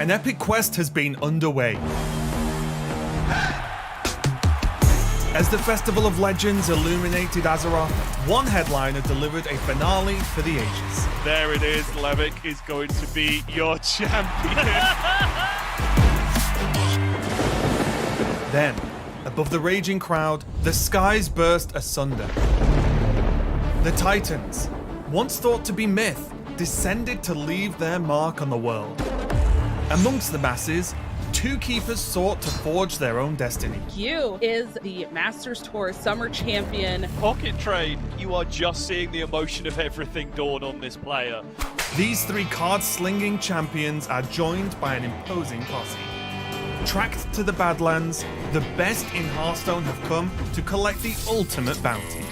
An epic quest has been underway. As the Festival of Legends illuminated Azeroth, one headliner delivered a finale for the ages. There it is, Levick is going to be your champion. Then, above the raging crowd, the skies burst asunder. The Titans, once thought to be myth, descended to leave their mark on the world. Amongst the masses, two keepers sought to forge their own destiny. Q is the Masters Tour Summer Champion. Pocket Trade, you are just seeing the emotion of everything dawn on this player. These three card-slinging champions are joined by an imposing posse. Tracked to the Badlands, the best in Hearthstone have come to collect the ultimate bounty.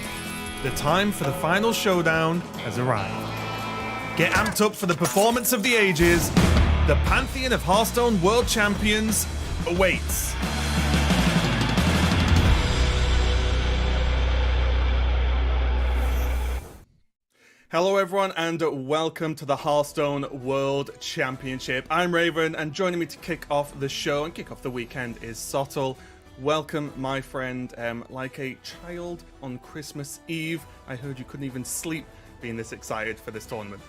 The time for the final showdown has arrived. Get amped up for the performance of the ages. The Pantheon of Hearthstone World Champions awaits. Hello everyone and welcome to the Hearthstone World Championship. I'm Raven and joining me to kick off the show and kick off the weekend is Sottle. Welcome my friend, like a child on Christmas Eve. I heard you couldn't even sleep being this excited for this tournament.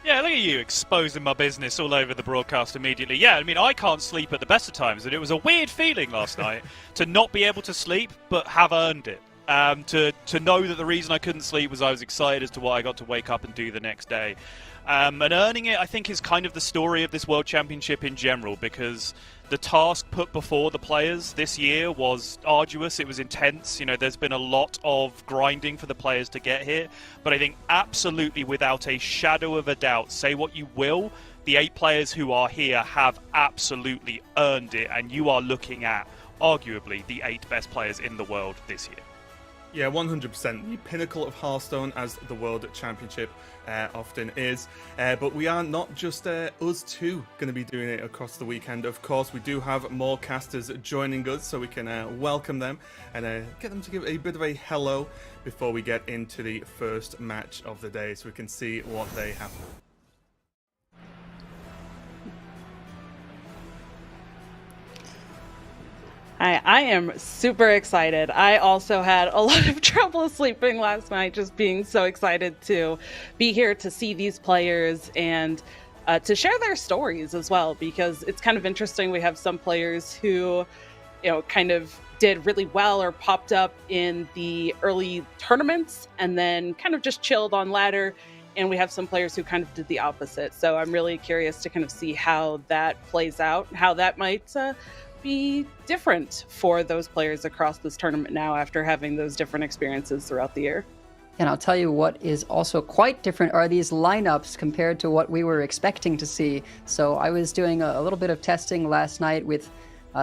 Yeah, look at you exposing my business all over the broadcast immediately. Yeah, I mean, I can't sleep at the best of times, and it was a weird feeling last night to not be able to sleep, but have earned it. To know that the reason I couldn't sleep was I was excited as to what I got to wake up and do the next day. And earning it, I think, is kind of the story of this World Championship in general, because the task put before the players this year was arduous, it was intense. You know, there's been a lot of grinding for the players to get here, but I think absolutely without a shadow of a doubt, say what you will, the 8 players who are here have absolutely earned it, and you are looking at arguably the 8 best players in the world this year. Yeah, 100%. The pinnacle of Hearthstone, as the World Championship often is. But we are not just us two going to be doing it across the weekend. Of course, we do have more casters joining us, so we can welcome them and get them to give a bit of a hello before we get into the first match of the day, so we can see what they have. I am super excited. I also had a lot of trouble sleeping last night, just being so excited to be here to see these players and to share their stories as well, because it's kind of interesting. We have some players who, you know, kind of did really well or popped up in the early tournaments and then kind of just chilled on ladder. And we have some players who kind of did the opposite. So I'm really curious to kind of see how that plays out, how that might be different for those players across this tournament now after having those different experiences throughout the year. And I'll tell you what is also quite different are these lineups compared to what we were expecting to see. So I was doing a little bit of testing last night with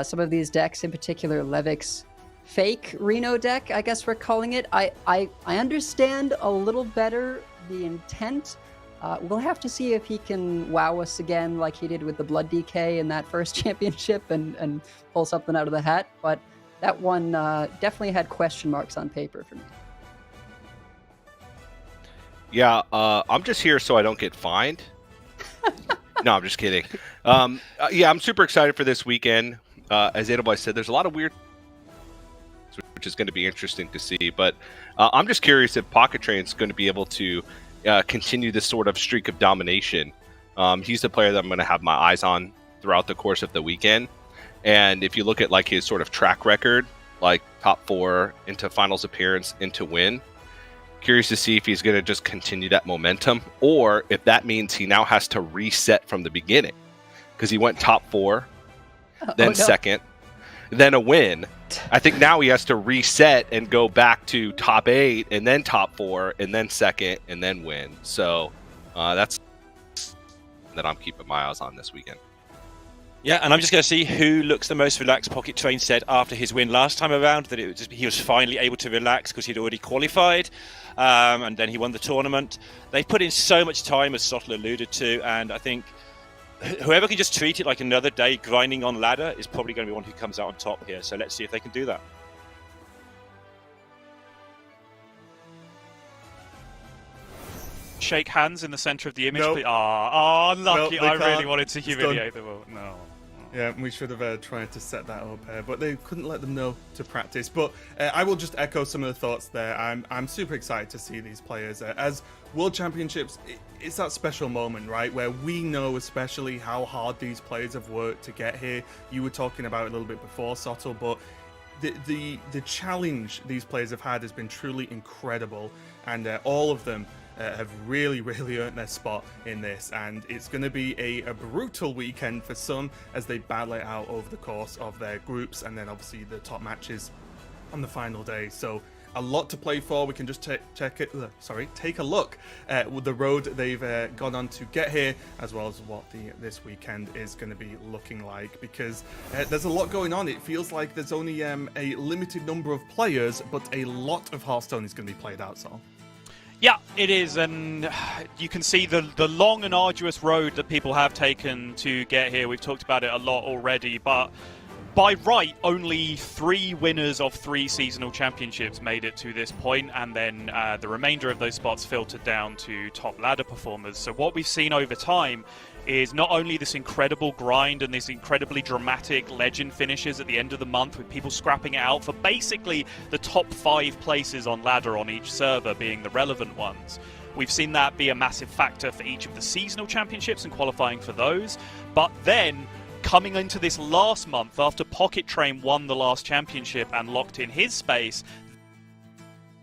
some of these decks, in particular Levick's fake Reno deck, I guess we're calling it. I understand a little better the intent. We'll have to see if he can wow us again like he did with the Blood DK in that first championship and pull something out of the hat. But that one definitely had question marks on paper for me. Yeah, I'm just here so I don't get fined. No, I'm just kidding. Yeah, I'm super excited for this weekend. As Edelweiss said, there's a lot of weird, which is going to be interesting to see. But I'm just curious if Pocket Train's going to be able to continue this sort of streak of domination. He's the player that I'm going to have my eyes on throughout the course of the weekend. And if you look at like his sort of track record, like top 4 into finals appearance into win, curious to see if he's going to just continue that momentum or if that means he now has to reset from the beginning, because he went top 4, then second, then a win. I think now he has to reset and go back to top 8 and then top 4 and then second and then win. So that's that I'm keeping my eyes on this weekend. Yeah, and I'm just going to see who looks the most relaxed. Pocket Train said after his win last time around that he was finally able to relax because he'd already qualified, and then he won the tournament. They've put in so much time, as Sottle alluded to, and I think whoever can just treat it like another day grinding on ladder is probably going to be one who comes out on top here. So let's see if they can do that. shake hands in the center of the image? Nope. Please? Unlucky. Nope, I they really can't. wanted to It's done. humiliate them all. No. Yeah, we should have tried to set that up, but they couldn't let them know to practice. But I will just echo some of the thoughts there. I'm super excited to see these players. As World Championships, it's that special moment, right, where we know especially how hard these players have worked to get here. You were talking about it a little bit before, Sottle, but the challenge these players have had has been truly incredible, and all of them have really earned their spot in this, and it's going to be a brutal weekend for some as they battle it out over the course of their groups, and then obviously the top matches on the final day. So a lot to play for. We can just take a look at the road they've gone on to get here, as well as what this weekend is going to be looking like, because there's a lot going on. It feels like there's only a limited number of players, but a lot of Hearthstone is going to be played out, so. Yeah, it is, and you can see the long and arduous road that people have taken to get here. We've talked about it a lot already, but by right, only 3 winners of 3 seasonal championships made it to this point, and then the remainder of those spots filtered down to top ladder performers. So what we've seen over time is not only this incredible grind and this incredibly dramatic legend finishes at the end of the month with people scrapping it out for basically the top 5 places on ladder on each server being the relevant ones. We've seen that be a massive factor for each of the seasonal championships and qualifying for those, but then coming into this last month after Pocket Train won the last championship and locked in his space,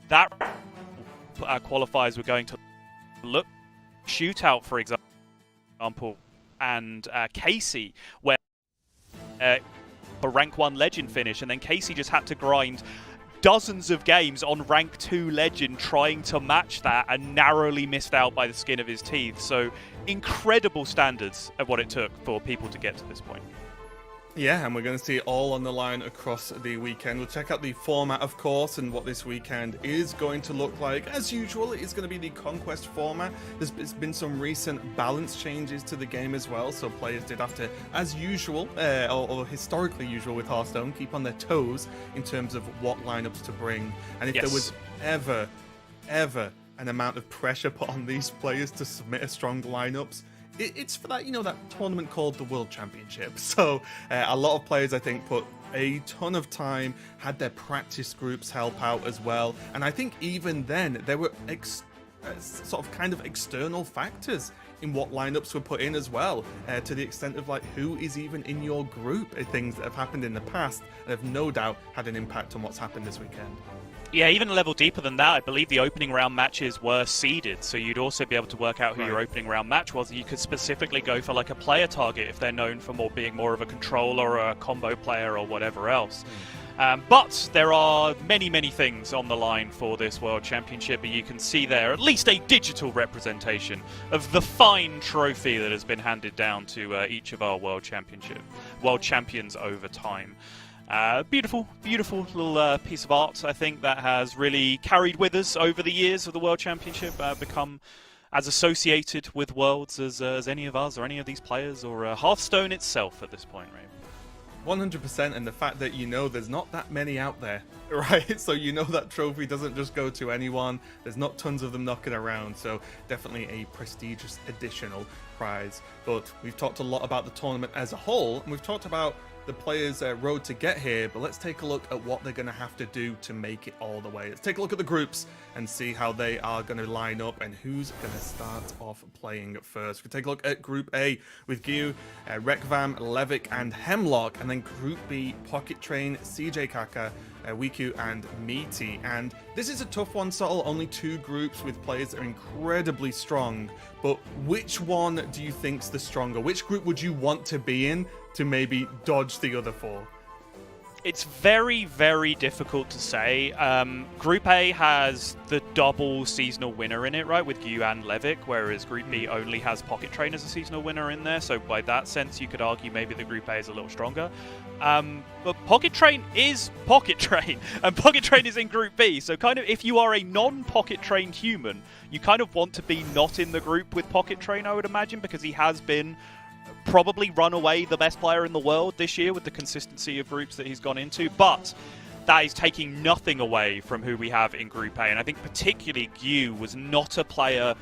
that qualifiers were going to look shootout, for example, and Casey, where a rank 1 legend finish, and then Casey just had to grind dozens of games on rank 2 legend trying to match that and narrowly missed out by the skin of his teeth. So incredible standards of what it took for people to get to this point. Yeah, and we're going to see it all on the line across the weekend. We'll check out the format, of course, and what this weekend is going to look like. As usual, it's going to be the Conquest format. There's been some recent balance changes to the game as well, so players did have to, as usual, or historically usual with Hearthstone, keep on their toes in terms of what lineups to bring. And if there was ever an amount of pressure put on these players to submit a strong lineups, it's for that, that tournament called the World Championship. So a lot of players, I think, put a ton of time, had their practice groups help out as well. And I think even then, there were sort of kind of external factors in what lineups were put in as well, to the extent of like who is even in your group, things that have happened in the past and have no doubt had an impact on what's happened this weekend. Yeah, even a level deeper than that, I believe the opening round matches were seeded, so you'd also be able to work out who your opening round match was. You could specifically go for like a player target if they're known for being more of a controller or a combo player or whatever else. But there are many things on the line for this World Championship, and you can see there at least a digital representation of the fine trophy that has been handed down to each of our World Champions over time. Beautiful little piece of art, I think, that has really carried with us over the years of the World Championship, become as associated with Worlds as any of us or any of these players or Hearthstone itself at this point, right? 100%, and the fact that there's not that many out there, right? So that trophy doesn't just go to anyone. There's not tons of them knocking around, so definitely a prestigious additional prize. But we've talked a lot about the tournament as a whole, and we've talked about the players' road to get here, but let's take a look at what they're going to have to do to make it all the way. Let's take a look at the groups and see how they are going to line up and who's going to start off playing first. We take a look at Group A with Gyu, Rekvam, Levick, and Hemlock, and then Group B, Pocket Train, CJ Kaka, Wiku, and Meaty. And this is a tough one, Subtle. Only 2 groups with players that are incredibly strong, but which one do you think's the stronger? Which group would you want to be in to maybe dodge the other 4? It's very difficult to say. Group A has the double seasonal winner in it, right, with Gyu and Levick, whereas Group B only has Pocket Train as a seasonal winner in there, so by that sense you could argue maybe the Group A is a little stronger. But Pocket Train is Pocket Train, and Pocket Train is in Group B, so kind of if you are a non-Pocket Train human, you kind of want to be not in the group with Pocket Train, I would imagine, because he has been probably run away the best player in the world this year with the consistency of groups that he's gone into, but that is taking nothing away from who we have in Group A, and I think particularly Gyu was not a player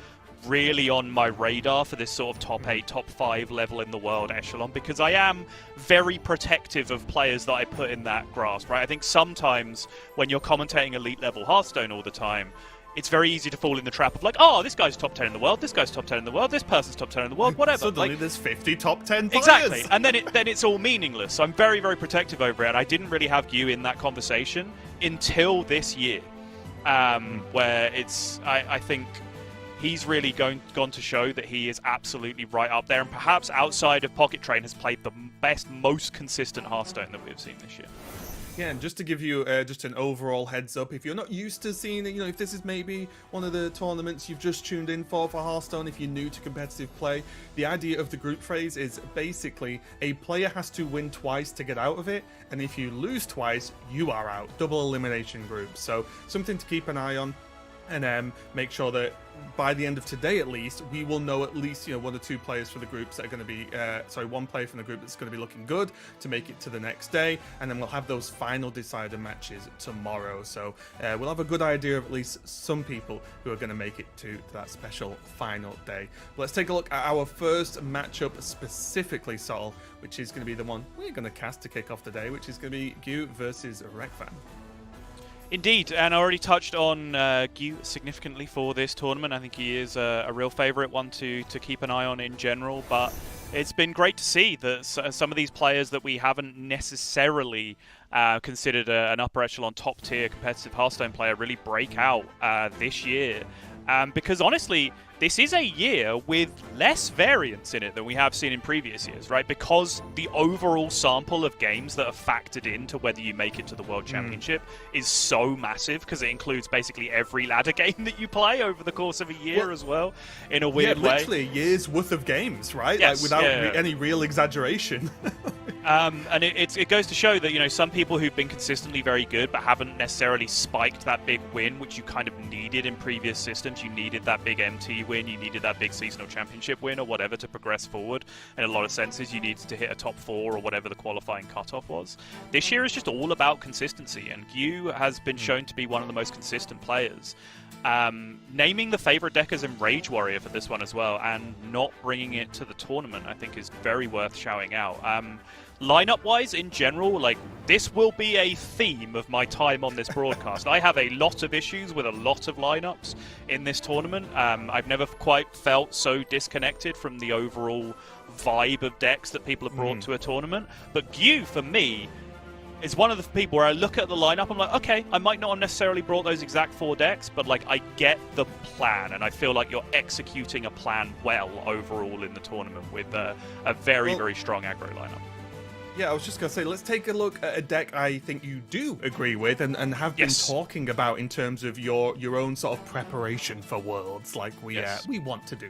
really on my radar for this sort of top 8, top 5 level in the world echelon, because I am very protective of players that I put in that grasp, right? I think sometimes when you're commentating elite level Hearthstone all the time, it's very easy to fall in the trap of like, oh, this guy's top 10 in the world, this guy's top 10 in the world, this person's top 10 in the world, whatever. Suddenly like, there's 50 top 10 players. Exactly, and then it's all meaningless. So I'm very, very protective over it. I didn't really have you in that conversation until this year, where I think he's really gone to show that he is absolutely right up there, and perhaps outside of Pocket Train has played the best, most consistent Hearthstone that we've seen this year. Yeah, and just to give you just an overall heads up, if you're not used to seeing it, if this is maybe one of the tournaments you've just tuned in for Hearthstone, if you're new to competitive play, the idea of the group phase is basically a player has to win twice to get out of it, and if you lose twice, you are out. Double elimination group. So something to keep an eye on, and make sure that by the end of today at least, we will know at least 1 or 2 players for the groups that are going to be, one player from the group that's going to be looking good to make it to the next day, and then we'll have those final decider matches tomorrow. So we'll have a good idea of at least some people who are going to make it to that special final day. Let's take a look at our first matchup specifically, Sol, which is going to be the one we're going to cast to kick off the day, which is going to be Gyu versus Rekvan. Indeed, and I already touched on Gyu significantly for this tournament. I think he is a real favourite, one to keep an eye on in general, but it's been great to see that some of these players that we haven't necessarily considered an upper echelon top tier competitive Hearthstone player really break out this year. Because honestly, this is a year with less variance in it than we have seen in previous years, right? Because the overall sample of games that are factored into whether you make it to the World Championship is so massive, because it includes basically every ladder game that you play over the course of a year as well, in a weird way. Literally a year's worth of games, right? Yes, without any real exaggeration. And it goes to show that, some people who've been consistently very good but haven't necessarily spiked that big win, which you kind of needed in previous systems. You needed that big MT win, you needed that big seasonal championship win or whatever to progress forward. In a lot of senses, you needed to hit a top 4 or whatever the qualifying cutoff was. This year is just all about consistency, and Gyu has been shown to be one of the most consistent players. Naming the favorite deck as Enrage Warrior for this one as well, and not bringing it to the tournament, I think is very worth shouting out. Lineup-wise, in general, this will be a theme of my time on this broadcast. I have a lot of issues with a lot of lineups in this tournament. I've never quite felt so disconnected from the overall vibe of decks that people have brought to a tournament. But Gyu, for me, is one of the people where I look at the lineup, I'm like, okay, I might not have necessarily brought those exact 4 decks, but I get the plan, and I feel like you're executing a plan well overall in the tournament with a very, very strong aggro lineup. Yeah, I was just going to say, let's take a look at a deck I think you do agree with and have been talking about in terms of your own sort of preparation for Worlds, like we want to do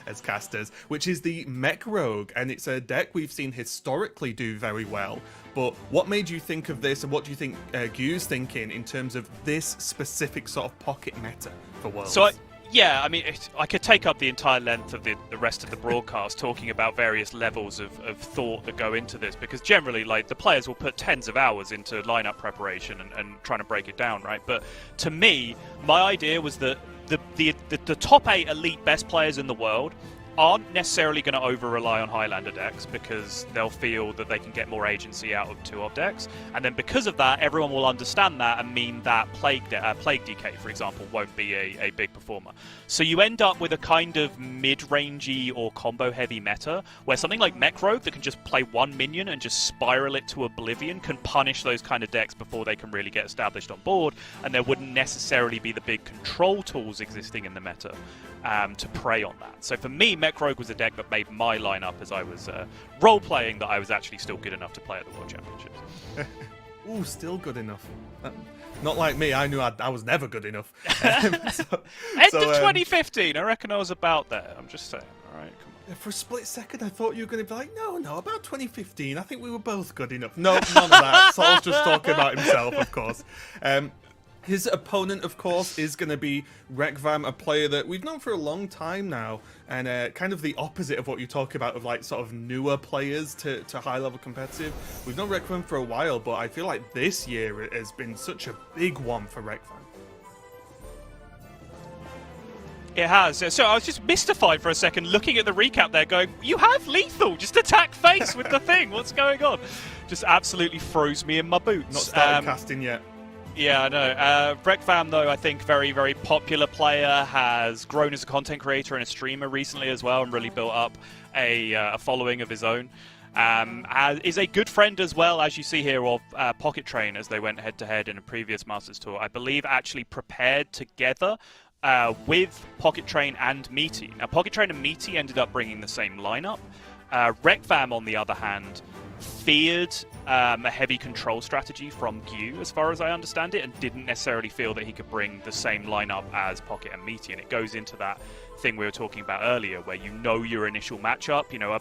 as casters, which is the Mech Rogue. And it's a deck we've seen historically do very well. But what made you think of this, and what do you think Gyu's thinking in terms of this specific sort of pocket meta for Worlds? Yeah, I mean, I could take up the entire length of the rest of the broadcast talking about various levels of thought that go into this, because generally, the players will put tens of hours into lineup preparation and trying to break it down, right? But to me, my idea was that the top 8 elite best players in the world aren't necessarily going to over-rely on Highlander decks, because they'll feel that they can get more agency out of 2-of decks, and then because of that, everyone will understand that and mean that Plague DK, for example, won't be a big performer. So you end up with a kind of mid-rangey or combo-heavy meta, where something like Mech Rogue that can just play 1 minion and just spiral it to oblivion can punish those kind of decks before they can really get established on board, and there wouldn't necessarily be the big control tools existing in the meta to prey on that. So for me, Mech Rogue was a deck that made my lineup as I was role-playing that I was actually still good enough to play at the World Championships. Ooh, still good enough. Not like me, I knew I was never good enough. End of 2015, I reckon I was about there. I'm just saying, alright, come on. For a split second, I thought you were going to be like, no, about 2015, I think we were both good enough. No, none of that. Saul's just talking about himself, of course. His opponent, of course, is going to be Rekvan, a player that we've known for a long time now, and kind of the opposite of what you talk about of sort of newer players to high-level competitive. We've known Rekvan for a while, but I feel like this year has been such a big one for Rekvan. It has. So I was just mystified for a second looking at the recap there going, you have lethal, just attack face with the thing, what's going on? Just absolutely froze me in my boots. Not started casting yet. Yeah, I know. Rekvam, though, I think very, very popular player, has grown as a content creator and a streamer recently as well and really built up a following of his own. Is a good friend as well, as you see here, of Pocket Train as they went head-to-head in a previous Masters Tour. I believe actually prepared together with Pocket Train and Meaty. Now, Pocket Train and Meaty ended up bringing the same lineup. Rekvam, on the other hand, feared a heavy control strategy from Gyu, as far as I understand it, and didn't necessarily feel that he could bring the same lineup as Pocket and Meaty. And it goes into that thing we were talking about earlier, where you know your initial matchup. You know,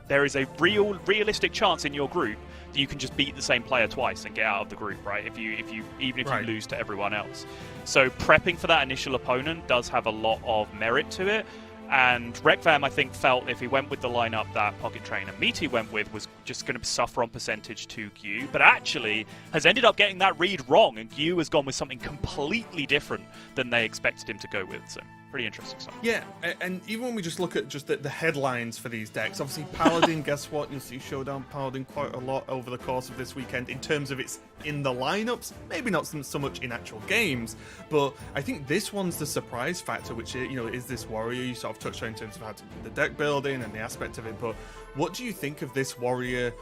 there is a realistic chance in your group that you can just beat the same player twice and get out of the group, right? Even if you lose to everyone else. So prepping for that initial opponent does have a lot of merit to it. And Rekvam, I think, felt if he went with the lineup that Pocket Train and Meaty went with was just going to suffer on percentage to Gyu, but actually has ended up getting that read wrong, and Gyu has gone with something completely different than they expected him to go with. So pretty interesting stuff. Yeah, and even when we just look at just the headlines for these decks, obviously Paladin, guess what? You'll see Showdown Paladin quite a lot over the course of this weekend in terms of its in the lineups, maybe not so much in actual games, but I think this one's the surprise factor, which is this warrior. You sort of touched on in terms of how the deck building and the aspect of it, but what do you think of this warrior?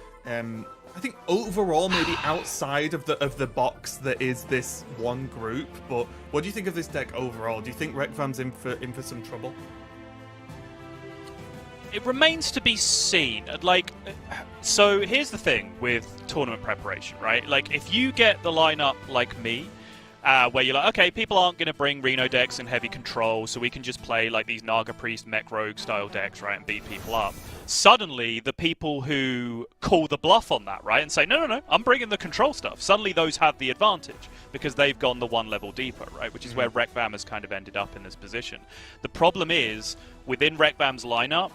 I think overall, maybe outside of the box that is this one group, but what do you think of this deck overall? Do you think Rekvam's in for some trouble? It remains to be seen. So here's the thing with tournament preparation, right? Like, if you get the lineup like me, where you're like, okay, people aren't going to bring Reno decks and heavy control, so we can just play like these Naga Priest, Mech Rogue style decks, right, and beat people up. Suddenly, the people who call the bluff on that, right, and say, no, I'm bringing the control stuff, suddenly those have the advantage because they've gone the one level deeper, right, which is where Rekvam has kind of ended up in this position. The problem is, within Rekvam's lineup,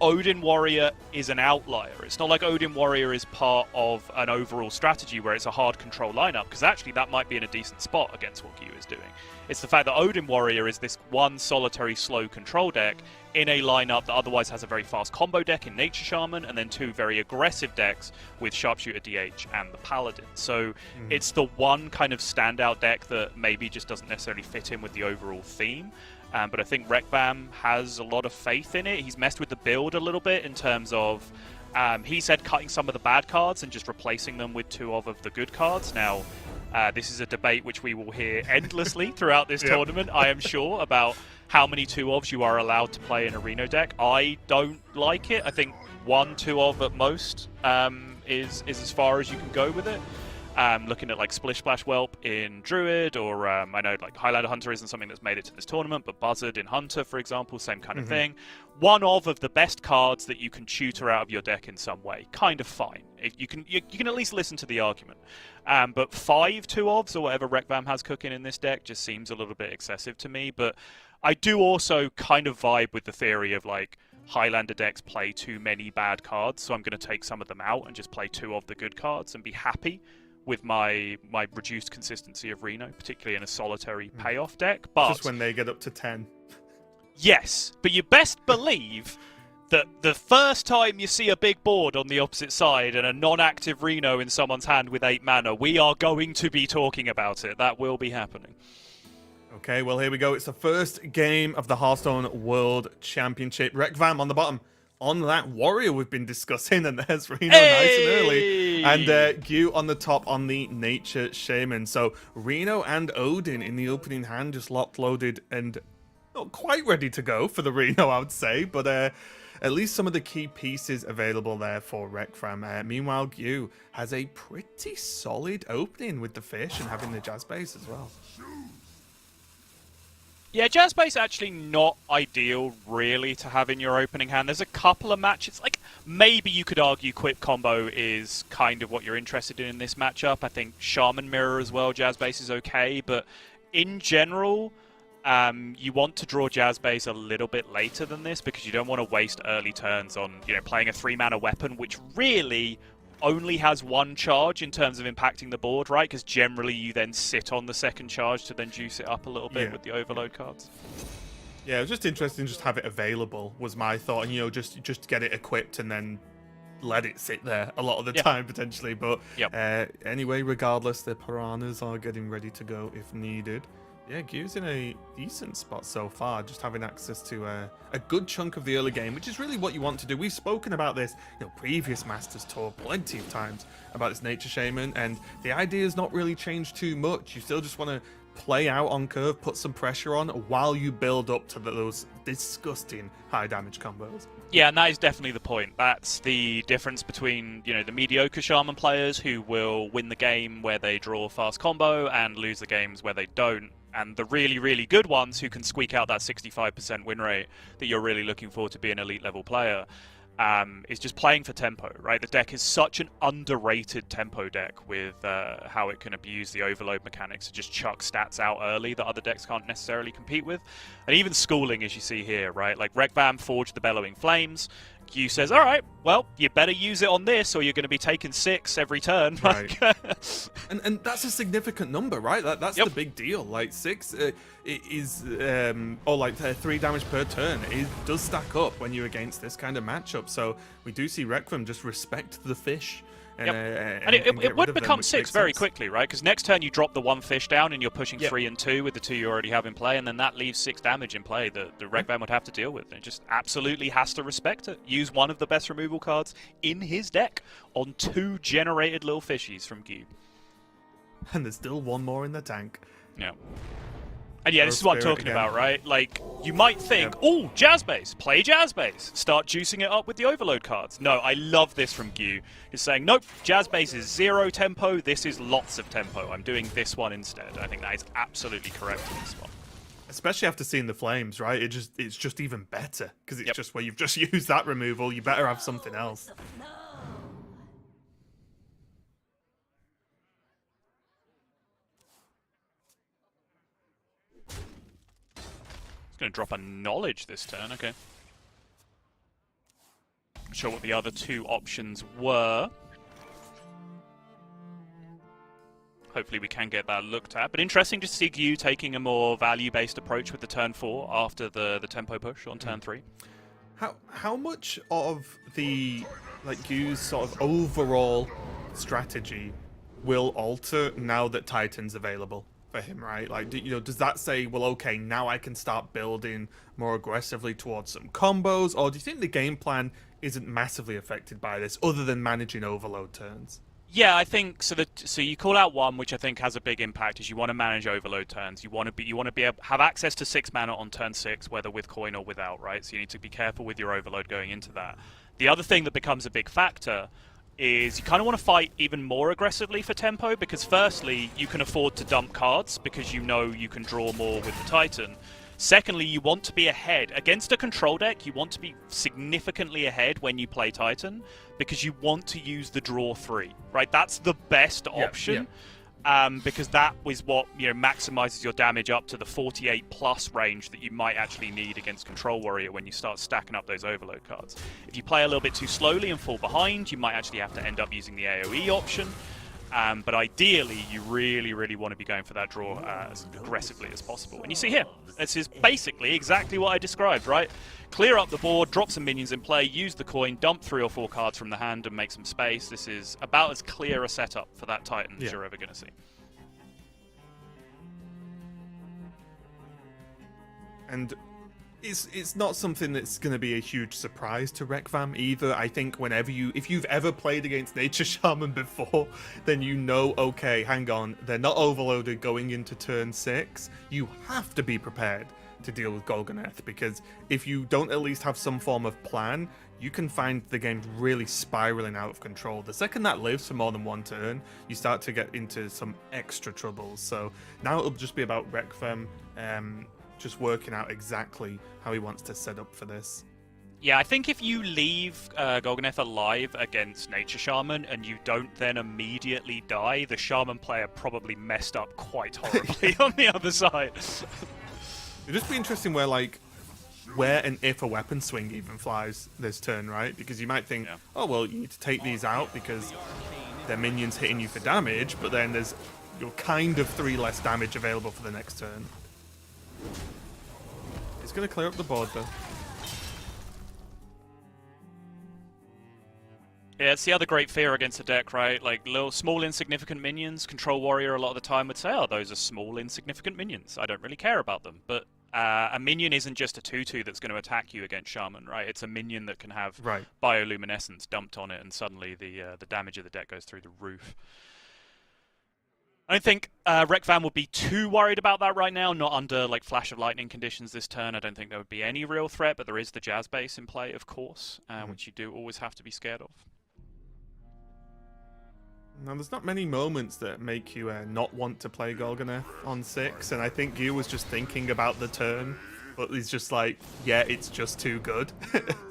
Odin Warrior is an outlier. It's not like Odin Warrior is part of an overall strategy where it's a hard control lineup, because actually that might be in a decent spot against what Gyu is doing. It's the fact that Odin Warrior is this one solitary slow control deck in a lineup that otherwise has a very fast combo deck in Nature Shaman, and then two very aggressive decks with Sharpshooter DH and the Paladin. So it's the one kind of standout deck that maybe just doesn't necessarily fit in with the overall theme. But I think Rekvam has a lot of faith in it. He's messed with the build a little bit in terms of, he said cutting some of the bad cards and just replacing them with two of the good cards. Now, this is a debate which we will hear endlessly throughout this tournament, I am sure, about how many 2-ofs you are allowed to play in a Reno deck. I don't like it. I think 1 2-of at most is as far as you can go with it. Looking at like Splish Splash Whelp in Druid, or I know like Highlander Hunter isn't something that's made it to this tournament, but Buzzard in Hunter, for example, same kind of thing. One of the best cards that you can tutor out of your deck in some way, kind of fine. If you can at least listen to the argument. But 5 2-ofs or whatever Rekvam has cooking in this deck just seems a little bit excessive to me. But I do also kind of vibe with the theory of like, Highlander decks play too many bad cards, so I'm going to take some of them out and just play 2 of the good cards and be happy with my reduced consistency of Reno, particularly in a solitary payoff deck. But just when they get up to 10. Yes, but you best believe that the first time you see a big board on the opposite side and a non-active Reno in someone's hand with 8 mana, we are going to be talking about it. That will be happening. Okay, well, here we go. It's the first game of the Hearthstone World Championship. Rekvam on the bottom. On that warrior we've been discussing, and there's Reno nice and early. And Gyu on the top on the Nature Shaman. So Reno and Odin in the opening hand, just locked, loaded, and not quite ready to go for the Reno, I would say. But at least some of the key pieces available there for Rekvam. Meanwhile, Gyu has a pretty solid opening with the fish and having the Jazz base as well. Yeah, Jazz base actually not ideal, really, to have in your opening hand. There's a couple of matches, like, maybe you could argue Quip combo is kind of what you're interested in this matchup. I think Shaman Mirror as well, Jazz base is okay, but in general, you want to draw Jazz base a little bit later than this because you don't want to waste early turns on, playing a 3-mana weapon, which really only has 1 charge in terms of impacting the board, right? Because generally you then sit on the second charge to then juice it up a little bit with the overload cards. Yeah, it was just interesting just to have it available was my thought, and just get it equipped and then let it sit there a lot of the time potentially. But anyway, regardless, the piranhas are getting ready to go if needed. Yeah, Gu's in a decent spot so far, just having access to a good chunk of the early game, which is really what you want to do. We've spoken about this, previous Masters Tour plenty of times about this Nature Shaman, and the idea has not really changed too much. You still just want to play out on curve, put some pressure on while you build up to those disgusting high damage combos. Yeah, and that is definitely the point. That's the difference between, the mediocre Shaman players who will win the game where they draw a fast combo and lose the games where they don't, and the really, really good ones who can squeak out that 65% win rate that you're really looking for to be an elite level player. Is just playing for tempo, right? The deck is such an underrated tempo deck with how it can abuse the overload mechanics to just chuck stats out early that other decks can't necessarily compete with. And even schooling, as you see here, right? Like Rekvam forged the Bellowing Flames. Q says, all right, well, you better use it on this or you're going to be taking 6 every turn. Right. and that's a significant number, right? That's the big deal. Like 6 is, or like 3 damage per turn. It does stack up when you're against this kind of matchup. So we do see Requiem just respect the fish. And it would become 6 very quickly, right? Because next turn you drop the 1 fish down and you're pushing 3 and 2 with the 2 you already have in play, and then that leaves 6 damage in play that the Rekvan would have to deal with. And it just absolutely has to respect it. Use one of the best removal cards in his deck on 2 generated little fishies from Gu. And there's still 1 more in the tank. Yeah. And yeah, this is what I'm talking about, right? Like, you might think, oh, Jazz Base, play Jazz Base. Start juicing it up with the Overload cards. No, I love this from Gu. He's saying, nope, Jazz Base is 0 tempo, this is lots of tempo. I'm doing this one instead. I think that is absolutely correct in this one. Especially after seeing the flames, right? It's just even better, because it's just where you've just used that removal, you better have something else. Going to drop a knowledge this turn, okay. Not sure what the other 2 options were. Hopefully we can get that looked at. But interesting to see Gu taking a more value-based approach with the turn 4 after the tempo push on turn 3. How much of the Gu's sort of overall strategy will alter now that Titan's available for him, right? Like, does that say, well, okay, now I can start building more aggressively towards some combos, or do you think the game plan isn't massively affected by this, other than managing overload turns? Yeah, I think so. So you call out one, which I think has a big impact, is you want to manage overload turns. You want to be able have access to 6 mana on turn 6, whether with coin or without, right? So you need to be careful with your overload going into that. The other thing that becomes a big factor is you kind of want to fight even more aggressively for tempo, because firstly, you can afford to dump cards because you know you can draw more with the Titan. Secondly, you want to be ahead. Against a control deck, you want to be significantly ahead when you play Titan, because you want to use the draw 3, right? That's the best option. Because that is what maximizes your damage up to the 48 plus range that you might actually need against Control Warrior when you start stacking up those overload cards. If you play a little bit too slowly and fall behind, you might actually have to end up using the AoE option. But ideally, you really, really want to be going for that draw as aggressively as possible. And you see here, this is basically exactly what I described, right? Clear up the board, drop some minions in play, use the coin, dump 3 or 4 cards from the hand and make some space. This is about as clear a setup for that Titan as you're ever going to see. And it's not something that's going to be a huge surprise to Rekvam either. I think if you've ever played against Nature Shaman before, then okay, hang on, they're not overloaded going into turn 6. You have to be prepared to deal with Golganeth, because if you don't at least have some form of plan, you can find the game really spiraling out of control. The second that lives for more than 1 turn, you start to get into some extra troubles. So now it'll just be about Rekvam just working out exactly how he wants to set up for this. Yeah, I think if you leave Golganeth alive against Nature Shaman and you don't then immediately die, the Shaman player probably messed up quite horribly on the other side. It'd just be interesting where and if a weapon swing even flies this turn, right? Because you might think, oh, well, you need to take these out because they're minions hitting you for damage, but then there's kind of 3 less damage available for the next turn. It's It's going to clear up the board, though. Yeah, it's the other great fear against the deck, right? Like, little, small, insignificant minions. Control Warrior a lot of the time would say, oh, those are small, insignificant minions. I don't really care about them. But a minion isn't just a 2/2 that's going to attack you against Shaman, right? It's a minion that can have bioluminescence dumped on it, and suddenly the damage of the deck goes through the roof. I don't think Rekvan would be too worried about that right now, not under like Flash of Lightning conditions this turn. I don't think there would be any real threat, but there is the Jazz base in play, of course, which you do always have to be scared of. Now, there's not many moments that make you not want to play Golganeth on 6, and I think you was just thinking about the turn, but he's just like, yeah, it's just too good.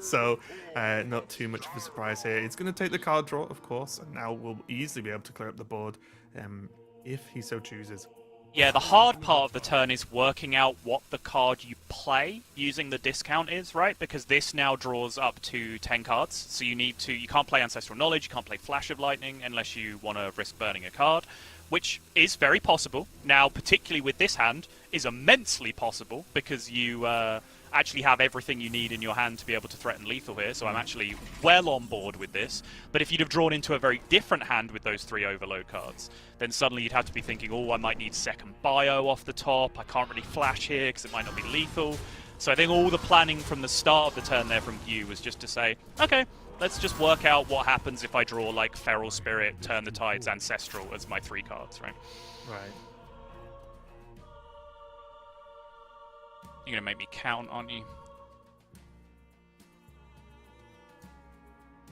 So, not too much of a surprise here. It's going to take the card draw, of course, and now we'll easily be able to clear up the board if he so chooses. Yeah, the hard part of the turn is working out what the card you play using the discount is, right? Because this now draws up to 10 cards, so you can't play Ancestral Knowledge, you can't play Flash of Lightning unless you want to risk burning a card, which is very possible. Now, particularly with this hand, is immensely possible because you actually have everything you need in your hand to be able to threaten lethal here, so I'm actually well on board with this. But if you'd have drawn into a very different hand with those 3 overload cards, then suddenly you'd have to be thinking, oh, I might need second bio off the top, I can't really flash here because it might not be lethal. So I think all the planning from the start of the turn there from you was just to say, okay, let's just work out what happens if I draw like Feral Spirit, Turn the Tides, Ancestral as my 3 cards, right? Right. You're going to make me count, aren't you?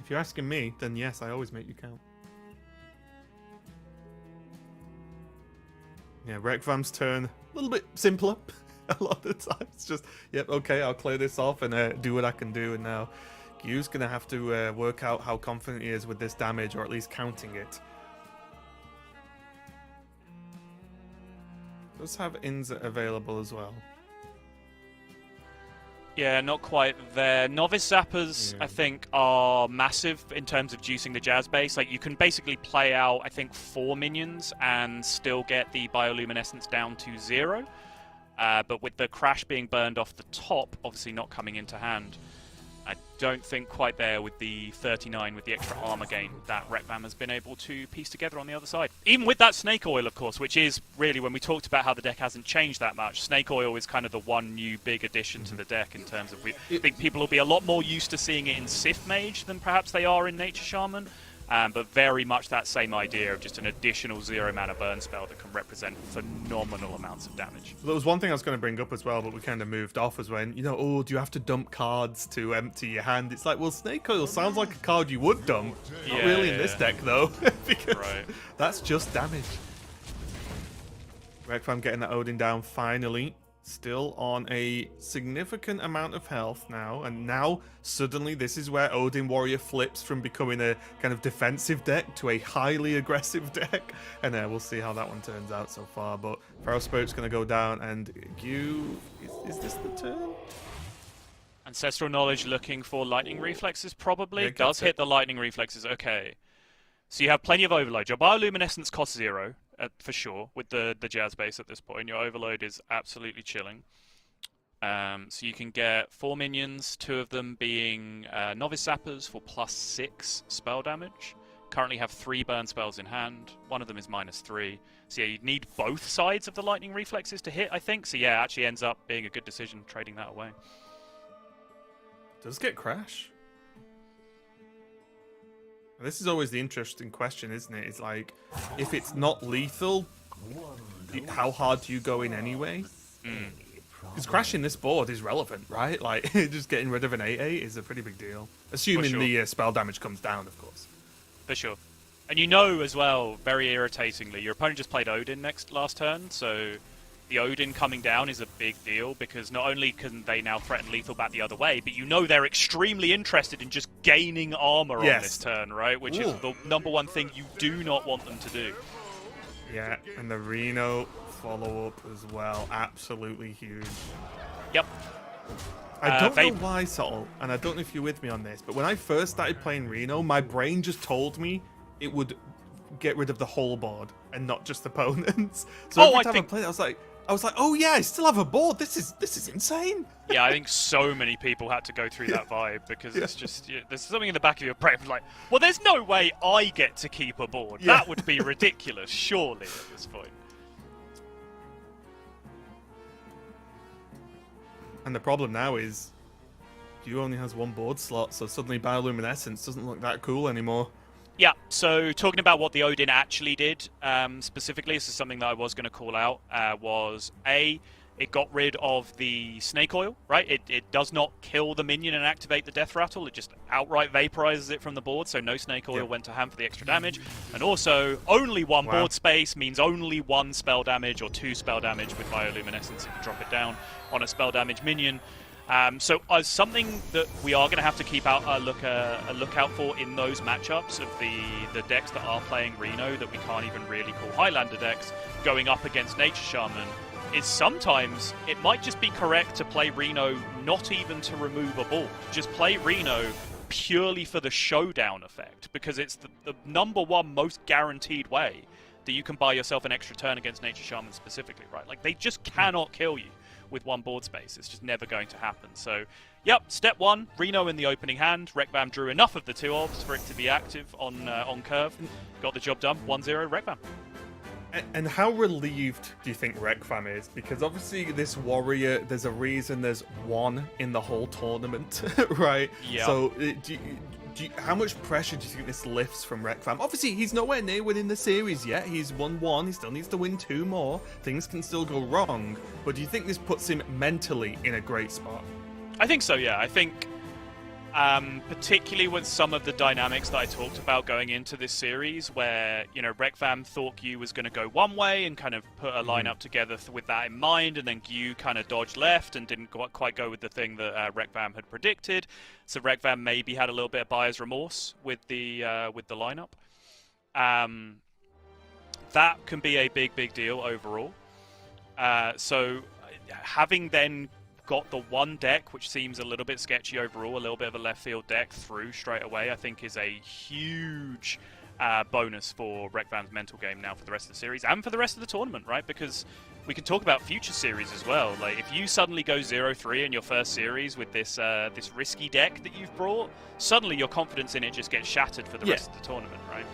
If you're asking me, then yes, I always make you count. Yeah, Rekvam's turn, a little bit simpler a lot of the time. It's just, yep, okay, I'll clear this off and do what I can do. And now Gyu's going to have to work out how confident he is with this damage, or at least counting it. Does have Inza available as well. Yeah, not quite there. Novice Zappers, I think, are massive in terms of juicing the Jazz base. Like, you can basically play out, I think, 4 minions and still get the bioluminescence down to 0. But with the Crash being burned off the top, obviously not coming into hand, I don't think quite there with the 39 with the extra armor gain that Rekvam has been able to piece together on the other side. Even with that Snake Oil, of course, which is really, when we talked about how the deck hasn't changed that much, Snake Oil is kind of the one new big addition to the deck in terms of, I think people will be a lot more used to seeing it in Sith Mage than perhaps they are in Nature Shaman. But very much that same idea of just an additional 0 mana burn spell that can represent phenomenal amounts of damage. There was one thing I was going to bring up as well, but we kind of moved off, as when, you know, oh, do you have to dump cards to empty your hand? It's like, well, Snake Oil sounds like a card you would dump. Not really in this deck, though, because that's just damage. Rekvam getting that Odin down finally. Still on a significant amount of health now, and now suddenly this is where Odin Warrior flips from becoming a kind of defensive deck to a highly aggressive deck, and we'll see how that one turns out so far. But Feral Spirit's going to go down, and Gyu, is this the turn? Ancestral Knowledge looking for Lightning Reflexes, probably. Yeah, Does hit the Lightning Reflexes, okay. So you have plenty of overload. Your bioluminescence costs 0. For sure, with the Jazz base at this point. Your overload is absolutely chilling. So you can get 4 minions, 2 of them being Novice Zappers for +6 spell damage. Currently have 3 burn spells in hand. One of them is -3. So yeah, you'd need both sides of the Lightning Reflexes to hit, I think. So yeah, it actually ends up being a good decision trading that away. Does get Crash? This is always the interesting question, isn't it? It's like, if it's not lethal, how hard do you go in anyway? Because crashing this board is relevant, right? Like, just getting rid of an 8/8 is a pretty big deal. Assuming the spell damage comes down, of course. For sure. And you know as well, very irritatingly, your opponent just played Odin last turn, so the Odin coming down is a big deal, because not only can they now threaten lethal back the other way, but you know they're extremely interested in just gaining armor on this turn, right? Which is the #1 thing you do not want them to do. Yeah, and the Reno follow-up as well. Absolutely huge. Yep. I don't know why, Sol, and I don't know if you're with me on this, but when I first started playing Reno, my brain just told me it would get rid of the whole board and not just opponents. So every time I played it, I was like, I was like, oh yeah, I still have a board. This is insane. Yeah, I think so many people had to go through that vibe because it's just there's something in the back of your brain like, well, there's no way I get to keep a board. Yeah. That would be ridiculous, surely at this point. And the problem now is, Q only has one board slot, so suddenly Bioluminescence doesn't look that cool anymore. Yeah, so talking about what the Odin actually did, specifically, this is something that I was going to call out, was it got rid of the snake oil, right? It does not kill the minion and activate the death rattle, it just outright vaporizes it from the board, so no snake oil went to hand for the extra damage. And also, only one board space means only one spell damage or 2 spell damage with Bioluminescence if you drop it down on a spell damage minion. So as something that we are going to have to keep a lookout for in those matchups of the decks that are playing Reno that we can't even really call Highlander decks going up against Nature Shaman is sometimes it might just be correct to play Reno not even to remove a board. Just play Reno purely for the showdown effect because it's the number one most guaranteed way that you can buy yourself an extra turn against Nature Shaman specifically, right? Like they just cannot kill you with one board space. It's just never going to happen. So, yep, step 1, Reno in the opening hand. Rekvam drew enough of the 2 orbs for it to be active on curve. Got the job done, 1-0 Rekvam. And how relieved do you think Rekvam is? Because obviously this warrior, there's a reason there's one in the whole tournament, right? Yeah. So how much pressure do you think this lifts from Rekvam? Obviously, he's nowhere near winning the series yet. He's won 1. He still needs to win 2 more. Things can still go wrong. But do you think this puts him mentally in a great spot? I think so, yeah. I think particularly with some of the dynamics that I talked about going into this series where, you know, Rekvam thought Gyu was going to go one way and kind of put a lineup together with that in mind, and then Gyu kind of dodged left and didn't quite go with the thing that Rekvam had predicted. So Rekvam maybe had a little bit of buyer's remorse with the lineup. That can be a big deal overall. So having then got the one deck, which seems a little bit sketchy overall, a little bit of a left field deck through straight away, I think is a huge bonus for Rekvam's mental game now for the rest of the series and for the rest of the tournament, right? Because we can talk about future series as well. Like if you suddenly go 0-3 in your first series with this this risky deck that you've brought, suddenly your confidence in it just gets shattered for the rest of the tournament, right?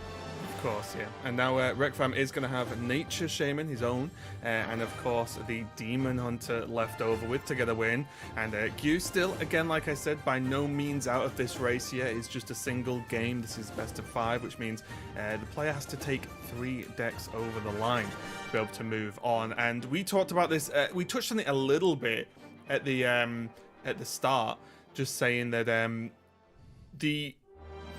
Of course, yeah. And now Rekvam is going to have Nature Shaman, his own, and of course the Demon Hunter left over with to get a win. And Gyu still, again, like I said, by no means out of this race yet. It's just a single game. This is best of 5, which means the player has to take 3 decks over the line to be able to move on. And we talked about this, we touched on it a little bit at the start, just saying that the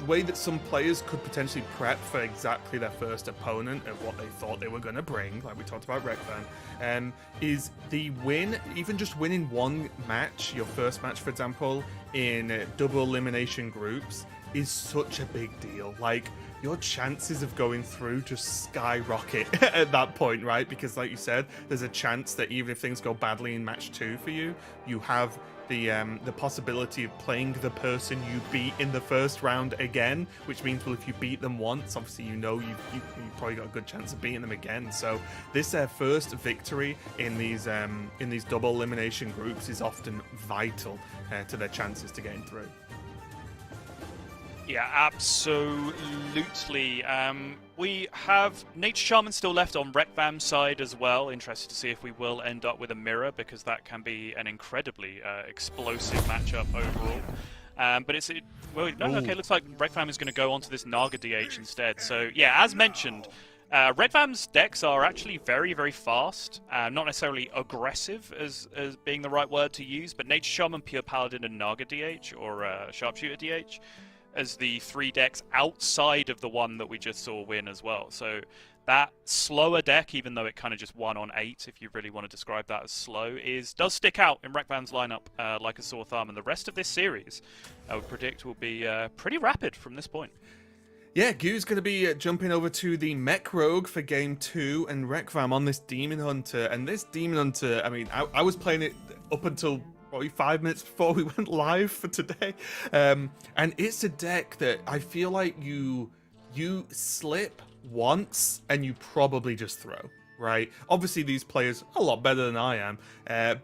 way that some players could potentially prep for exactly their first opponent of what they thought they were going to bring, like we talked about Rekvan, is the win, even just winning one match, your first match, for example, in double elimination groups, is such a big deal. Like, your chances of going through just skyrocket at that point, right? Because like you said, there's a chance that even if things go badly in match 2 for you, you have the possibility of playing the person you beat in the first round again, which means, well, if you beat them once, obviously you know you've probably got a good chance of beating them again. So this first victory in these double elimination groups is often vital to their chances to getting through. Yeah, absolutely. We have Nature Shaman still left on Rekvam's side as well. Interested to see if we will end up with a mirror, because that can be an incredibly explosive matchup overall. But okay, looks like Rekvam is going to go onto this Naga DH instead. So yeah, as mentioned, Rekvam's decks are actually very fast. Not necessarily aggressive as being the right word to use, but Nature Shaman, Pure Paladin, and Naga DH, or Sharpshooter DH, as the 3 decks outside of the one that we just saw win as well. So that slower deck, even though it kind of just won on 8, if you really want to describe that as slow, does stick out in Rekvan's lineup like a sore thumb. And the rest of this series, I would predict, will be pretty rapid from this point. Yeah, Gyu's going to be jumping over to the Mech Rogue for Game 2, and Rekvam on this Demon Hunter. And this Demon Hunter, I mean, I was playing it up until probably 5 minutes before we went live for today. And it's a deck that I feel like you slip once and you probably just throw. right? Obviously, these players are a lot better than I am,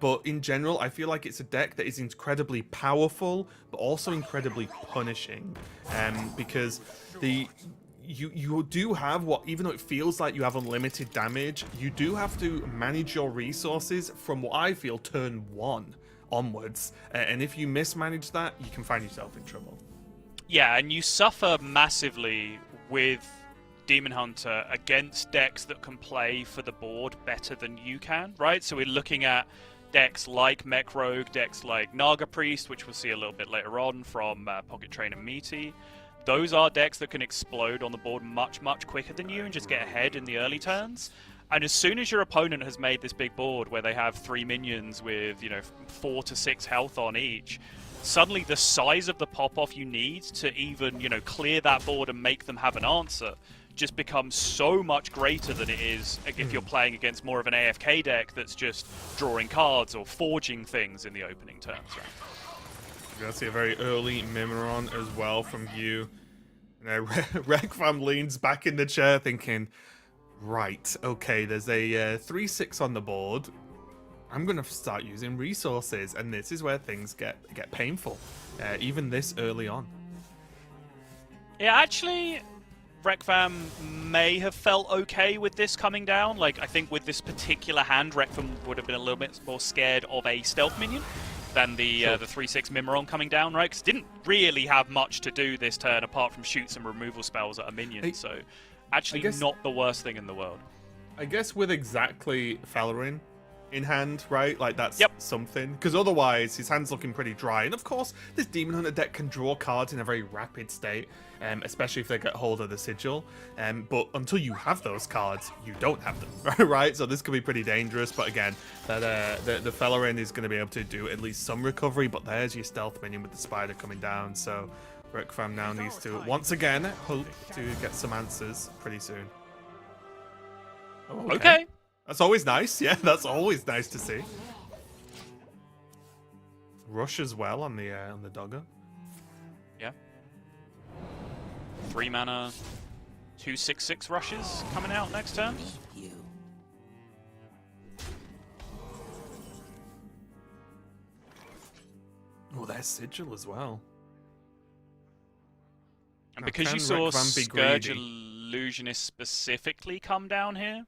but in general, I feel like it's a deck that is incredibly powerful, but also incredibly punishing, because you do have what, even though it feels like you have unlimited damage, you do have to manage your resources from what I feel turn 1 onwards, and if you mismanage that, you can find yourself in trouble. Yeah, and you suffer massively with Demon Hunter against decks that can play for the board better than you can, right? So we're looking at decks like Mech Rogue, decks like Naga Priest, which we'll see a little bit later on from Pocket Train and Meaty. Those are decks that can explode on the board much, much quicker than you and just get ahead in the early turns. And as soon as your opponent has made this big board where they have 3 minions with, 4 to 6 health on each, suddenly the size of the pop-off you need to even, clear that board and make them have an answer just becomes so much greater than it is if you're playing against more of an AFK deck that's just drawing cards or forging things in the opening turns. Right? You're going to see a very early Mimiron as well from you. Rekfam leans back in the chair thinking, right, okay, there's a 3/6 on the board. I'm going to start using resources, and this is where things get painful, even this early on. Yeah, actually, Rekfam may have felt okay with this coming down. Like, I think with this particular hand, Rekfam would have been a little bit more scared of a stealth minion than the 3/6 Mimiron coming down, right? Because it didn't really have much to do this turn apart from shoot some removal spells at a minion, so actually not the worst thing in the world. I guess with exactly Falarin in hand, right? Like, that's something. Because otherwise, his hand's looking pretty dry. And of course, this Demon Hunter deck can draw cards in a very rapid state, especially if they get hold of the Sigil. But until you have those cards, you don't have them, right? So this could be pretty dangerous. But again, the Falarin is going to be able to do at least some recovery. But there's your stealth minion with the spider coming down. So Rekfam now needs to, once again, hope to get some answers pretty soon. Oh, okay. That's always nice. Yeah, that's always nice to see. Rush as well on the Dogger. Yeah. 3 mana, 2/6/6 rushes coming out next turn. Oh, there's Sigil as well. And because you saw Scourge Illusionist specifically come down here,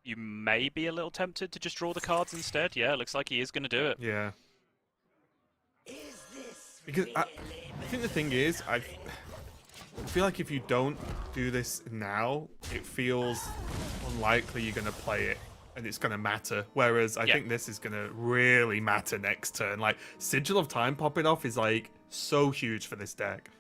you may be a little tempted to just draw the cards instead. Yeah, it looks like he is going to do it. Yeah. Because I think the thing is, I feel like if you don't do this now, it feels unlikely you're going to play it and it's going to matter. Whereas I think this is going to really matter next turn. Like, Sigil of Time popping off is, like, so huge for this deck.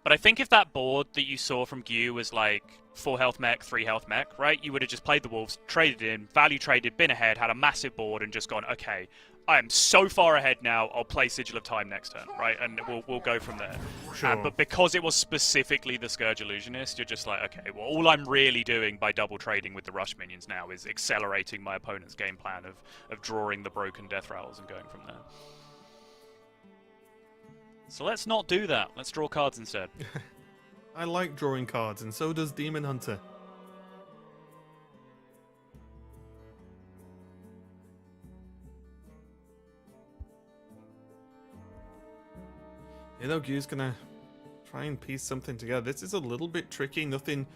But I think if that board that you saw from Gyu was like 4 health mech, 3 health mech, right? You would have just played the Wolves, traded in, value traded, been ahead, had a massive board, and just gone, okay, I am so far ahead now, I'll play Sigil of Time next turn, right? And we'll go from there. Sure. But because it was specifically the Scourge Illusionist, you're just like, okay, well, all I'm really doing by double trading with the Rush minions now is accelerating my opponent's game plan of drawing the broken death rattles and going from there. So let's not do that. Let's draw cards instead. I like drawing cards, and so does Demon Hunter. Gyu's gonna try and piece something together. This is a little bit tricky. Nothing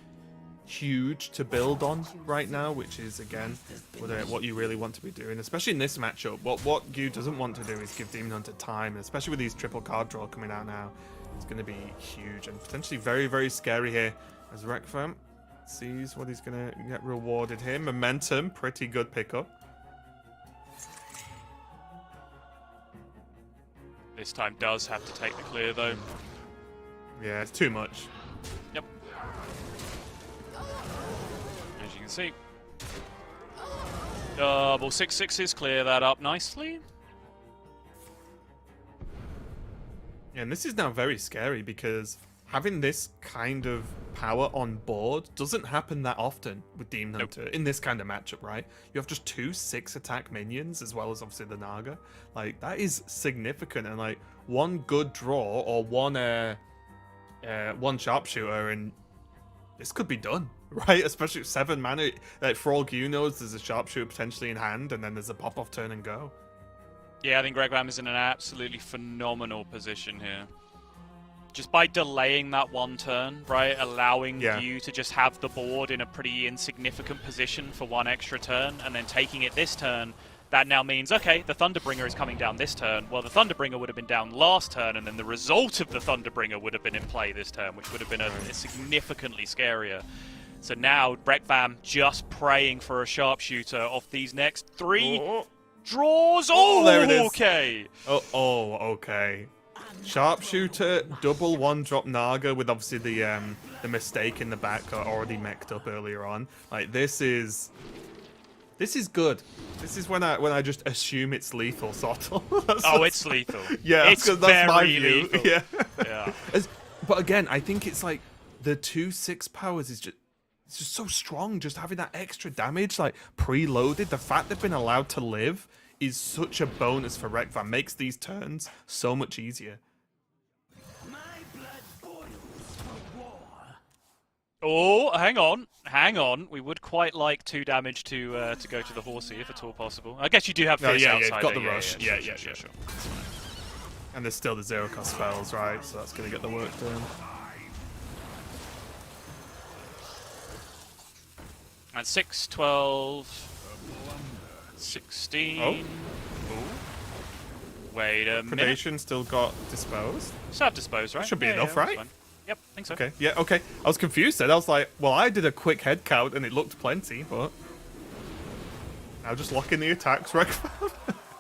huge to build on right now, which is, again, what you really want to be doing, especially in this matchup. What Gyu doesn't want to do is give Demon Hunter time, especially with these triple card draw coming out now. It's going to be huge and potentially very, very scary here as Rekfam sees what he's going to get rewarded here. Momentum, pretty good pickup. This time does have to take the clear, though. Yeah, it's too much. Yep. As you can see. Double 6/6s, clear that up nicely. Yeah, and this is now very scary because having this kind of power on board doesn't happen that often with Demon Hunter in this kind of matchup, right? You have just 2 6-attack minions as well as obviously the Naga. Like, that is significant, and like one good draw or one sharpshooter and this could be done. right? Especially with 7 mana. Like, for all Gu knows, there's a sharpshooter potentially in hand, and then there's a pop-off turn and go. Yeah, I think Rekvam is in an absolutely phenomenal position here. Just by delaying that one turn, right, allowing you to just have the board in a pretty insignificant position for one extra turn, and then taking it this turn, that now means, okay, the Thunderbringer is coming down this turn. Well, the Thunderbringer would have been down last turn, and then the result of the Thunderbringer would have been in play this turn, which would have been a significantly scarier. So now, Rekvam just praying for a sharpshooter off these next 3 draws. Oh, there it is. Okay. Okay. Sharpshooter, double 1-drop Naga with obviously the mistake in the back already mech'd up earlier on. Like, this is good. This is when I just assume it's lethal, sort of. It's lethal. Yeah, it's that's my very view. lethal. Yeah. But again, I think it's like the 2/6 powers is just it's just so strong. Just having that extra damage, like preloaded. The fact they've been allowed to live is such a bonus for Rekvam. Makes these turns so much easier. Oh, hang on. We would quite like 2 damage to go to the horsey, if at all possible. I guess you do have Fierce Outsider. Got the rush. Sure. And there's still the 0-cost spells, right? So that's going to get the work done. And 6, 12, 16. Oh. Wait a minute. Predation still got disposed. Still have Dispose, right? Should be enough, that's right? fine. Yep, I think so. Okay, yeah, okay. I was confused then. I was like, well, I did a quick head count and it looked plenty, but... Now just lock in the attacks, Rekvam.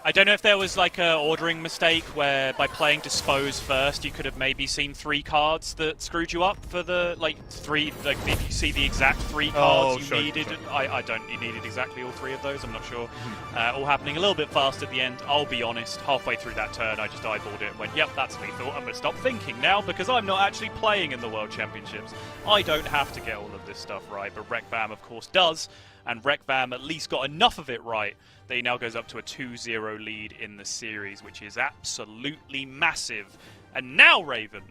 I don't know if there was like a ordering mistake where by playing Dispose first you could have maybe seen 3 cards that screwed you up for the, like, 3, like if you see the exact 3 cards you needed. Sure. I don't, you needed exactly all 3 of those, I'm not sure. All happening a little bit fast at the end. I'll be honest, halfway through that turn I just eyeballed it and went, yep, that's lethal. I'm going to stop thinking now because I'm not actually playing in the World Championships. I don't have to get all of this stuff right, but Rekvam of course does. And Rekvam at least got enough of it right that he now goes up to a 2-0 lead in the series, which is absolutely massive. And now, Raven,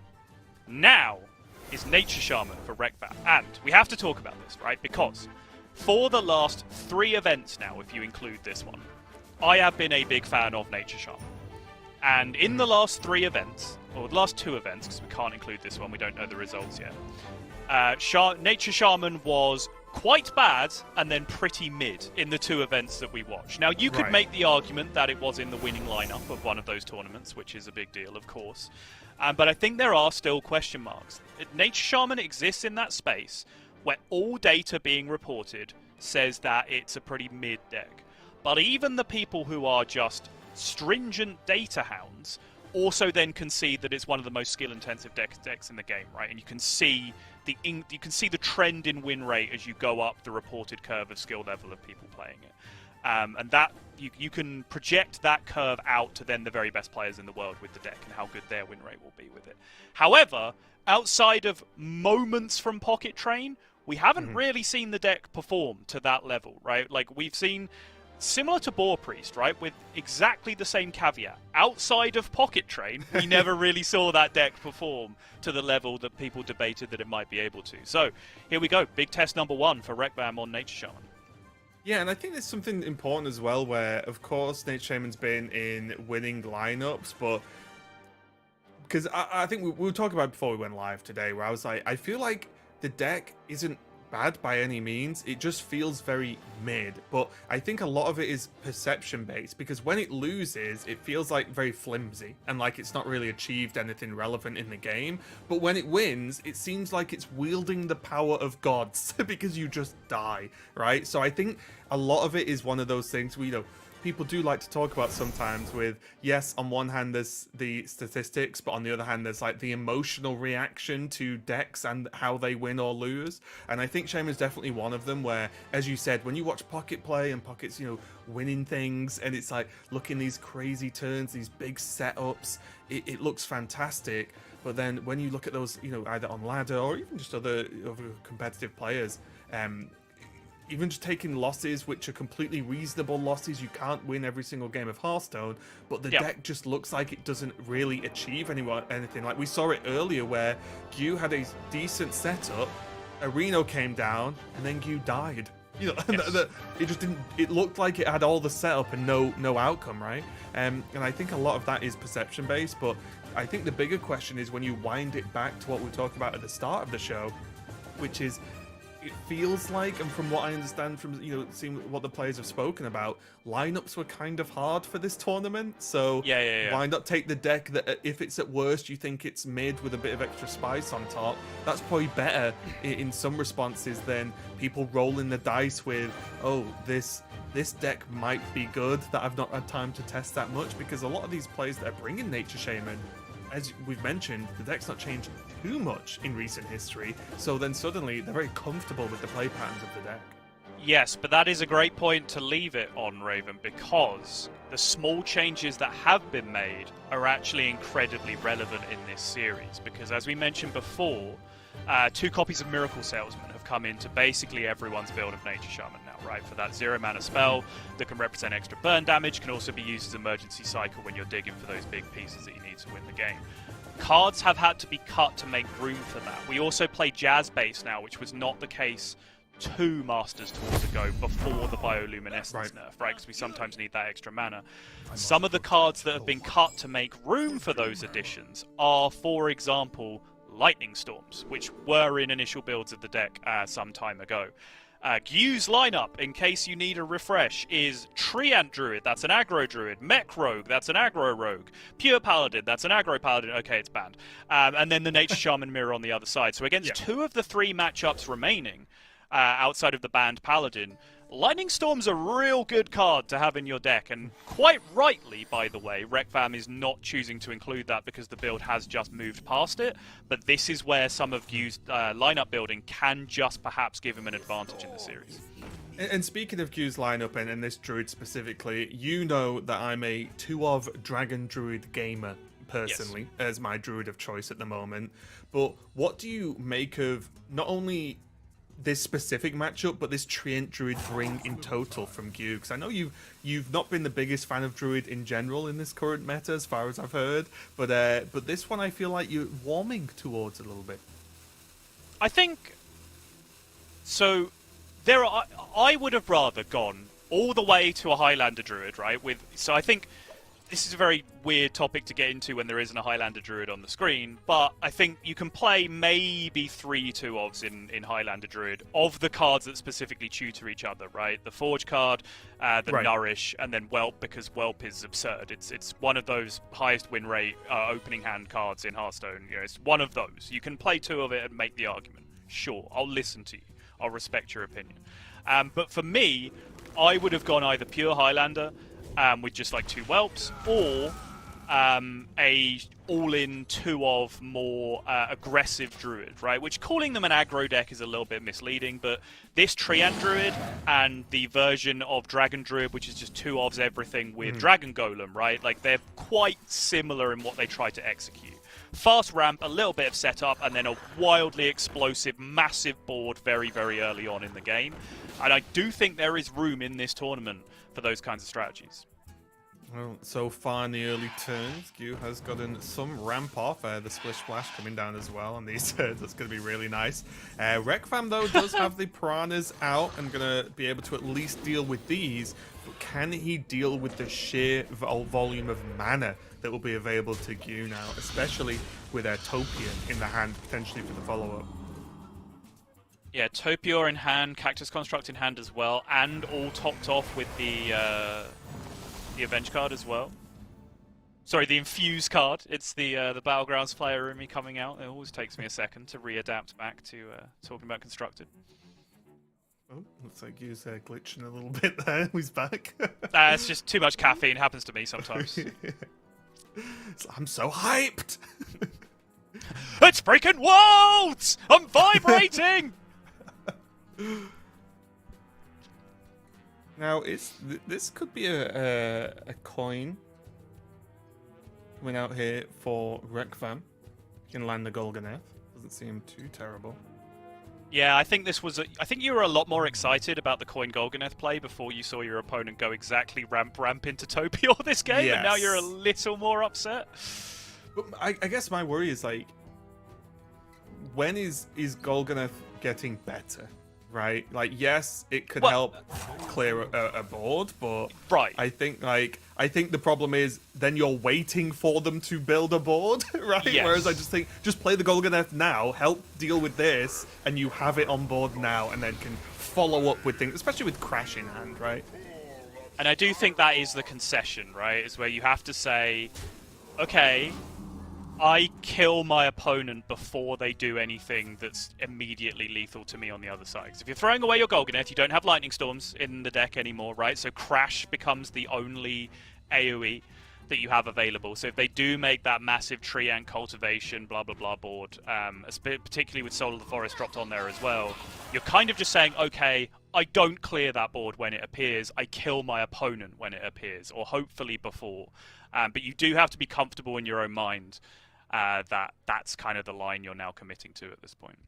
now is Nature Shaman for Rekvam. And we have to talk about this, right? Because for the last 3 events now, if you include this one, I have been a big fan of Nature Shaman. And in the last 3 events, or the last 2 events, because we can't include this one, we don't know the results yet, Nature Shaman was quite bad and then pretty mid in the 2 events that we watched. Now, you could make the argument that it was in the winning lineup of one of those tournaments, which is a big deal, of course. But I think there are still question marks. Nature Shaman exists in that space where all data being reported says that it's a pretty mid deck. But even the people who are just stringent data hounds also then concede that it's one of the most skill-intensive decks in the game, right? And you can see the trend in win rate as you go up the reported curve of skill level of people playing it. And that you can project that curve out to then the very best players in the world with the deck and how good their win rate will be with it. However, outside of moments from Pocket Train, we haven't really seen the deck perform to that level, right? Like, we've seen... Similar to Boar Priest, right? With exactly the same caveat. Outside of Pocket Train, we never really saw that deck perform to the level that people debated that it might be able to. So, here we go. Big test number 1 for Rekvam on Nature Shaman. Yeah, and I think there's something important as well where, of course, Nature Shaman's been in winning lineups, but... Because I think we were talking about it before we went live today, where I was like, I feel like the deck isn't bad by any means. It just feels very mid, but I think a lot of it is perception based, because when it loses it feels like very flimsy and like it's not really achieved anything relevant in the game, but when it wins it seems like it's wielding the power of gods because you just die, right? So I think a lot of it is one of those things we, people do like to talk about sometimes with, yes, on one hand there's the statistics, but on the other hand there's like the emotional reaction to decks and how they win or lose. And I think Shaman's definitely one of them where, as you said, when you watch Pocket play and Pocket's, winning things and it's like, looking these crazy turns, these big setups, it looks fantastic. But then when you look at those, either on ladder or even just other competitive players, even just taking losses, which are completely reasonable losses, you can't win every single game of Hearthstone, but the deck just looks like it doesn't really achieve anything. Like we saw it earlier where Gu had a decent setup, Reno came down, and then Gu died. You know, Yes. it just didn't. It looked like it had all the setup and no outcome, right? And I think a lot of that is perception based. But I think the bigger question is when you wind it back to what we talked about at the start of the show, which is, it feels like, and from what I understand from seeing what the players have spoken about, lineups were kind of hard for this tournament. So Yeah. why not take the deck that, if it's at worst you think it's mid with a bit of extra spice on top, that's probably better in some responses than people rolling the dice with, oh, this deck might be good that I've not had time to test that much, because a lot of these players that are bringing Nature Shaman, as we've mentioned, the deck's not changed too much in recent history, so then suddenly they're very comfortable with the play patterns of the deck. Yes, but that is a great point to leave it on, Raven, because the small changes that have been made are actually incredibly relevant in this series. Because as we mentioned before, 2 copies of Miracle Salesman have come into basically everyone's build of Nature Shaman now, right? For that 0 mana spell that can represent extra burn damage, can also be used as emergency cycle when you're digging for those big pieces that you need to win the game. Cards have had to be cut to make room for that. We also play Jazz base now, which was not the case 2 Masters Tours ago before the Bioluminescence nerf, right? Because we sometimes need that extra mana. Some of the cards that have been cut to make room for those additions are, for example, Lightning Storms, which were in initial builds of the deck some time ago. Gu's lineup, in case you need a refresh, is Treant Druid, that's an aggro druid, Mech Rogue, that's an aggro rogue, Pure Paladin, that's an aggro paladin, okay, it's banned, and then the Nature Shaman mirror on the other side. So against 2 of the 3 matchups remaining, outside of the banned Paladin, Lightning Storm's a real good card to have in your deck, and quite rightly, by the way, Rekvam is not choosing to include that because the build has just moved past it, but this is where some of Gu's lineup building can just perhaps give him an advantage in the series. And speaking of Q's lineup and this druid specifically, you know that I'm a 2 of Dragon Druid gamer personally, as my druid of choice at the moment. But what do you make of not only this specific matchup, but this Treant Druid bring in total from Gu? Because I know you've not been the biggest fan of Druid in general in this current meta, as far as I've heard. But this one I feel like you're warming towards a little bit. I think so. I would have rather gone all the way to a Highlander Druid, right? So I think this is a very weird topic to get into when there isn't a Highlander Druid on the screen, but I think you can play maybe 3 2-ofs in Highlander Druid of the cards that specifically tutor each other, right? The Forge card, the Nourish, and then Whelp, because Whelp is absurd. It's one of those highest win rate opening hand cards in Hearthstone. You know, it's one of those. You can play 2 of it and make the argument. Sure, I'll listen to you. I'll respect your opinion. But for me, I would have gone either pure Highlander, with just like 2 Whelps, or a all-in 2 of more aggressive Druid, right? Which calling them an aggro deck is a little bit misleading, but this Treant Druid and the version of Dragon Druid, which is just 2 ofs everything with Dragon Golem, right? Like, they're quite similar in what they try to execute. Fast ramp, a little bit of setup, and then a wildly explosive, massive board very, very early on in the game. And I do think there is room in this tournament for those kinds of strategies. Well, so far in the early turns, Gu has gotten some ramp off. The Splish Splash coming down as well on these turns. That's going to be really nice. Rekvam, though, does have the Piranhas out and going to be able to at least deal with these. But can he deal with the sheer volume of mana that will be available to Gu now, especially with Topia in the hand, potentially for the follow-up? Yeah, Topia in hand, Cactus Construct in hand as well, and all topped off with the Avenge card as well. Sorry, the Infuse card. It's the Battlegrounds player in me coming out. It always takes me a second to readapt back to talking about Constructed. Oh, looks like Gu's glitching a little bit there. He's back. It's just too much caffeine. Happens to me sometimes. I'm so hyped! It's freaking worlds! I'm vibrating! Now, this could be a coin coming out here for Rekvam. Can land the Golganeth. Doesn't seem too terrible. Yeah, I think this was. I think you were a lot more excited about the coin Golganeth play before you saw your opponent go exactly ramp into Topia this game, and now you're a little more upset. But I guess my worry is, like, when is Golganath getting better? Right? Like, yes, it could Well- help clear a board, but Right. I think the problem is then you're waiting for them to build a board, right? Yes. Whereas I just think just play the Golganath now, help deal with this, and you have it on board now, and then can follow up with things, especially with Crash in hand, right? And I do think that is the concession, right? Is where you have to say, okay, I kill my opponent before they do anything that's immediately lethal to me on the other side. 'Cause if you're throwing away your Golganath, you don't have Lightning Storms in the deck anymore, right? So Crash becomes the only AoE that you have available. So if they do make that massive tree and cultivation, blah, blah, blah board, particularly with Soul of the Forest dropped on there as well, you're kind of just saying, okay, I don't clear that board when it appears, I kill my opponent when it appears, or hopefully before. But you do have to be comfortable in your own mind that that's kind of the line you're now committing to at this point.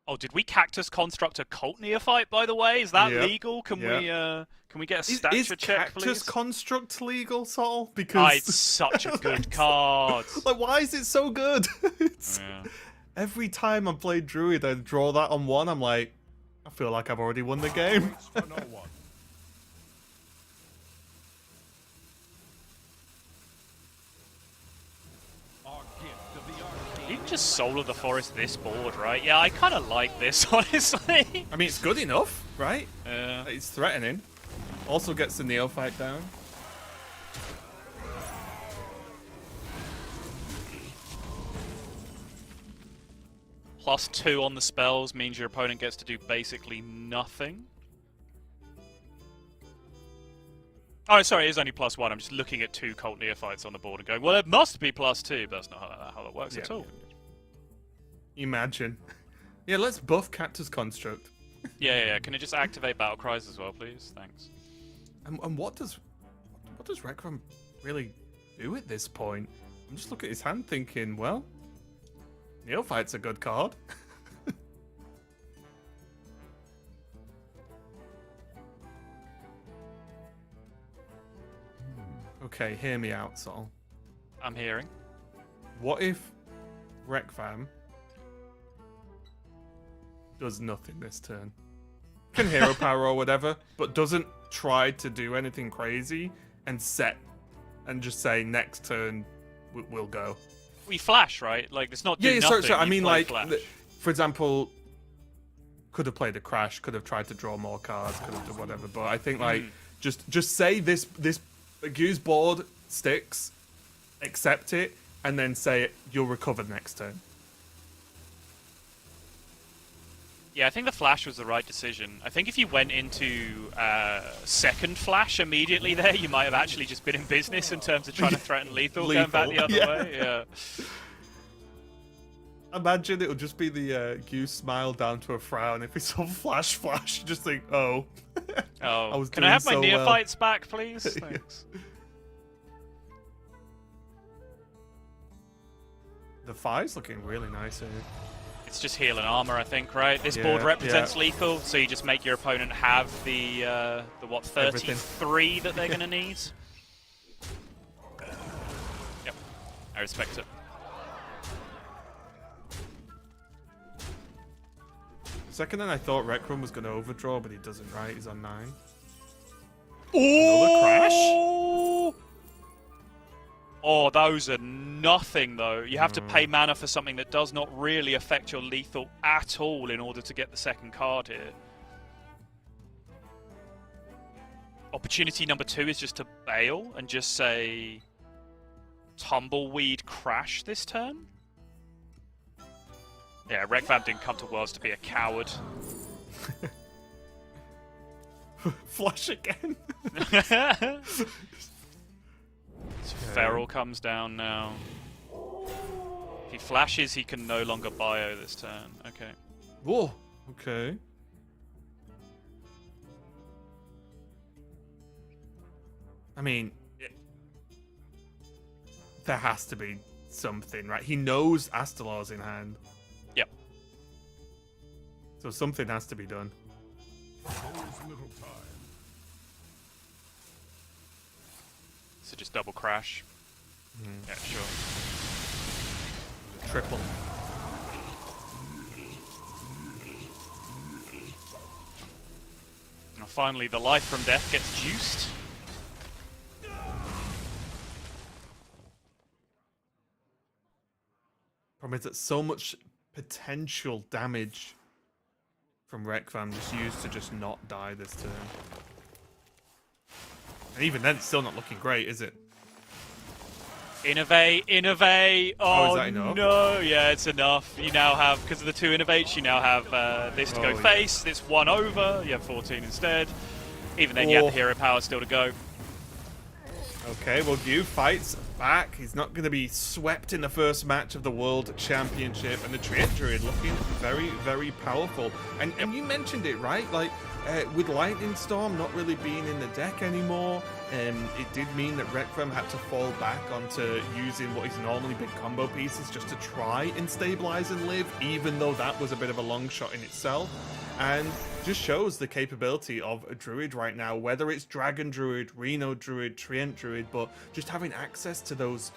Oh, did we Cactus Construct a Cult Neophyte, by the way? Is that Yep. legal? Can we get a Is stature check, Cactus please? Construct legal, Sol? Ah, Because it's such a good card. like, why is it so good? It's, Yeah. every time I play Druid, I draw that on one. I'm like, I feel like I've already won the game. You can just Soul of the Forest this board, right? Yeah, I kind of like this, honestly. I mean, it's good enough, right? Yeah. It's threatening. Also gets the Neophyte down. +2 on the spells means your opponent gets to do basically nothing. Oh, sorry, it is only +1. I'm just looking at 2 Cult Neophytes on the board and going, well, it must be +2, but that's not how that works at all. Imagine. Yeah, let's buff Cactus Construct. Yeah. Can it just activate Battle Cries as well, please? Thanks. And what does Requiem really do at this point? I'm just looking at his hand thinking, well, Neophyte's a good card. Okay, hear me out, Sol. I'm hearing. What if Rekvam does nothing this turn? Can hero power or whatever, but doesn't try to do anything crazy and just say next turn we'll go. We flash, right? Like, it's not do Yeah, nothing. so I you mean, play like, flash. for example, could have played a Crash, could have tried to draw more cards, could have done whatever. But I think like just say this Gu's board sticks, accept it, and then say you'll recover next turn. Yeah, I think the flash was the right decision. I think if you went into second flash immediately there, you might have actually just been in business in terms of trying to threaten lethal, going back the Lethal, other way. Yeah. Imagine it'll just be the Gu smile down to a frown if it's all flash, you just think, oh. Oh, I was can I doing have my so well. neophytes back, please? Thanks. The 5's looking really nice here. It's just heal and armor, I think, right? This Yeah, board represents yeah. lethal, so you just make your opponent have the what, 33 that they're going to need. Yep, I respect it. Second then I thought Requiem was going to overdraw, but he doesn't, right? He's on 9. Another crash? Oh, those are nothing, though. You have to pay mana for something that does not really affect your lethal at all in order to get the second card here. Opportunity number 2 is just to bail and just say Tumbleweed Crash this turn. Yeah, Rekvam didn't come to Worlds to be a coward. Flush again. Feral comes down now. If he flashes, he can no longer bio this turn. Okay. Whoa. Okay. I mean, there has to be something, right? He knows Astalor's in hand. Yep. So something has to be done. So just double crash. Yeah, sure. Triple. Now finally, the life from death gets juiced. Problem is that so much potential damage from Rekvam just used to just not die this turn. And even then, it's still not looking great, is it? Innovate, innovate. Oh, Oh, is that enough? no. Yeah, it's enough. You now have, because of the 2 innovates, you now have this to go Oh, face, this 1 over. You have 14 instead. Even then, you have Oh. the hero power still to go. Okay, well, Gu fights back. He's not going to be swept in the first match of the World Championship. And the Treant Druid looking very, very powerful. And you mentioned it, right? Like, with Lightning Storm not really being in the deck anymore, it did mean that Rekvam had to fall back onto using what is normally big combo pieces just to try and stabilize and live, even though that was a bit of a long shot in itself. And just shows the capability of a Druid right now, whether it's Dragon Druid, Reno Druid, Treant Druid, but just having access to those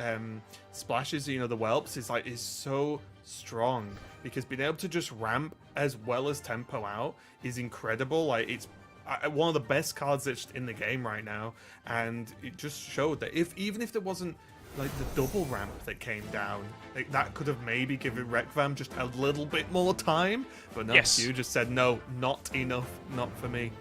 splashes, you know, the whelps is so strong, because being able to just ramp as well as tempo out is incredible. Like, it's one of the best cards that's in the game right now, and it just showed that even if there wasn't like the double ramp that came down, like, that could have maybe given Rekvam just a little bit more time, but no, Yes. you just said no, not enough, not for me.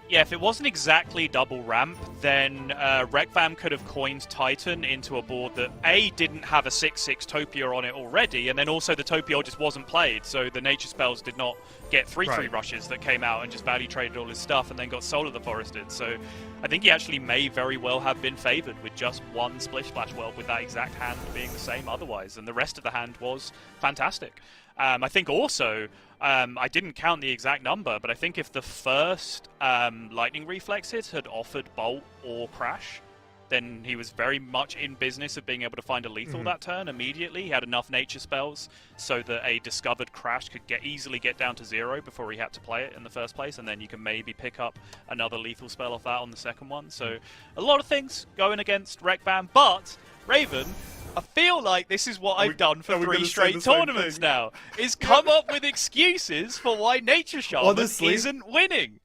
Yeah, if it wasn't exactly double ramp, then Rekvam could have coined Titan into a board that A, didn't have a 6/6 Topia on it already, and then also the Topia just wasn't played, so the nature spells did not get 3/3 Right. rushes that came out and just value traded all his stuff and then got Soul of the Forested. So I think he actually may very well have been favoured with just one Splish Splash Whelp, with that exact hand being the same otherwise, and the rest of the hand was fantastic. I think also, I didn't count the exact number, but I think if the first Lightning Reflexes had offered Bolt or Crash, then he was very much in business of being able to find a lethal that turn immediately. He had enough nature spells so that a discovered Crash could easily get down to 0 before he had to play it in the first place, and then you can maybe pick up another lethal spell off that on the second one. So a lot of things going against Rekvam, but Raven, I feel like this is what I've done for are we 3 gonna say straight the same tournaments thing? now, is come up with excuses for why Nature Shaman Honestly, isn't winning.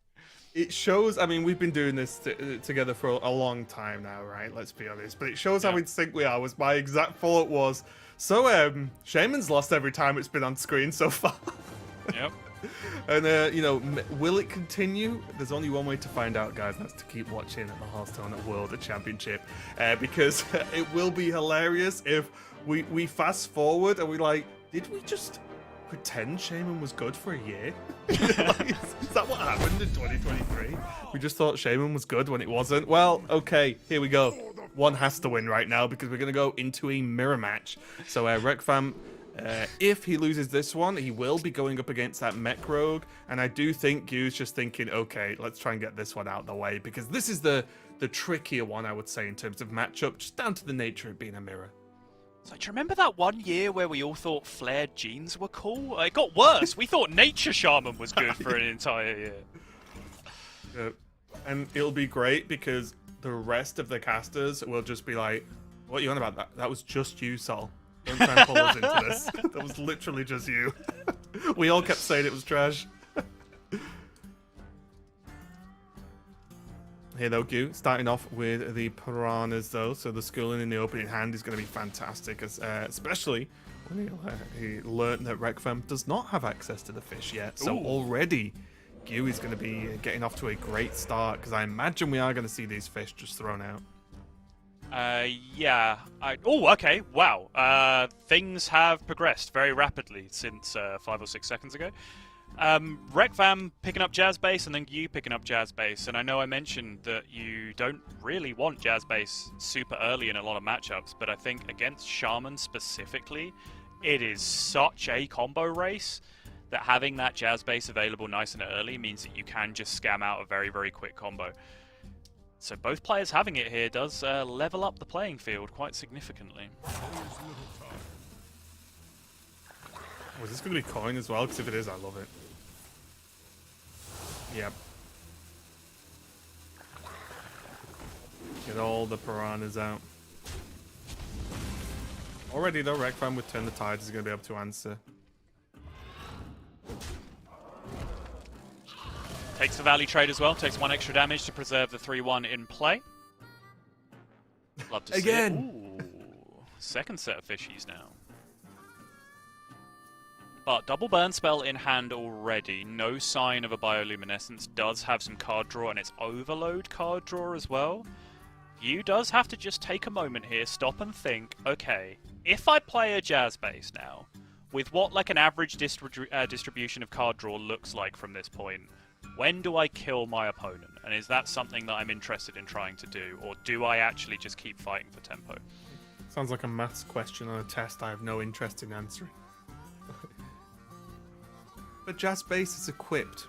It shows, I mean, we've been doing this together for a long time now, right? Let's be honest. But it shows how in sync we are. Was my exact thought was, so Shaman's lost every time it's been on screen so far. Yep. And, you know, will it continue? There's only one way to find out, guys, and that's to keep watching at the Hearthstone World Championship. Because it will be hilarious if we fast forward and we like, did we just pretend Shaman was good for a year? Like, is that what happened in 2023? We just thought Shaman was good when it wasn't? Well, okay, here we go. One has to win right now because we're going to go into a mirror match. So Rekvam, if he loses this one, he will be going up against that Mech Rogue. And I do think Gu's just thinking, okay, let's try and get this one out of the way, because this is the trickier one, I would say, in terms of matchup, just down to the nature of being a mirror. So do you remember that one year where we all thought flared jeans were cool? It got worse. We thought Nature Shaman was good for an entire year. And it'll be great because the rest of the casters will just be like, what are you on about? That was just you, Sol. Don't try and pull us into this. That was literally just you. We all kept saying it was trash. Here though, Gu, starting off with the Piranhas though, so the schooling in the opening hand is going to be fantastic, especially when he learned that Rekvam does not have access to the fish yet. So already, Gu is going to be getting off to a great start, because I imagine we are going to see these fish just thrown out. Yeah. Oh, okay. Wow. Things have progressed very rapidly since 5 or 6 seconds ago. Rekvam picking up Jazz Bass and then you picking up Jazz Bass. And I know I mentioned that you don't really want Jazz Bass super early in a lot of matchups, but I think against Shaman specifically, it is such a combo race that having that Jazz Bass available nice and early means that you can just scam out a very, very quick combo. So both players having it here does level up the playing field quite significantly. Was this going to be coin as well? Because if it is, I love it. Yep. Get all the Piranhas out. Already though, Rek'Van with Turn the Tides is going to be able to answer. Takes the value trade as well. Takes 1 extra damage to preserve the 3-1 in play. Love to see Again. it. Ooh, second set of fishies now. But double burn spell in hand already. No sign of a bioluminescence. Does have some card draw, and it's overload card draw as well. You does have to just take a moment here, stop and think, okay, if I play a Jazz base now, with what like an average distribution of card draw looks like from this point, when do I kill my opponent? And is that something that I'm interested in trying to do? Or do I actually just keep fighting for tempo? Sounds like a maths question on a test I have no interest in answering. But Jazz Base is equipped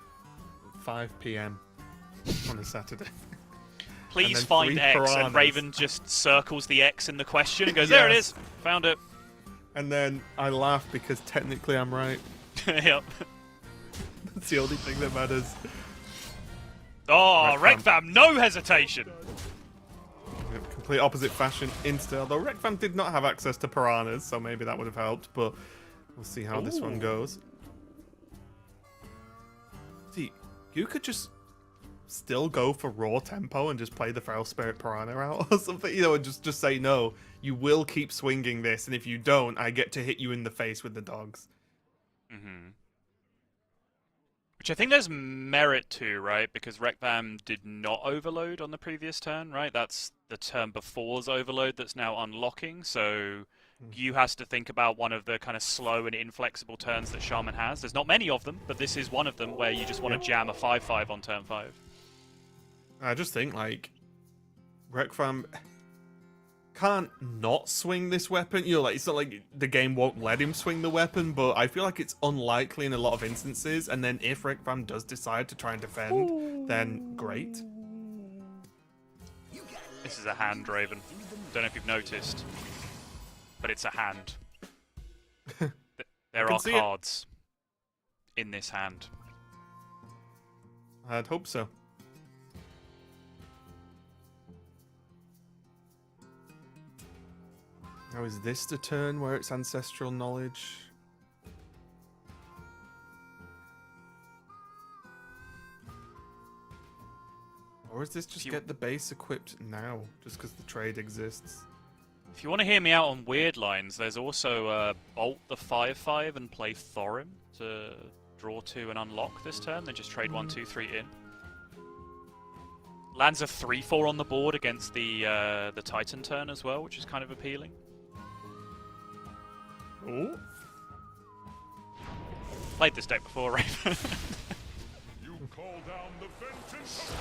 at 5 PM on a Saturday. Please find three X, piranhas. and Raven just circles the X in the question and goes, there it Yes. is, found it. And then I laugh because technically I'm right. Yep. That's the only thing that matters. Oh, Rek'Vam. Rek'Vam, no hesitation. Complete opposite fashion insta. Although Rek'Vam did not have access to piranhas, so maybe that would have helped, but we'll see how this one goes. See, you could just still go for raw tempo and just play the Feral Spirit Piranha out or something, you know, and just say no, you will keep swinging this, and if you don't, I get to hit you in the face with the dogs. Mm-hmm. Which I think there's merit to, right? Because Rek'Vam did not overload on the previous turn, right? That's the turn before's overload that's now unlocking, so you has to think about one of the kind of slow and inflexible turns that Shaman has. There's not many of them, but this is one of them where you just want to jam a 5-5 on turn 5. I just think, like, Rek'Vam can't not swing this weapon. You know, like, it's not like the game won't let him swing the weapon, but I feel like it's unlikely in a lot of instances, and then if Rek'Vam does decide to try and defend, then great. This is a hand, Raven. Don't know if you've noticed, but it's a hand. There can are see it. cards in this hand. I'd hope so. Now, is this the turn where it's ancestral knowledge? Or is this just get the base equipped now, just because the trade exists? If you want to hear me out on weird lines, there's also bolt the 5-5 and play Thorin to draw 2 and unlock this turn, then just trade 1, 2, 3 in. Lands a 3-4 on the board against the Titan turn as well, which is kind of appealing. Oh, Played this deck before, Raven. You call down the vengeance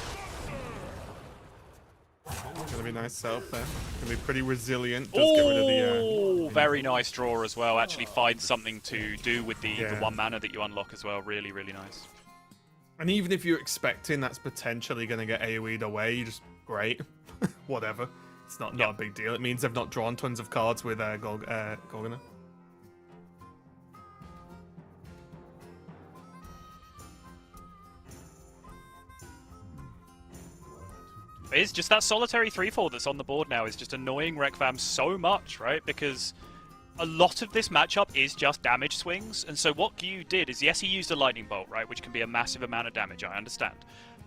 of thunder! gonna be nice setup there. Gonna be pretty resilient. Just get rid of the. Oh, very nice draw as well. Actually find something to do with the 1 mana that you unlock as well. Really, really nice. And even if you're expecting that's potentially gonna get AoE'd away, you just great, whatever. It's not a big deal. It means they've not drawn tons of cards with Gorgona. It's just that solitary 3-4 that's on the board now is just annoying Rek'Vam so much, right? Because a lot of this matchup is just damage swings, and so what Gyu did is, yes, he used a lightning bolt, right, which can be a massive amount of damage, I understand.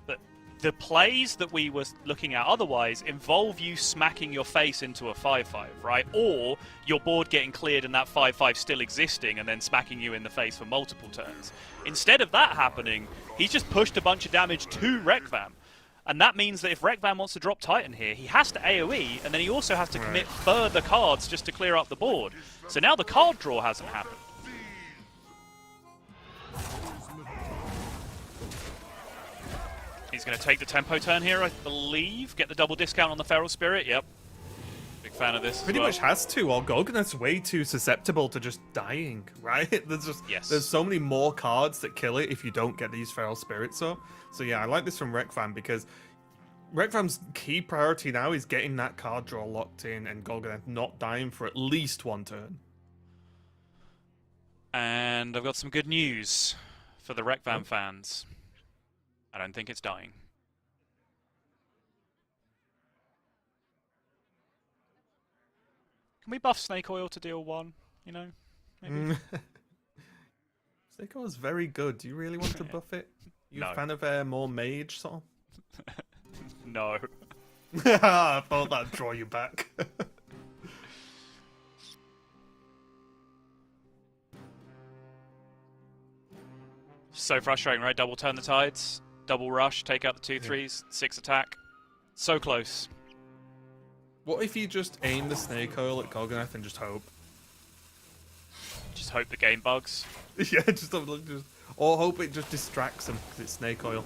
But the plays that we were looking at otherwise involve you smacking your face into a 5-5, right? Or your board getting cleared and that 5-5 still existing and then smacking you in the face for multiple turns. Instead of that happening, he's just pushed a bunch of damage to Rek'Vam. And that means that if Rek'Vam wants to drop Titan here, he has to AoE, and then he also has to commit further cards just to clear up the board. So now the card draw hasn't happened. He's going to take the tempo turn here, I believe. Get the double discount on the Feral Spirit. Yep. Big fan of this. Pretty much has to, or Gorgona's way too susceptible to just dying, right? There's so many more cards that kill it if you don't get these Feral Spirits up. So yeah, I like this from Rek'Vam because Rek'Vam's key priority now is getting that card draw locked in and Gorgona not dying for at least 1 turn. And I've got some good news for the Rek'Vam fans. I don't think it's dying. Can we buff Snake Oil to deal 1? You know, maybe. Snake Oil is very good. Do you really want to buff it? You No. a fan of more mage sort No. of? I thought that'd draw you back. So frustrating, right? Double turn the tides, double rush, take out the 2/3s, 6 attack. So close. What if you just aim the Snake Oil at Golganeth and just hope? Just hope the game bugs. Yeah, just or hope it just distracts him because it's Snake Oil.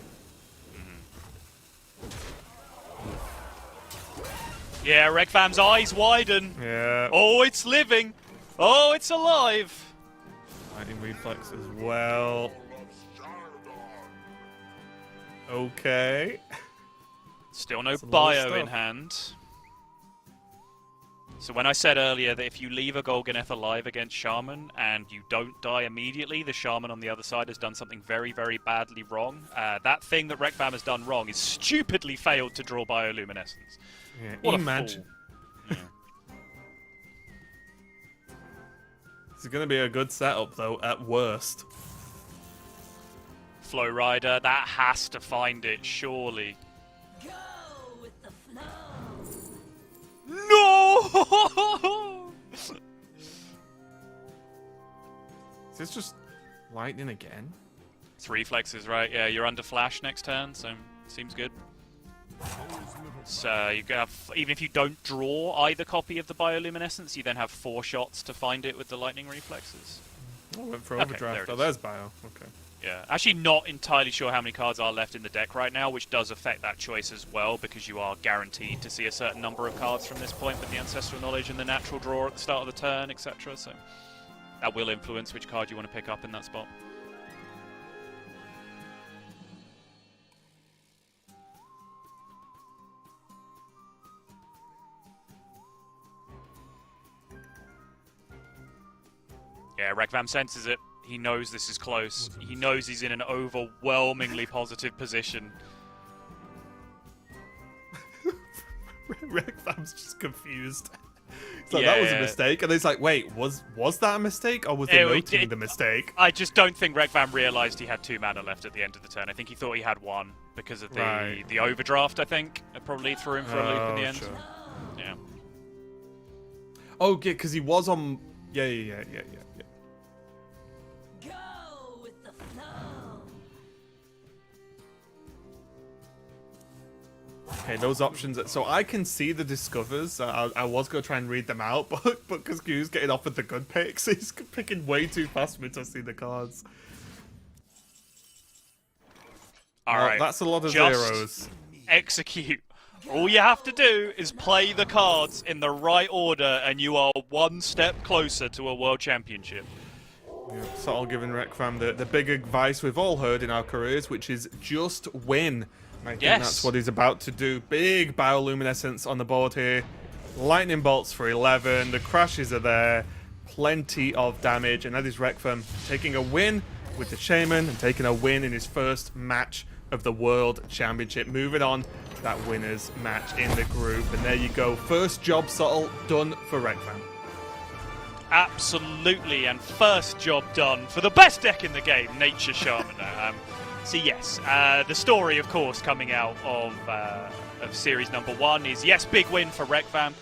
Yeah, Rekvam's eyes widen. Yeah. Oh, it's living. Oh, it's alive. Lightning reflex as well. Okay. Still no That's a lot of bio in stuff. hand. So when I said earlier that if you leave a Golganeth alive against Shaman and you don't die immediately, the Shaman on the other side has done something very, very badly wrong. That thing that Rekvam has done wrong is stupidly failed to draw Bioluminescence. Yeah, What imagine. a fool. This is going to be a good setup, though, at worst. Flow Rider, that has to find it, surely. Go with the flow. No! Is this just lightning again? It's reflexes, right? Yeah, you're under flash next turn, so seems good. So you can have, even if you don't draw either copy of the Bioluminescence, you then have 4 shots to find it with the lightning reflexes. Oh, went for Okay, overdraft. there it Oh, is. there's bio. Okay. Yeah, actually not entirely sure how many cards are left in the deck right now, which does affect that choice as well, because you are guaranteed to see a certain number of cards from this point with the Ancestral Knowledge and the Natural Draw at the start of the turn, etc. So that will influence which card you want to pick up in that spot. Yeah, Rekvam senses it. He knows this is close. He knows he's in an overwhelmingly positive position. Rekvam's just confused. It's like, that was a Yeah. mistake. And he's like, wait, was that a mistake? Or was it noting the mistake? I just don't think Rekvam realised he had 2 mana left at the end of the turn. I think he thought he had 1 because of the Right. the overdraft, I think. It probably threw him for a loop in the end. Sure. Yeah. Oh, yeah, because he was on... Yeah. Go with the flow. Okay, those options. So I can see the discovers. I was going to try and read them out, but because Q's getting offered the good picks, he's picking way too fast for me to see the cards. All right. That's a lot of Just zeros. execute. All you have to do is play the cards in the right order, and you are 1 step closer to a World Championship. Yeah, Subtle giving Rekvam the big advice we've all heard in our careers, which is just win. And I think Yes. that's what he's about to do. Big bioluminescence on the board here. Lightning bolts for 11. The crashes are there. Plenty of damage. And that is Rekvam taking a win with the Shaman and taking a win in his first match of the World Championship. Moving on to that winners match in the group. And there you go. First job, Subtle, done for Rekvam. Absolutely, and first job done for the best deck in the game, Nature Shaman. So yes, the story, of course, coming out of series number 1 is, yes, big win for Rekvam,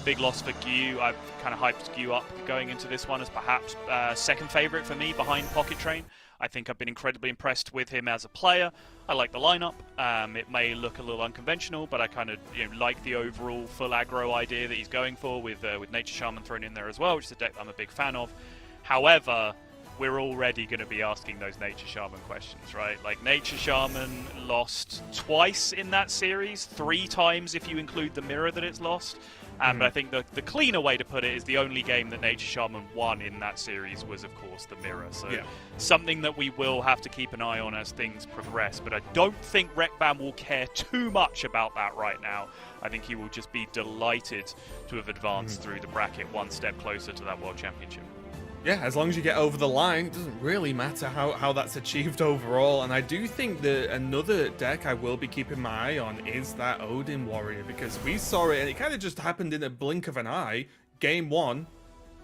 big loss for Gyu. I've kind of hyped Gyu up going into this one as perhaps second favourite for me behind Pocket Train. I think I've been incredibly impressed with him as a player. I like the lineup. It may look a little unconventional, but I kind of like the overall full aggro idea that he's going for with Nature Shaman thrown in there as well, which is a deck I'm a big fan of. However, we're already going to be asking those Nature Shaman questions, right? Like, Nature Shaman lost twice in that series, 3 times if you include the mirror that it's lost. But I think the cleaner way to put it is the only game that Nature Shaman won in that series was, of course, the mirror. So something that we will have to keep an eye on as things progress. But I don't think Rekvam will care too much about that right now. I think he will just be delighted to have advanced through the bracket 1 step closer to that World Championship. Yeah, as long as you get over the line, it doesn't really matter how that's achieved overall. And I do think that another deck I will be keeping my eye on is that Odin Warrior, because we saw it and it kind of just happened in a blink of an eye. game one,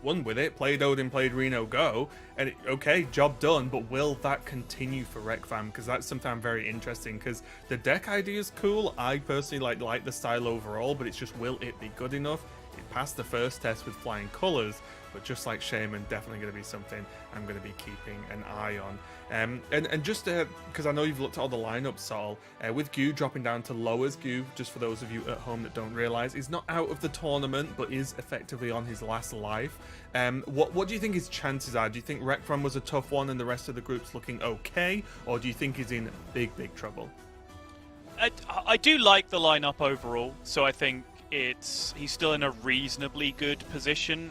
won with it, played Odin, played Reno Go, and okay, job done, but will that continue for Rekfam? Because that's something I'm very interesting, because the deck idea is cool. I personally like the style overall, but it's just, will it be good enough? It passed the first test with flying colors, but just like Shaman, definitely going to be something I'm going to be keeping an eye on. And just because I know you've looked at all the lineups, Saul, with Gu dropping down to lowers, Gu, just for those of you at home that don't realize, is not out of the tournament, but is effectively on his last life. What do you think his chances are? Do you think Rekfam was a tough one and the rest of the group's looking okay, or do you think he's in big trouble? I do like the lineup overall, so I think he's still in a reasonably good position.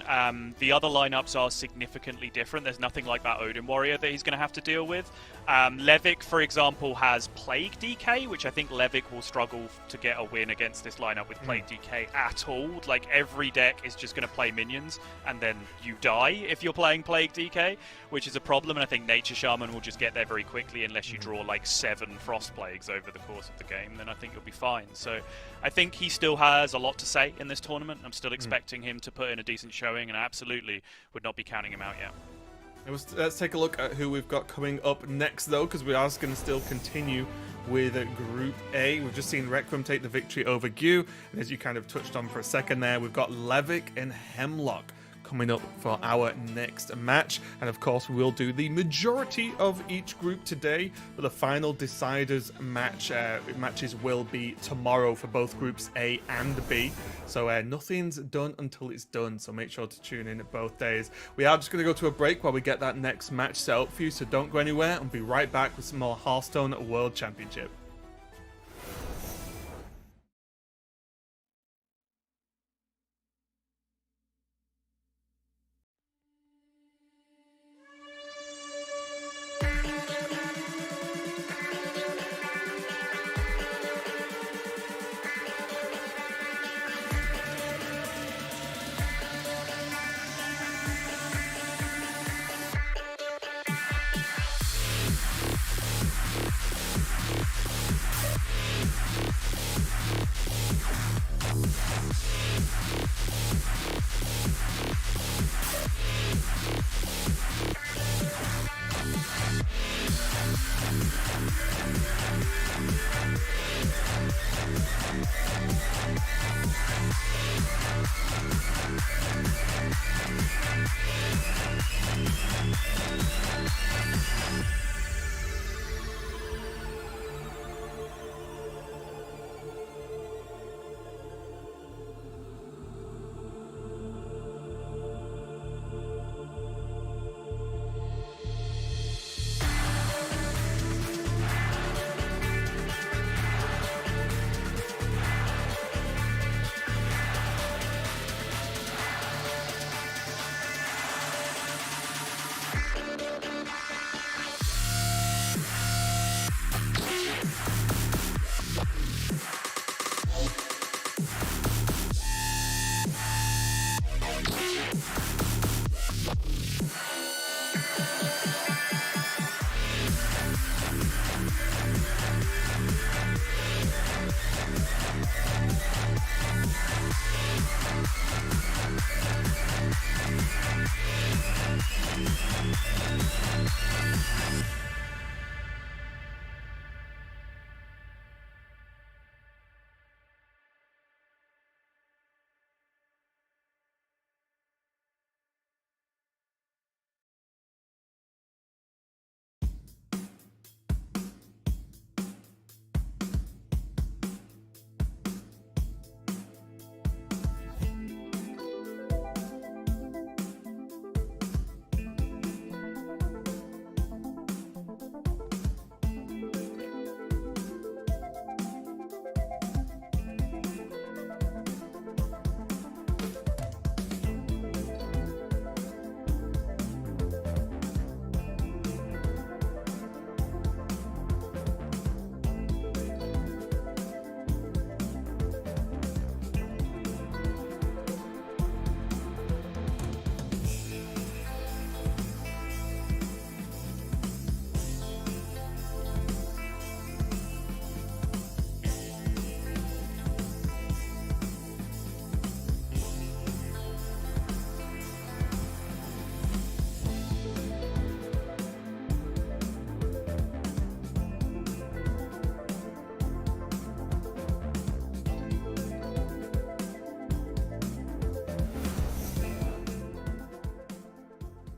The other lineups are significantly different. There's nothing like that Odin Warrior that he's going to have to deal with. Levick, for example, has Plague DK, which I think Levick will struggle to get a win against this lineup with Plague DK at all. Like, every deck is just going to play minions, and then you die if you're playing Plague DK, which is a problem, and I think Nature Shaman will just get there very quickly unless you draw like 7 Frost Plagues over the course of the game, then I think you'll be fine. So I think he still has a lot to say in this tournament. I'm still expecting him to put in a decent showing, and I absolutely would not be counting him out yet. Let's take a look at who we've got coming up next, though, because we are going to still continue with Group A. We've just seen Rekfam take the victory over Gu, and as you kind of touched on for a second there, we've got Levick and Hemlock coming up for our next match. And of course, we'll do the majority of each group today, but the final deciders matches will be tomorrow for both groups A and B. So nothing's done until it's done, so make sure to tune in both days. We are just going to go to a break while we get that next match set up for you, so don't go anywhere, and be right back with some more Hearthstone World Championship.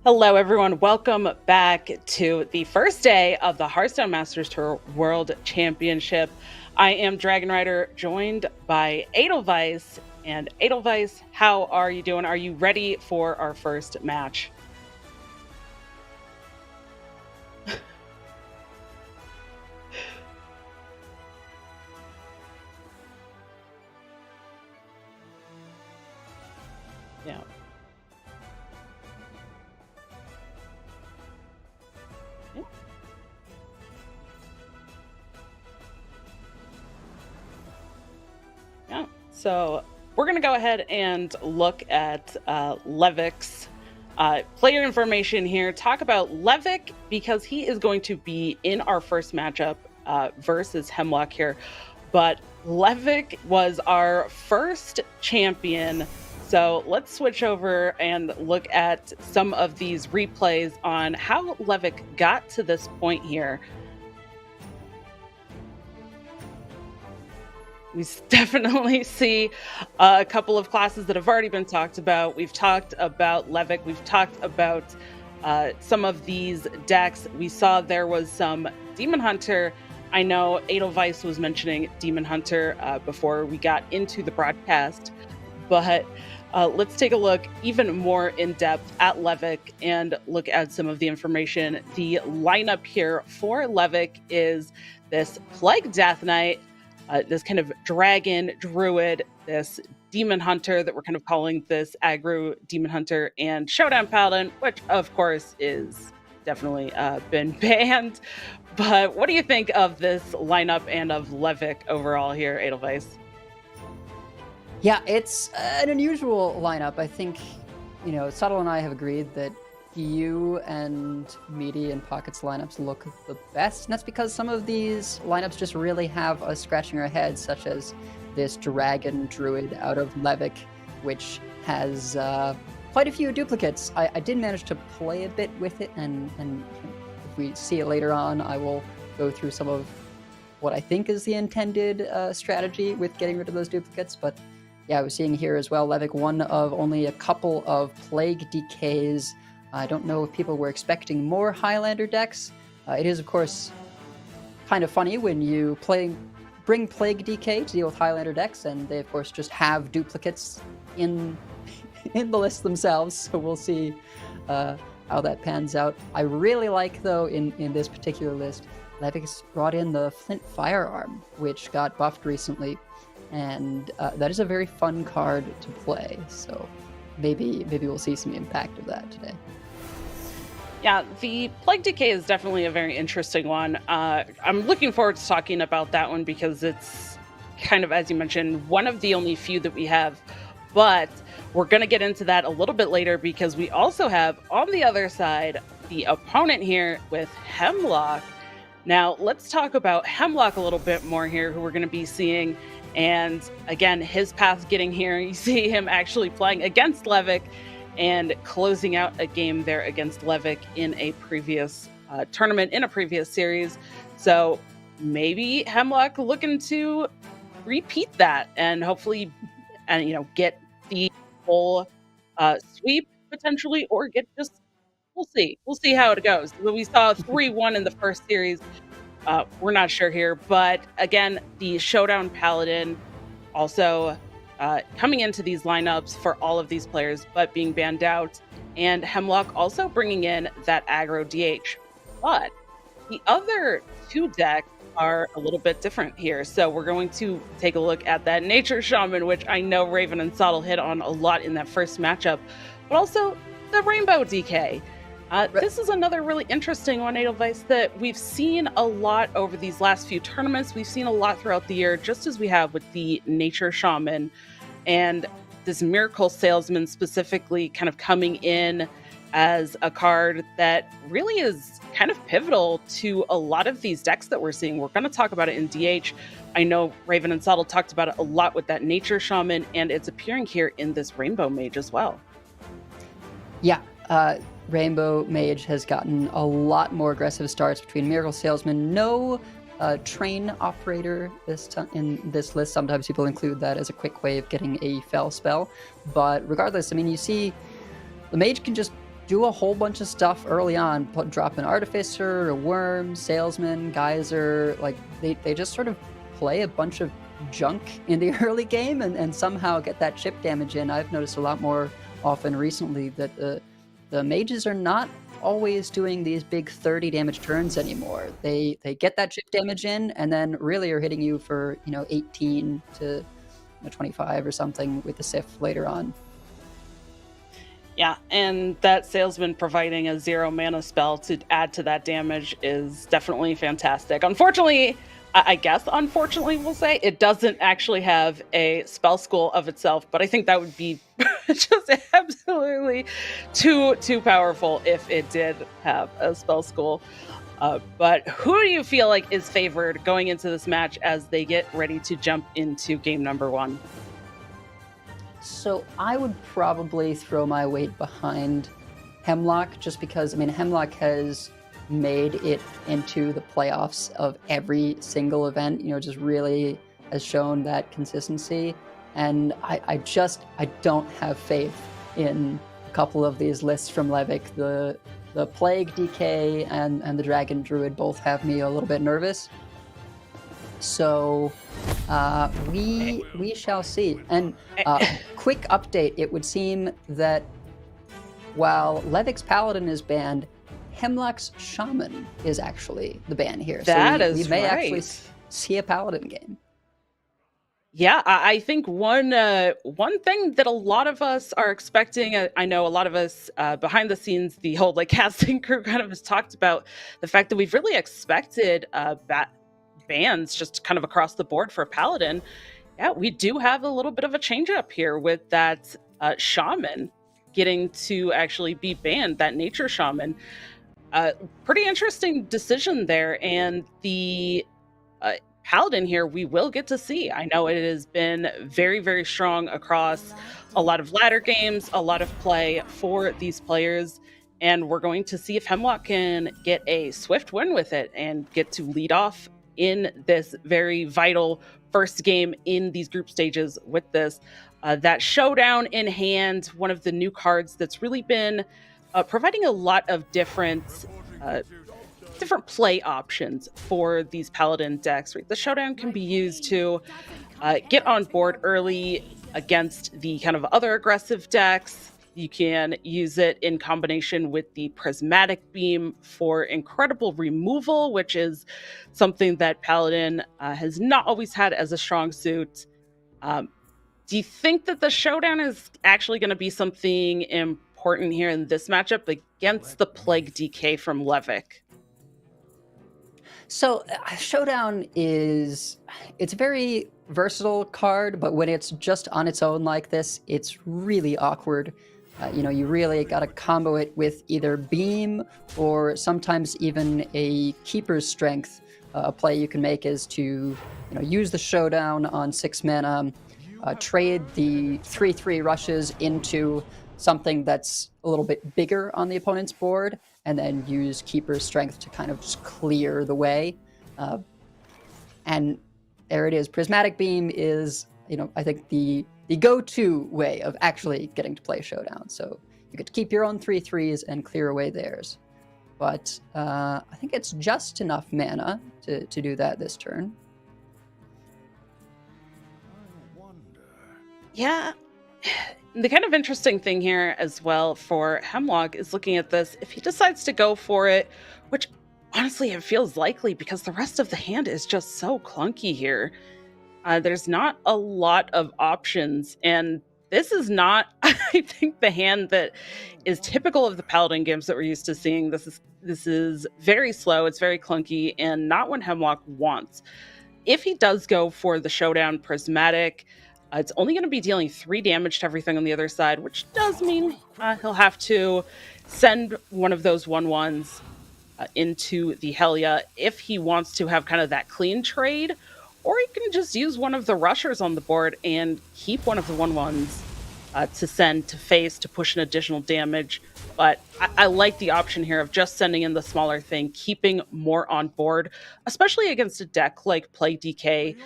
Hello, everyone. Welcome back to the first day of the Hearthstone Masters Tour World Championship. I am Dragon Rider, joined by Edelweiss. And Edelweiss, how are you doing? Are you ready for our first match? Yeah. Yeah. So we're going to go ahead and look at Levik's player information here. Talk about Levik because he is going to be in our first matchup versus Hemlock here. But Levik was our first champion. So let's switch over and look at some of these replays on how Levik got to this point here. We definitely see a couple of classes that have already been talked about. We've talked about Levik. We've talked about some of these decks. We saw there was some Demon Hunter. I know Edelweiss was mentioning Demon Hunter before we got into the broadcast, but let's take a look even more in depth at Levik and look at some of the information. The lineup here for Levik is this Plague Death Knight, this kind of dragon druid, this demon hunter that we're kind of calling this aggro demon hunter, and showdown paladin, which of course is definitely been banned. But what do you think of this lineup and of Levik overall here, Edelweiss? Yeah, it's an unusual lineup. I think, Subtle and I have agreed that you and Meaty and Pocket's lineups look the best, and that's because some of these lineups just really have us scratching our heads, such as this Dragon Druid out of Levik, which has quite a few duplicates. I did manage to play a bit with it, and if we see it later on, I will go through some of what I think is the intended strategy with getting rid of those duplicates, but yeah, I was seeing here as well, Levik, one of only a couple of Plague Decays. I don't know if people were expecting more Highlander decks. It is, of course, kind of funny when you bring Plague Decay to deal with Highlander decks, and they, of course, just have duplicates in the list themselves, so we'll see how that pans out. I really like, though, in this particular list, Levik's brought in the Flint Firearm, which got buffed recently, and that is a very fun card to play, so maybe we'll see some impact of that today. Yeah, the Plague Decay is definitely a very interesting one. I'm looking forward to talking about that one because it's kind of, as you mentioned, one of the only few that we have. But we're going to get into that a little bit later because we also have, on the other side, the opponent here with Hemlock. Now, let's talk about Hemlock a little bit more here, who we're going to be seeing. And again, his path getting here, you see him actually playing against Levik and closing out a game there against Levik in a previous tournament, in a previous series. So maybe Hemlock looking to repeat that and hopefully, get the whole sweep potentially, or get just, we'll see. We'll see how it goes. We saw 3-1 in the first series. We're not sure here, but again, the Showdown Paladin also coming into these lineups for all of these players, but being banned out, and Hemlock also bringing in that aggro DH. But the other two decks are a little bit different here. So we're going to take a look at that Nature Shaman, which I know Raven and Subtle hit on a lot in that first matchup, but also the Rainbow DK. This is another really interesting one, Edelweiss, that we've seen a lot over these last few tournaments. We've seen a lot throughout the year, just as we have with the Nature Shaman and this Miracle Salesman specifically kind of coming in as a card that really is kind of pivotal to a lot of these decks that we're seeing. We're going to talk about it in DH. I know Raven and Subtle talked about it a lot with that Nature Shaman, and it's appearing here in this Rainbow Mage as well. Yeah, Rainbow Mage has gotten a lot more aggressive starts between Miracle Salesman. No Train Operator in this list. Sometimes people include that as a quick way of getting a fell spell. But regardless, I mean, you see the Mage can just do a whole bunch of stuff early on, drop an Artificer, a Worm, Salesman, Geyser. Like, they just sort of play a bunch of junk in the early game and somehow get that chip damage in. I've noticed a lot more often recently that the mages are not always doing these big 30 damage turns anymore. They get that chip damage in and then really are hitting you for 18 to 25 or something with the Sif later on. Yeah, and that Salesman providing a 0 mana spell to add to that damage is definitely fantastic. Unfortunately, unfortunately, we'll say, it doesn't actually have a spell school of itself, but I think that would be just absolutely too powerful if it did have a spell school. But who do you feel like is favored going into this match as they get ready to jump into game number 1? So I would probably throw my weight behind Hemlock, just because, Hemlock has made it into the playoffs of every single event, just really has shown that consistency. And I don't have faith in a couple of these lists from Levick. The Plague DK and the Dragon Druid both have me a little bit nervous. So we shall see. And quick update, it would seem that while Levick's Paladin is banned, Hemlock's Shaman is actually the ban here. That we may right. actually see a Paladin game. Yeah, I think one thing that a lot of us are expecting, I know a lot of us behind the scenes, the whole casting crew kind of has talked about the fact that we've really expected bans just kind of across the board for Paladin. Yeah, we do have a little bit of a change up here with that Shaman getting to actually be banned, that Nature Shaman. Pretty interesting decision there, and the Paladin here we will get to see. I know it has been very, very strong across a lot of ladder games, a lot of play for these players, and we're going to see if Hemlock can get a swift win with it and get to lead off in this very vital first game in these group stages with this. That Showdown in hand, one of the new cards that's really been providing a lot of different play options for these Paladin decks. Right? The Showdown can be used to get on board early against the kind of other aggressive decks. You can use it in combination with the Prismatic Beam for incredible removal, which is something that Paladin has not always had as a strong suit. Do you think that the Showdown is actually going to be something important here in this matchup against the Plague DK from Levick? So Showdown it's a very versatile card, but when it's just on its own like this, it's really awkward. You really got to combo it with either Beam or sometimes even a Keeper's Strength. A play you can make is to use the Showdown on 6 mana, trade the 3/3 rushes into something that's a little bit bigger on the opponent's board, and then use Keeper's Strength to kind of just clear the way. And there it is. Prismatic Beam is, I think the go-to way of actually getting to play Showdown. So you get to keep your own 3/3s and clear away theirs. But I think it's just enough mana to do that this turn. Yeah. The kind of interesting thing here as well for Hemlock is looking at this. If he decides to go for it, which honestly it feels likely because the rest of the hand is just so clunky here. There's not a lot of options, and this is not, I think, the hand that is typical of the Paladin games that we're used to seeing. This is very slow, it's very clunky, and not what Hemlock wants. If he does go for the Showdown Prismatic, it's only going to be dealing 3 damage to everything on the other side, which does mean he'll have to send one of those 1/1s into the Helia if he wants to have kind of that clean trade, or he can just use one of the rushers on the board and keep one of the 1/1s to send to face to push an additional damage. But I like the option here of just sending in the smaller thing, keeping more on board, especially against a deck like Plague DK.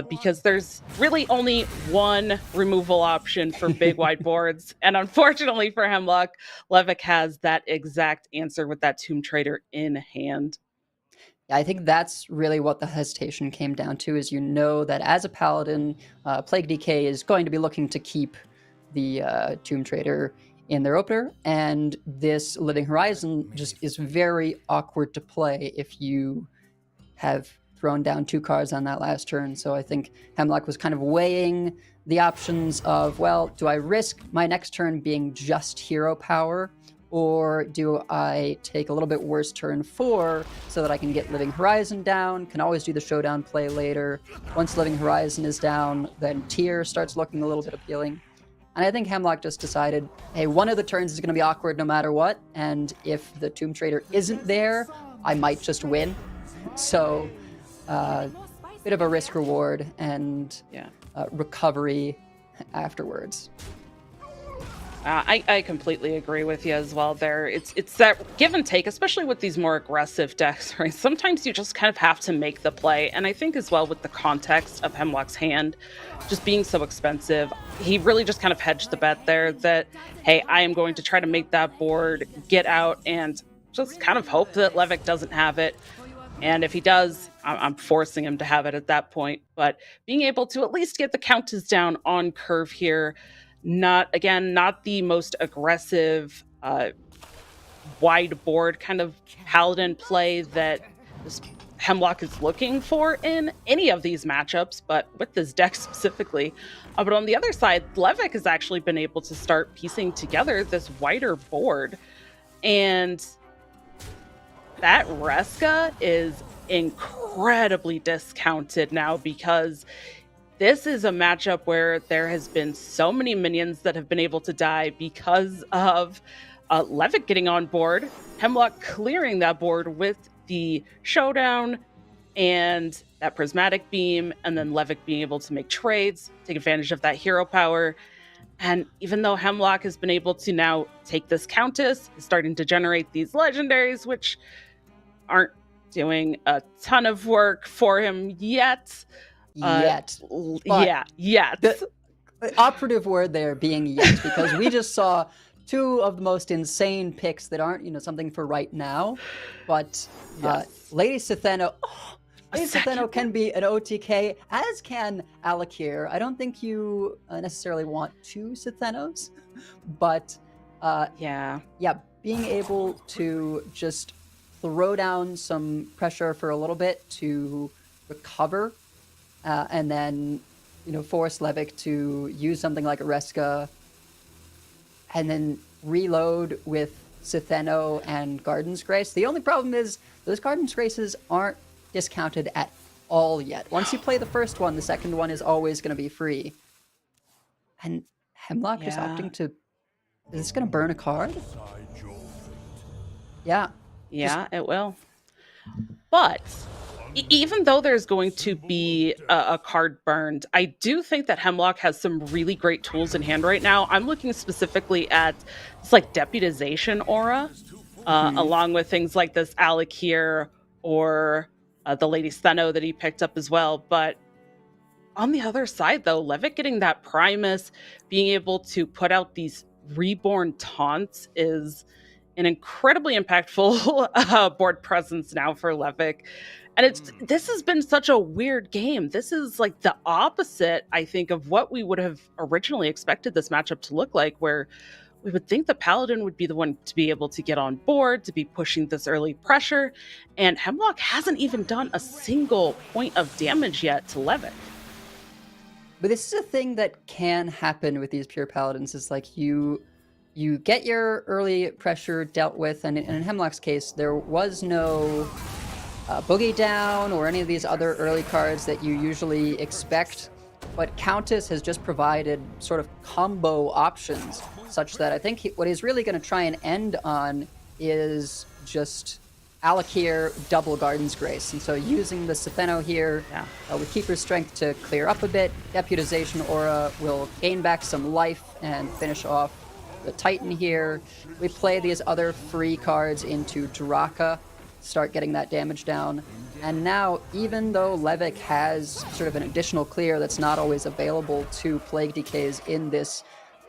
because there's really only one removal option for big wide boards. And unfortunately for Hemlock, Levick has that exact answer with that Tomb Trader in hand. Yeah, I think that's really what the hesitation came down to, is that as a paladin, Plague DK is going to be looking to keep the Tomb Trader in their opener, and this Living Horizon just is very awkward to play if you have thrown down 2 cards on that last turn. So I think Hemlock was kind of weighing the options of, well, do I risk my next turn being just hero power, or do I take a little bit worse turn 4 so that I can get Living Horizon down, can always do the showdown play later. Once Living Horizon is down, then Tier starts looking a little bit appealing. And I think Hemlock just decided, hey, one of the turns is going to be awkward no matter what, and if the Tomb Trader isn't there, I might just win. So, bit of a risk reward and recovery afterwards. I completely agree with you as well there. It's that give and take, especially with these more aggressive decks, right? Sometimes you just kind of have to make the play. And I think as well with the context of Hemlock's hand just being so expensive, he really just kind of hedged the bet there that, hey, I am going to try to make that board, get out, and just kind of hope that Levick doesn't have it. And if he does, I'm forcing him to have it at that point. But being able to at least get the counters down on curve here, not the most aggressive wide board kind of paladin play that Hemlock is looking for in any of these matchups, but with this deck specifically. But on the other side, Levick has actually been able to start piecing together this wider board. And that Reska is incredibly discounted now, because this is a matchup where there has been so many minions that have been able to die because of Levick getting on board, Hemlock clearing that board with the showdown and that prismatic beam, and then Levick being able to make trades, take advantage of that hero power. And even though Hemlock has been able to now take this Countess, is starting to generate these legendaries, which aren't doing a ton of work for him yet. Yet. The operative word there being yet, because we just saw 2 of the most insane picks that aren't, something for right now. But Lady Sitheno, Lady Sitheno can be an OTK, as can Alakir. I don't think you necessarily want 2 Sithenos, but being able to just throw down some pressure for a little bit to recover, and then, force Levick to use something like a Reska, and then reload with Sitheno and Garden's Grace. The only problem is those Garden's Graces aren't discounted at all yet. Once you play the first one, the second one is always going to be free. And Hemlock is opting to... Is this going to burn a card? Yeah. Yeah, it will. But even though there's going to be a card burned, I do think that Hemlock has some really great tools in hand right now. I'm looking specifically at this deputization aura, along with things like this Alakir or the Lady Stheno that he picked up as well. But on the other side, though, Levick getting that Primus, being able to put out these reborn taunts is an incredibly impactful board presence now for Levick. And this has been such a weird game. This is like the opposite, I think, of what we would have originally expected this matchup to look like, where we would think the Paladin would be the one to be able to get on board, to be pushing this early pressure. And Hemlock hasn't even done a single point of damage yet to Levick. But this is a thing that can happen with these pure Paladins, is like you get your early pressure dealt with, and in Hemlock's case, there was no Boogie Down or any of these other early cards that you usually expect, but Countess has just provided sort of combo options, such that I think what he's really going to try and end on is just Alakir double Garden's Grace. And so using the Sitheno here with Keeper's Strength to clear up a bit, Deputization Aura will gain back some life and finish off the Titan here. We play these other free cards into Draka, start getting that damage down. And now, even though Levick has sort of an additional clear that's not always available to Plague Decays in this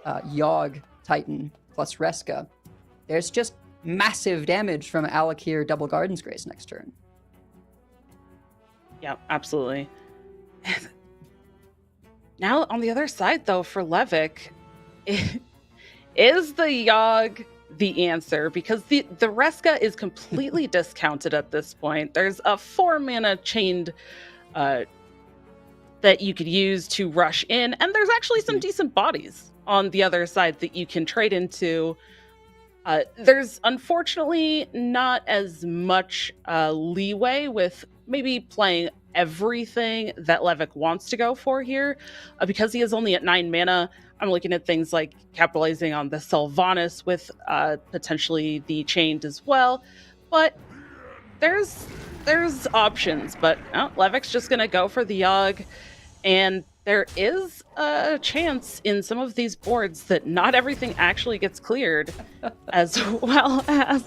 Yogg Titan plus Reska, there's just massive damage from Alakir Double Garden's Grace next turn. Yeah, absolutely. Now, on the other side, though, for Levick, is the Yogg the answer? Because the Reska is completely discounted at this point. There's a 4-mana chained that you could use to rush in, and there's actually some decent bodies on the other side that you can trade into. There's unfortunately not as much leeway with maybe playing everything that Levick wants to go for here. Because he is only at 9 mana, I'm looking at things like capitalizing on the Sylvanas with potentially the Chained as well. But there's options. But Levick's just going to go for the Yogg. And there is a chance in some of these boards that not everything actually gets cleared, as well as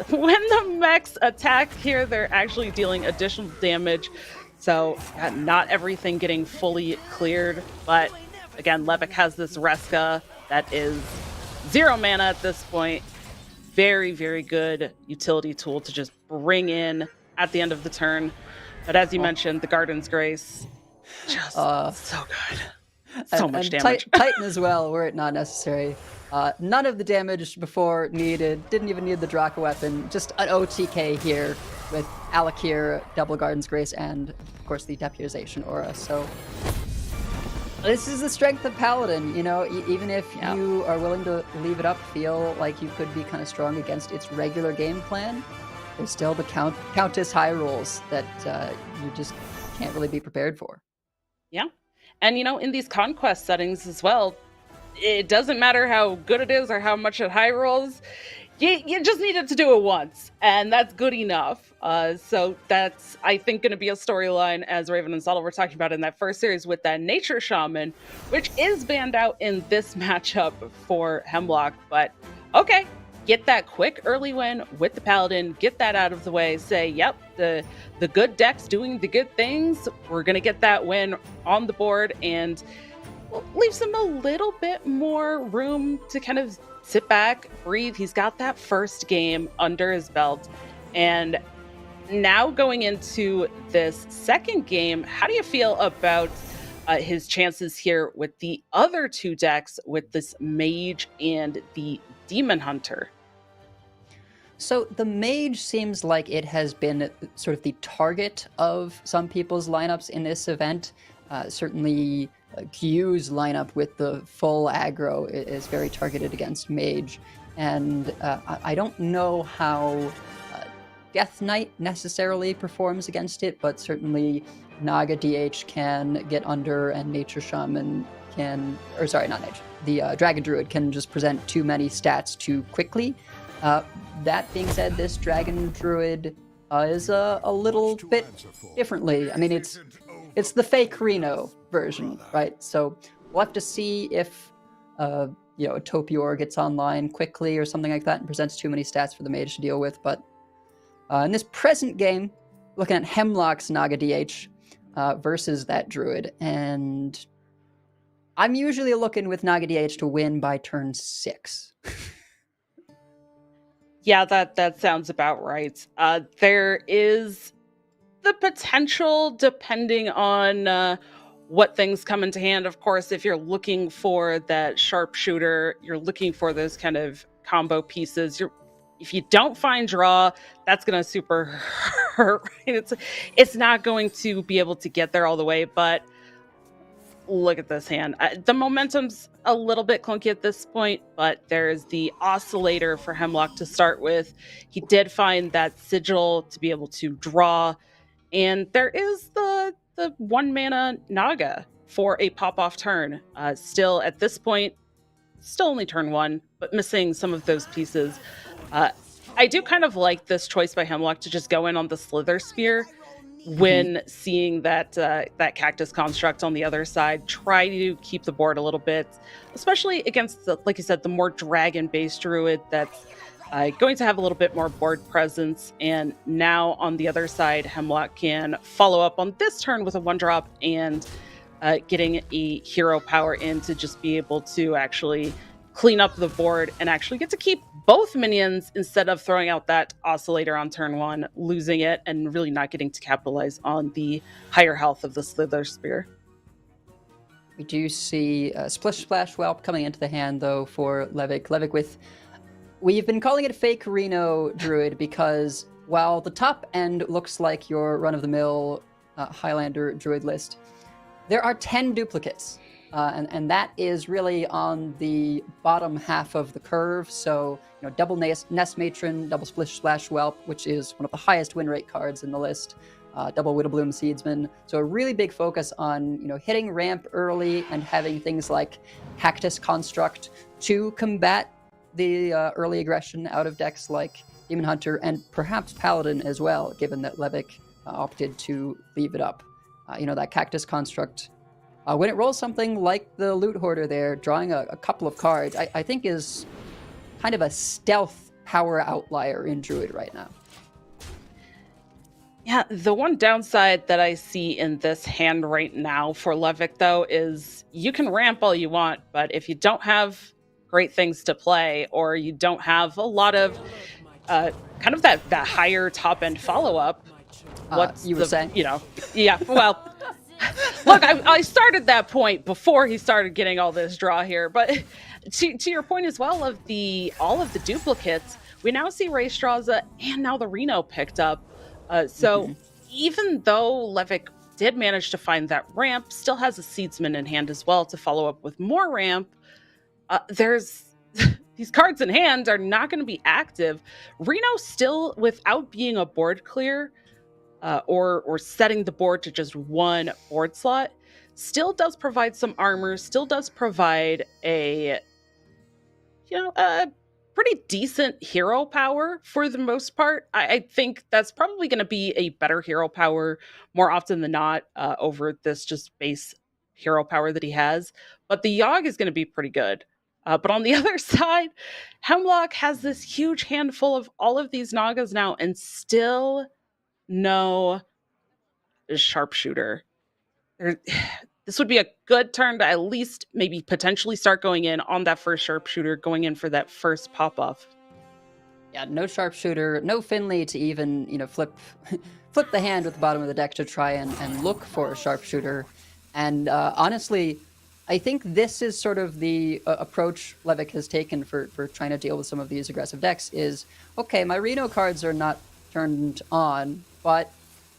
when the mechs attack here, they're actually dealing additional damage. So not everything getting fully cleared. But again, Levick has this Reska that is 0 mana at this point. Very, very good utility tool to just bring in at the end of the turn. But as you mentioned, the Garden's Grace, just so good. So much damage. Titan as well, were it not necessary. None of the damage before needed. Didn't even need the Draka weapon. Just an OTK here with Alakir, Double Garden's Grace, and of course the Deputization Aura. So this is the strength of Paladin. You know, even if you are willing to leave it up, feel like you could be kind of strong against its regular game plan, there's still the Countess high rolls that you just can't really be prepared for. Yeah. And, you know, in these conquest settings as well, it doesn't matter how good it is or how much it high rolls. You just needed to do it once, and that's good enough. So that's, I think, going to be a storyline, as Raven and Subtle were talking about in that first series with that Nature Shaman, which is banned out in this matchup for Hemlock. But, okay, get that quick early win with the Paladin, get that out of the way, say, yep, the good deck's doing the good things. We're going to get that win on the board, and leaves him a little bit more room to kind of sit back, breathe. He's got that first game under his belt. And now going into this second game, how do you feel about his chances here with the other two decks, with this Mage and the Demon Hunter? So the Mage seems like it has been sort of the target of some people's lineups in this event. Certainly Q's lineup with the full aggro is very targeted against Mage. And I don't know how Death Knight necessarily performs against it, but certainly Naga DH can get under, and Nature Shaman can, or sorry, not Nature, the Dragon Druid can just present too many stats too quickly. That being said, this Dragon Druid is a little bit differently. I mean, it's the fake Reno version, right? So we'll have to see if a Topior gets online quickly or something like that and presents too many stats for the Mage to deal with. But in this present game, looking at Hemlock's Naga DH versus that Druid, and I'm usually looking with Naga DH to win by turn 6. Yeah, that sounds about right. There is the potential, depending on what things come into hand. Of course, if you're looking for that sharpshooter, you're looking for those kind of combo pieces. If you don't find draw, that's going to super hurt. Right? It's not going to be able to get there all the way, but look at this hand. The momentum's a little bit clunky at this point, but there's the Oscillator for Hemlock to start with. He did find that Sigil to be able to draw, and there is the 1 mana Naga for a pop-off turn. Still, at this point, still only turn 1, but missing some of those pieces. I do kind of like this choice by Hemlock to just go in on the Slither Spear when seeing that Cactus Construct on the other side. Try to keep the board a little bit, especially against, like you said, the more dragon-based Druid that's going to have a little bit more board presence. And now on the other side, Hemlock can follow up on this turn with a 1-drop and getting a hero power in to just be able to actually clean up the board and actually get to keep both minions instead of throwing out that oscillator on turn 1, losing it, and really not getting to capitalize on the higher health of the Slither Spear. We do see Splish Splash Whelp coming into the hand, though, for Levick. Levick with... We've been calling it Fake Reno Druid because while the top end looks like your run-of-the-mill Highlander Druid list, there are 10 duplicates. And that is really on the bottom half of the curve. So, double Nest Matron, double Splish Splash Whelp, which is one of the highest win rate cards in the list, double Widowbloom Seedsman. So a really big focus on, hitting ramp early and having things like Cactus Construct to combat the early aggression out of decks like Demon Hunter and perhaps Paladin as well, given that Levick opted to leave it up. That Cactus Construct, when it rolls something like the Loot Hoarder there, drawing a couple of cards, I think is kind of a stealth power outlier in Druid right now. Yeah, the one downside that I see in this hand right now for Levick, though, is you can ramp all you want, but if you don't have great things to play, or you don't have a lot of kind of that higher top end follow-up, what's you were saying? Yeah, well... Look, I started that point before he started getting all this draw here, but to your point as well of all of the duplicates, we now see Ray Straza and now the Reno picked up. So even though Levick did manage to find that ramp, still has a Seedsman in hand as well to follow up with more ramp, there's these cards in hand are not going to be active. Reno still, without being a board clear, or setting the board to just one board slot, still does provide some armor, still does provide a pretty decent hero power for the most part. I think that's probably going to be a better hero power more often than not over this just base hero power that he has. But the Yogg is going to be pretty good. But on the other side, Hemlock has this huge handful of all of these Nagas now and still no sharpshooter. This would be a good turn to at least maybe potentially start going in on that first sharpshooter, going in for that first pop-off. Yeah, no sharpshooter, no Finley to even, flip the hand with the bottom of the deck to try and look for a sharpshooter. And honestly, I think this is sort of the approach Levick has taken for trying to deal with some of these aggressive decks is, okay, my Reno cards are not turned on, but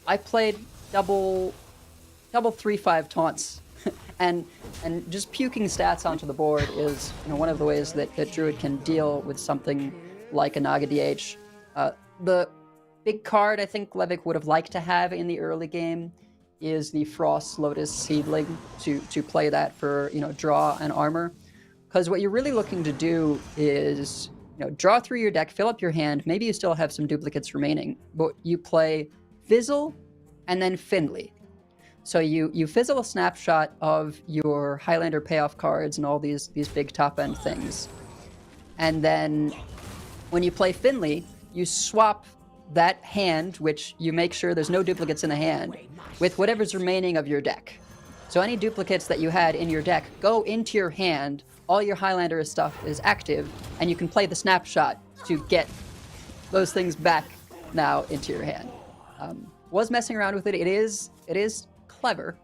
I played double 3/5 taunts, and just puking stats onto the board is one of the ways that Druid can deal with something like a Naga DH. The big card I think Levick would have liked to have in the early game is the Frost Lotus Seedling to play that for draw and armor, because what you're really looking to do is draw through your deck, fill up your hand. Maybe you still have some duplicates remaining, but you play Fizzle and then Finley. So you fizzle a snapshot of your Highlander payoff cards and all these big top end things. And then when you play Finley, you swap that hand, which you make sure there's no duplicates in the hand, with whatever's remaining of your deck. So any duplicates that you had in your deck go into your hand, all your Highlander stuff is active, and you can play the snapshot to get those things back now into your hand. Was messing around with it. It is clever,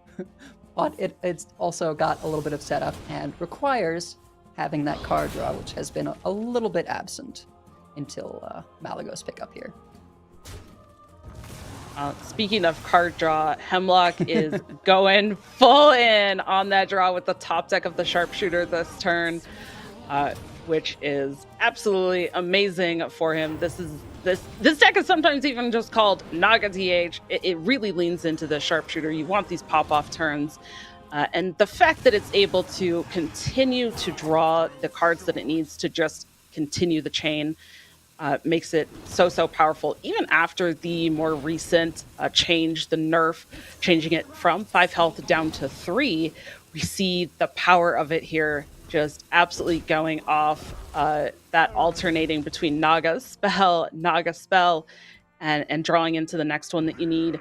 but it's also got a little bit of setup and requires having that card draw, which has been a little bit absent until Malagos pick up here. Speaking of card draw, Hemlock is going full in on that draw with the top deck of the sharpshooter this turn, which is absolutely amazing for him. This deck is sometimes even just called Naga DH. It really leans into the sharpshooter. You want these pop-off turns. And the fact that it's able to continue to draw the cards that it needs to just continue the chain makes it so powerful. Even after the more recent change, the nerf, changing it from 5 health down to 3, we see the power of it here just absolutely going off. that alternating between Naga spell, and drawing into the next one that you need.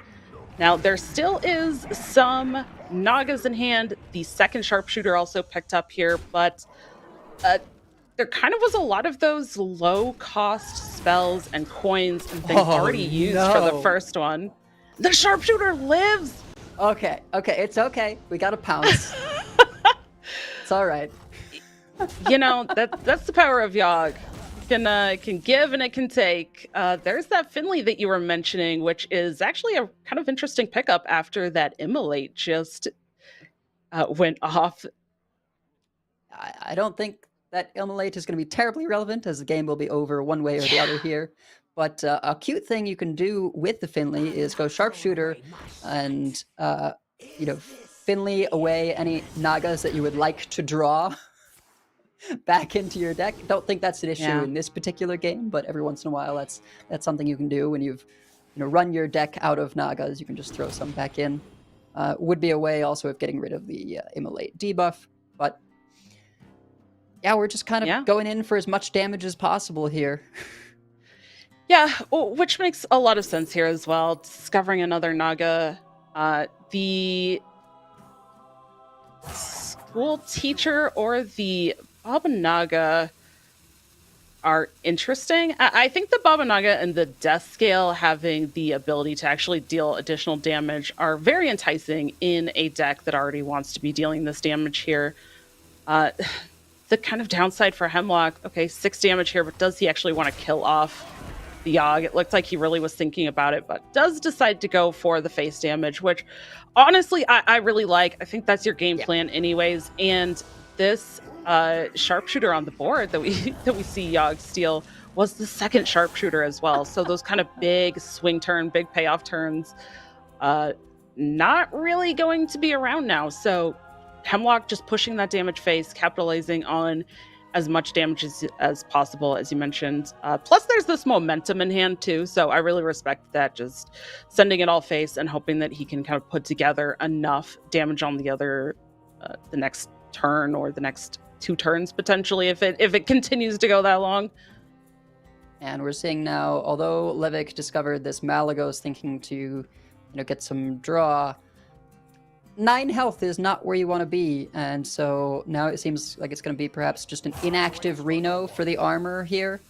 Now, there still is some Nagas in hand. The second sharpshooter also picked up here, but there kind of was a lot of those low-cost spells and coins and things already used for the first one. The sharpshooter lives! Okay, it's okay. We got to pounce. It's all right. You know, that's the power of Yogg. It can give and it can take. There's that Finley that you were mentioning, which is actually a kind of interesting pickup after that Immolate just went off. I don't think that Immolate is going to be terribly relevant, as the game will be over one way or the other here. But a cute thing you can do with the Finley is go sharpshooter and, Finley away any Nagas that you would like to draw back into your deck. Don't think that's an issue in this particular game, but every once in a while that's something you can do when you've run your deck out of Nagas. You can just throw some back in. Would be a way also of getting rid of the Immolate debuff, but yeah, we're just kind of going in for as much damage as possible here. Yeah, which makes a lot of sense here as well. Discovering another Naga. The school teacher or the Baba Naga are interesting. I think the Baba Naga and the death scale having the ability to actually deal additional damage are very enticing in a deck that already wants to be dealing this damage here. The kind of downside for Hemlock, okay, 6 damage here, but does he actually want to kill off the Yogg? It looked like he really was thinking about it, but does decide to go for the face damage, which honestly I really like. I think that's your game plan anyways, and this sharpshooter on the board that we see Yogg steal was the second sharpshooter as well. So those kind of big swing turn, big payoff turns, not really going to be around now. So Hemlock just pushing that damage face, capitalizing on as much damage as possible, as you mentioned. Plus, there's this momentum in hand, too, so I really respect that, just sending it all face and hoping that he can kind of put together enough damage on the other, the next turn or the next 2 turns, potentially, if it continues to go that long. And we're seeing now, although Levick discovered this Malagos thinking to get some draw, 9 health is not where you want to be, and so now it seems like it's going to be perhaps just an inactive Reno for the armor here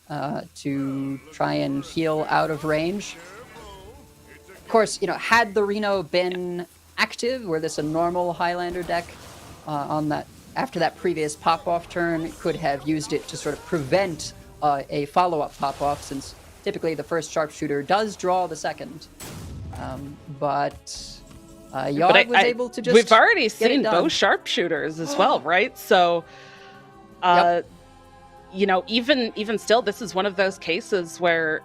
to try and heal out of range. Of course, had the Reno been active, were this a normal Highlander deck on that after that previous pop-off turn, could have used it to sort of prevent a follow-up pop-off, since typically the first sharpshooter does draw the second, but Yogg was able to just. We've already seen both bow sharpshooters as well, right? So, even still, this is one of those cases where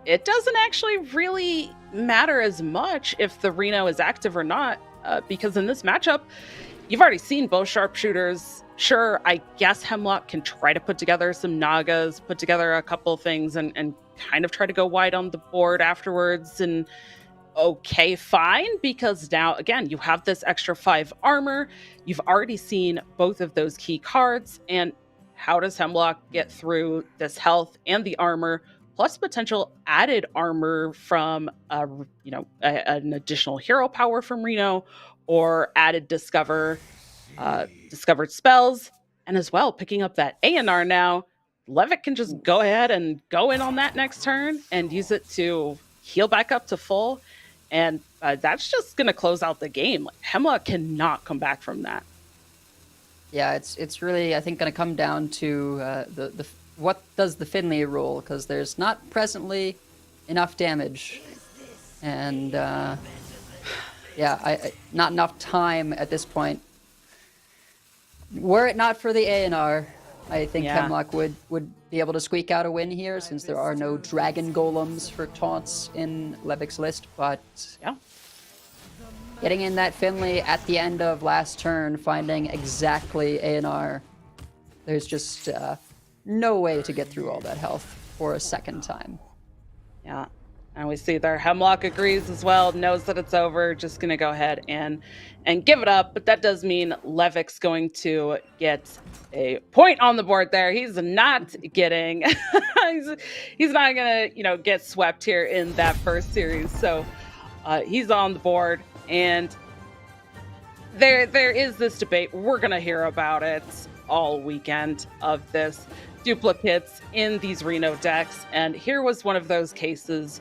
it doesn't actually really matter as much if the Reno is active or not, because in this matchup, you've already seen bow sharpshooters. Sure, I guess Hemlock can try to put together some Nagas, put together a couple things, and kind of try to go wide on the board afterwards, and okay, fine, because now, again, you have this extra 5 armor. You've already seen both of those key cards, and how does Hemlock get through this health and the armor, plus potential added armor from, an additional hero power from Reno, or added discovered spells, and as well, picking up that A&R now, Levick can just go ahead and go in on that next turn and use it to heal back up to full. And that's just going to close out the game. Like, Hemlock cannot come back from that. Yeah, it's really, I think, going to come down to the what does the Finley rule, because there's not presently enough damage, and not enough time at this point. Were it not for the A&R, I think Hemlock would be able to squeak out a win here, since there are no dragon golems for taunts in Levick's list. But getting in that Finley at the end of last turn, finding exactly A&R, there's just no way to get through all that health for a second time. Yeah. And we see there Hemlock agrees as well, knows that it's over, just going to go ahead and give it up. But that does mean Levik's going to get a point on the board there. He's not getting, he's not going to, get swept here in that first series. So he's on the board. And there is this debate. We're going to hear about it all weekend of this duplicates in these Reno decks. And here was one of those cases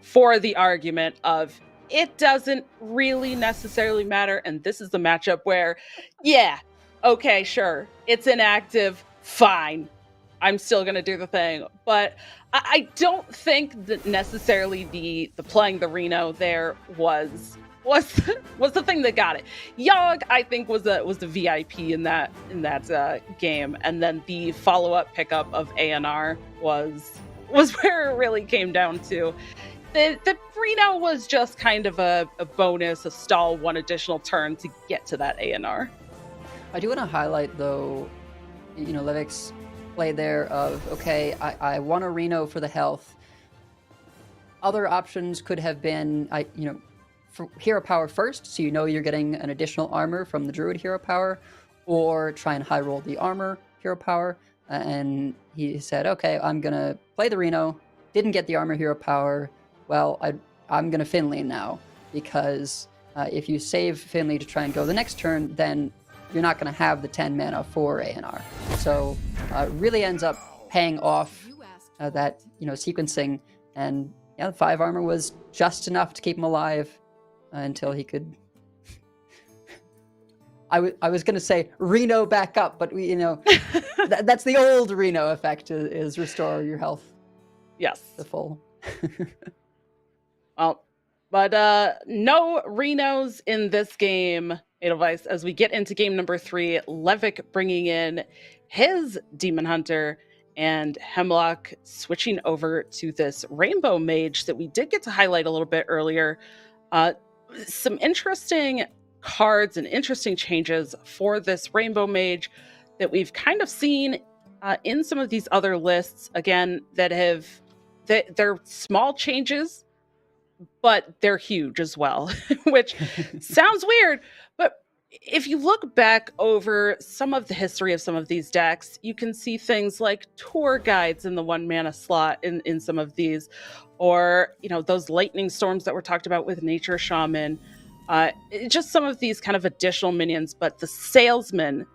for the argument of it doesn't really necessarily matter. And this is the matchup where, yeah, okay, sure, it's inactive, fine. I'm still going to do the thing. But I don't think that necessarily the playing the Reno there was the thing that got it. Yogg, I think, was the VIP in that game, and then the follow-up pickup of ANR was where it really came down to. The Reno was just kind of a bonus, a stall, one additional turn to get to that ANR. I do want to highlight, though, Levik's play there of, okay, I want a Reno for the health. Other options could have been, for hero power first, so you're getting an additional armor from the Druid hero power, or try and high roll the armor hero power. And he said, okay, I'm going to play the Reno, didn't get the armor hero power. Well, I'm going to Finley now, because if you save Finley to try and go the next turn, then you're not going to have the 10 mana for ANR. So it really ends up paying off that sequencing. And the 5 armor was just enough to keep him alive until he could... I was going to say Reno back up, but that's the old Reno effect, is restore your health. Yes. The full. Well, but no Renos in this game, Edelweiss, as we get into game number 3. Levik bringing in his Demon Hunter, and Hemlock switching over to this Rainbow Mage that we did get to highlight a little bit earlier. Some interesting cards and interesting changes for this Rainbow Mage that we've kind of seen in some of these other lists, again, they're small changes, but they're huge as well, which sounds weird. But if you look back over some of the history of some of these decks, you can see things like tour guides in the 1 mana slot in some of these, or those lightning storms that were talked about with Nature Shaman, just some of these kind of additional minions. But the Salesman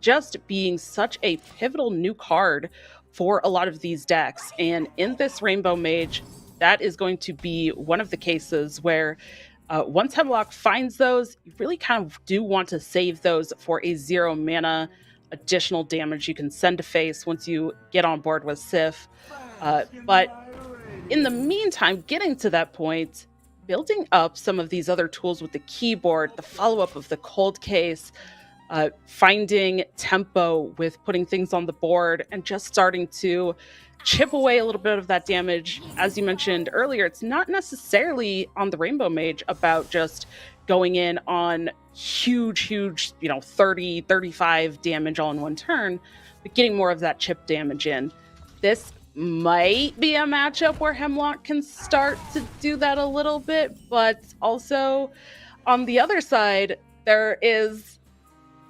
just being such a pivotal new card for a lot of these decks, and in this Rainbow Mage, that is going to be one of the cases where once Hemlock finds those, you really kind of do want to save those for a 0 mana additional damage you can send to face once you get on board with Sif. But in the meantime, getting to that point, building up some of these other tools with the keyboard, the follow-up of the cold case, finding tempo with putting things on the board, and just starting to chip away a little bit of that damage. As you mentioned earlier, it's not necessarily on the Rainbow Mage about just going in on huge 30 35 damage all in one turn, but getting more of that chip damage in. This might be a matchup where Hemlock can start to do that a little bit, but also on the other side, there is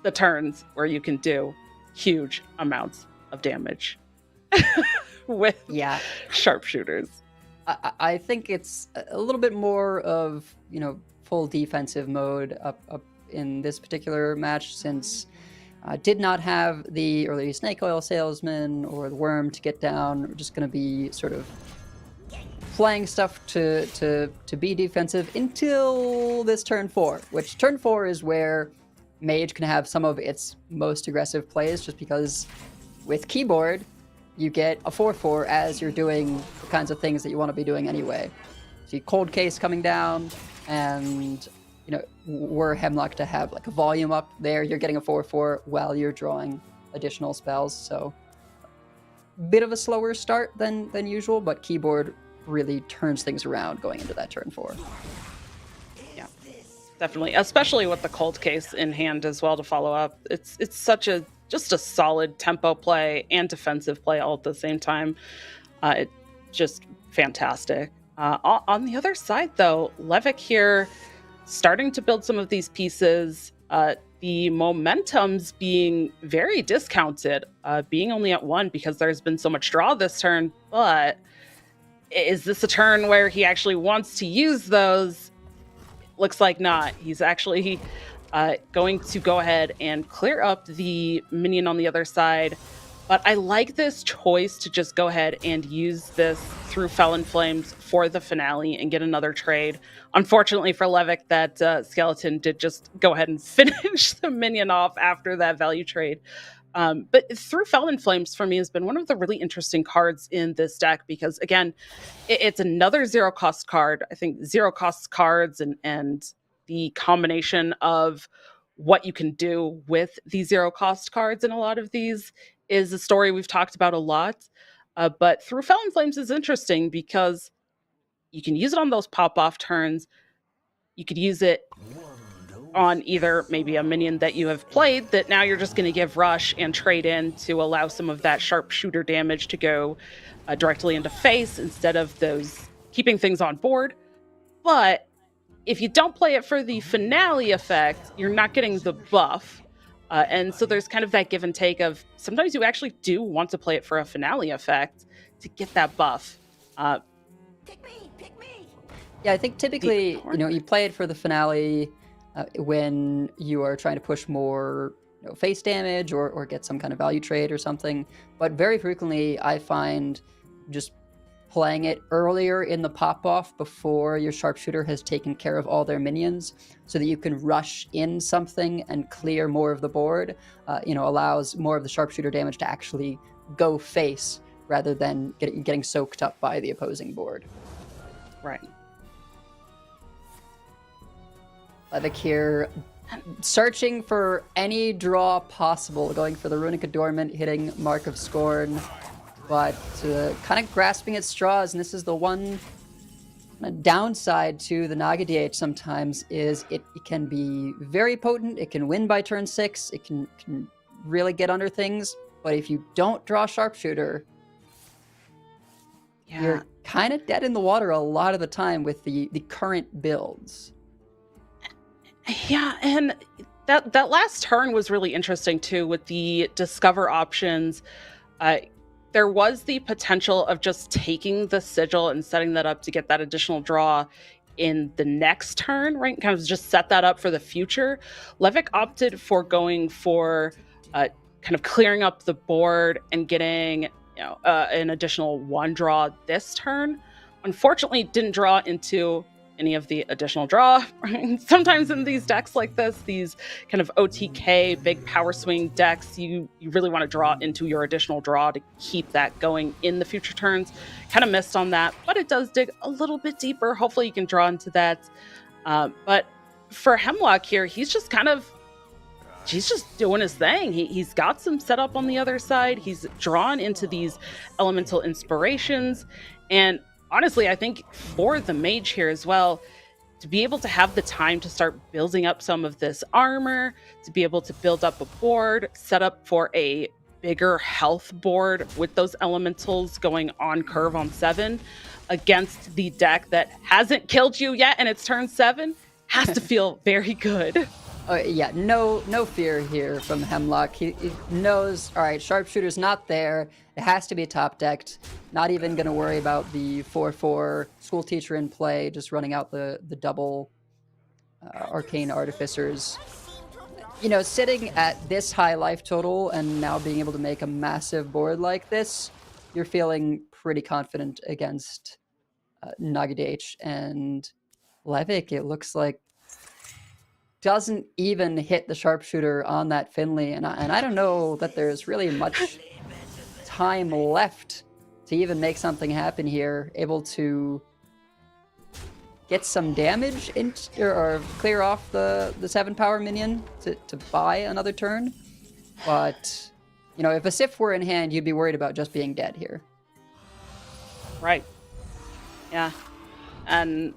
the turns where you can do huge amounts of damage with sharpshooters. I think it's a little bit more of, full defensive mode up in this particular match, since did not have the early Snake Oil Salesman or the Worm to get down. We're just going to be sort of playing stuff to be defensive until this turn 4, which turn 4 is where Mage can have some of its most aggressive plays, just because with keyboard, you get a 4/4 as you're doing the kinds of things that you want to be doing anyway. See Cold Case coming down, and were Hemlock to have like a volume up there, you're getting a 4/4 while you're drawing additional spells. So bit of a slower start than usual, but keyboard really turns things around going into that turn 4. Yeah, definitely, especially with the Cold Case in hand as well to follow up. It's such just a solid tempo play and defensive play all at the same time. It's just fantastic. On the other side, though, Levick here starting to build some of these pieces. The momentum's being very discounted, being only at 1 because there's been so much draw this turn. But is this a turn where he actually wants to use those? Looks like not. He's actually going to go ahead and clear up the minion on the other side. But I like this choice to just go ahead and use this through Felon Flames for the finale and get another trade. Unfortunately for Levick, that skeleton did just go ahead and finish the minion off after that value trade. But through Felon Flames for me has been one of the really interesting cards in this deck because, again, it's another zero-cost card. I think zero-cost cards and the combination of what you can do with these zero-cost cards in a lot of these is a story we've talked about a lot. But through Felon Flames is interesting because you can use it on those pop-off turns. You could use it on either maybe a minion that you have played that now you're just going to give rush and trade in to allow some of that sharpshooter damage to go directly into face instead of those keeping things on board. But if you don't play it for the finale effect, you're not getting the buff. And so there's kind of that give and take of sometimes you actually do want to play it for a finale effect to get that buff. Pick me. Yeah, I think typically, you play it for the finale when you are trying to push more face damage or get some kind of value trade or something. But very frequently, I find just playing it earlier in the pop-off before your sharpshooter has taken care of all their minions so that you can rush in something and clear more of the board, allows more of the sharpshooter damage to actually go face rather than getting soaked up by the opposing board. Right. Levick here searching for any draw possible, going for the Runic Adornment, hitting Mark of Scorn, but kind of grasping at straws. And this is the one downside to the Naga DH sometimes is it can be very potent. It can win by turn 6. It can really get under things. But if you don't draw Sharpshooter, you're kind of dead in the water a lot of the time with the current builds. Yeah, and that last turn was really interesting too with the discover options. There was the potential of just taking the sigil and setting that up to get that additional draw in the next turn, right? Kind of just set that up for the future. Levick opted for going for kind of clearing up the board and getting an additional 1 draw this turn. Unfortunately, didn't draw into any of the additional draw. Sometimes in these decks like this, these kind of OTK, big power swing decks, you really want to draw into your additional draw to keep that going in the future turns. Kind of missed on that, but it does dig a little bit deeper. Hopefully you can draw into that. But for Hemlock here, he's just doing his thing. He's got some setup on the other side. He's drawn into these elemental inspirations. And honestly, I think for the mage here as well, to be able to have the time to start building up some of this armor, to be able to build up a board, set up for a bigger health board with those elementals going on curve on 7 against the deck that hasn't killed you yet and it's turn 7, has to feel very good. Yeah, no fear here from Hemlock. He knows, all right, Sharpshooter's not there. It has to be top decked. Not even going to worry about the 4/4 School Teacher in play, just running out the double Arcane Artificers. Sitting at this high life total and now being able to make a massive board like this, you're feeling pretty confident against Nagadh and Levick. It looks like doesn't even hit the sharpshooter on that Finley, and I don't know that there's really much time left to even make something happen here. Able to get some damage or clear off the 7 power minion to buy another turn, but if a Sif were in hand, you'd be worried about just being dead here. Right. Yeah. And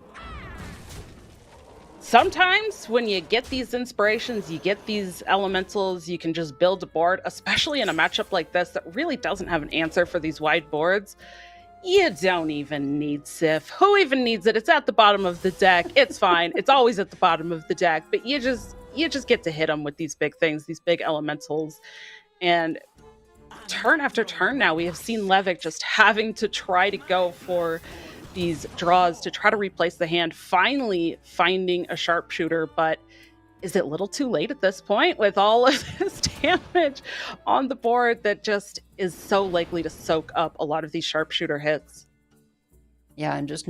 sometimes when you get these inspirations, you get these elementals, you can just build a board, especially in a matchup like this that really doesn't have an answer for these wide boards. You don't even need Sif. Who even needs it? It's at the bottom of the deck. It's fine. It's always at the bottom of the deck. But you just get to hit them with these big things, these big elementals. And turn after turn now, we have seen Levick just having to try to go for these draws to try to replace the hand, finally finding a sharpshooter. But is it a little too late at this point with all of this damage on the board that just is so likely to soak up a lot of these sharpshooter hits? Yeah, and just,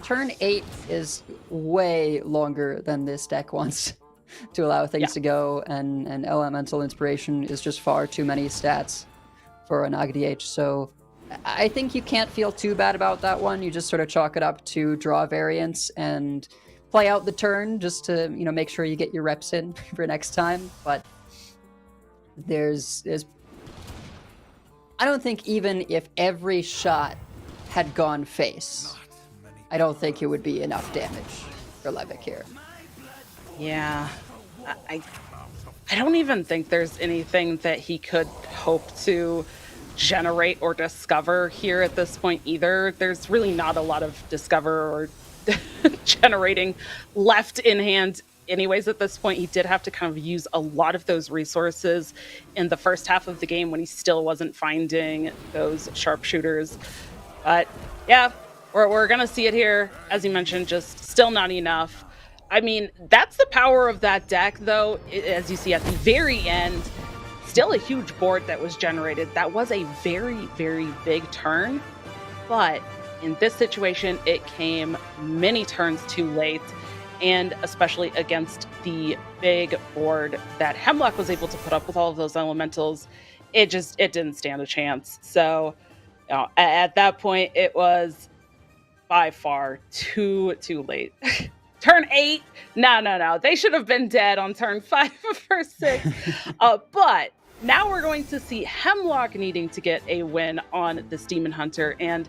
turn 8 is way longer than this deck wants to allow things to go, and Elemental Inspiration is just far too many stats for an AGDH, so I think you can't feel too bad about that one. You just sort of chalk it up to draw variance and play out the turn just to, make sure you get your reps in for next time. But there's I don't think even if every shot had gone face, I don't think it would be enough damage for Levick here. Yeah, I don't even think there's anything that he could hope to generate or discover here at this point either. There's really not a lot of discover or generating left in hand anyways at this point. He did have to kind of use a lot of those resources in the first half of the game when he still wasn't finding those sharpshooters. But yeah, we're gonna see it here. As you mentioned, just still not enough. I mean, that's the power of that deck, though. As you see at the very end, still a huge board that was generated. That was a very, very big turn. But in this situation, it came many turns too late. And especially against the big board that Hemlock was able to put up with all of those elementals, it didn't stand a chance. So at that point, it was by far too late. Turn 8, no. They should have been dead on turn 5 or 6. But now we're going to see Hemlock needing to get a win on this Demon Hunter. And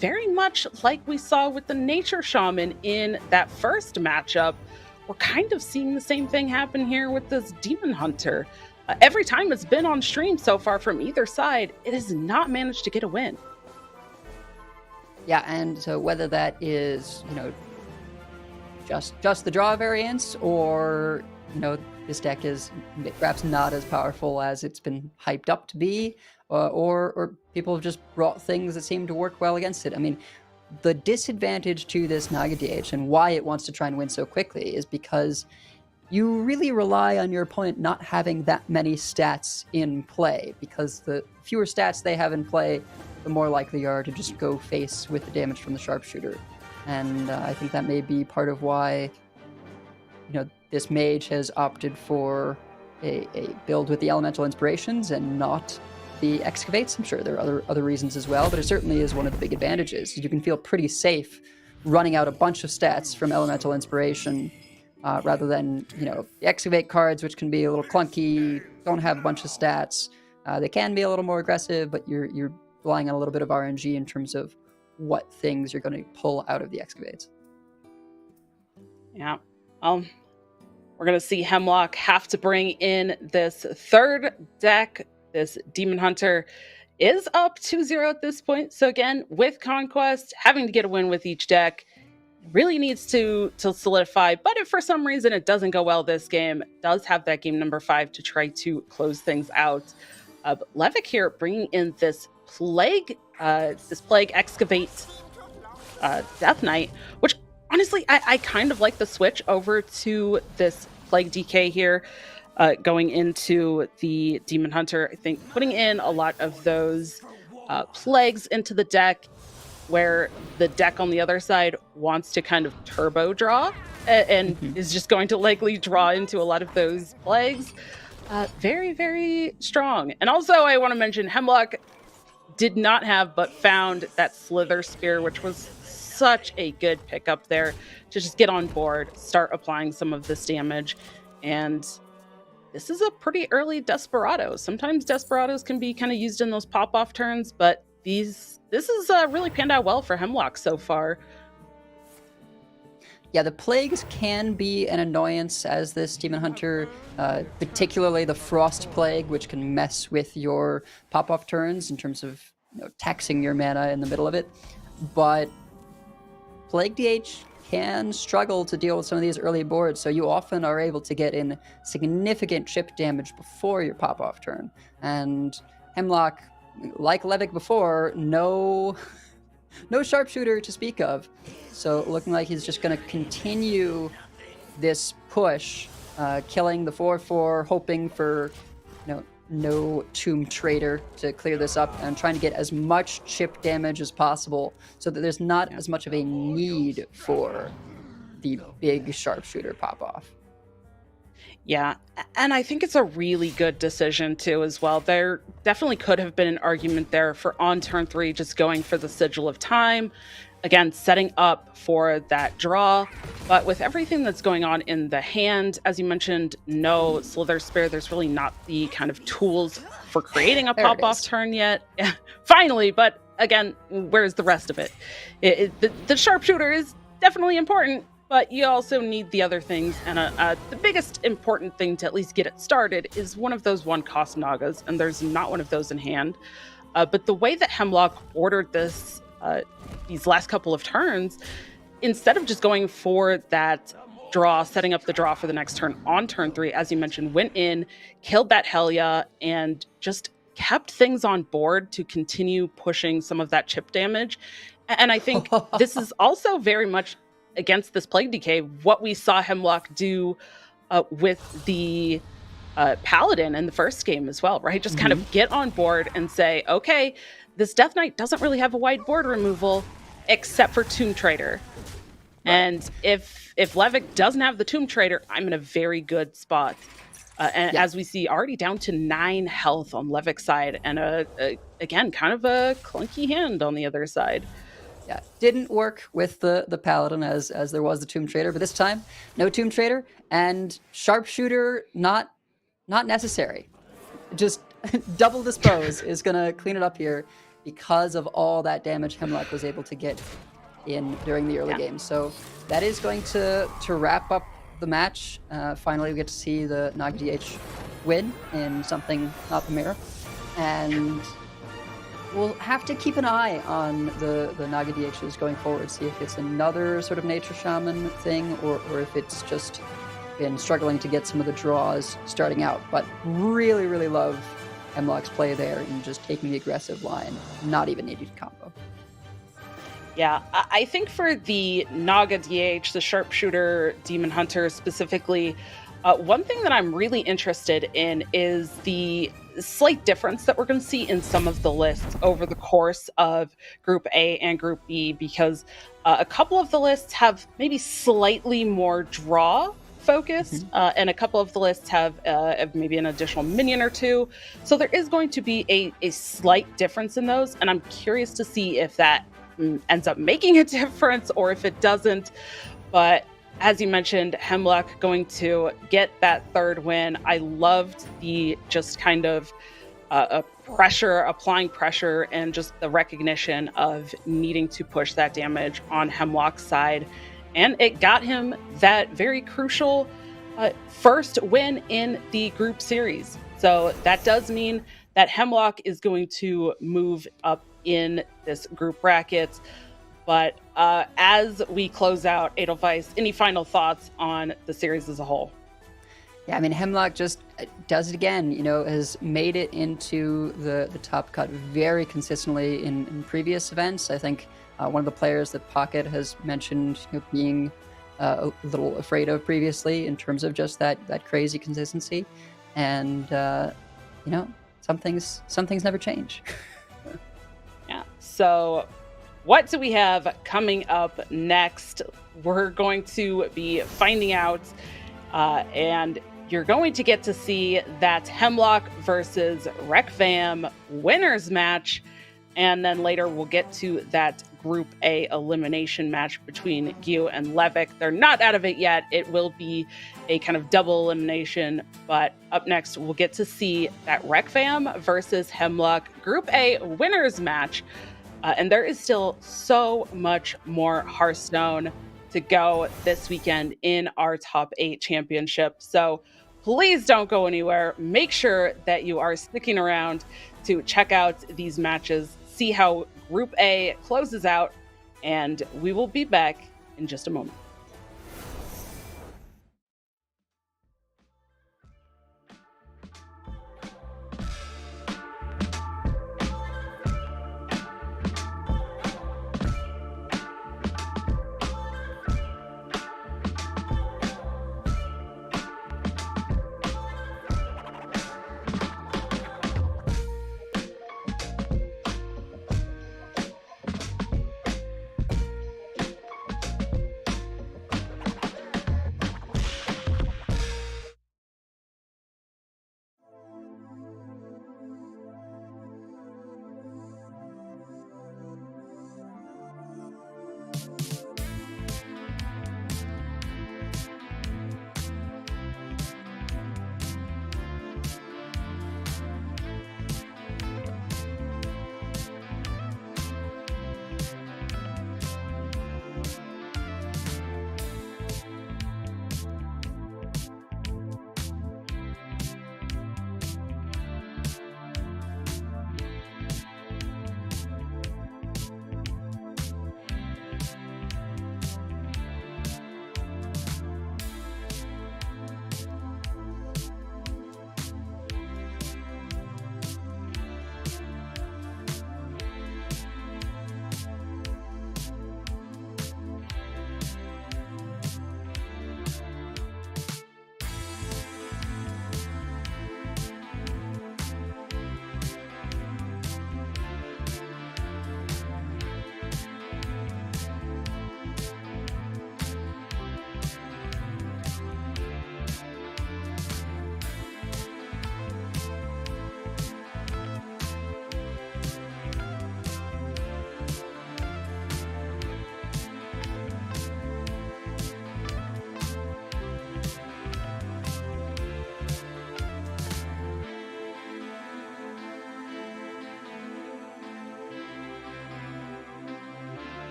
very much like we saw with the Nature Shaman in that first matchup, we're kind of seeing the same thing happen here with this Demon Hunter. Every time it's been on stream so far from either side, it has not managed to get a win. Yeah, and so whether that is, just the draw variance, or this deck is perhaps not as powerful as it's been hyped up to be, or people have just brought things that seem to work well against it. I mean, the disadvantage to this Naga DH and why it wants to try and win so quickly is because you really rely on your opponent not having that many stats in play, because the fewer stats they have in play, the more likely you are to just go face with the damage from the sharpshooter. And I think that may be part of why, this mage has opted for a build with the elemental inspirations and not the excavates. I'm sure there are other reasons as well, but it certainly is one of the big advantages. You can feel pretty safe running out a bunch of stats from elemental inspiration, rather than the excavate cards, which can be a little clunky, don't have a bunch of stats. They can be a little more aggressive, but you're relying on a little bit of RNG in terms of what things you're going to pull out of the excavates. Yeah. We're going to see Hemlock have to bring in this third deck. This Demon Hunter is up 2-0 at this point. So again, with Conquest, having to get a win with each deck really needs to solidify. But if for some reason it doesn't go well this game, does have that game number 5 to try to close things out. Levick here bringing in this Plague Excavate Death Knight, which honestly, I kind of like the switch over to this Plague DK here, going into the Demon Hunter. I think putting in a lot of those plagues into the deck, where the deck on the other side wants to kind of turbo draw and is just going to likely draw into a lot of those plagues. Very, very strong. And also I want to mention Hemlock did not have but found that Slither Spear, which was such a good pickup there to just get on board, start applying some of this damage. And this is a pretty early Desperado. Sometimes Desperados can be kind of used in those pop-off turns, but this is really panned out well for Hemlock so far. Yeah, the plagues can be an annoyance as this Demon Hunter, particularly the Frost Plague, which can mess with your pop-off turns in terms of taxing your mana in the middle of it. But Plague DH can struggle to deal with some of these early boards, so you often are able to get in significant chip damage before your pop-off turn. And Hemlock, like Levick before, no sharpshooter to speak of. So looking like he's just going to continue this push, killing the 4/4, hoping for no Tomb Trader to clear this up, and trying to get as much chip damage as possible so that there's not as much of a need for the big sharpshooter pop-off. Yeah, and I think it's a really good decision too as well. There definitely could have been an argument there for on turn 3 just going for the Sigil of Time, again setting up for that draw. But with everything that's going on in the hand, as you mentioned, no Slither Spear, there's really not the kind of tools for creating a pop-off turn yet. Finally, but again, where's the rest of it? The sharpshooter is definitely important, but you also need the other things. And the biggest important thing to at least get it started is one of those 1-cost Nagas, and there's not one of those in hand. But the way that Hemlock ordered this these last couple of turns, instead of just going for that draw, setting up the draw for the next turn on turn 3, as you mentioned, went in, killed that Helia, and just kept things on board to continue pushing some of that chip damage. And I think this is also very much against this Plague Decay, what we saw Hemlock do with the Paladin in the first game as well, right? Just kind of get on board and say, okay, this Death Knight doesn't really have a wide board removal except for Tomb Trader. Right. And if Levick doesn't have the Tomb Trader, I'm in a very good spot. As we see, already down to 9 health on Levick's side, and again, kind of a clunky hand on the other side. Yeah, didn't work with the Paladin as there was the Tomb Trader, but this time, no Tomb Trader, and Sharpshooter not necessary. Just double dispose is going to clean it up here because of all that damage Hemlock was able to get in during the early game. So that is going to wrap up the match. Finally, we get to see the Naga DH win in something not the mirror. And we'll have to keep an eye on the Naga DHs going forward, see if it's another sort of Nature Shaman thing, or if it's just been struggling to get some of the draws starting out. But really, really love Hemlock's play there and just taking the aggressive line, not even needing to combo. Yeah, I think for the Naga DH, the Sharpshooter Demon Hunter specifically, one thing that I'm really interested in is the slight difference that we're going to see in some of the lists over the course of Group A and Group B, because a couple of the lists have maybe slightly more draw focused, and a couple of the lists have maybe an additional minion or two. So there is going to be a slight difference in those, and I'm curious to see if that ends up making a difference or if it doesn't. But as you mentioned, Hemlock going to get that third win. I loved the just kind of applying pressure, and just the recognition of needing to push that damage on Hemlock's side. And it got him that very crucial first win in the group series. So that does mean that Hemlock is going to move up in this group bracket. But as we close out, Edelweiss, any final thoughts on the series as a whole? Yeah, I mean, Hemlock just does it again, has made it into the top cut very consistently in previous events. I think one of the players that Pocket has mentioned being a little afraid of previously in terms of just that crazy consistency. And, some things never change. Yeah, so what do we have coming up next? We're going to be finding out, and you're going to get to see that Hemlock versus Rekvam winners match. And then later we'll get to that Group A elimination match between Gyu and Levick. They're not out of it yet. It will be a kind of double elimination. But up next, we'll get to see that Rekvam versus Hemlock Group A winners match. And there is still so much more Hearthstone to go this weekend in our top 8 championship. So please don't go anywhere. Make sure that you are sticking around to check out these matches. see how Group A closes out, and we will be back in just a moment.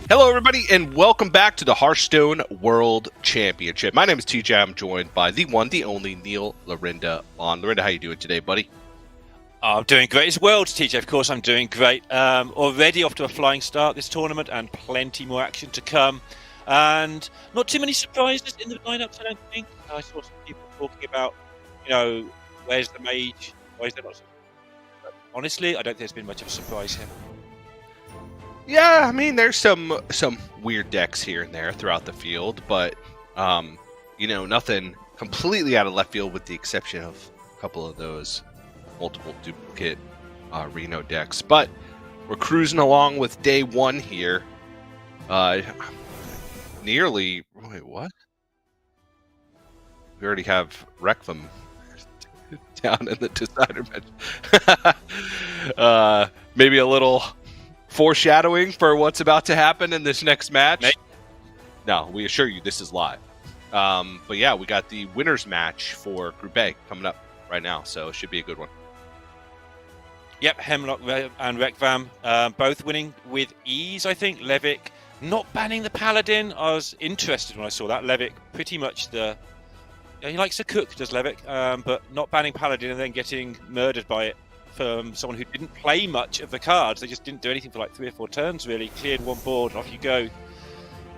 Hello, everybody, and welcome back to the Hearthstone World Championship. My name is TJ. I'm joined by the one, the only Neil Lorinda on. Lorinda, how you doing today, buddy? I'm doing great as well, TJ. Of course, I'm doing great. Already off to a flying start this tournament, and plenty more action to come. And not too many surprises in the lineups, I don't think. I saw some people talking about, where's the mage? Why is there not? But honestly, I don't think there's been much of a surprise here. Yeah, I mean, there's some weird decks here and there throughout the field, but nothing completely out of left field with the exception of a couple of those multiple duplicate Reno decks. But we're cruising along with day one here. Wait, what? We already have Requiem down in the decider match. Maybe a little foreshadowing for what's about to happen in this next match. No, we assure you this is live. But yeah, we got the winners match for Group A coming up right now, so it should be a good one. Yep, Hemlock and Requiem both winning with ease, I think. Levick not banning the Paladin. I was interested when I saw that. Levick pretty much he likes to cook, does Levick, but not banning Paladin and then getting murdered by it from someone who didn't play much of the cards. They just didn't do anything for like 3 or 4 turns, really. Cleared one board, off you go.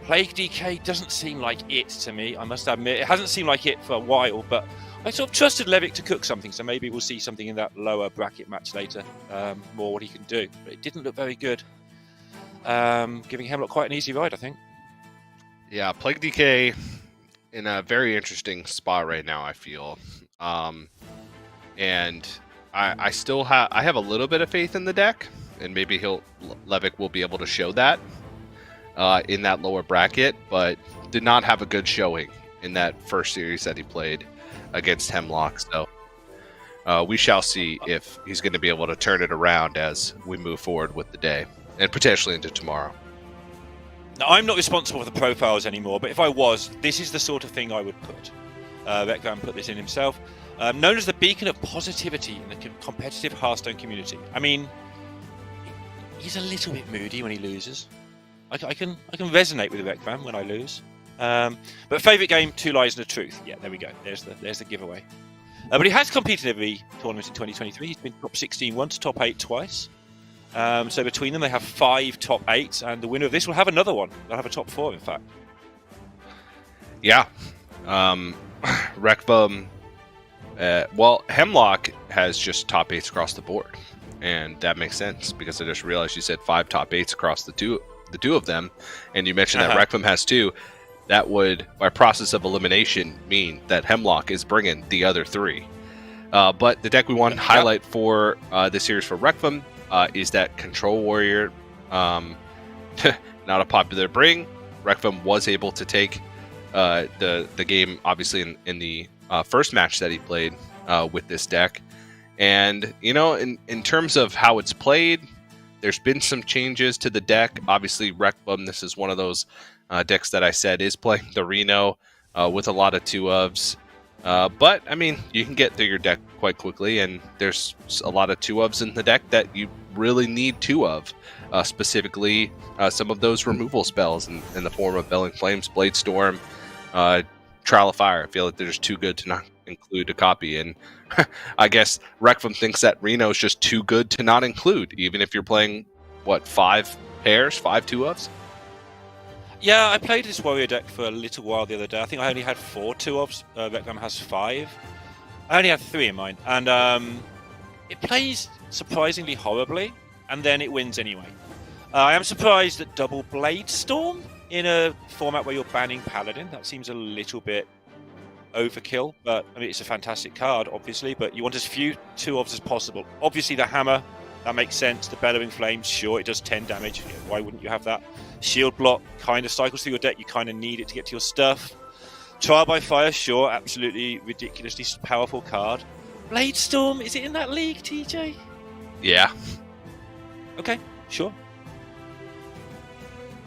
Plague DK doesn't seem like it to me, I must admit. It hasn't seemed like it for a while, but I sort of trusted Levick to cook something, so maybe we'll see something in that lower bracket match later, more what he can do. But it didn't look very good. Giving Hemlock quite an easy ride, I think. Yeah, Plague DK in a very interesting spot right now, I feel. And I still have a little bit of faith in the deck, and maybe Levick will be able to show that in that lower bracket, but did not have a good showing in that first series that he played against Hemlock. So we shall see if he's going to be able to turn it around as we move forward with the day and potentially into tomorrow. Now, I'm not responsible for the profiles anymore, but if I was, this is the sort of thing I would put. Requiem put this in himself. Known as the beacon of positivity in the competitive Hearthstone community. I mean, he's a little bit moody when he loses. I can resonate with Requiem when I lose. But favourite game, Two Lies and a Truth. Yeah, there we go. There's the giveaway. But he has competed every tournament in 2023. He's been top 16 once, top 8 twice. So between them, they have 5 top 8s, and the winner of this will have another one. They'll have a top 4, in fact. Yeah. Requiem. Hemlock has just top 8s across the board, and that makes sense because I just realized you said 5 top 8s across the two of them, and you mentioned that Requiem has 2. That would, by process of elimination, mean that Hemlock is bringing the other 3. But the deck we want to highlight for this series for Requiem is that Control Warrior. Not a popular bring. Requiem was able to take the game, obviously, in the first match that he played with this deck. And, in terms of how it's played, there's been some changes to the deck. Obviously, Requiem, this is one of those decks that I said is playing the Reno with a lot of 2-ofs. But, I mean, you can get through your deck quite quickly, and there's a lot of 2-ofs in the deck that you really need 2 of. Specifically, some of those removal spells in the form of Belling Flames, Blade Storm, Trial of Fire. I feel like they're just too good to not include a copy, and I guess Requiem thinks that Reno is just too good to not include, even if you're playing 5 pairs, 5 2-ofs. Yeah, I played this warrior deck for a little while the other day. I think I only had 4 2-ofs. Requiem has 5. I only had 3 in mine, and it plays surprisingly horribly, and then it wins anyway. I am surprised at double Blade Storm in a format where you're banning Paladin. That seems a little bit overkill, but I mean, it's a fantastic card, obviously, but you want as few 2-ofs as possible. Obviously, the Hammer, that makes sense. The Bellowing Flames, sure, it does 10 damage. Why wouldn't you have that? Shield Block kind of cycles through your deck. You kind of need it to get to your stuff. Trial by Fire, sure, absolutely ridiculously powerful card. Blade Storm, is it in that league, TJ? Yeah. Okay, sure.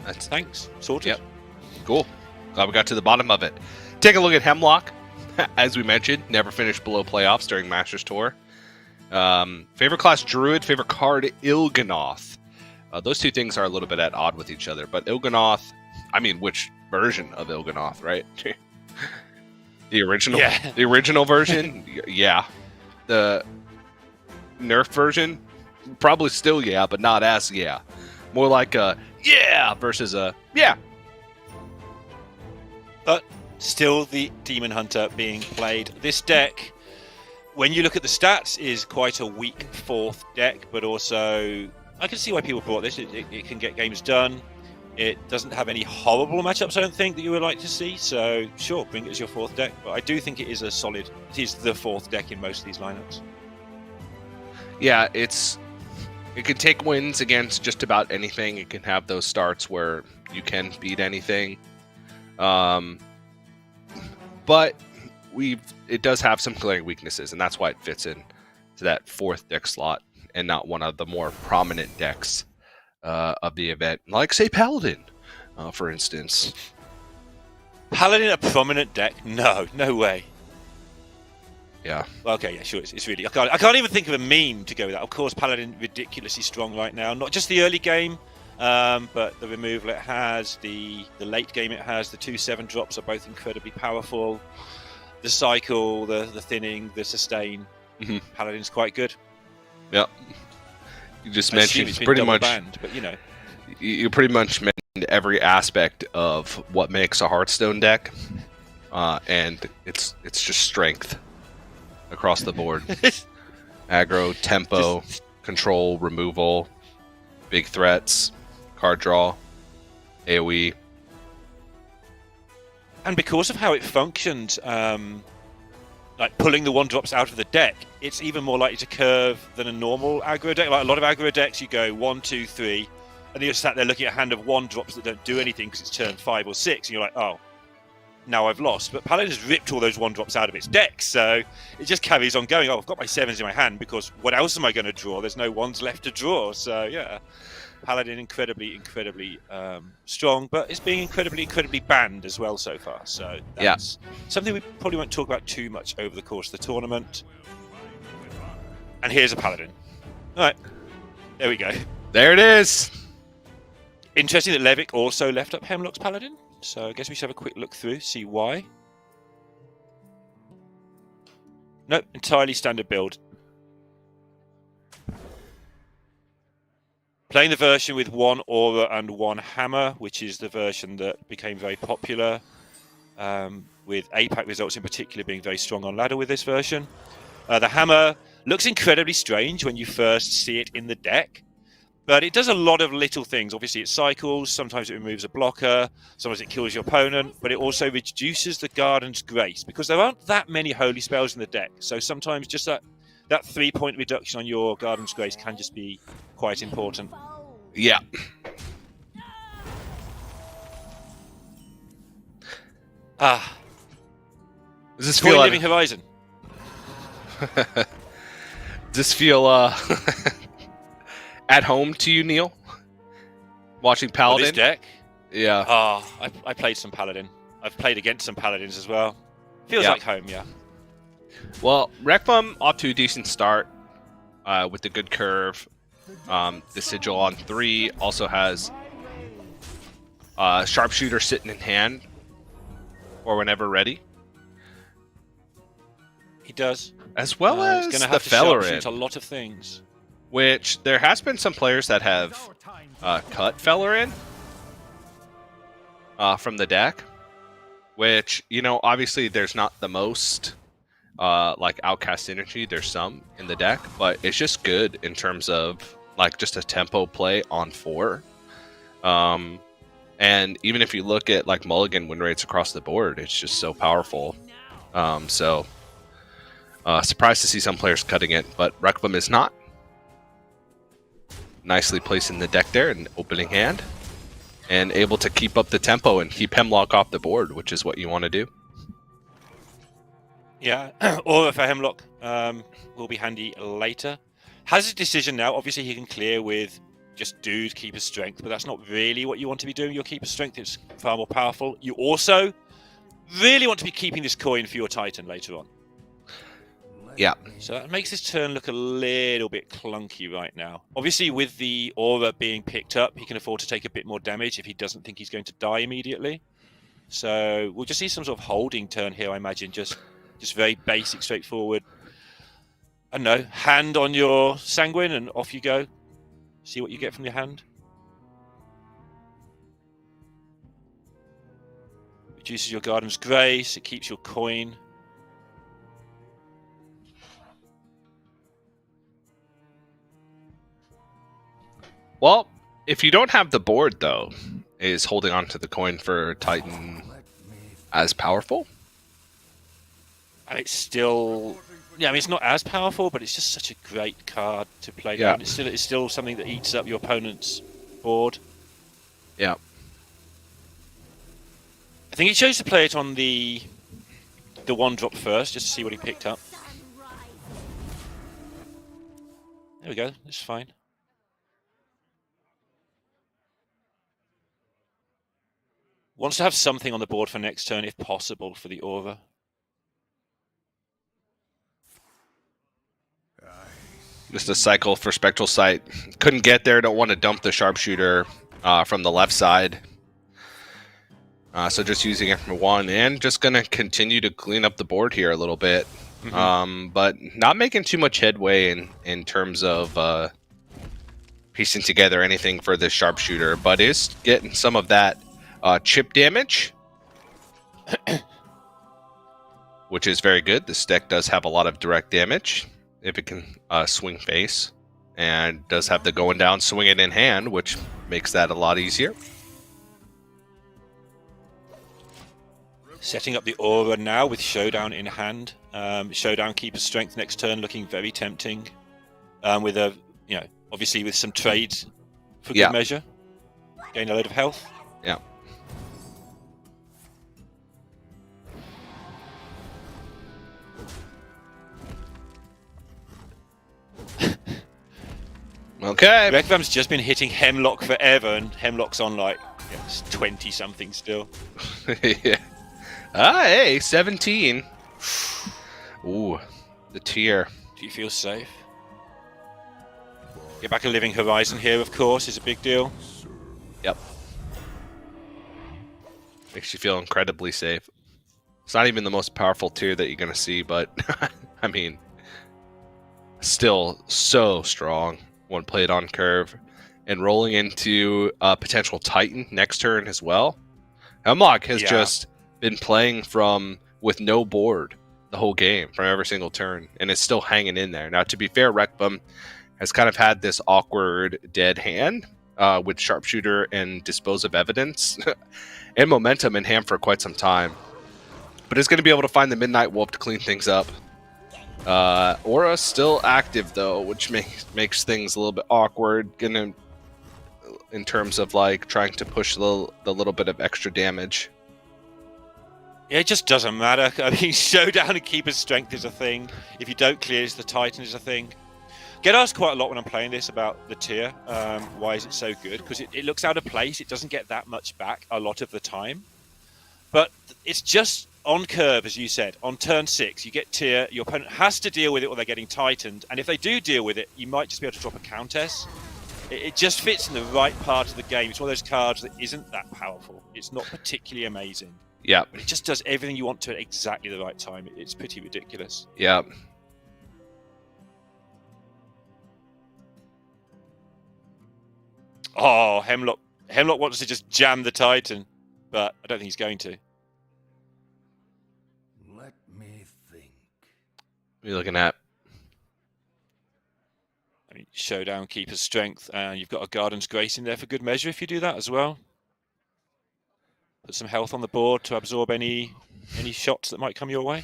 Thanks. Sorted. Yep. Cool. Glad we got to the bottom of it. Take a look at Hemlock. As we mentioned, never finished below playoffs during Masters Tour. Favorite class Druid, favorite card Il'gynoth. Those two things are a little bit at odd with each other. But Il'gynoth, I mean, which version of Il'gynoth, right? The original, Yeah. the original version, yeah. The nerf version, probably still yeah, but not as yeah. More like a yeah versus a yeah. But still the Demon Hunter being played. This deck, when you look at the stats, is quite a weak 4th deck, but also I can see why people brought this. It can get games done. It doesn't have any horrible matchups, I don't think, that you would like to see. So, sure, bring it as your 4th deck. But I do think it is the 4th deck in most of these lineups. Yeah, it can take wins against just about anything. It can have those starts where you can beat anything. But it does have some glaring weaknesses, and that's why it fits in to that 4th deck slot and not one of the more prominent decks of the event, like say Paladin, for instance. Paladin, a prominent deck? No way. Yeah. Okay, yeah, sure. It's really. I can't even think of a meme to go with that. Of course, Paladin ridiculously strong right now. Not just the early game, but the removal it has, the late game it has, the 2/7 drops are both incredibly powerful. The cycle, the thinning, the sustain. Mm-hmm. Paladin's quite good. Yep. You just I assume mentioned it's been pretty double much. banned, but you know. You pretty much mentioned every aspect of what makes a Hearthstone deck, and it's just strength across the board. Aggro, tempo, control, removal, big threats, card draw, AoE. And because of how it functions, like pulling the 1-drops out of the deck, it's even more likely to curve than a normal aggro deck. Like a lot of aggro decks, you go 1, 2, 3, and you're sat there looking at a hand of 1-drops that don't do anything because it's turn 5 or 6, and you're like, oh, now I've lost. But Paladin has ripped all those 1-drops out of its deck, so it just carries on going. Oh, I've got my 7s in my hand because what else am I going to draw? There's no 1s left to draw. So yeah, Paladin incredibly strong, but it's being incredibly banned as well so far. So that's something we probably won't talk about too much over the course of the tournament. And here's a Paladin. All right, there we go. There it is. Interesting that Levick also left up Hemlock's Paladin. So I guess we should have a quick look through, see why. Nope, entirely standard build. Playing the version with 1 Aura and 1 Hammer, which is the version that became very popular, with APAC results in particular being very strong on ladder with this version. The Hammer looks incredibly strange when you first see it in the deck, but it does a lot of little things. Obviously, it cycles, sometimes it removes a blocker, sometimes it kills your opponent, but it also reduces the Garden's Grace, because there aren't that many holy spells in the deck, so sometimes just that 3-point reduction on your Garden's Grace can just be quite important. Yeah. Does this Toy feel Living Horizon. Does this feel at home to you, Neil? Watching Paladin? This deck? Yeah. I played some Paladin. I've played against some Paladins as well. Feels like home, yeah. Well, Requiem off to a decent start with the good curve. The Sigil on 3 also has Sharpshooter sitting in hand or whenever ready. He does. As well as he's gonna the have to sharpshoot Fellerin, a lot of things. which there has been some players that have cut Fellerin from the deck, which, you know, obviously there's not the most like outcast energy. There's some in the deck, but it's just good in terms of like just a tempo play on 4. And even if you look at like mulligan win rates across the board, it's just so powerful. So surprised to see some players cutting it, but Requiem is not. Nicely placing the deck there in opening hand, and able to keep up the tempo and keep Hemlock off the board, which is what you want to do. Yeah, or for Hemlock will be handy later. Has a decision now. Obviously, he can clear with just dude Keeper's Strength, but that's not really what you want to be doing. Your Keeper's Strength is far more powerful. You also really want to be keeping this coin for your Titan later on. Yeah. So that makes his turn look a little bit clunky right now. Obviously, with the aura being picked up, he can afford to take a bit more damage if he doesn't think he's going to die immediately. So we'll just see some sort of holding turn here, I imagine. Just very basic, straightforward. I don't know, hand on your Sanguine and off you go. See what you get from your hand. Reduces your Guardian's Grace, it keeps your coin. Well, if you don't have the board, though, is holding on to the coin for Titan as powerful? And it's still... Yeah, I mean, it's not as powerful, but it's just such a great card to play Yeah. down. It's still something that eats up your opponent's board. Yeah. I think he chose to play it on the one drop first, just to see what he picked up. There we go, it's fine. Wants to have something on the board for next turn, if possible, for the Aura. Just a cycle for Spectral Sight. Couldn't get there, don't want to dump the Sharpshooter from the left side. So just using it for one, and just going to continue to clean up the board here a little bit. But not making too much headway in terms of piecing together anything for this Sharpshooter, but is getting some of that chip damage, which is very good. This deck does have a lot of direct damage if it can swing face, and does have the going down, swing it in hand, which makes that a lot easier. Setting up the Aura now with Showdown in hand. Showdown Keeper's Strength next turn, looking very tempting. With a, obviously with some trades for good measure. Gain a load of health. Yeah. Okay. Rekvam's just been hitting Hemlock forever, and Hemlock's on like 20 something still. Yeah. Hey, 17. Ooh, the tier. Do you feel safe? Get back a Living Horizon here, of course, is a big deal. Yep. Makes you feel incredibly safe. It's not even the most powerful tier that you're going to see, but I mean, still so strong when played on curve. And rolling into a potential Titan next turn as well. Hemlock has just been playing with no board the whole game from every single turn, and it's still hanging in there. Now, to be fair, Rekvam has kind of had this awkward dead hand with Sharpshooter and Dispose of Evidence and Momentum in hand for quite some time. But it's going to be able to find the Midnight Wolf to clean things up. Aura still active, though, which makes things a little bit awkward in terms of like trying to push the little bit of extra damage. Yeah, it just doesn't matter. I mean, Showdown and Keeper's Strength is a thing. If you don't clear, the Titan is a thing. Get asked quite a lot when I'm playing this about the tier. Why is it so good? Because it looks out of place. It doesn't get that much back a lot of the time. But it's just on curve, as you said. On turn 6, you get tier. Your opponent has to deal with it or they're getting tightened. And if they do deal with it, you might just be able to drop a Countess. It just fits in the right part of the game. It's one of those cards that isn't that powerful. It's not particularly amazing. Yeah. But it just does everything you want to at exactly the right time. It's pretty ridiculous. Yeah. Oh, Hemlock wants to just jam the Titan, but I don't think he's going to. Let me think. What are you looking at? I mean, Showdown, Keeper's Strength, and you've got a Guardian's Grace in there for good measure if you do that as well. Put some health on the board to absorb any shots that might come your way.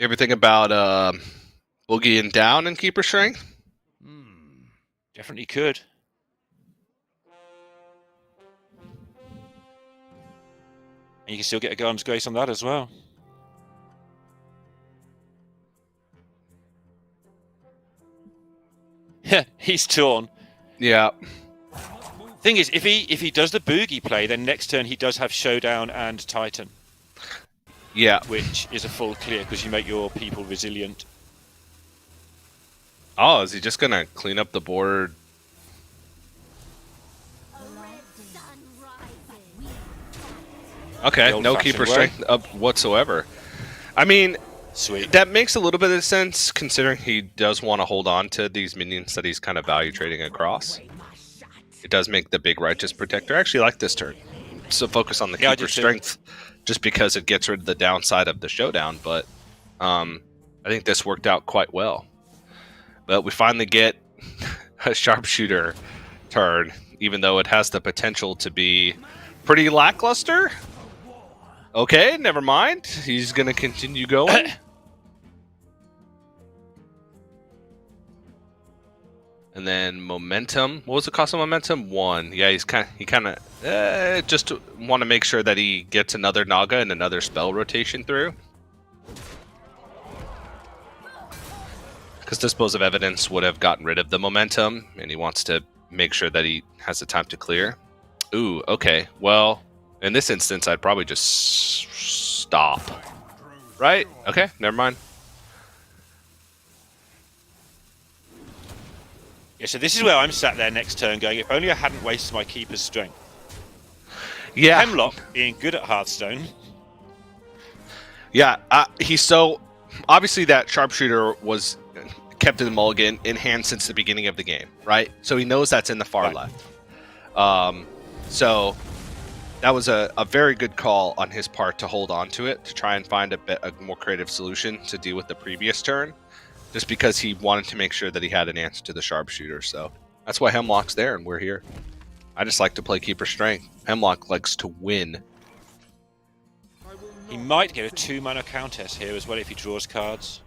Everything about boogieing down and Keeper Strength? Definitely could. And you can still get a Guardian's Grace on that as well. Yeah, he's torn. Yeah. Thing is, if he does the boogie play, then next turn he does have Showdown and Titan. Yeah. Which is a full clear because you make your people resilient. Oh, is he just gonna clean up the board? Okay, The no old-fashioned keeper way. strength up whatsoever. I mean, Sweet. that makes a little bit of sense considering he does want to hold on to these minions that he's kind of value trading across. It does make the big righteous protector. I actually like this turn. So focus on the Yeah, I keeper do too. strength, just because it gets rid of the downside of the showdown. But I think this worked out quite well. But we finally get a sharpshooter turn, even though it has the potential to be pretty lackluster. Okay, never mind. He's gonna continue going. And then momentum. What was the cost of momentum? 1. Yeah, he kind of just want to make sure that he gets another Naga and another spell rotation through. Because Dispose of Evidence would have gotten rid of the momentum, and he wants to make sure that he has the time to clear. Ooh, okay. Well, in this instance, I'd probably just stop. Right? Okay, never mind. Yeah, so this is where I'm sat there next turn going, if only I hadn't wasted my keeper's strength. Yeah. Hemlock being good at Hearthstone. Yeah, he's so... Obviously, that sharpshooter was kept in the mulligan in hand since the beginning of the game, right? So he knows that's in the far Right. left. So that was a very good call on his part to hold on to it, to try and find a more creative solution to deal with the previous turn, just because he wanted to make sure that he had an answer to the sharpshooter. So that's why Hemlock's there, and we're here. I just like to play keeper strength. Hemlock likes to win. He might get a 2-mana countess here as well if he draws cards.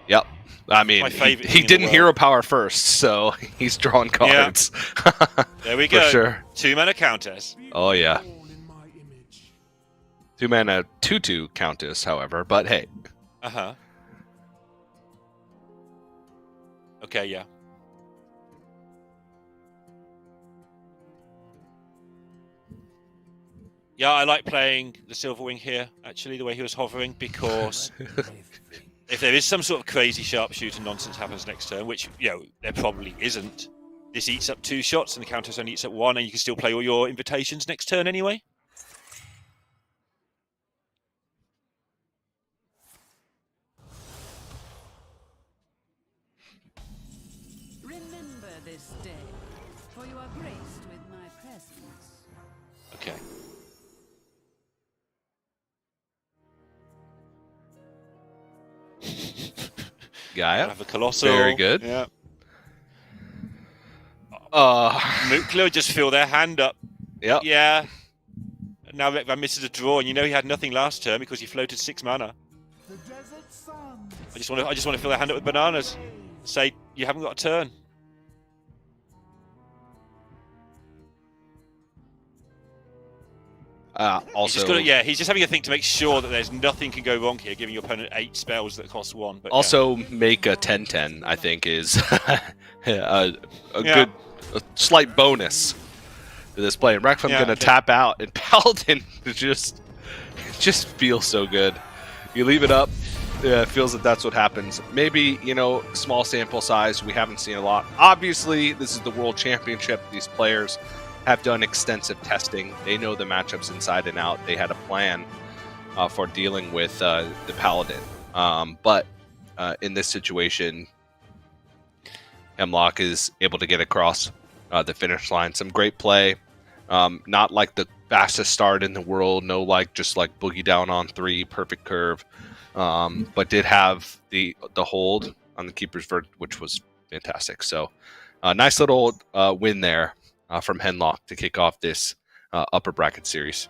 Yep. I mean, My favorite he thing in the didn't world. hero power first, so he's drawing cards. There we For go. sure. 2-mana countess. Oh, yeah. 2-mana 2/2 countess, however, but hey. Uh-huh. Okay, yeah. Yeah, I like playing the Silverwing here, actually, the way he was hovering, because if there is some sort of crazy sharpshooter nonsense happens next turn, which, you know, there probably isn't, this eats up 2 shots and the Countess only eats up 1, and you can still play all your invitations next turn anyway. Remember this day, for you are graced with my presence. Okay. Gaia. Have a Colossal. Very good. Yeah. Uh, Mookler just fill their hand up. yep. Yeah. Now that misses a draw, and you know he had nothing last turn because he floated 6 mana. I just want to fill their hand up with bananas. Say you haven't got a turn. Also, He's just having a think to make sure that there's nothing can go wrong here, giving your opponent 8 spells that cost 1. But also make a 10/10, I think, is a Yeah. good, a slight bonus to this play. And Rekfam Yeah, gonna okay. tap out, and Paladin just feels so good. You leave it up, it feels that that's what happens. Maybe, you know, small sample size, we haven't seen a lot. Obviously, this is the World Championship. These players have done extensive testing. They know the matchups inside and out. They had a plan for dealing with the Paladin. But in this situation, Hemlock is able to get across the finish line. Some great play. Not like the fastest start in the world. No, like just like boogie down on 3, perfect curve. But did have the hold on the keeper's vert, which was fantastic. So nice little win there from Hemlock to kick off this upper bracket series.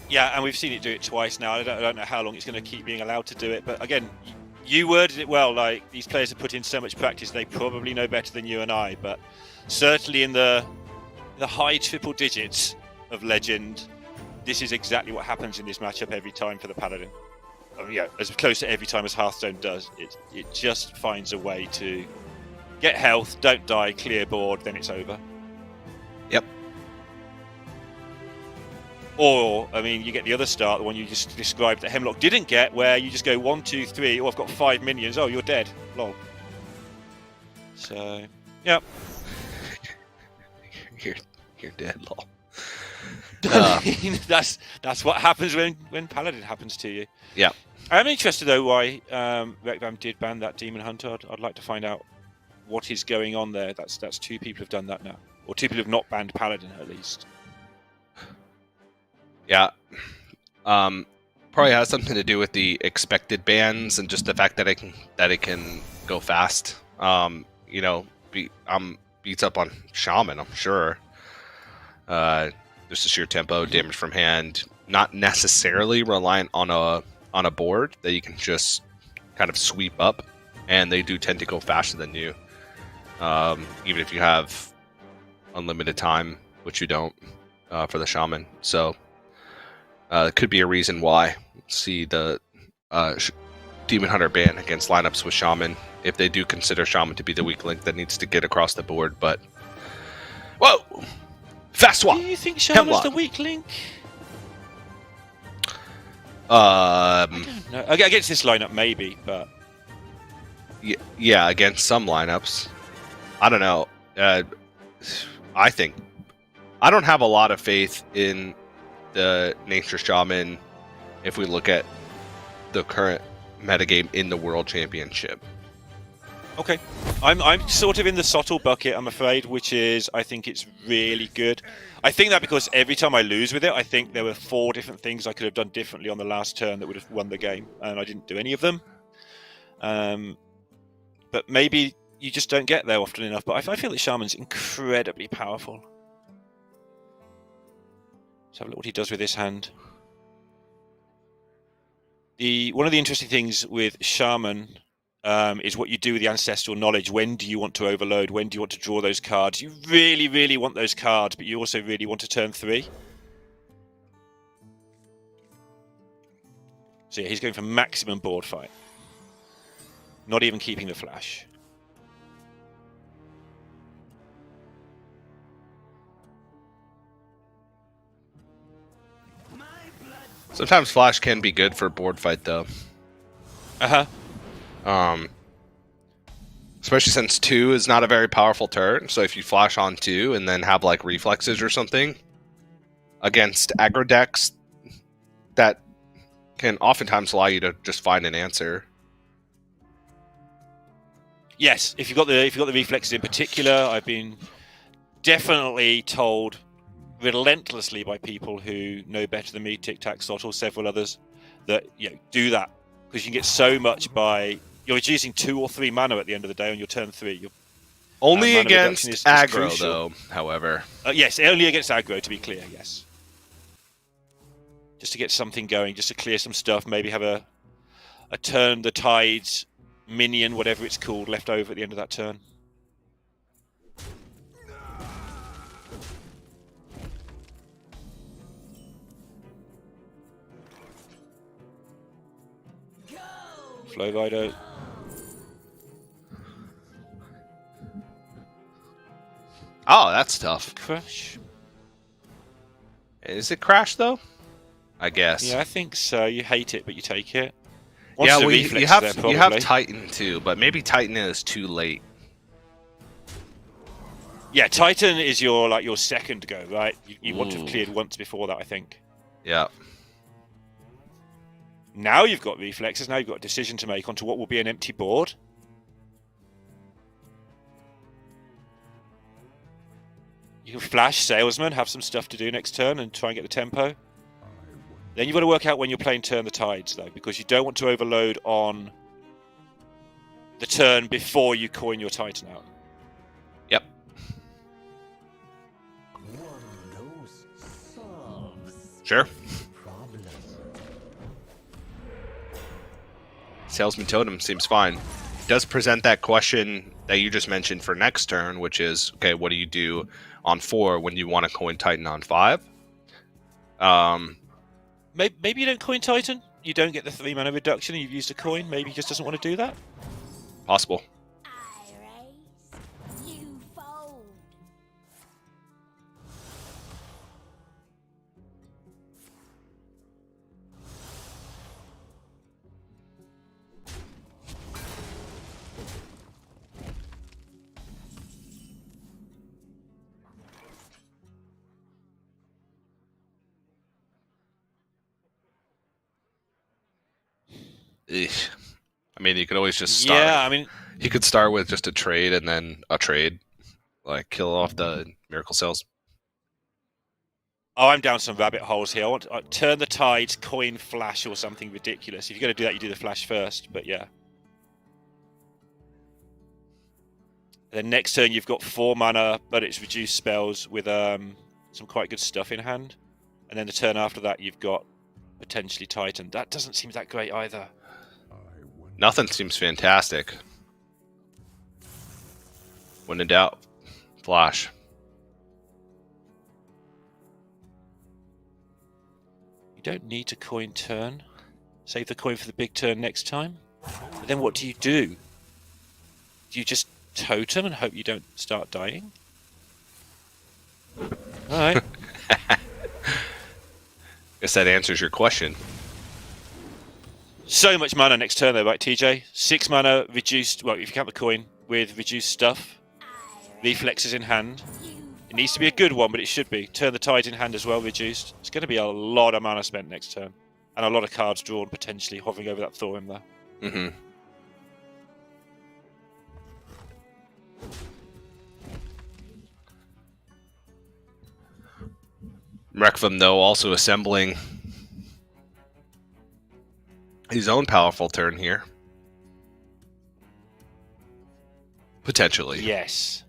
Yeah, and we've seen it do it twice now. I don't know how long it's going to keep being allowed to do it. But again, you worded it well. Like, these players have put in so much practice, they probably know better than you and I. But certainly in the high triple digits of Legend, this is exactly what happens in this matchup every time for the Paladin. I mean, yeah, as close to every time as Hearthstone does. It just finds a way to get health, don't die, clear board, then it's over. Yep. Or, I mean, you get the other start, the one you just described that Hemlock didn't get, where you just go 1, 2, 3, oh, I've got 5 minions, oh, you're dead. Lol. So, yeah. You're dead, lol. That's what happens when Paladin happens to you. Yeah. I'm interested though why Rekvam did ban that Demon Hunter. I'd like to find out what is going on there. That's 2 people have done that now, or 2 people have not banned Paladin at least. Yeah. Probably has something to do with the expected bans and just the fact that it can go fast. Beats up on Shaman, I'm sure. Just the sheer tempo, damage from hand, not necessarily reliant on a board that you can just kind of sweep up, and they do tend to go faster than you, even if you have unlimited time, which you don't for the Shaman. So it could be a reason why see the Demon Hunter ban against lineups with Shaman, if they do consider Shaman to be the weak link that needs to get across the board. But whoa, fast swap. Do you think Shaman's the weak link? No, against this lineup, maybe, but yeah, against some lineups, I don't know. I think I don't have a lot of faith in the Nature Shaman if we look at the current metagame in the World Championship. okay. I'm sort of in the Sottle bucket, I'm afraid, which is I think it's really good. I think that because every time I lose with it, I think there were 4 different things I could have done differently on the last turn that would have won the game, and I didn't do any of them. But maybe you just don't get there often enough. But I feel that Shaman's incredibly powerful. Let's have a look what he does with his hand. One of the interesting things with Shaman is what you do with the ancestral knowledge. When do you want to overload? When do you want to draw those cards? You really, really want those cards, but you also really want to turn 3. So yeah, he's going for maximum board fight. Not even keeping the flash. Sometimes flash can be good for board fight, though. Especially since 2 is not a very powerful turn, so if you flash on 2 and then have like reflexes or something against aggro decks, that can oftentimes allow you to just find an answer. Yes, if you've got the reflexes in particular, I've been definitely told relentlessly by people who know better than me, Tic Tac, Sot, or several others, that do that because you can get so much by you're reducing 2 or 3 mana at the end of the day on your turn 3. Only against aggro, though. However, yes, only against aggro. To be clear, yes. Just to get something going, just to clear some stuff, maybe have a turn the tides minion, whatever it's called, left over at the end of that turn. Flow Rider. oh, that's tough. Crash. Is it crash though? I guess. Yeah, I think so. You hate it, but you take it. Yeah, you have Titan too, but maybe Titan is too late. Yeah, Titan is your second go, right? You want to have cleared once before that, I think. Yeah. Now you've got reflexes. Now you've got a decision to make onto what will be an empty board. You can flash Salesman, have some stuff to do next turn, and try and get the tempo. Then you've got to work out when you're playing Turn the Tides, though, because you don't want to overload on the turn before you coin your Titan out. Yep. Sure. Salesman Totem seems fine. Does present that question that you just mentioned for next turn, which is, okay, what do you do on 4 when you want to coin Titan on 5? Maybe you don't coin Titan. You don't get the 3 mana reduction and you've used a coin. Maybe he just doesn't want to do that. Possible. You fold. Eesh. I mean, you could always just start. Yeah, I mean, You could start with just a trade and then a trade, like kill off the miracle cells. oh, I'm down some rabbit holes here. I want to turn the tides, coin flash, or something ridiculous. If you're going to do that, you do the flash first. But yeah. Then next turn you've got 4 mana, but it's reduced spells with some quite good stuff in hand. And then the turn after that you've got potentially Titan. That doesn't seem that great either. Nothing seems fantastic. When in doubt, flash. You don't need to coin turn. Save the coin for the big turn next time. But then what do you do? Do you just totem and hope you don't start dying? Alright. Guess that answers your question. So much mana next turn though, right, TJ? 6 mana reduced, well, if you count the coin, with reduced stuff. Reflexes in hand. It needs to be a good one, but it should be. Turn the tides in hand as well, reduced. It's going to be a lot of mana spent next turn. And a lot of cards drawn, potentially, hovering over that Thorim there. Mm-hmm. Rekvim, though, also assembling his own powerful turn here. Potentially. Yes.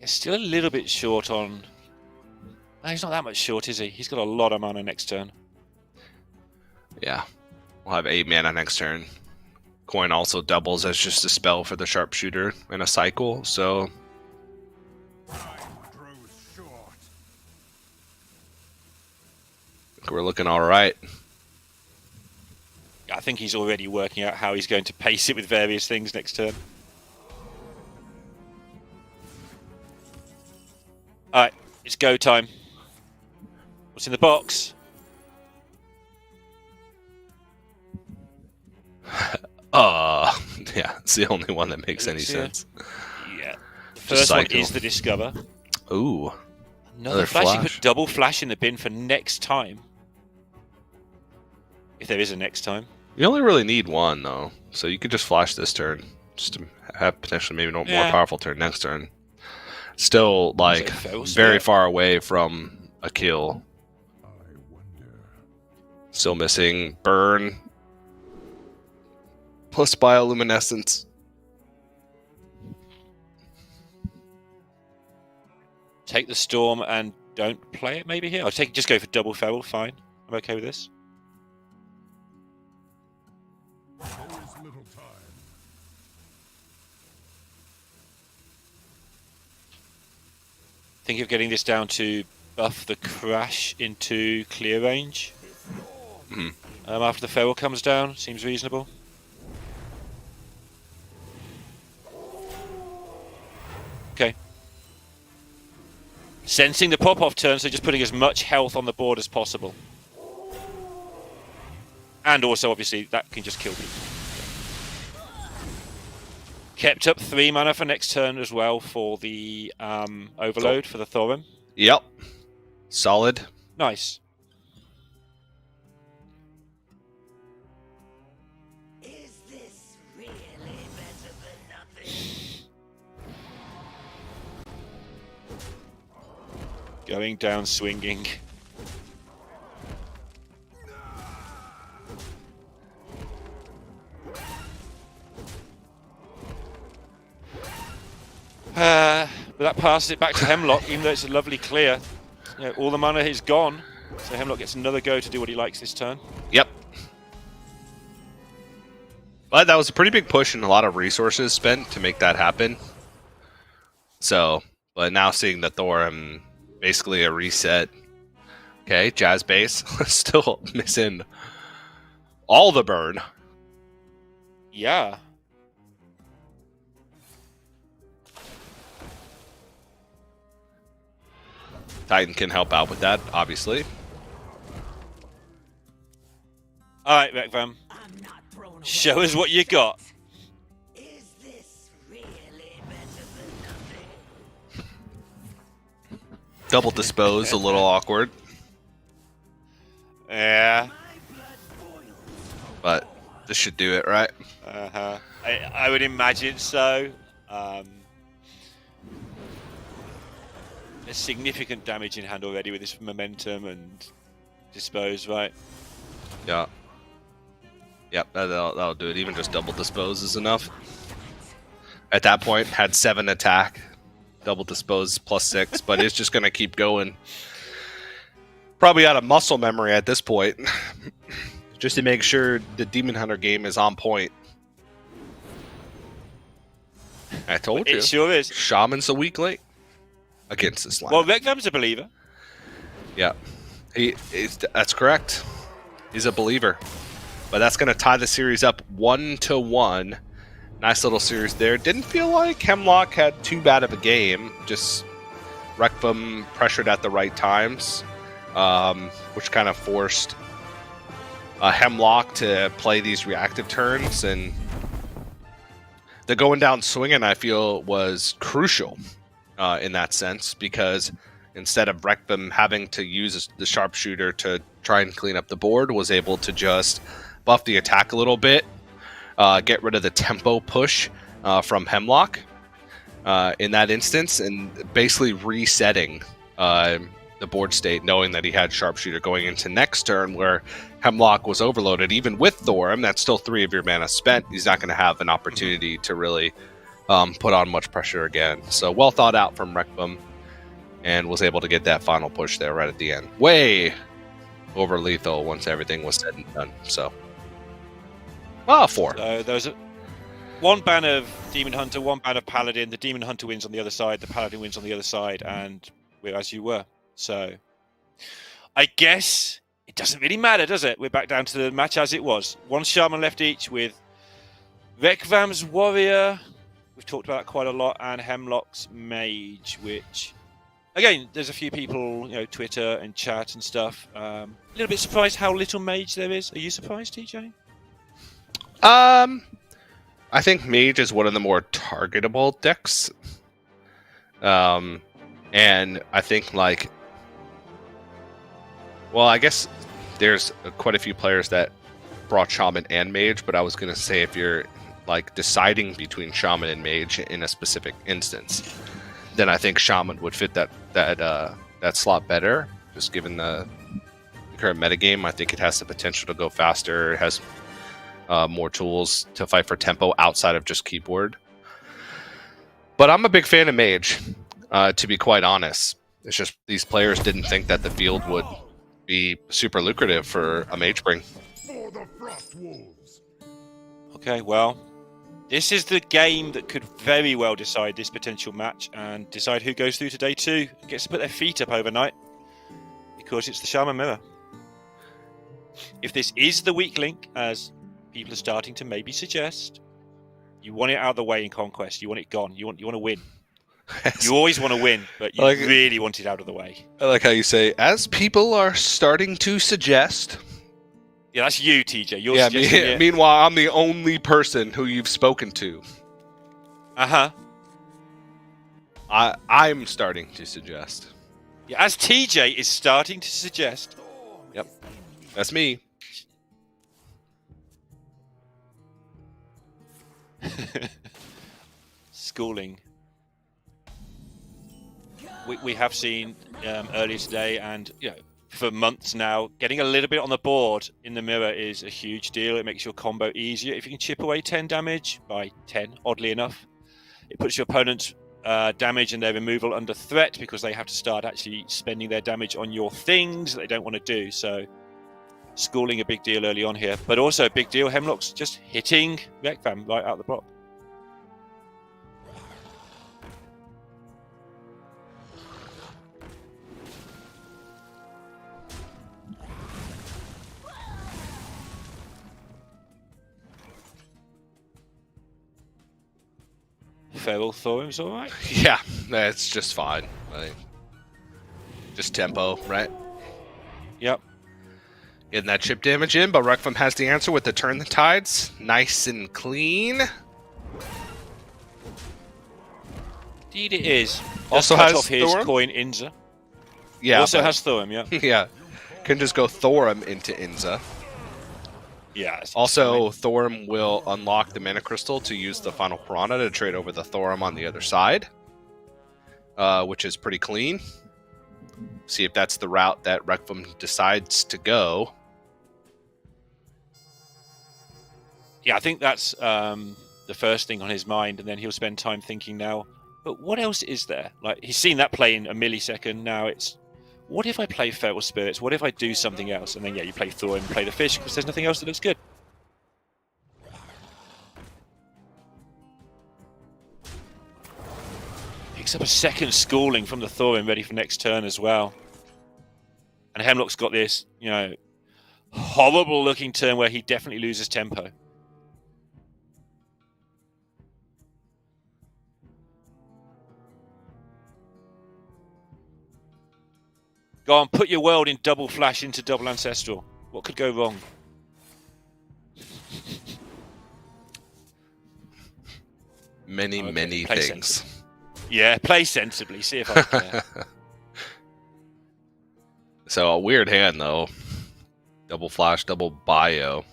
He's still a little bit short on... No, he's not that much short, is he? He's got a lot of mana next turn. Yeah. We'll have 8 mana next turn. Coin also doubles as just a spell for the sharpshooter in a cycle, so... We're looking alright. I think he's already working out how he's going to pace it with various things next turn. Alright, it's go time. What's in the box? Yeah, it's the only one that makes any sense. Yeah. The first one cycle. is the Discover. Ooh. Another flash. You put double flash in the bin for next time. If there is a next time. You only really need one, though. So you could just flash this turn. Just to have potentially maybe a more powerful turn next turn. Still, like, very far away from a kill. Still missing burn. Plus bioluminescence. Take the storm and don't play it maybe here. I'll just go for double feral, fine. I'm okay with this. Think of getting this down to buff the crash into clear range. After the feral comes down, seems reasonable. Okay. Sensing the pop-off turn, so just putting as much health on the board as possible. And also, obviously, that can just kill people. Kept up 3 mana for next turn as well for the Overload for the Thorim. Yep. Solid. Nice. Is this really better than nothing? Going down swinging. But that passes it back to Hemlock, even though it's a lovely clear. You know, all the mana is gone, so Hemlock gets another go to do what he likes this turn. Yep. But that was a pretty big push and a lot of resources spent to make that happen. So, but now seeing the Thorim, basically a reset. Okay, Jazz Base, still missing all the burn. Yeah. Titan can help out with that, obviously. Alright, Rekvam. Show us what you got. Is this really better than nothing? Double dispose, a little awkward. Yeah. This should do it, right? I would imagine so. There's significant damage in hand already with this momentum and dispose, right? Yeah. Yep, that'll do it. Even just double dispose is enough. At that point, had 7 attack, double dispose +6, but it's just gonna keep going. Probably out of muscle memory at this point, just to make sure the Demon Hunter game is on point. I told you, It sure is. Shaman's a week late against this line. Well, Rekvam's a believer. Yeah, that's correct. He's a believer. But that's going to tie the series up 1-1. Nice little series there. Didn't feel like Hemlock had too bad of a game. Just Rekvam pressured at the right times, which kind of forced Hemlock to play these reactive turns. And the going down swinging, I feel, was crucial in that sense, because instead of Rekvam having to use the sharpshooter to try and clean up the board, was able to just buff the attack a little bit, get rid of the tempo push from Hemlock in that instance, and basically resetting the board state, knowing that he had sharpshooter going into next turn where Hemlock was overloaded. Even with Thorim, that's still 3 of your mana spent. He's not going to have an opportunity to really put on much pressure again. So well thought out from Rekvam, and was able to get that final push there right at the end. Way over lethal once everything was said and done. So 4. So there's one ban of Demon Hunter, one ban of Paladin. The Demon Hunter wins on the other side, the Paladin wins on the other side, and we're as you were. So I guess it doesn't really matter, does it? We're back down to the match as it was. 1 Shaman left each with Rekvam's Warrior. We've talked about that quite a lot, and Hemlock's Mage, which, again, there's a few people, Twitter and chat and stuff. A little bit surprised how little Mage there is. Are you surprised, TJ? I think Mage is one of the more targetable decks. And I think, I guess there's quite a few players that brought Shaman and Mage, but I was going to say if you're, deciding between Shaman and Mage in a specific instance, then I think Shaman would fit that slot better, just given the current metagame. I think it has the potential to go faster. It has more tools to fight for tempo outside of just keyboard. But I'm a big fan of Mage, to be quite honest. It's just these players didn't think that the field would be super lucrative for a Mage bring. For the Frost Wolves. Okay, well, this is the game that could very well decide this potential match and decide who goes through to day 2 and gets to put their feet up overnight, because it's the Shaman Mirror. If this is the weak link, as people are starting to maybe suggest, you want it out of the way in Conquest. You want it gone. You want to win. You always want to win, but you really want it out of the way. I like how you say, as people are starting to suggest. Yeah, that's you, TJ. You're suggesting it. Meanwhile, I'm the only person who you've spoken to. Uh-huh. I'm starting to suggest. Yeah, as TJ is starting to suggest. Yep. That's me. Schooling. We have seen earlier today, and for months now, getting a little bit on the board in the mirror is a huge deal. It makes your combo easier. If you can chip away 10 damage by 10, oddly enough, it puts your opponent's damage and their removal under threat, because they have to start actually spending their damage on your things that they don't want to do. So schooling a big deal early on here, but also a big deal, Hemlock's just hitting Rekvam right out the block. Feral Thorim's alright? Yeah, that's just fine. Just tempo, right? Yep. Getting that chip damage in, but Rekvam has the answer with the Turn the Tides. Nice and clean. Indeed it is. Also cut has off his Thorim? coin Inza. Yeah. Also has Thorim, yeah. Yeah. Can just go Thorim into Inza. Yeah. it's Also, fine. Thorum will unlock the Mana Crystal to use the final Piranha to trade over the Thorum on the other side, which is pretty clean. See if that's the route that Requiem decides to go. Yeah, I think that's the first thing on his mind, and then he'll spend time thinking now, but what else is there? Like, he's seen that play in a millisecond. Now it's, what if I play Feral Spirits? What if I do something else? And then, yeah, you play Thorin, play the fish, because there's nothing else that looks good. Picks up a second schooling from the Thorin, ready for next turn as well. And Hemlock's got this, horrible looking turn where he definitely loses tempo. Go on, put your world in double flash into double ancestral. What could go wrong? Many Play things. sensibly. Yeah, play sensibly. See if I can. So a weird hand though. Double flash, double bio.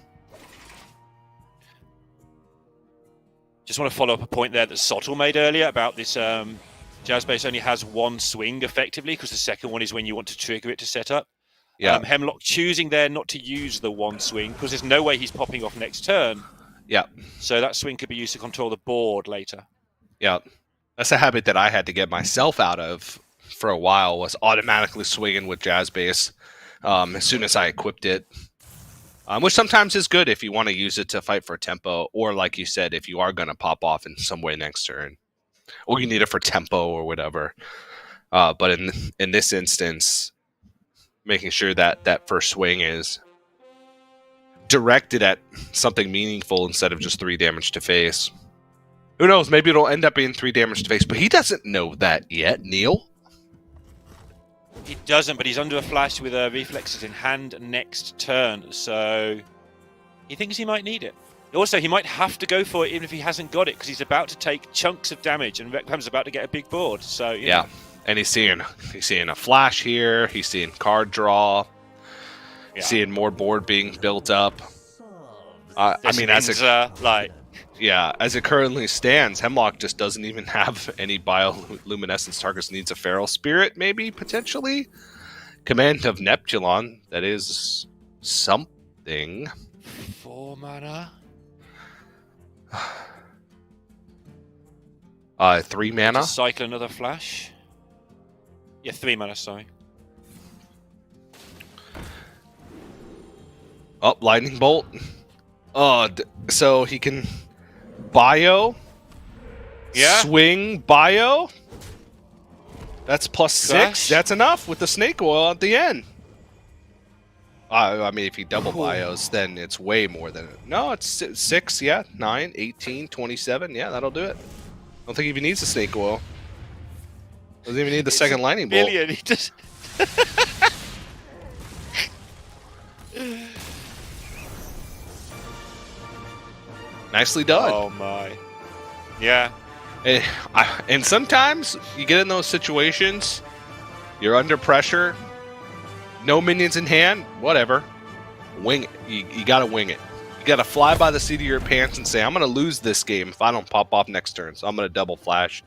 Just want to follow up a point there that Sottle made earlier about this. Jazzbase only has one swing effectively because the second one is when you want to trigger it to set up. Yeah. Hemlock choosing there not to use the one swing because there's no way he's popping off next turn. Yeah. So that swing could be used to control the board later. Yeah. That's a habit that I had to get myself out of for a while, was automatically swinging with Jazz Bass as soon as I equipped it. Which sometimes is good if you want to use it to fight for tempo, or like you said, if you are going to pop off in some way next turn. Or you need it for tempo or whatever. But in this instance, making sure that that first swing is directed at something meaningful instead of just 3 damage to face. Who knows? Maybe it'll end up being 3 damage to face, but he doesn't know that yet, Neil. He doesn't, but he's under a flash with reflexes in hand next turn, so he thinks he might need it. Also, he might have to go for it even if he hasn't got it, because he's about to take chunks of damage, and Requiem's about to get a big board. So Yeah, and he's seeing a flash here. He's seeing card draw. Yeah. Seeing more board being built up. I mean, as it currently stands, Hemlock just doesn't even have any bioluminescence targets. Needs a Feral Spirit, maybe, potentially. Command of Neptulon, that is something. 4 mana. 3 mana. To cycle another flash. Yeah, 3 mana, sorry. Oh, Lightning Bolt. So he can bio. Yeah. Swing bio. That's +6. Flash. That's enough with the snake oil at the end. I mean, if he double bios, then it's way more than it. No, it's 6, yeah. 9, 18, 27. Yeah, that'll do it. I don't think he even needs the snake oil. Doesn't even need the second lightning bolt. Billion, he just... Nicely done. Oh my. Yeah. And sometimes you get in those situations, you're under pressure, no minions in hand, whatever. Wing it. You gotta wing it. You gotta fly by the seat of your pants and say, I'm gonna lose this game if I don't pop off next turn, so I'm gonna double flash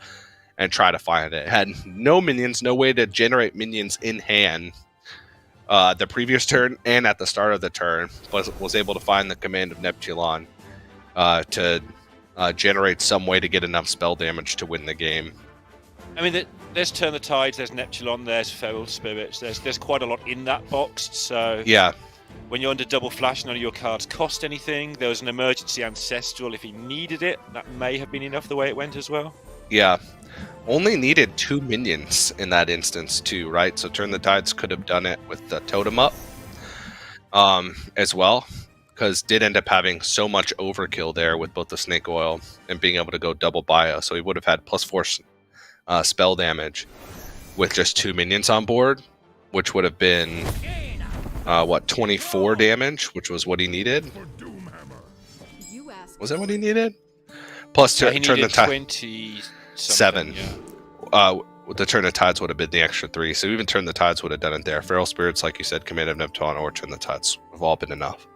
and try to find it. Had no minions, no way to generate minions in hand the previous turn and at the start of the turn, but was able to find the command of Neptulon to generate some way to get enough spell damage to win the game. I mean, there's Turn the Tides, there's Neptulon, there's Feral Spirits, there's quite a lot in that box, so... Yeah. When you're under double flash, none of your cards cost anything. There was an emergency ancestral if he needed it. That may have been enough the way it went as well. Yeah. Only needed 2 minions in that instance too, right? So Turn the Tides could have done it with the totem up as well, because did end up having so much overkill there with both the snake oil and being able to go double bio. So he would have had +4 spell damage with just 2 minions on board, which would have been 24 damage, which was what he needed. You asked Was that what he needed? Plus Yeah, he Turn the needed Tides. 27. The Turn the Tides would have been the extra 3, so even Turn the Tides would have done it there. Feral Spirits, like you said, Command of Neptune, or Turn the Tides have all been enough.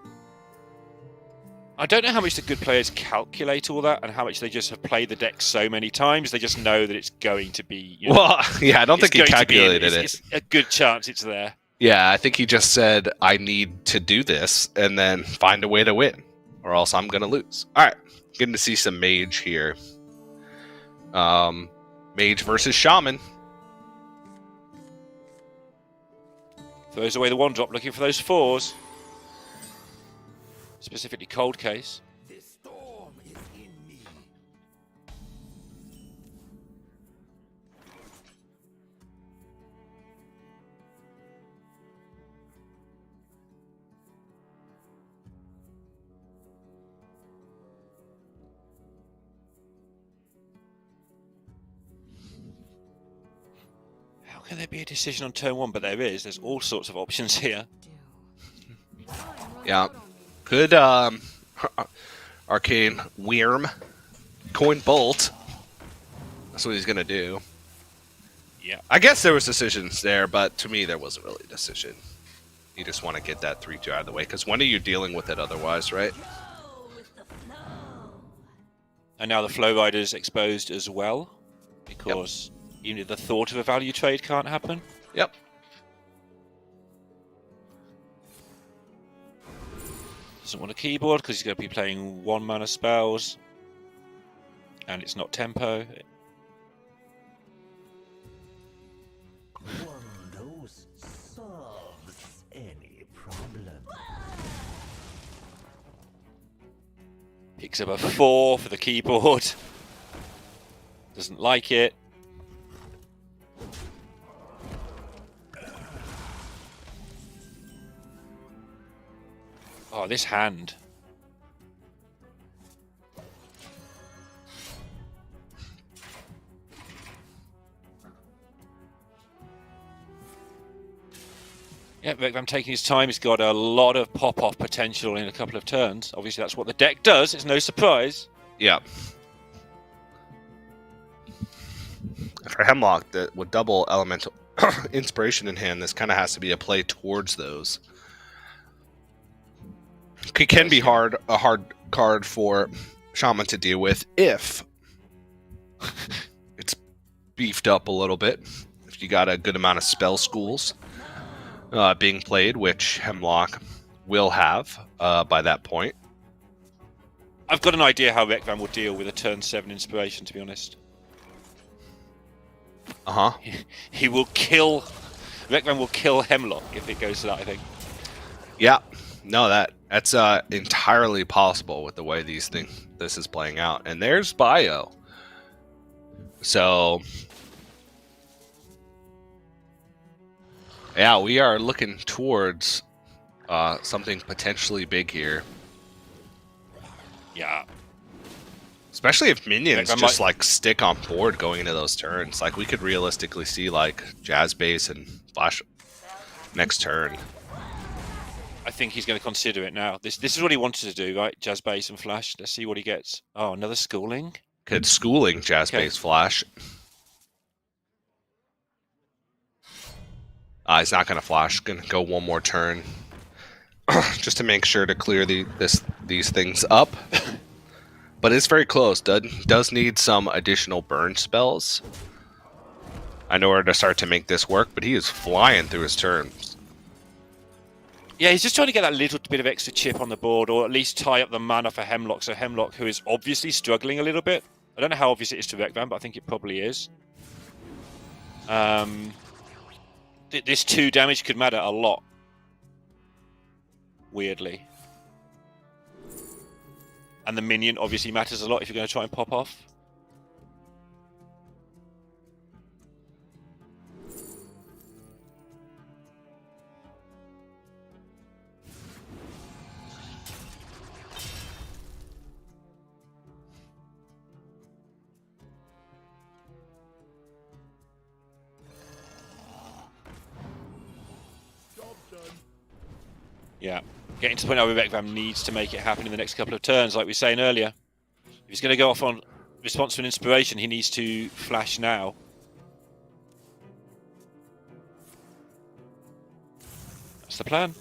I don't know how much the good players calculate all that, and how much they just have played the deck so many times. They just know that it's going to be. You know, Well, yeah, I don't think he calculated it. It's a good chance it's there. Yeah, I think he just said, I need to do this and then find a way to win, or else I'm going to lose. All right, getting to see some Mage here. Mage versus Shaman. Throws away the 1-drop, looking for those 4s. Specifically Cold Case. The storm is in me. How can there be a decision on turn 1? But there is. There's all sorts of options here. Yeah. Good Arcane Wyrm. Coin Bolt. That's what he's going to do. Yeah. I guess there was decisions there, but to me there wasn't really a decision. You just want to get that 3-2 out of the way, because when are you dealing with it otherwise, right? And now the Flow Rider's exposed as well, because even the thought of a value trade can't happen. Yep. Doesn't want a keyboard because he's going to be playing 1-mana spells, and it's not tempo. Dose solves any problem. Picks up a 4 for the keyboard. Doesn't like it. Oh, this hand. Yeah, I'm taking his time. He's got a lot of pop-off potential in a couple of turns. Obviously, that's what the deck does. It's no surprise. Yeah. For Hemlock, that with double elemental inspiration in hand, this kind of has to be a play towards those. It can be a hard card for Shaman to deal with if it's beefed up a little bit. If you got a good amount of spell schools being played, which Hemlock will have by that point. I've got an idea how Rekvan will deal with a turn 7 inspiration, to be honest. Uh-huh. He will kill... Rekvan will kill Hemlock if it goes to that, I think. Yeah. No, that's entirely possible with the way this is playing out. And there's Bio. So... yeah, we are looking towards something potentially big here. Yeah. Especially if minions Like, just like stick on board going into those turns. Like we could realistically see like Jazz Base and Flash next turn. I think he's going to consider it now. This is what he wanted to do, right? Jazz Base and Flash. Let's see what he gets. Oh, another schooling? Could schooling Jazz Base Flash. He's not going to flash. Going to go one more turn, just to make sure to clear these things up. But it's very close. Does need some additional burn spells in order to start to make this work. But he is flying through his turns. Yeah, he's just trying to get that little bit of extra chip on the board, or at least tie up the mana for Hemlock. So Hemlock, who is obviously struggling a little bit. I don't know how obvious it is to Rekvan, but I think it probably is. This 2 damage could matter a lot. Weirdly. And the minion obviously matters a lot if you're going to try and pop off. Yeah. Getting to the point now where Rekvan needs to make it happen in the next couple of turns, like we were saying earlier. If he's going to go off on response to an inspiration, he needs to flash now. That's the plan.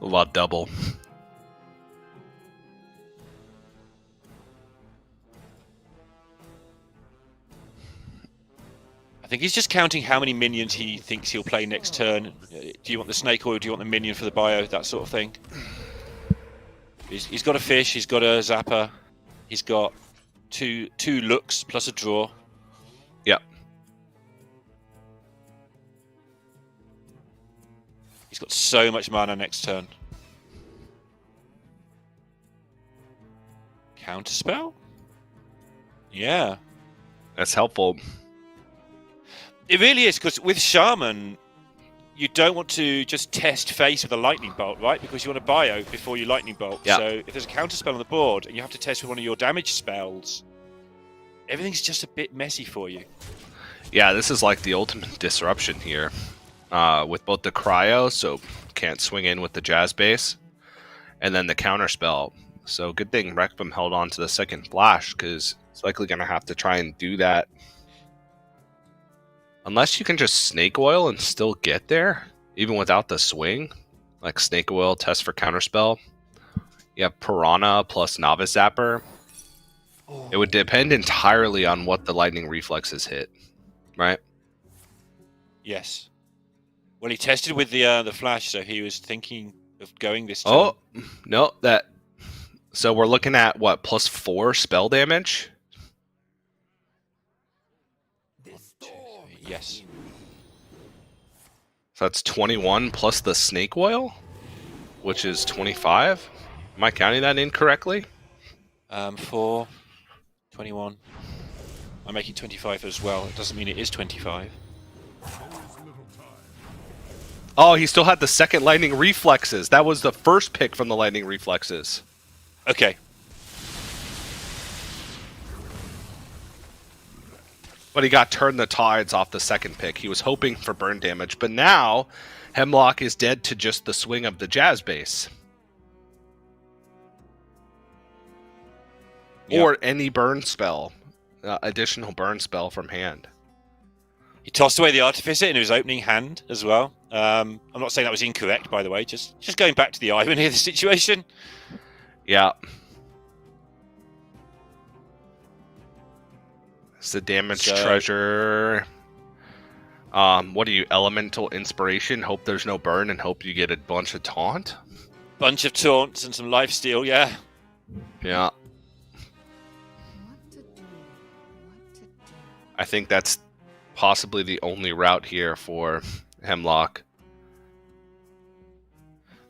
A lot double. I think he's just counting how many minions he thinks he'll play next turn. Do you want the snake or do you want the minion for the bio? That sort of thing. He's got a fish. He's got a zapper. He's got two looks plus a draw. Yep. He's got so much mana next turn. Counterspell? Yeah. That's helpful. It really is, because with Shaman, you don't want to just test face with a lightning bolt, right? Because you want to bio before you lightning bolt. Yeah. So if there's a counterspell on the board and you have to test with one of your damage spells, everything's just a bit messy for you. Yeah, this is like the ultimate disruption here. With both the cryo, so can't swing in with the jazz base, and then the counter spell. So good thing Requiem held on to the second flash, because it's likely going to have to try and do that. Unless you can just snake oil and still get there, even without the swing. Like snake oil, test for counterspell. You have Piranha plus Novice Zapper. It would depend entirely on what the lightning reflexes hit, right? Yes. Well, he tested with the flash, so he was thinking of going this turn. Oh, no, that... So we're looking at, what, +4 spell damage? Yes. So that's 21 plus the snake oil, which is 25. Am I counting that incorrectly? 4, 21. I'm making 25 as well. It doesn't mean it is 25. Oh, he still had the second lightning reflexes. That was the first pick from the lightning reflexes. Okay. But he got Turn the Tides off the second pick. He was hoping for burn damage, but now Hemlock is dead to just the swing of the jazz base. Yep. Or any burn spell, additional burn spell from hand. He tossed away the Artificer in his opening hand as well. I'm not saying that was incorrect, by the way. Just going back to the irony of the situation. Yeah. It's the damage treasure. What are you? Elemental Inspiration. Hope there's no burn and hope you get a bunch of taunt. Bunch of taunts and some lifesteal, yeah. Yeah. What to do? What to do? I think that's possibly the only route here for Hemlock.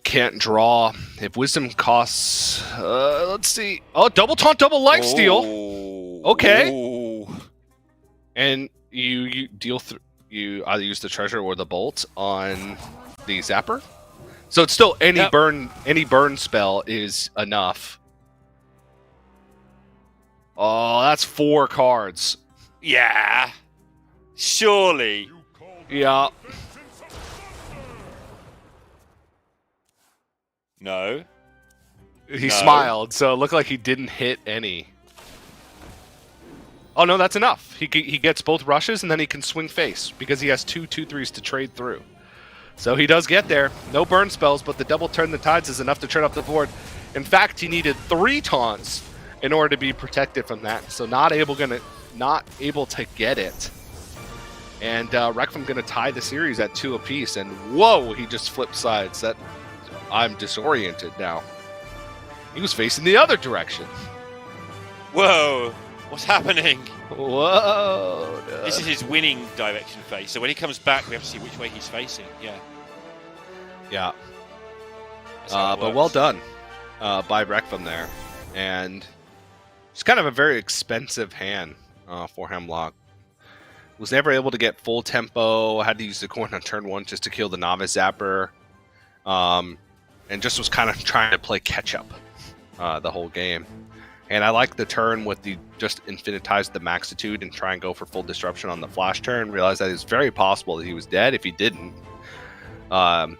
Can't draw. If Wisdom costs... let's see. Oh, double taunt, double lifesteal. Okay. Ooh. And you deal through... You either use the treasure or the bolt on the zapper. So it's still any burn spell is enough. Oh, that's 4 cards. Yeah. Surely. Yeah. No. He No. smiled, so it looked like he didn't hit any. Oh no, that's enough. He gets both rushes and then he can swing face because he has 2/2/3s to trade through. So he does get there. No burn spells, but the double Turn the Tides is enough to turn up the board. In fact, he needed 3 taunts in order to be protected from that. So not able to get it. And Requiem gonna tie the series at 2 apiece. And whoa, he just flipped sides. That I'm disoriented now. He was facing the other direction. Whoa. What's happening? Whoa. This is his winning direction face. So when he comes back, we have to see which way he's facing. Yeah. Yeah. That's how it But well works. done by Requiem there. And it's kind of a very expensive hand for Hemlock. Was never able to get full tempo. Had to use the coin on turn 1 just to kill the Novice Zapper. And just was kind of trying to play catch up the whole game. And I like the turn with the just infinitize the Maxitude and try and go for full disruption on the flash turn. Realized that it's very possible that he was dead if he didn't. And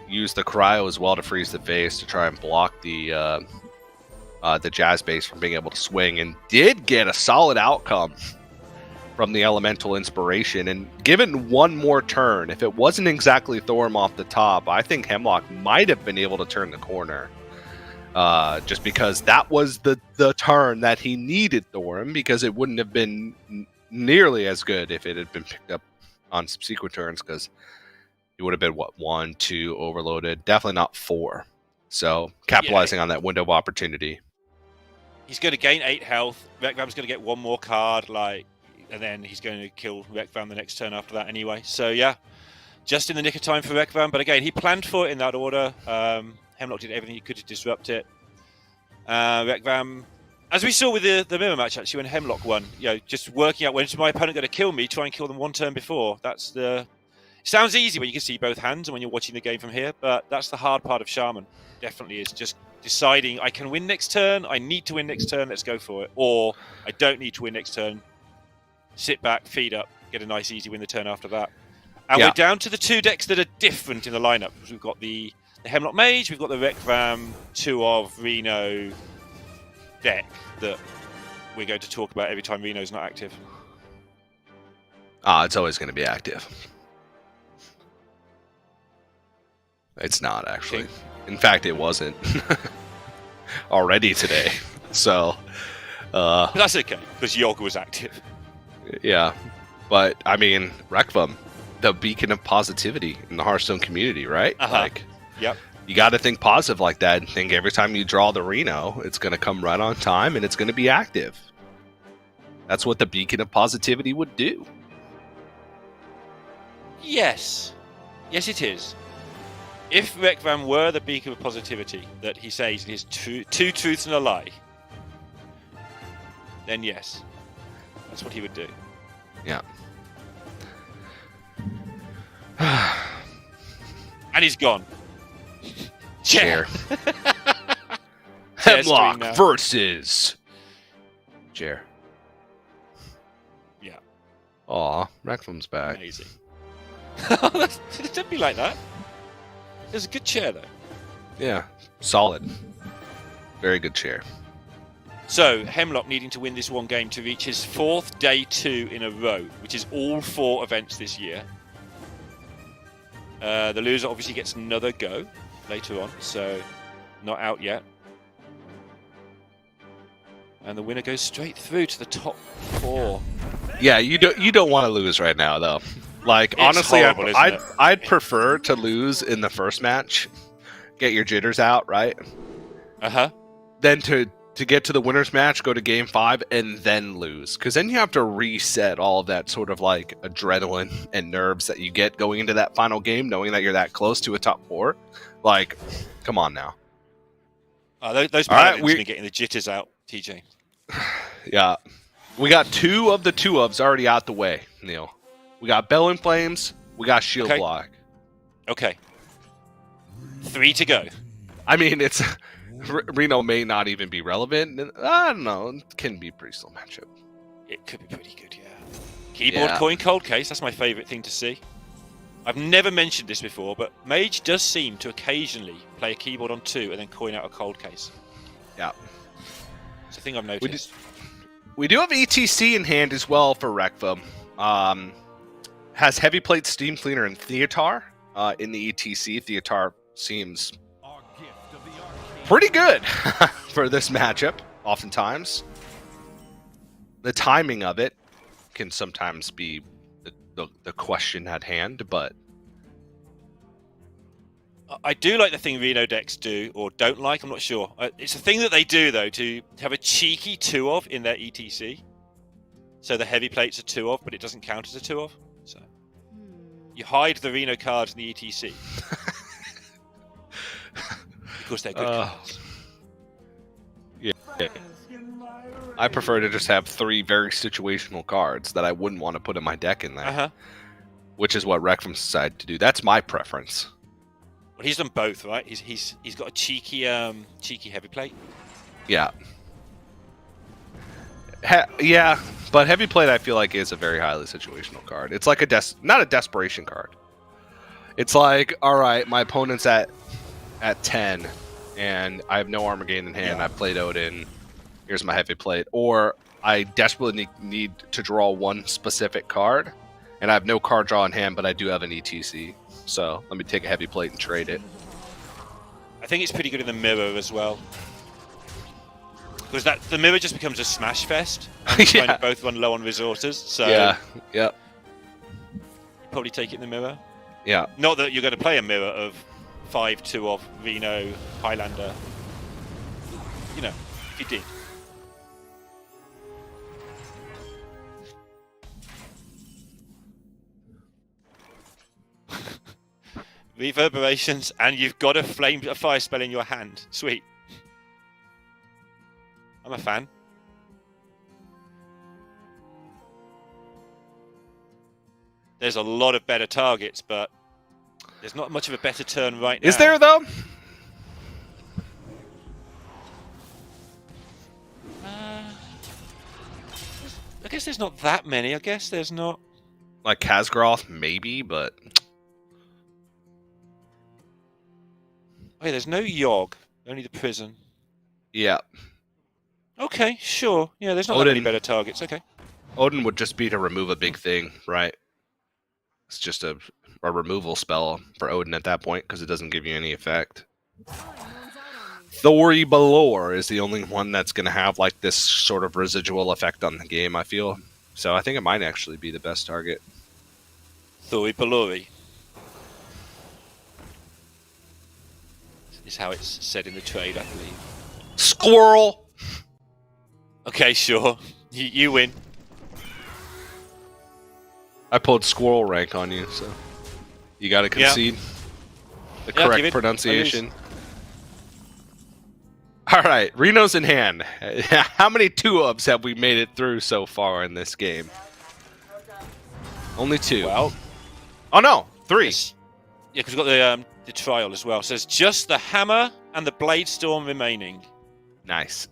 use the cryo as well to freeze the face to try and block the jazz base from being able to swing, and did get a solid outcome from the elemental inspiration. And given one more turn, if it wasn't exactly Thorm off the top, I think Hemlock might have been able to turn the corner. Just because that was the turn that he needed Thorm, because it wouldn't have been nearly as good if it had been picked up on subsequent turns, because it would have been, what, 1, 2 overloaded, definitely not 4. So capitalizing on that window of opportunity. He's going to gain 8 health. Rekvam's going to get 1 more card, and then he's going to kill Rekvam the next turn after that anyway. So yeah, just in the nick of time for Rekvam. But again, he planned for it in that order. Hemlock did everything he could to disrupt it. Rekvam, as we saw with the mirror match actually, when Hemlock won, just working out when's my opponent going to kill me, try and kill them 1 turn before. It sounds easy when you can see both hands and when you're watching the game from here, but that's the hard part of Shaman. Definitely is just deciding I can win next turn, I need to win next turn, let's go for it. Or I don't need to win next turn, sit back, feed up, get a nice easy win the turn after that. And we're down to the 2 decks that are different in the lineup. We've got the Hemlock Mage, we've got the Rekvam 2 of Reno deck that we're going to talk about every time Reno's not active. It's always going to be active. It's not, actually. Okay. In fact, it wasn't already today. So, but that's okay, because Yog was active. Yeah. But, I mean, Rekvam, the beacon of positivity in the Hearthstone community, right? Yep. You got to think positive like that and think every time you draw the Reno, it's going to come right on time and it's going to be active. That's what the beacon of positivity would do. Yes. Yes, it is. If Rekvam were the beacon of positivity that he says in his 2 truths and a lie, then yes, that's what he would do. Yeah. And he's gone. Chair. Chair's doing Hemlock now. versus Chair. Yeah. Aw, Rekvam's back. Amazing. Don't be like that. There's a good chair, though. Yeah, solid. Very good chair. So, Hemlock needing to win this one game to reach his 4th day 2 in a row, which is all 4 events this year. The loser obviously gets another go later on, so not out yet. And the winner goes straight through to the top 4. Yeah, you don't want to lose right now, though. Like, It's honestly, horrible, isn't it? I'd prefer to lose in the first match, get your jitters out, right? Then to get to the winner's match, go to game 5, and then lose. Because then you have to reset all of that sort of like adrenaline and nerves that you get going into that final game, knowing that you're that close to a top 4. Like, come on now. Those All right, paladins have been getting the jitters out, TJ. Yeah. We got 2 of the 2 ofs already out the way, Neil. We got Bell in Flames, we got Shield Okay. Block. Okay. 3 to go. I mean, it's Reno may not even be relevant. I don't know. It can be a pretty slow matchup. It could be pretty good, yeah. Keyboard Yeah. coin cold case, that's my favourite thing to see. I've never mentioned this before, but Mage does seem to occasionally play a keyboard on 2 and then coin out a cold case. Yeah. It's a thing I've noticed. We do have ETC in hand as well for Rekvam. Has Heavy Plate, Steam Cleaner, and Theatar in the ETC. Theatar seems pretty good for this matchup, oftentimes. The timing of it can sometimes be the question at hand, but I do like the thing Reno decks do, or don't like, I'm not sure. It's a thing that they do, though, to have a cheeky 2 of in their ETC. So the heavy plates are 2 of, but it doesn't count as a 2 of. So you hide the Reno cards in the ETC. Because they're good cards. yeah. I prefer to just have 3 very situational cards that I wouldn't want to put in my deck in there. Which is what Rekvam decided to do. That's my preference. Well, he's done both, right? He's got a cheeky heavy plate. Yeah. Yeah, but Heavy Plate I feel like is a very highly situational card. It's like not a desperation card. It's like, all right, my opponent's at 10, and I have no Armageddon in hand. I played Odin. Here's my Heavy Plate. Or I desperately need to draw one specific card, and I have no card draw in hand, but I do have an ETC. So let me take a heavy plate and trade it. I think it's pretty good in the mirror as well. Because the mirror just becomes a smash fest. And you kind of both run low on resources, so Yeah, yep. you probably take it in the mirror. Yeah. Not that you're going to play a mirror of 5-2 of Reno Highlander. You know, if you did. Reverberations, and you've got a fire spell in your hand. Sweet. I'm a fan. There's a lot of better targets, but there's not much of a better turn right now. Is there, though? I guess there's not that many. I guess there's not. Like Khazgroth, maybe, but... Oh, yeah, there's no Yogg. Only the prison. Yeah. Okay, sure. Yeah, there's not that many better targets. Okay. Odin would just be to remove a big thing, right? It's just a removal spell for Odin at that point, because it doesn't give you any effect. Thori Balor is the only one that's going to have like this sort of residual effect on the game, I feel. So I think it might actually be the best target. Thori Balori is how it's said in the trade, I believe. Squirrel! Okay, sure. You win. I pulled squirrel rank on you, so you got to concede the correct pronunciation. All right, Reno's in hand. How many 2-ups have we made it through so far in this game? Only 2. Well, oh no, 3. Yes. Yeah, because we've got the trial as well. So it's just the hammer and the blade storm remaining. Nice.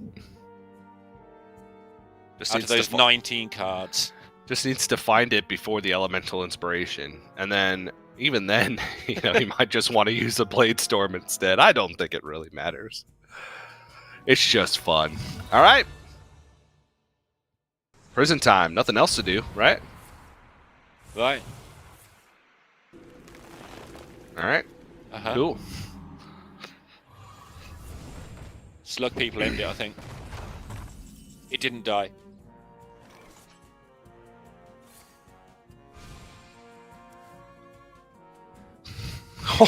Out of those 19 cards. Just needs to find it before the elemental inspiration, and then even then, you know, he might just want to use the blade storm instead. I don't think it really matters. It's just fun. All right. Prison time. Nothing else to do, right? Right. All right. Cool. Slug people end it, I think. It didn't die.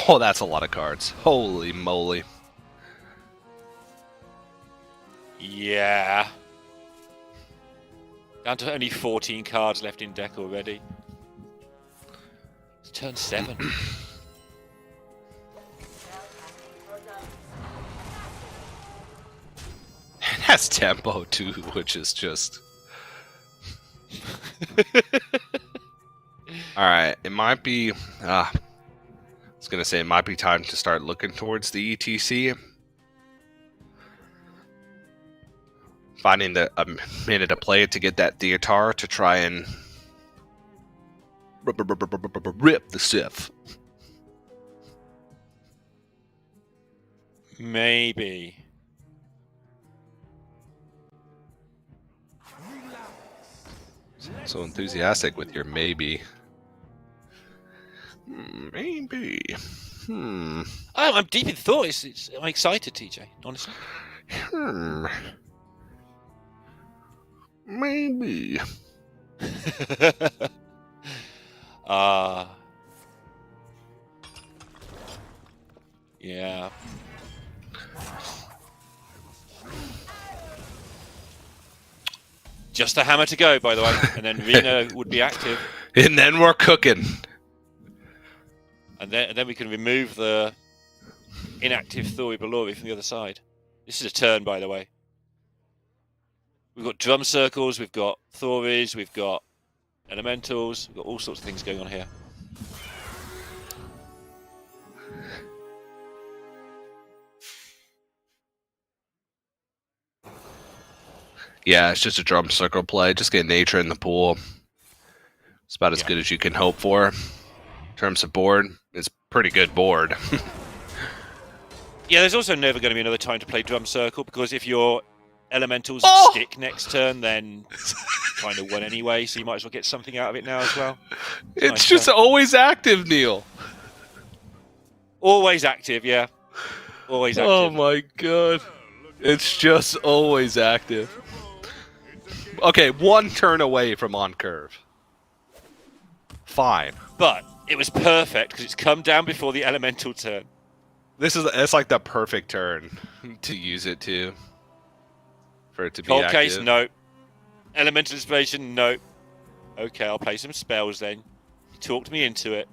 Oh, that's a lot of cards. Holy moly. Yeah. Down to only 14 cards left in deck already. It's turn 7. It has tempo too, which is just... Alright, it might be... I was going to say it might be time to start looking towards the ETC. Finding a minute to play it to get that Theatar to try and rip the Sith. Maybe. So enthusiastic with your maybe. Maybe. Oh, I'm deep in thought. I'm excited, TJ, honestly. Maybe. Yeah. Just a hammer to go, by the way, and then Reno would be active. And then we're cooking. And then we can remove the inactive Thori Balori from the other side. This is a turn, by the way. We've got drum circles, we've got Thoris, we've got elementals, we've got all sorts of things going on here. Yeah, it's just a drum circle play. Just get nature in the pool. It's about as good as you can hope for. In terms of board, it's pretty good board. Yeah, there's also never going to be another time to play drum circle, because if you're Elemental's stick next turn, then kind of won anyway, so you might as well get something out of it now as well. It's Nice just turn. always active, Neil. Always active, yeah. Always active. Oh my god. It's just always active. Okay, one turn away from on curve. Fine. But it was perfect because it's come down before the elemental turn. It's like the perfect turn to use it to. For it to be Cold active. case, no. Elemental inspiration, no. Okay, I'll play some spells then. You talked me into it.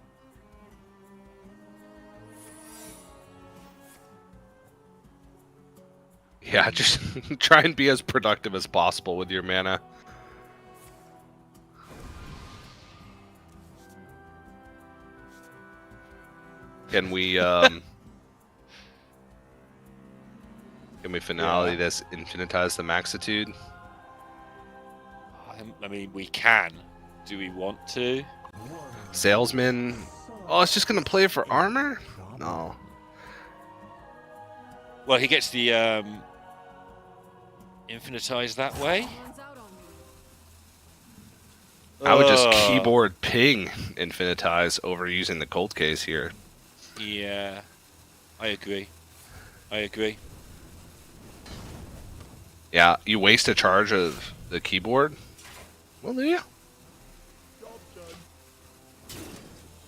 Yeah, just try and be as productive as possible with your mana. Can we finale this, infinitize the Maxitude? I mean, we can. Do we want to? Salesman. Oh, it's just gonna play for armor? No. Well, he gets the infinitize that way. Hands out on me. I would just Ugh. keyboard ping infinitize over using the cold case here. Yeah, I agree. I agree. Yeah, you waste a charge of the keyboard. Well, yeah.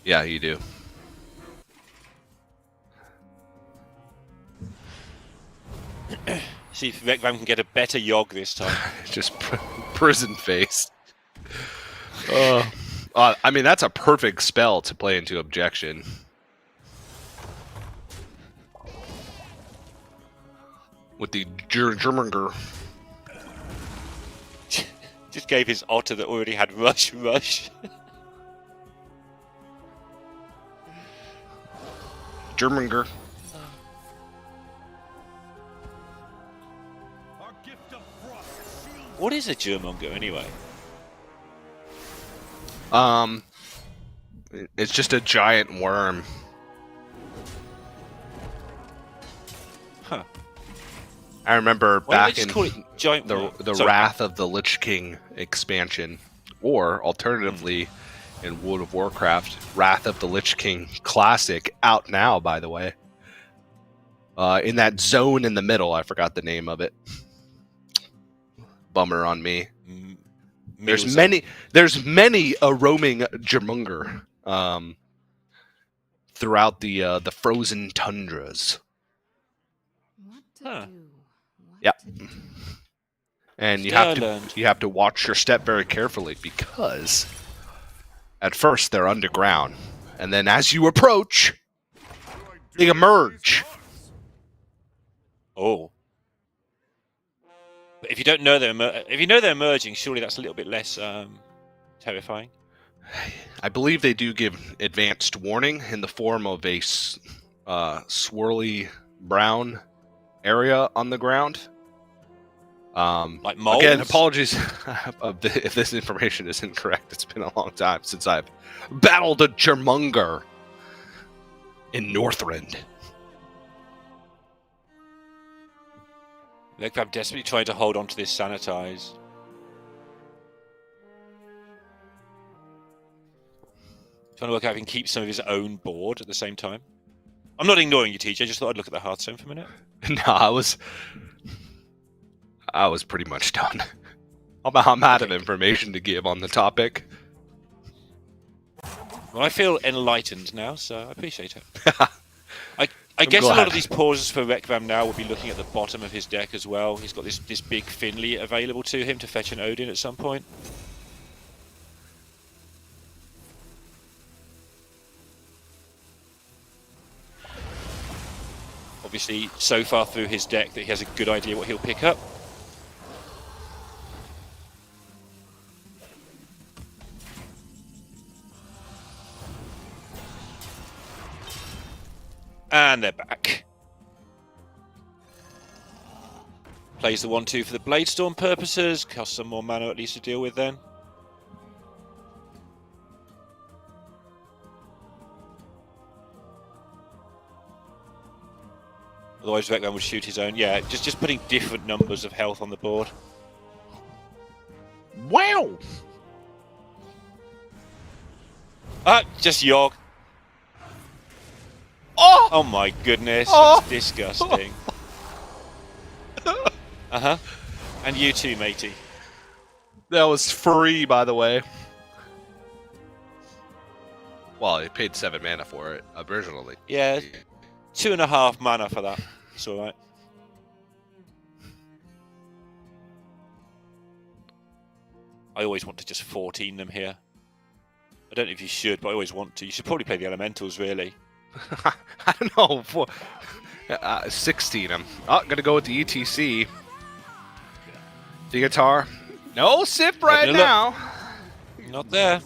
Yeah, you do. See if Rekvam can get a better Yogg this time. Just prison face. I mean, that's a perfect spell to play into objection. With the Germanger. Just gave his otter that already had rush. Germanger. Our gift of frost shields What is a Germonger anyway? It's just a giant worm. Huh. I remember Why don't back they just in call it giant the worm? the Sorry. Wrath of the Lich King expansion, or alternatively in World of Warcraft, Wrath of the Lich King Classic, out now, by the way. In that zone in the middle, I forgot the name of it. Bummer on me. There's many a roaming Germunger throughout the frozen tundras. What to Huh. do? What Yep. to do. And Starland. you have to watch your step very carefully because at first they're underground, and then as you approach, they emerge. Oh. But if you don't know if you know they're emerging, surely that's a little bit less terrifying. I believe they do give advanced warning in the form of a swirly brown area on the ground. Like moles? Again, apologies if this information is incorrect. It's been a long time since I've battled a Germunger in Northrend. Look, I'm desperately trying to hold on to this sanitize. Trying to work out if he can keep some of his own board at the same time. I'm not ignoring you, TJ. Just thought I'd look at the Hearthstone for a minute. No, I was pretty much done. I'm out of information to give on the topic. Well, I feel enlightened now, so I appreciate it. I guess a lot glad. of these pauses for Rekvam now will be looking at the bottom of his deck as well. He's got this big Finley available to him to fetch an Odin at some point. Obviously, so far through his deck that he has a good idea what he'll pick up. And they're back. Plays the 1-2 for the Bladestorm purposes. Costs some more mana at least to deal with then. Otherwise, Vecman would shoot his own. Yeah, just putting different numbers of health on the board. Wow! Just Yogg. Oh! Oh my goodness, Oh! that's disgusting. Uh-huh. And you too, matey. That was free, by the way. Well, he paid 7 mana for it originally. Yeah, 2.5 mana for that. It's alright. I always want to just 14 them here. I don't know if you should, but I always want to. You should probably play the Elementals, really. I don't know. 16. I'm gonna go with the ETC. The guitar. No Sif right Look. now. Not there.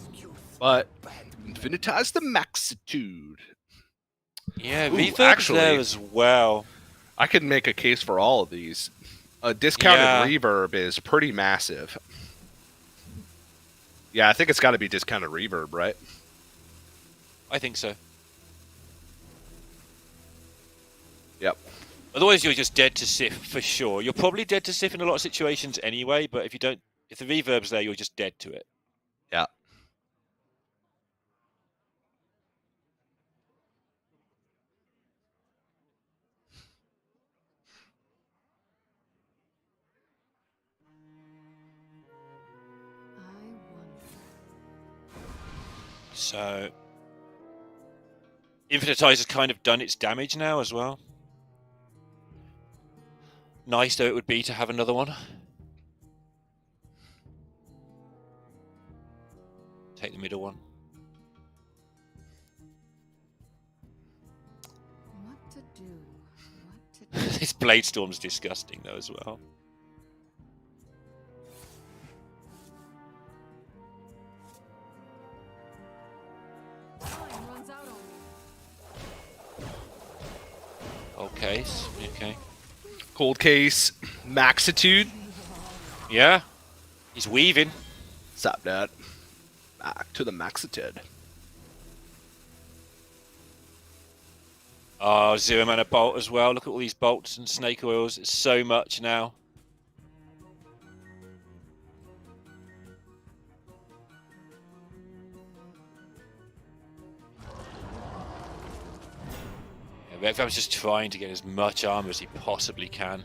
But infinitize the maxitude. Yeah, Ooh, Reverb's actually- there as well. I could make a case for all of these. A discounted Yeah. reverb is pretty massive. Yeah, I think it's got to be discounted reverb, right? I think so. Yep. Otherwise, you're just dead to Sif for sure. You're probably dead to Sif in a lot of situations anyway. But if the reverb's there, you're just dead to it. Yeah. I wonder. So, Infinitize has kind of done its damage now as well. Nice though it would be to have another one. Take the middle one. What to do? What to do? This Blade Storm's disgusting though as well. Time runs out on me. Okay, okay. Cold case. Maxitude. Yeah. He's weaving. Stop that. Back to the maxitude. Oh, 0 mana bolt as well. Look at all these bolts and snake oils. It's so much now. Yeah, Rek'Vam's just trying to get as much armor as he possibly can.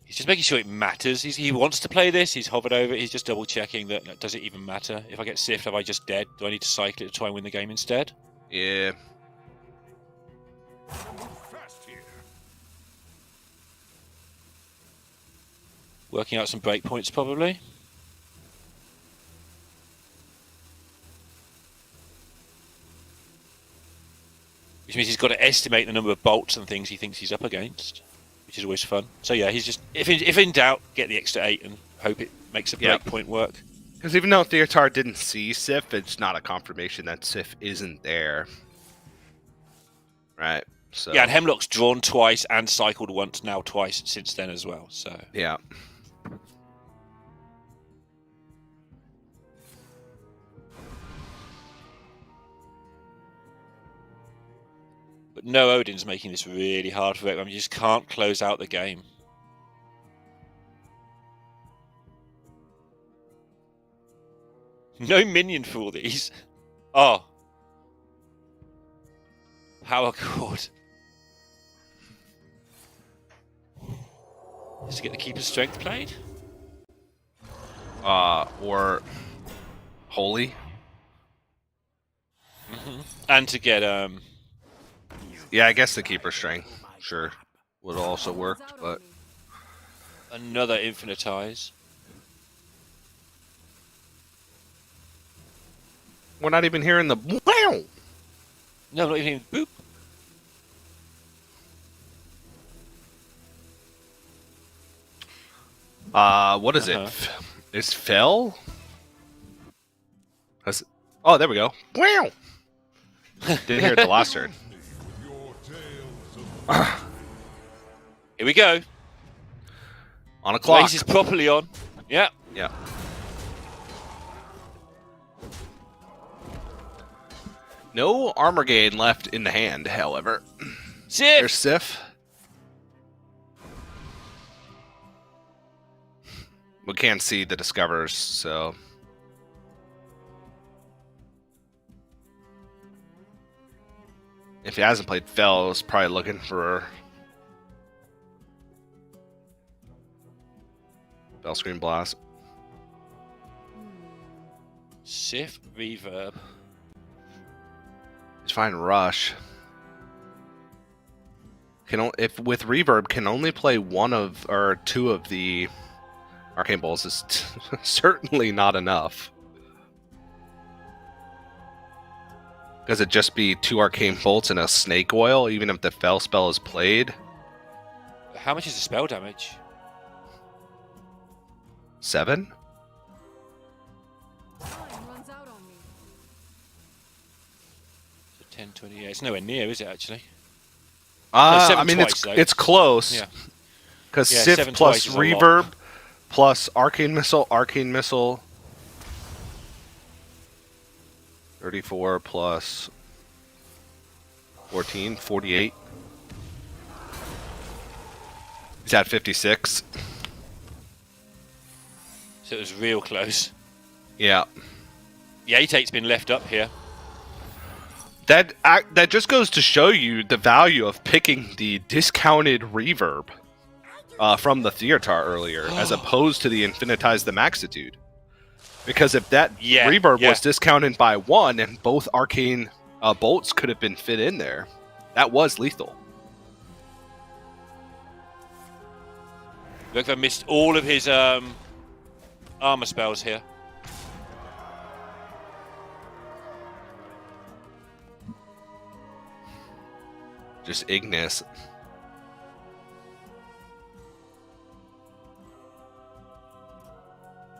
He's just making sure it matters. He wants to play this. He's hovered over it. He's just double checking that does it even matter? If I get Sift, am I just dead? Do I need to cycle it to try and win the game instead? Yeah. Fast here. Working out some breakpoints probably. Which means he's got to estimate the number of bolts and things he thinks he's up against, which is always fun. So yeah, he's just if in doubt, get the extra 8 and hope it makes a Yep. breakpoint work. Because even though Theotar didn't see Sif, it's not a confirmation that Sif isn't there. Right. So Yeah, and Hemlock's drawn twice and cycled once, now twice since then as well. So yeah. but no Odin's making this really hard for him. I mean, you just can't close out the game. No minion for all these. Oh. Power chord. Just to get the keeper's strength played. Or Holy. And to get Yeah, I guess the keeper strength, sure, would also work, but another infinitize. we're not even hearing the wow. No, not even boop. What is it? Is Fell? Oh, there we go. Wow. Didn't hear it the last turn. Here we go. On a clock. Blaze is properly on. Yeah. Yeah. No armor gain left in the hand, however. There's Sif. We can't see the discoverers, so... If he hasn't played Fell, he's probably looking for... Fell Screen Blast. Sif Reverb. He's fine Rush. If with Reverb can only play one of or two of the Arcane Bolts is certainly not enough. Because it'd just be 2 Arcane Bolts and a Snake Oil, even if the Fell spell is played. How much is the spell damage? 7? Time runs out on me. So 10, 20, yeah. It's nowhere near, is it, actually? I mean, twice, though. it's close. Yeah. Because Yeah, Sif 7 plus twice is a lot. Reverb plus Arcane Missile, 34 plus 14, 48. He's at 56. So it was real close. Yeah. The 8-8's been left up here. That just goes to show you the value of picking the discounted Reverb from the Theatar earlier, as opposed to the Infinitize the Maxitude. Because if that Reverb was discounted by 1 and both Arcane Bolts could have been fit in there, that was lethal. Look, I missed all of his armor spells here. Just Ignis.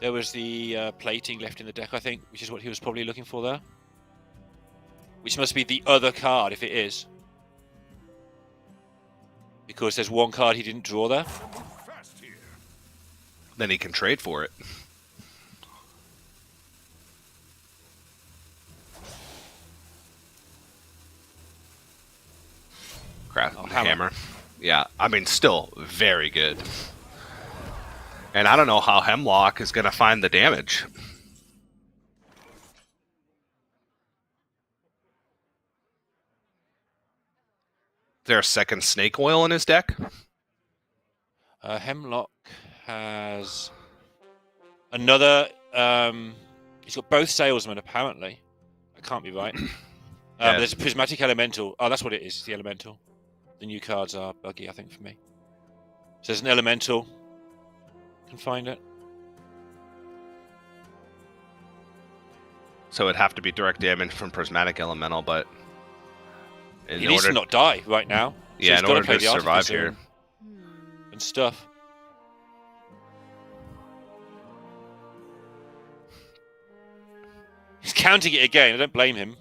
There was the plating left in the deck, I think, which is what he was probably looking for there. Which must be the other card, if it is. Because there's one card he didn't draw there. Then he can trade for it. Hammer. Yeah, I mean, still very good. And I don't know how Hemlock is going to find the damage. Is there a second Snake Oil in his deck? Hemlock has another... he's got both Salesmen, apparently. That can't be right. Yeah. There's a Prismatic Elemental. Oh, that's what it is, the Elemental. The new cards are buggy, I think, for me. So there's an Elemental. Can find it. So it'd have to be direct damage from Prismatic Elemental, but... He needs to not die right now. So Yeah, he's in gotta order play to the survive Artificer here. and stuff. He's counting it again. I don't blame him.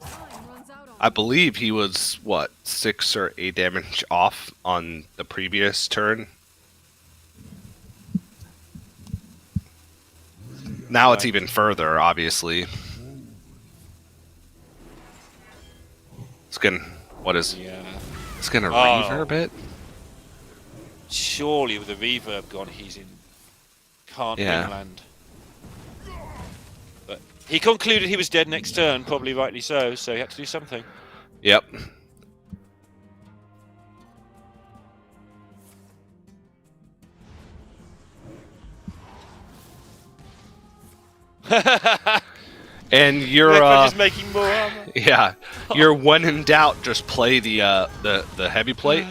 Time runs out on I believe he was, what, 6 or 8 damage off on the previous turn. Now it's even further, obviously. It's gonna, what is, Yeah. it's gonna Oh. reverb it? Surely with the reverb gone, he's in can't Yeah. land. But he concluded he was dead next turn, probably rightly so. So he had to do something. Yep. And you're Look, I'm just making more armor. yeah, you're when in doubt, just play the heavy plate.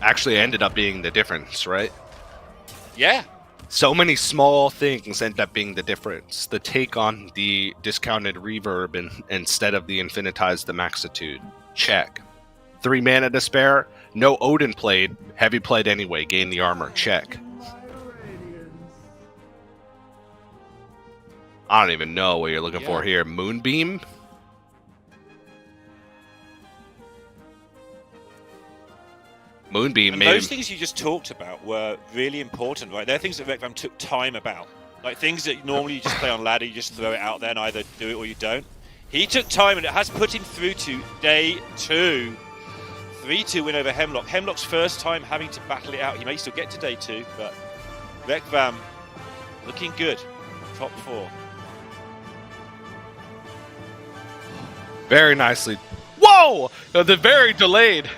Actually, ended up being the difference, right? Yeah. So many small things end up being the difference. The take on the discounted reverb instead of the infinitize the maxitude. Check. 3 mana to spare. No Odin played. Heavy played anyway. Gain the armor. Check. I don't even know what you're looking for here. Moonbeam? Moonbeam And made those him... things you just talked about were really important, right? They're things that Rekvam took time about. Like things that normally you just play on ladder, you just throw it out there and either do it or you don't. He took time, and it has put him through to day 2. 3-2 win over Hemlock. Hemlock's first time having to battle it out. He may still get to day 2, but Rekvam looking good. Top 4. Very nicely. Whoa! The very delayed.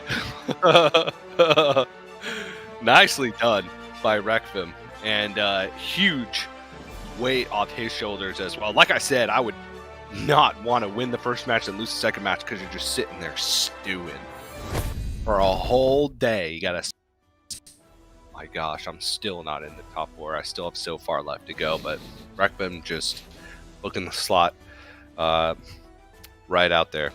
Nicely done by Rekvam. And huge weight off his shoulders as well. Like I said, I would not want to win the first match and lose the second match because you're just sitting there stewing for a whole day. You gotta... My gosh, I'm still not in the top 4. I still have so far left to go, but Rekvam just booking the slot right out there.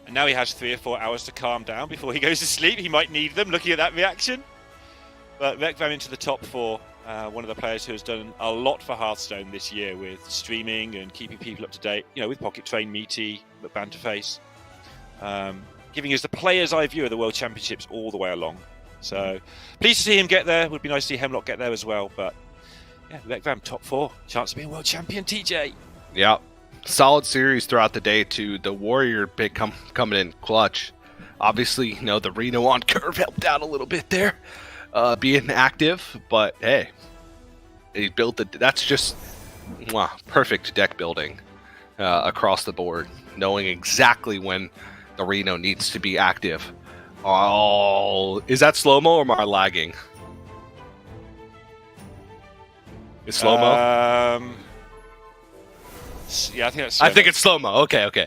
And now he has 3 or 4 hours to calm down before he goes to sleep. He might need them, looking at that reaction. But Rekvam into the top 4. One of the players who has done a lot for Hearthstone this year with streaming and keeping people up to date, you know, with Pocket Train, Meaty, Banterface. Giving us the player's eye view of the World Championships all the way along. So, pleased to see him get there. Would be nice to see Hemlock get there as well. But, yeah, Rekvam top 4. Chance to be a World Champion, TJ. Yeah. Solid series throughout the day, too. The Warrior pick coming in clutch. Obviously, you know, the Reno on curve helped out a little bit there. Being active, but hey, he built it. That's just perfect deck building across the board, knowing exactly when the Reno needs to be active. Oh, is that slow-mo or am I lagging? Is slow-mo? Yeah, I think that's. I think it's slow-mo. Okay.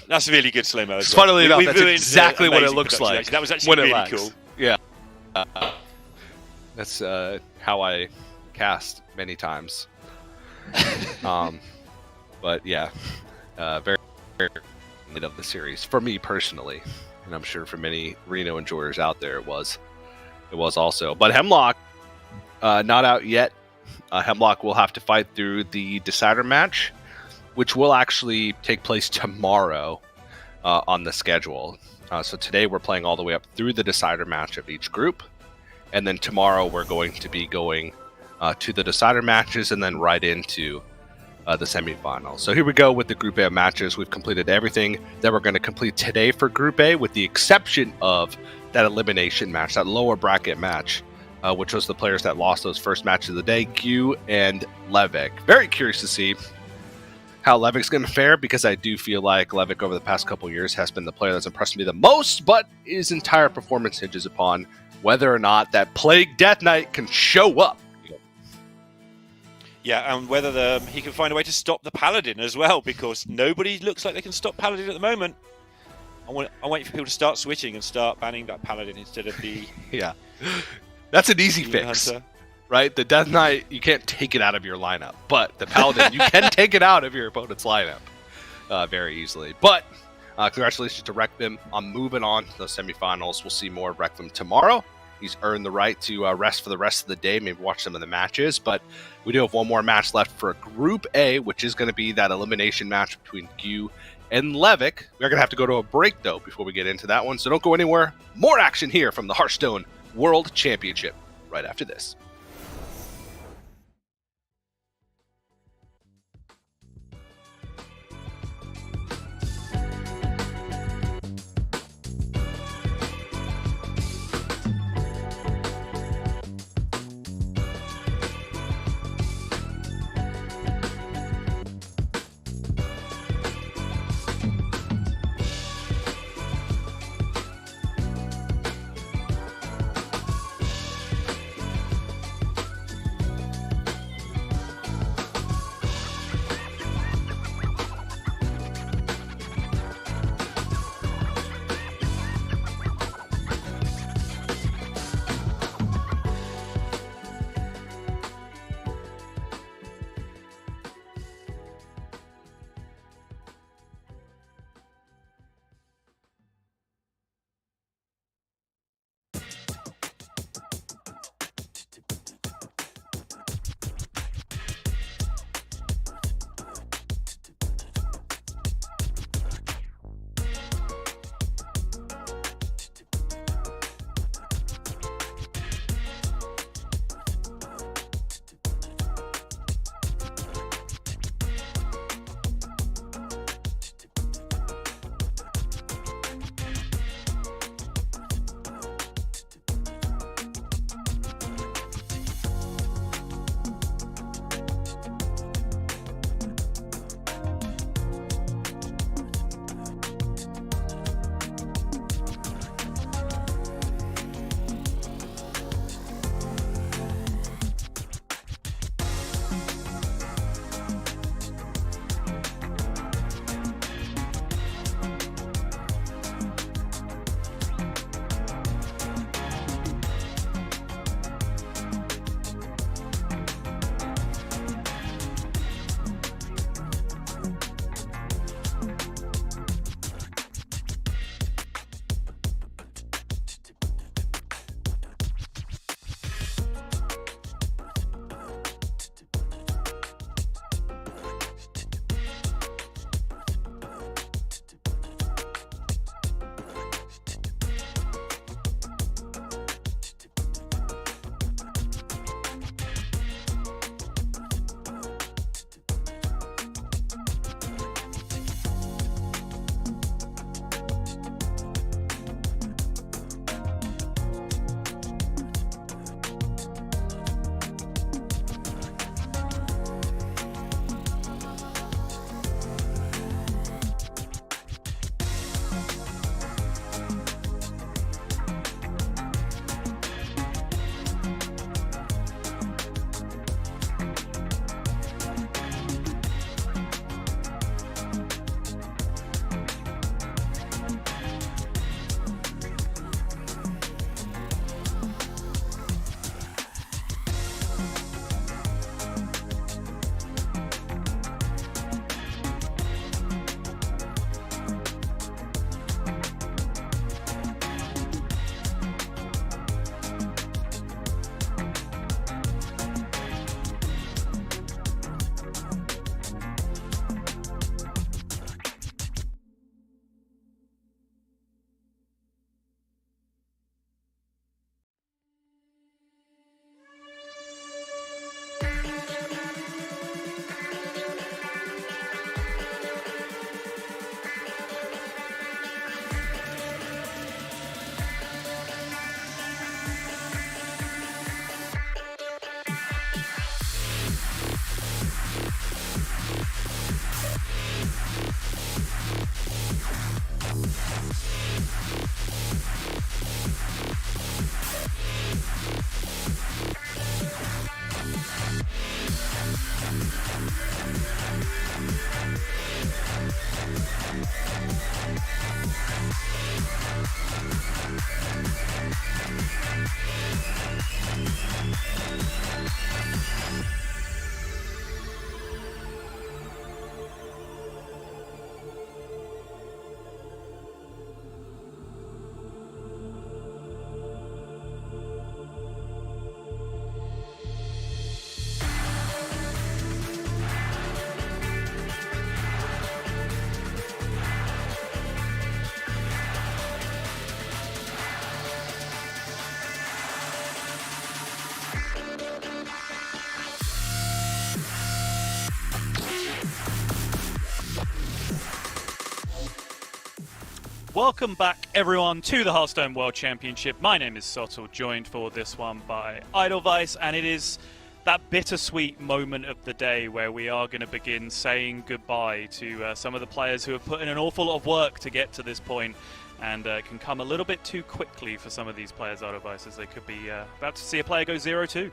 That's really good slow-mo. As Funnily enough, We've that's ruined exactly what it amazing looks production. like. That was actually when it really lags. cool. Yeah. That's how I cast many times. But yeah, very, very end of the series for me personally, and I'm sure for many Reno enjoyers out there it was also. But Hemlock not out yet. Hemlock will have to fight through the decider match, which will actually take place tomorrow on the schedule. So today we're playing all the way up through the decider match of each group. And then tomorrow we're going to be going to the decider matches and then right into the semifinals. So here we go with the Group A matches. We've completed everything that we're going to complete today for Group A, with the exception of that elimination match, that lower bracket match, which was the players that lost those first matches of the day, Q and Levik. Very curious to see how Levik's going to fare, because I do feel like Levik over the past couple years has been the player that's impressed me the most, but his entire performance hinges upon whether or not that Plague Death Knight can show up. Yeah, and whether he can find a way to stop the Paladin as well, because nobody looks like they can stop Paladin at the moment. I'm waiting for people to start switching and start banning that Paladin instead of the... Yeah, that's an easy fix, Hunter. right? The Death Knight, you can't take it out of your lineup, but the Paladin, you can take it out of your opponent's lineup very easily. But congratulations to Rekvam on moving on to those semifinals. We'll see more of Rekvam tomorrow. He's earned the right to rest for the rest of the day, maybe watch some of the matches. But we do have one more match left for Group A, which is going to be that elimination match between Q and Levik. We're going to have to go to a break, though, before we get into that one. So don't go anywhere. More action here from the Hearthstone World Championship right after this. Welcome back, everyone, to the Hearthstone World Championship. My name is Sottle, joined for this one by Edelweiss, and it is that bittersweet moment of the day where we are going to begin saying goodbye to some of the players who have put in an awful lot of work to get to this point, and can come a little bit too quickly for some of these players, Edelweiss, as they could be about to see a player go 0-2.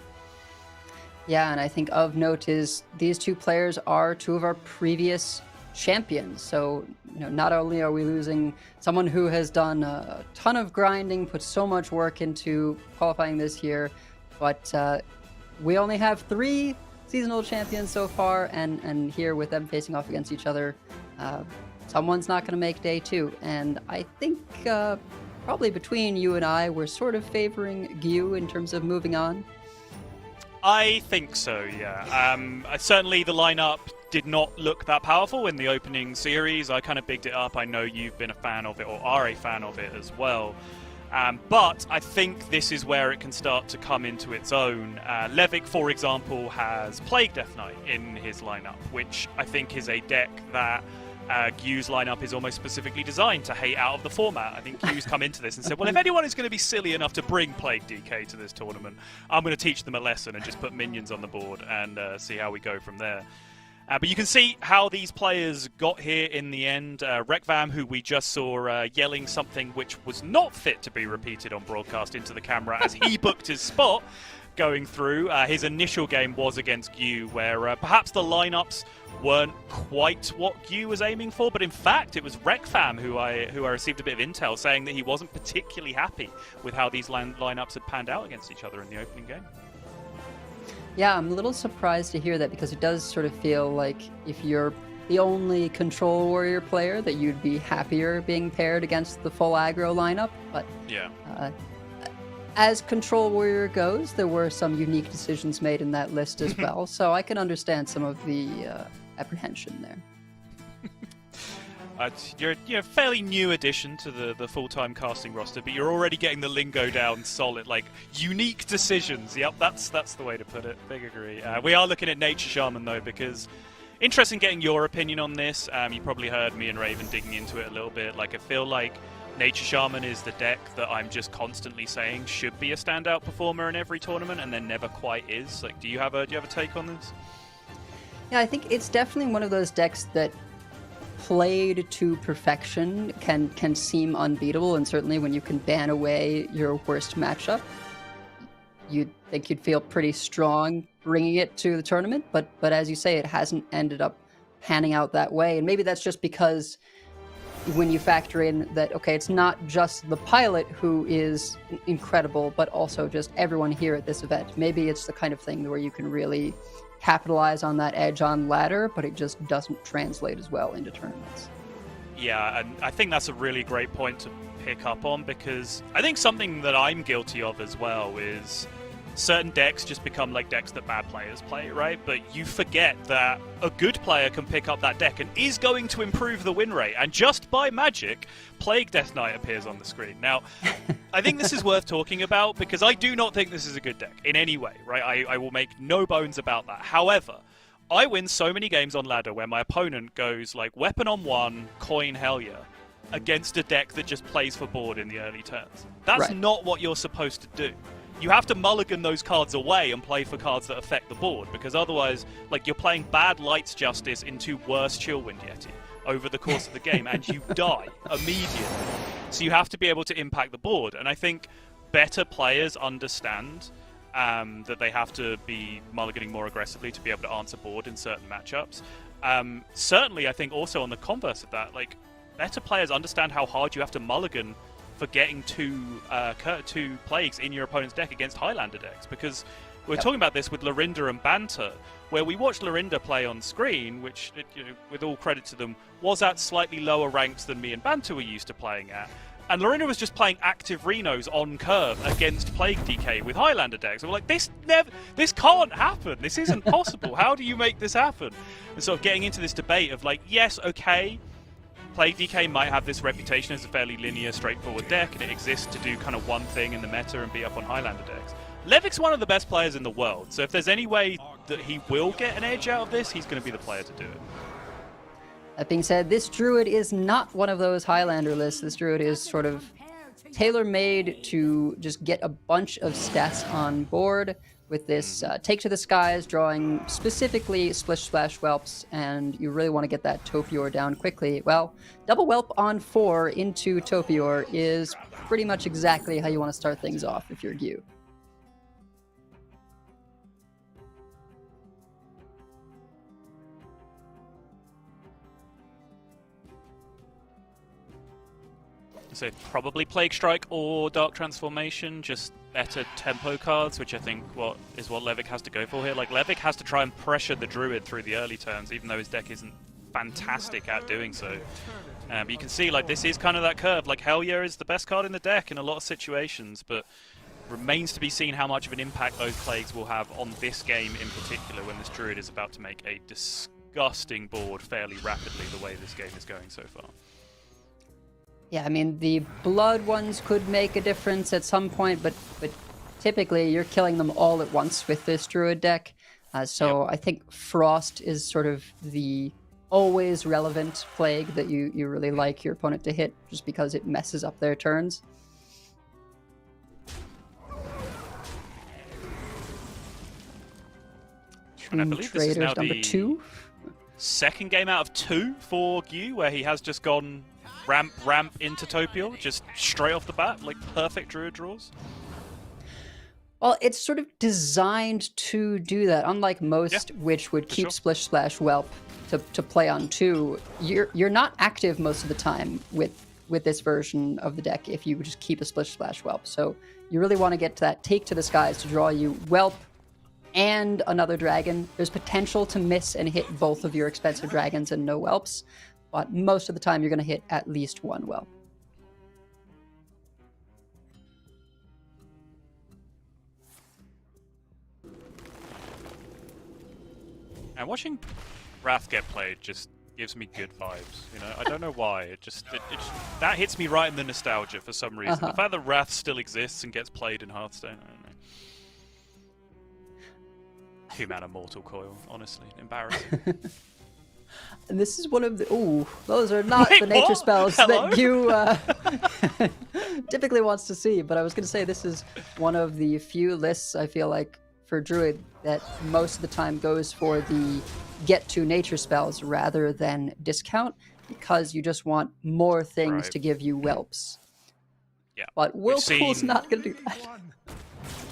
Yeah, and I think of note is these two players are two of our previous champions. So, not only are we losing someone who has done a ton of grinding, put so much work into qualifying this year, but we only have 3 seasonal champions so far, and here with them facing off against each other, someone's not going to make day 2. And I think probably between you and I, we're sort of favoring Gyu in terms of moving on. I think so, yeah. Certainly the lineup did not look that powerful in the opening series. I kind of bigged it up. I know you've been a fan of it, or are a fan of it as well. But I think this is where it can start to come into its own. Levick, for example, has Plague Death Knight in his lineup, which I think is a deck that Gyu's lineup is almost specifically designed to hate out of the format. I think Gyu's come into this and said, well, if anyone is going to be silly enough to bring Plague DK to this tournament, I'm going to teach them a lesson and just put minions on the board and see how we go from there. But you can see how these players got here in the end. Rekvam, who we just saw yelling something which was not fit to be repeated on broadcast into the camera as he booked his spot going through. His initial game was against Gyu, where perhaps the lineups weren't quite what Gyu was aiming for, but in fact it was Rekfam who I received a bit of intel saying that he wasn't particularly happy with how these lineups had panned out against each other in the opening game. Yeah, I'm a little surprised to hear that, because it does sort of feel like if you're the only control warrior player that you'd be happier being paired against the full aggro lineup. But yeah, as control warrior goes, there were some unique decisions made in that list as well. So I can understand some of the apprehension there. You're a fairly new addition to the full-time casting roster, but you're already getting the lingo down solid, like unique decisions. Yep, that's the way to put it. Big agree. We are looking at Nature Shaman though, because interesting getting your opinion on this. You probably heard me and Raven digging into it a little bit. Like, I feel like Nature Shaman is the deck that I'm just constantly saying should be a standout performer in every tournament, and then never quite is. Like, do you have a take on this? Yeah, I think it's definitely one of those decks that played to perfection can seem unbeatable, and certainly when you can ban away your worst matchup, you'd think you'd feel pretty strong bringing it to the tournament. But as you say, it hasn't ended up panning out that way, and maybe that's just because when you factor in that, okay, it's not just the pilot who is incredible, but also just everyone here at this event. Maybe it's the kind of thing where you can really capitalize on that edge on ladder, but it just doesn't translate as well into tournaments. Yeah, and I think that's a really great point to pick up on, because I think something that I'm guilty of as well is certain decks just become like decks that bad players play, right? But you forget that a good player can pick up that deck and is going to improve the win rate, and just by magic, Plague Death Knight appears on the screen. Now, I think this is worth talking about, because I do not think this is a good deck in any way, right? I will make no bones about that. However, I win so many games on ladder where my opponent goes like weapon on 1, coin hell yeah, against a deck that just plays for board in the early turns. That's not what you're supposed to do. You have to mulligan those cards away and play for cards that affect the board, because otherwise, like, you're playing bad Lights Justice into worse Chillwind Yeti over the course of the game, and you die immediately. So you have to be able to impact the board, and I think better players understand that they have to be mulliganing more aggressively to be able to answer board in certain matchups. Certainly, I think also on the converse of that, like, better players understand how hard you have to mulligan for getting two plagues in your opponent's deck against Highlander decks, because we're talking about this with Lorinda and Banter, where we watched Lorinda play on screen, which, with all credit to them, was at slightly lower ranks than me and Banter were used to playing at. And Lorinda was just playing active Renos on curve against Plague DK with Highlander decks. And we're like, this can't happen. This isn't possible. How do you make this happen? And sort of getting into this debate of like, yes, okay, Plague DK might have this reputation as a fairly linear, straightforward deck, and it exists to do kind of one thing in the meta and be up on Highlander decks. Levick's one of the best players in the world, so if there's any way that he will get an edge out of this, he's going to be the player to do it. That being said, this druid is not one of those Highlander lists. This druid is sort of tailor-made to just get a bunch of stats on board with this Take to the Skies, drawing specifically Splish Splash Whelps, and you really want to get that Topior down quickly. Well, double Whelp on 4 into Topior is pretty much exactly how you want to start things off if you're Gyu. So probably Plague Strike or Dark Transformation, just better tempo cards, which I think is what Levick has to go for here. Like, Levick has to try and pressure the Druid through the early turns, even though his deck isn't fantastic at doing so. But you can see, like, this is kind of that curve. Like, Hell Yeah is the best card in the deck in a lot of situations, but remains to be seen how much of an impact those Plagues will have on this game in particular when this Druid is about to make a disgusting board fairly rapidly the way this game is going so far. Yeah, I mean, the blood ones could make a difference at some point, but typically you're killing them all at once with this Druid deck. So I think Frost is sort of the always relevant Plague that you really like your opponent to hit, just because it messes up their turns. And I believe this is now number the 2. second game out of 2 for Gyu, where he has just gone ramp into Topior, just straight off the bat, like perfect Druid draws. Well, it's sort of designed to do that. Unlike most, which would keep Splish Splash Whelp to play on 2, you're not active most of the time with this version of the deck if you just keep a Splish Splash Whelp. So you really want to get to that Take to the Skies to draw you Whelp and another dragon. There's potential to miss and hit both of your expensive dragons and no Whelps, but most of the time you're going to hit at least one Whelp. And watching Wrath get played just gives me good vibes. You know, I don't know why. It that hits me right in the nostalgia for some reason. The fact that Wrath still exists and gets played in Hearthstone, I don't know. 2-mana Mortal Coil, honestly, embarrassing. And this is one of the... Ooh, those are not the nature what? spells Hello? that you typically wants to see. But I was going to say this is one of the few lists, I feel like, for Druid that most of the time goes for the get to nature spells rather than discount, because you just want more things to give you Whelps. Yeah. But Whirlpool's not going to do that.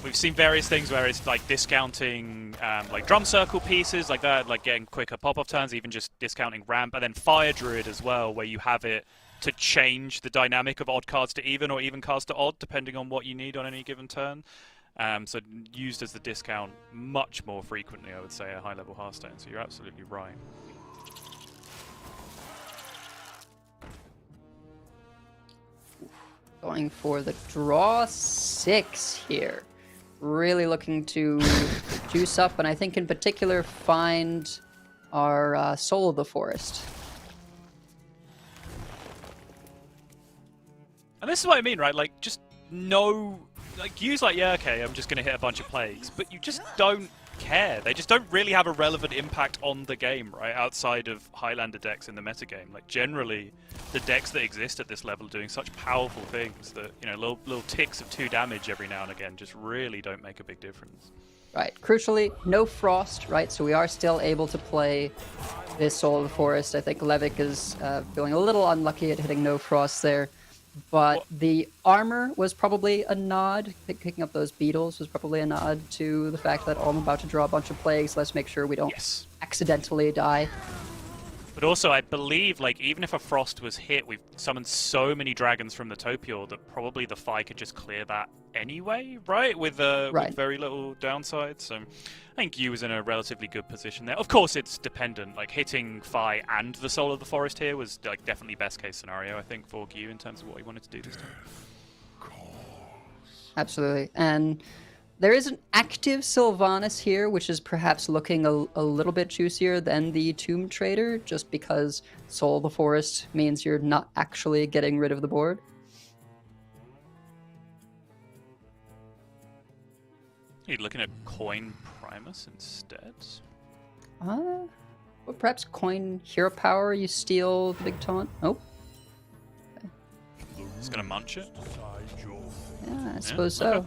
We've seen various things where it's like discounting like drum circle pieces like that, like getting quicker pop-off turns, even just discounting ramp, and then Fire Druid as well, where you have it to change the dynamic of odd cards to even or even cards to odd, depending on what you need on any given turn. So used as the discount much more frequently, I would say, at high-level Hearthstone, so you're absolutely right. Going for the draw 6 here. Really looking to juice up, and I think in particular find our Soul of the Forest. And this is what I mean, right? Like, just no... Like, use like, yeah, okay, I'm just going to hit a bunch of plagues, but you just don't care. They just don't really have a relevant impact on the game, right? Outside of Highlander decks in the metagame. Like, generally, the decks that exist at this level are doing such powerful things that, you know, little ticks of 2 damage every now and again just really don't make a big difference. Right. Crucially, no Frost, right? So we are still able to play this Soul of the Forest. I think Levick is feeling a little unlucky at hitting no Frost there. But the armor was probably a nod. Picking up those beetles was probably a nod to the fact that, oh, I'm about to draw a bunch of plagues. Let's make sure we don't accidentally die. But also, I believe, like, even if a Frost was hit, we've summoned so many dragons from the Topior that probably the Fi could just clear that anyway, right? With very little downside. So I think Yu was in a relatively good position there. Of course, it's dependent. Like, hitting Fi and the Soul of the Forest here was, like, definitely best case scenario, I think, for Yu in terms of what he wanted to do this time. Absolutely. And there is an active Sylvanas here, which is perhaps looking a little bit juicier than the Tomb Trader, just because Soul of the Forest means you're not actually getting rid of the board. You're looking at Coin Primus instead? Or perhaps coin hero power, you steal the big taunt. Oh, It's going to munch it. yeah, I suppose so. okay.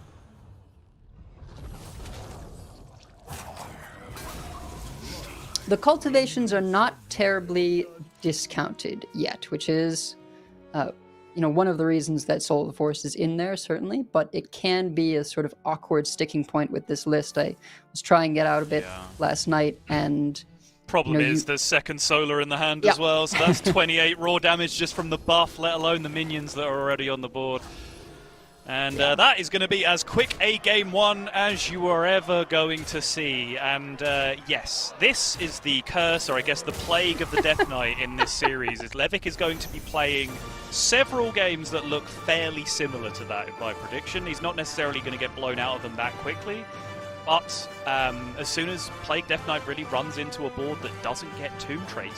The cultivations are not terribly discounted yet, which is, one of the reasons that Soul of the Forest is in there, certainly, but it can be a sort of awkward sticking point with this list. I was trying to get out a bit last night, and Problem is, there's second solar in the hand as well, so that's 28 raw damage just from the buff, let alone the minions that are already on the board. And that is going to be as quick a game one as you are ever going to see. And yes, this is the curse, or I guess the plague of the Death Knight in this series. Is Levick is going to be playing several games that look fairly similar to that, in my prediction. He's not necessarily going to get blown out of them that quickly. But as soon as Plague Death Knight really runs into a board that doesn't get Tomb Traded,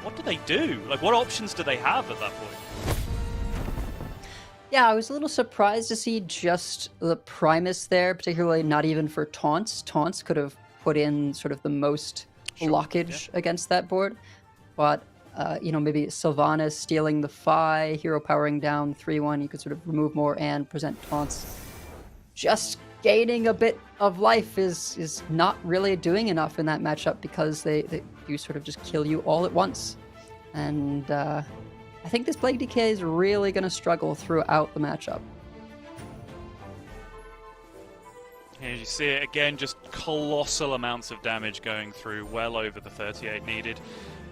what do they do? Like, what options do they have at that point? yeah, I was a little surprised to see just the Primus there, particularly not even for taunts. Taunts could have put in sort of the most blockage against that board. But, maybe Sylvanas stealing the Phi, hero powering down 3-1, you could sort of remove more and present taunts. Just gaining a bit of life is not really doing enough in that matchup because they do sort of just kill you all at once. And I think this Plague DK is really going to struggle throughout the matchup. Here you see it again, just colossal amounts of damage going through, well over the 38 needed.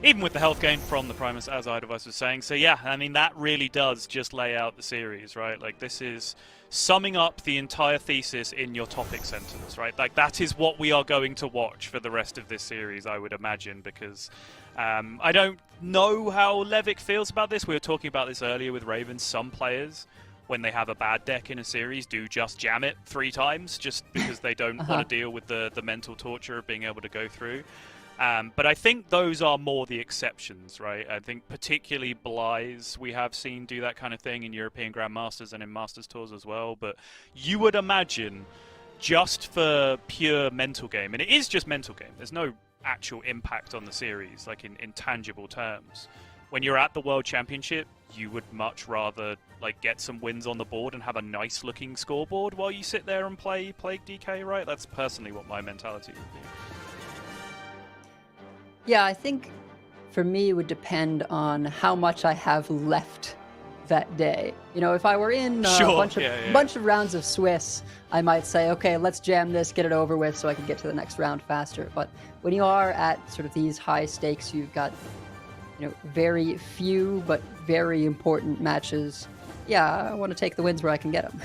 Even with the health gain from the Primus, as Idlevice was saying. So yeah, I mean, that really does just lay out the series, right? Like, this is summing up the entire thesis in your topic sentence, right? Like, that is what we are going to watch for the rest of this series, I would imagine, because I don't know how Levick feels about this. We were talking about this earlier with Ravens. Some players, when they have a bad deck in a series, do just jam it 3 times just because they don't want to deal with the mental torture of being able to go through. But I think those are more the exceptions, right? I think particularly Bly's we have seen do that kind of thing in European Grandmasters and in Masters Tours as well. But you would imagine just for pure mental game, and it is just mental game, there's no actual impact on the series, like in tangible terms. When you're at the World Championship, you would much rather like get some wins on the board and have a nice looking scoreboard while you sit there and play Plague DK, right? That's personally what my mentality would be. Yeah, I think for me it would depend on how much I have left that day. If I were in a bunch of rounds of Swiss, I might say, okay, let's jam this, get it over with so I can get to the next round faster. But when you are at sort of these high stakes, you've got very few but very important matches. Yeah, I want to take the wins where I can get them.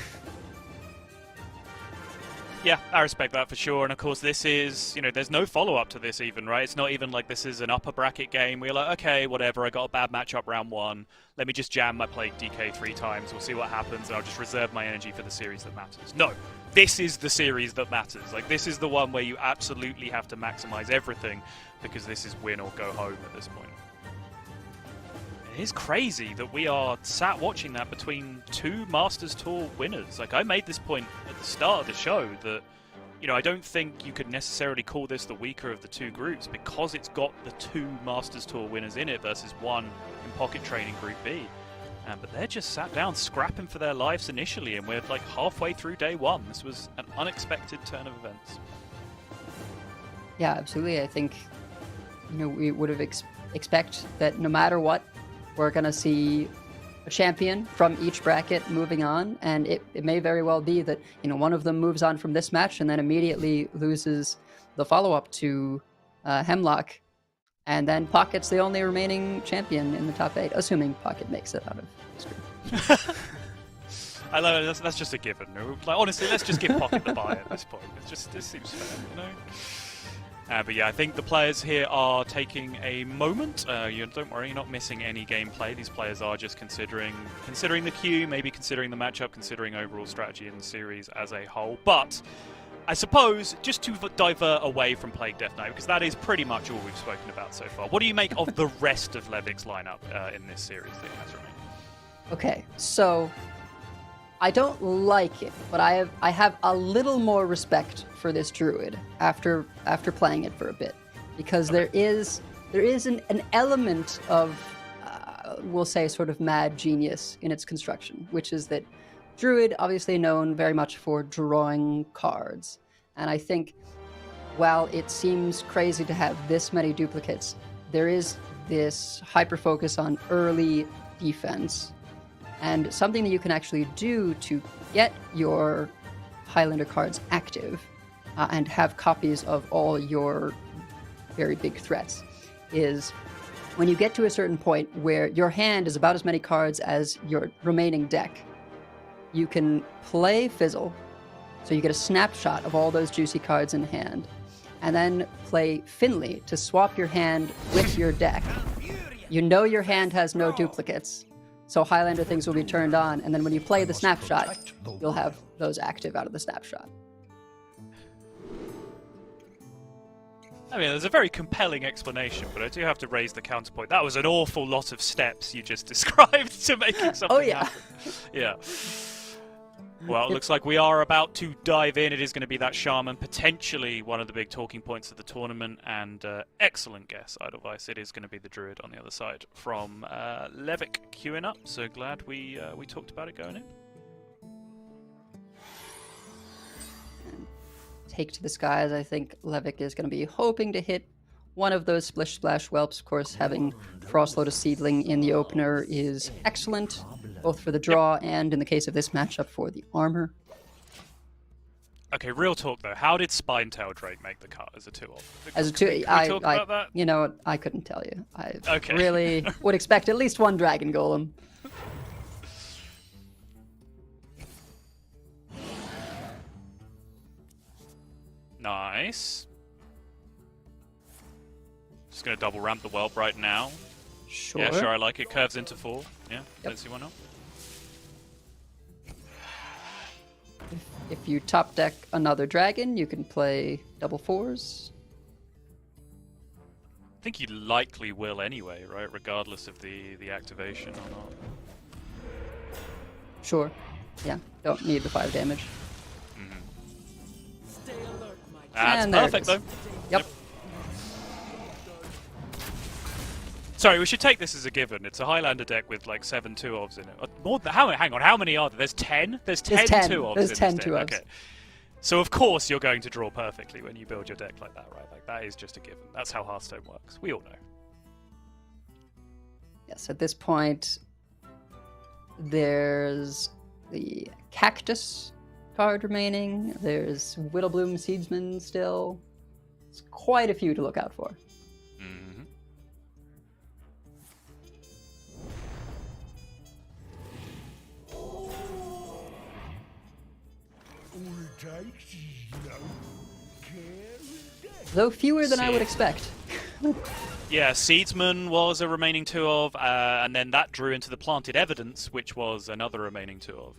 Yeah, I respect that for sure. And of course, this is, there's no follow-up to this even, right? It's not even like this is an upper bracket game where you're like, okay, whatever, I got a bad matchup round 1. Let me just jam my Plague DK 3 times. We'll see what happens, and I'll just reserve my energy for the series that matters. No, this is the series that matters. Like, this is the one where you absolutely have to maximize everything because this is win or go home at this point. It is crazy that we are sat watching that between 2 Masters Tour winners. Like, I made this point at the start of the show that, I don't think you could necessarily call this the weaker of the 2 groups because it's got the 2 Masters Tour winners in it versus 1 in Pocket Training Group B. But they're just sat down scrapping for their lives initially, and we're like halfway through day 1. This was an unexpected turn of events. Yeah, absolutely. I think, we would have expect that no matter what, we're going to see a champion from each bracket moving on, and it may very well be that one of them moves on from this match and then immediately loses the follow-up to Hemlock, and then Pocket's the only remaining champion in the top 8, assuming Pocket makes it out of this group. I love it. That's just a given. Like, honestly, let's just give Pocket the bye at this point. This seems fair, But yeah, I think the players here are taking a moment. Don't worry, you're not missing any gameplay. These players are just considering the queue, maybe considering the matchup, considering overall strategy in the series as a whole. But I suppose, just to divert away from Plague Death Knight, because that is pretty much all we've spoken about so far, what do you make of the rest of Levick's lineup in this series that has remained? Okay, so I don't like it, but I have a little more respect for this druid after playing it for a bit. because there is an element of we'll say sort of mad genius in its construction, which is that Druid, obviously known very much for drawing cards, and I think while it seems crazy to have this many duplicates, there is this hyper focus on early defense, and something that you can actually do to get your Highlander cards active and have copies of all your very big threats is when you get to a certain point where your hand is about as many cards as your remaining deck, you can play Fizzle, so you get a snapshot of all those juicy cards in hand, and then play Finley to swap your hand with your deck. You know your hand has no duplicates, so Highlander things will be turned on, and then when you play the snapshot, you'll have those active out of the snapshot. I mean, there's a very compelling explanation, but I do have to raise the counterpoint. That was an awful lot of steps you just described to making something happen. Yeah. Well, it looks like we are about to dive in. It is going to be that Shaman, potentially one of the big talking points of the tournament, and excellent guess, Idlevice. It is going to be the Druid on the other side from Levick queuing up, so glad we talked about it going in. Take to the skies, I think Levick is going to be hoping to hit one of those Splish Splash Whelps. Of course, having Frost Lotus Seedling in the opener is excellent, both for the draw and, in the case of this matchup, for the armor. Okay, real talk though. How did Spinetail Drake make the cut as a 2-off? As a 2, can we talk about that? You know what? I couldn't tell you. I Okay. really would expect at least one Dragon Golem. Nice. Just gonna double ramp the Whelp right now. Sure. Yeah, sure, I like it. Curves into 4. Yeah, don't see why not. If you top deck another dragon, you can play double 4s. I think you likely will anyway, right? Regardless of the activation or not. Sure. Yeah, don't need the 5 damage. That's And there it perfect is. though. Yep. Sorry, we should take this as a given. It's a Highlander deck with like 7 2-ofs in it. More than, hang on, how many are there? There's 10? There's 10 2-ofs There's in 10 this deck. 2-ofs. Okay. So of course you're going to draw perfectly when you build your deck like that, right? Like that is just a given. That's how Hearthstone works. We all know. Yes, at this point, there's the Cactus card remaining. There's Whittlebloom Seedsman still. It's quite a few to look out for. Mm-hmm. Though fewer than I would expect. Yeah, Seedsman was a remaining 2-of, and then that drew into the Planted Evidence, which was another remaining 2-of.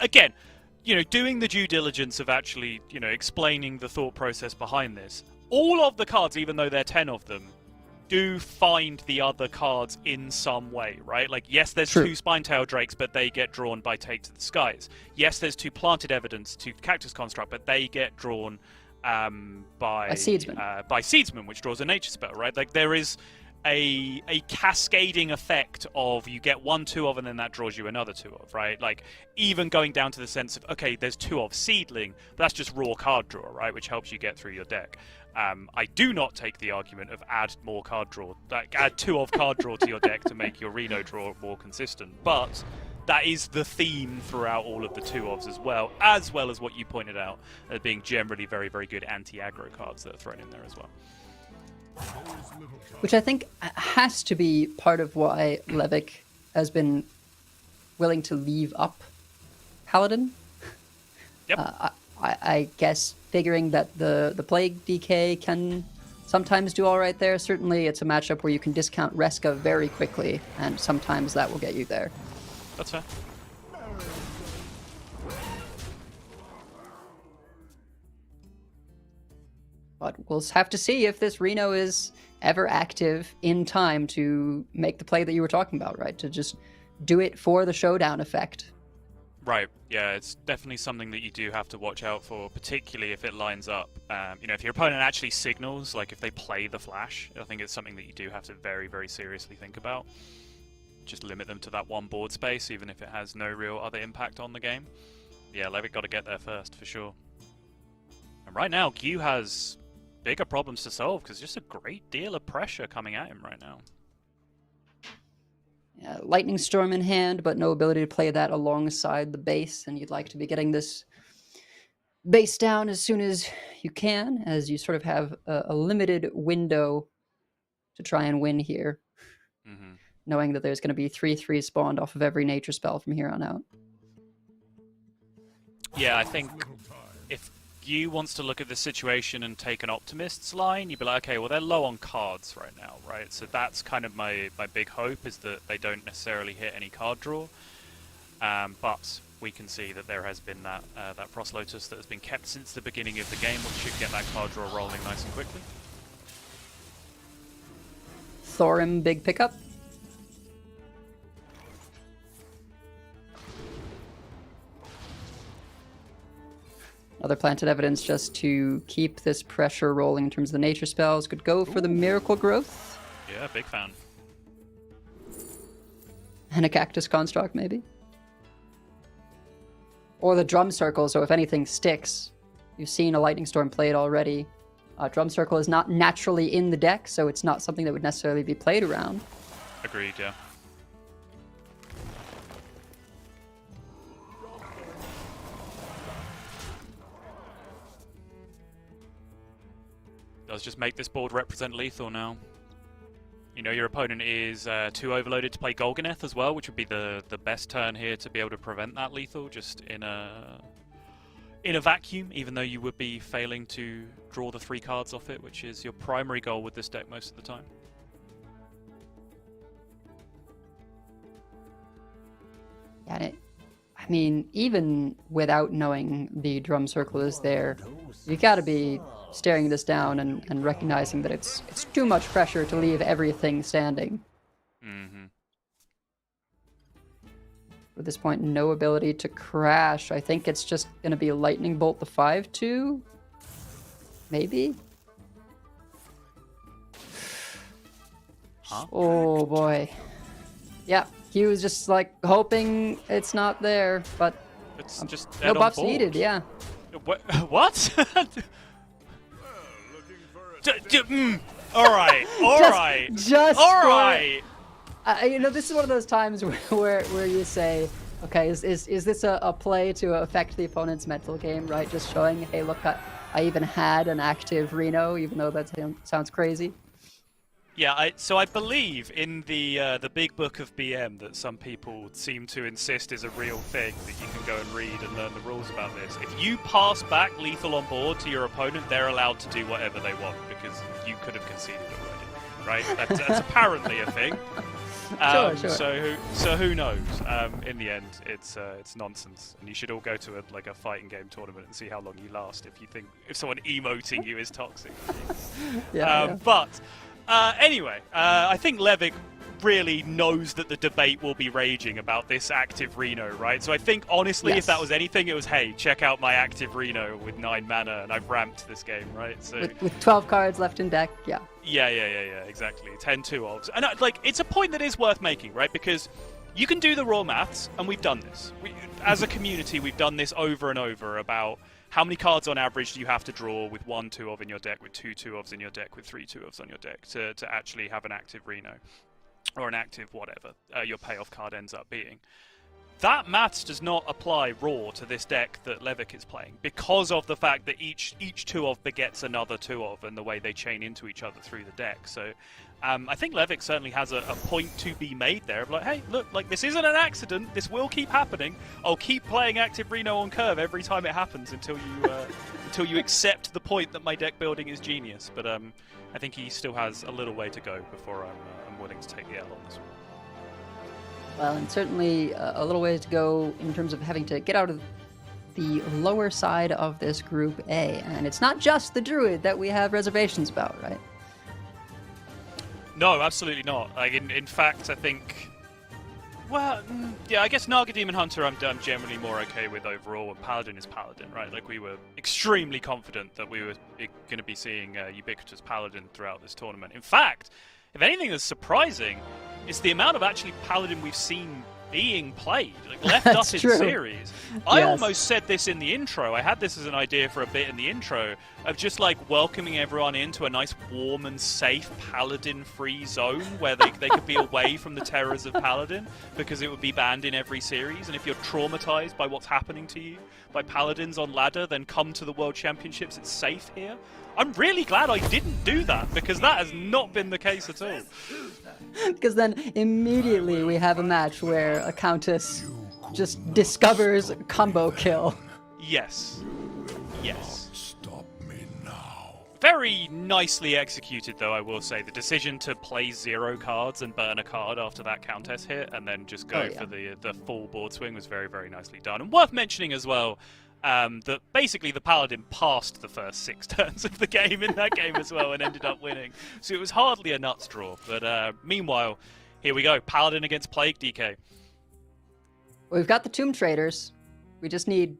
Again, you know, doing the due diligence of actually, you know, explaining the thought process behind this. All of the cards, even though there are 10 of them, do find the other cards in some way, right? Like, yes, there's True. 2 Spinetail Drakes, but they get drawn by Take to the Skies. Yes, there's 2 Planted Evidence, 2 Cactus Construct, but they get drawn by Seedsman. By Seedsman, which draws a nature spell, right? Like there is a cascading effect of you get 1 2-of and then that draws you another 2-of, right? Like even going down to the sense of okay, there's 2-of Seedling, but that's just raw card draw, right? Which helps you get through your deck. I do not take the argument of add more card draw, like add 2-of card draw to your deck to make your Reno draw more consistent, but that is the theme throughout all of the 2-ofs as well as what you pointed out as being generally very, very good anti-aggro cards that are thrown in there as well. Which I think has to be part of why Levick has been willing to leave up Paladin. Yep. I guess figuring that the Plague DK can sometimes do all right there. Certainly it's a matchup where you can discount Reska very quickly, and sometimes that will get you there. That's fair. But we'll have to see if this Reno is ever active in time to make the play that you were talking about, right? To just do it for the showdown effect. Right. Yeah, it's definitely something that you do have to watch out for, particularly if it lines up. If your opponent actually signals, like if they play the flash, I think it's something that you do have to very, very seriously think about. Just limit them to that one board space, even if it has no real other impact on the game. Yeah, Levick got to get there first, for sure. And right now, Q has bigger problems to solve, because just a great deal of pressure coming at him right now. Yeah, Lightning Storm in hand, but no ability to play that alongside the base, and you'd like to be getting this base down as soon as you can, as you sort of have a limited window to try and win here, knowing that there's going to be 3/3 spawned off of every nature spell from here on out. Yeah, I think if Yu wants to look at the situation and take an optimist's line, you'd be like, okay, well, they're low on cards right now, right? So that's kind of my big hope, is that they don't necessarily hit any card draw. But we can see that there has been that Frost Lotus that has been kept since the beginning of the game, which should get that card draw rolling nice and quickly. Thorim, big pickup. Other planted evidence just to keep this pressure rolling in terms of the nature spells. Could go for the miracle growth. Yeah, big fan. And a cactus construct, maybe. Or the drum circle, so if anything sticks. You've seen a lightning storm played already. Drum circle is not naturally in the deck, so it's not something that would necessarily be played around. Agreed, yeah. Does just make this board represent lethal now. You know, your opponent is too overloaded to play Golganeth as well, which would be the best turn here to be able to prevent that lethal, just in a vacuum, even though you would be failing to draw the 3 cards off it, which is your primary goal with this deck most of the time. Yeah, I mean, even without knowing the drum circle is there, you gotta be staring this down and recognizing that it's too much pressure to leave everything standing. At this point, no ability to crash. I think it's just going to be Lightning Bolt the 5/2? Maybe? Huh? Oh boy. Yeah, he was just like hoping it's not there, but It's just no dead on buffs board. needed, yeah. What? Alright, alright. Just Alright. you know, this is one of those times where you say, okay, is this a play to affect the opponent's mental game, right? Just showing, hey, look, I even had an active Reno, even though that sounds crazy. Yeah, so I believe in the big book of BM that some people seem to insist is a real thing that you can go and read and learn the rules about this. If you pass back lethal on board to your opponent, they're allowed to do whatever they want because you could have conceded already, right? That's apparently a thing. Sure. So who knows? In the end, it's nonsense, and you should all go to a fighting game tournament and see how long you last if someone emoting you is toxic. Yeah. But. Anyway, I think Levick really knows that the debate will be raging about this active Reno, right? So I think, honestly, Yes. if that was anything, it was, hey, check out my active Reno with 9 mana, and I've ramped this game, right? So With 12 cards left in deck, yeah. Yeah, exactly. 10 2-ofs. And, it's a point that is worth making, right? Because you can do the raw maths, and we've done this. As a community, we've done this over and over about how many cards on average do you have to draw with 1 2-of in your deck, with 2 2-ofs in your deck, with 3 2-ofs on your deck to actually have an active Reno or an active whatever your payoff card ends up being. That maths does not apply raw to this deck that Levick is playing because of the fact that each 2-of begets another 2-of and the way they chain into each other through the deck. So I think Levick certainly has a point to be made there of like, hey, look, like this isn't an accident. This will keep happening. I'll keep playing active Reno on curve every time it happens until you accept the point that my deck building is genius. But I think he still has a little way to go before I'm willing to take the L on this one. Well, and certainly a little ways to go in terms of having to get out of the lower side of this Group A. And it's not just the Druid that we have reservations about, right? No, absolutely not. Like in fact, I think Well, yeah, I guess Naga Demon Hunter I'm generally more okay with overall, and Paladin is Paladin, right? Like, we were extremely confident that we were going to be seeing ubiquitous Paladin throughout this tournament. In fact, if anything that's surprising, is the amount of actually Paladin we've seen being played, like left up in true. series. I Yes. almost said this in the intro. I had this as an idea for a bit in the intro of just like welcoming everyone into a nice, warm and safe Paladin-free zone where they could be away from the terrors of Paladin because it would be banned in every series. And if you're traumatized by what's happening to you by Paladins on ladder, then come to the World Championships. It's safe here. I'm really glad I didn't do that because that has not been the case at all. Because then immediately we have a match where a countess just discovers combo kill. Yes. Yes. Stop me now. Very nicely executed, though, I will say. The decision to play 0 cards and burn a card after that Countess hit and then just go for the full board swing was very, very nicely done. And worth mentioning as well, that basically the Paladin passed the first 6 turns of the game in that game as well and ended up winning. So it was hardly a nuts draw. But meanwhile, here we go. Paladin against Plague, DK. We've got the Tomb Traders. We just need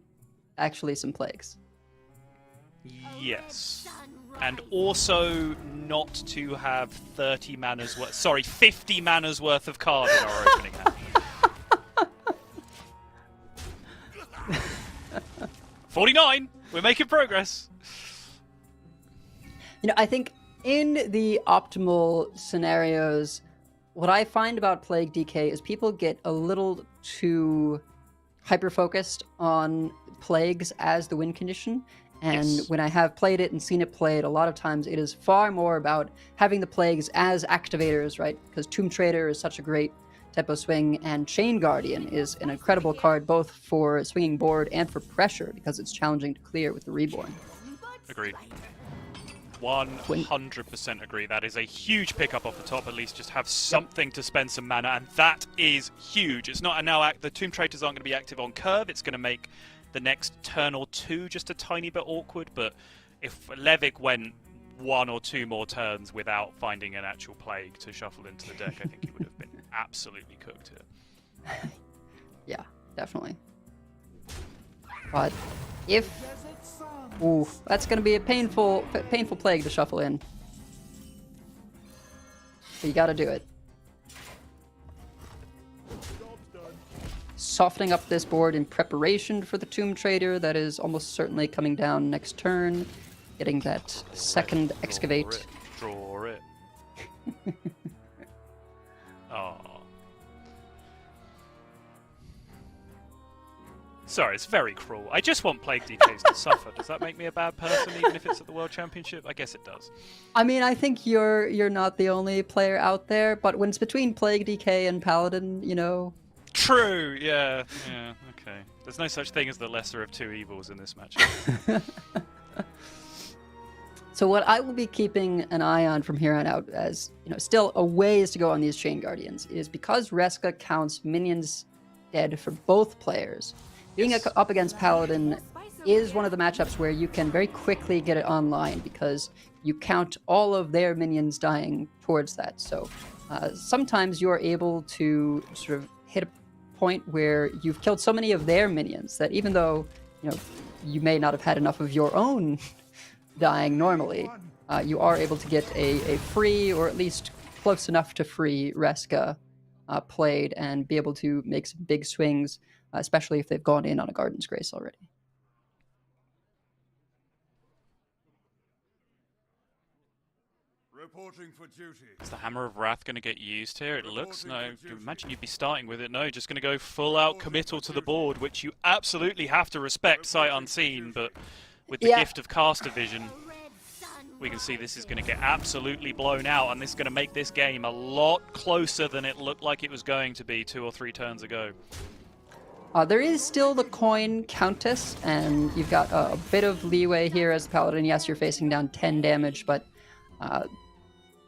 actually some plagues. Yes. And also not to have 50 mana's worth of card in our opening hand. 49! We're making progress. You know, I think in the optimal scenarios, what I find about Plague DK is people get a little too hyper-focused on plagues as the win condition. And Yes. when I have played it and seen it played, a lot of times it is far more about having the plagues as activators, right? Because Tomb Trader is such a great tempo swing, and Chain Guardian is an incredible card both for swinging board and for pressure because it's challenging to clear with the Reborn. Agreed. 100% agree. That is a huge pickup off the top. At least just have something to spend some mana, and that is huge. It's not now the Tomb Traders aren't going to be active on curve. It's going to make the next turn or two just a tiny bit awkward. But if Levick went 1 or 2 more turns without finding an actual plague to shuffle into the deck, I think he would have been absolutely cooked here. Yeah, definitely. But if... Ooh, that's going to be a painful plague to shuffle in. But you got to do it. Softening up this board in preparation for the Tomb Trader that is almost certainly coming down next turn. Getting that second excavate. Draw it. Oh. Sorry, it's very cruel. I just want Plague DKs to suffer. Does that make me a bad person, even if it's at the World Championship? I guess it does. I mean, I think you're not the only player out there, but when it's between Plague DK and Paladin, you know... True, yeah, okay. There's no such thing as the lesser of two evils in this match. So what I will be keeping an eye on from here on out, as you know, still a ways to go on these Chain Guardians, is because Reska counts minions dead for both players. Being up against Paladin is one of the matchups where you can very quickly get it online because you count all of their minions dying towards that. So sometimes you are able to sort of hit a point where you've killed so many of their minions that even though you may not have had enough of your own dying normally, you are able to get a free, or at least close enough to free, Reska played and be able to make some big swings, especially if they've gone in on a Garden's Grace already. Reporting for duty. Is the Hammer of Wrath going to get used here? It looks, no. Imagine you'd be starting with it. No, just going to go full out committal to the board, which you absolutely have to respect sight unseen, but with the gift of caster vision, we can see this is going to get absolutely blown out, and this is going to make this game a lot closer than it looked like it was going to be 2 or 3 turns ago. There is still the coin Countess, and you've got a bit of leeway here as the Paladin. Yes, you're facing down 10 damage, but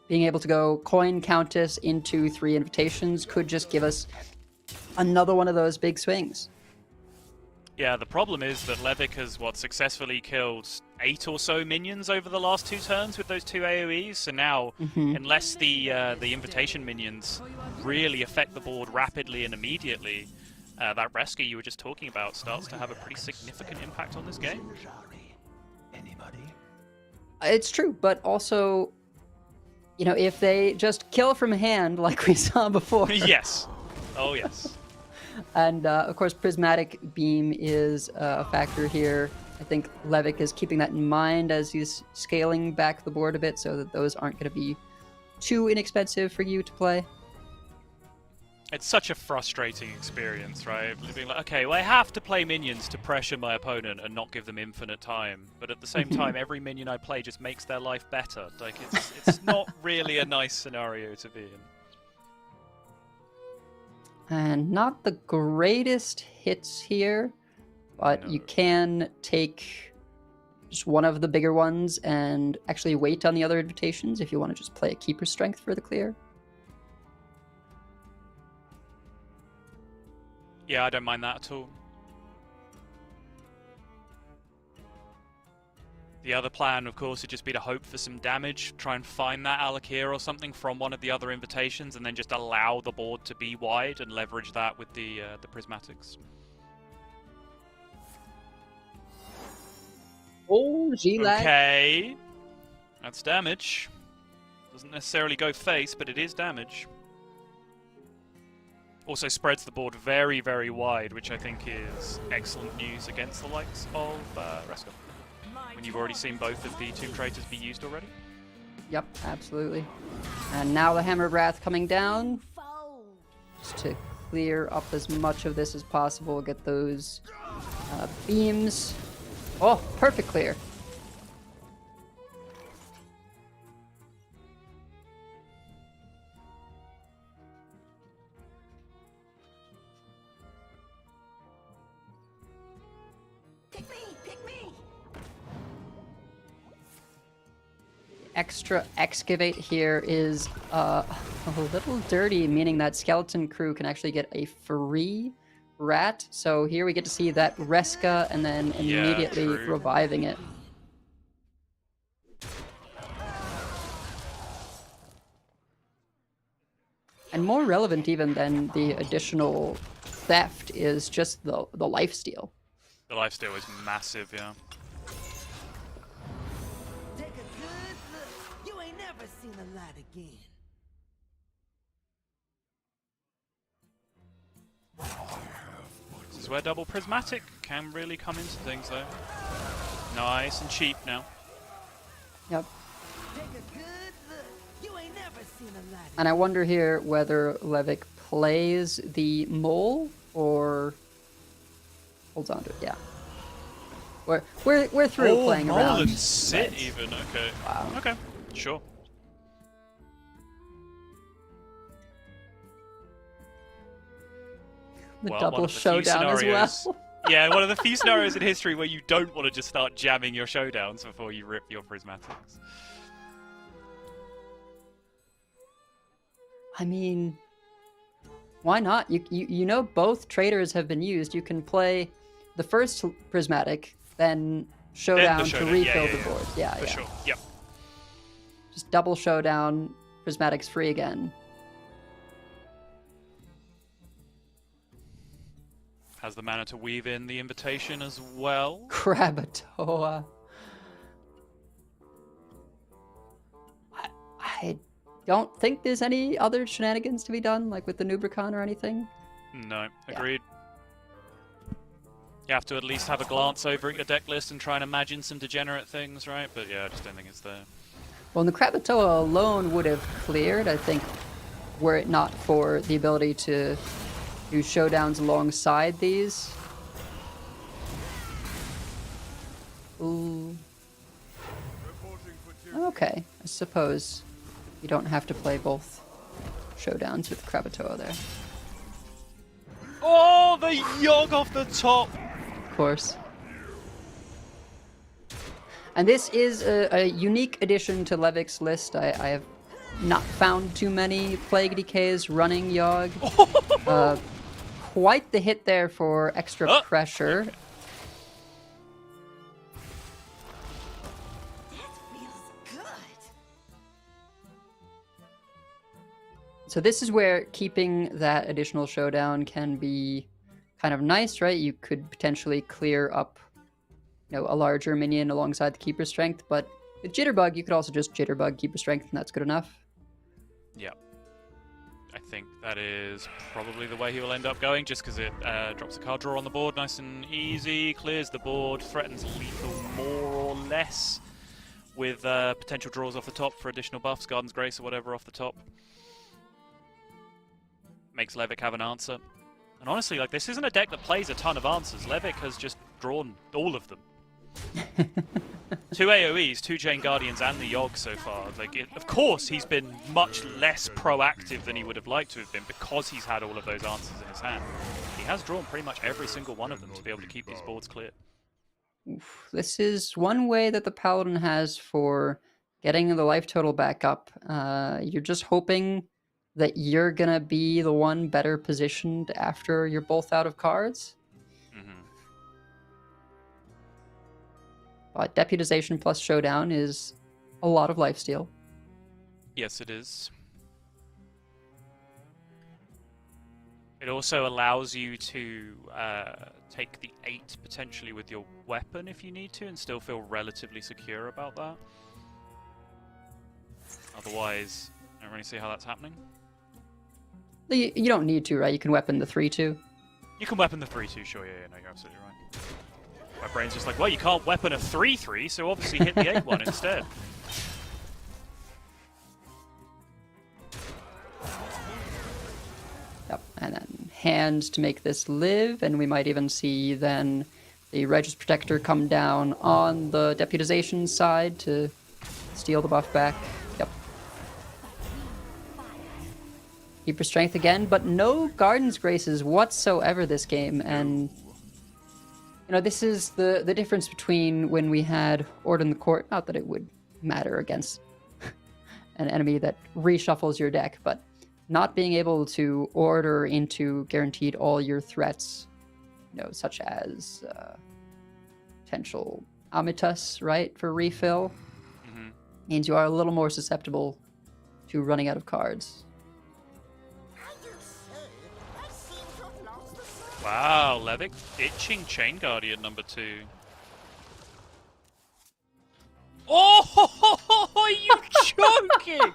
being able to go coin Countess into 3 invitations could just give us another one of those big swings. Yeah, the problem is that Levick has, successfully killed 8 or so minions over the last 2 turns with those 2 AoEs, so now, unless the invitation minions really affect the board rapidly and immediately, that rescue you were just talking about starts to have a pretty significant impact on this game. It's true, but also, you know, if they just kill from hand like we saw before. Yes. Oh, yes. And, of course, Prismatic Beam is a factor here. I think Levick is keeping that in mind as he's scaling back the board a bit so that those aren't going to be too inexpensive for you to play. It's such a frustrating experience, right? Being like, okay, well, I have to play minions to pressure my opponent and not give them infinite time. But at the same time, every minion I play just makes their life better. Like, it's not really a nice scenario to be in. And not the greatest hits here, but you can take just one of the bigger ones and actually wait on the other invitations if you want to just play a Keeper Strength for the clear. Yeah, I don't mind that at all. The other plan, of course, would just be to hope for some damage, try and find that Alakir or something from one of the other invitations, and then just allow the board to be wide and leverage that with the Prismatics. Oh, G-Lag. Okay. That's damage. Doesn't necessarily go face, but it is damage. Also spreads the board very, very wide, which I think is excellent news against the likes of Reska. When you've already seen both of the Tomb Traitors be used already. Yep, absolutely. And now the Hammer of Wrath coming down. Just to clear up as much of this as possible, get those beams. Oh, perfect clear. Extra excavate here is a little dirty, meaning that Skeleton Crew can actually get a free rat. So here we get to see that Reska and then immediately reviving it. And more relevant even than the additional theft is just the lifesteal. The lifesteal is massive, yeah. Seen a lot again. This is where double prismatic can really come into things, though. Nice and cheap now. Yep. Take a good look. You ain't never seen a lot. And I wonder here whether Levick plays the mole or holds on to it. Yeah. We're through playing mole around. And sit Right. even. Okay. Wow. Okay. Sure. The Well, double one of the few showdown as scenarios- well. Yeah, one of the few scenarios in history where you don't want to just start jamming your showdowns before you rip your prismatics. I mean, why not? You know both traders have been used. You can play the first prismatic, then showdown, to refill the board. Yeah, For sure. Yep. Just double showdown, prismatics free again. Has the mana to weave in the invitation as well. Krakatoa. I don't think there's any other shenanigans to be done, like with the Nubricon or anything. No, agreed. You have to at least have a glance over at your deck list and try and imagine some degenerate things, right? But yeah, I just don't think it's there. Well, the Krakatoa alone would have cleared, I think, were it not for the ability to do showdowns alongside these. Ooh. Okay, I suppose you don't have to play both showdowns with Krakatoa there. Oh, the Yogg off the top! Of course. And this is a unique addition to Levick's list. I have not found too many Plague DKs running Yogg. Quite the hit there for extra pressure. So this is where keeping that additional showdown can be kind of nice, right? You could potentially clear up, a larger minion alongside the Keeper Strength, but with Jitterbug, you could also just Jitterbug Keeper Strength, and that's good enough. Yeah. I think that is probably the way he will end up going, just because it drops a card draw on the board nice and easy, clears the board, threatens lethal more or less, with potential draws off the top for additional buffs, Garden's Grace or whatever off the top. Makes Levick have an answer. And honestly, like, this isn't a deck that plays a ton of answers. Levick has just drawn all of them. 2 AoEs, 2 Jane Guardians, and the Yogg so far. Of course, he's been much less proactive than he would have liked to have been because he's had all of those answers in his hand. He has drawn pretty much every single one of them to be able to keep these boards clear. Oof. This is one way that the Paladin has for getting the life total back up. You're just hoping that you're going to be the one better positioned after you're both out of cards. But Deputization plus Showdown is a lot of lifesteal. Yes, it is. It also allows you to take the 8 potentially with your weapon if you need to and still feel relatively secure about that. Otherwise, I don't really see how that's happening. You don't need to, right? You can weapon the 3/2. You can weapon the 3/2, sure, yeah, no, you're absolutely right. My brain's just like, well, you can't weapon a 3/3, so obviously hit the 8-1 instead. Yep, and then hand to make this live, and we might even see then the Regis Protector come down on the Deputization side to steal the buff back. Yep. Keeper Strength again, but no Garden's Graces whatsoever this game, and this is the difference between when we had Ord in the Court. Not that it would matter against an enemy that reshuffles your deck, but not being able to order into guaranteed all your threats, such as potential Amitus, right, for refill, means you are a little more susceptible to running out of cards. Wow, Levick itching Chain Guardian number 2. Oh, are you joking?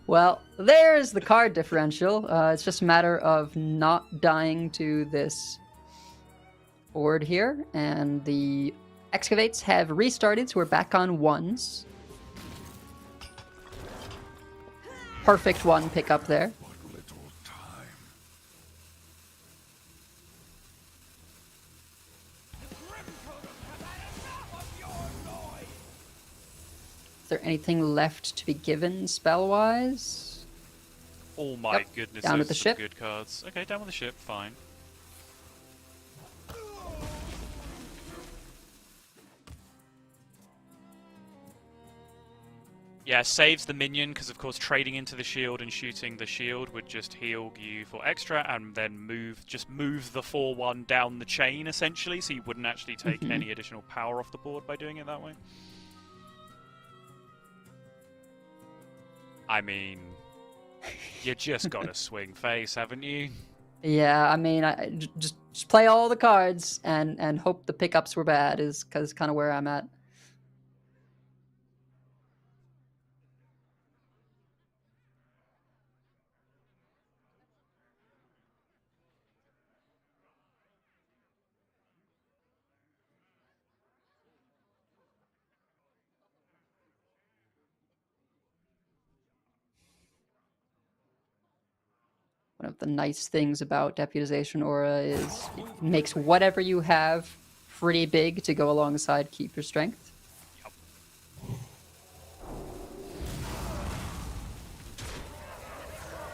Well, there's the card differential. It's just a matter of not dying to this board here. And the Excavates have restarted, so we're back on 1s. Perfect 1 pickup there. Is there anything left to be given spell-wise? Oh my goodness, down those with the are some ship. good cards. Okay, down with the ship, fine. Yeah, saves the minion, because of course trading into the shield and shooting the shield would just heal you for extra, and then move the 4/1 down the chain, essentially, so you wouldn't actually take any additional power off the board by doing it that way. I mean, you just got to swing face, haven't you? Yeah, I mean, just play all the cards and hope the pickups were bad is kind of where I'm at. One of the nice things about Deputization Aura is it makes whatever you have pretty big to go alongside Keeper Strength. Yep.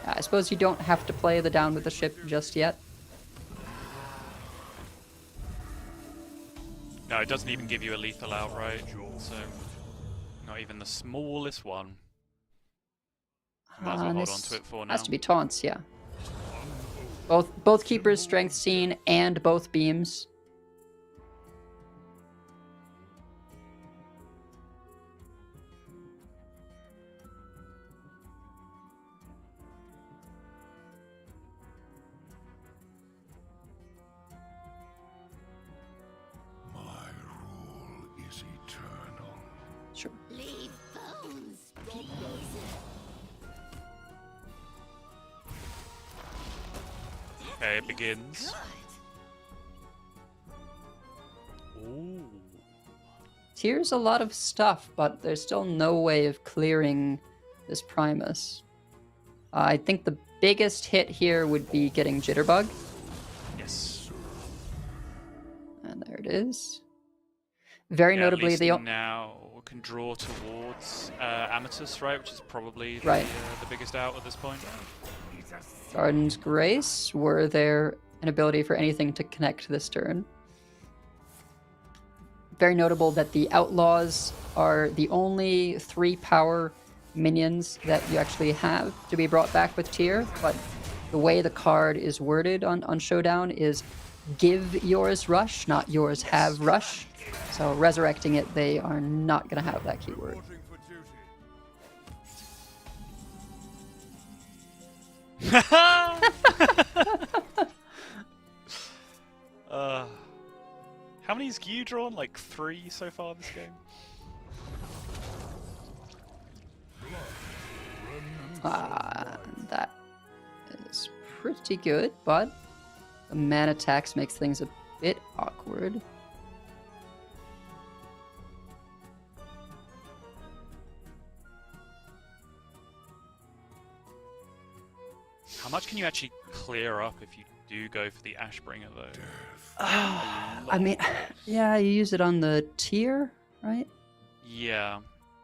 I suppose you don't have to play the down with the ship just yet. No, it doesn't even give you a lethal outright, so not even the smallest one. Might as well hold on to it for now. Has to be taunts, yeah. Both Keepers, Strength Seen, and both beams. Okay, it begins. Ooh. Here's a lot of stuff, but there's still no way of clearing this Primus. I think the biggest hit here would be getting Jitterbug. Yes. And there it is. Very Yeah, notably, at least now can draw towards Amatus, right? Which is probably Right. the biggest out at this point. Garden's Grace. Were there an ability for anything to connect this turn? Very notable that the Outlaws are the only 3 power minions that you actually have to be brought back with tier, but the way the card is worded on Showdown is give yours rush, not yours have rush. So resurrecting it, they are not going to have that keyword. Reporting for duty. How many has Gyu drawn? Like 3 so far this game? That is pretty good, but the mana tax makes things a bit awkward. How much can you actually clear up if you do go for the Ashbringer, though? I mean, yeah, you use it on the tier, right? Yeah.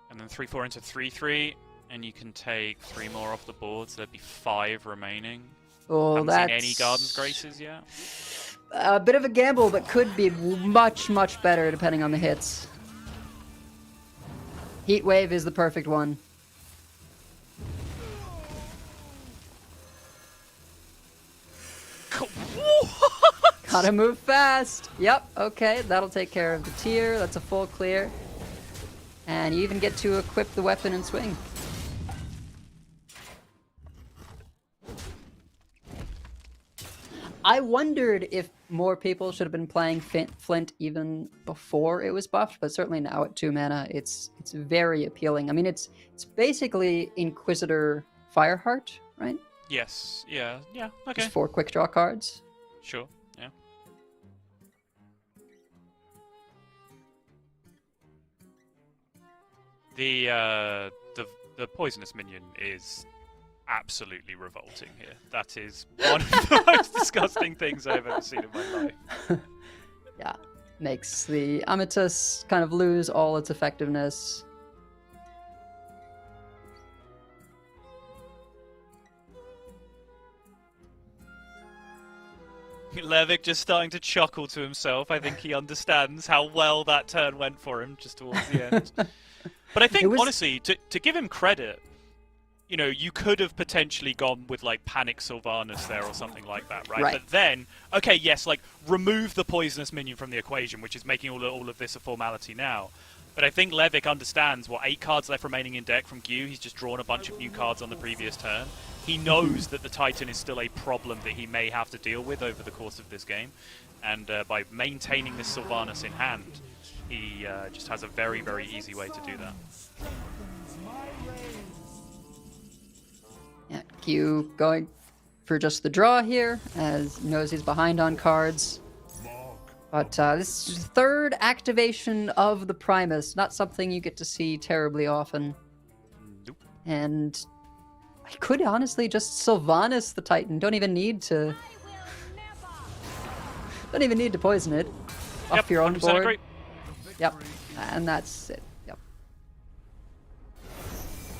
And then 3/4 into 3/3, and you can take 3 more off the board, so there'd be 5 remaining. Oh, Haven't that's seen any Garden's Graces yet. a bit of a gamble, but could be much, much better depending on the hits. Heat Wave is the perfect one. Gotta move fast. Yep, okay, that'll take care of the tier. That's a full clear. And you even get to equip the weapon and swing. I wondered if more people should have been playing Flint even before it was buffed, but certainly now at 2 mana, it's very appealing. I mean, it's basically Inquisitor Fireheart, right? Yes. Yeah. Yeah. Okay. Just 4 quick draw cards. Sure. Yeah. The poisonous minion is absolutely revolting here. That is one of the most disgusting things I've ever seen in my life. Yeah, makes the Amatus kind of lose all its effectiveness. Levick just starting to chuckle to himself. I think he understands how well that turn went for him just towards the end. But I think, honestly, to give him credit, you know, you could have potentially gone with, like, Panic Sylvanas there or something like that, right? But then, okay, yes, like, remove the poisonous minion from the equation, which is making all of this a formality now. But I think Levick understands, 8 cards left remaining in deck from Gyu. He's just drawn a bunch of new cards on the previous turn. He knows that the Titan is still a problem that he may have to deal with over the course of this game. And by maintaining this Sylvanas in hand, he just has a very, very easy way to do that. Yeah, Q going for just the draw here, as he knows he's behind on cards. But this is the 3rd activation of the Primus, not something you get to see terribly often. Nope. And I could honestly just Sylvanas the Titan. Don't even need to poison it. Off your own board. Agree. Yep, and that's it. Yep.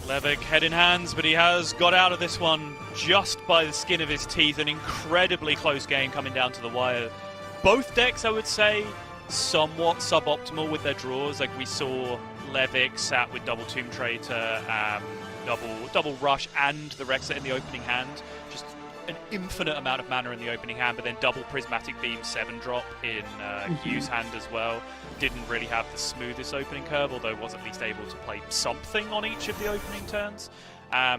Levick head in hands, but he has got out of this one just by the skin of his teeth. An incredibly close game coming down to the wire. Both decks, I would say, somewhat suboptimal with their draws. Like we saw Levick sat with double Tomb Traitor, double Rush, and the Rexer in the opening hand. Just an infinite amount of mana in the opening hand, but then double Prismatic Beam 7-drop in Q's hand as well. Didn't really have the smoothest opening curve, although was at least able to play something on each of the opening turns.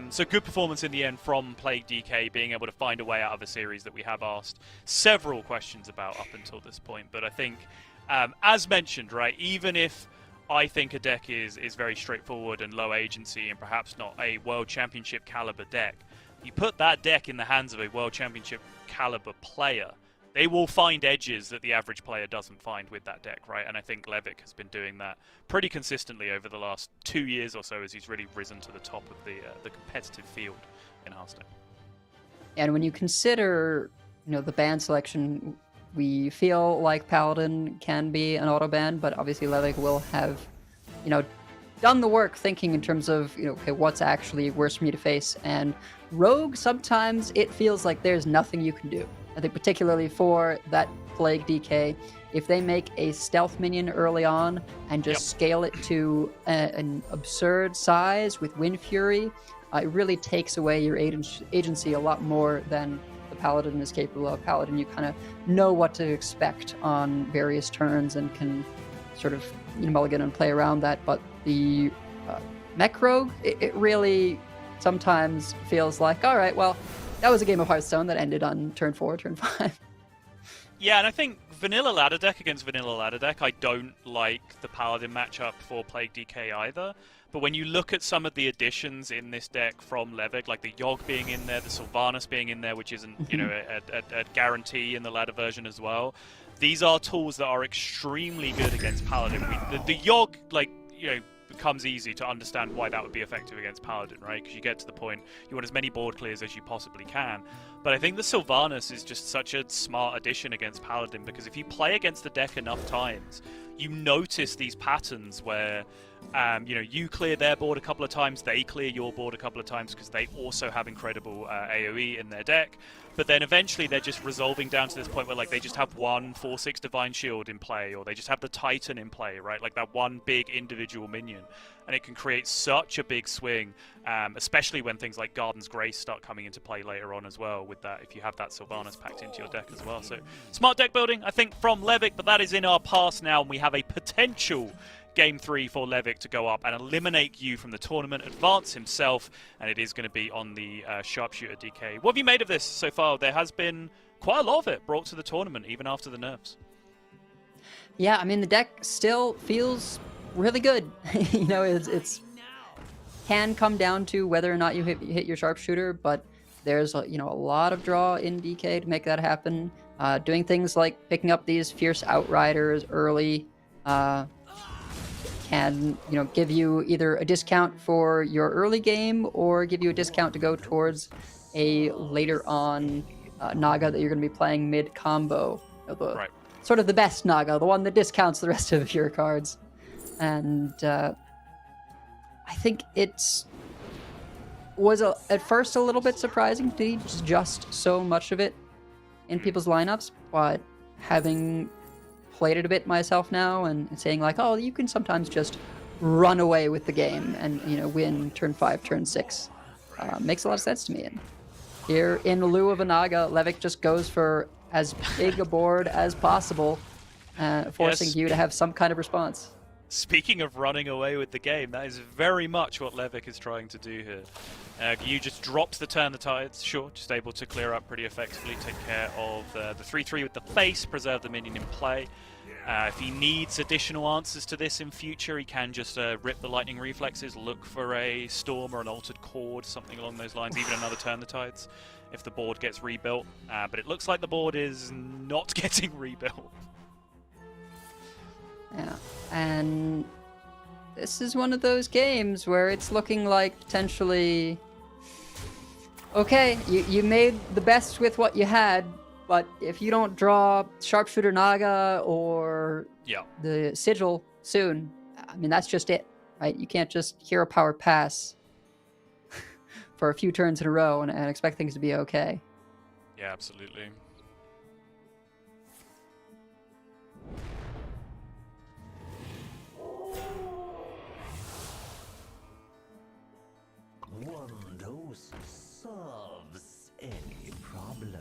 So good performance in the end from Plague DK, being able to find a way out of a series that we have asked several questions about up until this point. But I think, as mentioned, right, even if I think a deck is very straightforward and low agency and perhaps not a World Championship caliber deck, You put that deck in the hands of a World Championship caliber player, they will find edges that the average player doesn't find with that deck, right? And I think Levick has been doing that pretty consistently over the last 2 years or so as he's really risen to the top of the competitive field in Hearthstone. And when you consider, the ban selection, we feel like Paladin can be an auto ban, but obviously Levick will have, done the work thinking in terms of, okay, what's actually worse for me to face. And Rogue, sometimes it feels like there's nothing you can do. I think particularly for that Plague DK, if they make a stealth minion early on and just scale it to an absurd size with Wind Fury, it really takes away your agency a lot more than the Paladin is capable of. Paladin, you kind of know what to expect on various turns and can sort of mulligan and play around that. But the Mech Rogue, it really sometimes feels like, all right, well, that was a game of Hearthstone that ended on turn 4, turn 5. Yeah, and I think vanilla ladder deck against vanilla ladder deck, I don't like the Paladin matchup for Plague DK either. But when you look at some of the additions in this deck from Levick, like the Yogg being in there, the Sylvanas being in there, which isn't, a guarantee in the ladder version as well, these are tools that are extremely good against Paladin. The Yogg, becomes easy to understand why that would be effective against Paladin, right? Because you get to the point, you want as many board clears as you possibly can. But I think the Sylvanas is just such a smart addition against Paladin, because if you play against the deck enough times, you notice these patterns where you clear their board a couple of times, they clear your board a couple of times because they also have incredible AoE in their deck. But then eventually they're just resolving down to this point where they just have one 4/6 Divine Shield in play, or they just have the Titan in play, right? Like that one big individual minion. And it can create such a big swing, especially when things like Garden's Grace start coming into play later on as well with that, if you have that Sylvanas packed into your deck as well. So smart deck building, I think, from Levick, but that is in our past now, and we have a potential Game 3 for Levick to go up and eliminate you from the tournament, advance himself, and it is going to be on the Sharpshooter DK. What have you made of this so far? There has been quite a lot of it brought to the tournament, even after the nerfs. Yeah, I mean, the deck still feels really good. It's can come down to whether or not you hit your Sharpshooter, but there's a lot of draw in DK to make that happen. Doing things like picking up these Fierce Outriders early, can give you either a discount for your early game or give you a discount to go towards a later on Naga that you're going to be playing mid combo. Right. Sort of the best Naga, the one that discounts the rest of your cards. And I think was at first a little bit surprising to see just so much of it in people's lineups, but having played it a bit myself now and saying like, oh, you can sometimes just run away with the game and win turn 5, turn 6, makes a lot of sense to me. And here in lieu of a Naga, Levick just goes for as big a board as possible, forcing you to have some kind of response. Speaking of running away with the game, that is very much what Levick is trying to do here. You just dropped the Turn the Tides, sure, just able to clear up pretty effectively, take care of the 3/3 with the face, preserve the minion in play. If he needs additional answers to this in future, he can just rip the Lightning Reflexes, look for a Storm or an Altered Chord, something along those lines, even another Turn the Tides, if the board gets rebuilt. But it looks like the board is not getting rebuilt. Yeah, and this is one of those games where it's looking like potentially, okay, you made the best with what you had, but if you don't draw Sharpshooter Naga or the Sigil soon, I mean, that's just it, right? You can't just Hero Power pass for a few turns in a row and expect things to be okay. Yeah, absolutely. One dose solves any problem.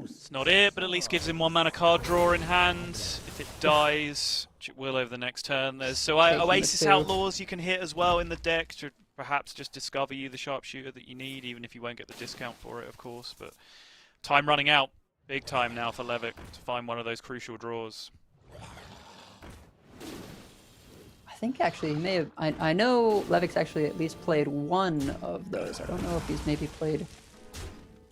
It's not it, but at least gives him 1 mana card draw in hand. If it dies, which it will over the next turn. There's Oasis Outlaws you can hit as well in the deck to perhaps just discover you the Sharpshooter that you need, even if you won't get the discount for it, of course. But time running out. Big time now for Levick to find one of those crucial draws. I think actually he may have. I know Levic's actually at least played one of those. I don't know if he's maybe played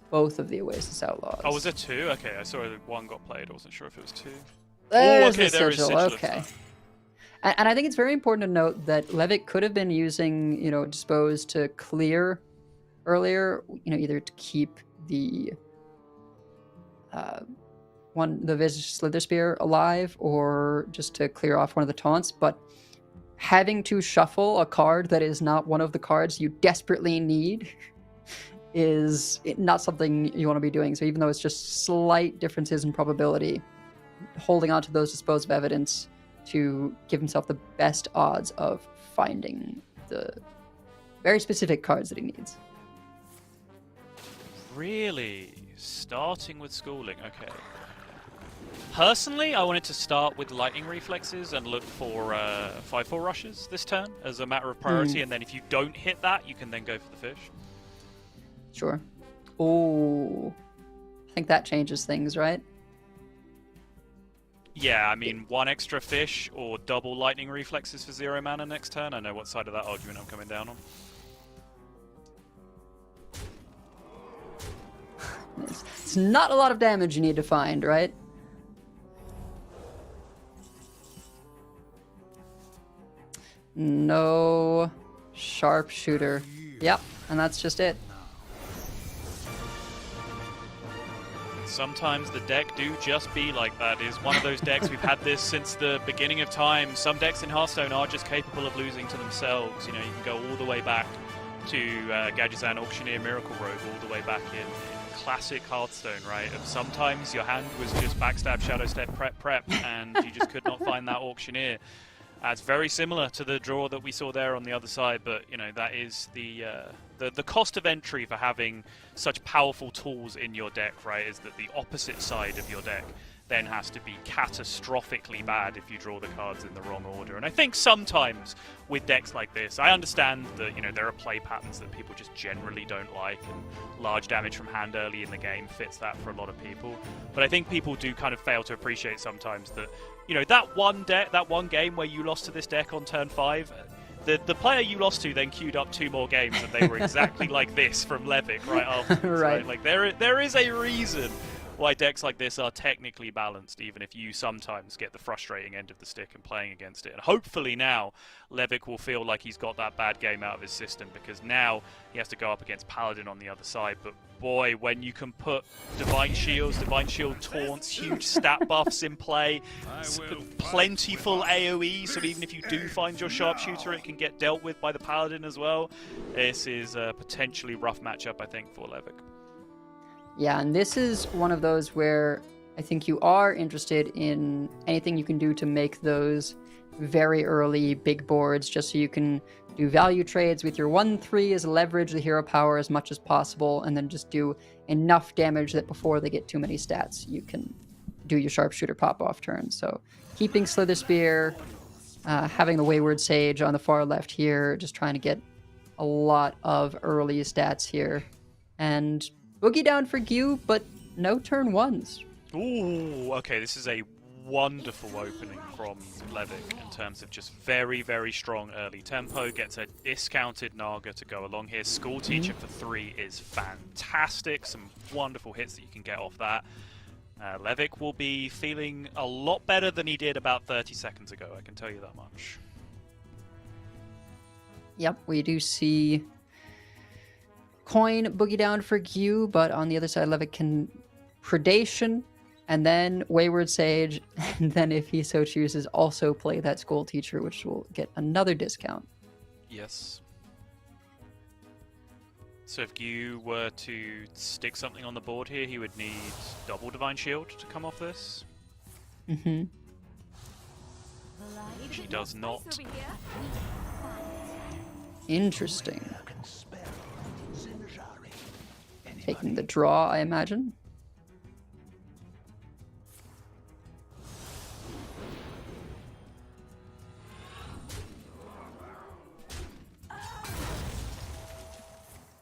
both of the Oasis Outlaws. Oh, was there 2? Okay, I saw that 1 got played. I wasn't sure if it was 2. There's okay, the there is sigil. sigil of Okay. that. And I think it's very important to note that Levic could have been using, Dispose to clear earlier, either to keep the the Visage Slither Spear alive or just to clear off one of the taunts, but having to shuffle a card that is not one of the cards you desperately need is not something you want to be doing. So even though it's just slight differences in probability, holding on to those Dispose of Evidence to give himself the best odds of finding the very specific cards that he needs. Really? Starting with schooling, okay. Personally, I wanted to start with lightning reflexes and look for 5/4 rushes this turn as a matter of priority, and then if you don't hit that, you can then go for the fish. Sure. Oh, I think that changes things, right? Yeah, I mean, 1 extra fish or double lightning reflexes for 0 mana next turn. I know what side of that argument I'm coming down on. It's not a lot of damage you need to find, right? No sharpshooter. Yep, and that's just it. Sometimes the deck do just be like that. It's one of those decks, we've had this since the beginning of time. Some decks in Hearthstone are just capable of losing to themselves. You know, you can go all the way back to Gadgetzan Auctioneer Miracle Rogue, all the way back in classic Hearthstone, right? And sometimes your hand was just backstab, shadow step, prep, and you just could not find that Auctioneer. It's very similar to the draw that we saw there on the other side, but you know that is the cost of entry for having such powerful tools in your deck, right? Is that the opposite side of your deck then has to be catastrophically bad if you draw the cards in the wrong order. And I think sometimes with decks like this, I understand that there are play patterns that people just generally don't like, and large damage from hand early in the game fits that for a lot of people. But I think people do kind of fail to appreciate sometimes that that one game where you lost to this deck on turn 5, the player you lost to then queued up 2 more games and they were exactly like this from Levic right afterwards. Right. Like there is a reason why decks like this are technically balanced, even if you sometimes get the frustrating end of the stick and playing against it. And hopefully now Levic will feel like he's got that bad game out of his system, because now he has to go up against Paladin on the other side. But boy, when you can put Divine Shields, Divine Shield taunts, huge stat buffs in play, plentiful AoE, so even if you do find your sharpshooter, it can get dealt with by the Paladin as well. This is a potentially rough matchup, I think, for Levic. Yeah, and this is one of those where I think you are interested in anything you can do to make those very early big boards, just so you can do value trades with your 1/3 as leverage the hero power as much as possible, and then just do enough damage that before they get too many stats, you can do your sharpshooter pop-off turn. So keeping Slither Spear, having the Wayward Sage on the far left here, just trying to get a lot of early stats here. And Boogie down for Gyu, but no turn 1s. Ooh, okay, this is a wonderful opening from Levic in terms of just very, very strong early tempo. Gets a discounted Naga to go along here. School Teacher for 3 is fantastic. Some wonderful hits that you can get off that. Levic will be feeling a lot better than he did about 30 seconds ago, I can tell you that much. Yep, we do see Coin Boogie down for Gyu, but on the other side, Levic can Predation, and then Wayward Sage, and then if he so chooses, also play that School Teacher, which will get another discount. Yes. So if you were to stick something on the board here, he would need double Divine Shield to come off this. Mm-hmm. Which he does not. Interesting. Taking the draw, I imagine.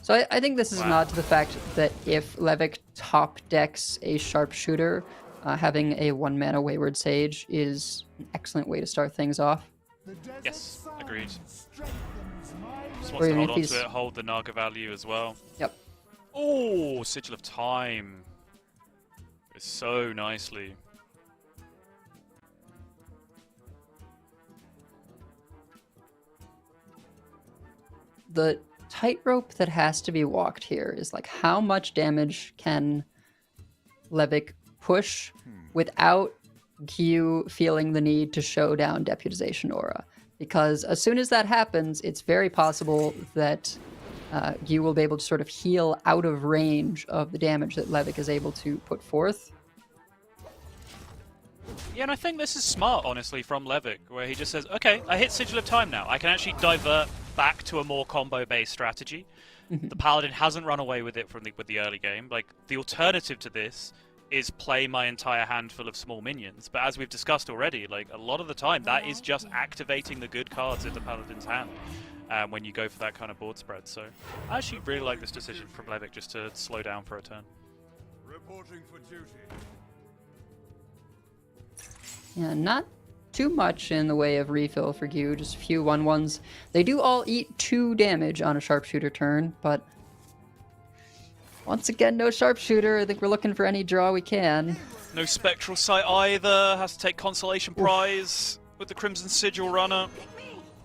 So I think this is a nod to the fact that if Levic top decks a sharpshooter, having a 1-mana Wayward Sage is an excellent way to start things off. Yes, agreed. Just wants Or to even hold if on he's- to it, hold the Naga value as well. Yep. Oh, Sigil of Time. It's so nicely. The tightrope that has to be walked here is like how much damage can Levick push without Q feeling the need to show down Deputization Aura. Because as soon as that happens, it's very possible that Q will be able to sort of heal out of range of the damage that Levick is able to put forth. Yeah, and I think this is smart, honestly, from Levick, where he just says, okay, I hit Sigil of Time now. I can actually divert back to a more combo-based strategy. The Paladin hasn't run away with it with the early game. Like, the alternative to this is play my entire handful of small minions. But as we've discussed already, like, a lot of the time, that is just activating the good cards in the Paladin's hand when you go for that kind of board spread. So I actually really like this decision from Levick just to slow down for a turn. Reporting for duty. Yeah, not too much in the way of refill for Q, just a few 1/1s. They do all eat 2 damage on a sharpshooter turn, but once again, no sharpshooter. I think we're looking for any draw we can. No Spectral Sight either. Has to take Consolation Prize with the Crimson Sigil runner.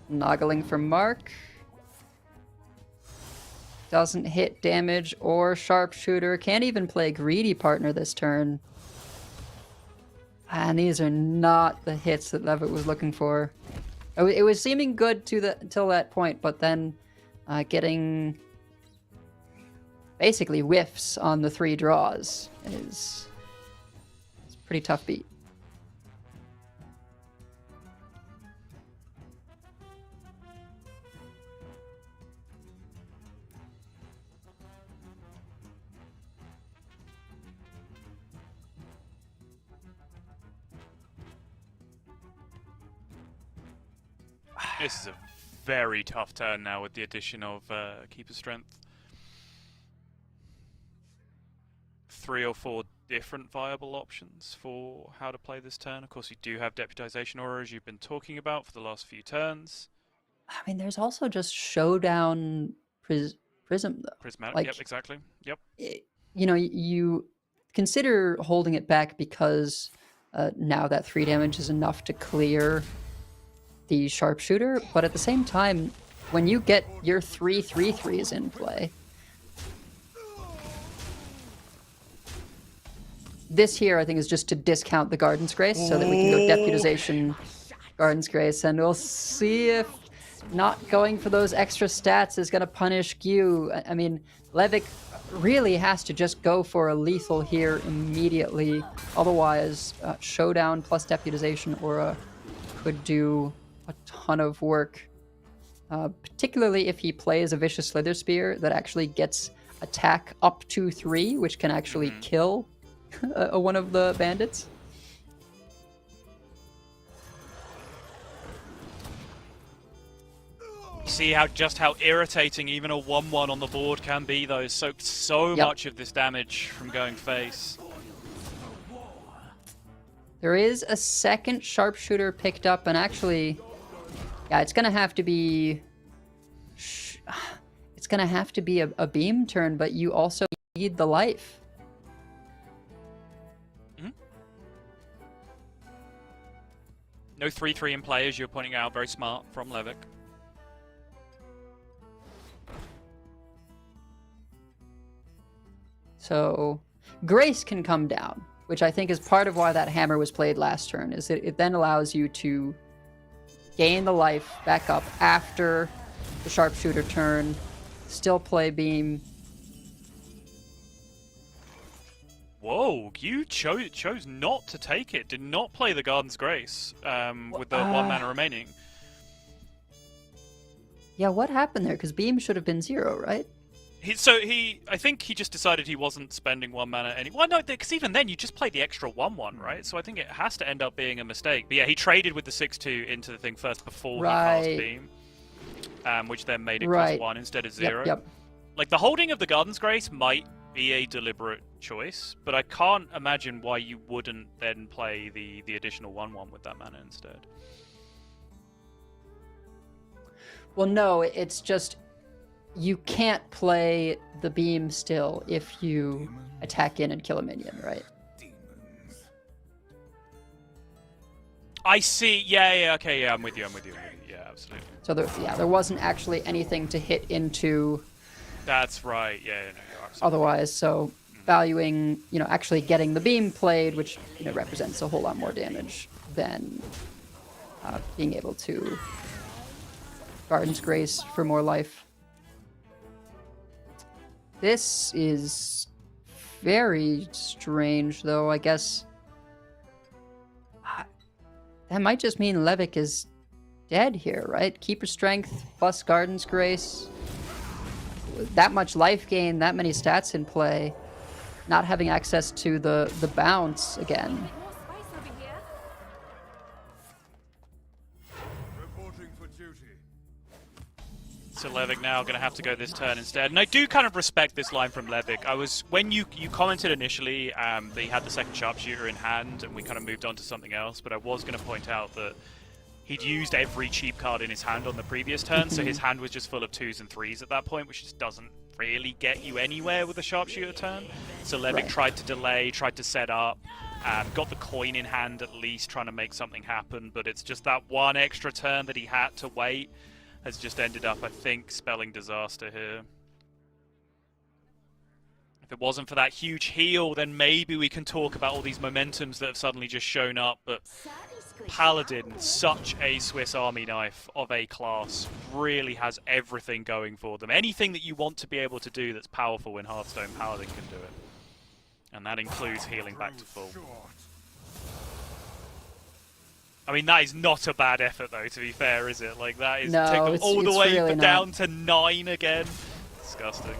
Noggling for Mark. Doesn't hit damage or sharpshooter. Can't even play greedy partner this turn. And these are not the hits that Levitt was looking for. It was seeming good till that point, but then getting basically whiffs on the 3 draws is it's a pretty tough beat. This is a very tough turn now with the addition of Keeper Strength. 3 or 4 different viable options for how to play this turn. Of course, you do have Deputization Aura, as you've been talking about for the last few turns. I mean, there's also just Showdown Prism, though. Prismatic, Like, yep, exactly. Yep. You know, you consider holding it back because now that 3 damage is enough to clear the sharpshooter, but at the same time, when you get your 3/3/3s in play, this here I think is just to discount the Garden's Grace so that we can go Deputization, Garden's Grace, and we'll see if not going for those extra stats is going to punish Gyu. I mean, Levick really has to just go for a lethal here immediately, otherwise Showdown plus Deputization Aura could do a ton of work, particularly if he plays a Vicious Slither Spear that actually gets attack up to 3, which can actually kill one of the bandits. See how irritating even a 1/1 on the board can be, though. So Yep. much of this damage from going face. There is a second sharpshooter picked up, and actually, yeah, it's gonna have to be. It's gonna have to be a beam turn, but you also need the life. No 3/3 in play, as you're pointing out. Very smart from Levick. So Grace can come down, which I think is part of why that hammer was played last turn, is that it then allows you to gain the life back up after the sharpshooter turn, still play beam. Whoa, you chose not to take it. Did not play the Garden's Grace with the 1 mana remaining. Yeah, what happened there? Because beam should have been 0, right? I think he just decided he wasn't spending 1 mana Well, no, because even then you just played the extra 1/1, right? So I think it has to end up being a mistake. But yeah, he traded with the 6/2 into the thing first before he cast beam, which then made it cost 1 instead of 0. Yep. Like, the holding of the Garden's Grace might be a deliberate choice, but I can't imagine why you wouldn't then play the additional 1/1 with that mana instead. Well, no, it's just you can't play the beam still if you attack in and kill a minion, right? I see. Yeah. Okay. Yeah, I'm with you. Yeah, absolutely. So there wasn't actually anything to hit into That's right. Yeah. No, you're absolutely otherwise. So valuing, actually getting the beam played, which represents a whole lot more damage than being able to Garden's Grace for more life. This is very strange, though. I guess that might just mean Levick is dead here, right? Keeper Strength plus Garden's Grace. That much life gain, that many stats in play. Not having access to the bounce again. More spice over here. Reporting for duty. So Levick now going to have to go this turn instead. And I do kind of respect this line from Levick. When you commented initially that he had the second sharpshooter in hand and we kind of moved on to something else, but I was going to point out that he'd used every cheap card in his hand on the previous turn, so his hand was just full of 2s and 3s at that point, which just doesn't really get you anywhere with a sharpshooter turn. So Levick tried to delay, tried to set up, got the coin in hand at least, trying to make something happen, but it's just that one extra turn that he had to wait has just ended up, I think, spelling disaster here. If it wasn't for that huge heal, then maybe we can talk about all these momentums that have suddenly just shown up, but Paladin, such a Swiss Army knife of a class, really has everything going for them. Anything that you want to be able to do that's powerful in Hearthstone, Paladin can do it. And that includes healing back to full. I mean, that is not a bad effort, though, to be fair, is it? Like, that is No, take them all the way really down to 9 again. Disgusting.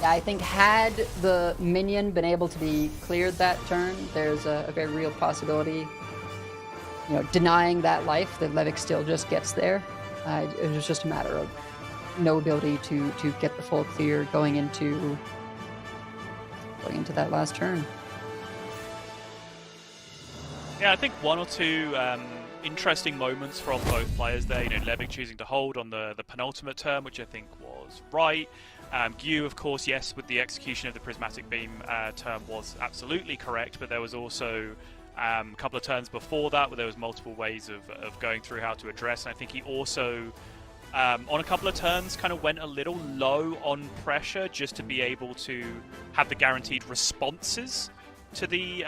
Yeah, I think had the minion been able to be cleared that turn, there's a very real possibility, denying that life, that Levick still just gets there. It was just a matter of no ability to get the full clear going into that last turn. Yeah, I think one or two interesting moments from both players there. Levick choosing to hold on the penultimate turn, which I think was right. Gyu, of course, yes, with the execution of the Prismatic Beam turn was absolutely correct, but there was also a couple of turns before that where there was multiple ways of going through how to address, and I think he also, on a couple of turns, kind of went a little low on pressure just to be able to have the guaranteed responses to the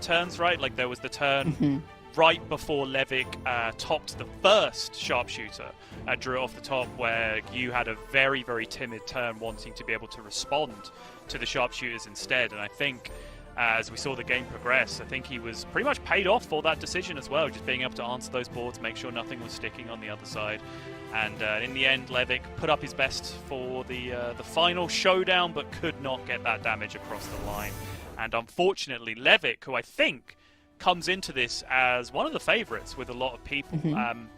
turns, right? Like there was the turn right before Levick topped the first sharpshooter, drew it off the top, where you had a very, very timid turn wanting to be able to respond to the sharpshooters instead. And I think as we saw the game progress, I think he was pretty much paid off for that decision as well, just being able to answer those boards, make sure nothing was sticking on the other side. And in the end, Levick put up his best for the final showdown, but could not get that damage across the line. And unfortunately, Levick, who I think comes into this as one of the favourites with a lot of people,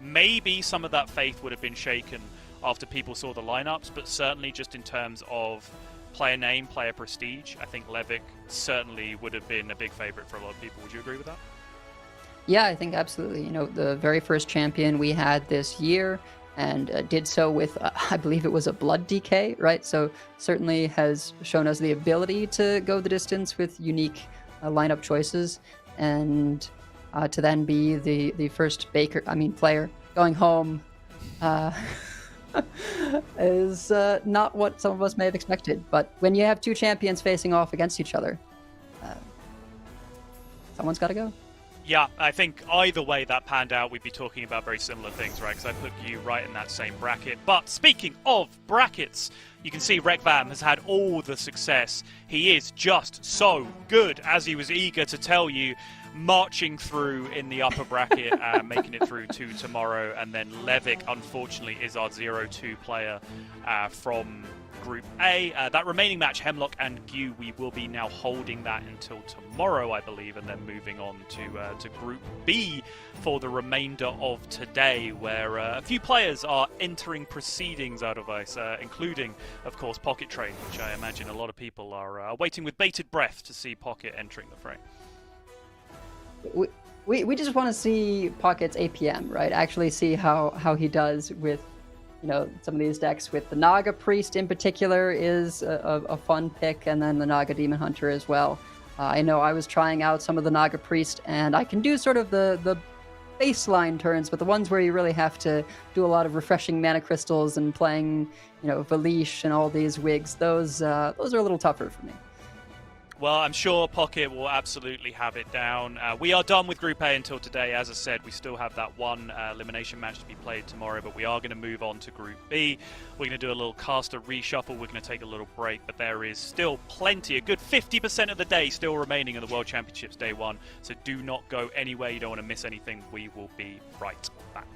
maybe some of that faith would have been shaken after people saw the lineups, but certainly just in terms of player name, player prestige, I think Levick certainly would have been a big favourite for a lot of people. Would you agree with that? Yeah, I think absolutely. The very first champion we had this year, and did so with, I believe it was a blood DK, right? So certainly has shown us the ability to go the distance with unique lineup choices, and to then be the first player going home is not what some of us may have expected. But when you have two champions facing off against each other, someone's got to go. Yeah, I think either way that panned out, we'd be talking about very similar things, right? Because I put you right in that same bracket. But speaking of brackets, you can see Rekvam has had all the success. He is just so good, as he was eager to tell you, marching through in the upper bracket, making it through to tomorrow. And then Levick, unfortunately, is our 0-2 player from Group A. That remaining match, Hemlock and Gyu, we will be now holding that until tomorrow, I believe, and then moving on to Group B for the remainder of today, where a few players are entering proceedings out of ice, including, of course, Pocket Train, which I imagine a lot of people are waiting with bated breath to see Pocket entering the fray. we just want to see Pocket's APM, right? Actually see how he does with, some of these decks. With the Naga Priest in particular is a fun pick, and then the Naga Demon Hunter as well. I know I was trying out some of the Naga Priest, and I can do sort of the baseline turns, but the ones where you really have to do a lot of refreshing mana crystals and playing, Valish and all these wigs, those are a little tougher for me. Well, I'm sure Pocket will absolutely have it down. We are done with Group A until today. As I said, we still have that one elimination match to be played tomorrow, but we are going to move on to Group B. We're going to do a little caster reshuffle. We're going to take a little break, but there is still plenty, a good 50% of the day still remaining in the World Championships Day 1. So do not go anywhere. You don't want to miss anything. We will be right back.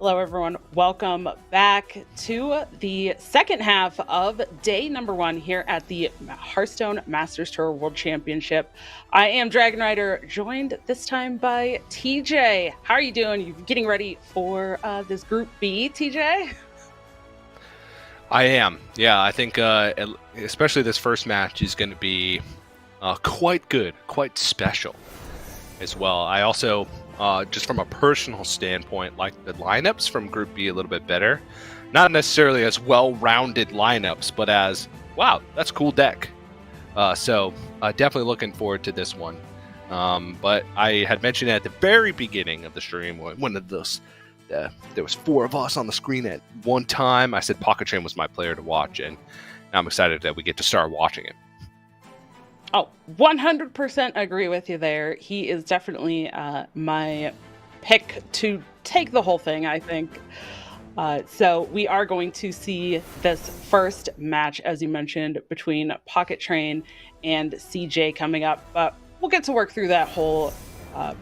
Hello, everyone. Welcome back to the second half of day number 1 here at the Hearthstone Masters Tour World Championship. I am Dragon Rider, joined this time by TJ. How are you doing? You getting ready for this Group B, TJ? I am. Yeah, I think especially this first match is going to be quite good, quite special as well. I also, just from a personal standpoint, like the lineups from Group B a little bit better. Not necessarily as well-rounded lineups, but as, wow, that's a cool deck. So definitely looking forward to this one. But I had mentioned at the very beginning of the stream, one of those, there was 4 of us on the screen at one time. I said Pocket Train was my player to watch, and I'm excited that we get to start watching it. Oh, 100% agree with you there. He is definitely my pick to take the whole thing, I think. So we are going to see this first match, as you mentioned, between Pocket Train and CJ coming up. But we'll get to work through that whole,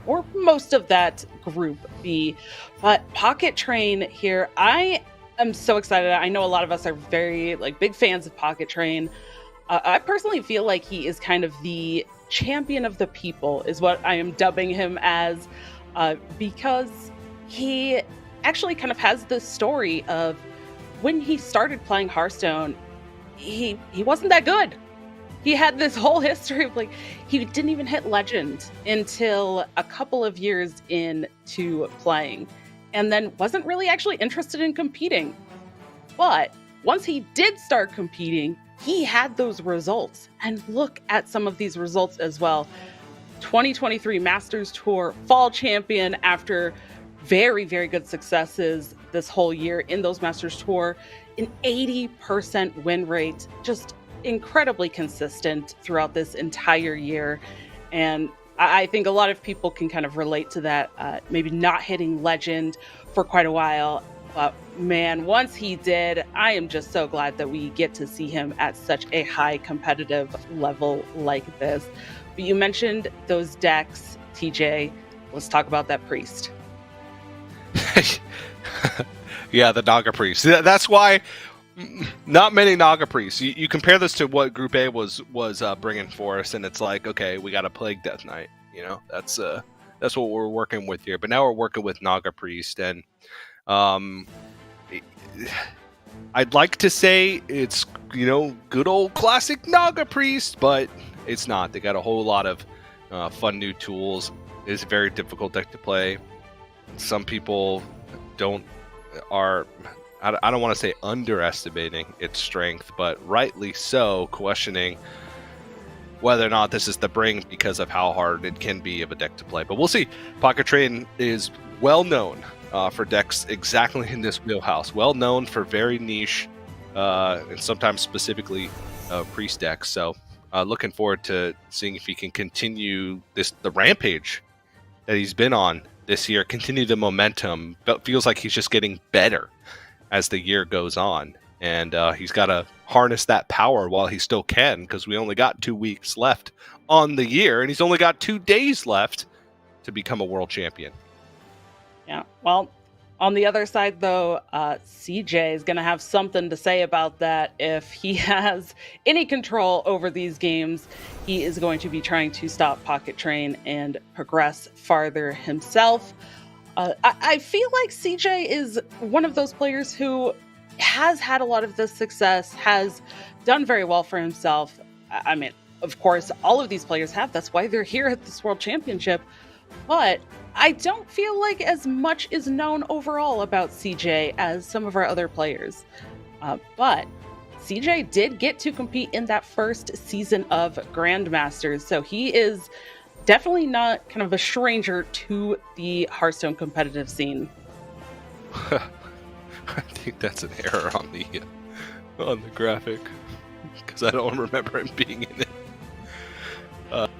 or most of that Group B. But Pocket Train here, I am so excited. I know a lot of us are very big fans of Pocket Train. I personally feel like he is kind of the champion of the people, is what I am dubbing him as, because he actually kind of has this story of when he started playing Hearthstone, he wasn't that good. He had this whole history of he didn't even hit legend until a couple of years into playing, and then wasn't really actually interested in competing. But once he did start competing, he had those results, and look at some of these results as well. 2023 Masters Tour Fall Champion after very, very good successes this whole year in those Masters Tour. An 80% win rate, just incredibly consistent throughout this entire year. And I think a lot of people can kind of relate to that, maybe not hitting legend for quite a while. But man, once he did, I am just so glad that we get to see him at such a high competitive level like this. But you mentioned those decks, TJ. Let's talk about that priest. Yeah, the Naga Priest. That's why not many Naga Priests. You compare this to what Group A was bringing for us, and it's like, okay, we got a Plague Death Knight. That's what we're working with here. But now we're working with Naga Priest, and I'd like to say it's good old classic Naga Priest, but it's not. They got a whole lot of fun new tools. It's a very difficult deck to play. Some people I don't want to say underestimating its strength, but rightly so, questioning whether or not this is the bring because of how hard it can be of a deck to play. But we'll see. Pocket Train is well known for decks exactly in this wheelhouse. Well known for very niche and sometimes specifically priest decks. So looking forward to seeing if he can continue the rampage that he's been on this year, continue the momentum. But feels like he's just getting better as the year goes on. And he's got to harness that power while he still can, because we only got 2 weeks left on the year, and he's only got 2 days left to become a world champion. Yeah, well, on the other side, though, CJ is going to have something to say about that. If he has any control over these games, he is going to be trying to stop Pocket Train and progress farther himself. I feel like CJ is one of those players who has had a lot of this success, has done very well for himself. I mean, of course, all of these players have. That's why they're here at this World Championship. But I don't feel like as much is known overall about CJ as some of our other players. But CJ did get to compete in that first season of Grandmasters, so he is definitely not kind of a stranger to the Hearthstone competitive scene. I think that's an error on the graphic, because I don't remember him being in it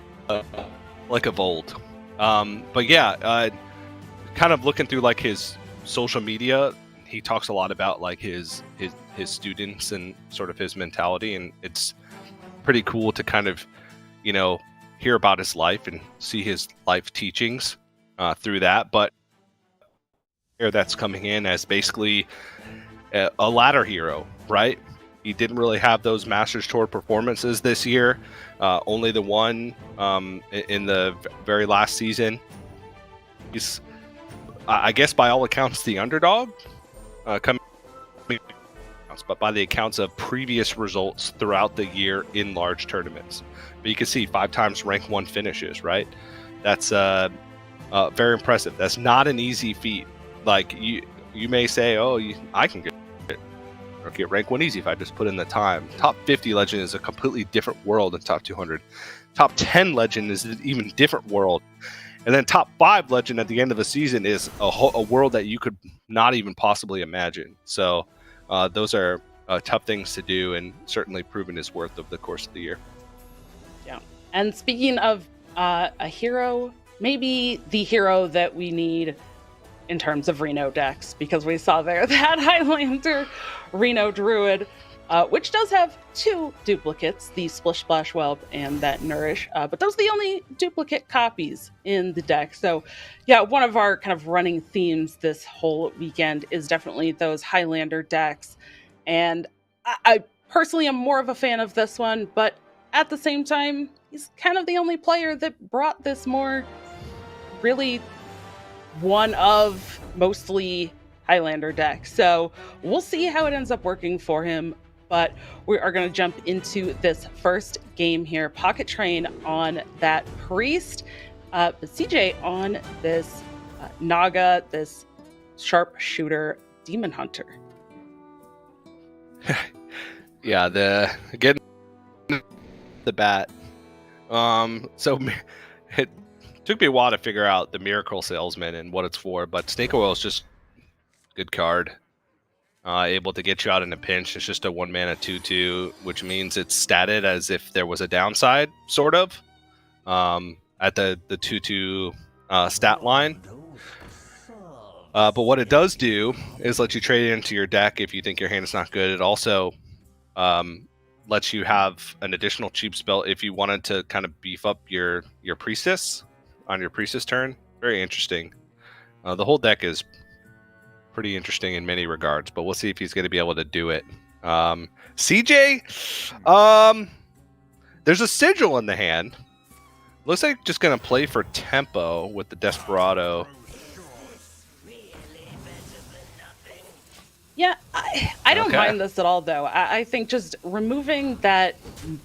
like of old. But yeah, kind of looking through his social media, he talks a lot about his students and sort of his mentality, and it's pretty cool to kind of hear about his life and see his life teachings through that. But that's coming in as basically a ladder hero, right? He didn't really have those Masters Tour performances this year. Only the one in the very last season. He's, I guess, by all accounts, the underdog. Coming, but by the accounts of previous results throughout the year in large tournaments. But you can see 5 times rank 1 finishes, right? That's very impressive. That's not an easy feat. Like you may say, oh, I can get rank 1 easy if I just put in the time. Top 50 legend is a completely different world than top 200. Top 10 legend is an even different world. And then top 5 legend at the end of the season is a world that you could not even possibly imagine. So those are tough things to do, and certainly proven his worth over the course of the year. Yeah. And speaking of a hero, maybe the hero that we need in terms of Reno decks, because we saw there that Highlander Reno Druid, which does have 2 duplicates, the Splish Splash Whelp and that Nourish, but those are the only duplicate copies in the deck. So yeah, one of our kind of running themes this whole weekend is definitely those Highlander decks. And I personally am more of a fan of this one, but at the same time, he's kind of the only player that brought this more really one of mostly Highlander deck. So we'll see how it ends up working for him. But we are going to jump into this first game here. Pocket Train on that Priest, but CJ on this Naga, this Sharpshooter Demon Hunter. Yeah, the bat. So it took me a while to figure out the Miracle Salesman and what it's for, but Snake Oil is just good card. Able to get you out in a pinch. It's just a 1-mana 2/2, which means it's statted as if there was a downside, sort of, at the 2/2 stat line. But what it does do is let you trade it into your deck if you think your hand is not good. It also lets you have an additional cheap spell if you wanted to kind of beef up your Priestess on your Priestess turn. Very interesting. The whole deck is pretty interesting in many regards, but we'll see if he's going to be able to do it. CJ, there's a Sigil in the hand. Looks like just going to play for tempo with the Desperado. Yeah, I don't mind this at all, though. I think just removing that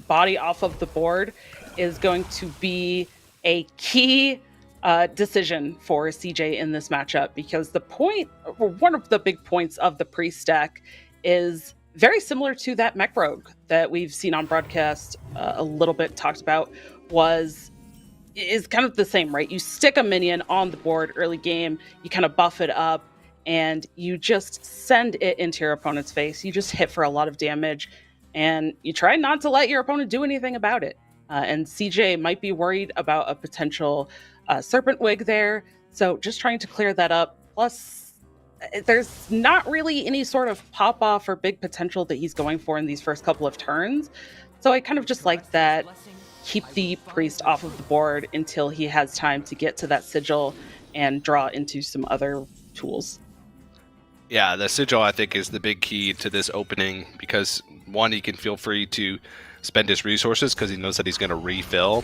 body off of the board is going to be a key decision for CJ in this matchup, because one of the big points of the Priest deck is very similar to that Mech Rogue that we've seen on broadcast a little bit talked about, is kind of the same, right? You stick a minion on the board early game, you kind of buff it up, and you just send it into your opponent's face. You just hit for a lot of damage, and you try not to let your opponent do anything about it. And CJ might be worried about a potential Serpent Wig there, so just trying to clear that up. Plus, there's not really any sort of pop-off or big potential that he's going for in these first couple of turns. So I kind of just like that. Keep the Priest off of the board until he has time to get to that Sigil and draw into some other tools. Yeah, the Sigil, I think, is the big key to this opening, because one, he can feel free to spend his resources because he knows that he's going to refill.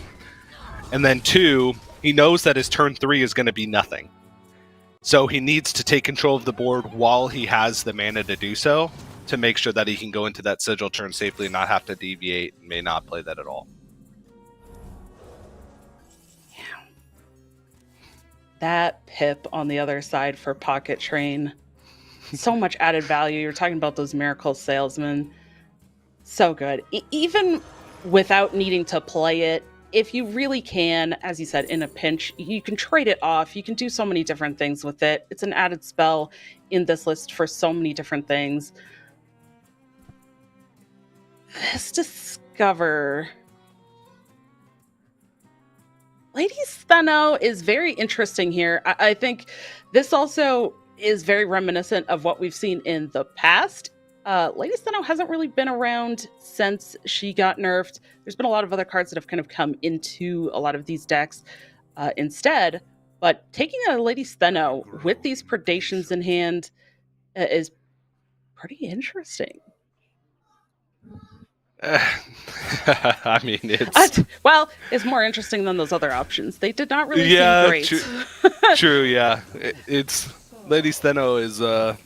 And then 2, he knows that his turn 3 is going to be nothing. So he needs to take control of the board while he has the mana to do so, to make sure that he can go into that Sigil turn safely and not have to deviate, and may not play that at all. Yeah. That pip on the other side for Pocket Train. So much added value. You're talking about those Miracle Salesmen. So good. Even without needing to play it, if you really can, as you said, in a pinch, you can trade it off. You can do so many different things with it. It's an added spell in this list for so many different things. This Discover. Lady Steno is very interesting here. I think this also is very reminiscent of what we've seen in the past. Lady Steno hasn't really been around since she got nerfed. There's been a lot of other cards that have kind of come into a lot of these decks instead, But taking a Lady Steno with these predations in hand is pretty interesting. I mean, it's Well, it's more interesting than those other options. They did not really seem great. true. Yeah, it's Lady Steno is a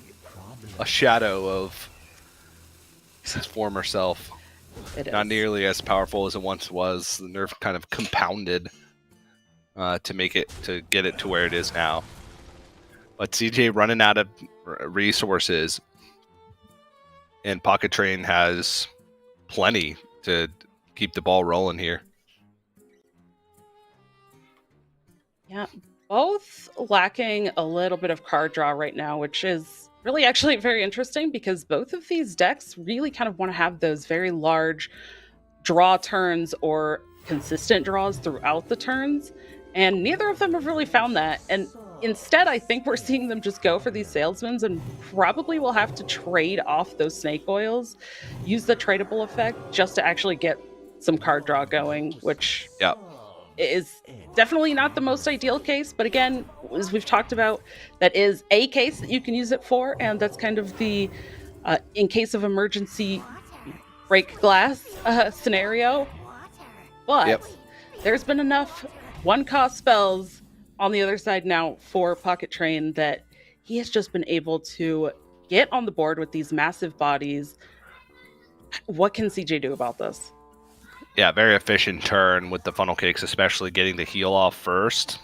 shadow of his former self. It is. Not nearly as powerful as it once was. The nerf kind of compounded to get it to where it is now. But CJ running out of resources, and Pocket Train has plenty to keep the ball rolling here. Yeah, both lacking a little bit of card draw right now, which is really actually very interesting because both of these decks really kind of want to have those very large draw turns or consistent draws throughout the turns, and neither of them have really found that. And instead, I think we're seeing them just go for these salesmen and probably will have to trade off those snake oils, use the tradable effect just to actually get some card draw going, which Yeah. is definitely not the most ideal case. But again, as we've talked about, that is a case that you can use it for, and that's kind of the in case of emergency break glass scenario. But Yep. there's been enough one-cost spells on the other side now for Pocket Train that he has just been able to get on the board with these massive bodies. What can CJ do about this? Yeah, very efficient turn with the funnel cakes, especially getting the heal off first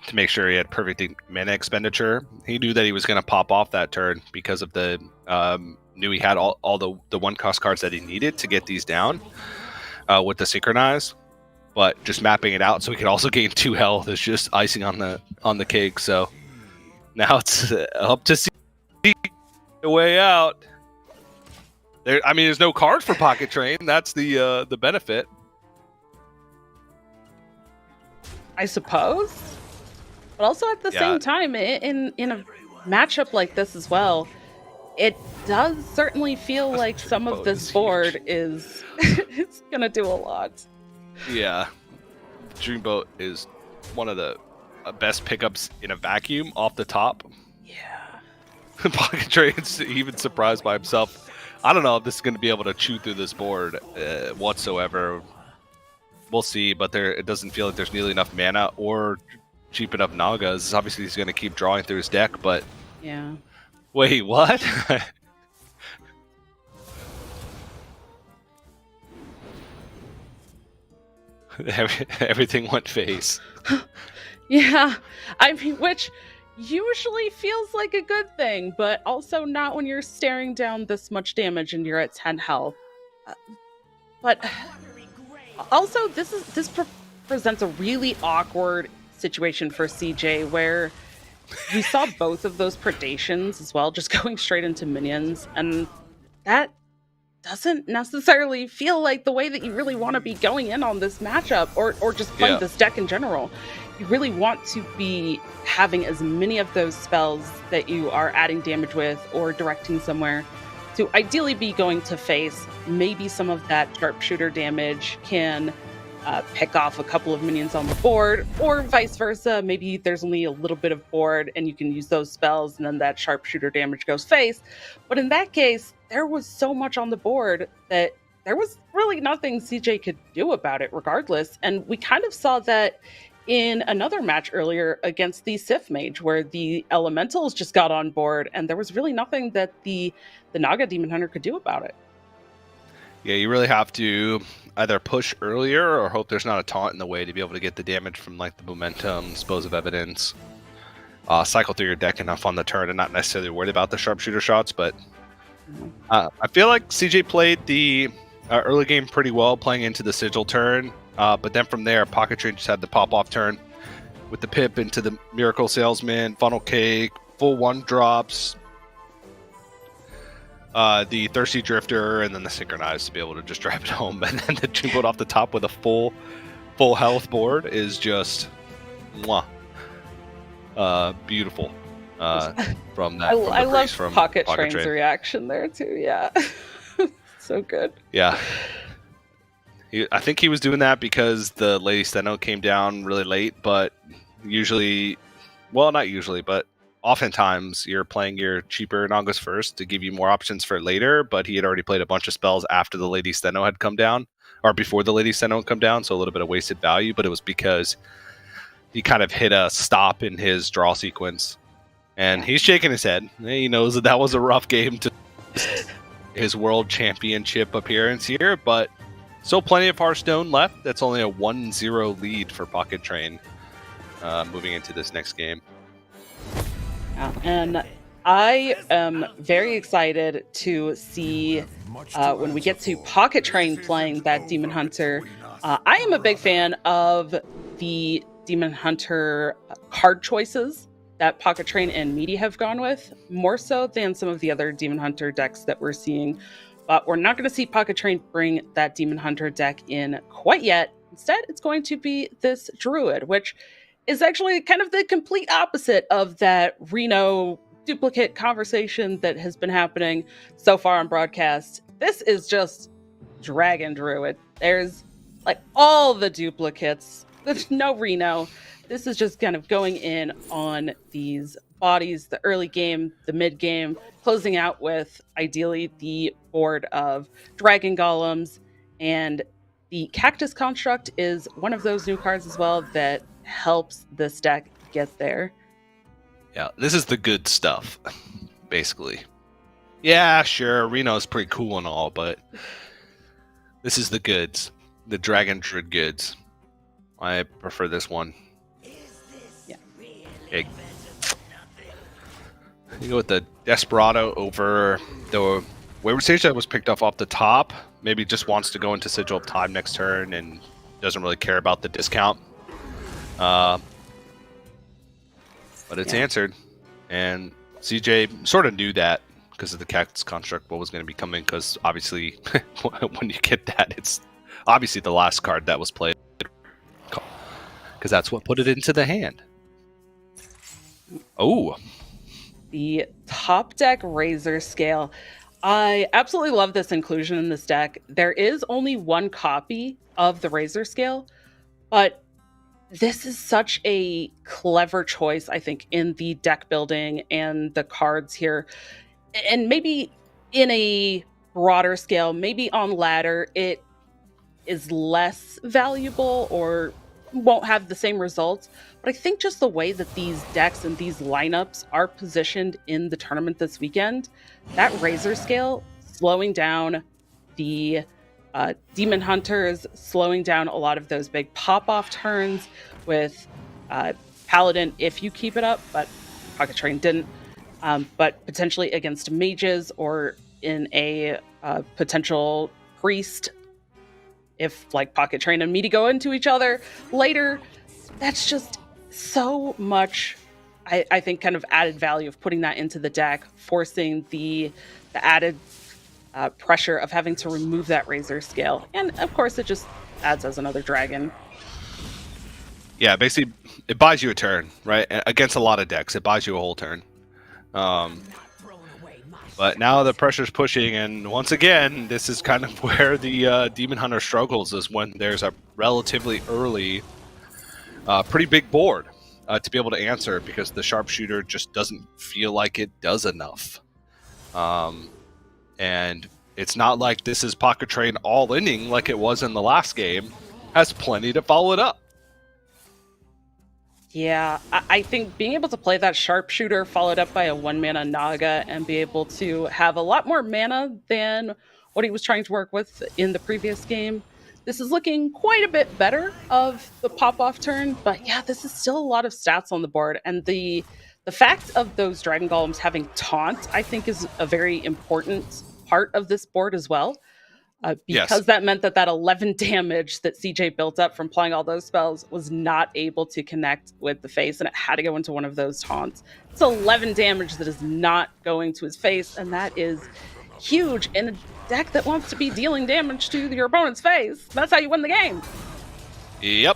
to make sure he had perfect mana expenditure. He knew that he was going to pop off that turn because of the knew he had all the one cost cards that he needed to get these down with the synchronize. But just mapping it out so he could also gain 2 health is just icing on the cake. So now it's up to see the way out. There's no cards for Pocket Train. That's the benefit. I suppose. But also at the same time, in a matchup like this as well, it does certainly feel like some of this board is it's gonna do a lot. Yeah, Dreamboat is one of the best pickups in a vacuum off the top. Yeah. Pocket Train's even surprised by himself. I don't know if this is going to be able to chew through this board whatsoever. We'll see, but it doesn't feel like there's nearly enough mana or cheap enough Nagas. Obviously, he's going to keep drawing through his deck, but... Yeah. Wait, what? Everything went face. Yeah. I mean, which usually feels like a good thing, but also not when you're staring down this much damage and you're at 10 health. But also, this presents a really awkward situation for CJ where we saw both of those predations as well, just going straight into minions, and that doesn't necessarily feel like the way that you really want to be going in on this matchup or just playing this deck in general. You really want to be having as many of those spells that you are adding damage with or directing somewhere to ideally be going to face. Maybe some of that sharpshooter damage can pick off a couple of minions on the board, or vice versa. Maybe there's only a little bit of board and you can use those spells and then that sharpshooter damage goes face. But in that case, there was so much on the board that there was really nothing CJ could do about it regardless. And we kind of saw that in another match earlier against the Sith Mage, where the elementals just got on board and there was really nothing that the Naga Demon Hunter could do about it. Yeah, you really have to either push earlier or hope there's not a taunt in the way to be able to get the damage from like the momentum, dispose of evidence, cycle through your deck enough on the turn and not necessarily worried about the sharpshooter shots. But I feel like CJ played the early game pretty well, playing into the sigil turn. But then from there, Pocket Train just had the pop-off turn with the pip into the Miracle Salesman, Funnel Cake, full 1-drops, the Thirsty Drifter, and then the Synchronize to be able to just drive it home. And then the Dreamboat off the top with a full health board is just beautiful from that. I love Pocket Train's reaction there too. Yeah. So good. Yeah. I think he was doing that because the Lady Steno came down really late, but Usually, well, not usually, but oftentimes you're playing your cheaper Nagas first to give you more options for later, but he had already played a bunch of spells after the Lady Steno had come down, or before the Lady Steno had come down, so a little bit of wasted value, but it was because he kind of hit a stop in his draw sequence. And he's shaking his head. He knows that that was a rough game to his world championship appearance here, but still plenty of Hearthstone left. That's only a 1-0 lead for Pocket Train moving into this next game. And I am very excited to see when we get to Pocket Train playing that Demon Hunter. I am a big fan of the Demon Hunter card choices that Pocket Train and Meaty have gone with, more so than some of the other Demon Hunter decks that we're seeing. But we're not going to see Pocket Train bring that Demon Hunter deck in quite yet. Instead, it's going to be this Druid, which is actually kind of the complete opposite of that Reno duplicate conversation that has been happening so far on broadcast. This is just Dragon Druid. There's like all the duplicates. There's no Reno. This is just kind of going in on these bodies, the early game, the mid game, closing out with ideally the board of Dragon Golems. And the Cactus Construct is one of those new cards as well that helps this deck get there. Yeah, this is the good stuff, basically. Yeah, sure, Reno's pretty cool and all, but this is the goods. The Dragon Druid goods. I prefer this one. Yeah. You go with the Desperado over the Wayward Sage that was picked off the top. Maybe just wants to go into Sigil of Time next turn and doesn't really care about the discount. But it's answered. And CJ sort of knew that because of the Cactus Construct, what was going to be coming, because obviously when you get that, it's obviously the last card that was played, because that's what put it into the hand. Oh. The top deck Razor Scale. I absolutely love this inclusion in this deck. There is only one copy of the Razor Scale, but this is such a clever choice, I think, in the deck building and the cards here. And maybe in a broader scale, maybe on ladder, it is less valuable or won't have the same results. But I think just the way that these decks and these lineups are positioned in the tournament this weekend, that Razor Scale slowing down the Demon Hunters, slowing down a lot of those big pop-off turns with Paladin if you keep it up, but Pocket Train didn't. But potentially against mages or in a potential priest, if like Pocket Train and Meaty go into each other later. That's just so much, I think, kind of added value of putting that into the deck, forcing the added pressure of having to remove that Razor Scale. And of course, it just adds as another dragon. Yeah, basically, it buys you a turn, right? Against a lot of decks, it buys you a whole turn. But now the pressure's pushing, and once again, this is kind of where the Demon Hunter struggles, is when there's a relatively early, pretty big board to be able to answer, because the Sharpshooter just doesn't feel like it does enough. And it's not like this is Pocket Train all-inning like it was in the last game. Has plenty to follow it up. Yeah, I think being able to play that Sharpshooter followed up by a 1-mana Naga and be able to have a lot more mana than what he was trying to work with in the previous game. This is looking quite a bit better of the pop-off turn, but yeah, this is still a lot of stats on the board. And the fact of those Dragon Golems having Taunt, I think, is a very important part of this board as well. Because that meant that 11 damage that CJ built up from playing all those spells was not able to connect with the face, and it had to go into one of those taunts. It's 11 damage that is not going to his face, and that is huge in a deck that wants to be dealing damage to your opponent's face. That's how you win the game. Yep.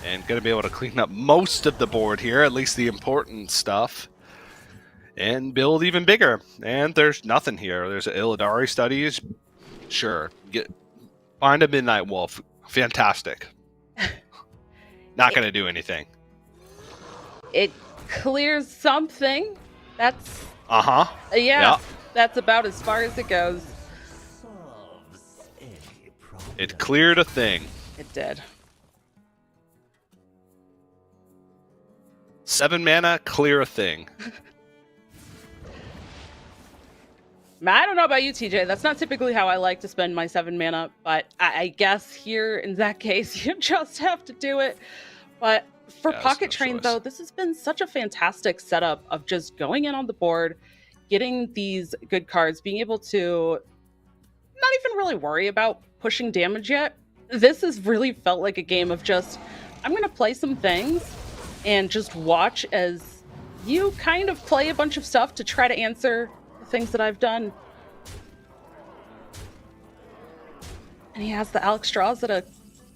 And going to be able to clean up most of the board here, at least the important stuff, and build even bigger. And there's nothing here. There's Illidari studies. Sure. Find a Midnight Wolf. Fantastic. Not going to do anything. It clears something. That's Uh-huh. yeah. That's about as far as it goes. It cleared a thing. It did. 7 mana, clear a thing. I don't know about you, TJ. That's not typically how I like to spend my 7 mana, but I guess here in that case, you just have to do it. But for Yeah, Pocket there's no Train, choice. though, this has been such a fantastic setup of just going in on the board, getting these good cards, being able to not even really worry about pushing damage yet. This has really felt like a game of just, I'm going to play some things and just watch as you kind of play a bunch of stuff to try to answer the things that I've done. And he has the Alex Straws that I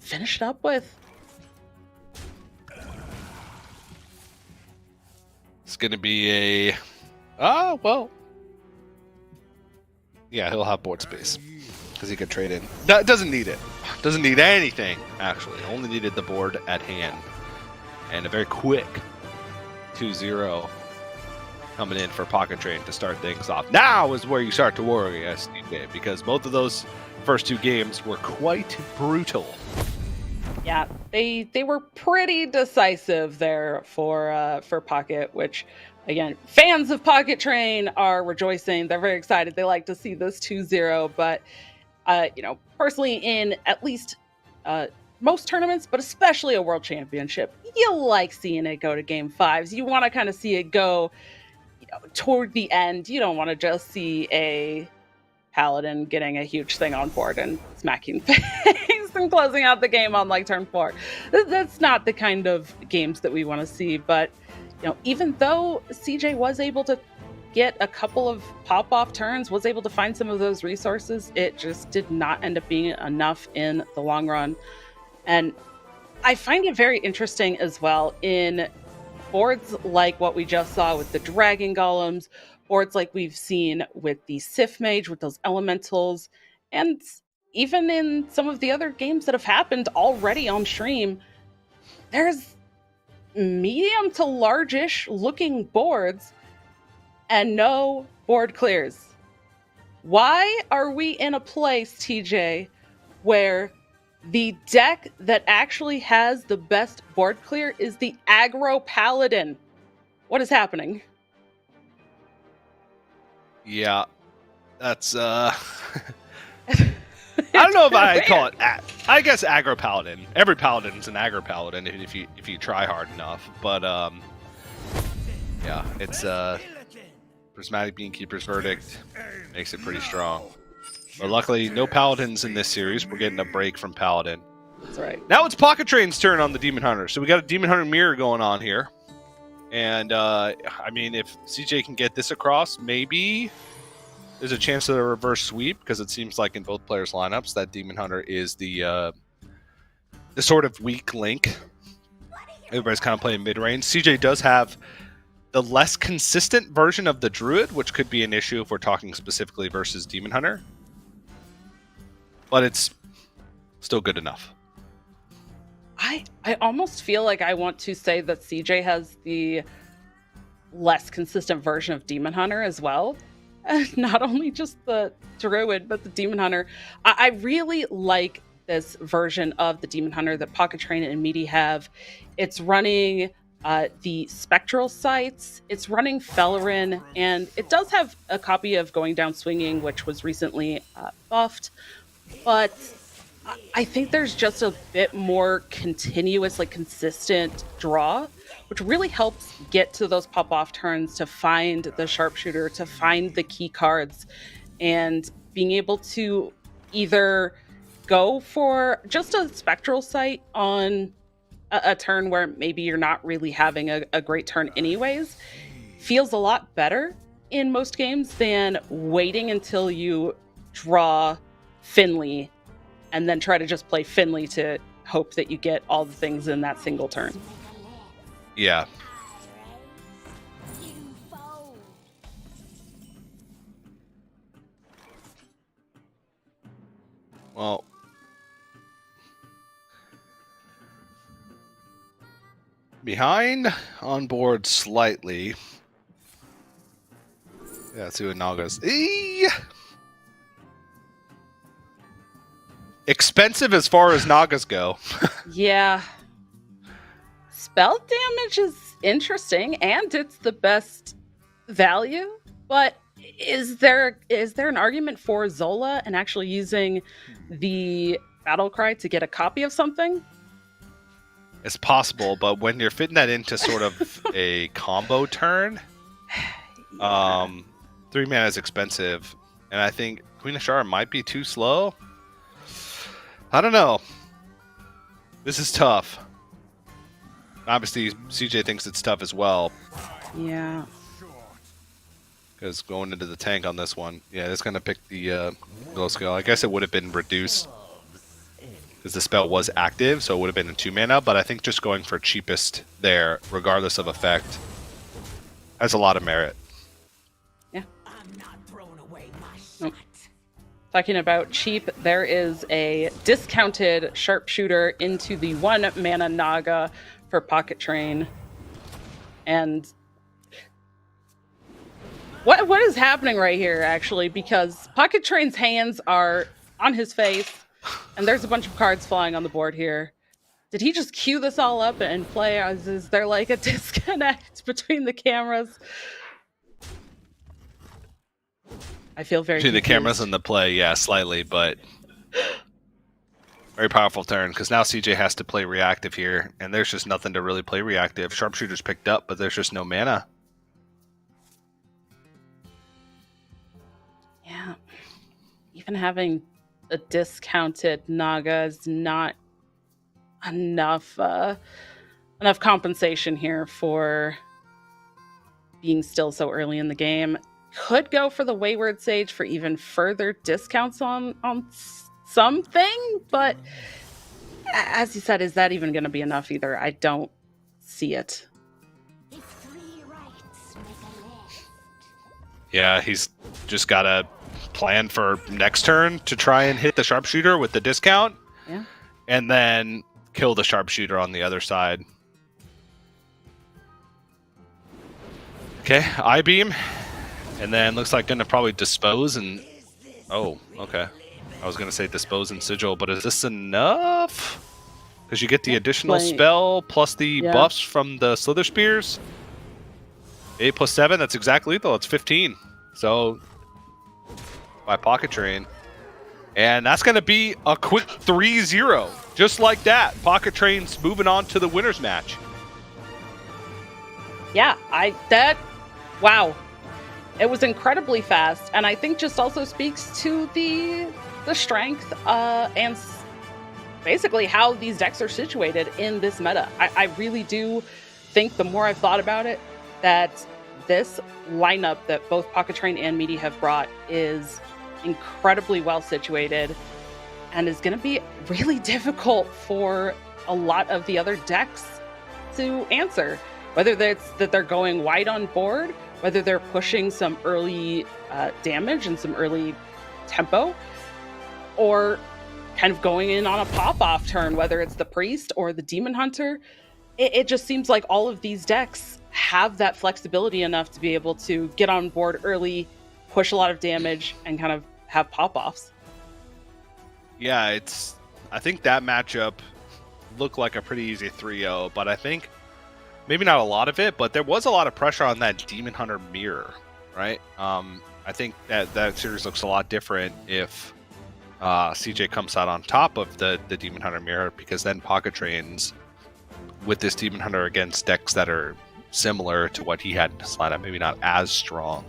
finished up with. It's going to be a... Ah, well... Yeah, he'll have board space. Because he could trade in. That doesn't need it. Doesn't need anything, actually. Only needed the board at hand. And a very quick 2-0 coming in for Pocket Train to start things off. Now is where you start to worry, SDK, because both of those first 2 games were quite brutal. Yeah, they were pretty decisive there for Pocket, which again, fans of Pocket Train are rejoicing. They're very excited. They like to see this 2-0, but personally in at least most tournaments, but especially a world championship, you like seeing it go to game 5s. You want to kind of see it go toward the end. You don't want to just see a Paladin getting a huge thing on board and smacking face and closing out the game on like turn 4. That's not the kind of games that we want to see. But even though CJ was able to get a couple of pop-off turns, was able to find some of those resources, it just did not end up being enough in the long run. And I find it very interesting as well in boards like what we just saw with the Dragon Golems, boards like we've seen with the Sith Mage, with those Elementals, and even in some of the other games that have happened already on stream, there's medium to large-ish looking boards and no board clears. Why are we in a place, TJ, where the deck that actually has the best board clear is the aggro Paladin? What is happening? Yeah, that's I don't know if I call it. I guess aggro paladin. Every paladin's an aggro paladin if you try hard enough. But yeah, it's Prismatic Beankeeper's verdict makes it pretty strong. But luckily, no paladins in this series. We're getting a break from paladin. That's right. Now it's Pocket Train's turn on the Demon Hunter. So we got a Demon Hunter mirror going on here. And, I mean, if CJ can get this across, maybe there's a chance of a reverse sweep, because it seems like in both players' lineups that Demon Hunter is the sort of weak link. Everybody's kind of playing mid-range. CJ does have the less consistent version of the Druid, which could be an issue if we're talking specifically versus Demon Hunter. But it's still good enough. I almost feel like I want to say that CJ has the less consistent version of Demon Hunter as well. Not only just the Druid, but the Demon Hunter. I really like this version of the Demon Hunter that Pocket Train and Meaty have. It's running the Spectral Sights, it's running Fellerin, and it does have a copy of Going Down Swinging, which was recently buffed. But I think there's just a bit more continuous, like consistent draw, which really helps get to those pop-off turns to find the sharpshooter, to find the key cards, and being able to either go for just a Spectral Sight on a turn where maybe you're not really having a great turn anyways, feels a lot better in most games than waiting until you draw Finley and then try to just play Finley to hope that you get all the things in that single turn. Yeah. Well, behind on board slightly. Yeah, let's see what Naga's. Expensive as far as Nagas go. Yeah. Spell damage is interesting, and it's the best value, but is there an argument for Zola and actually using the battle cry to get a copy of something? It's possible, but when you're fitting that into sort of a combo turn, 3 mana is expensive, and I think Queen of Shara might be too slow. I don't know. This is tough. Obviously, CJ thinks it's tough as well. Yeah. Because going into the tank on this one, yeah, it's going to pick the low scale. I guess it would have been reduced because the spell was active, so it would have been a 2 mana, but I think just going for cheapest there, regardless of effect, has a lot of merit. Yeah. I'm not throwing away my Nope. shot. Talking about cheap, there is a discounted sharpshooter into the 1 mana Naga for Pocket Train. And what is happening right here, actually? Because Pocket Train's hands are on his face, and there's a bunch of cards flying on the board here. Did he just cue this all up and play? Is there like a disconnect between the cameras? I feel very Between the confused. cameras and the play, yeah, slightly, but very powerful turn, because now CJ has to play reactive here, and there's just nothing to really play reactive. Sharpshooter's picked up, but there's just no mana. Yeah. Even having a discounted Naga is not enough enough compensation here for being still so early in the game. Could go for the Wayward Sage for even further discounts on something, but as you said, is that even going to be enough either? I don't see it. If 3 rights make a left. Yeah, he's just got to plan for next turn to try and hit the sharpshooter with the discount, Yeah. and then kill the sharpshooter on the other side. Okay, I-beam, and then looks like gonna probably dispose and... Oh, okay. I was gonna say dispose and sigil, but is this enough? Because you get the additional Like- spell plus the Yeah. buffs from the Slither Spears. 8 plus 7, that's exactly lethal. It's 15. So, by Pocket Train. And that's going to be a quick 3-0. Just like that. Pocket Train's moving on to the winner's match. Yeah, wow. It was incredibly fast, and I think just also speaks to the strength and basically how these decks are situated in this meta. I really do think, the more I've thought about it, that this lineup that both Pocket Train and Meaty have brought is incredibly well situated and is going to be really difficult for a lot of the other decks to answer. Whether that's that they're going wide on board, whether they're pushing some early damage and some early tempo, or kind of going in on a pop-off turn, whether it's the Priest or the Demon Hunter. It just seems like all of these decks have that flexibility enough to be able to get on board early, push a lot of damage, and kind of have pop-offs. Yeah, I think that matchup looked like a pretty easy 3-0, but I think maybe not a lot of it, but there was a lot of pressure on that Demon Hunter mirror, right? I think that series looks a lot different if CJ comes out on top of the Demon Hunter mirror, because then Pocket Trains with this Demon Hunter against decks that are similar to what he had in his lineup, maybe not as strong,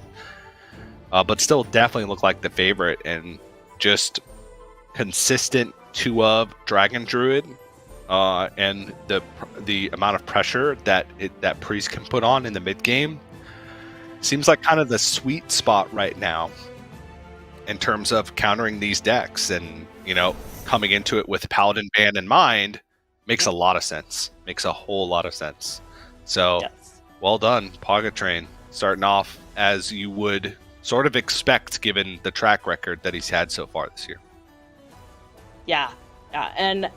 but still definitely look like the favorite, and just consistent 2-of Dragon Druid, and the amount of pressure that Priest can put on in the mid game seems like kind of the sweet spot right now in terms of countering these decks, and coming into it with Paladin ban in mind makes a lot of sense. Makes a whole lot of sense. So Yes. well done, Pocket Train, starting off as you would sort of expect given the track record that he's had so far this year. Yeah, and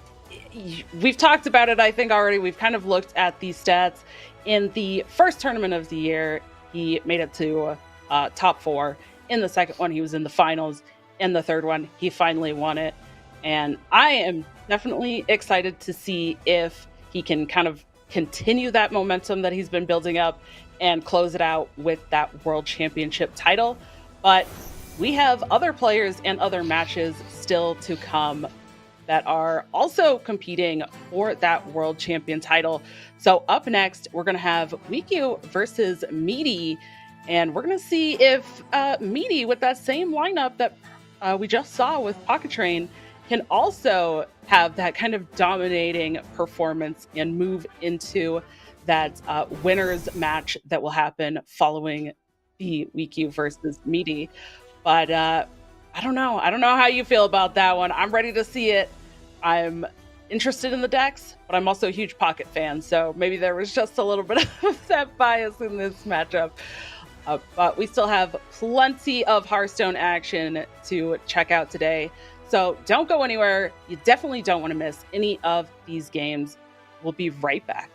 we've talked about it, I think, already. We've kind of looked at these stats. In the first tournament of the year, he made it to top 4. In the second one, he was in the finals. In the third one, he finally won it. And I am definitely excited to see if he can kind of continue that momentum that he's been building up and close it out with that World Championship title. But we have other players and other matches still to come that are also competing for that World Champion title. So up next, we're going to have Wiku versus Meaty. And we're going to see if Meaty, with that same lineup that we just saw with Pocket Train, can also have that kind of dominating performance and move into that winners match that will happen following the Wiku versus Meaty. But I don't know. I don't know how you feel about that one. I'm ready to see it. I'm interested in the decks, but I'm also a huge Pocket fan, so maybe there was just a little bit of that bias in this matchup. But we still have plenty of Hearthstone action to check out today. So don't go anywhere. You definitely don't want to miss any of these games. We'll be right back.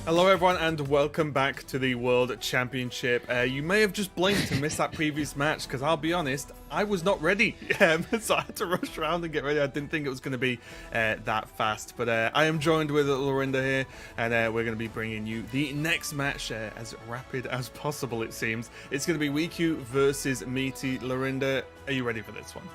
Hello everyone and welcome back to the World Championship. You may have just blinked and missed that previous match because I'll be honest, I was not ready. So I had to rush around and get ready. I didn't think it was going to be that fast. But I am joined with Lorinda here and we're going to be bringing you the next match as rapid as possible, it seems. It's going to be Wiku versus Meaty. Lorinda, are you ready for this one?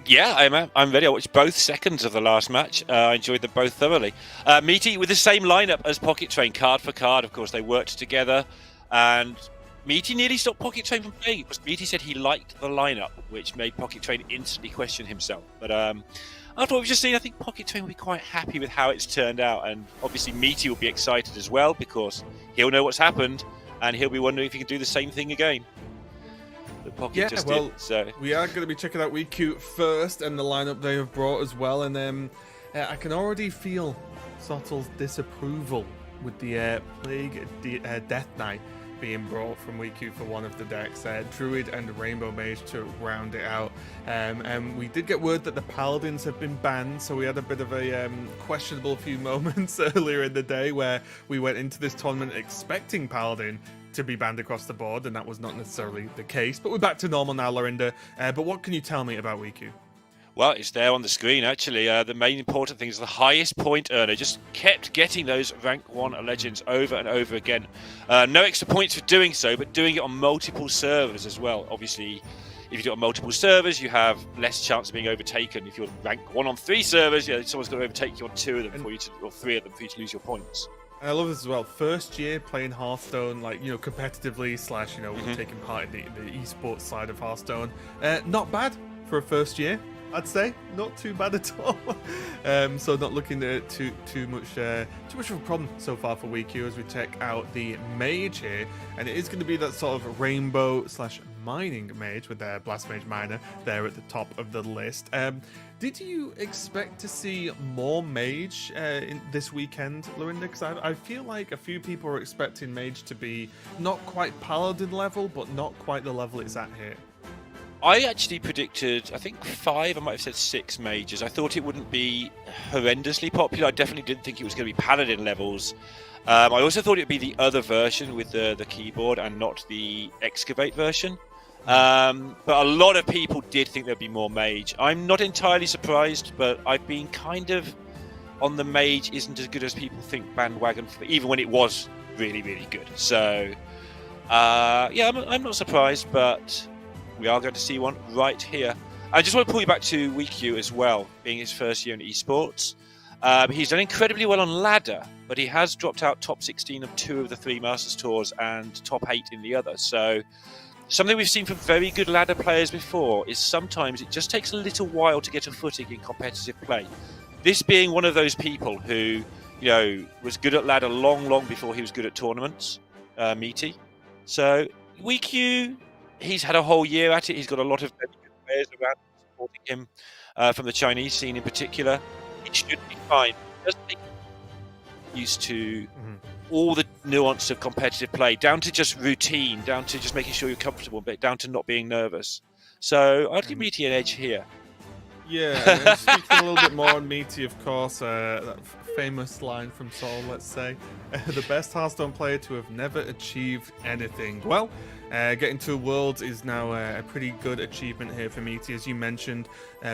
Yeah, I'm ready. I watched both seconds of the last match. I enjoyed them both thoroughly. Meaty with the same lineup as Pocket Train, card for card. Of course, they worked together, and Meaty nearly stopped Pocket Train from playing because Meaty said he liked the lineup, which made Pocket Train instantly question himself. But after what we've just seen, I think Pocket Train will be quite happy with how it's turned out, and obviously Meaty will be excited as well because he'll know what's happened, and he'll be wondering if he can do the same thing again. Yeah, well, we are going to be checking out WeQ first and the lineup they have brought as well, and I can already feel Sottle's disapproval with the Plague Death Knight being brought from WeQ for one of the decks, Druid and Rainbow Mage to round it out. And we did get word that the Paladins have been banned, so we had a bit of a questionable few moments earlier in the day where we went into this tournament expecting Paladin to be banned across the board, and that was not necessarily the case. But we're back to normal now, Lorinda. But what can you tell me about WeQ? Well, it's there on the screen, actually. The main important thing is the highest point earner just kept getting those rank 1 legends over and over again. No extra points for doing so, but doing it on multiple servers as well. Obviously, if you do it on multiple servers, you have less chance of being overtaken. If you're rank 1 on 3 servers, someone's going to overtake you on 2 of them or 3 of them for you to lose your points. And I love this as well. First year playing Hearthstone, competitively / taking part in the esports side of Hearthstone. Not bad for a first year, I'd say. Not too bad at all. So not looking at too much of a problem so far for WeQ as we check out the mage here, and it is going to be that sort of rainbow / mining mage with their blast mage miner there at the top of the list. Did you expect to see more mage in this weekend, Lorinda? Because I feel like a few people are expecting mage to be not quite paladin level, but not quite the level it's at here. I actually predicted, I think 5, I might have said 6 mages. I thought it wouldn't be horrendously popular. I definitely didn't think it was going to be paladin levels. I also thought it would be the other version with the keyboard and not the excavate version. But a lot of people did think there'd be more mage. I'm not entirely surprised, but I've been kind of on the mage isn't as good as people think bandwagon, even when it was really, really good. So, I'm not surprised, but we are going to see one right here. I just want to pull you back to WeQ as well, being his first year in esports. He's done incredibly well on ladder, but he has dropped out top 16 of 2 of the 3 Masters Tours and top 8 in the other. So something we've seen from very good ladder players before is sometimes it just takes a little while to get a footing in competitive play. This being one of those people who, was good at ladder long before he was good at tournaments, Meaty. So WeQ, he's had a whole year at it. He's got a lot of very good players around supporting him from the Chinese scene in particular. It should be fine. It doesn't take used to all the nuance of competitive play, down to just routine, down to just making sure you're comfortable, but down to not being nervous. So I'd give Meaty an edge here. Yeah, speaking a little bit more on Meaty, of course, that famous line from Saul, let's say, the best Hearthstone player to have never achieved anything. Well, getting to Worlds is now a pretty good achievement here for Meaty, as you mentioned.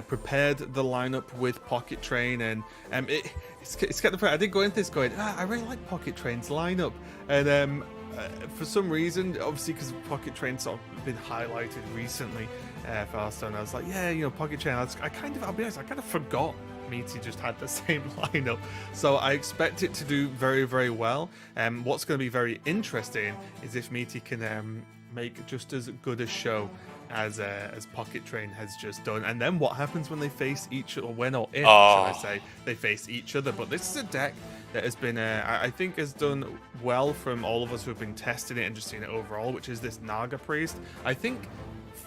Prepared the lineup with Pocket Train, and it's kept the point. I did go into this going, I really like Pocket Train's lineup, and for some reason, obviously because Pocket Train's sort of been highlighted recently for Hearthstone, I was like, Pocket Train. I'll be honest, I kind of forgot Meaty just had the same lineup, so I expect it to do very, very well. What's going to be very interesting is if Meaty can make just as good a show as Pocket Train has just done, and then what happens when they face each other, when or if, should I say, they face each other. But this is a deck that has been, I think, has done well from all of us who have been testing it and just seeing it overall, which is this Naga Priest. I think,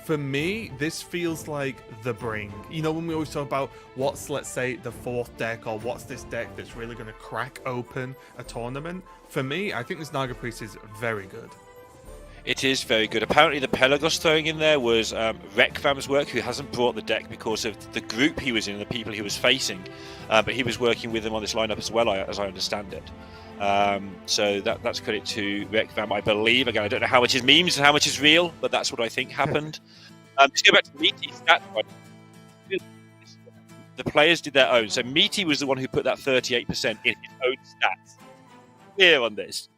for me, this feels like the bring. When we always talk about what's, let's say, the 4th deck, or what's this deck that's really going to crack open a tournament, for me, I think this Naga Priest is very good. It is very good. Apparently the Pelagos throwing in there was Rekvam's work, who hasn't brought the deck because of the group he was in and the people he was facing. But he was working with them on this lineup as well, as I understand it. So that's credit to Rekvam, I believe. Again, I don't know how much is memes and how much is real, but that's what I think happened. Just go back to Meaty's stat. The players did their own. So Meaty was the one who put that 38% in his own stats. Clear on this.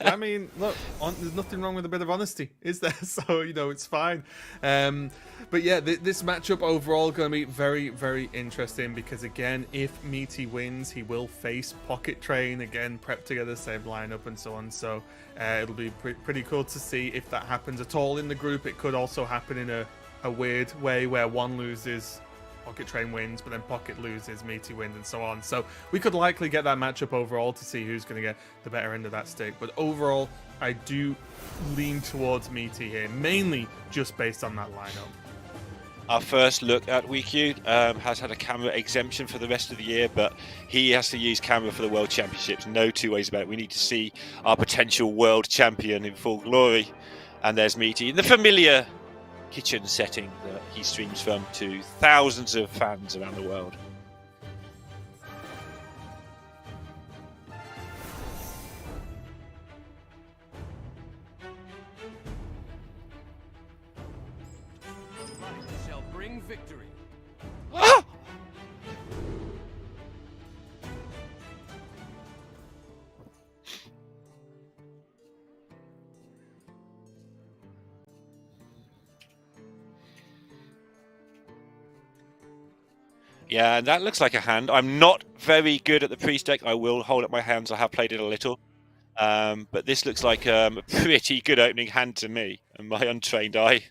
I mean, look, there's nothing wrong with a bit of honesty, is there? So, it's fine. But yeah, this matchup overall going to be very, very interesting because, again, if Meaty wins, he will face Pocket Train, again, prep together, same lineup and so on. So it'll be pretty cool to see if that happens at all in the group. It could also happen in a weird way where one loses, Pocket Train wins, but then Pocket loses, Meaty wins, and so on. So we could likely get that matchup overall to see who's going to get the better end of that stick. But overall, I do lean towards Meaty here, mainly just based on that lineup. Our first look at WeQ has had a camera exemption for the rest of the year, but he has to use camera for the World Championships. No two ways about it. We need to see our potential world champion in full glory. And there's Meaty in the familiar kitchen setting that he streams from to thousands of fans around the world. Shall bring victory. Ah! Yeah, and that looks like a hand. I'm not very good at the priest deck. I will hold up my hands. I have played it a little. But this looks like a pretty good opening hand to me and my untrained eye.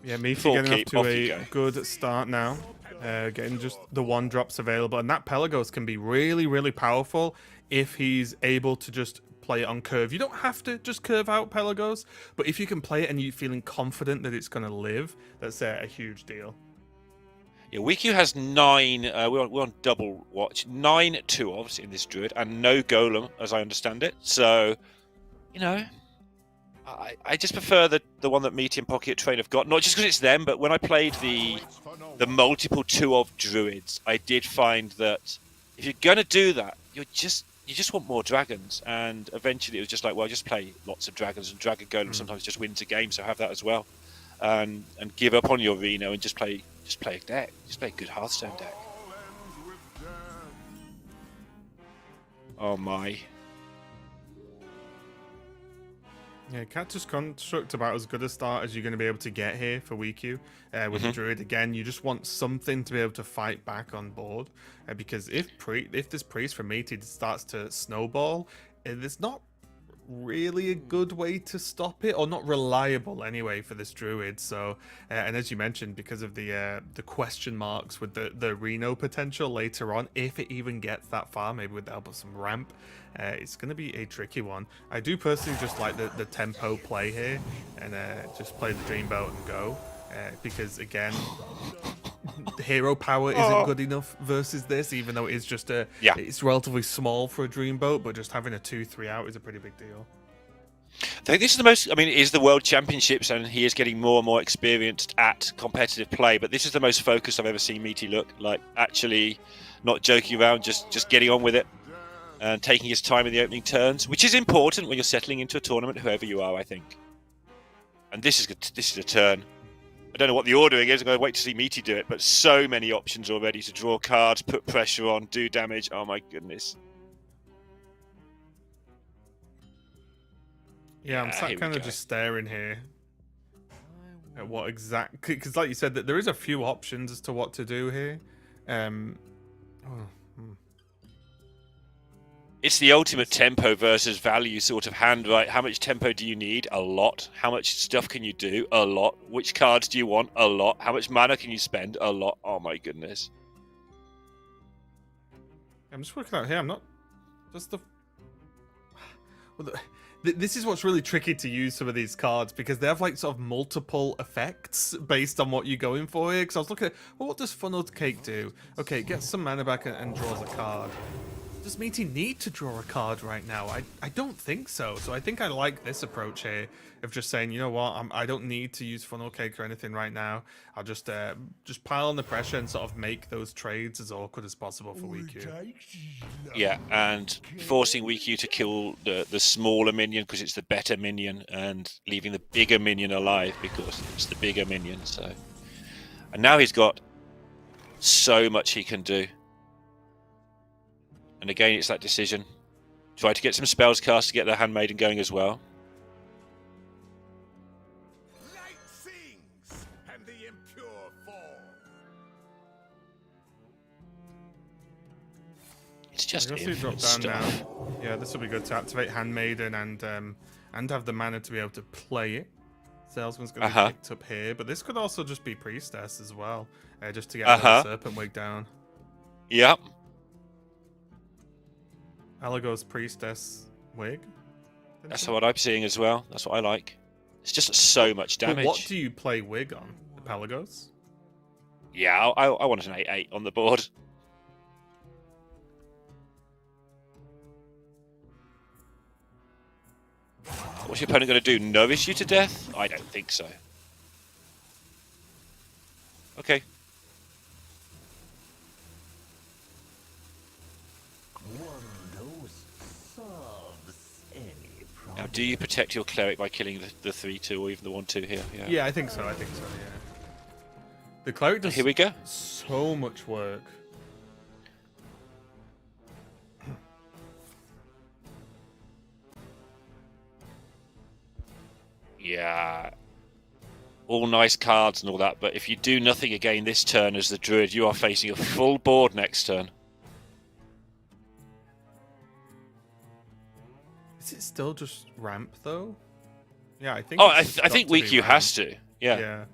Yeah, Meaty Full getting off keep, to off you a go. good start now. Getting just the one drops available. And that Pelagos can be really, really powerful if he's able to just play it on curve. You don't have to just curve out Pelagos, but if you can play it and you're feeling confident that it's going to live, that's a huge deal. Yeah, WeQ has 9, we're on double watch, 9 2-ofs in this Druid, and no Golem, as I understand it. So, I just prefer the one that Meaty and Pocket Train have got, not just because it's them, but when I played the multiple 2-of Druids, I did find that if you're going to do that, you just want more dragons, and eventually it was just like, well, just play lots of dragons, and Dragon Golem sometimes just wins a game, so have that as well, and give up on your Reno and just play a deck, just play a good Hearthstone deck. Oh my. Yeah, Cactus Construct about as good a start as you're going to be able to get here for WeQ. With the Druid, again, you just want something to be able to fight back on board. Because if this Priest from Meaty starts to snowball, there's not really a good way to stop it, or not reliable anyway for this Druid. So, and as you mentioned, because of the question marks with the Reno potential later on, if it even gets that far, maybe with the help of some ramp, it's going to be a tricky one. I do personally just like the tempo play here, and just play the Dreamboat and go, because again, hero power isn't good enough versus this, even though it is just it's relatively small for a Dreamboat, but just having a 2-3 out is a pretty big deal. I think this is the most, it is the World Championships, and he is getting more and more experienced at competitive play, but this is the most focused I've ever seen Meaty look, like actually not joking around, just getting on with it and taking his time in the opening turns, which is important when you're settling into a tournament, whoever you are, I think. And this is a turn. I don't know what the ordering is. I'm going to wait to see Meaty do it, but so many options already to draw cards, put pressure on, do damage. Oh my goodness. Yeah, I'm sat kind of just staring here at what exactly, because like you said, that there is a few options as to what to do here. It's the ultimate tempo versus value sort of hand, right? How much tempo do you need? A lot. How much stuff can you do? A lot. Which cards do you want? A lot. How much mana can you spend? A lot. Oh my goodness. I'm just working out here. I'm not just the. Well, this is what's really tricky to use some of these cards, because they have like sort of multiple effects based on what you're going for here. Because I was looking at, well, what does Funneled Cake do? Okay, it gets some mana back and draws a card. Does Meaty need to draw a card right now? I don't think so. So I think I like this approach here of just saying, you know what, I don't need to use Funnel Cake or anything right now. I'll just pile on the pressure and sort of make those trades as awkward as possible for WeQ. Yeah, and forcing WeQ to kill the smaller minion because it's the better minion, and leaving the bigger minion alive because it's the bigger minion. So, and now he's got so much he can do. And again, it's that decision. Try to get some spells cast to get the Handmaiden going as well. Light sings, and the impure fall. It's just I guess we drop infinite down stuff. now. Yeah, this will be good to activate Handmaiden and have the mana to be able to play it. Salesman's going to be picked up here, but this could also just be Priestess as well, just to get the Serpent Wig down. Yep. Pelagos Priestess Wig. That's what I'm seeing as well. That's what I like. It's just so much But damage. what do you play Wig on? The Pelagos? Yeah, I wanted an 8/8 on the board. What's your opponent going to do? Nourish you to death? I don't think so. Okay. Now, do you protect your cleric by killing the 3/2 or even the 1/2 here? Yeah, I think so. Yeah. The cleric does Here we go. so much work. Yeah. All nice cards and all that, but if you do nothing again this turn as the druid, you are facing a full board next turn. Is it still just ramp though? Yeah, I think. Oh, it's I got think to be Weak U ramp. has to. Yeah. Yeah.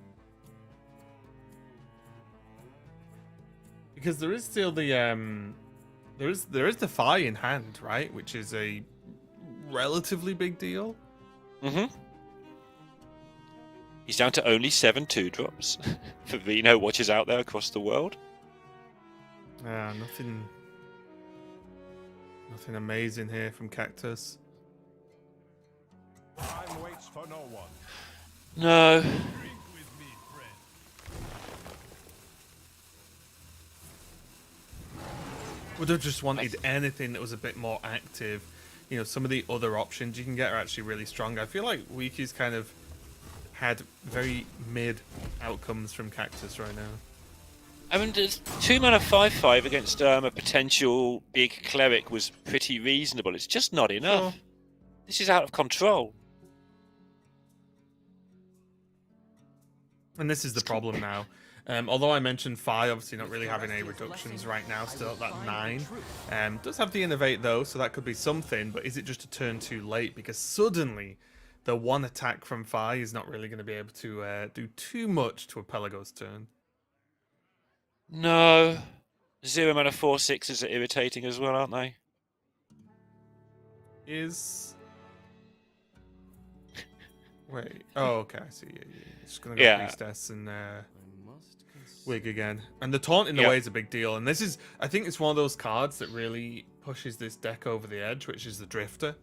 Because there is still the there is Defy in hand, right? Which is a relatively big deal. Mm-hmm. He's down to only 7 2-drops for Vino watches out there across the world. Nothing amazing here from Cactus. Time waits for no one. No. Drink with me, friend. Would have just wanted anything that was a bit more active. You know, some of the other options you can get are actually really strong. I feel like Wiki's kind of had very mid outcomes from Cactus right now. I mean, 2 mana 5/5 against a potential big cleric was pretty reasonable. It's just not enough. Sure. This is out of control. And this is the problem now. Although I mentioned Fi obviously not really having any reductions right now, still at that 9. Does have the Innovate though, so that could be something, but is it just a turn too late? Because suddenly the one attack from Fi is not really going to be able to do too much to a Pelagos turn. No. 0 mana 4/6s are irritating as well, aren't they? Is... Wait. Oh, okay, I see. Yeah. Just going to go Yeah. Priestess and Wig again. And the taunt in the way is a big deal. And this is, I think it's one of those cards that really pushes this deck over the edge, which is the Drifter.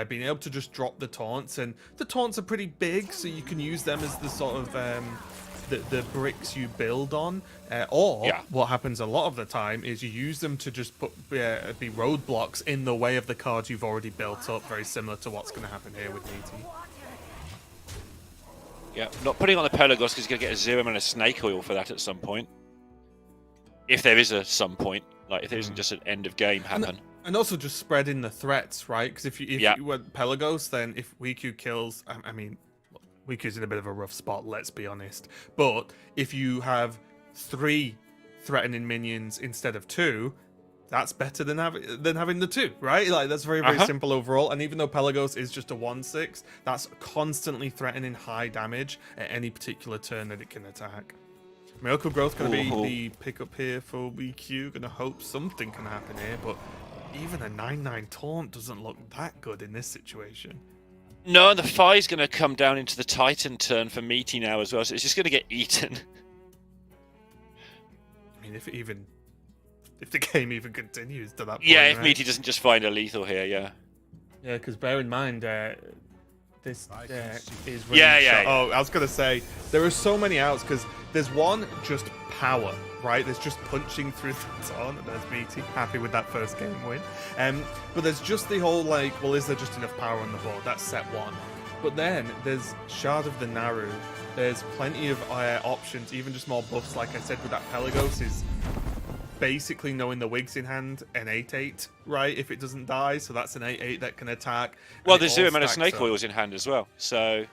Being able to just drop the taunts. And the taunts are pretty big, so you can use them as the sort of the bricks you build on. What happens a lot of the time is you use them to just put be roadblocks in the way of the cards you've already built up, very similar to what's going to happen here with Meaty. Yeah, not putting on the Pelagos because he's going to get a 0 mana Snake Oil for that at some point. If there is a some point, like if there isn't just an end of game happen. And also just spreading the threats, right? Because if you went Pelagos, then if Wiku kills, I mean, Wiku's in a bit of a rough spot, let's be honest. But if you have 3 threatening minions instead of 2, that's better than having the 2, right? Like that's very simple overall. And even though Pelagos is just a 1/6, that's constantly threatening high damage at any particular turn that it can attack. Miracle Growth going to be the pickup here for WQ. Going to hope something can happen here, but even a 9/9 taunt doesn't look that good in this situation. No, and the Fi's going to come down into the Titan turn for Meaty now as well, so it's just going to get eaten. I mean, if the game even continues to that point. Yeah, if right? Meaty doesn't just find a lethal here, yeah. Yeah, because bear in mind, this deck is really Oh, I was going to say, there are so many outs, because there's one, just power, right? There's just punching through the taunt, and there's Meaty, happy with that first game win. But there's just the whole, like, well, is there just enough power on the board? That's set 1. But then, there's Shard of the Naru. There's plenty of options, even just more buffs, like I said, with that Pelagos is basically knowing the Wigs in hand, an 8/8, right? If it doesn't die, so that's an 8/8 that can attack. Well, and there's it all 0 mana stacks snake up. oils in hand as well. So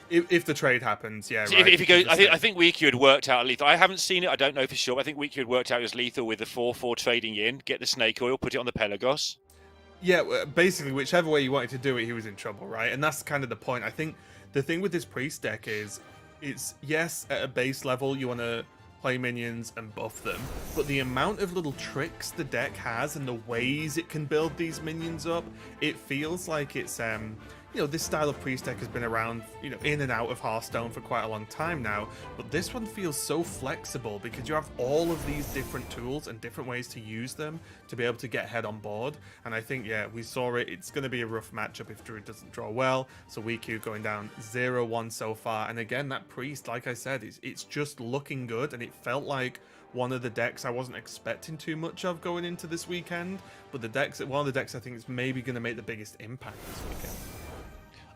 If the trade happens, yeah, so right. if you go, because the I think Weeky had worked out lethal. I haven't seen it. I don't know for sure. But I think Weeky had worked out as lethal with the 4/4 trading in, get the snake oil, put it on the Pelagos. Yeah, basically, whichever way you wanted to do it, he was in trouble, right? And that's kind of the point. I think the thing with this priest deck is, it's yes, at a base level, you want to play minions and buff them, but the amount of little tricks the deck has and the ways it can build these minions up, it feels like it's this style of priest deck has been around, in and out of Hearthstone for quite a long time now, but this one feels so flexible because you have all of these different tools and different ways to use them to be able to get head on board. And I think, yeah, we saw it. It's going to be a rough matchup if Druid doesn't draw well. So WeQ going down 0-1 so far. And again, that priest, like I said, it's just looking good, and it felt like one of the decks I wasn't expecting too much of going into this weekend, but one of the decks I think is maybe going to make the biggest impact this weekend.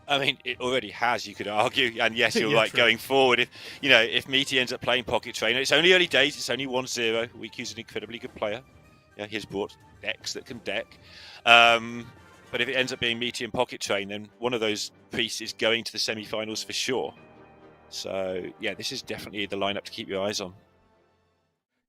I mean, it already has, you could argue, and yes, you're Yeah, right. true. Going forward, if Meaty ends up playing Pocket Trainer, it's only early days. It's only 1-0. Weeky's an incredibly good player. Yeah, he's brought decks that can deck. But if it ends up being Meaty and Pocket Train, then one of those priests is going to the semi-finals for sure. So yeah, this is definitely the lineup to keep your eyes on.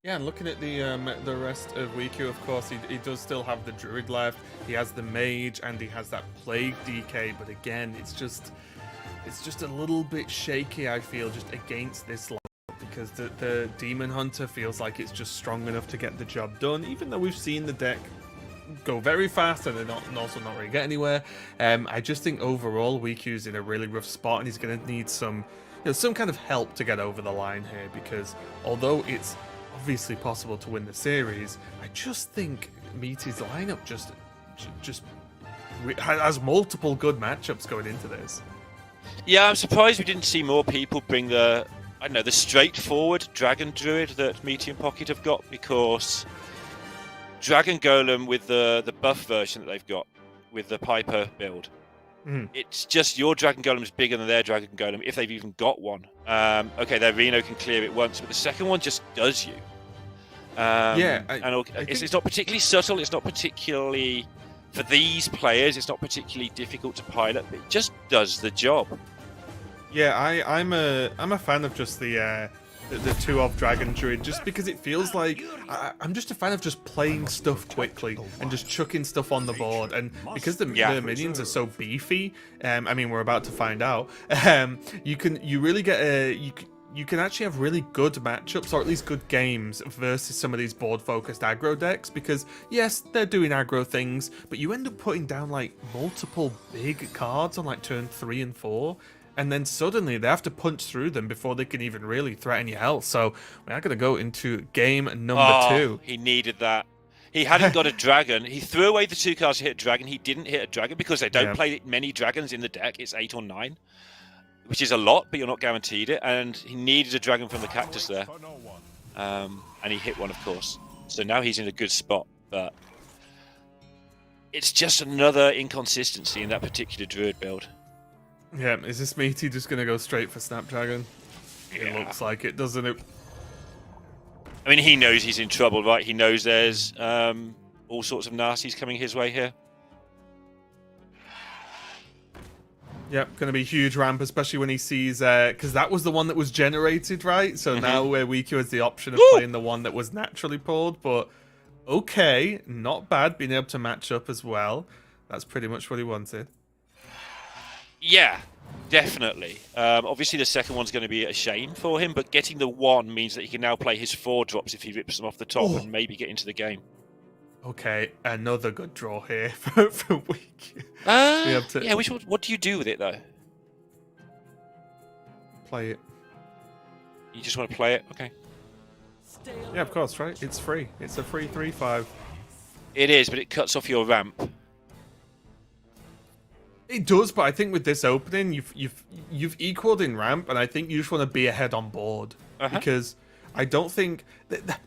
Yeah, and looking at the rest of WeQ, of course, he does still have the Druid left. He has the Mage, and he has that Plague DK. But again, it's just a little bit shaky, I feel, just against this lineup, because the Demon Hunter feels like it's just strong enough to get the job done, even though we've seen the deck go very fast and also not really get anywhere. I just think overall WeQ's in a really rough spot, and he's going to need some kind of help to get over the line here, because although it's obviously possible to win the series, I just think Meaty's lineup just has multiple good matchups going into this. Yeah, I'm surprised we didn't see more people bring the straightforward Dragon Druid that Meaty and Pocket have got, because Dragon Golem with the buff version that they've got with the Piper build, it's just your Dragon Golem is bigger than their Dragon Golem, if they've even got one. Okay, their Reno can clear it once, but the second one just does you. It's not particularly subtle. It's not particularly, for these players, it's not particularly difficult to pilot, but it just does the job. Yeah, I'm a fan of just the 2-of Dragon Druid, just because it feels like I'm just a fan of just playing stuff quickly and just chucking stuff on the board, and because the minions are so beefy, I mean, we're about to find out, you can actually have really good matchups, or at least good games, versus some of these board-focused aggro decks, because yes, they're doing aggro things, but you end up putting down like multiple big cards on like turn 3 and 4, and then suddenly they have to punch through them before they can even really threaten your health. So we are going to go into game number 2. He needed that. He hadn't got a dragon. He threw away the 2 cards to hit a dragon. He didn't hit a dragon because they don't play many dragons in the deck. It's 8 or 9, which is a lot, but you're not guaranteed it. And he needed a dragon from the cactus there. And he hit one, of course. So now he's in a good spot. But it's just another inconsistency in that particular Druid build. Yeah, is this Meaty just going to go straight for Snapdragon? It looks like it, doesn't it? I mean, he knows he's in trouble, right? He knows there's all sorts of nasties coming his way here. Yep, going to be a huge ramp, especially when he sees, because that was the one that was generated, right? So now where WeQ has the option of playing the one that was naturally pulled, but okay, not bad being able to match up as well. That's pretty much what he wanted. Yeah, definitely. Obviously, the second one's going to be a shame for him, but getting the 1 means that he can now play his 4 drops if he rips them off the top and maybe get into the game. Okay, another good draw here for WeQ. Yeah, what do you do with it, though? Play it. You just want to play it? Okay. Yeah, of course, right? It's free. It's a free 3/5. It is, but it cuts off your ramp. It does, but I think with this opening, you've equaled in ramp, and I think you just want to be ahead on board, because I don't think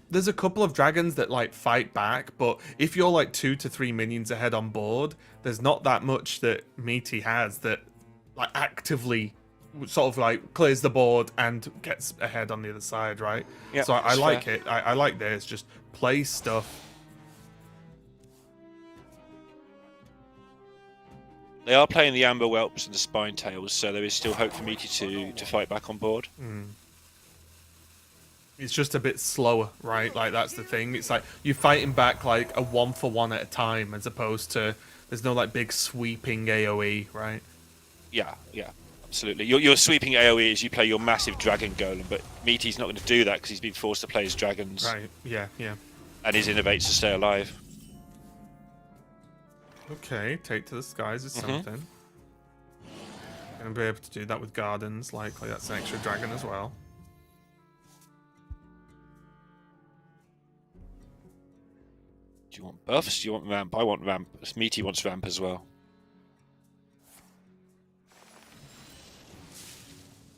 there's a couple of dragons that like fight back, but if you're like 2 to 3 minions ahead on board, there's not that much that Meaty has that like actively sort of like clears the board and gets ahead on the other side, right? Yeah, so I that's like fair. it. I like this. Just play stuff. They are playing the Amber Whelps and the Spine Tails, so there is still hope for Meaty to fight back on board. It's just a bit slower, right? Like, that's the thing. It's like you're fighting back like a 1-for-1 at a time, as opposed to there's no like big sweeping AoE, right? Yeah, absolutely. Your sweeping AoE is you play your massive Dragon Golem, but Meaty's not going to do that because he's been forced to play his dragons. Right. Yeah. And his innovates to stay alive. Okay, take to the skies is something. Gonna be able to do that with gardens, likely. That's an extra dragon as well. Do you want buffs? Do you want ramp? I want ramp. Meaty wants ramp as well.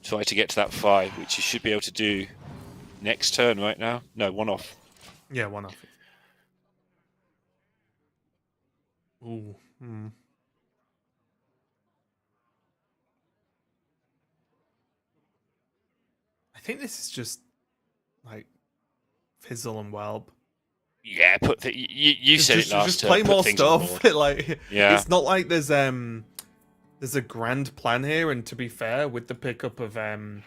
Try to get to that 5, which you should be able to do next turn right now. No, 1 off. Yeah, 1 off. Ooh. I think this is just like fizzle and whelp. Yeah, you said it last just turn. play Put more things on stuff. board. Like, Yeah. it's not like there's a grand plan here. And to be fair, with the pickup of Rey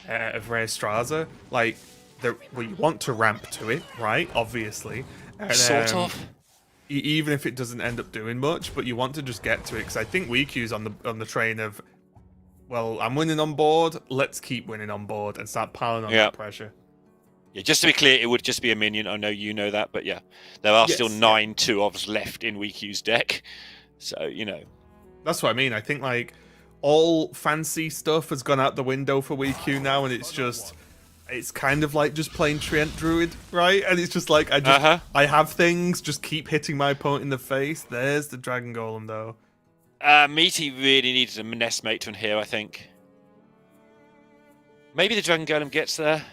Straza, like we want to ramp to it, right? Obviously, and, Sort of. even if it doesn't end up doing much, but you want to just get to it because I think WeQ's on the train of, well, I'm winning on board. Let's keep winning on board and start piling on that pressure. Yeah, just to be clear, it would just be a minion. I know you know that, but yeah, there are still 9 2-ofs left in WeQ's deck, so you know. That's what I mean. I think like all fancy stuff has gone out the window for WeQ now, and it's kind of like just playing Treant Druid, right? And it's just like I have things, just keep hitting my opponent in the face. There's the Dragon Golem though. Meaty really needed a Nest Matron here, I think. Maybe the Dragon Golem gets there.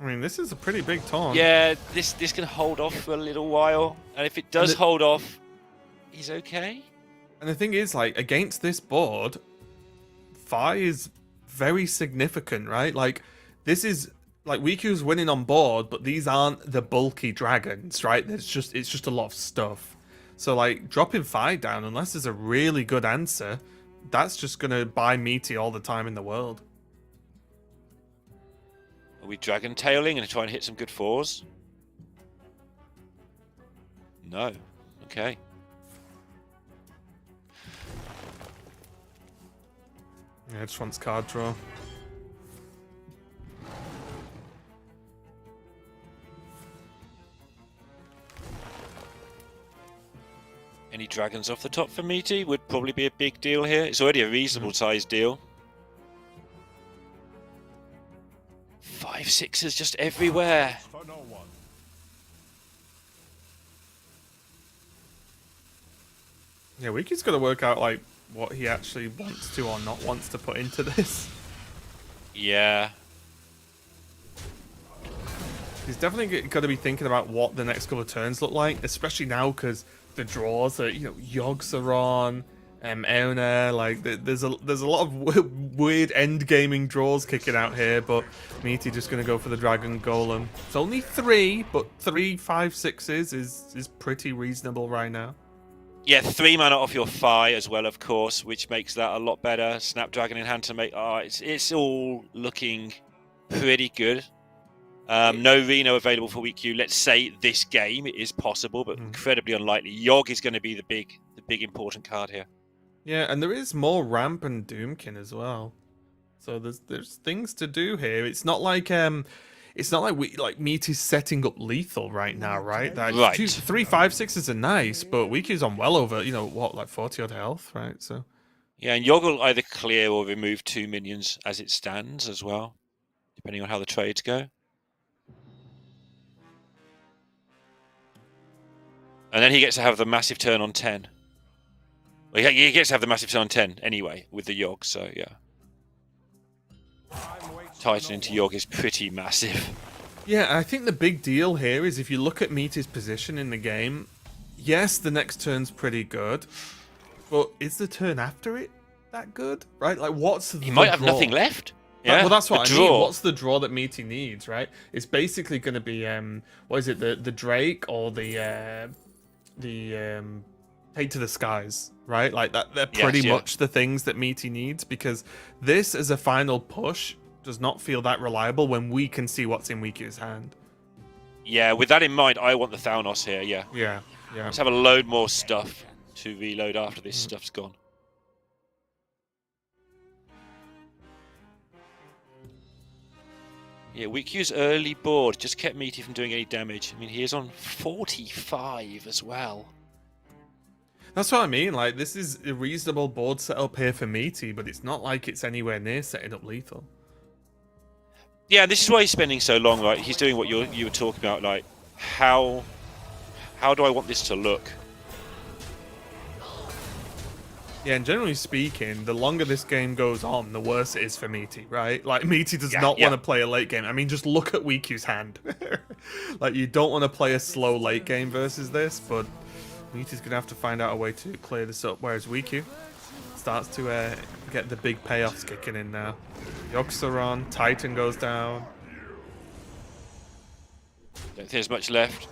I mean, this is a pretty big taunt. Yeah, this can hold off for a little while, and if it does hold off, he's okay. And the thing is, like, against this board, Fi is very significant, right? Like, this is like WeQ's winning on board, but these aren't the bulky dragons, right? It's just a lot of stuff. So like dropping Fi down, unless there's a really good answer, that's just gonna buy Meaty all the time in the world. Are we Dragon Tailing and try and hit some good 4s? No. Okay. Yeah, just wants card draw. Any dragons off the top for Meaty would probably be a big deal here. It's already a reasonable sized deal. 5 6s just everywhere. For no one. Yeah, WeQ's got to work out like what he actually wants to or not wants to put into this. Yeah. He's definitely got to be thinking about what the next couple of turns look like, especially now because the draws are, Yogs are on, Eona, like there's a lot of weird end gaming draws kicking out here, but Meaty just gonna go for the Dragon Golem. It's only 3, but 3 5 6s is pretty reasonable right now. Yeah, 3 mana off your Fi as well, of course, which makes that a lot better. Snapdragon in hand to make. It's all looking pretty good. No Reno available for WeQ. Let's say this game it is possible, but incredibly unlikely. Yogg is going to be the big important card here. Yeah, and there is more Ramp and Doomkin as well. So there's things to do here. It's not like Meaty's setting up lethal right now, right? Right. 3 5 6s are nice, but WeQ's on well over, like 40 odd health, right? So yeah, and Yogg will either clear or remove 2 minions as it stands as well, depending on how the trades go. And then he gets to have the massive turn on 10. Well, he gets to have the massive turn on 10 anyway with the Yogg, so yeah. Titan into Yogg is pretty massive. yeah, I think the big deal here is if you look at Meaty's position in the game, yes, the next turn's pretty good, But is the turn after it that good? Right? Like, what's the He might have draw? nothing left. Yeah, Well, that's what the I mean. draw. What's the draw that Meaty needs, right? It's basically going to be what is it? The Drake or the Take to the Skies, right? Like that. They're pretty much the things that Meaty needs, because this as a final push does not feel that reliable when we can see what's in Wiki's hand. Yeah, with that in mind, I want the Thanos here. Yeah. Yeah. Let's have a load more stuff to reload after this stuff's gone. Yeah, Wikyu's early board just kept Meaty from doing any damage. I mean, he is on 45 as well. That's what I mean. Like, this is a reasonable board setup here for Meaty, but it's not like it's anywhere near setting up lethal. Yeah, this is why he's spending so long. Right, he's doing what you were talking about. Like, how do I want this to look? Yeah, and generally speaking, the longer this game goes on, the worse it is for Meaty, right? Like, Meaty does not want to play a late game. I mean, just look at Wikyu's hand. Like, you don't want to play a slow late game versus this, but Meaty's going to have to find out a way to clear this up, whereas Wikyu starts to get the big payoffs kicking in now. Yogs are on, Titan goes down. Don't think there's much left.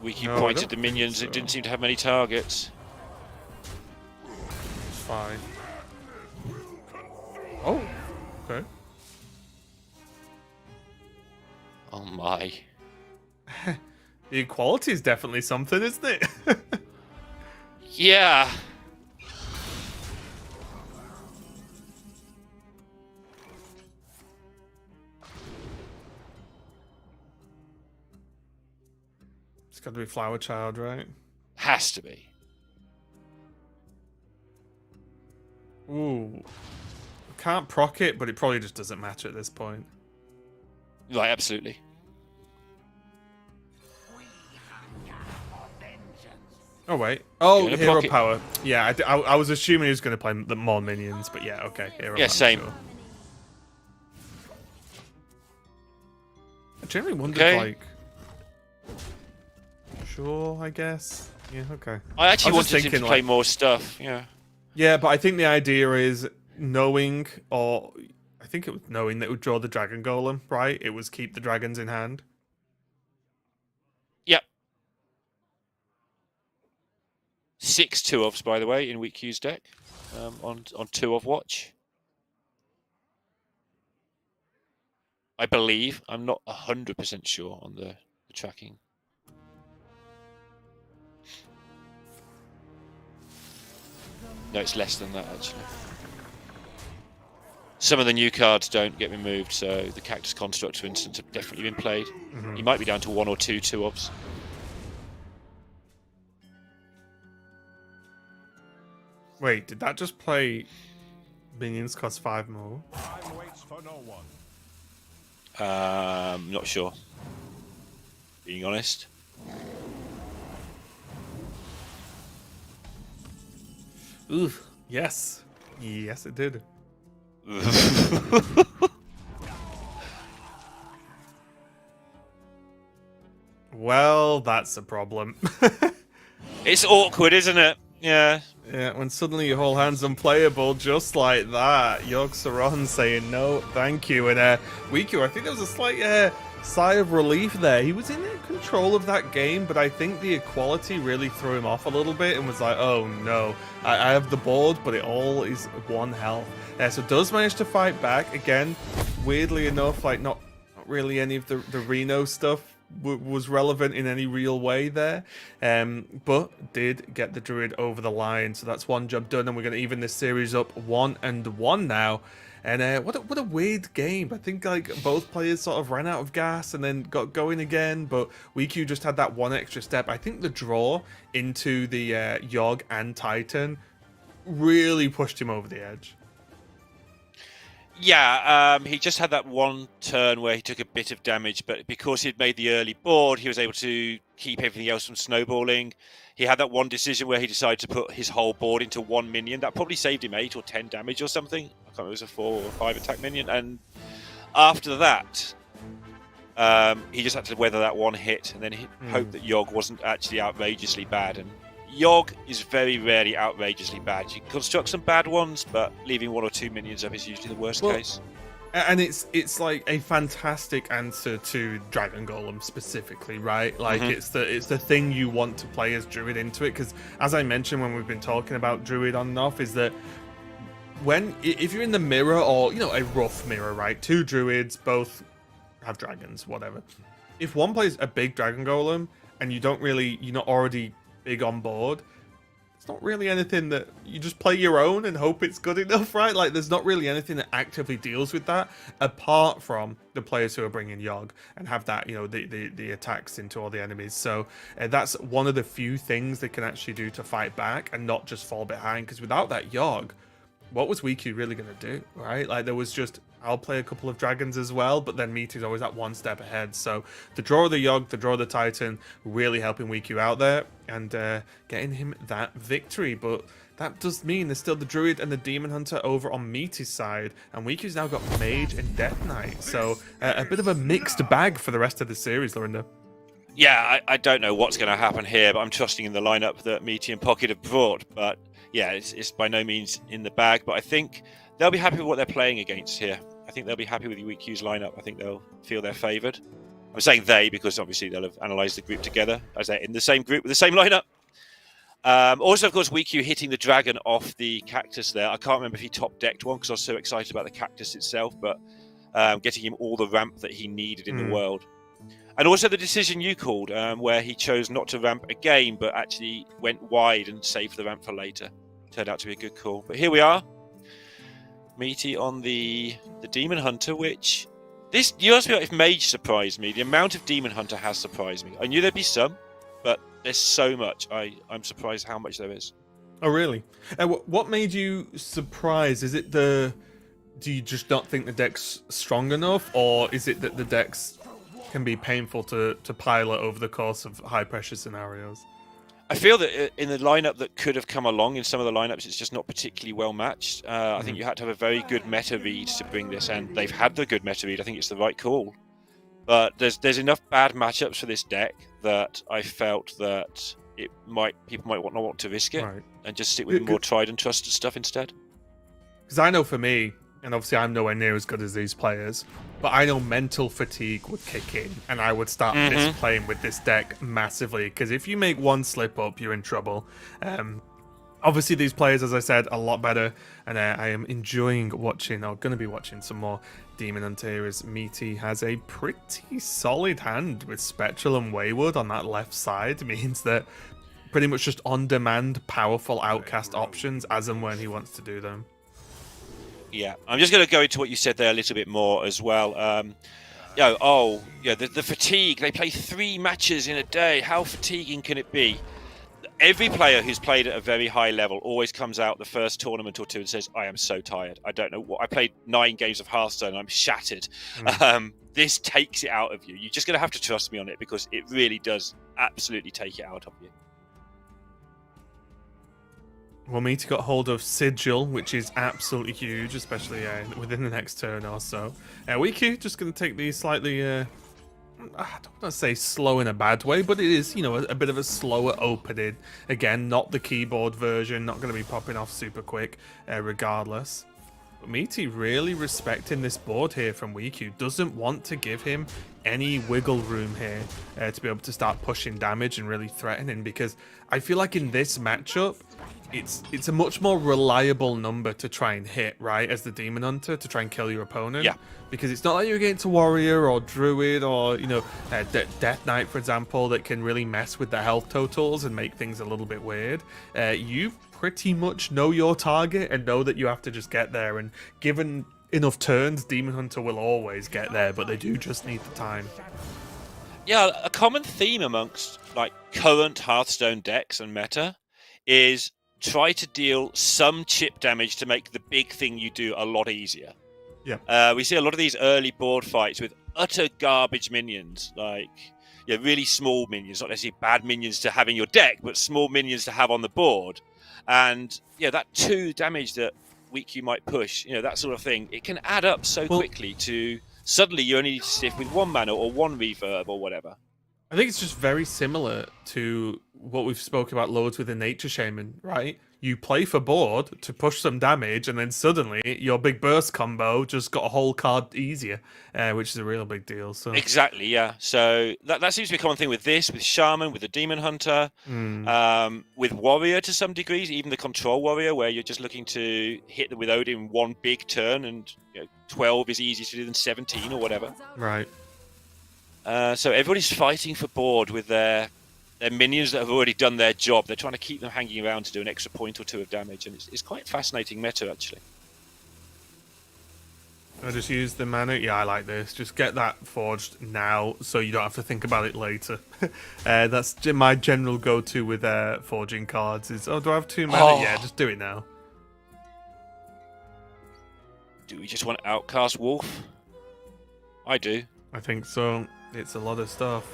Wikyu pointed the minions. It didn't seem to have many targets. Fine. Oh, okay. Oh my. The equality is definitely something, isn't it? Yeah. It's got to be Flower Child, right? Has to be. Ooh. Can't proc it, but it probably just doesn't matter at this point. Right, absolutely. Oh, wait. Oh, Hero pocket. Power. Yeah, I was assuming he was going to play the more minions, but yeah, okay. Hero Power, same. Sure. I generally wondered, like... Sure, I guess. Yeah, okay. I actually was wanted him to play more stuff, yeah. Yeah, but I think the idea is knowing, or... I think it was knowing that it would draw the Dragon Golem, right? It was keep the dragons in hand. Yep. 6 2-ofs, by the way, in Wikyu's deck. On 2-of watch. I believe. I'm not 100% sure on the tracking. No, it's less than that, actually. Some of the new cards don't get removed, so the Cactus Construct, for instance, have definitely been played. He might be down to 1 or 2 2-ofs. Wait, did that just play minions cost 5 more? Time waits for no one. Not sure. Being honest. Ooh, yes. Yes, it did. Well, that's a problem. It's awkward, isn't it? Yeah. Yeah, when suddenly your whole hand's unplayable just like that. Yogg-Saron saying no, thank you. And Wikyu, I think there was a slight sigh of relief there. He was in control of that game, but I think the equality really threw him off a little bit and was like, oh no, I have the board, but it all is 1 health. So does manage to fight back. Again, weirdly enough, like not really any of the Reno stuff was relevant in any real way there, but did get the Druid over the line, so that's 1 job done, and we're going to even this series up 1-1 now. And what a weird game. I think like both players sort of ran out of gas and then got going again, but Wikyu just had that 1 extra step. I think the draw into the Yogg and Titan really pushed him over the edge. Yeah, he just had that 1 turn where he took a bit of damage, but because he'd made the early board, he was able to keep everything else from snowballing. He had that 1 decision where he decided to put his whole board into 1 minion. That probably saved him 8 or 10 damage or something. I can't remember, it was a 4 or 5 attack minion. And after that, he just had to weather that 1 hit and then hope that Yogg wasn't actually outrageously bad. And Yogg is very rarely outrageously bad. You can construct some bad ones, but leaving 1 or 2 minions up is usually the worst case. And it's like a fantastic answer to Dragon Golem specifically, right? Like it's the thing you want to play as Druid into it, because as I mentioned when we've been talking about Druid on and off, is that if you're in the mirror, or a rough mirror, right? 2 Druids, both have dragons, whatever. If one plays a big Dragon Golem and you're not already big on board, it's not really anything that you just play your own and hope it's good enough, right? Like, there's not really anything that actively deals with that, apart from the players who are bringing Yogg and have that, the attacks into all the enemies. So that's one of the few things they can actually do to fight back and not just fall behind. Because without that Yogg, what was Wiku really going to do, right? Like, there was just, I'll play a couple of dragons as well, but then Meaty's always that one step ahead. So the draw of the Yogg, the draw of the Titan, really helping Wiku out there and getting him that victory. But that does mean there's still the Druid and the Demon Hunter over on Meaty's side, and Wiku's now got Mage and Death Knight. So a bit of a mixed bag for the rest of the series, Lorinda. Yeah, I don't know what's going to happen here, but I'm trusting in the lineup that Meaty and Pocket have brought. But yeah, it's by no means in the bag, but I think they'll be happy with what they're playing against here. I think they'll be happy with UEQ's lineup. I think they'll feel they're favoured. I'm saying they because obviously they'll have analysed the group together as they're in the same group with the same lineup. Also, of course, WeQ hitting the dragon off the cactus there. I can't remember if he top decked one because I was so excited about the cactus itself, but getting him all the ramp that he needed in the world. And also the decision you called, where he chose not to ramp again, but actually went wide and saved the ramp for later. Turned out to be a good call. But here we are. Meaty on the Demon Hunter, which... You asked me if Mage surprised me. The amount of Demon Hunter has surprised me. I knew there'd be some, but there's so much. I'm surprised how much there is. Oh, really? What made you surprised? Is it do you just not think the deck's strong enough, or is it that the decks can be painful to pilot over the course of high-pressure scenarios? I feel that in the lineup that could have come along, in some of the lineups, it's just not particularly well matched. I think you had to have a very good meta read to bring this, and they've had the good meta read. I think it's the right call. But there's enough bad matchups for this deck that I felt that people might not want to risk it and just stick with the more tried and trusted stuff instead. Because I know for me, and obviously I'm nowhere near as good as these players, but I know mental fatigue would kick in and I would start misplaying with this deck massively, because if you make one slip up, you're in trouble. Obviously these players, as I said, a lot better, and I am enjoying watching, or going to be watching some more Demon Hunter here, as Meaty has a pretty solid hand with Spectral and Wayward on that left side. It means that pretty much just on-demand, powerful outcast options as and when he wants to do them. Yeah, I'm just going to go into what you said there a little bit more as well. The fatigue. They play 3 matches in a day. How fatiguing can it be? Every player who's played at a very high level always comes out the first tournament or two and says, I am so tired. I don't know what. I played 9 games of Hearthstone and I'm shattered. This takes it out of you. You're just going to have to trust me on it, because it really does absolutely take it out of you. Well, Meaty got hold of Sigil, which is absolutely huge, especially within the next turn or so. Wiku just going to take these slightly, I don't want to say slow in a bad way, but it is, a bit of a slower opening. Again, not the keyboard version, not going to be popping off super quick, regardless. But Meaty really respecting this board here from Wiku. Doesn't want to give him any wiggle room here to be able to start pushing damage and really threatening, because I feel like in this matchup, it's a much more reliable number to try and hit, right, as the Demon Hunter, to try and kill your opponent. Yeah. Because it's not like you're against a Warrior or Druid or, Death Knight, for example, that can really mess with the health totals and make things a little bit weird. You pretty much know your target and know that you have to just get there. And given enough turns, Demon Hunter will always get there, but they do just need the time. Yeah, a common theme amongst current Hearthstone decks and meta is try to deal some chip damage to make the big thing you do a lot easier. Yeah. We see a lot of these early board fights with utter garbage minions, really small minions, not necessarily bad minions to have in your deck, but small minions to have on the board. And that 2 damage that Wiku might push, that sort of thing, it can add up so quickly to suddenly you only need to stick with 1 mana or 1 reverb or whatever. I think it's just very similar to what we've spoke about loads with the Nature Shaman, right? You play for board to push some damage, and then suddenly your big burst combo just got a whole card easier, which is a real big deal. So Exactly, yeah. So that seems to be a common thing with this, with Shaman, with the Demon Hunter, with Warrior to some degrees, even the Control Warrior, where you're just looking to hit them with Odin one big turn, and 12 is easier to do than 17 or whatever. right. So everybody's fighting for board with their minions that have already done their job. They're trying to keep them hanging around to do an extra point or two of damage, and it's quite fascinating meta, actually. I just use the mana. Yeah, I like this. Just get that forged now, so you don't have to think about it later. That's my general go-to with forging cards. Is do I have 2 mana? Oh. Yeah, just do it now. Do we just want Outcast Wolf? I do. I think so. It's a lot of stuff.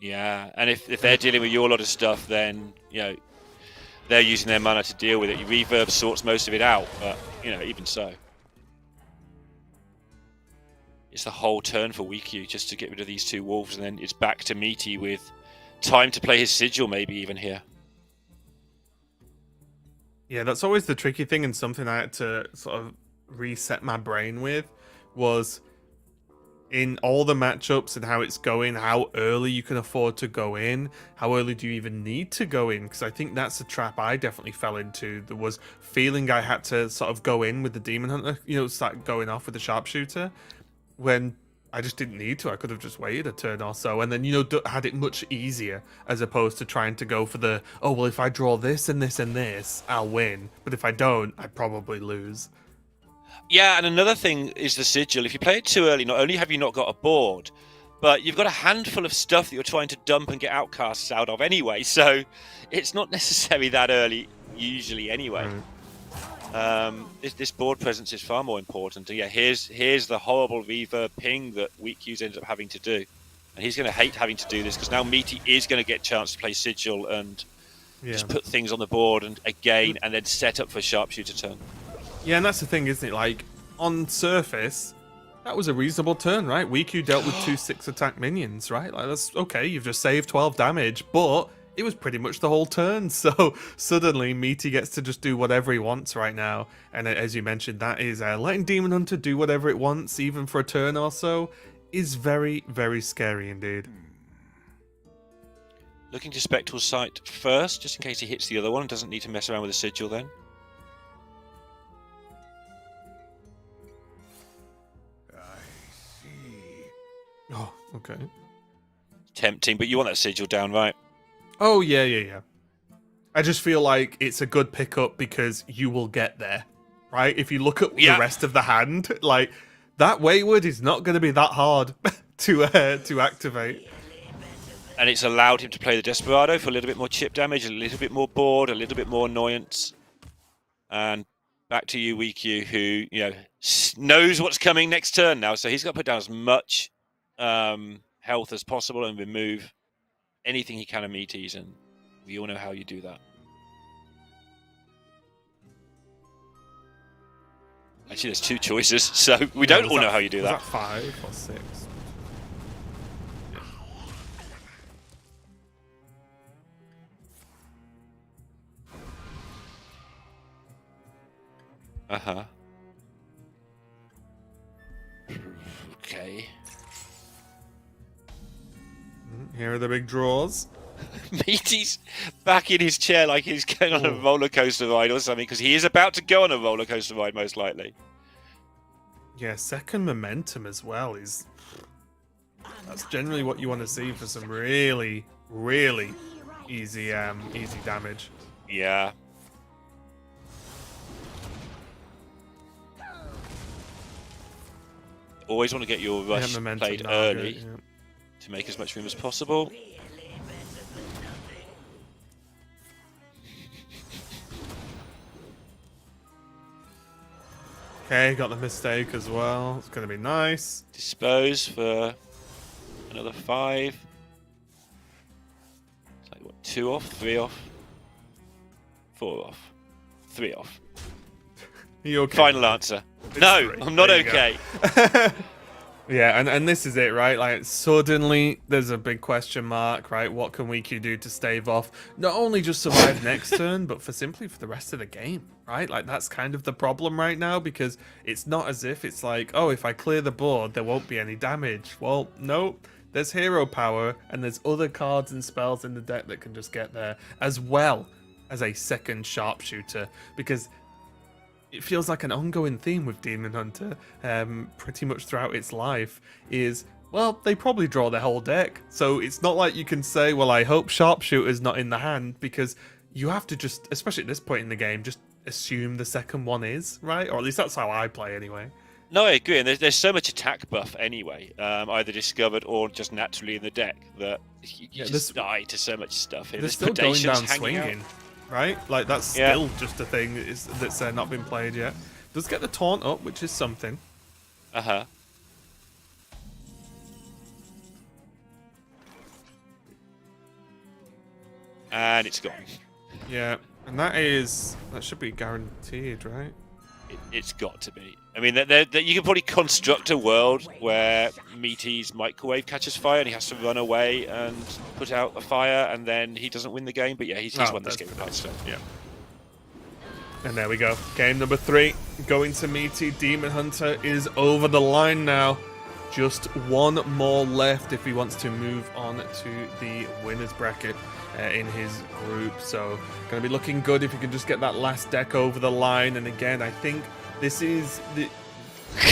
Yeah, and if they're dealing with your lot of stuff, then they're using their mana to deal with it. Reverb sorts most of it out, but even so, it's the whole turn for WeQ just to get rid of these 2 wolves, and then it's back to Meaty with time to play his sigil, maybe even here. Yeah, that's always the tricky thing, and something I had to sort of reset my brain with was in all the matchups and how it's going, how early you can afford to go in, how early do you even need to go in? Because I think that's a trap I definitely fell into. There was feeling I had to sort of go in with the Demon Hunter, start going off with the Sharpshooter, when I just didn't need to. I could have just waited a turn or so, and then had it much easier, as opposed to trying to go for the, oh well, if I draw this and this and this, I'll win, but if I don't, I probably lose. Yeah, and another thing is the sigil. If you play it too early, not only have you not got a board, but you've got a handful of stuff that you're trying to dump and get outcasts out of anyway, so it's not necessarily that early usually anyway. This board presence is far more important. And yeah, here's the horrible reverb ping that WeQ's ended up having to do, and he's going to hate having to do this because now Meaty is going to get a chance to play sigil and just put things on the board and then set up for a sharpshooter turn. Yeah, and that's the thing, isn't it? Like, on surface, that was a reasonable turn, right? WeQ dealt with 2 6-attack minions, right? Like, that's okay, you've just saved 12 damage, but it was pretty much the whole turn, so suddenly Meaty gets to just do whatever he wants right now. And as you mentioned, that is letting Demon Hunter do whatever it wants, even for a turn or so, is very, very scary indeed. Looking to Spectral Sight first, just in case he hits the other one and doesn't need to mess around with the sigil then. Oh, okay. Tempting, but you want that sigil down, right? Oh, yeah. I just feel like it's a good pickup because you will get there, right? If you look at the rest of the hand, like, that Wayward is not going to be that hard to activate. And it's allowed him to play the Desperado for a little bit more chip damage, a little bit more board, a little bit more annoyance. And back to you, WeQ, who knows what's coming next turn now, so he's got to put down as much health as possible and remove anything he can of meaties, and we all know how you do that. Actually, there's 2 choices, so we don't all know how you do that. Was that 5 or 6? Uh-huh. Okay. Here are the big draws. Meaty's back in his chair like he's going on a roller coaster ride or something, because he is about to go on a roller coaster ride, most likely. Yeah, second momentum as well that's generally what you want to see for some really, really easy damage. Yeah. Always want to get your rush played early to make as much room as possible. Okay, got the mistake as well. It's going to be nice. Dispose for another 5. It's like, what, 2 off, 3 off, 4 off, 3 off. Are you okay? Final answer. No, I'm not okay. Yeah, and this is it, right? Like, suddenly there's a big question mark, right? What can WeQ do to stave off not only just survive next turn, but for the rest of the game, right? Like, that's kind of the problem right now, because it's not as if it's like, oh, if I clear the board, there won't be any damage. Well, no, there's hero power, and there's other cards and spells in the deck that can just get there, as well as a second sharpshooter, because it feels like an ongoing theme with Demon Hunter, pretty much throughout its life, is, well, they probably draw their whole deck. So it's not like you can say, well, I hope Sharpshooter's not in the hand, because you have to just, especially at this point in the game, just assume the second one is, right? Or at least that's how I play anyway. No, I agree. And there's so much attack buff anyway, either discovered or just naturally in the deck, that you just die to so much stuff. They're still going down swinging. Right? Like, that's still just a thing that's not been played yet. Does get the taunt up, which is something. Uh-huh. And it's gone. Yeah, and that should be guaranteed, right? It's got to be. I mean, you can probably construct a world where Meaty's microwave catches fire and he has to run away and put out a fire, and then he doesn't win the game. But yeah, he's won this game with Hearthstone. Yeah. And there we go. Game number 3 going to Meaty. Demon Hunter is over the line now. Just one more left if he wants to move on to the winner's bracket in his group. So going to be looking good if he can just get that last deck over the line. And again, I think this is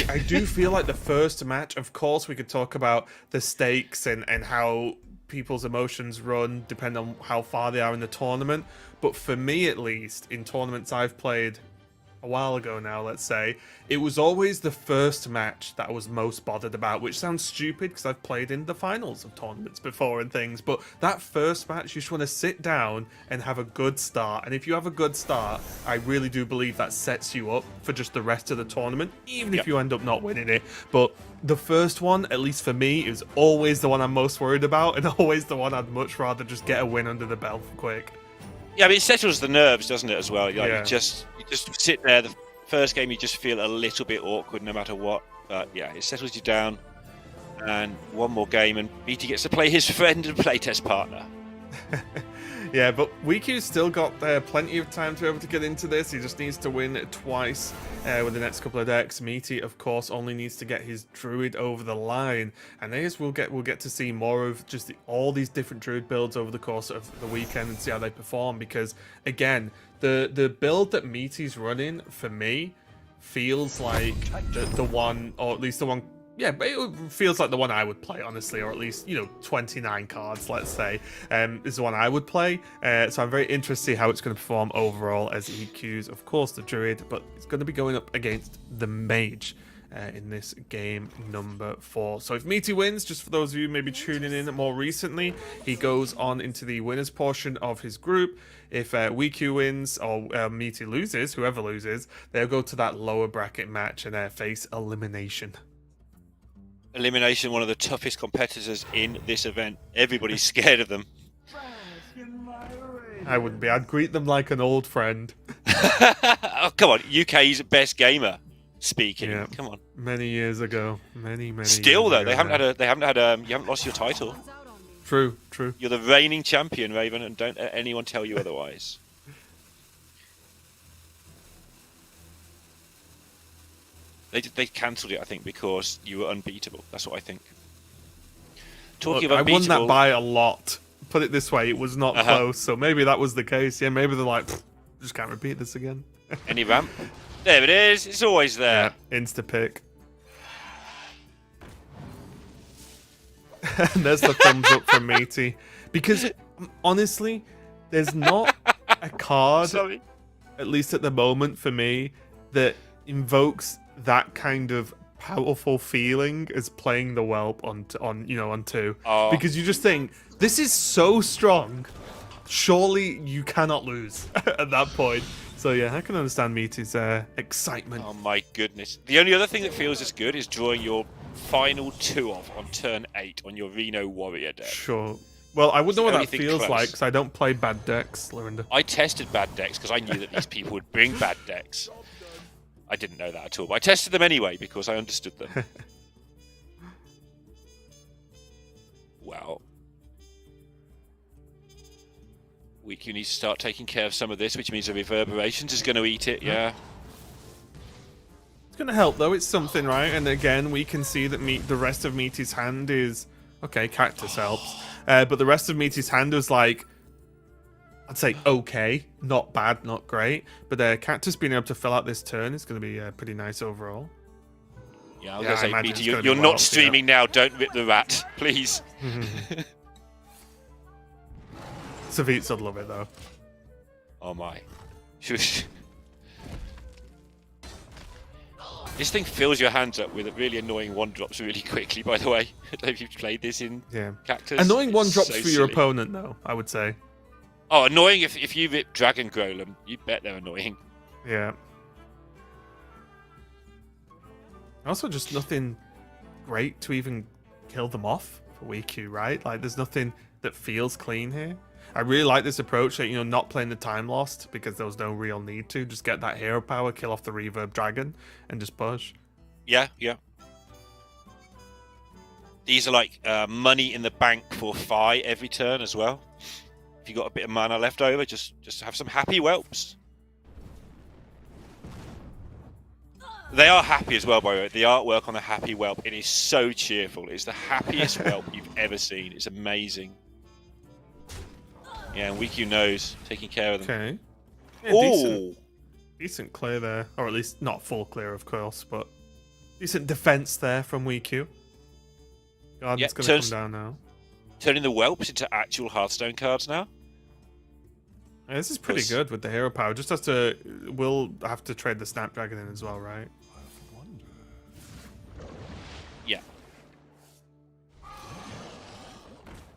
I do feel like the first match, of course, we could talk about the stakes and how people's emotions run depending on how far they are in the tournament. But for me, at least, in tournaments I've played a while ago now, let's say, it was always the first match that I was most bothered about, which sounds stupid because I've played in the finals of tournaments before and things, but that first match, you just want to sit down and have a good start. And if you have a good start, I really do believe that sets you up for just the rest of the tournament, even if you end up not winning it. But the first one, at least for me, is always the one I'm most worried about, and always the one I'd much rather just get a win under the belt quick. Yeah, I mean, it settles the nerves, doesn't it, as well? Like, you just sit there. The first game, you just feel a little bit awkward no matter what. But yeah, it settles you down. And one more game, and BT gets to play his friend and playtest partner. Yeah, but WeQ's still got plenty of time to be able to get into this. He just needs to win twice with the next couple of decks. Meaty, of course, only needs to get his Druid over the line. And I guess we'll get to see more of just all these different Druid builds over the course of the weekend and see how they perform. Because, again, the build that Meaty's running, for me, feels like the one, or at least the one... Yeah, but it feels like the one I would play, honestly, or at least, 29 cards, let's say, is the one I would play. So I'm very interested to see how it's going to perform overall as EQs, of course, the Druid, but it's going to be going up against the Mage in this game number 4. So if Meaty wins, just for those of you maybe tuning in more recently, he goes on into the winners portion of his group. If WeQ wins or Meaty loses, whoever loses, they'll go to that lower bracket match and face Elimination. Elimination, one of the toughest competitors in this event. Everybody's scared of them. I wouldn't be. I'd greet them like an old friend. Oh, come on. UK's best gamer speaking. Yeah. Come on. Many years ago. Many Still, years though, ago, you haven't lost your title. True. You're the reigning champion, Raven, and don't let anyone tell you otherwise. They cancelled it, I think, because you were unbeatable. That's what I think. Talking of unbeatable, I won that by a lot. Put it this way, it was not close, so maybe that was the case. Yeah, maybe they're like, just can't repeat this again. Any ramp? There it is. It's always there. Yeah, insta-pick. And there's the thumbs up from Meaty. Because, honestly, there's not a card, at least at the moment for me, that invokes that kind of powerful feeling as playing the Whelp on 2. Because you just think, this is so strong, surely you cannot lose at that point. So yeah, I can understand Meaty's excitement. Oh my goodness. The only other thing that feels as good is drawing your final 2 off on turn 8 on your Reno Warrior deck. Sure. Well, I wouldn't know what that feels like, because I don't play bad decks, Lorinda. I tested bad decks because I knew that these people would bring bad decks. I didn't know that at all, but I tested them anyway because I understood them. Weak, needs to start taking care of some of this, which means the reverberations is going to eat it. Yeah. It's going to help, though. It's something, right? And again, we can see that the rest of Meaty's hand is... Okay, Cactus helps. But the rest of Meaty's hand was like... I'd say okay. Not bad, not great. But Cactus being able to fill out this turn is going to be pretty nice overall. Yeah, I was going to say, imagine Meaty, it's gonna you're be not wild, streaming now. Don't rip the rat, please. Savitz would love it, though. Oh my. This thing fills your hands up with really annoying one-drops really quickly, by the way. I don't know if you've played this in Cactus. Annoying It's one-drops so for your silly. opponent, though, I would say. Oh, annoying if you rip Dragon Golem. You bet they're annoying. Yeah. Also, just nothing great to even kill them off for WeQ, right? Like, there's nothing that feels clean here. I really like this approach that, not playing the time lost because there was no real need to. Just get that hero power, kill off the Reverb Dragon, and just push. Yeah. These are like money in the bank for Fi every turn as well. If you got a bit of mana left over, just have some happy whelps. They are happy as well, by the way. The artwork on the happy whelp, it is so cheerful. It's the happiest whelp you've ever seen. It's amazing. Yeah, and WeQ knows, taking care of them. Okay. Yeah, Oh! decent clear there. Or at least not full clear, of course, but decent defense there from WeQ. Garden's going to come down now. Turning the whelps into actual Hearthstone cards now. Yeah, this is pretty good with the hero power. Just we'll have to trade the Snapdragon in as well, right? Yeah.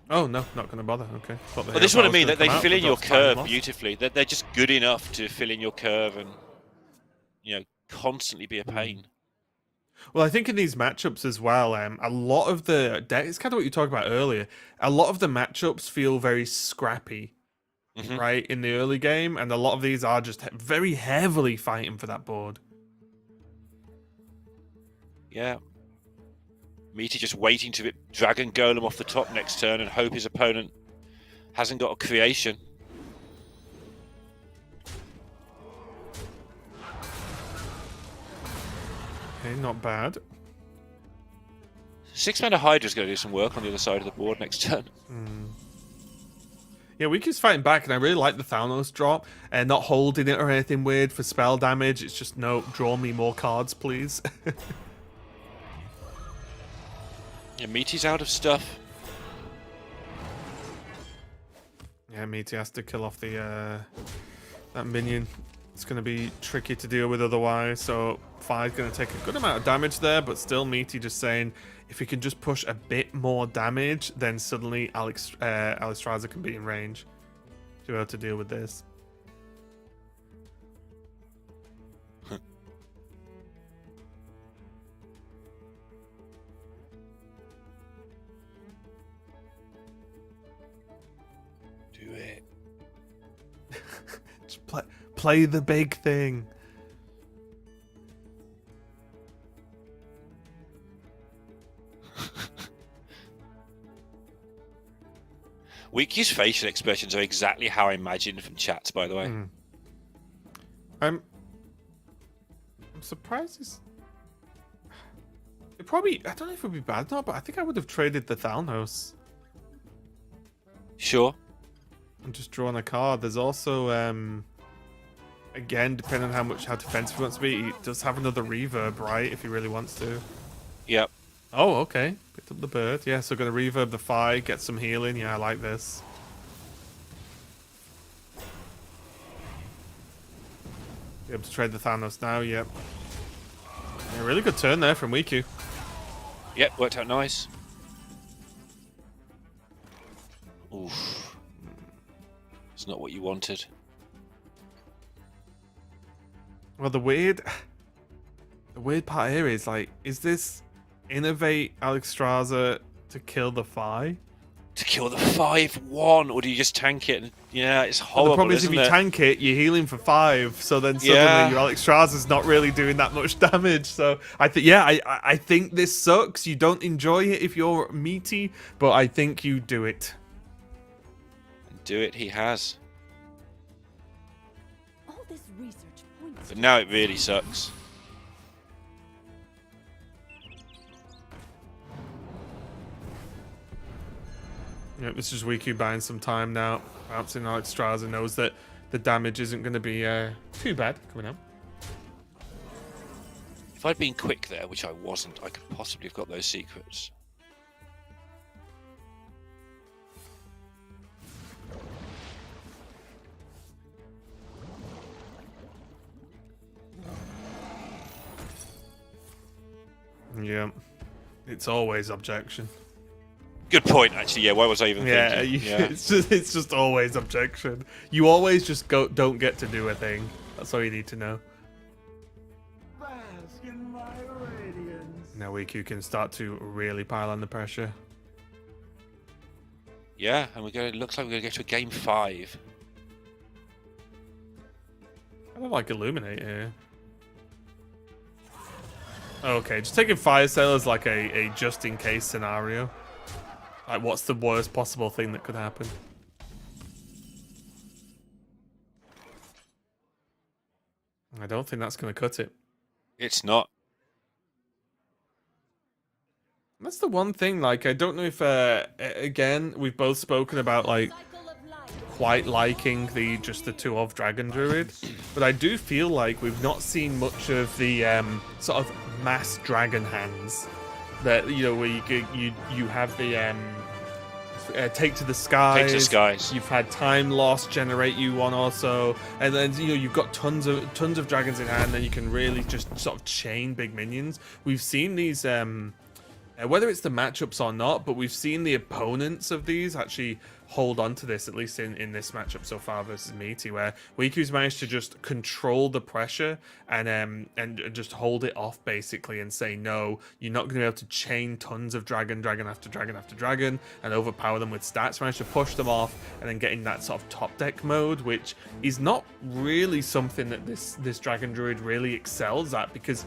Oh no, not going to bother. Okay. Well, this is what I mean. They fill in your curve beautifully. They're just good enough to fill in your curve and constantly be a pain. Well, I think in these matchups as well, a lot of the deck, it's kind of what you talked about earlier. A lot of the matchups feel very scrappy, right, in the early game, and a lot of these are just very heavily fighting for that board. Yeah. Meaty just waiting to rip Dragon Golem off the top next turn and hope his opponent hasn't got a creation. Okay, not bad. 6-mana Hydra's going to do some work on the other side of the board next turn. Yeah, WeQ's fighting back, and I really like the Thalnos drop, and not holding it or anything weird for spell damage. It's just, no, draw me more cards, please. Yeah, Meaty's out of stuff. Yeah, Meaty has to kill off the that minion. It's going to be tricky to deal with otherwise, so Fi's going to take a good amount of damage there, but still Meaty just saying, if he can just push a bit more damage, then suddenly Alistraza can be in range to be able to deal with this. Do it. Just play the big thing. WeQ's facial expressions are exactly how I imagined from chats, by the way. I'm surprised it probably, I don't know if it would be bad or not, but I think I would have traded the Thalnos Sure. and just drawn a card. There's also again, depending on how defensive he wants to be, he does have another reverb, right, if he really wants to. Yep. Oh, okay. Picked up the bird. Yeah, so going to reverb the Fi, get some healing. Yeah, I like this. Be able to trade the Thanos now, yep. Yeah, really good turn there from WeQ. Yep, worked out nice. Oof. It's not what you wanted. Well, the weird part here is, like, is this innovate Alistraza to kill the Fi? To kill the 5-1, or do you just tank it? And, yeah, it's Well, horrible. the problem is if isn't you it? tank it, you're healing for 5, so then suddenly Yeah. your Alistraza's not really doing that much damage. So I think, yeah, I think this sucks. You don't enjoy it if you're Meaty, but I think you do it. Do it, he has. But now it really sucks. Yep, this is Riku buying some time now. Bouncing Alex Straza knows that the damage isn't going to be too bad coming out. If I'd been quick there, which I wasn't, I could possibly have got those secrets. Yeah, it's always objection. Good point, actually. Yeah, why was I even thinking? It's just always objection. You always just don't get to do a thing. That's all you need to know. Bask in my radiance. Now Riku can start to really pile on the pressure. Yeah, and it looks like we're going to go to a game 5. I don't like Illuminate here. Okay, just taking Fire Sale as like a just-in-case scenario. Like, what's the worst possible thing that could happen? I don't think that's going to cut it. It's not. That's the one thing, like, I don't know if, again, we've both spoken about, like, quite liking the 2 of Dragon Druid, but I do feel like we've not seen much of the sort of mass dragon hands that, you know, where you have the take to the skies. Take to the skies. You've had time loss generate you one also, and then you know you've got tons of dragons in hand, and you can really just sort of chain big minions. We've seen these whether it's the matchups or not, but we've seen the opponents of these actually hold on to this, at least in this matchup so far versus Meaty, where Riku's managed to just control the pressure and just hold it off basically and say, no, you're not going to be able to chain tons of dragon after dragon and overpower them with stats. Managed to push them off and then get in that sort of top deck mode, which is not really something that this Dragon Druid really excels at, because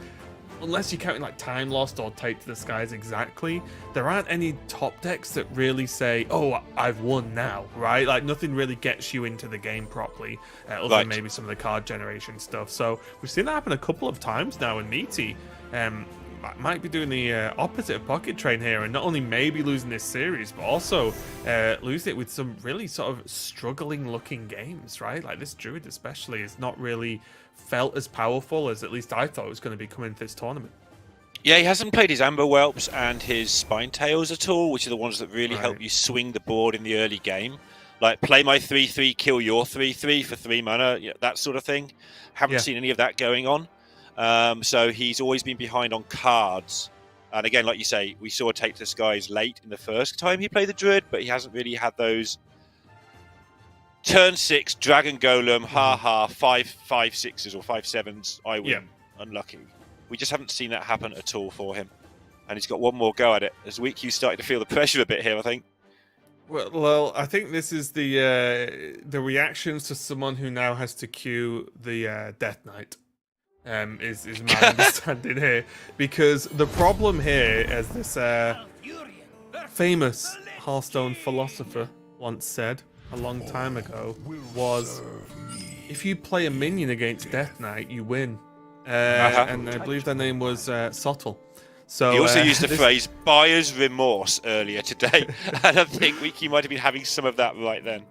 unless you're counting like Time Lost or Take to the Skies exactly, there aren't any top decks that really say, oh, I've won now, right? Like, nothing really gets you into the game properly, other than maybe some of the card generation stuff. So we've seen that happen a couple of times now in Meaty. Might be doing the opposite of Pocket Train here, and not only maybe losing this series, but also losing it with some really sort of struggling looking games, right? Like this Druid especially is not really felt as powerful as at least I thought it was going to be coming into this tournament. Yeah, he hasn't played his Amber Whelps and his Spine Tails at all, which are the ones that really help you swing the board in the early game. Like, play my 3/3, kill your 3/3 for 3 mana, you know, that sort of thing. Haven't seen any of that going on. So he's always been behind on cards. And again, like you say, we saw Take to the Skies late in the first time he played the Druid, but he hasn't really had those turn 6 Dragon Golem, 5/6s or 5/7s. I win. Unlucky. We just haven't seen that happen at all for him. And he's got one more go at it. As Weekyu's starting to feel the pressure a bit here, I think. Well, I think this is the reactions to someone who now has to queue the Death Knight. Is my understanding here, because the problem here, as this famous Hearthstone philosopher once said a long time ago, was if you play a minion against Death Knight, you win. And I believe their name was Sottle. So he also used the phrase "buyer's remorse" earlier today, and I think Weeky might have been having some of that right then.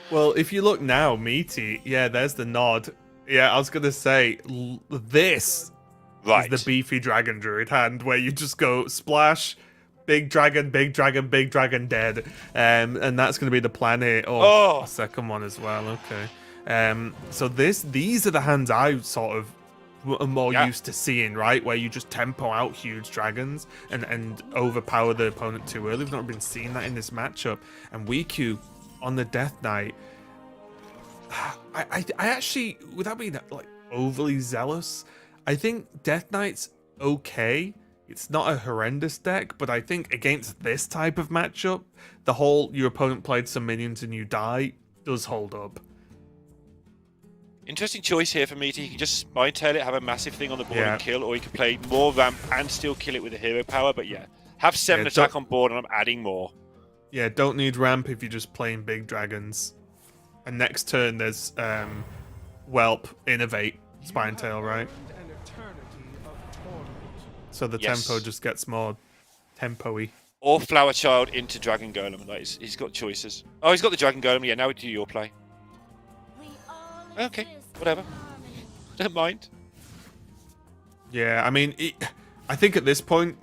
Well, if you look now, Meaty, there's the nod. Yeah, I was going to say, this is the beefy Dragon Druid hand, where you just go splash, big dragon, dead. And that's going to be the plan here. Oh, a second one as well, okay. So these are the hands I sort of am more used to seeing, right? Where you just tempo out huge dragons and overpower the opponent too early. We've not been seeing that in this matchup. And Weeku on the Death Knight, I actually, without being like overly zealous, I think Death Knight's okay. It's not a horrendous deck, but I think against this type of matchup, the whole your opponent played some minions and you die does hold up. Interesting choice here for me. He can just Spine Tail it, have a massive thing on the board and kill, or he can play more ramp and still kill it with a hero power. But have 7 attack on board and I'm adding more. Yeah, don't need ramp if you're just playing big dragons. And next turn there's Whelp, Innovate, Spine Tail, right? So the Yes. tempo just gets more tempo-y. Or Flower Child into Dragon Golem. Like, he's got choices. Oh, he's got the Dragon Golem. Yeah, now we do your play. Okay, whatever. Don't mind. Yeah, I mean, I think at this point,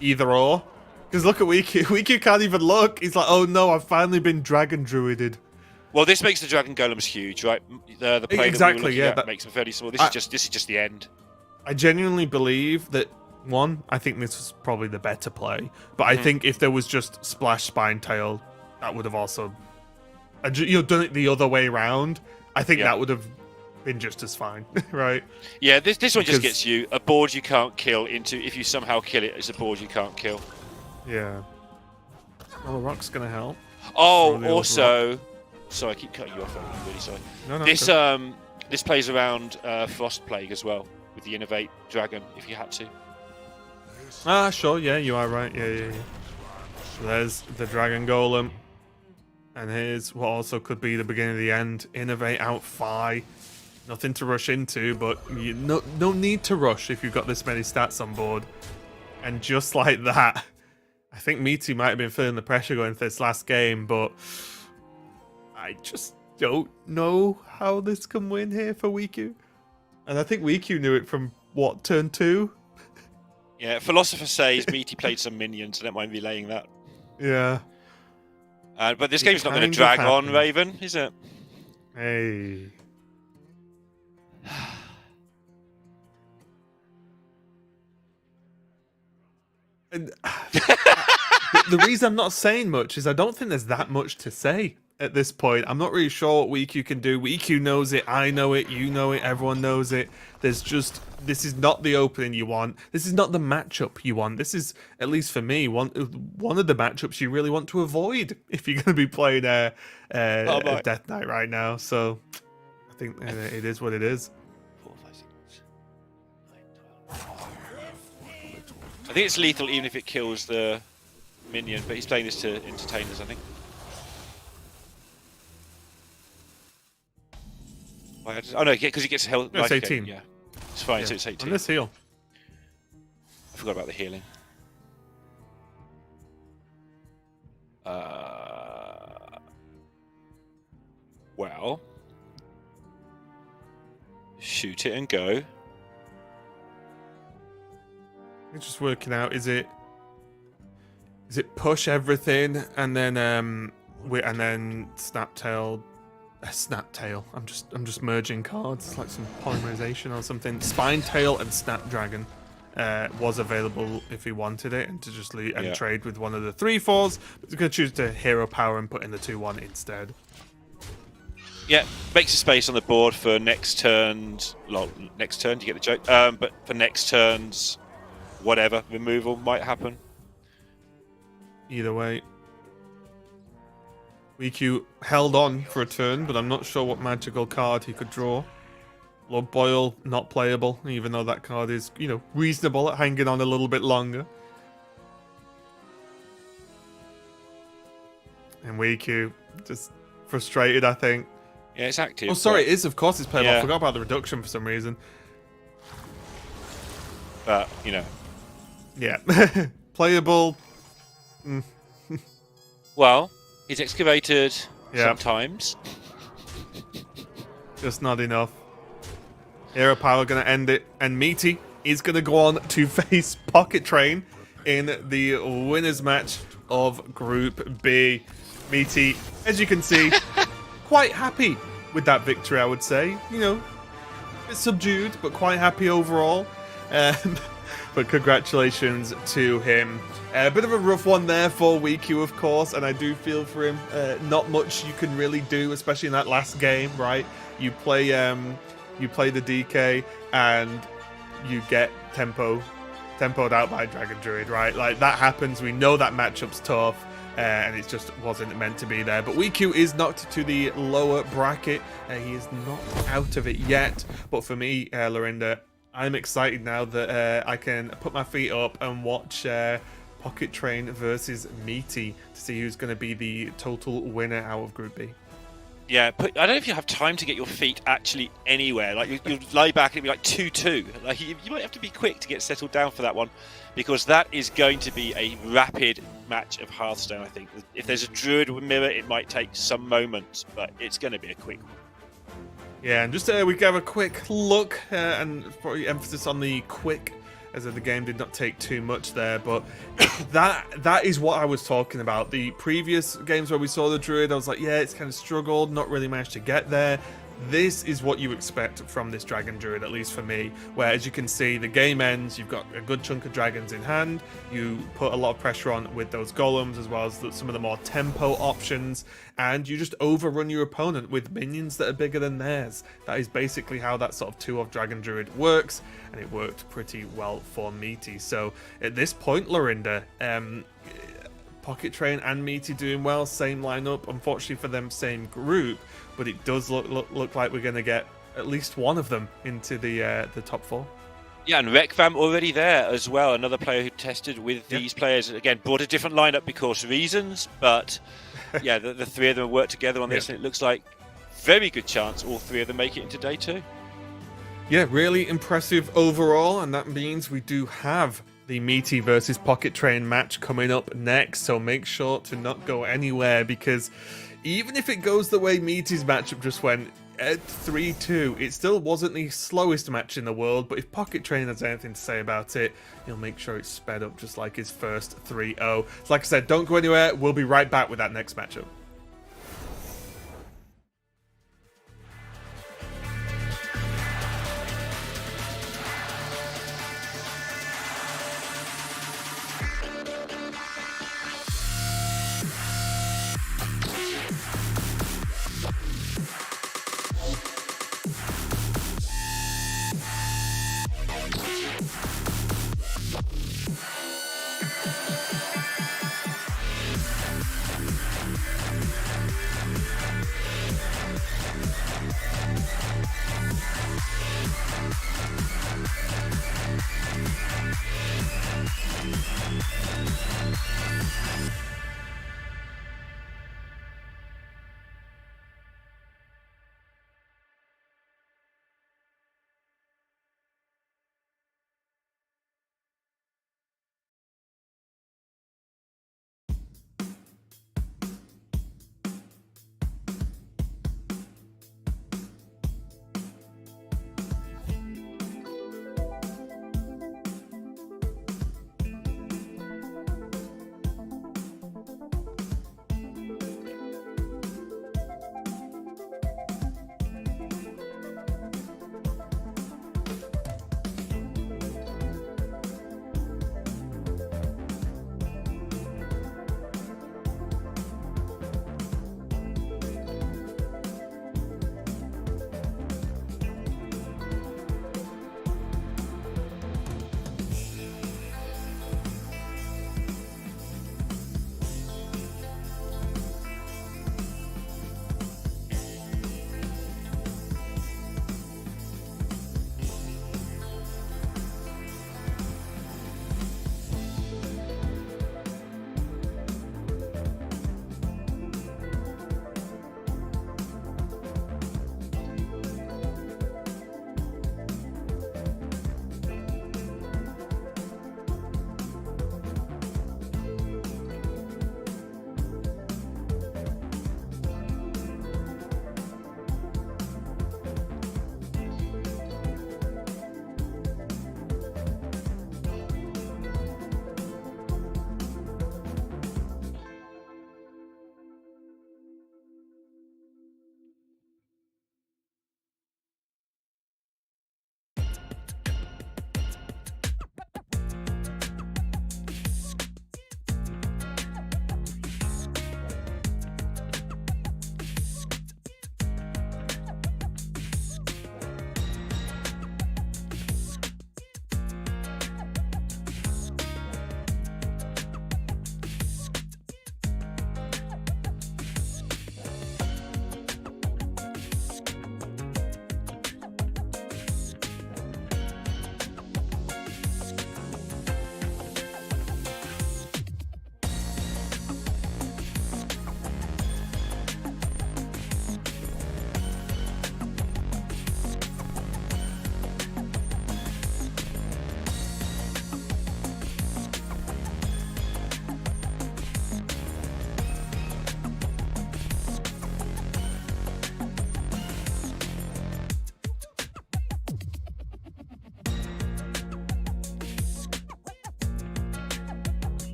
either or. Because look at Wiku. Wiku can't even look. He's like, oh no, I've finally been Dragon Druided. Well, this makes the Dragon Golems huge, right? The play Exactly, that we were looking yeah, at makes them fairly small. This is just the end. I genuinely believe that, one, I think this was probably the better play. But I think if there was just Splash Spine Tail, that would have also... done it the other way around. I think that would have been just as fine, right? Yeah, this one just Because- gets you a board you can't kill into... If you somehow kill it, it's a board you can't kill. Yeah. Well, the rock's going to help. Oh, Throw the old also... Sorry, I keep cutting you off. I'm really sorry. No, This go. this plays around Frost Plague as well, with the Innovate Dragon, if you had to. Ah, sure, yeah, you are right. Yeah. So there's the Dragon Golem. And here's what also could be the beginning of the end. Innovate out Phi. Nothing to rush into, but no need to rush if you've got this many stats on board. And just like that, I think Meaty might have been feeling the pressure going into this last game, but I just don't know how this can win here for Wiku. And I think Wiku knew it from, what, turn 2? Yeah, Philosopher says Meaty played some minions, so don't mind relaying that. Yeah. But this game's not going kind to of drag on, happened. Raven, is it? Hey. And, the reason I'm not saying much is I don't think there's that much to say at this point. I'm not really sure what Wiku can do. Wiku knows it, I know it, you know it, everyone knows it. This is not the opening you want. This is not the matchup you want. This is, at least for me, one of the matchups you really want to avoid if you're going to be playing a Death Knight right now. So I think it is what it is. 4, 5, 6, 9, 12. I think it's lethal even if it kills the minion, but he's playing this to entertain us, I think. Oh no, because he gets health. No, it's life 18. gain, yeah, it's fine. Yeah. So it's 18. On this heal. I forgot about the healing. Well, shoot it and go. It's just working out. Is it push everything and then Snaptail? Snaptail. I'm just merging cards. It's like some polymerization or something. Spine Tail and Snapdragon was available if he wanted it, and to just trade with one of the 3/4s. But he's going to choose to hero power and put in the 2/1 instead. Yeah, makes a space on the board for next turns. Well, next turn, you get the joke. But for next turns, whatever removal might happen. Either way. Riku held on for a turn, but I'm not sure what magical card he could draw. Lord Boyle, not playable, even though that card is, reasonable at hanging on a little bit longer. And Riku, just frustrated, I think. Yeah, it's active. Oh, sorry, it is, of course it's playable. Yeah. I forgot about the reduction for some reason. But, Yeah. Playable. Well, he's excavated Yeah. sometimes. Just not enough. Hero Power going to end it, and Meaty is going to go on to face Pocket Train in the winners match of Group B. Meaty, as you can see, quite happy with that victory, I would say. A bit subdued, but quite happy overall. But congratulations to him. A bit of a rough one there for Wiku, of course, and I do feel for him. Not much you can really do, especially in that last game, right? You play the DK and you get tempoed out by Dragon Druid, right? Like, that happens. We know that matchup's tough, and it just wasn't meant to be there. But Wiku is knocked to the lower bracket. He is not out of it yet. But for me, Lorinda, I'm excited now that I can put my feet up and watch Pocket Train versus Meaty to see who's going to be the total winner out of Group B. Yeah, I don't know if you have time to get your feet actually anywhere. Like you'll lie back and it'll be like 2-2. Like you might have to be quick to get settled down for that one, because that is going to be a rapid match of Hearthstone. I think if there's a Druid mirror, it might take some moments, but it's going to be a quick one. Yeah, and just we have a quick look and probably emphasis on the quick, as if the game did not take too much there, but that is what I was talking about. The previous games where we saw the Druid, I was like, yeah, it's kind of struggled, not really managed to get there. This is what you expect from this Dragon Druid, at least for me, where, as you can see, the game ends, you've got a good chunk of dragons in hand, you put a lot of pressure on with those golems, as well as some of the more tempo options, and you just overrun your opponent with minions that are bigger than theirs. That is basically how that sort of 2-of Dragon Druid works, and it worked pretty well for Meaty. So, at this point, Lorinda, Pocket Train and Meaty doing well, same lineup, unfortunately for them, same group, but it does look like we're going to get at least one of them into the top 4. Yeah, and Rekvam already there as well, another player who tested with these players. Again, brought a different lineup because of reasons, but yeah, the three of them worked together on this, and it looks like very good chance all three of them make it into day 2. Yeah, really impressive overall, and that means we do have the Meaty versus Pocket Train match coming up next, so make sure to not go anywhere, because even if it goes the way Meaty's matchup just went, at 3-2, it still wasn't the slowest match in the world, but if Pocket Train has anything to say about it, he'll make sure it's sped up just like his first 3-0. So like I said, don't go anywhere, we'll be right back with that next matchup.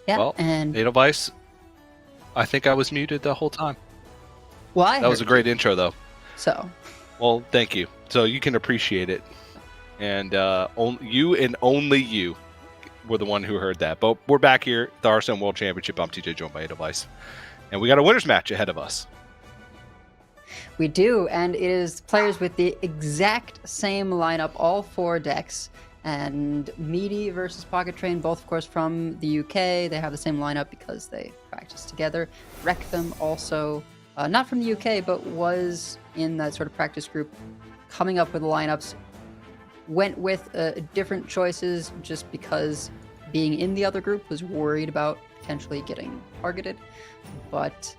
Yeah, Well, and Edelweiss, I think I was muted the whole time. well, That was a great intro, though. So, Well, thank you. So you can appreciate it. And you and only you were the one who heard that. But we're back here at the Hearthstone World Championship. I'm TJ, joined by Edelweiss. And we got a winner's match ahead of us. we do, and it is players with the exact same lineup, all 4 decks. And Meaty versus Pocket Train, both, of course, from the UK. They have the same lineup because they practice together. Wrecktham also, not from the UK, but was in that sort of practice group, coming up with lineups. Went with different choices just because being in the other group was worried about potentially getting targeted. But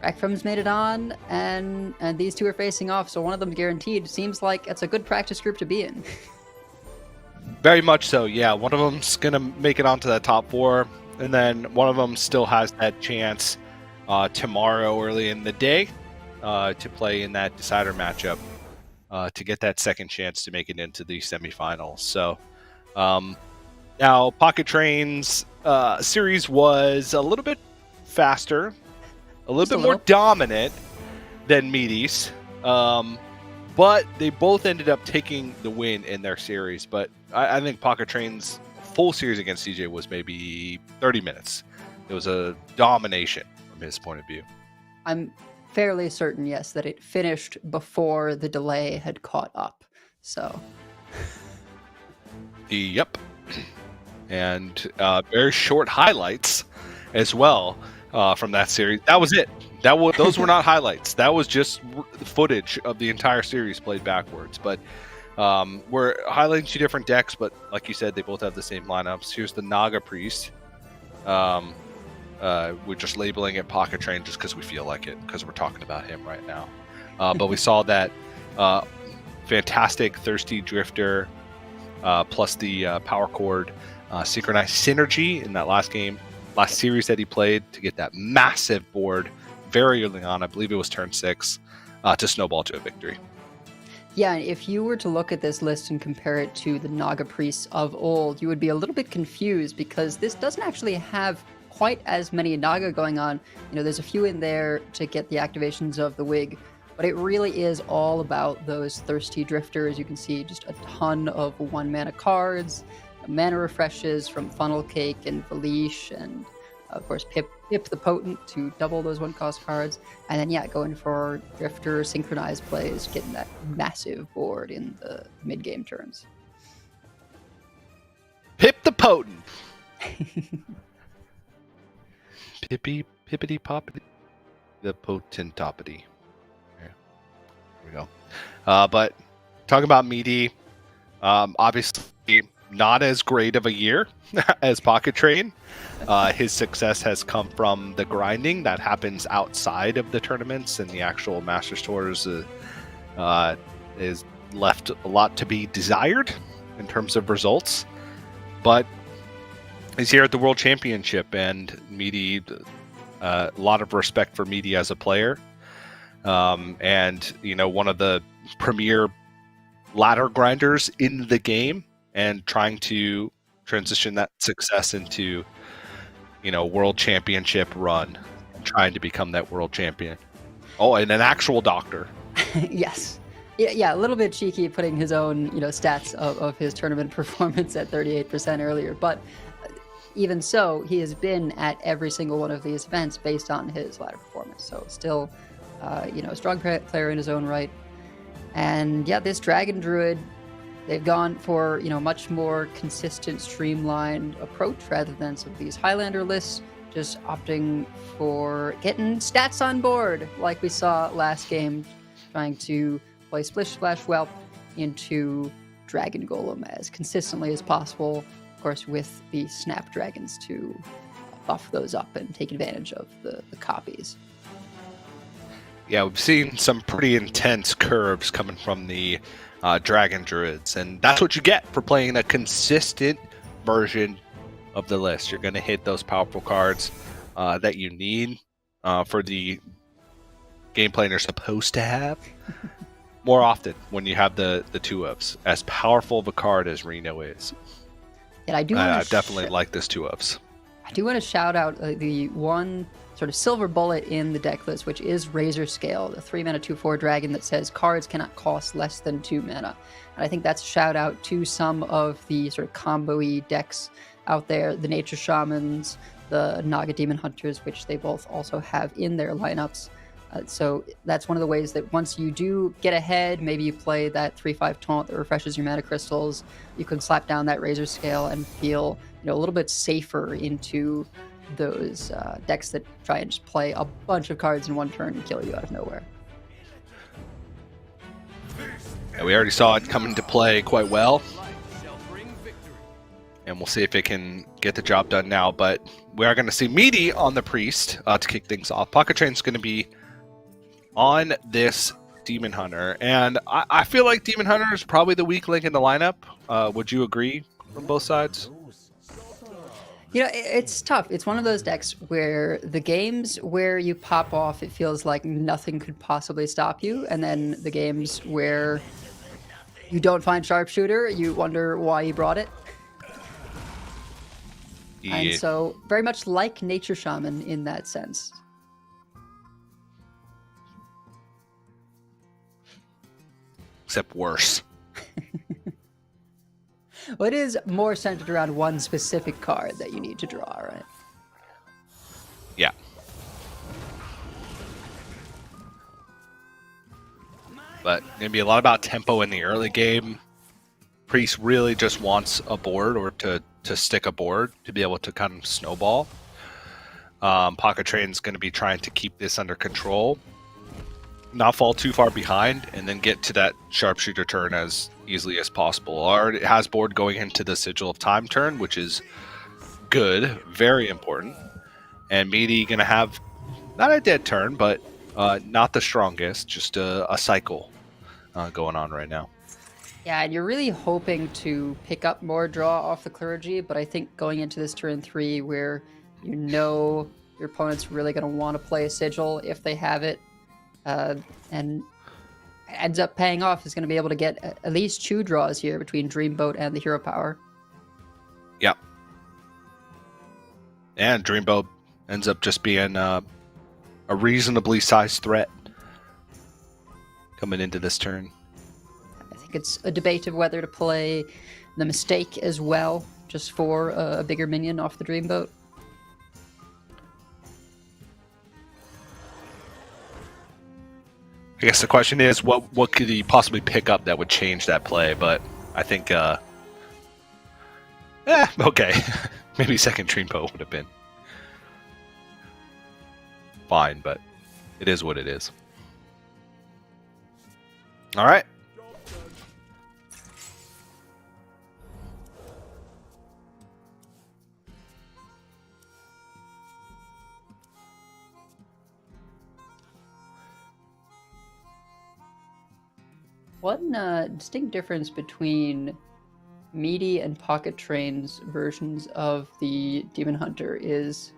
Wreckfam's made it on, and these two are facing off, so one of them guaranteed. Seems like it's a good practice group to be in. Very much so, yeah. One of them's going to make it onto that top 4, and then one of them still has that chance tomorrow early in the day to play in that decider matchup to get that second chance to make it into the semifinals. So now Pocket Train's series was a little bit faster, a little bit more dominant than Meaty's. But they both ended up taking the win in their series. But I think Pocket Train's full series against CJ was maybe 30 minutes. It was a domination from his point of view. I'm fairly certain, yes, that it finished before the delay had caught up. So. Yep. And very short highlights as well from that series. That was it. Those were not highlights. That was just footage of the entire series played backwards. But we're highlighting 2 different decks, but like you said, they both have the same lineups. Here's the Naga Priest. We're just labeling it Pocket Train just because we feel like it, because we're talking about him right now. But we saw that fantastic Thirsty Drifter plus the Power Chord synchronized synergy in that last series that he played to get that massive board very early on. I believe it was turn 6 to snowball to a victory. Yeah, if you were to look at this list and compare it to the Naga Priests of old, you would be a little bit confused because this doesn't actually have quite as many Naga going on. You know, there's a few in there to get the activations of the Wig, but it really is all about those Thirsty Drifters. You can see just a ton of 1-mana cards, mana refreshes from Funnel Cake and Valish, and of course Pip the Potent to double those 1-cost cards. And then, yeah, going for Drifter synchronized plays, getting that massive board in the mid-game turns. Pip the Potent! Pippity poppity, the potentopity. Here we go. But talking about Meaty, obviously not as great of a year as Pocket Train. His success has come from the grinding that happens outside of the tournaments, and the actual Masters Tours is left a lot to be desired in terms of results. But he's here at the World Championship, and Meaty, a lot of respect for Meaty as a player. And, you know, one of the premier ladder grinders in the game, and trying to transition that success into, you know, World Championship run, and trying to become that world champion. Oh, and an actual doctor. Yes. Yeah, a little bit cheeky putting his own, stats of his tournament performance at 38% earlier, but even so, he has been at every single one of these events based on his ladder performance. So still, a strong player in his own right. And yeah, this Dragon Druid, they've gone for, much more consistent, streamlined approach rather than some of these Highlander lists, just opting for getting stats on board like we saw last game, trying to play Splish Splash Whelp into Dragon Golem as consistently as possible, of course with the Snapdragons to buff those up and take advantage of the copies. Yeah, we've seen some pretty intense curves coming from the Dragon Druids, and that's what you get for playing a consistent version of the list. You're going to hit those powerful cards that you need for the gameplay you're supposed to have more often when you have the two ofs. As powerful of a card as Reno is. And I definitely like this two ofs. I I do want to shout out the one sort of silver bullet in the deck list, which is Razor Scale, the 3-mana 2/4 dragon that says cards cannot cost less than 2 mana. And I think that's a shout out to some of the sort of combo-y decks out there, the Nature Shamans, the Naga Demon Hunters, which they both also have in their lineups. So that's one of the ways that once you do get ahead, maybe you play that 3/5 taunt that refreshes your mana crystals, you can slap down that Razor Scale and feel a little bit safer into those decks that try and just play a bunch of cards in one turn and kill you out of nowhere. And we already saw it come into play quite well. And we'll see if it can get the job done now. But we are going to see Meaty on the Priest to kick things off. Pocket Train's going to be on this Demon Hunter. And I feel like Demon Hunter is probably the weak link in the lineup. Would you agree from both sides? It's tough. It's one of those decks where the games where you pop off, it feels like nothing could possibly stop you. And then the games where you don't find Sharpshooter, you wonder why you brought it. Yeah. And so, very much like Nature Shaman in that sense. Except worse. Well, it is more centered around one specific card that you need to draw, right? Yeah. But going to be a lot about tempo in the early game. Priest really just wants a board or to stick a board to be able to kind of snowball. Pocket Train's going to be trying to keep this under control, not fall too far behind, and then get to that Sharpshooter turn as easily as possible. Already has board going into the Sigil of Time turn, which is good, very important. And Meaty going to have not a dead turn, but not the strongest, just a cycle going on right now. Yeah, and you're really hoping to pick up more draw off the Clergy, but I think going into this turn 3 where your opponent's really going to want to play a Sigil if they have it, and ends up paying off, is going to be able to get at least 2 draws here between Dreamboat and the Hero Power. Yeah. And Dreamboat ends up just being a reasonably sized threat coming into this turn. I think it's a debate of whether to play the Mistake as well, just for a bigger minion off the Dreamboat. I guess the question is, what could he possibly pick up that would change that play? But I think, okay. Maybe second Dreamboat would have been fine, but it is what it is. All right. One distinct difference between Meaty and Pocket Train's versions of the Demon Hunter is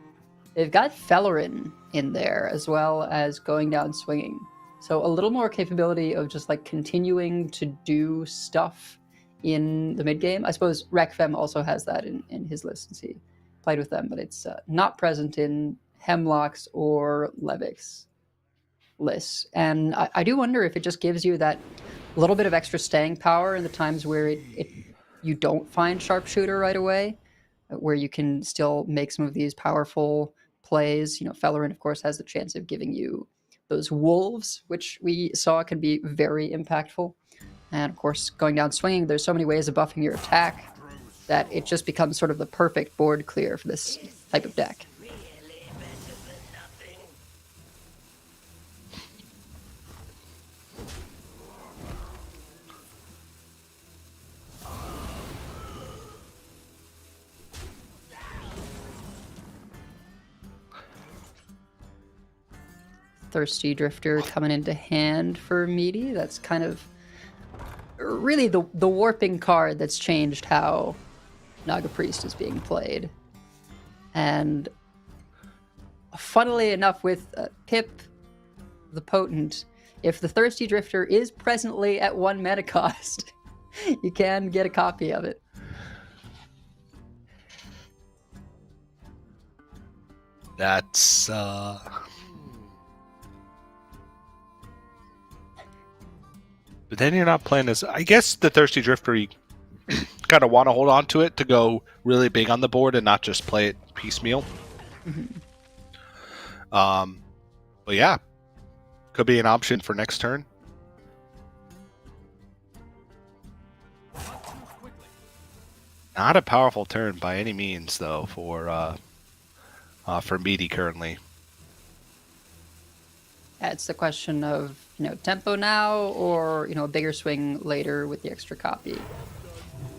they've got Fellerin in there as well as going down swinging. So a little more capability of just like continuing to do stuff in the mid game. I suppose Rekfem also has that in his list since he played with them, but it's not present in Hemlock's or Levik's lists. And I do wonder if it just gives you that little bit of extra staying power in the times where you don't find Sharpshooter right away, where you can still make some of these powerful plays. Fellerin, of course, has the chance of giving you those wolves, which we saw can be very impactful. And of course, going down swinging, there's so many ways of buffing your attack that it just becomes sort of the perfect board clear for this type of deck. Thirsty Drifter coming into hand for Meaty. That's kind of really the warping card that's changed how Naga Priest is being played. And funnily enough, with Pip the Potent, if the Thirsty Drifter is presently at 1 mana cost, you can get a copy of it. That's But then you're not playing as. I guess the Thirsty Drifter, you kind of want to hold on to it to go really big on the board and not just play it piecemeal. But yeah, could be an option for next turn. Not a powerful turn by any means, though, for Meaty currently. It's the question of, tempo now or, a bigger swing later with the extra copy.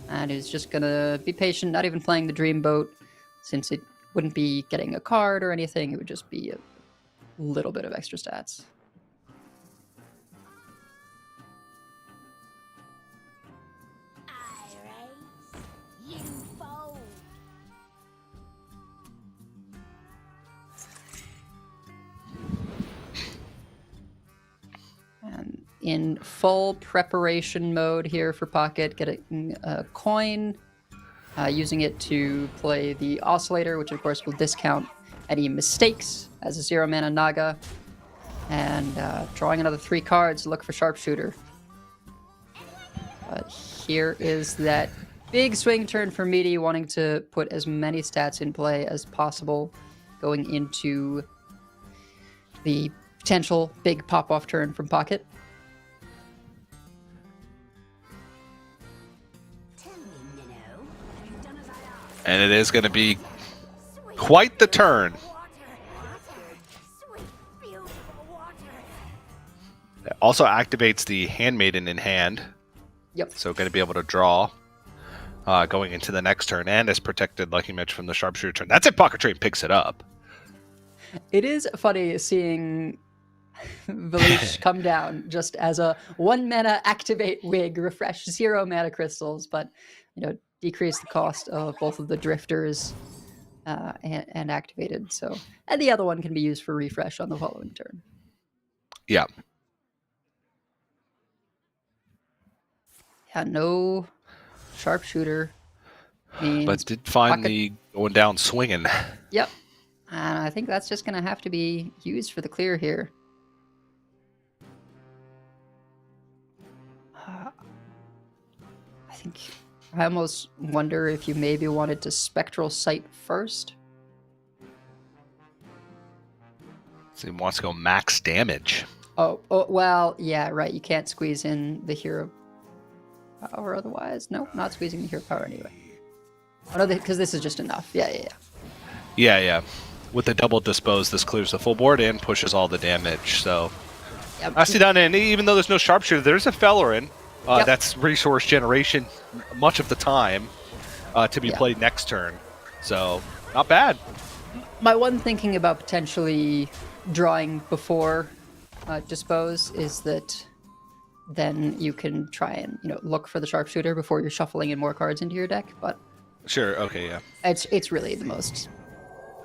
And he's just going to be patient, not even playing the Dreamboat, since it wouldn't be getting a card or anything. It would just be a little bit of extra stats. You fold. And in full preparation mode here for Pocket, getting a coin, using it to play the Oscillator, which of course will discount any mistakes as a 0-mana Naga, and drawing another 3 cards to look for Sharpshooter. But here is that big swing turn for Meaty, wanting to put as many stats in play as possible, going into the potential big pop-off turn from Pocket. Tell me, Minnow, have you done as I asked? And it is going to be quite the turn. Sweet, beautiful water. It also activates the Handmaiden in hand. Yep. So going to be able to draw going into the next turn, and is protected, like you mentioned, from the Sharpshooter turn. That's it. Pocket Train picks it up. It is funny seeing Valish come down just as a 1-mana activate wig, refresh 0 mana crystals, but decrease the cost of both of the drifters and activated. So, and the other one can be used for refresh on the following turn. Yeah. Yeah, no Sharpshooter means But did find Pocket... the going down swinging. Yep. And I think that's just going to have to be used for the clear here. I think I almost wonder if you maybe wanted to Spectral Sight first. So he wants to go max damage. Oh, well, yeah, right. You can't squeeze in the hero power otherwise. No, not squeezing the hero power anyway. Oh, no, because this is just enough. Yeah. Yeah. With the double dispose, this clears the full board and pushes all the damage. So, Yep. I see that. And even though there's no Sharpshooter, there's a Fellerin. Yep. That's resource generation much of the time to be Yeah. played next turn. So, not bad. My one thinking about potentially drawing before dispose is that then you can try and look for the Sharpshooter before you're shuffling in more cards into your deck. But Sure. Okay. Yeah. it's really the most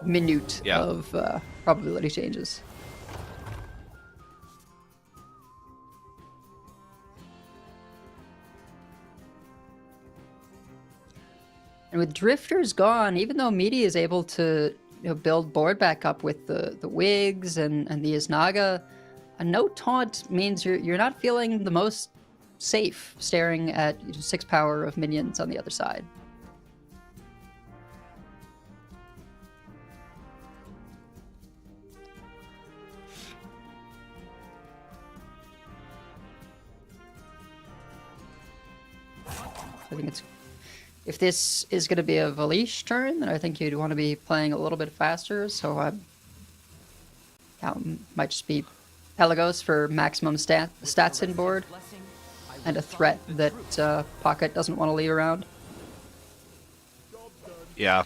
minute Yeah. of probability changes. And with Drifters gone, even though Meaty is able to build board back up with the Wigs and the Isnaga, a no taunt means you're not feeling the most safe staring at 6 power of minions on the other side. I think it's... If this is going to be a Valish turn, then I think you'd want to be playing a little bit faster, so might just be Pelagos for maximum stats in board, and a threat that Pocket doesn't want to leave around. Yeah.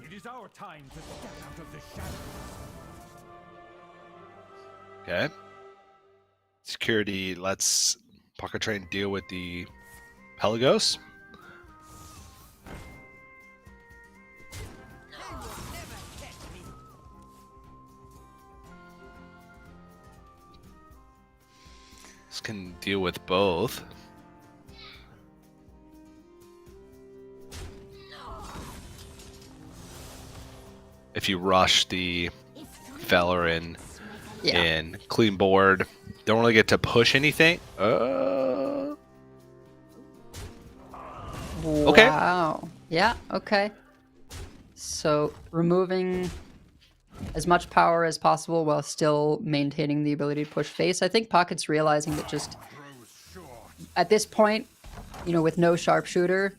It is our time to step out of the shadows. Okay. Security lets Pocket Train deal with the Pelagos. This can deal with both. if you rush the Feller in Yeah. and clean board, don't really get to push anything. Okay. Wow. Yeah, okay. So removing as much power as possible while still maintaining the ability to push face. I think Pocket's realizing that just at this point, you know, with no sharpshooter,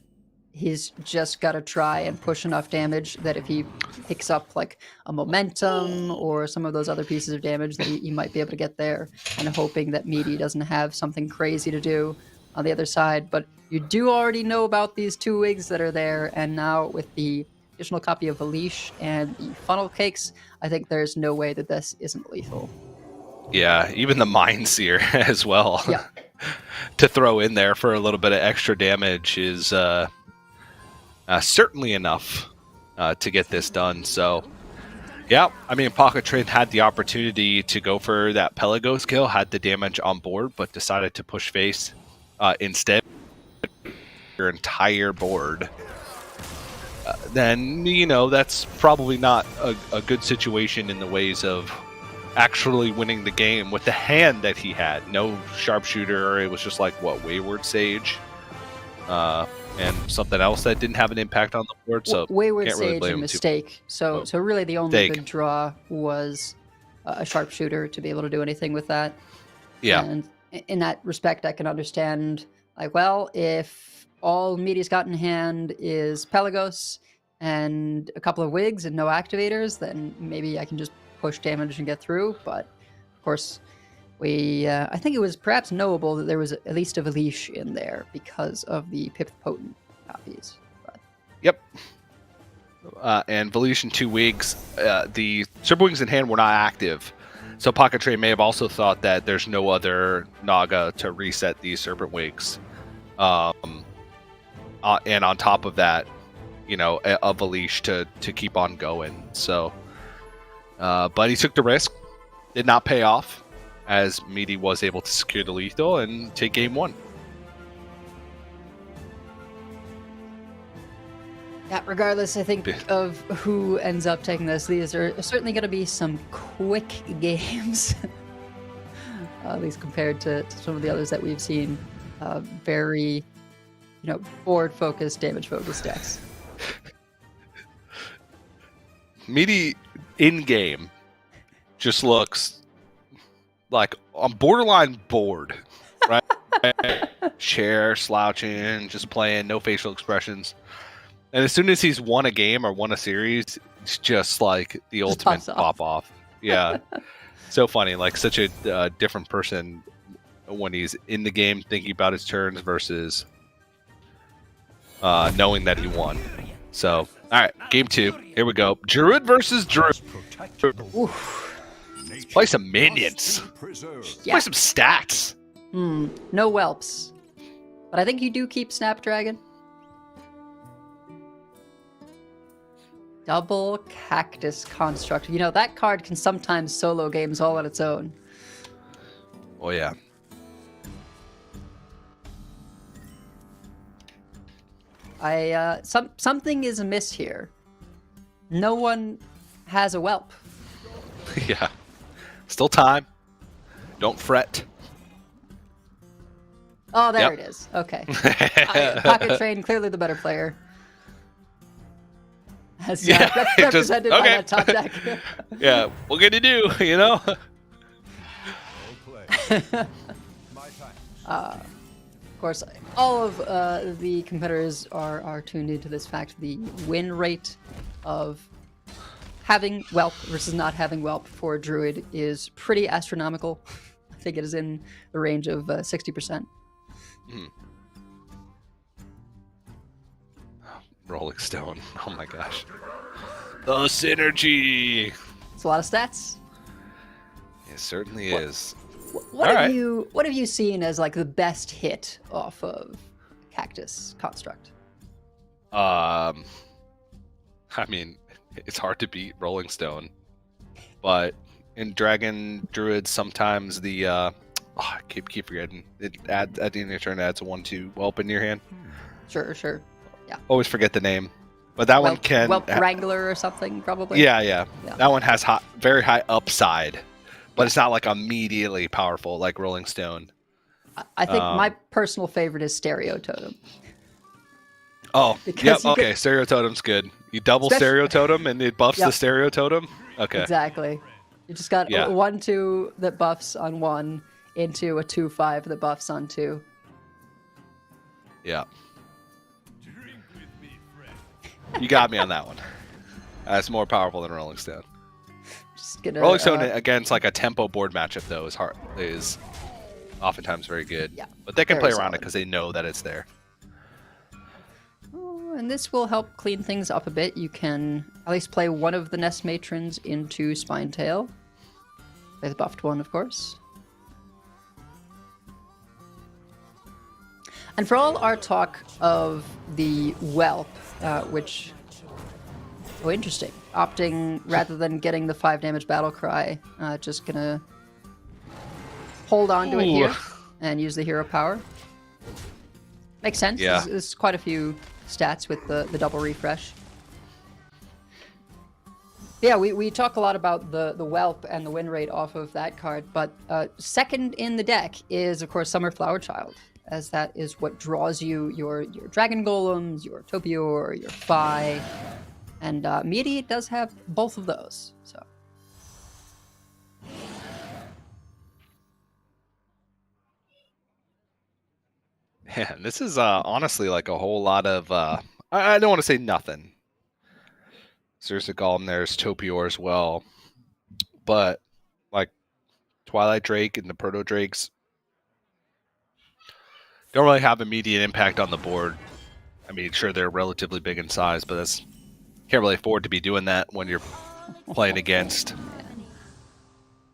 he's just got to try and push enough damage that if he picks up like a momentum or some of those other pieces of damage that he might be able to get there, and hoping that Meaty doesn't have something crazy to do on the other side. But you do already know about these 2 wigs that are there, and now with the additional copy of Elish and the funnel cakes, I think there's no way that this isn't lethal. Yeah, even the Mind Seer as well. Yeah. To throw in there for a little bit of extra damage is certainly enough to get this done. So, yeah, I mean, Pocket Train had the opportunity to go for that Pelagos kill, had the damage on board, but decided to push face instead. Your entire board. Then, you know, that's probably not a good situation in the ways of actually winning the game with the hand that he had. No sharpshooter. It was just like, what, Wayward Sage? And something else that didn't have an impact on the board. So Wayward can't really Sage blame and him too Mistake. So really the only Mistake. good draw was a sharpshooter to be able to do anything with that. Yeah. And in that respect, I can understand, like, well, if all Meaty's got in hand is Pelagos and a couple of wigs and no activators, then maybe I can just push damage and get through. But of course, I think it was perhaps knowable that there was at least a Elish in there because of the Pip Potent copies. But Yep. And Volition 2 wigs, the Serpent Wings in hand were not active. So Pocket Train may have also thought that there's no other Naga to reset these Serpent Wigs. And on top of that, you know, a Volish to keep on going. So, but he took the risk. Did not pay off, as Meaty was able to secure the lethal and take game 1. yeah, regardless, I think of who ends up taking this, these are certainly going to be some quick games, at least compared to some of the others that we've seen. Very, you know, board-focused, damage-focused decks. Meaty in-game just looks like on borderline bored, right? Chair, slouching, just playing, no facial expressions. And as soon as he's won a game or won a series, it's just like the ultimate pops off. pop off. Yeah. So funny. Like such a different person when he's in the game thinking about his turns versus knowing that he won. So, all right, game 2. Here we go. Druid versus Druid. Let's play some minions. Yeah. Play some stats. No whelps. But I think you do keep Snapdragon. Double Cactus Construct. You know, that card can sometimes solo games all on its own. Oh, yeah. Something is amiss here. No one has a whelp. Yeah. Still time. Don't fret. Oh, there Yep. it is. Okay. Pocket Train, clearly the better player. As Yeah, just- represented by okay. that top deck. Yeah, what can you do, you know? Of course, all of the competitors are tuned into this fact. The win rate of having whelp versus not having whelp for a druid is pretty astronomical. I think it is in the range of 60%. Rolling Stone. Oh my gosh. The synergy. It's a lot of stats. It certainly is. What All have right. you seen as like the best hit off of Cactus Construct? I mean, it's hard to beat Rolling Stone, but in Dragon Druid, sometimes the I keep forgetting it. At the end of your turn, it adds a 1/2 whelp in your hand. Sure. Always forget the name, But that one can. Whelp Wrangler or something, probably. Yeah. Yeah. That one has very high upside, but it's not like immediately powerful like Rolling Stone. I think my personal favorite is Stereo Totem. Oh, Because yep. you Okay, get- Stereo Totem's good. You double Especially- Stereo Totem and it buffs Yep. the Stereo Totem. Okay. Exactly. You just got Yeah. a 1/2 that buffs on 1 into a 2/5 that buffs on 2. Yeah. You got me on that one. That's more powerful than Rolling Stone. Just gonna, Rolling Stone against like a tempo board matchup though is oftentimes very good. Yeah, But they can very play around it solid. because they know that it's there. Oh, and this will help clean things up a bit. You can at least play one of the Nest Matrons into Spinetail. Play the buffed one, of course. And for all our talk of the Whelp, which... Oh, interesting. Opting, rather than getting the 5 damage battle cry, just gonna hold on to it here and use the hero power. Makes sense. Yeah. There's quite a few stats with the double refresh. Yeah, we talk a lot about the Whelp and the win rate off of that card, but second in the deck is, of course, Summer Flower Child, as that is what draws you your Dragon Golems, your Topior, your Fi, and Meaty does have both of those, so. Yeah, this is honestly like a whole lot of I don't want to say nothing. So there's a Golem, there's Topior as well. But like Twilight Drake and the Proto Drakes don't really have immediate impact on the board. I mean, sure they're relatively big in size, but that's can't really afford to be doing that when you're playing against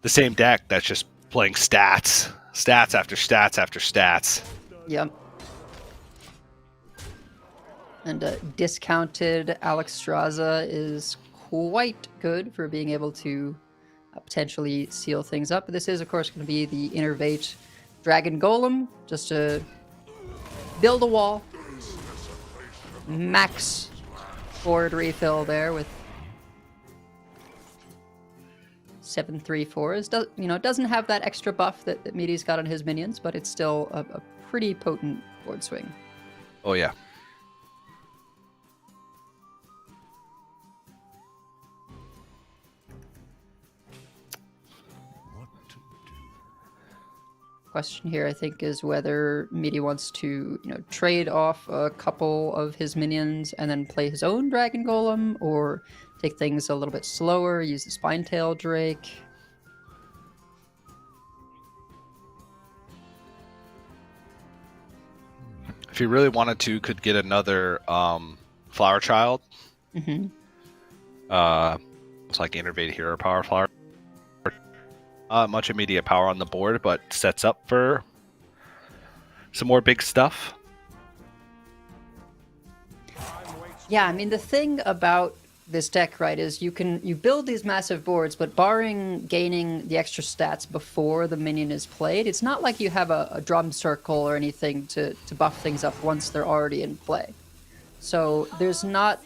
the same deck that's just playing stats after stats after stats. Yep. And discounted Alex Straza is quite good for being able to potentially seal things up. This is, of course, going to be the Innervate Dragon Golem, just to build a wall. Max board refill there with 7/3/4s. Doesn't have that extra buff that Meaty's got on his minions, but it's still a pretty potent board swing. Oh yeah. Question here, I think, is whether Meaty wants to, trade off a couple of his minions and then play his own Dragon Golem, or take things a little bit slower, use the Spinetail Drake. If he really wanted to, could get another Flower Child. Mm-hmm. It's like Innervate Hero Power Flower. Much immediate power on the board, but sets up for some more big stuff. Yeah, I mean, the thing about this deck, right, is you build these massive boards, but barring gaining the extra stats before the minion is played, it's not like you have a drum circle or anything to buff things up once they're already in play. So there's not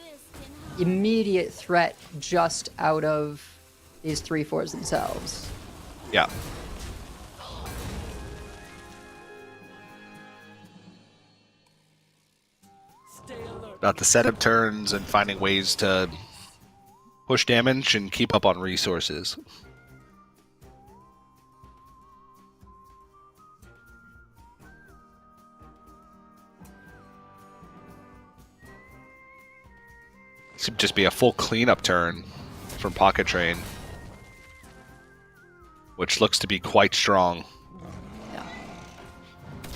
immediate threat just out of these 3/4s themselves. Yeah. About the setup turns and finding ways to push damage and keep up on resources. This would just be a full cleanup turn from Pocket Train, which looks to be quite strong. Yeah.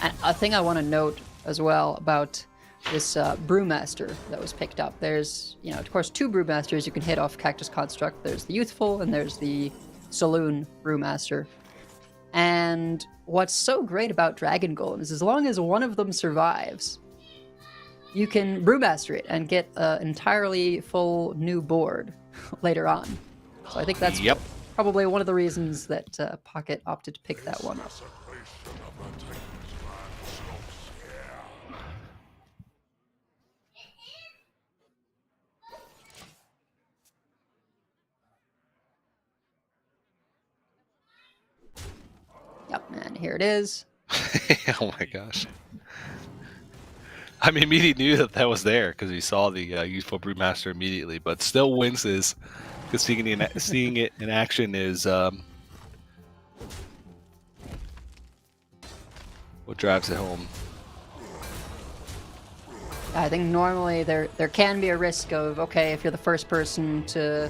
And a thing I want to note as well about this Brewmaster that was picked up. There's, of course, 2 Brewmasters you can hit off Cactus Construct. There's the Youthful and there's the Saloon Brewmaster. And what's so great about Dragon Golem is as long as one of them survives, you can Brewmaster it and get an entirely full new board later on. So I think that's probably one of the reasons that Pocket opted to pick that one up. here it is. Oh my gosh. I mean, Meaty knew that was there because he saw the Youthful Brewmaster immediately, but still winces because seeing it in action is what drives it home. I think normally there can be a risk of, okay, if you're the first person to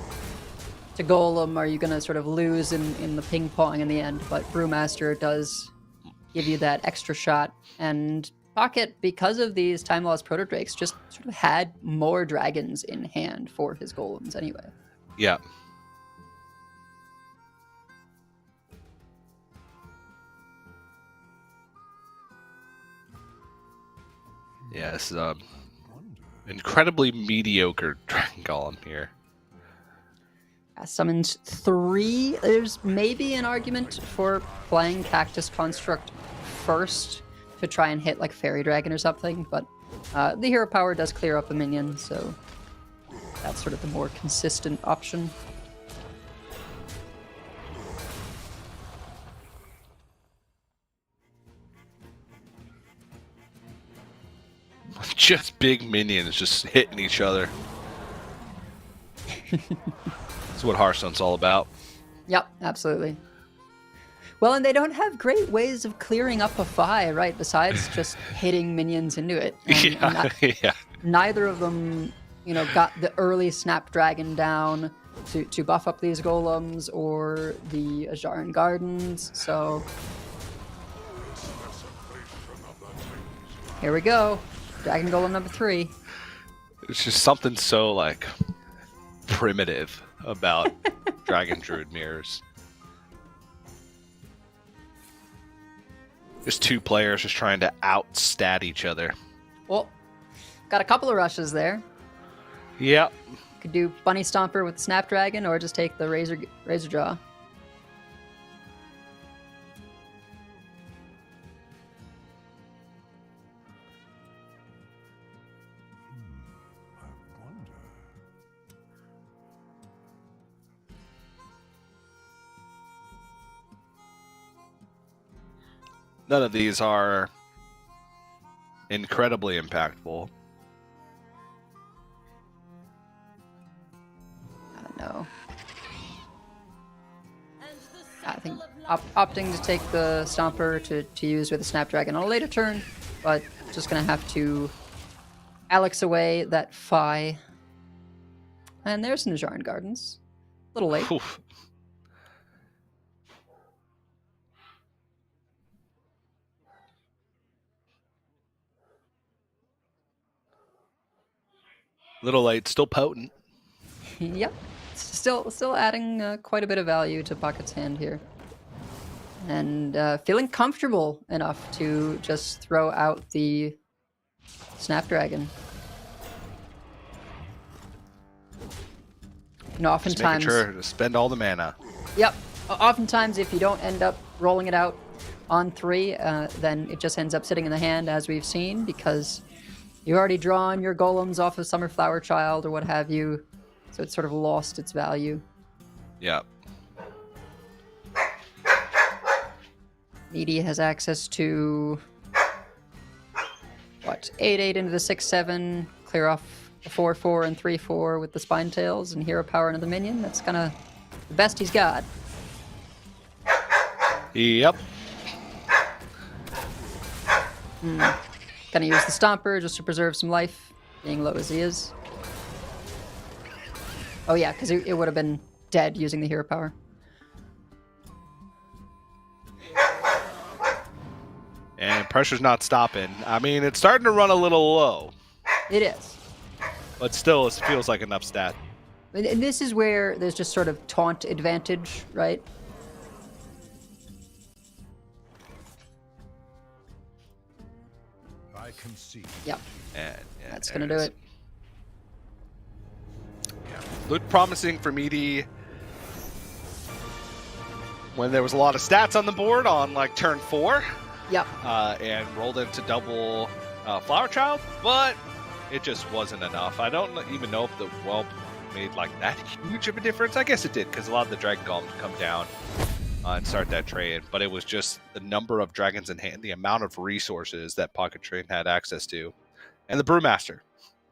golem, are you going to sort of lose in the ping pong in the end? But Brewmaster does give you that extra shot, and Pocket, because of these Time Lost Proto Drakes, just sort of had more dragons in hand for his golems anyway. Yeah. Yes, incredibly mediocre Dragon Golem here. Summons 3. There's maybe an argument for playing Cactus Construct first to try and hit like Fairy Dragon or something, but the hero power does clear up a minion, so that's sort of the more consistent option. Just big minions just hitting each other. That's what Hearthstone's all about. Yep, absolutely. Well, and they don't have great ways of clearing up a Fi, right? Besides just hitting minions into it. And Yeah. neither of them, got the early Snapdragon down to buff up these golems or the Ajaran Gardens. So here we go. Dragon Golem number 3. It's just something so like primitive about Dragon Druid mirrors. Just two players just trying to outstat each other. Well, got a couple of rushes there. Yep. Could do Bunny Stomper with Snapdragon or just take the Razor Jaw. None of these are incredibly impactful. No. I think opting to take the Stomper to use with the Snapdragon on a later turn, but just going to have to Alex away that Fi. And there's Ajaran Gardens. A little late. Oof. Little late, still potent. Yep. Still adding quite a bit of value to Pocket's hand here. And feeling comfortable enough to just throw out the Snapdragon. Oftentimes... Just making sure to spend all the mana. Yep. Oftentimes, if you don't end up rolling it out on 3, then it just ends up sitting in the hand, as we've seen, because you already drawn your golems off of Summerflower Child or what have you, so it's sort of lost its value. Yeah. Meaty has access to 8/8 into the 6/7, clear off a 4/4 and 3/4 with the Spine Tails and hero power into the minion. That's kind of the best he's got. Yep. Gonna use the Stomper just to preserve some life, being low as he is. Oh yeah, because it would have been dead using the hero power. And pressure's not stopping. I mean, it's starting to run a little low. It is. But still, it feels like enough stat. And this is where there's just sort of taunt advantage, right? I concede. Yep. And That's gonna do it. Yeah. Looked promising for Meaty when there was a lot of stats on the board on like turn 4. Yep. And rolled into double Flower Child, but it just wasn't enough. I don't even know if the Whelp made like that huge of a difference. I guess it did, because a lot of the Dragon Golems come down and start that trade. But it was just the number of dragons in hand, the amount of resources that Pocket Train had access to, and the Brewmaster,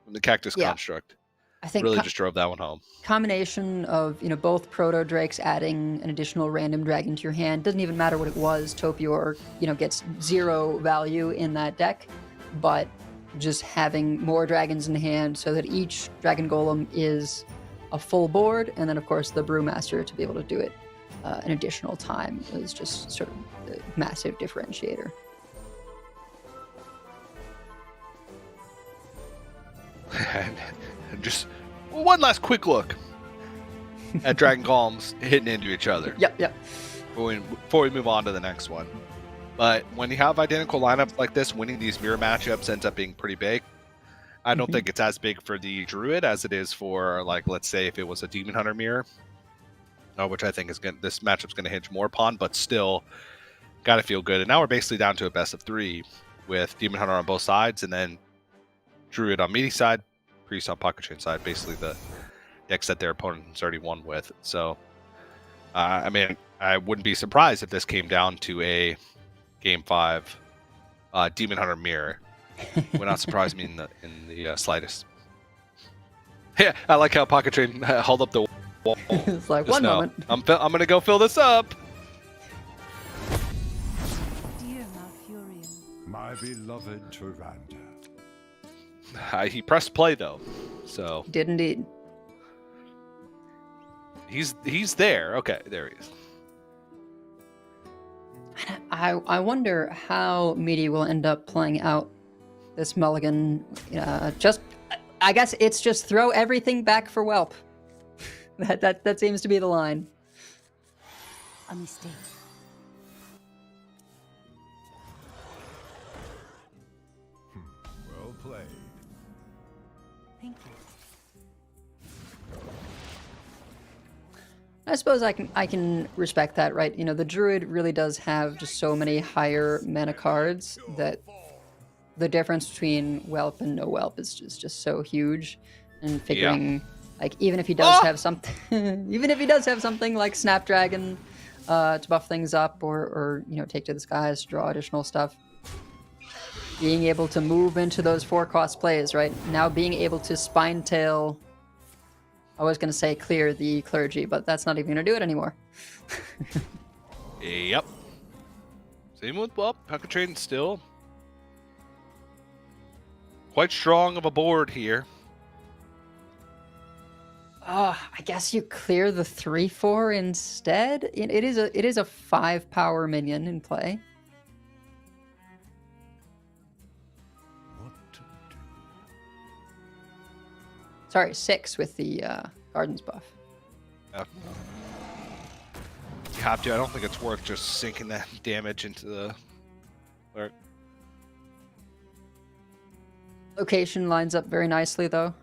the Cactus Yeah. Construct, I think really just drove that one home. combination of both proto drakes adding an additional random dragon to your hand, doesn't even matter what it was. Topior gets 0 value in that deck, but just having more dragons in hand so that each dragon golem is a full board, and then of course the Brewmaster to be able to do it an additional time is just sort of a massive differentiator. And just one last quick look at Dragon Golems hitting into each other. Yep. Before we move on to the next one. But when you have identical lineups like this, winning these mirror matchups ends up being pretty big. I don't think it's as big for the Druid as it is for, like, let's say if it was a Demon Hunter mirror, which I think is this matchup's going to hinge more upon, but still got to feel good. And now we're basically down to a best of 3 with Demon Hunter on both sides, and then Druid on meaty side, Priest on Pocket Train side, basically the decks that their opponent's already won with. So, I mean, I wouldn't be surprised if this came down to a Game 5 Demon Hunter mirror. Would not surprise me in the slightest. Yeah, I like how Pocket Train held up the wall. It's like, one moment. I'm gonna go fill this up. Dear Malfurion, My beloved Tyrande. He pressed play though, so Did indeed. he's there. Okay, there he is. I wonder how meaty will end up playing out this mulligan. I guess it's just throw everything back for Whelp. That seems to be the line. a mistake. Well played. Thank you. I suppose I can respect that, right? The Druid really does have just so many higher mana cards that the difference between Whelp and no Whelp is just so huge. And figuring, like, even if he does have something, like Snapdragon to buff things up, or take to the skies to draw additional stuff, being able to move into those 4-cost plays, right? Now being able to Spine Tail. I was going to say clear the clergy, but that's not even going to do it anymore. Yep. Same with Pocket Train still quite strong of a board here. I guess you clear the 3/4 instead. It is a 5-power minion in play. What to do? Sorry, 6 with the Gardens buff. Yeah. You have to. I don't think it's worth just sinking that damage into the. Location lines up very nicely, though.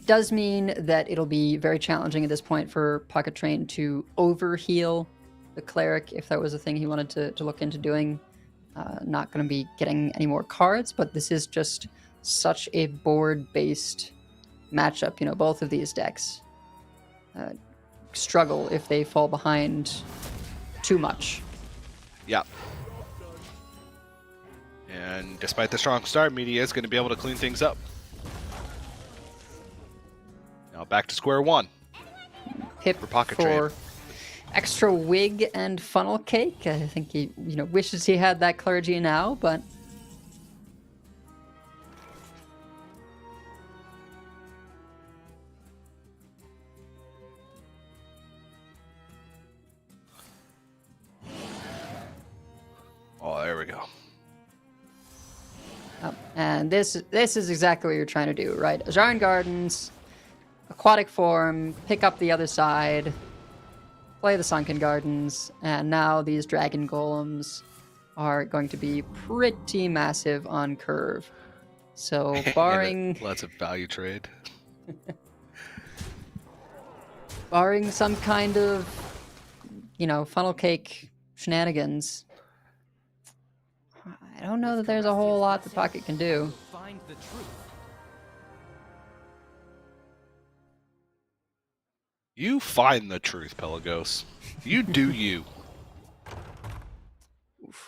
Does mean that it'll be very challenging at this point for Pocket Train to overheal the Cleric, if that was a thing he wanted to look into doing. Not going to be getting any more cards, but this is just such a board-based matchup. Both of these decks struggle if they fall behind too much. Yeah. And despite the strong start, Media is going to be able to clean things up. Now back to square one. Pip For Pocket for Train. extra wig and funnel cake. I think he wishes he had that clergy now, but Oh, there we go. and this is exactly what you're trying to do, right? Azaran Gardens, Aquatic Form, pick up the other side, play the Sunken Gardens, and now these Dragon Golems are going to be pretty massive on curve. So barring Lots of value trade. barring some kind of funnel cake shenanigans, I don't know that there's a whole lot the Pocket can do. You find the truth, Pelagos. You do you.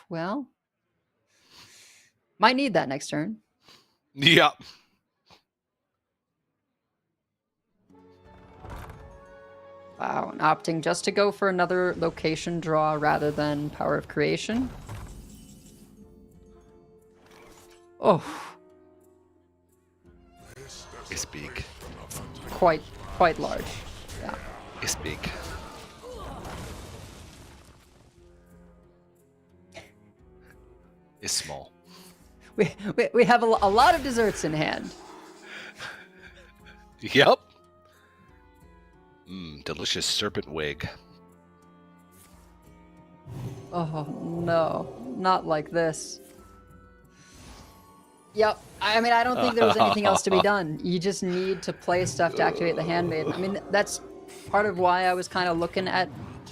Well, might need that next turn. Yep. Wow, and opting just to go for another location draw rather than Power of Creation. Oh, It's big. quite large. Yeah. It's big. It's small. We have a lot of desserts in hand. Yep. Delicious serpent wig. Oh no, not like this. Yep. I mean, I don't think there was anything else to be done. You just need to play stuff to activate the Handmaiden. I mean, that's part of why I was kind of looking at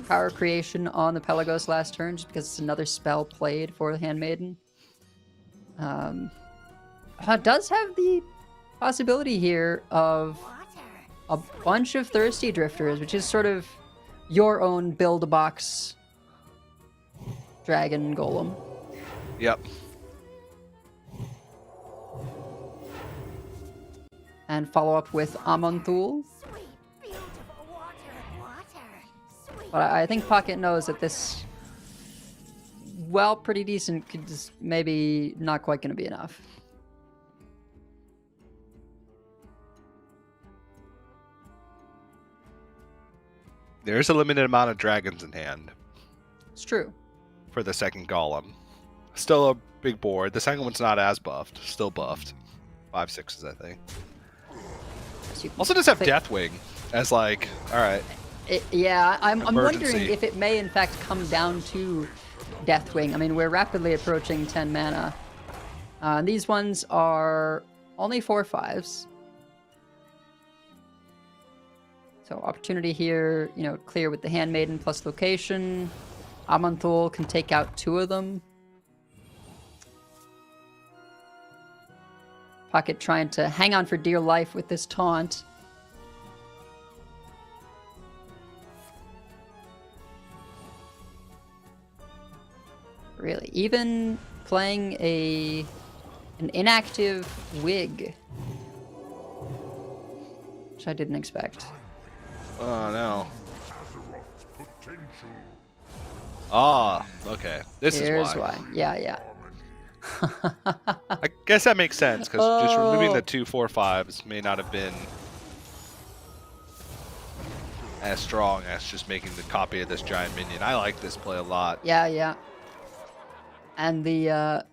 Power Creation on the Pelagos last turn, just because it's another spell played for the Handmaiden. It does have the possibility here of a bunch of Thirsty Drifters, which is sort of your own build-a-box dragon golem. Yep. And follow up with Amonthul. But I think Pocket knows that this, well, pretty decent, could just maybe not quite going to be enough. There's a limited amount of dragons in hand It's true. for the second golem. Still a big board. The second one's not as buffed. Still buffed. 5/6s, I think. So you Also does have think- Deathwing as like, alright. Yeah, I'm wondering Emergency. if it may in fact come down to Deathwing. I mean, we're rapidly approaching 10 mana. These ones are only 4/5s. So opportunity here, you know, clear with the Handmaiden plus location. Amonthul can take out 2 of them. Pocket trying to hang on for dear life with this taunt. Really, even playing an inactive wig, which I didn't expect. Oh no. Ah, okay. This Here's is why. why. Yeah. I guess that makes sense, because just removing Oh. the 2/4/5s may not have been as strong as just making the copy of this giant minion. I like this play a lot. Yeah. And the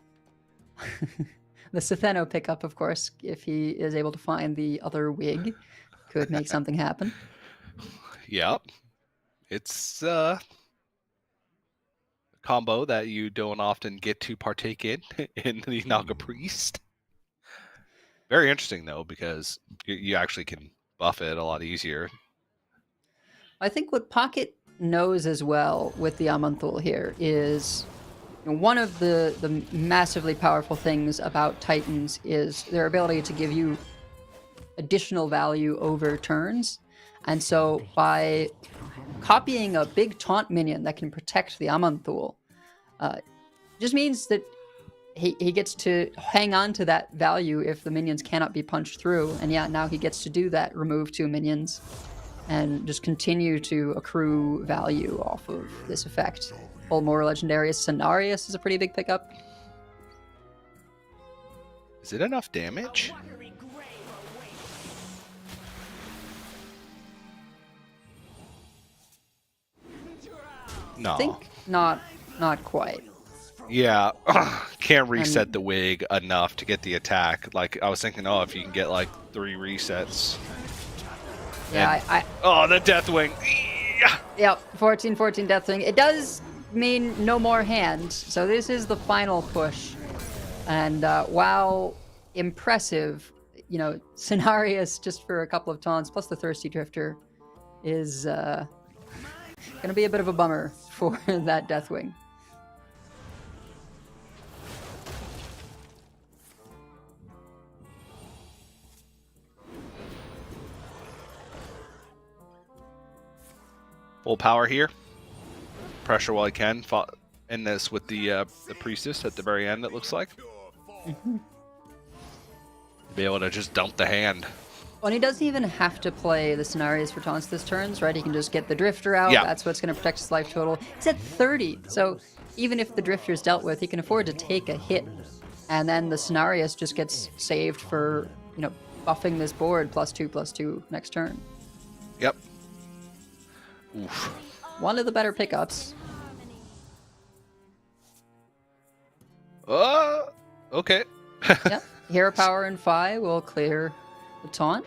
the Sitheno pickup, of course, if he is able to find the other wig, could make something happen. Yep. It's a combo that you don't often get to partake in the Naga Priest. Very interesting, though, because you actually can buff it a lot easier. I think what Pocket knows as well with the Amonthul here is, you know, one of the massively powerful things about Titans is their ability to give you additional value over turns. And so by copying a big taunt minion that can protect the Amonthul, just means that he gets to hang on to that value if the minions cannot be punched through. And yeah, now he gets to do that, remove 2 minions, and just continue to accrue value off of this effect. More Legendarius Cenarius is a pretty big pickup. Is it enough damage? No. I think not quite. Yeah, can't reset the wig enough to get the attack. Like, I was thinking, oh, if you can get like 3 resets. Yeah, And- oh, the Deathwing. Yep, 14 Deathwing. It does mean no more hands, so this is the final push. And while impressive, you know, Cenarius just for a couple of taunts plus the Thirsty Drifter is gonna be a bit of a bummer for that Deathwing. Full power here. Pressure while he can. End this with the priestess at the very end, it looks like. Be able to just dump the hand. Well, and he doesn't even have to play the scenarios for taunts this turns, right? He can just get the Drifter out. Yeah. That's what's going to protect his life total. He's at 30, so even if the Drifter's dealt with, he can afford to take a hit. And then the Scenarios just gets saved for, buffing this board +2/+2 next turn. Yep. Oof. One of the better pickups. Okay. Yep. Hero Power and Phi will clear the taunt.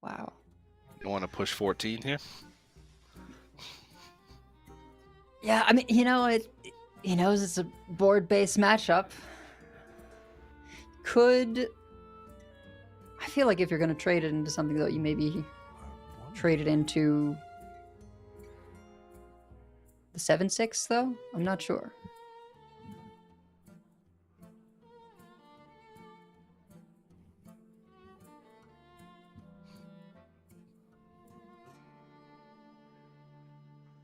Wow. You want to push 14 here? Yeah, I mean, he knows it's a board-based matchup. I feel like if you're going to trade it into something, though, you maybe trade it into the 7/6, though? I'm not sure.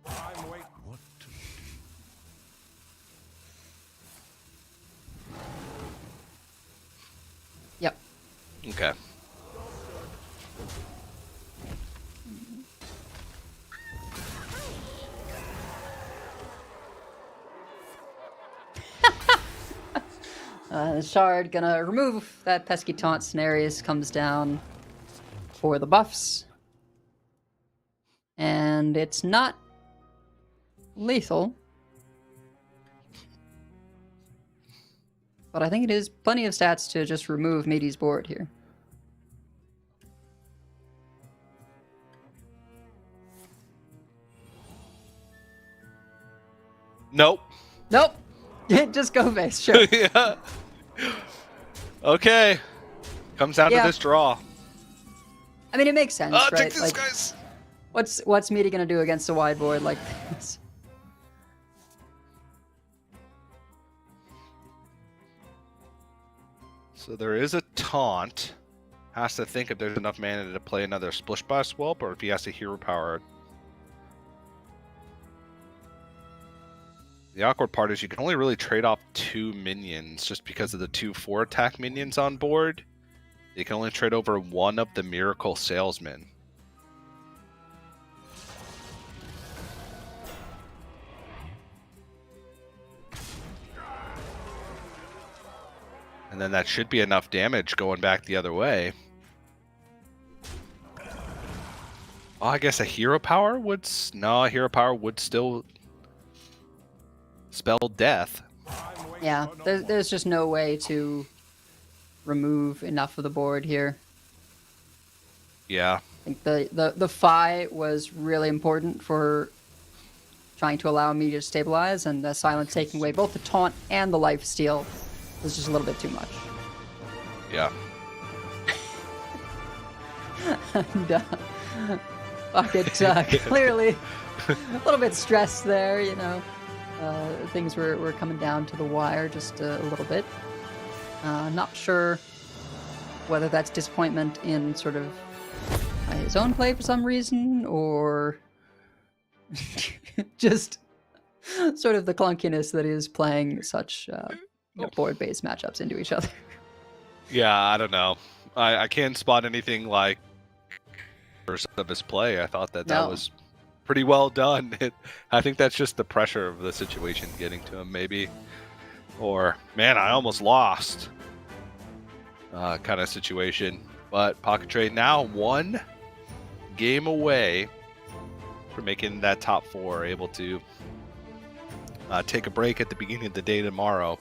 I'm waiting. What to Yep. Okay. The Shard gonna remove that pesky taunt. Scenarios comes down for the buffs. And it's not lethal. But I think it is plenty of stats to just remove Meaty's board here. Nope. Nope. Just go base, sure. Yeah. Okay. Comes down to Yeah. this draw. I mean, it makes sense, right? Take this, Like, guys. what's Meaty gonna do against a wide board like this? So there is a taunt. Has to think if there's enough mana to play another Splish by Swelp, or if he has to hero power. The awkward part is you can only really trade off 2 minions just because of the 2 4-attack minions on board. You can only trade over one of the Miracle Salesmen. And then that should be enough damage going back the other way. Oh, I guess a hero power would... No, a hero power would still spell death. Yeah, there's just no way to remove enough of the board here. Yeah. I think the Phi was really important for trying to allow me to stabilize, and the Silence taking away both the taunt and the life steal was just a little bit too much. Yeah. And Bucket clearly a little bit stressed there, things were coming down to the wire just a little bit. Not sure whether that's disappointment in sort of his own play for some reason, or just sort of the clunkiness that is playing such board-based matchups into each other. Yeah, I don't know. I can't spot anything like of his play. I thought that No. was pretty well done. I think that's just the pressure of the situation getting to him, maybe. Or, man, I almost lost kind of situation. But Pocket Trade now 1 game away from making that top 4, able to take a break at the beginning of the day tomorrow.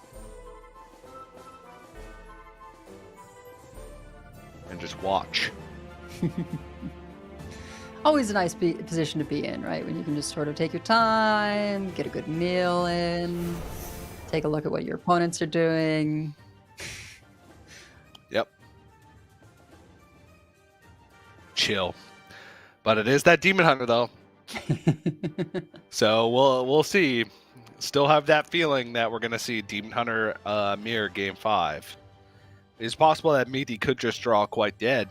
And just watch. Always a nice position to be in, right? When you can just sort of take your time, get a good meal in, take a look at what your opponents are doing. Yep. Chill. But it is that Demon Hunter, though. So we'll see. Still have that feeling that we're going to see Demon Hunter mirror Game 5. it's possible that Meaty could just draw quite dead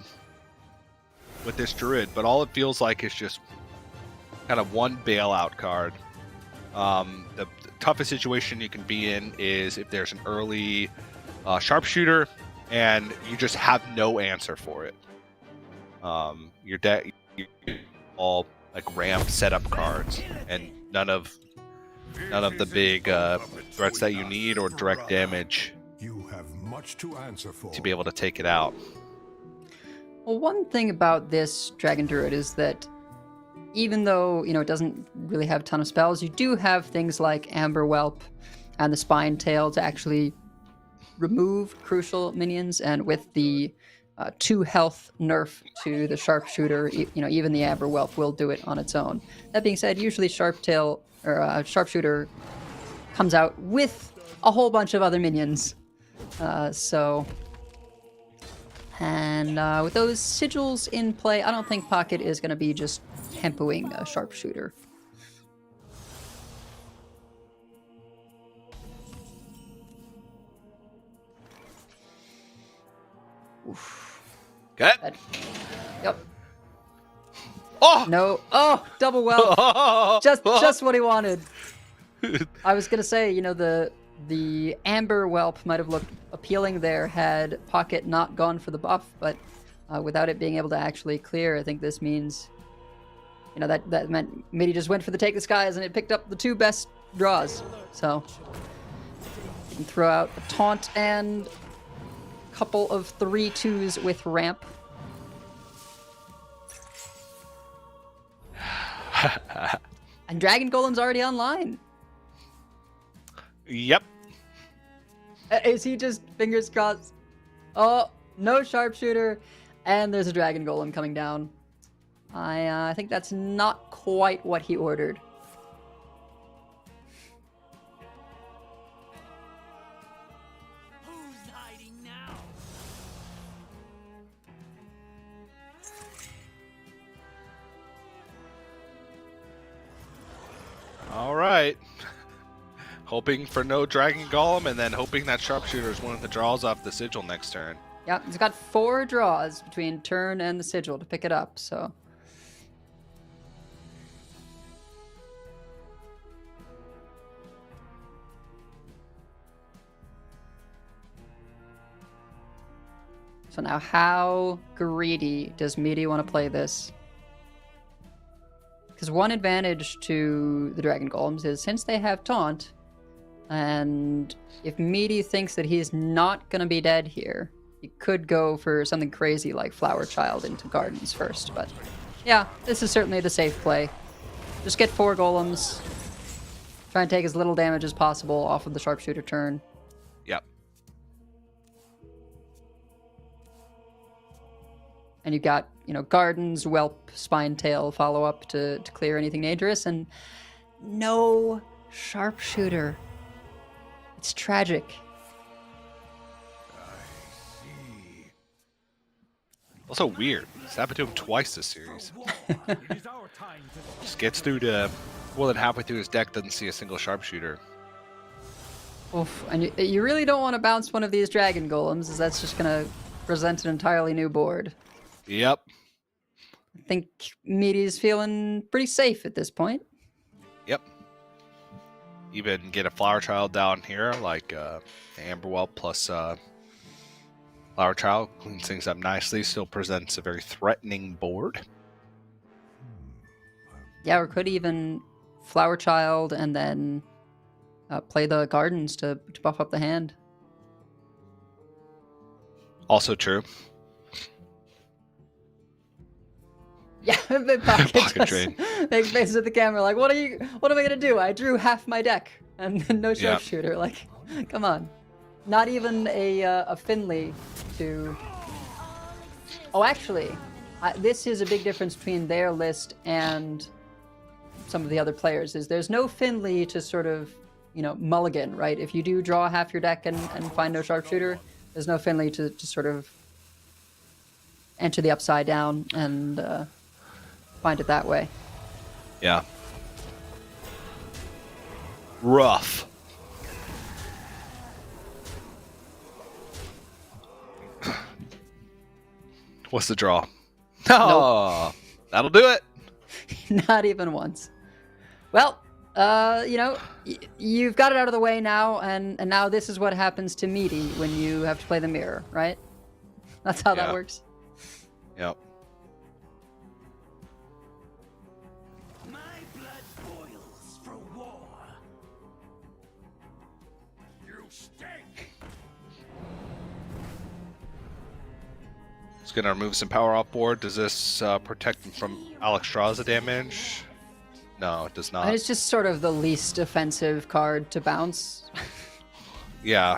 with this Druid, but all it feels like is just kind of one bailout card. The toughest situation you can be in is if there's an early sharpshooter and you just have no answer for it. Your deck all like ramp setup cards and none of the big threats that you need or direct damage You have much to answer for. to be able to take it out. Well, one thing about this Dragon Druid is that even though, it doesn't really have a ton of spells, you do have things like Amber Whelp and the Spine Tail to actually remove crucial minions, and with the 2 health nerf to the Sharpshooter, even the Amber Whelp will do it on its own. That being said, usually Sharpshooter comes out with a whole bunch of other minions. With those sigils in play, I don't think Pocket is going to be just tempoing a Sharpshooter. Okay. Yep. Oh! No. Oh, double whelp. just what he wanted. I was gonna say, the Amber Whelp might have looked appealing there had Pocket not gone for the buff, but without it being able to actually clear, I think this means, that meant Mitty just went for the Take the Skies and it picked up the 2 best draws. So you can throw out a taunt and a couple of 3/2s with ramp. And Dragon Golem's already online. Yep. Is he just fingers crossed? Oh, no Sharpshooter, and there's a Dragon Golem coming down. I think that's not quite what he ordered. Who's hiding now? All right. Hoping for no Dragon Golem, and then hoping that Sharpshooter is one of the draws off the Sigil next turn. Yeah, he's got 4 draws between turn and the Sigil to pick it up, so... So now, how greedy does Meaty want to play this? Because one advantage to the Dragon Golems is since they have Taunt, and if Meaty thinks that he's not going to be dead here, he could go for something crazy like Flower Child into Gardens first. But yeah, this is certainly the safe play. Just get 4 Golems, try and take as little damage as possible off of the Sharpshooter turn. Yep. And you've got, Gardens, Whelp, Spine Tail follow up to clear anything dangerous, and no Sharpshooter. It's tragic. Also weird. It's happened to him twice this series. Just gets through to more than halfway through his deck, doesn't see a single Sharpshooter. Oof. And you really don't want to bounce one of these Dragon Golems, as that's just going to present an entirely new board. Yep. I think Meaty's feeling pretty safe at this point. Yep. Even get a Flower Child down here, like Amber Whelp plus Flower Child, cleans things up nicely, still presents a very threatening board. Yeah, or could even Flower Child and then play the Gardens to buff up the hand. Also true. Yeah, Pocket Pocket Drain. Makes faces at the camera like, what am I gonna do? I drew half my deck and no Sharpshooter. Like, come on. Not even a Finley to... Oh, actually, this is a big difference between their list and some of the other players, is there's no Finley to sort of, mulligan, right? If you do draw half your deck and find no Sharpshooter, there's no Finley to sort of enter the upside down and find it that way. Yeah. Rough. What's the draw? Oh, that'll do it. Not even once. Well, you know, you've got it out of the way now, and now this is what happens to Meaty when you have to play the mirror, right? That's how that Yeah. works. Yep. My blood boils for war. You stink! It's gonna remove some power off board. Does this protect him from Alexstrasza damage? No, it does not. And it's just sort of the least offensive card to bounce. Yeah.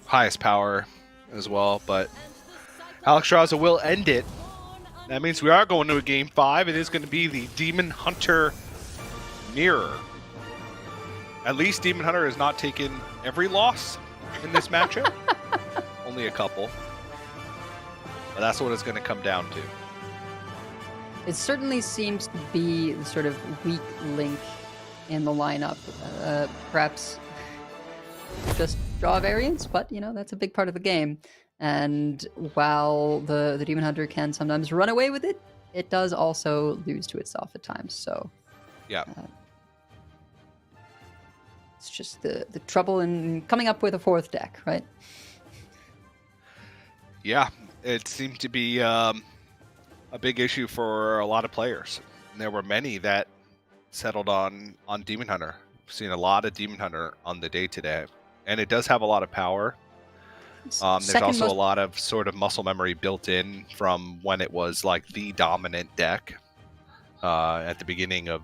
Highest power as well, but Alexstrasza will end it. That means we are going to a game 5. It is going to be the Demon Hunter Mirror. At least Demon Hunter has not taken every loss in this matchup. Only a couple. But that's what it's going to come down to. It certainly seems to be the sort of weak link in the lineup. Perhaps just draw variants, but you know, that's a big part of the game. And while the Demon Hunter can sometimes run away with it, it does also lose to itself at times. So Yeah. it's just the trouble in coming up with a fourth deck, right? Yeah, it seemed to be a big issue for a lot of players. And there were many that settled on Demon Hunter. We've seen a lot of Demon Hunter on the day today. And it does have a lot of power. There's also a lot of sort of muscle memory built in from when it was like the dominant deck at the beginning of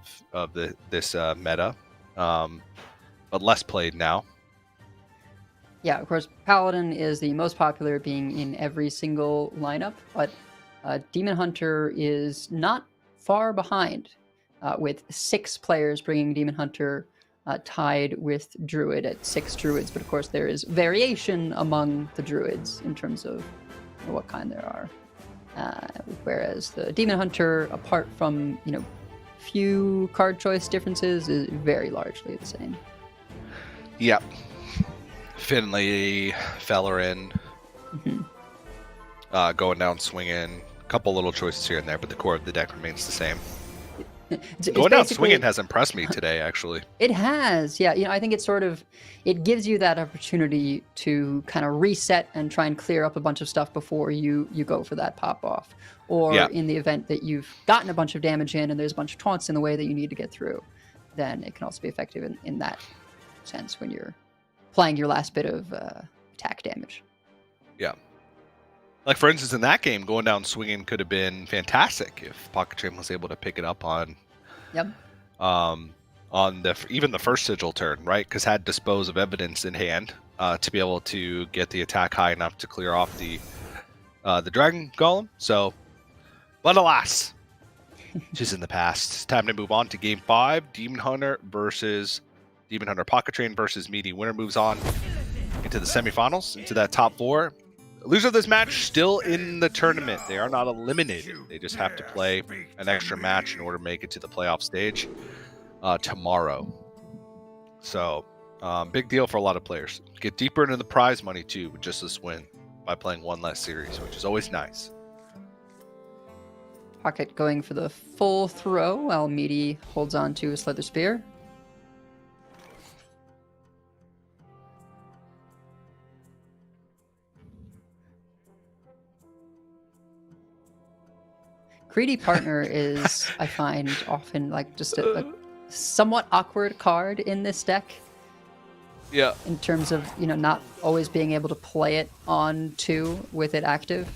this meta, but less played now. Yeah, of course, Paladin is the most popular, being in every single lineup, but Demon Hunter is not far behind, with 6 players bringing Demon Hunter tied with Druid at 6 Druids. But of course, there is variation among the Druids in terms of what kind there are. Whereas the Demon Hunter, apart from few card choice differences, is very largely the same. Yep. Finley, Fellerin, going down swinging. A couple little choices here and there, but the core of the deck remains the same. It's Going down basically- swinging has impressed me today, actually. It has, yeah. I think it's it gives you that opportunity to kind of reset and try and clear up a bunch of stuff before you go for that pop off. Or Yeah. in the event that you've gotten a bunch of damage in and there's a bunch of taunts in the way that you need to get through, then it can also be effective in that sense when you're playing your last bit of attack damage. Yeah. Like, for instance, in that game, going down swinging could have been fantastic if Pocket Train was able to pick it up on Yep. on even the first sigil turn, right? Because had Dispose of Evidence in hand to be able to get the attack high enough to clear off the Dragon Golem. So, but alas, just in the past. It's time to move on to Game 5. Demon Hunter Pocket Train versus Meaty. Winner moves on into the semifinals, into that top 4. Loser of this match still in the tournament. They are not eliminated. They just have to play an extra match in order to make it to the playoff stage tomorrow. So, big deal for a lot of players. Get deeper into the prize money too with just this win by playing one less series, which is always nice. Pocket going for the full throw while Meaty holds on to a Slither Spear. Greedy Partner is, I find, often like just a somewhat awkward card in this deck Yeah. in terms of, not always being able to play it on 2 with it active.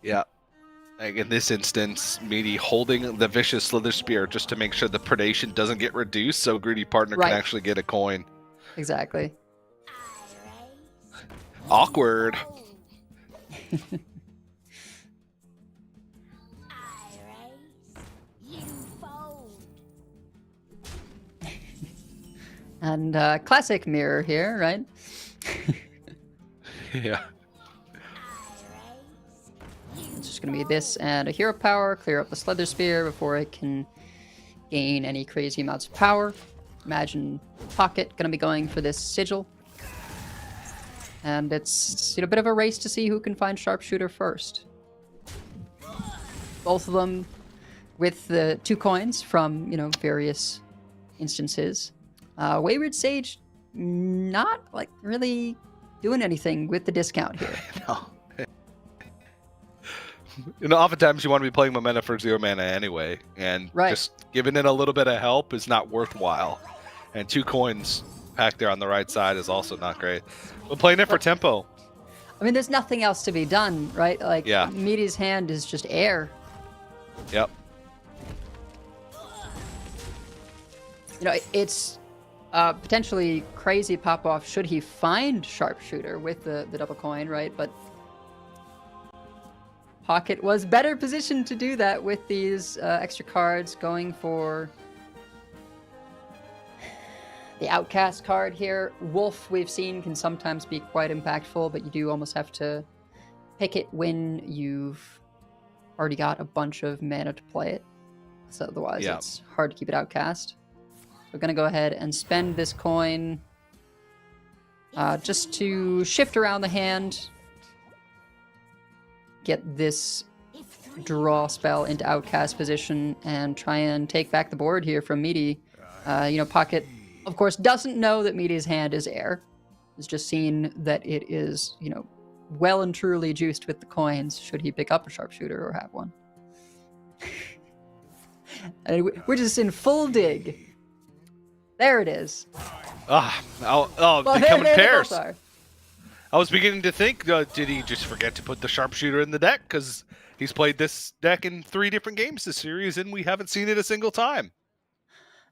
Yeah. Like in this instance, Meaty holding the Vicious Slither Spear just to make sure the predation doesn't get reduced so Greedy Partner Right. can actually get a coin. Exactly. Awkward. And classic mirror here, right? Yeah. It's just going to be this and a hero power, clear up the Slither Spear before it can gain any crazy amounts of power. Imagine Pocket going to be going for this Sigil. And it's a bit of a race to see who can find Sharpshooter first. both of them with the 2 coins from, various instances. Wayward Sage not like really doing anything with the discount here. No. Oftentimes you want to be playing Momentum for 0 mana anyway, and just giving it a little bit of help is not worthwhile. And 2 coins packed there on the right side is also not great. But playing it for tempo. I mean, there's nothing else to be done, right? Like, yeah. Meaty's hand is just air. Yep. It's potentially crazy pop-off should he find Sharpshooter with the double coin, right? But Pocket was better positioned to do that with these extra cards, going for the Outcast card here. Wolf, we've seen, can sometimes be quite impactful, but you do almost have to pick it when you've already got a bunch of mana to play it. So otherwise it's hard to keep it Outcast. We're going to go ahead and spend this coin just to shift around the hand, get this draw spell into Outcast position, and try and take back the board here from Meaty. Pocket, of course, doesn't know that Meaty's hand is air. He's just seen that it is, well and truly juiced with the coins, should he pick up a Sharpshooter or have one. And we're just in full dig. There it is. They come in pairs. I was beginning to think, did he just forget to put the Sharpshooter in the deck? Because he's played this deck in 3 different games this series, and we haven't seen it a single time.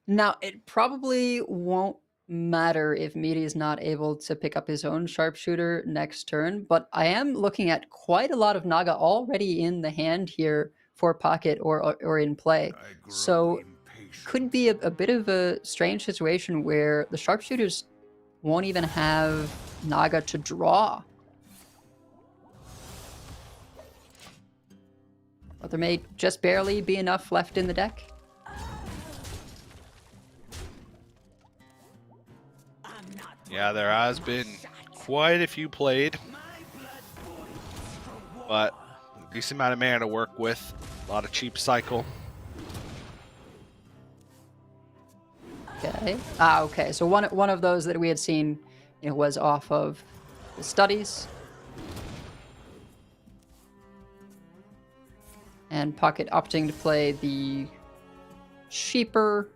Now, it probably won't matter if Meaty is not able to pick up his own Sharpshooter next turn, but I am looking at quite a lot of Naga already in the hand here for Pocket or in play. So could be a bit of a strange situation where the Sharpshooters won't even have Naga to draw. But there may just barely be enough left in the deck. Yeah, there has been quite a few played, but a decent amount of mana to work with. A lot of cheap cycle. Okay. Okay. So one of those that we had seen, was off of the studies. And Pocket opting to play the cheaper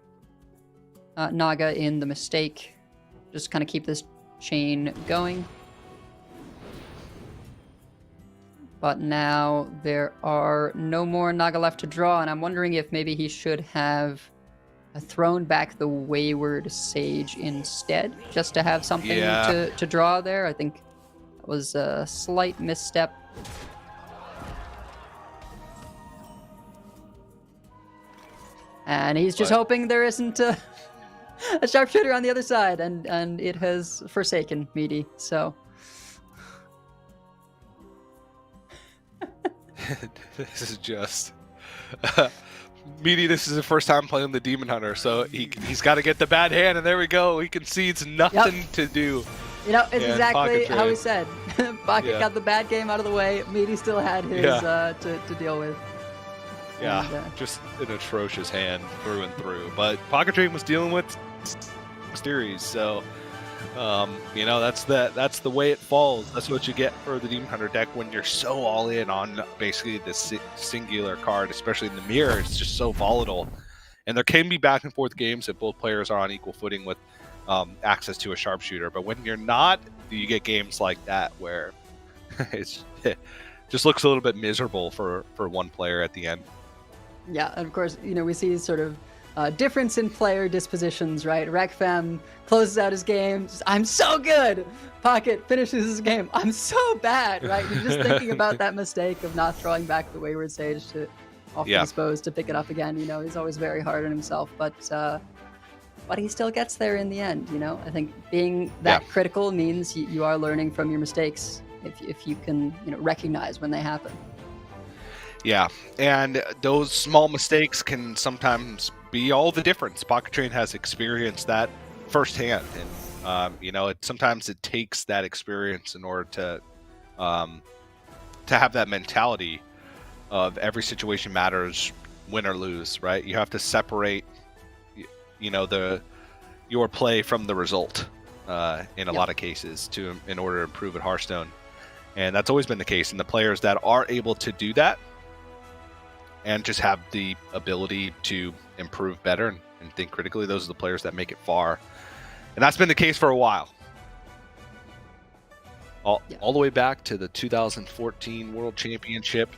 Naga in the mistake. Just kind of keep this chain going. But now there are no more Naga left to draw, and I'm wondering if maybe he should have thrown back the Wayward Sage instead, just to have something to draw there. I think that was a slight misstep. And he's just hoping there isn't a Sharpshooter on the other side, and it has forsaken Meaty, so... This is just... Meaty, this is the first time playing the Demon Hunter, so he's got to get the bad hand, and there we go. He concedes nothing to do. It's exactly how we said. Pocket got the bad game out of the way. Meaty still had his to deal with. Yeah, and, just an atrocious hand through and through. But Pocket Train was dealing with Mysteries, so that's the way it falls. That's what you get for the Demon Hunter deck when you're so all in on basically this singular card, especially in the mirror. It's just so volatile, and there can be back and forth games if both players are on equal footing with access to a Sharpshooter. But when you're not, you get games like that where it just looks a little bit miserable for one player at the end. Yeah, and of course, we see sort of difference in player dispositions, right? Rekfam closes out his game. I'm so good. Pocket finishes his game. I'm so bad, right? You're just thinking about that mistake of not throwing back the Wayward Sage to off disposed to pick it up again. He's always very hard on himself, but he still gets there in the end. I think being that critical means you are learning from your mistakes if you can recognize when they happen. Yeah, and those small mistakes can sometimes be all the difference. Pocket Train has experienced that firsthand, and sometimes it takes that experience in order to have that mentality of every situation matters, win or lose, right? You have to separate, your play from the result in a lot of cases in order to improve at Hearthstone. And that's always been the case. And the players that are able to do that and just have the ability to improve better and think critically, those are the players that make it far. And that's been the case for a while. All the way back to the 2014 World Championship.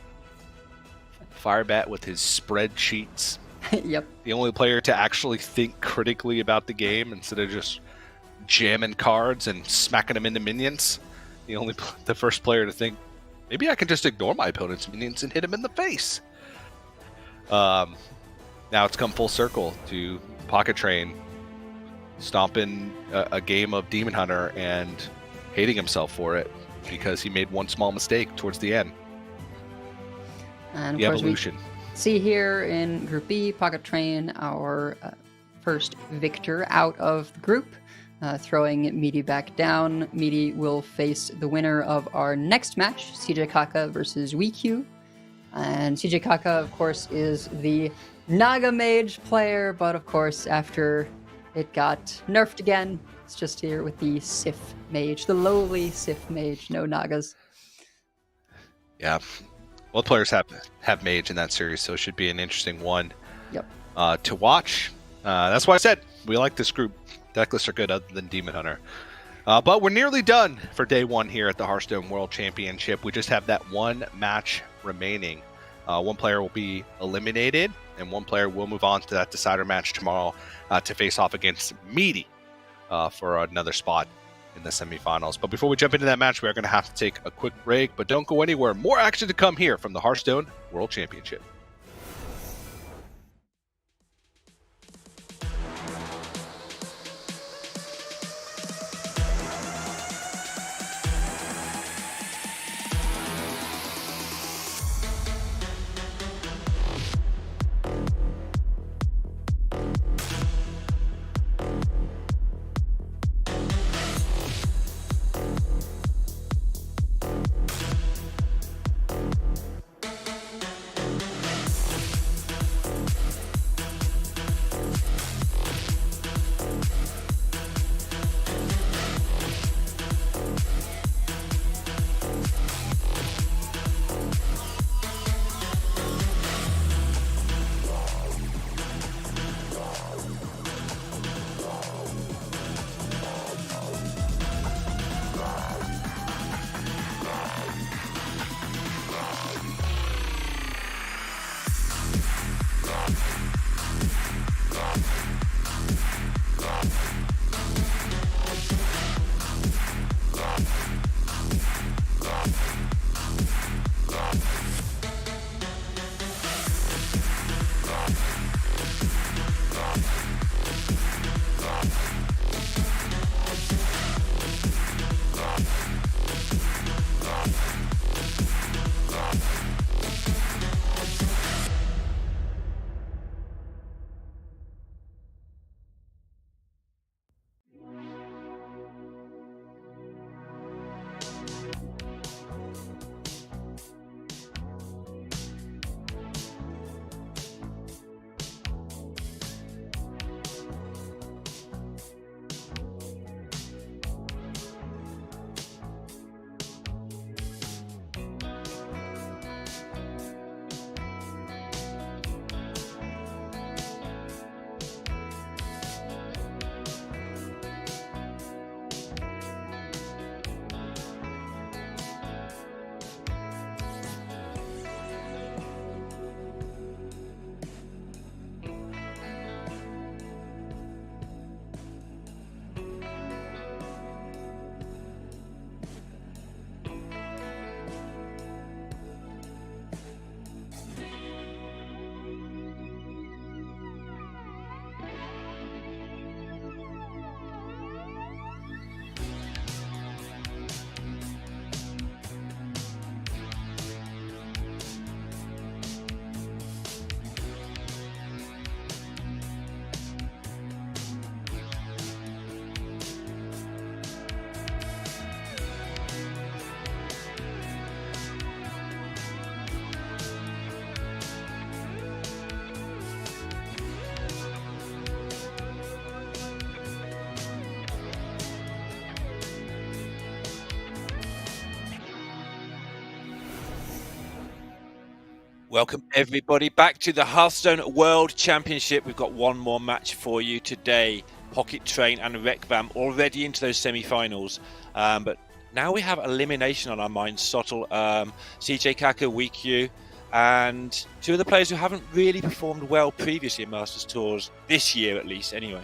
Firebat with his spreadsheets. Yep. The only player to actually think critically about the game instead of just jamming cards and smacking them into minions. The first player to think, maybe I can just ignore my opponent's minions and hit him in the face. Now it's come full circle to Pocket Train stomping a game of Demon Hunter and hating himself for it because he made one small mistake towards the end. And the of course evolution. We see here in Group B, Pocket Train, our first victor out of the group, throwing Meaty back down. Meaty will face the winner of our next match, CJ Kaka versus WeQ. And CJ Kaka, of course, is the Naga Mage player, but of course, after it got nerfed again, it's just here with the Sif Mage, the lowly Sif Mage, no Nagas. Yeah. Both players have Mage in that series, so it should be an interesting one to watch. That's why I said we like this group. Deck lists are good other than Demon Hunter. But we're nearly done for day one here at the Hearthstone World Championship. We just have that one match remaining. One player will be eliminated, and one player will move on to that decider match tomorrow to face off against Meaty for another spot in the semifinals. But before we jump into that match, we are going to have to take a quick break, but don't go anywhere. More action to come here from the Hearthstone World Championship. Welcome everybody back to the Hearthstone World Championship. We've got one more match for you today. Pocket Train and Rekbam already into those semi-finals. But now we have elimination on our minds. Sottle, CJ Kaka, WeQ, and two of the players who haven't really performed well previously in Masters Tours, this year at least anyway.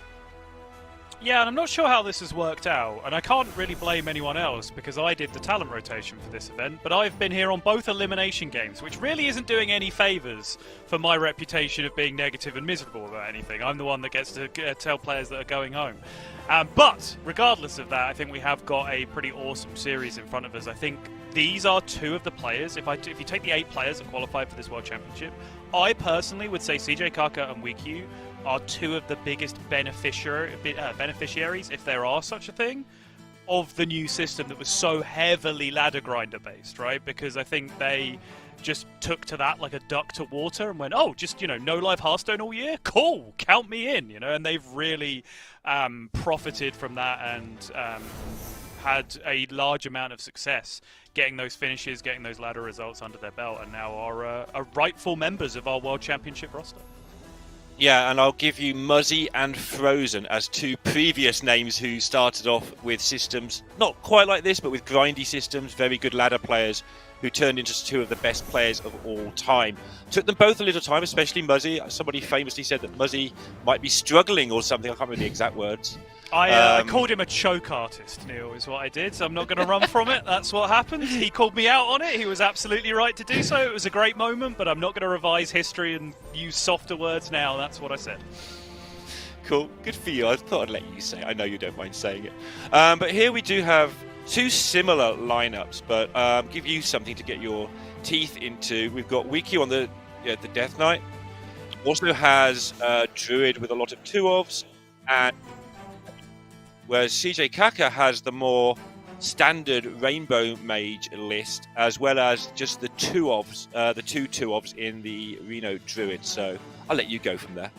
Yeah, and I'm not sure how this has worked out, and I can't really blame anyone else because I did the talent rotation for this event, but I've been here on both elimination games, which really isn't doing any favours for my reputation of being negative and miserable about anything. I'm the one that gets to tell players that are going home. But regardless of that, I think we have got a pretty awesome series in front of us. I think these are two of the players. If you take the 8 players that qualified for this World Championship, I personally would say CJ Kaka and WeQ are two of the biggest beneficiaries, if there are such a thing, of the new system that was so heavily ladder grinder based, right? Because I think they just took to that like a duck to water and went, oh, just, no live Hearthstone all year? Cool, count me in, and they've really profited from that and had a large amount of success getting those finishes, getting those ladder results under their belt, and now are rightful members of our World Championship roster. Yeah, and I'll give you Muzzy and Frozen as two previous names who started off with systems, not quite like this, but with grindy systems, very good ladder players who turned into two of the best players of all time. Took them both a little time, especially Muzzy. Somebody famously said that Muzzy might be struggling or something. I can't remember the exact words. I called him a choke artist, Neil, is what I did, so I'm not going to run from it. That's what happened. He called me out on it. He was absolutely right to do so. It was a great moment, but I'm not going to revise history and use softer words now. That's what I said. Cool. Good for you. I thought I'd let you say it. I know you don't mind saying it. But here we do have two similar lineups, but give you something to get your teeth into. We've got WeQ on the Death Knight. Also has Druid with a lot of 2-ofs, and whereas CJ Kaka has the more standard Rainbow Mage list, as well as just the 2-ofs, the two 2-ofs in the Reno Druid. So I'll let you go from there.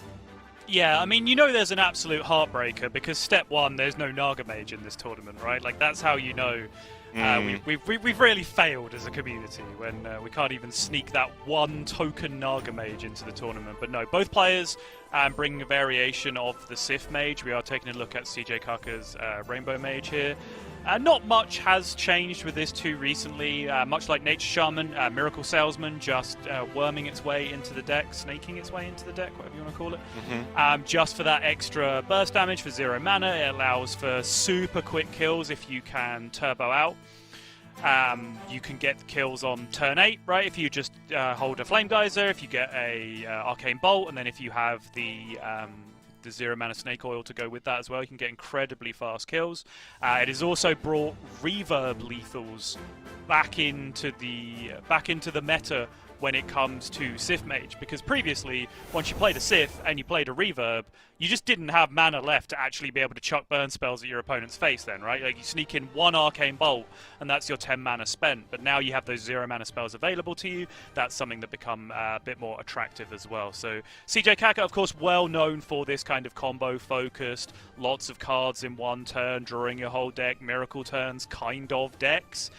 Yeah, I mean, there's an absolute heartbreaker because step 1, there's no Naga Mage in this tournament, right? Like, that's how you know we've really failed as a community when we can't even sneak that one token Naga Mage into the tournament. But no, both players bring a variation of the Sith Mage. We are taking a look at CJ Kaka's Rainbow Mage here. Not much has changed with this too recently. Much like Nature Shaman, Miracle Salesman just worming its way into the deck, snaking its way into the deck, whatever you want to call it. Just for that extra burst damage for 0 mana. It allows for super quick kills if you can turbo out. You can get kills on turn 8, right? If you just hold a Flame Geyser, if you get a Arcane Bolt, and then if you have the 0 mana Snake Oil to go with that as well, you can get incredibly fast kills. It has also brought reverb lethals back into the meta when it comes to Sith Mage, because previously, once you played a Sith and you played a reverb, you just didn't have mana left to actually be able to chuck burn spells at your opponent's face then, right? Like, you sneak in one Arcane Bolt, and that's your 10 mana spent, but now you have those 0 mana spells available to you. That's something that become a bit more attractive as well. So, CJ Kaka, of course, well known for this kind of combo-focused, lots of cards in one turn, drawing your whole deck, miracle turns kind of decks.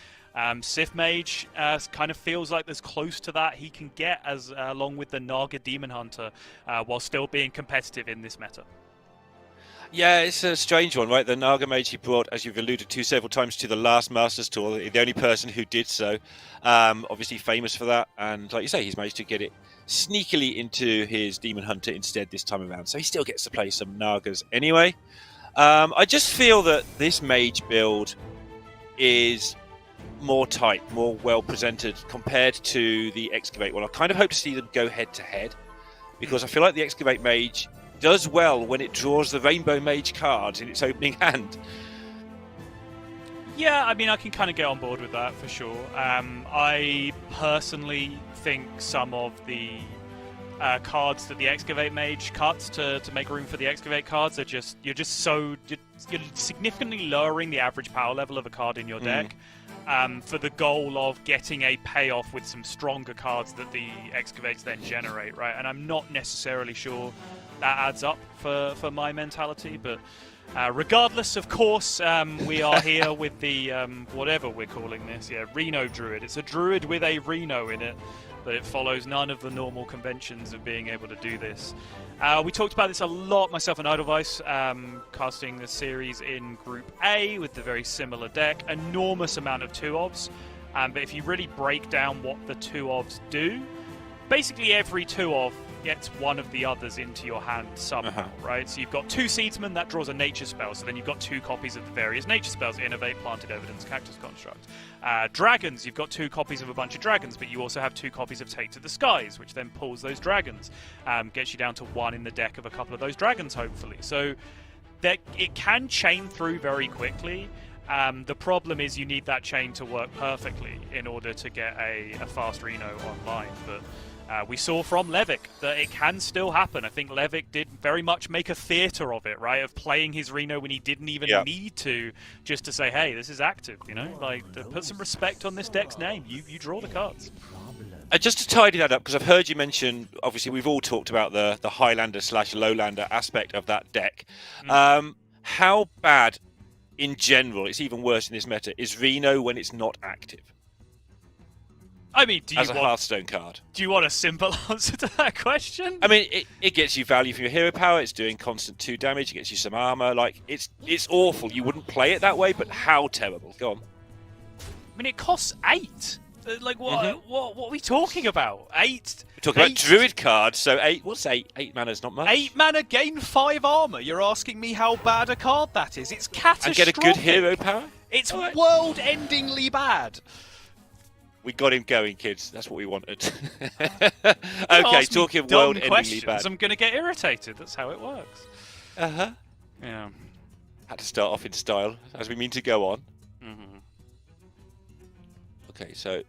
Sith Mage kind of feels like there's close to that he can get along with the Naga Demon Hunter while still being competitive in this meta. Yeah, it's a strange one, right? The Naga Mage he brought, as you've alluded to several times, to the last Masters Tour, the only person who did so. Obviously famous for that, and like you say, he's managed to get it sneakily into his Demon Hunter instead this time around, so he still gets to play some Nagas anyway. I just feel that this Mage build is more tight, more well presented compared to the Excavate one. I kind of hope to see them go head to head, because I feel like the Excavate Mage does well when it draws the Rainbow Mage cards in its opening hand. Yeah, I mean, I can kind of get on board with that for sure. I personally think some of the cards that the Excavate Mage cuts to make room for the Excavate cards are you're significantly lowering the average power level of a card in your deck. For the goal of getting a payoff with some stronger cards that the Excavates then generate, right? And I'm not necessarily sure that adds up for my mentality, but Regardless, of course, we are here with the whatever we're calling this. Yeah, Reno Druid. It's a Druid with a Reno in it, but it follows none of the normal conventions of being able to do this. We talked about this a lot, myself and Edelweiss, casting the series in Group A with the very similar deck. Enormous amount of 2-ofs, but if you really break down what the 2-ofs do, basically every 2-off gets one of the others into your hand somehow, right? So you've got 2 Seedsmen, that draws a nature spell, so then you've got 2 copies of the various nature spells, Innovate, Planted Evidence, Cactus Construct. Dragons, you've got 2 copies of a bunch of dragons, but you also have 2 copies of Take to the Skies, which then pulls those dragons. Gets you down to 1 in the deck of a couple of those dragons, hopefully. So that it can chain through very quickly. The problem is you need that chain to work perfectly in order to get a fast Reno online, but we saw from Levick that it can still happen. I think Levick did very much make a theatre of it, right? Of playing his Reno when he didn't even need to, just to say, hey, this is active, you know? Like, to put some respect on this deck's name. You draw the cards. Just to tidy that up, because I've heard you mention, obviously we've all talked about the Highlander/Lowlander aspect of that deck. How bad, in general, it's even worse in this meta, is Reno when it's not active? I mean, as a Hearthstone card. Do you want a simple answer to that question? I mean, it gets you value from your hero power. It's doing constant 2 damage. It gets you some armor. Like, it's awful. You wouldn't play it that way, but how terrible? Go on. I mean, it costs 8. Like, what are we talking about? 8? We're talking about Druid cards, so 8. What's 8? 8 mana's not much. 8 mana, gain 5 armor. You're asking me how bad a card that is? It's catastrophic. And get a good hero power? It's world-endingly bad. We got him going, kids. That's what we wanted. Okay, talking world-endingly bad. I'm going to get irritated. That's how it works. Yeah. Had to start off in style, as we mean to go on. Okay, so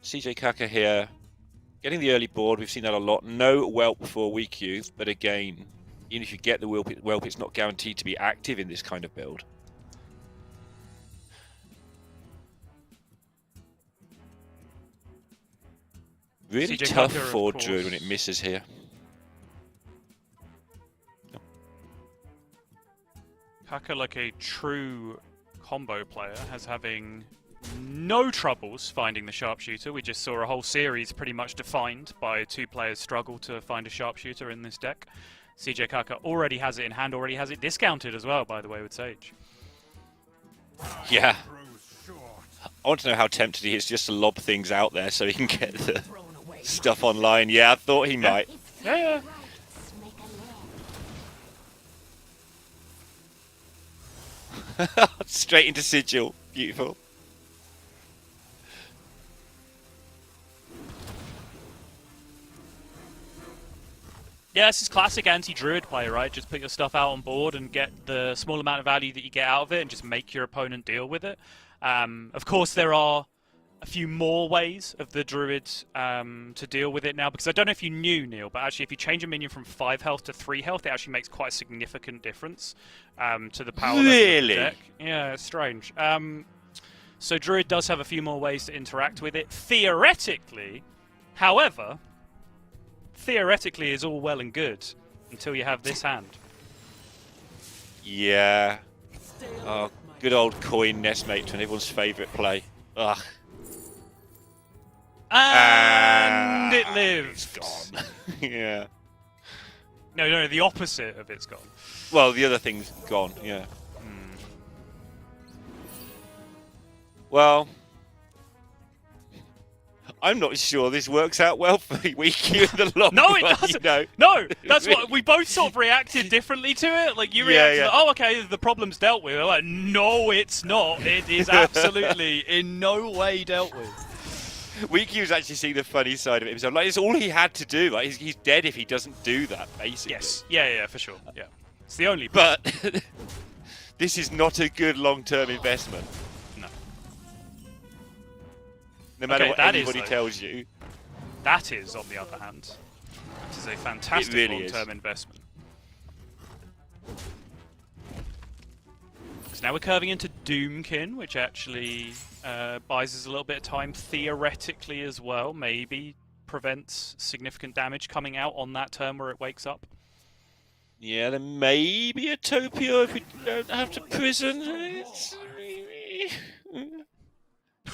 CJ Kaka here, getting the early board. We've seen that a lot. No Whelp before weak queue, but again, even if you get the Whelp, it's not guaranteed to be active in this kind of build. Really CJ tough Kaka, for Druid when it misses here. Kaka, like a true combo player, has having no troubles finding the sharpshooter. We just saw a whole series pretty much defined by 2 players struggle to find a sharpshooter in this deck. CJ Kaka already has it in hand, already has it discounted as well, by the way, with Sage. Yeah. I want to know how tempted he is just to lob things out there so he can get the stuff online. Yeah, I thought he might. Yeah. Straight into Sigil. Beautiful. Yeah, this is classic anti-Druid play, right? Just put your stuff out on board and get the small amount of value that you get out of it and just make your opponent deal with it. Of course, there are a few more ways of the Druid to deal with it now, because I don't know if you knew, Neil, but actually if you change a minion from 5 health to 3 health, it actually makes quite a significant difference to the power level of the deck. Yeah, it's strange. So Druid does have a few more ways to interact with it. Theoretically, however, theoretically is all well and good until you have this hand. Yeah. Oh, good old coin nestmate, everyone's favourite play. Ugh. And it lives. It's gone. Yeah. No, the opposite of it's gone. Well, the other thing's gone, yeah. Well, I'm not sure this works out well for Week in the long No, run, it doesn't. You know? No, that's what we both sort of reacted differently to it. Like you reacted, yeah. oh, okay, the problem's dealt with. I'm like, no, it's not. It is absolutely in no way dealt with. Weeky was actually seeing the funny side of it himself. Like, it's all he had to do. Like, he's dead if he doesn't do that, basically. Yes. Yeah, for sure. Yeah. It's the only. But this is not a good long-term investment. No. No matter what anybody though. tells you. That is, on the other hand, it is a fantastic really long-term investment. So now we're curving into Doomkin, which actually buys us a little bit of time theoretically as well. Maybe prevents significant damage coming out on that turn where it wakes up. Yeah, then maybe a Topio if we don't have to prison.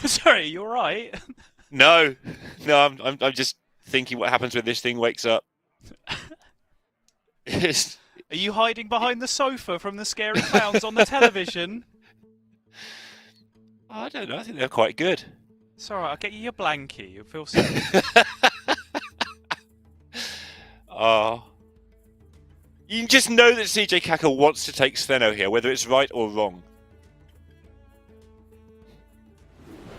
Sorry, you alright? No, I'm just thinking what happens when this thing wakes up. It's- Are you hiding behind the sofa from the scary clowns on the television? I don't know. I think they're quite good. It's alright, I'll get you your blankie. You'll feel safe. Oh. You just know that CJ Kaka wants to take Steno here, whether it's right or wrong.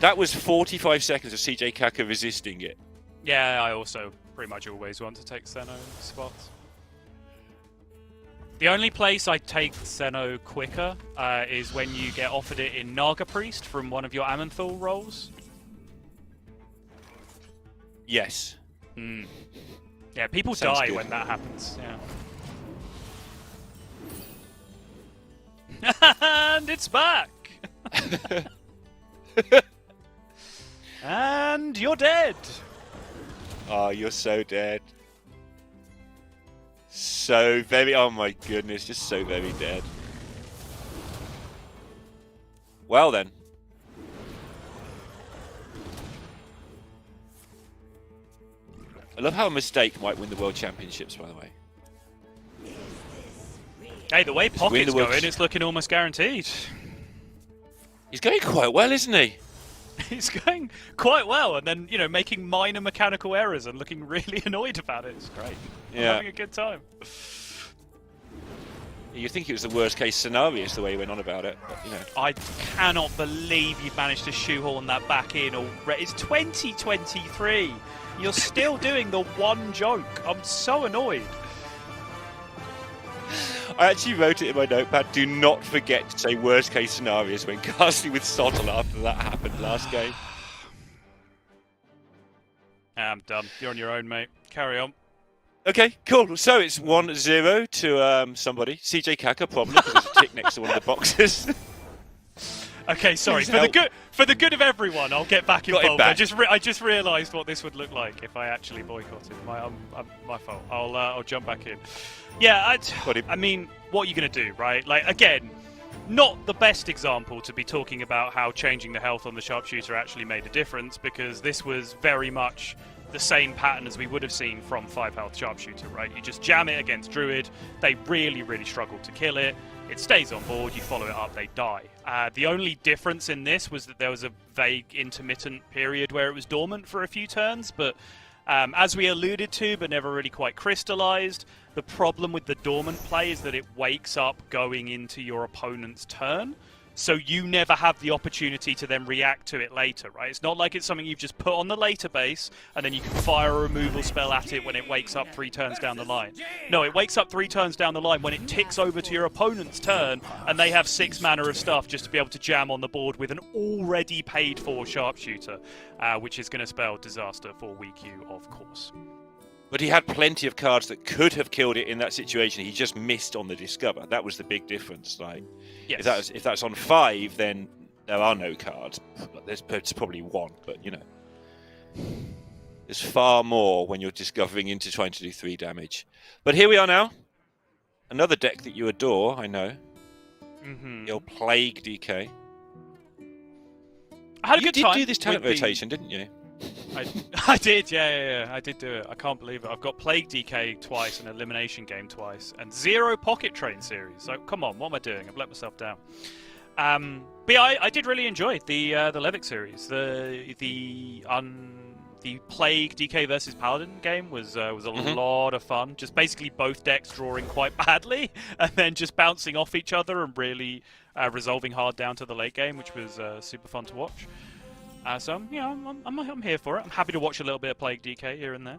That was 45 seconds of CJ Kaka resisting it. Yeah, I also pretty much always want to take Seno spots. The only place I take Seno quicker is when you get offered it in Naga Priest from one of your Amanthal rolls. Yes. Yeah, people Sounds die good. when that happens. Yeah. And it's back! And you're dead! Oh, you're so dead. So very... Oh my goodness, just so very dead. Well then. I love how a mistake might win the World Championships, by the way. Hey, the way Just win Pocket's the World going, it's looking almost guaranteed. He's going quite well, isn't he? He's going quite well, and then, you know, making minor mechanical errors and looking really annoyed about it. It's great. I'm Yeah. having a good time. You'd think it was the worst case scenario, is the way he went on about it. But, you know. I cannot believe you've managed to shoehorn that back in already. It's 2023. You're still doing the one joke. I'm so annoyed. I actually wrote it in my notepad. Do not forget to say worst case scenarios when casting with Sottle after that happened last game. I'm done. You're on your own, mate. Carry on. Okay, cool. So it's 1-0 to somebody. CJ Kaka, probably, because there's a tick next to one of the boxes. Okay, sorry. Please For the good of everyone, I'll get back Got it involved. back. I just realised what this would look like if I actually boycotted. My fault. I'll jump back in. Yeah, Got him. I mean, what are you going to do, right? Like, again, not the best example to be talking about how changing the health on the sharpshooter actually made a difference, because this was very much the same pattern as we would have seen from 5 health sharpshooter, right? You just jam it against Druid, they really, really struggle to kill it. It stays on board, you follow it up, they die. The only difference in this was that there was a vague intermittent period where it was dormant for a few turns, but as we alluded to, but never really quite crystallized, the problem with the dormant play is that it wakes up going into your opponent's turn. So you never have the opportunity to then react to it later, right? It's not like it's something you've just put on the later base and then you can fire a removal spell at it when it wakes up 3 turns down the line. No, it wakes up 3 turns down the line when it ticks over to your opponent's turn and they have 6 mana of stuff just to be able to jam on the board with an already paid for sharpshooter, which is going to spell disaster for weak you, of course. But he had plenty of cards that could have killed it in that situation. He just missed on the Discover. That was the big difference. Like, Yes. if that's on 5, then there are no cards. There's probably 1, but you know, there's far more when you're discovering into trying to do 3 damage. But here we are now. Another deck that you adore, I know. Your Plague DK. I had a You good did time do this talent with the- rotation, didn't you? I did, yeah, I did do it. I can't believe it. I've got Plague DK twice and Elimination Game twice, and 0 Pocket Train series. So come on, what am I doing? I've let myself down. But yeah, I did really enjoy the Levick series. The Plague DK versus Paladin game was a lot of fun. Just basically both decks drawing quite badly, and then just bouncing off each other and really resolving hard down to the late game, which was super fun to watch. So, you know, I'm here for it. I'm happy to watch a little bit of Plague DK here and there.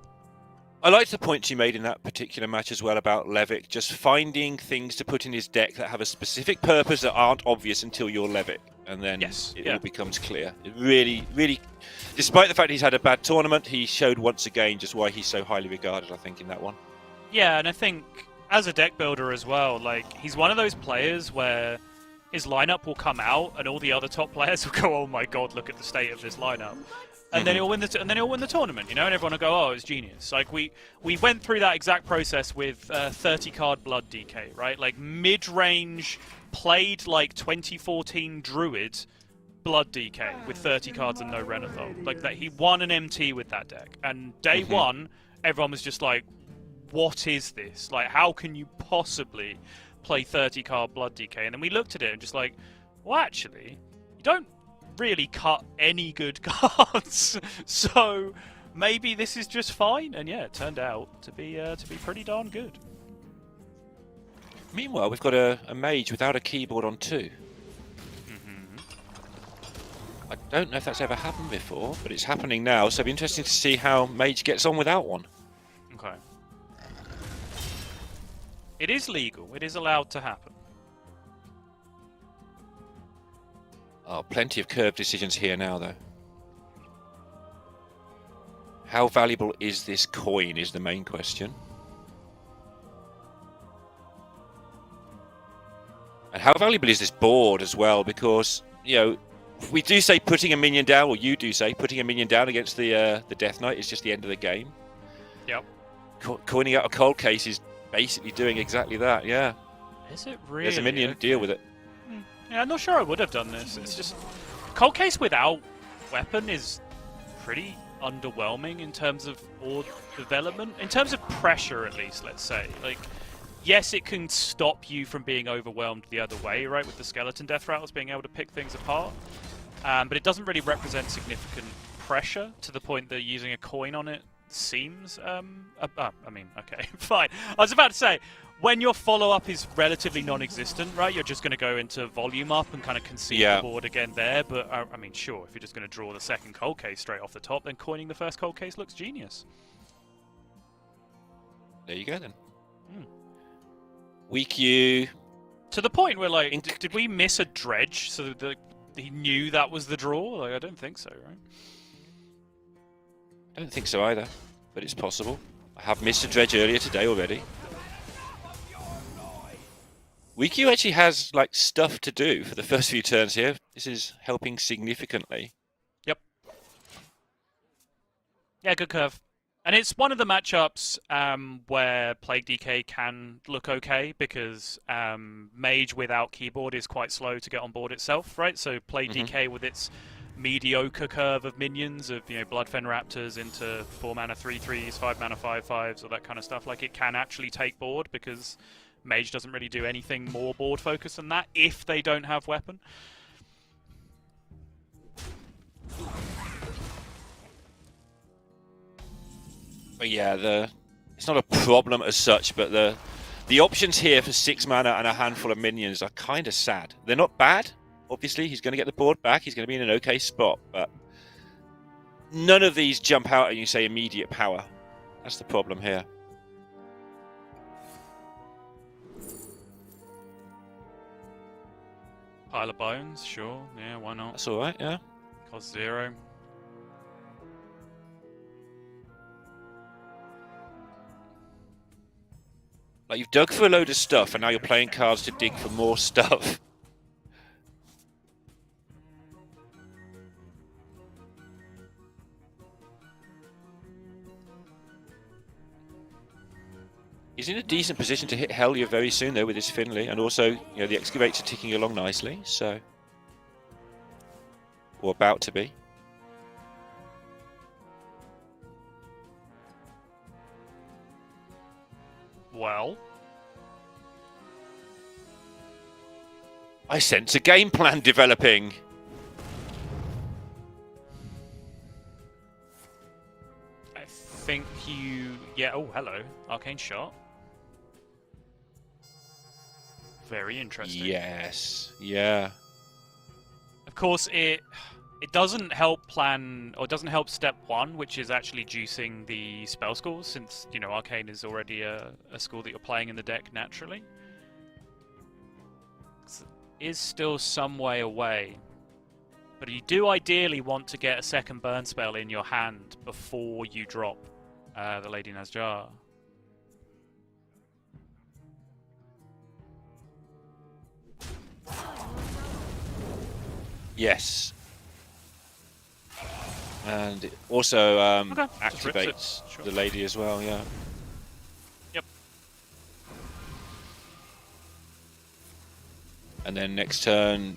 I liked the points you made in that particular match as well about Levick, just finding things to put in his deck that have a specific purpose that aren't obvious until you're Levick, and then it all becomes clear. It really, really, despite the fact he's had a bad tournament, he showed once again just why he's so highly regarded, I think, in that one. Yeah, and I think as a deck builder as well, like, he's one of those players where his lineup will come out, and all the other top players will go, "Oh my god, look at the state of this lineup," and then he'll win the tournament, you know, and everyone will go, "Oh, it's genius." Like we went through that exact process with 30 card Blood DK, right? Like mid-range, played like 2014 Druid Blood DK with 30 cards and no Renathal. Like that, he won an MT with that deck, and day one, everyone was just like, "What is this? Like, how can you possibly play 30 card Blood DK?" And then we looked at it and just like, well, actually, you don't really cut any good cards, so maybe this is just fine. And yeah, it turned out to be pretty darn good. Meanwhile, we've got a mage without a keyboard on 2. I don't know if that's ever happened before, but it's happening now, so it'll be interesting to see how mage gets on without one. Okay. It is legal. It is allowed to happen. Oh, plenty of curve decisions here now, though. How valuable is this coin is the main question. And how valuable is this board as well? Because, you know, we do say putting a minion down, or you do say putting a minion down against the Death Knight is just the end of the game. Yep. Coining out a cold case is basically doing exactly that, yeah. Is it really? There's a minion, Okay. deal with it. Yeah, I'm not sure I would have done this. It's just cold case without weapon is pretty underwhelming in terms of board development, in terms of pressure at least. Let's say, like, yes, it can stop you from being overwhelmed the other way, right? With the skeleton death rattles being able to pick things apart, but it doesn't really represent significant pressure to the point that using a coin on it seems. I mean, okay, fine. I was about to say, when your follow-up is relatively non-existent, right, you're just going to go into volume up and kind of concede the board again there. But, I mean, sure, if you're just going to draw the second cold case straight off the top, then coining the first cold case looks genius. There you go, then. Weak you. To the point where, like, did we miss a dredge so that he knew that was the draw? Like, I don't think so, right? I don't think so either, but it's possible. I have missed a dredge earlier today already. Weak actually has like stuff to do for the first few turns here. This is helping significantly. Yep. Yeah, good curve. And it's one of the matchups where Plague DK can look okay because Mage without keyboard is quite slow to get on board itself, right? So Plague DK with its mediocre curve of minions, of, you know, Bloodfen Raptors into 4 mana 3/3s, 5 mana 5/5s, all that kind of stuff, like, it can actually take board because Mage doesn't really do anything more board focused than that if they don't have weapon. But yeah, it's not a problem as such, but the options here for 6 mana and a handful of minions are kind of sad. They're not bad. Obviously, he's going to get the board back. He's going to be in an okay spot, but none of these jump out and you say immediate power. That's the problem here. Pile of bones, sure. Yeah, why not? That's all right, yeah. Cost 0. Like, you've dug for a load of stuff, and now you're playing cards to dig for more stuff. He's in a decent position to hit Hellier very soon, though, with his Finley, and also, you know, the Excavates are ticking along nicely, so... or about to be. Well, I sense a game plan developing. I think you... Yeah, oh, hello. Arcane Shot. Very interesting. Yes, yeah. Of course, it doesn't help plan, or doesn't help step 1, which is actually juicing the spell schools, since, you know, Arcane is already a school that you're playing in the deck naturally. It is still some way away. But you do ideally want to get a second burn spell in your hand before you drop the Lady Nazjar. Yes. And it also Okay, just rips it. activates Sure. the lady as well, yeah. Yep. And then next turn,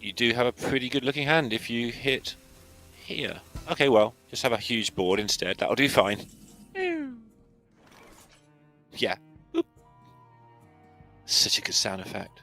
you do have a pretty good looking hand if you hit here. Okay, well, just have a huge board instead. That'll do fine. Yeah. Oop. Such a good sound effect.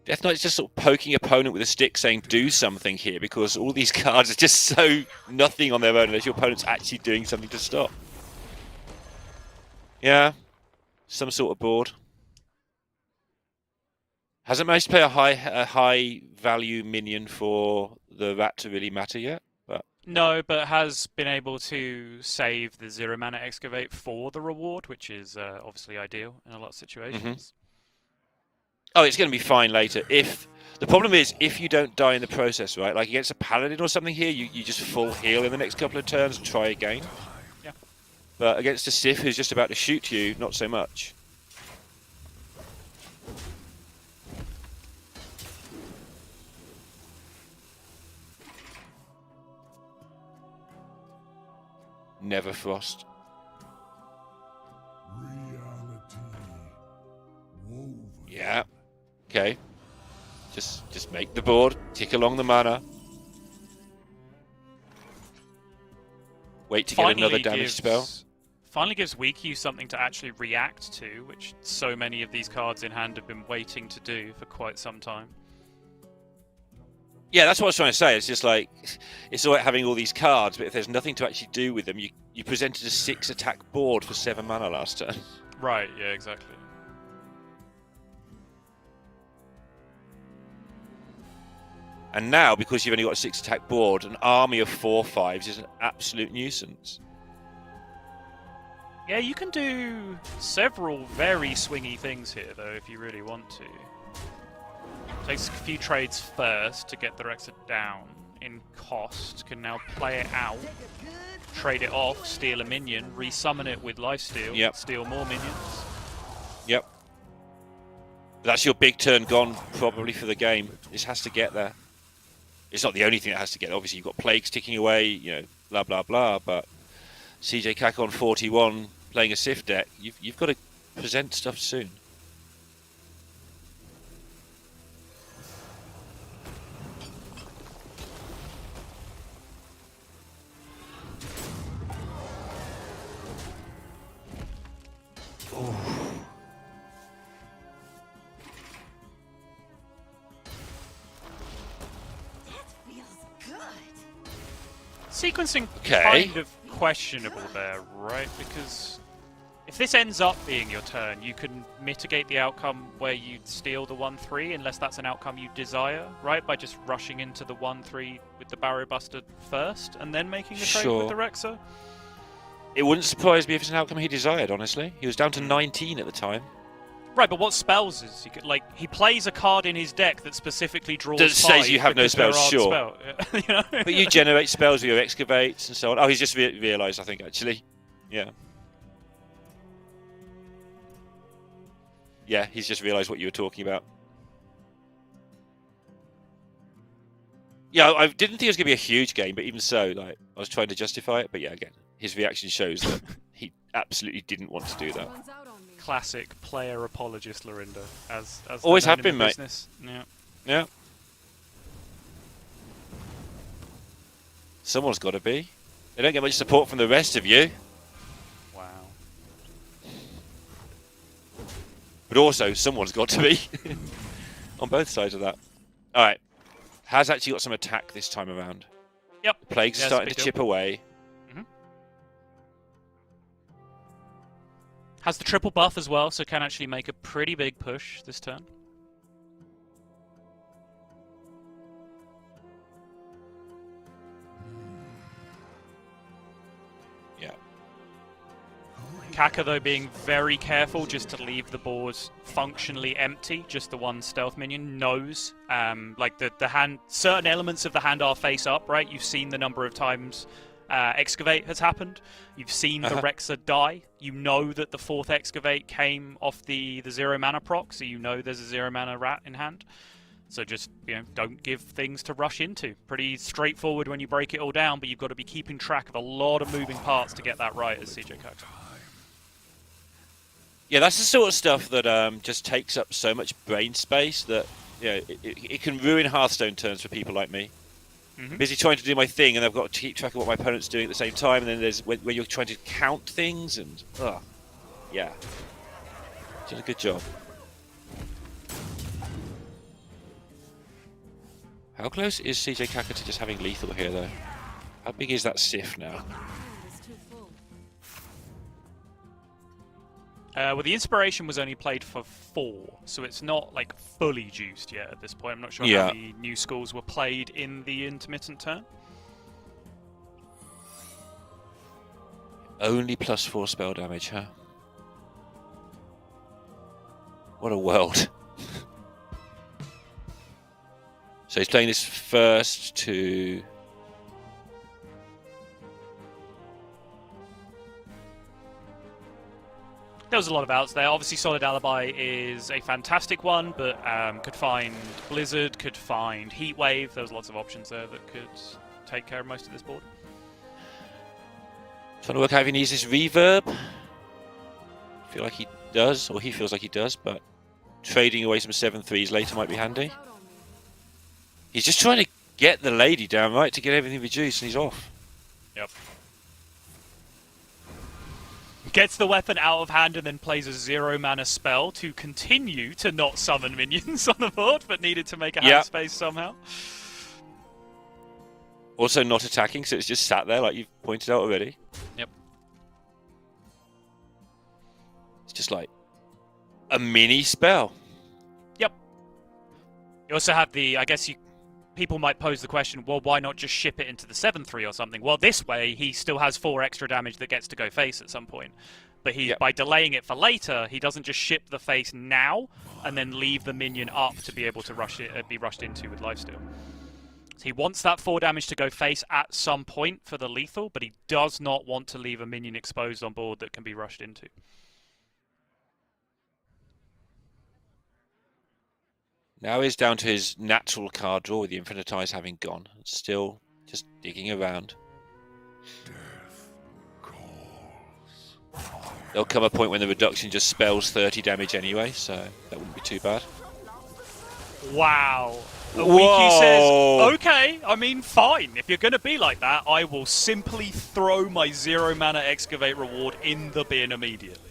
Death Knight's just sort of poking opponent with a stick saying do something here because all these cards are just so nothing on their own unless your opponent's actually doing something to stop. Yeah, some sort of board. Hasn't managed to play a high value minion for the rat to really matter yet, but No, but has been able to save the 0 mana excavate for the reward, which is obviously ideal in a lot of situations. oh, it's going to be fine later. If the problem is if you don't die in the process, right? Like against a paladin or something here, you just full heal in the next couple of turns and try again. Yeah. But against a Sith who's just about to shoot you, not so much. Never Frost. Reality woven. Yeah. Okay. Just make the board, tick along the mana. Wait to get another damage spell. Finally gives Weak something to actually react to, which so many of these cards in hand have been waiting to do for quite some time. Yeah, that's what I was trying to say. It's just like, it's all right having all these cards, but if there's nothing to actually do with them, you presented a 6 attack board for 7 mana last turn. Right, yeah, exactly. And now, because you've only got a 6 attack board, an army of 4/5s is an absolute nuisance. Yeah, you can do several very swingy things here, though, if you really want to. Takes a few trades first to get the Rexa down in cost. Can now play it out, trade it off, steal a minion, resummon it with lifesteal, Yep. steal more minions. Yep. That's your big turn gone, probably, for the game. This has to get there. It's not the only thing that has to get. Obviously, you've got plagues ticking away, you know, blah, blah, blah, but CJ Cack on 41, playing a Sith deck, you've got to present stuff soon. Sequencing Okay. kind of questionable there, right? Because if this ends up being your turn, you can mitigate the outcome where you steal the 1/3, unless that's an outcome you desire, right? By just rushing into the 1/3 with the Barrow Buster first, and then making the trade Sure. with the Rexa. It wouldn't surprise me if it's an outcome he desired, honestly. He was down to 19 at the time. Right, but what spells is he could, like, he plays a card in his deck that specifically draws That says 5 you have no because there spells, aren't sure. you know? But you generate spells with your excavates and so on. Oh, he's just realised, I think, actually. Yeah. Yeah, he's just realised what you were talking about. Yeah, I didn't think it was going to be a huge game, but even so, like, I was trying to justify it. But yeah, again, his reaction shows that he absolutely didn't want to do that. Runs out on me. Classic player apologist, Lorinda. As Always they're have known in been, the mate. business. Yeah. Yeah. Someone's got to be. They don't get much support from the rest of you. Wow. But also, someone's got to be. On both sides of that. All right. Has actually got some attack this time around. Yep. The plagues are Yeah, it's a starting big to deal. chip away. Has the triple buff as well, so can actually make a pretty big push this turn. Yeah. Kaka, though, being very careful just to leave the board functionally empty, just the one stealth minion, knows. Like, the hand, certain elements of the hand are face up, right? You've seen the number of times Excavate has happened. You've seen the Rexa die. You know that the 4th Excavate came off the 0 mana proc, so you know there's a 0 mana rat in hand. So just, don't give things to rush into. Pretty straightforward when you break it all down, but you've got to be keeping track of a lot of moving parts to get that right as CJ Kaka. Yeah, that's the sort of stuff that just takes up so much brain space that it can ruin Hearthstone turns for people like me. I'm busy trying to do my thing, and I've got to keep track of what my opponent's doing at the same time. And then there's where you're trying to count things, and yeah, did a good job. How close is CJ Kaka to just having lethal here, though? How big is that Sif now? Well, the Inspiration was only played for 4, so it's not like fully juiced yet at this point. I'm not sure how many new schools were played in the intermittent turn. Only +4 spell damage, huh? What a world. So he's playing this first to... There was a lot of outs there. Obviously, Solid Alibi is a fantastic one, but could find Blizzard, could find Heatwave. There was lots of options there that could take care of most of this board. Trying to work out if he needs this reverb. I feel like he does, or he feels like he does, but trading away some 7/3s later might be handy. He's just trying to get the lady down, right, to get everything reduced, and he's off. Yep. Gets the weapon out of hand and then plays a 0 mana spell to continue to not summon minions on the board, but needed to make a hand space somehow. Also not attacking, so it's just sat there, like you've pointed out already. Yep. It's just like a mini spell. Yep. You also have the, I guess people might pose the question, well, why not just ship it into the 7/3 or something? Well, this way, he still has 4 extra damage that gets to go face at some point. But by delaying it for later, he doesn't just ship the face now and then leave the minion up to be able to be rushed into with lifesteal. So he wants that 4 damage to go face at some point for the lethal, but he does not want to leave a minion exposed on board that can be rushed into. Now he's down to his natural card draw with the Infinitize having gone. Still just digging around. Death calls. There'll come a point when the reduction just spells 30 damage anyway, so that wouldn't be too bad. Wow. A Wiki says, okay, I mean, fine. If you're going to be like that, I will simply throw my 0 mana Excavate reward in the bin immediately.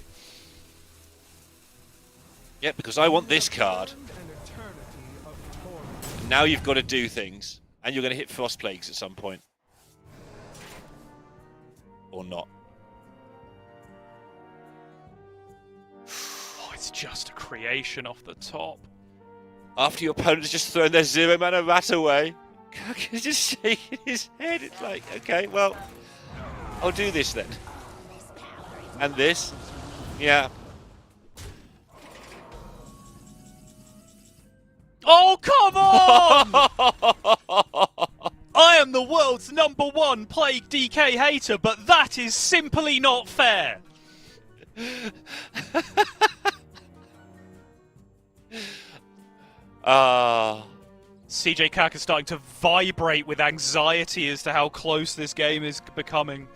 Yeah, because I want this card. And now you've got to do things. And you're going to hit Frost Plagues at some point. Or not. Oh, it's just a creation off the top. After your opponent's just thrown their 0 mana rat away, Kaka's just shaking his head. It's like, okay, well, I'll do this then. And this. Yeah. Oh, come on! I am the world's #1 Plague DK hater, but that is simply not fair. CJ Kaka is starting to vibrate with anxiety as to how close this game is becoming.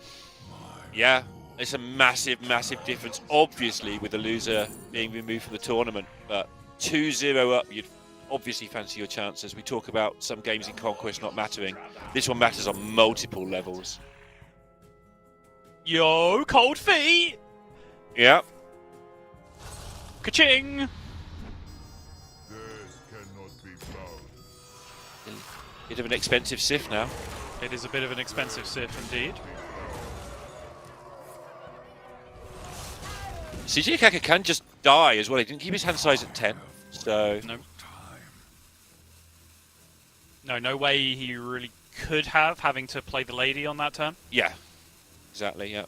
Yeah, it's a massive, massive difference, obviously, with the loser being removed from the tournament. But 2-0 up, you'd obviously fancy your chances. We talk about some games in Conquest not mattering. This one matters on multiple levels. Yo, cold feet! Yeah. Ka-ching! Bit of an expensive Sif now. It is a bit of an expensive Sif indeed. CJ Kaka can just die as well. He didn't keep his hand size at 10, so... No way he really could have, having to play the lady on that turn. Yeah, exactly, yeah.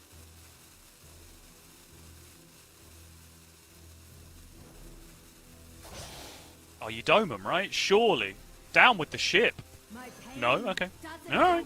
Oh, you dome him, right? Surely. Down with the ship. No? Okay. Alright.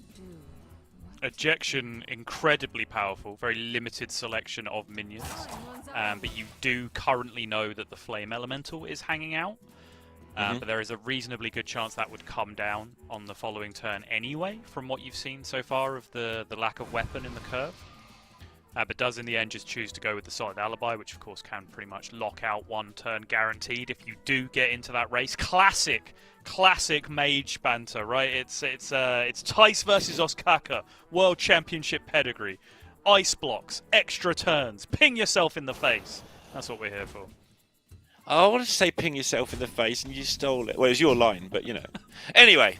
to do. Ejection, incredibly powerful, very limited selection of minions. But you do currently know that the Flame Elemental is hanging out. But there is a reasonably good chance that would come down on the following turn anyway, from what you've seen so far of the lack of weapon in the curve. But does in the end just choose to go with the Solid Alibi, which of course can pretty much lock out one turn guaranteed if you do get into that race. Classic mage banter, right? It's Tice versus Oskaka, World Championship pedigree. Ice blocks, extra turns, ping yourself in the face. That's what we're here for. I wanted to say ping yourself in the face and you stole it. Well, it was your line, but you know. Anyway.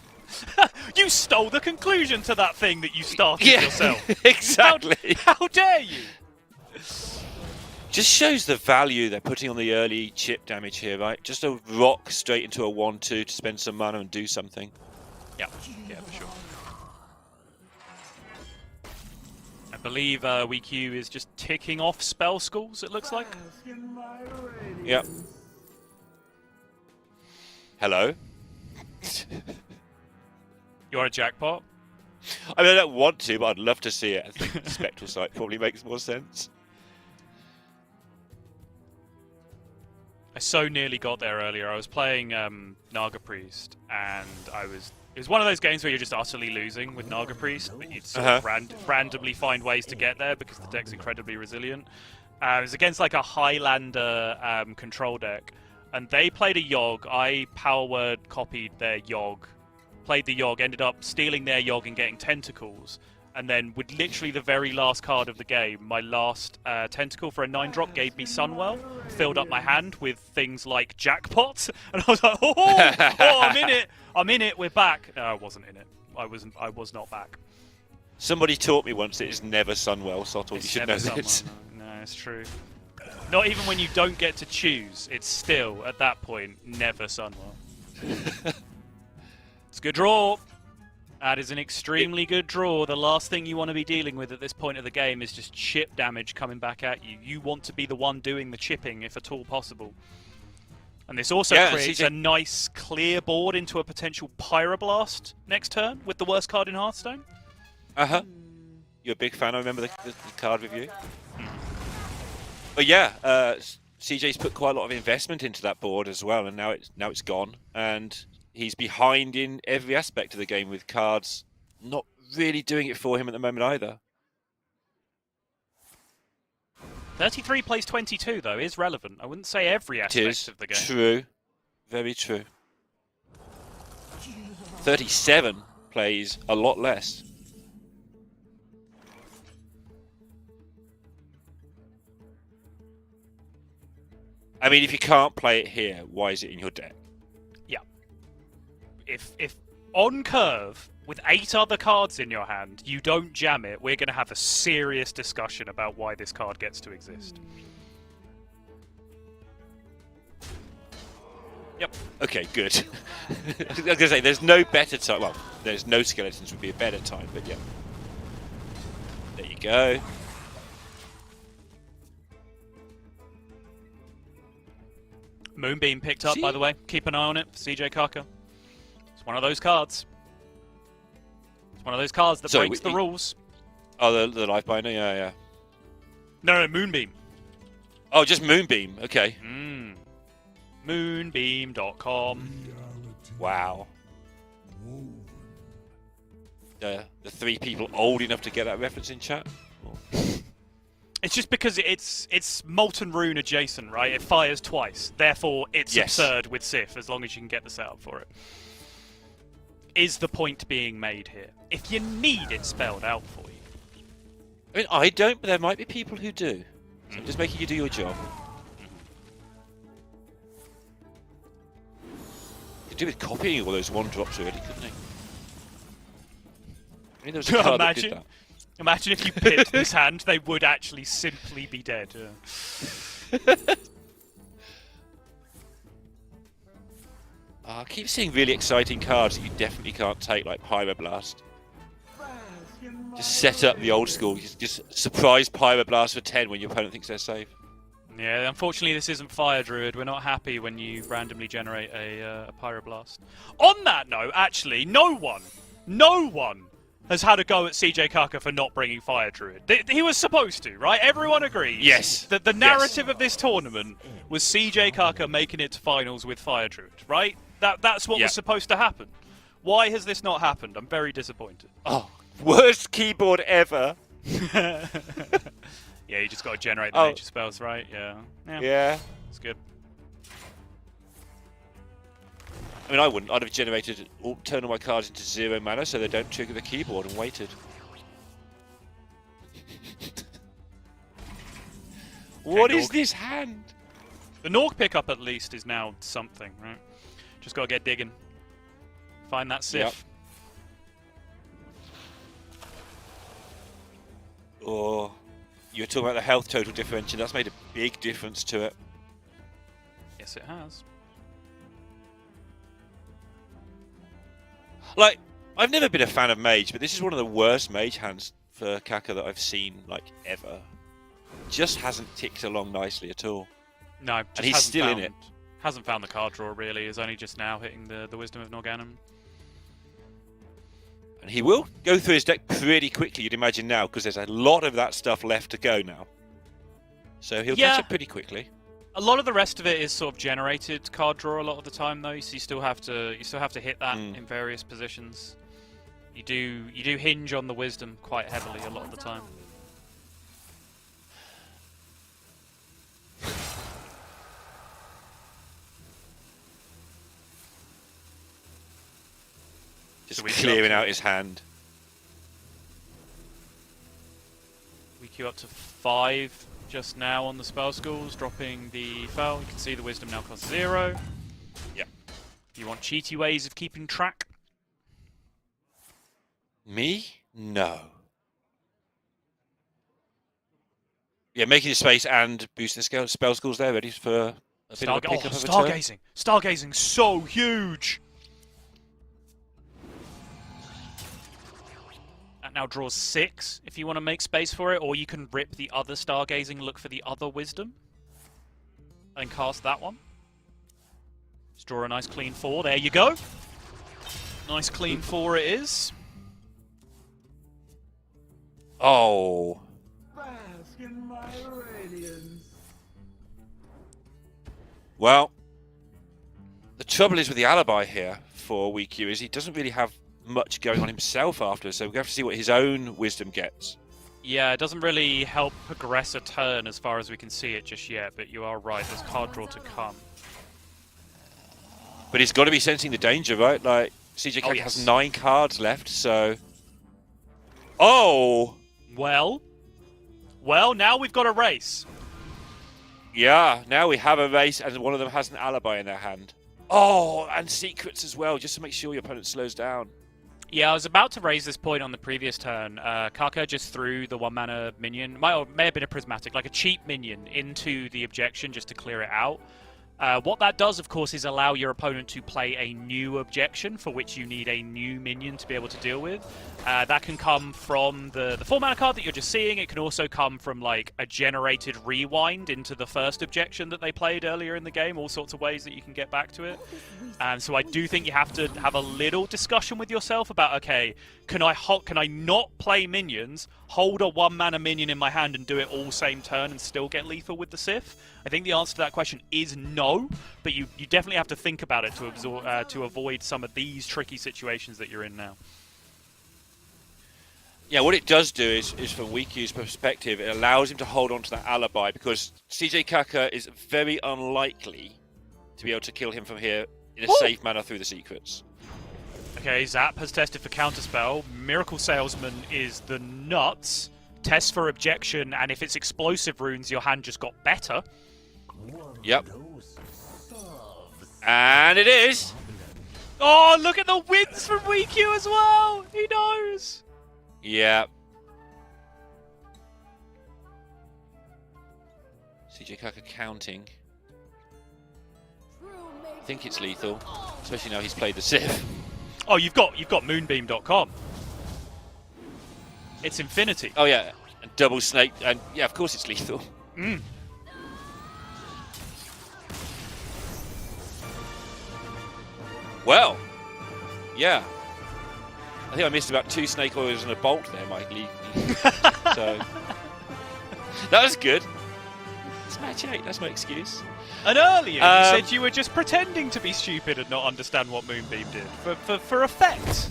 You stole the conclusion to that thing that you started yourself. Exactly. How dare you? Just shows the value they're putting on the early chip damage here, right? Just a rock straight into a 1-2 to spend some mana and do something. Yeah, for sure. I believe WeQ is just ticking off spell schools, it looks like. Yep. Hello? You want a jackpot? I mean, I don't want to, but I'd love to see it. I think the Spectral Sight probably makes more sense. I so nearly got there earlier. I was playing Naga Priest, and it was one of those games where you're just utterly losing with Naga Priest, but you'd sort of randomly find ways to get there because the deck's incredibly resilient. It was against like a Highlander control deck, and they played a Yogg. I power word copied their Yogg, played the Yogg, ended up stealing their Yogg and getting Tentacles. And then with literally the very last card of the game, my last Tentacle for a 9-drop gave me Sunwell, filled up my hand with things like Jackpot, and I was like, oh, I'm in it, we're back. No, I wasn't in it. I was not back. Somebody taught me once it is never Sunwell, so I thought you should know this. No, it's true. Not even when you don't get to choose, it's still, at that point, never Sunwell. It's a good draw. That is an extremely good draw. The last thing you want to be dealing with at this point of the game is just chip damage coming back at you. You want to be the one doing the chipping, if at all possible. And this also creates a nice clear board into a potential Pyroblast next turn with the worst card in Hearthstone. You're a big fan, I remember the card review. But yeah, CJ's put quite a lot of investment into that board as well, and now it's gone. And he's behind in every aspect of the game with cards not really doing it for him at the moment either. 33 plays 22, though, is relevant. I wouldn't say every aspect of the game. True. Very true. 37 plays a lot less. I mean, if you can't play it here, why is it in your deck? Yeah. If on curve, with 8 other cards in your hand, you don't jam it, we're going to have a serious discussion about why this card gets to exist. Yep. Okay, good. I was going to say, there's no better time. Well, there's no skeletons would be a better time, but yeah. There you go. Moonbeam picked up, by the way. Keep an eye on it for CJ Kaka. It's one of those cards. It's one of those cards that breaks the rules. Oh, the life binder? Yeah. No, Moonbeam. Oh, just Moonbeam. Okay. Moonbeam.com. Wow. The 3 people old enough to get that reference in chat? It's just because it's Molten Rune adjacent, right? It fires twice. Therefore, it's absurd with Sif, as long as you can get the setup for it. Is the point being made here? If you need it spelled out for you. I mean, I don't, but there might be people who do. So I'm just making you do your job. You could do with copying all those 1-drops really, couldn't he? I mean, there was a card that did that. Imagine if you picked this hand, they would actually simply be dead. I keep seeing really exciting cards that you definitely can't take, like Pyroblast. Just set up the old school. Just surprise Pyroblast for 10 when your opponent thinks they're safe. Yeah, unfortunately this isn't Fire Druid. We're not happy when you randomly generate a Pyroblast. On that note, actually, no one has had a go at CJ Kaka for not bringing Fire Druid. He was supposed to, right? Everyone agrees. Yes. That the narrative of this tournament was CJ Kaka making it to finals with Fire Druid, right? That's what was supposed to happen. Why has this not happened? I'm very disappointed. Oh, worst keyboard ever. Yeah, you just got to generate the nature spells, right? Yeah. It's good. I mean, I wouldn't. I'd have generated, turned all my cards into 0 mana so they don't trigger the keyboard and waited. What is this hand? The Norg pickup at least is now something, right? Just got to get digging. Find that Sif. Yep. Oh, you were talking about the health total differential. That's made a big difference to it. Yes, it has. Like, I've never been a fan of Mage, but this is one of the worst Mage hands for Kaka that I've seen, like, ever. Just hasn't ticked along nicely at all. No, and he's still in it. Hasn't found the card draw, really. Is only just now hitting the Wisdom of Norgannon. And he will go through his deck pretty quickly, you'd imagine now, because there's a lot of that stuff left to go now. So he'll catch up pretty quickly. A lot of the rest of it is sort of generated card draw a lot of the time, though. So you still have to hit that in various positions. You do hinge on the wisdom quite heavily a lot of the time. Just clearing out his hand. We queue up to 5 just now on the spell schools, dropping the fell. You can see the wisdom now costs 0. Yeah. Do you want cheaty ways of keeping track? Me? No. Yeah, making the space and boosting the spell schools there, ready for a bit of a pickup of a turn. Stargazing! Stargazing so huge! That now draws 6 if you want to make space for it, or you can rip the other Stargazing, look for the other wisdom, and cast that one. Just draw a nice clean 4. There you go. Nice clean 4 it is. Oh. Bask in my radiance. Well, the trouble is with the alibi here for WeQ is he doesn't really have much going on himself after, so we have to see what his own wisdom gets. Yeah, it doesn't really help progress a turn as far as we can see it just yet, but you are right, there's card draw to come. But he's got to be sensing the danger, right? Like, CJ Kaka has 9 cards left, so... Oh! Well, now we've got a race. Yeah, now we have a race, and one of them has an alibi in their hand. Oh, and secrets as well, just to make sure your opponent slows down. Yeah, I was about to raise this point on the previous turn. Kaka just threw the 1-mana minion, may have been a prismatic, like a cheap minion, into the objection just to clear it out. What that does, of course, is allow your opponent to play a new objection for which you need a new minion to be able to deal with. That can come from the 4-mana card that you're just seeing. It can also come from like a generated rewind into the first objection that they played earlier in the game. All sorts of ways that you can get back to it. And so I do think you have to have a little discussion with yourself about, okay, can I not play minions, hold a 1-mana minion in my hand and do it all same turn and still get lethal with the Sith? I think the answer to that question is no, but you definitely have to think about it to avoid some of these tricky situations that you're in now. Yeah, what it does do is from WeQ's perspective, it allows him to hold on to that alibi, because CJ Kaka is very unlikely to be able to kill him from here in a safe manner through the secrets. Okay, Zap has tested for Counterspell. Miracle Salesman is the nuts. Test for Objection, and if it's explosive runes, your hand just got better. Yep. And it is! Oh, look at the wins from WeQ as well! He knows! Yeah. CJ Kaka counting. I think it's lethal, especially now he's played the Sith. Oh, you've got Moonbeam.com. It's infinity. Oh yeah, and double snake, and yeah, of course it's lethal. Mm. Well, yeah. I think I missed about 2 snake oils and a bolt there, Mike Lee. So that was good. It's match 8. That's my excuse. And earlier you said you were just pretending to be stupid and not understand what Moonbeam did for effect.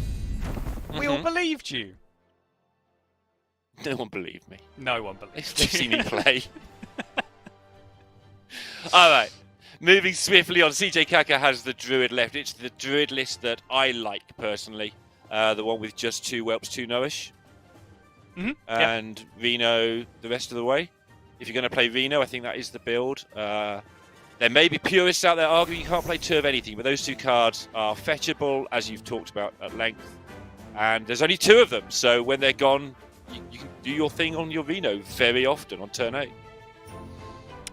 We all believed you. No one believed me. No one believed They've you. seen me play. All right. Moving swiftly on, CJ Kaka has the Druid left. It's the Druid list that I like personally. The one with just 2 Whelps, 2 Nourish. And Reno the rest of the way. If you're going to play Reno, I think that is the build. There may be purists out there arguing you can't play 2 of anything, but those 2 cards are fetchable, as you've talked about at length. And there's only 2 of them, so when they're gone, you can do your thing on your Reno very often on turn 8.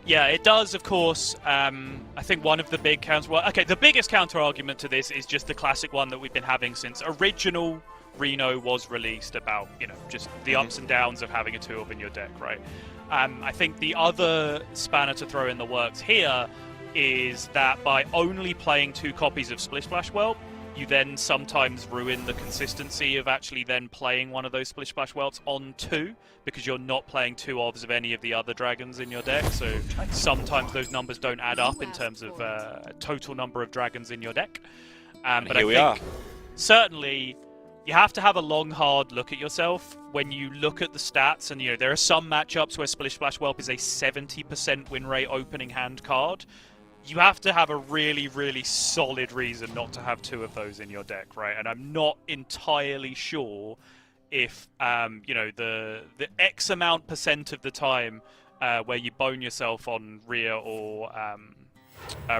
Yeah, it does, of course. I think one of the big counter... Well, okay, the biggest counter-argument to this is just the classic one that we've been having since original Reno was released about, just the ups and downs of having a 2-of in your deck, right? I think the other spanner to throw in the works here is that by only playing 2 copies of Splish Splash Whelp, you then sometimes ruin the consistency of actually then playing one of those Splish Splash Whelps on 2, because you're not playing 2 ofs of any of the other dragons in your deck, so sometimes those numbers don't add up in terms of total number of dragons in your deck. But here we are. Certainly, you have to have a long, hard look at yourself when you look at the stats, and there are some matchups where Splish Splash Whelp is a 70% win rate opening hand card. You have to have a really, really solid reason not to have 2 of those in your deck, right? And I'm not entirely sure if, the X amount % of the time where you bone yourself on Rhea or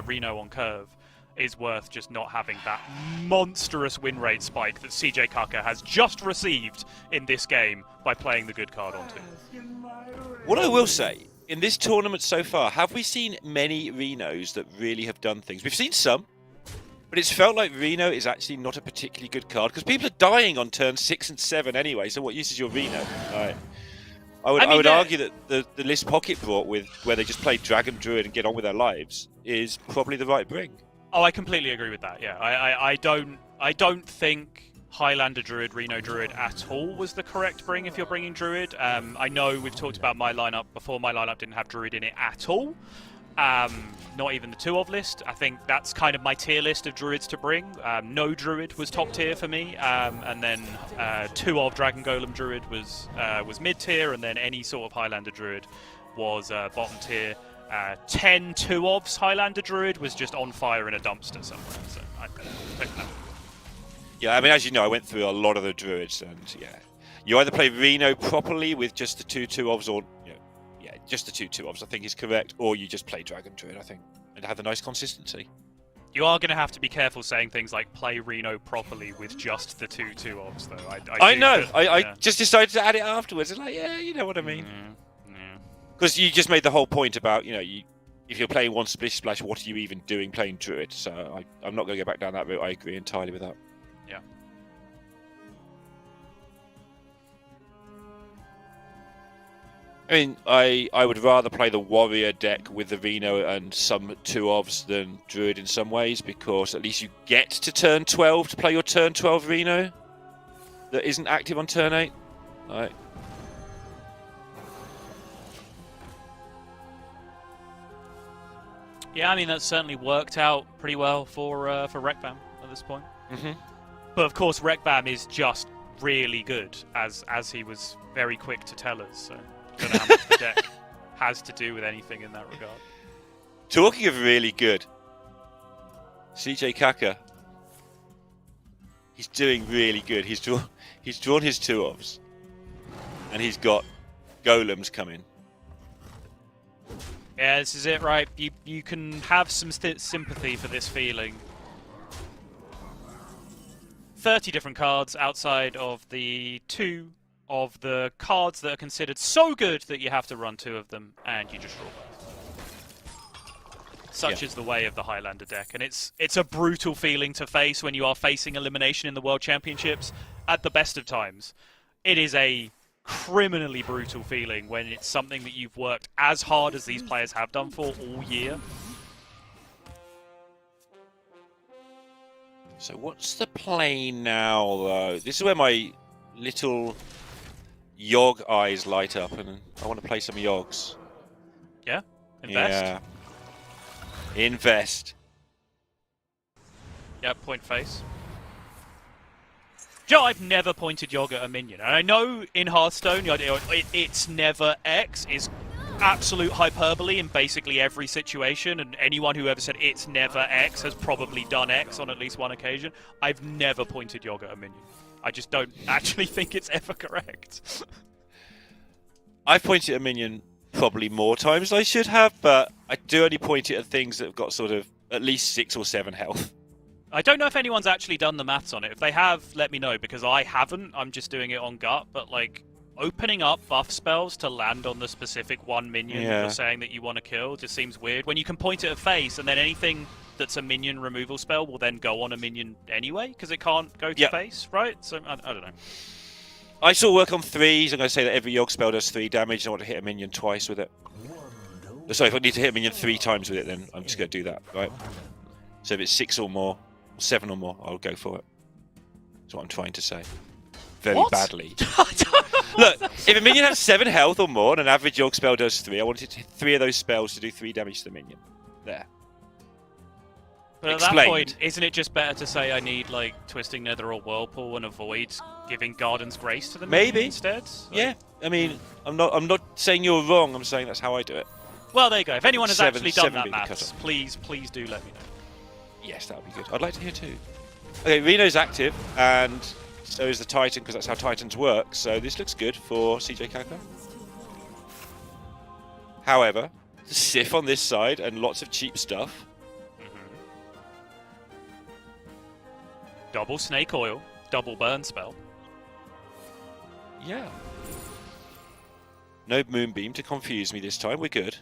Reno on curve is worth just not having that monstrous win rate spike that CJ Kaka has just received in this game by playing the good card on 2. What I will say, in this tournament so far, have we seen many Renos that really have done things? We've seen some, but it's felt like Reno is actually not a particularly good card because people are dying on turn 6 and 7 anyway, so what use is your Reno? Right. I would argue that the list Pocket brought with where they just play Dragon Druid and get on with their lives is probably the right bring. Oh, I completely agree with that. Yeah, I don't think Highlander Druid, Reno Druid at all was the correct bring if you're bringing Druid. I know we've talked about my lineup before. My lineup didn't have Druid in it at all. Not even the 2-of list. I think that's kind of my tier list of Druids to bring. No Druid was top tier for me, and then 2-of Dragon Golem Druid was mid tier, and then any sort of Highlander Druid was bottom tier. 10 2-ofs Highlander Druid was just on fire in a dumpster somewhere. So I pick that. Yeah, I mean, as you know, I went through a lot of the Druids, and yeah, you either play Reno properly with just the 2 2-ofs, or just the 2 2-ofs, I think is correct, or you just play Dragon Druid, I think, and have a nice consistency. You are going to have to be careful saying things like play Reno properly with just the 2 2-ofs, though. I know. I just decided to add it afterwards. It's like, yeah, you know what I mean. Because you just made the whole point about, if you're playing one Splish Splash, what are you even doing playing Druid? So I'm not going to go back down that route. I agree entirely with that. Yeah. I mean, I would rather play the Warrior deck with the Reno and some 2-ofs than Druid in some ways, because at least you get to turn 12 to play your turn 12 Reno that isn't active on turn 8. All right. Yeah, I mean, that's certainly worked out pretty well for Rekbam at this point. But of course, Rekbam is just really good, as he was very quick to tell us. So I don't know how much the deck has to do with anything in that regard. Talking of really good, CJ Kaka, he's doing really good. He's drawn his 2-ofs, and he's got golems coming. Yeah, this is it, right? You can have some sympathy for this feeling. 30 different cards outside of the 2 of the cards that are considered so good that you have to run 2 of them, and you just draw both. Such is the way of the Highlander deck, and it's a brutal feeling to face when you are facing elimination in the World Championships at the best of times. It is a criminally brutal feeling when it's something that you've worked as hard as these players have done for all year. So what's the play now, though? This is where my little Yogg eyes light up, and I want to play some Yoggs. Yeah? Invest? Yeah. Invest. Yeah, point face. Joe, I've never pointed Yogg at a minion. And I know in Hearthstone, it's never X is absolute hyperbole in basically every situation, and anyone who ever said it's never X has probably done X on at least one occasion. I've never pointed Yogg at a minion. I just don't actually think it's ever correct. I've pointed at a minion probably more times than I should have, but I do only point it at things that have got sort of at least 6 or 7 health. I don't know if anyone's actually done the maths on it. If they have, let me know, because I haven't. I'm just doing it on gut, but like opening up buff spells to land on the specific one minion that you're saying that you want to kill just seems weird. When you can point it at face, and then anything that's a minion removal spell will then go on a minion anyway, because it can't go to face, right? So, I don't know. I still work on 3s. I'm going to say that every Yogg spell does 3 damage, and I want to hit a minion twice with it. Sorry, if I need to hit a minion 3 times with it, then I'm just going to do that, right? So if it's 6 or more, 7 or more, I'll go for it. That's what I'm trying to say. Very badly. Look, if a minion has 7 health or more and an average Yogg spell does 3, I wanted 3 of those spells to do 3 damage to the minion. There. But at that point, isn't it just better to say I need like Twisting Nether or Whirlpool and avoid giving Garden's Grace to the minion instead? Like... Yeah. I mean, I'm not saying you're wrong. I'm saying that's how I do it. Well, there you go. If anyone has actually done that maths, please do let me know. Yes, that would be good. I'd like to hear too. Okay, Reno's active, and so is the Titan, because that's how Titans work. So this looks good for CJ Kaka. However, the Sif on this side and lots of cheap stuff. Double Snake Oil, double Burn spell. Yeah. No Moonbeam to confuse me this time. We're good.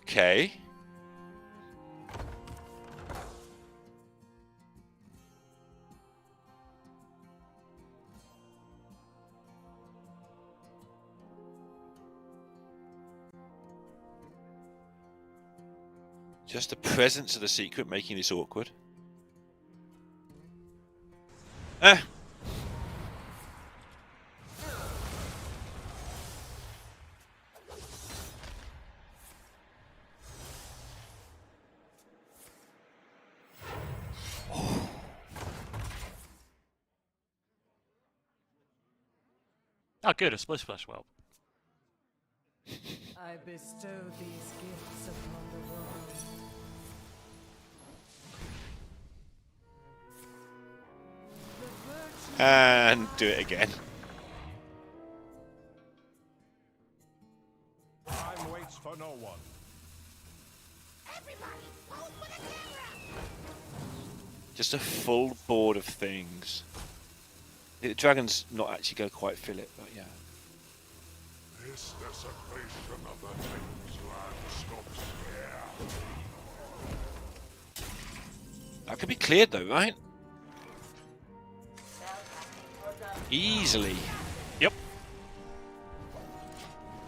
Okay. Just the presence of the secret making this awkward. Oh, good, a Splish Splash Well. I bestow these gifts upon the world. And do it again. Time waits for no one. Just a full board of things. The dragon's not actually going to quite fill it, but yeah. This desecration of the Titan's land stops here. That could be cleared though, right? Easily. Yep.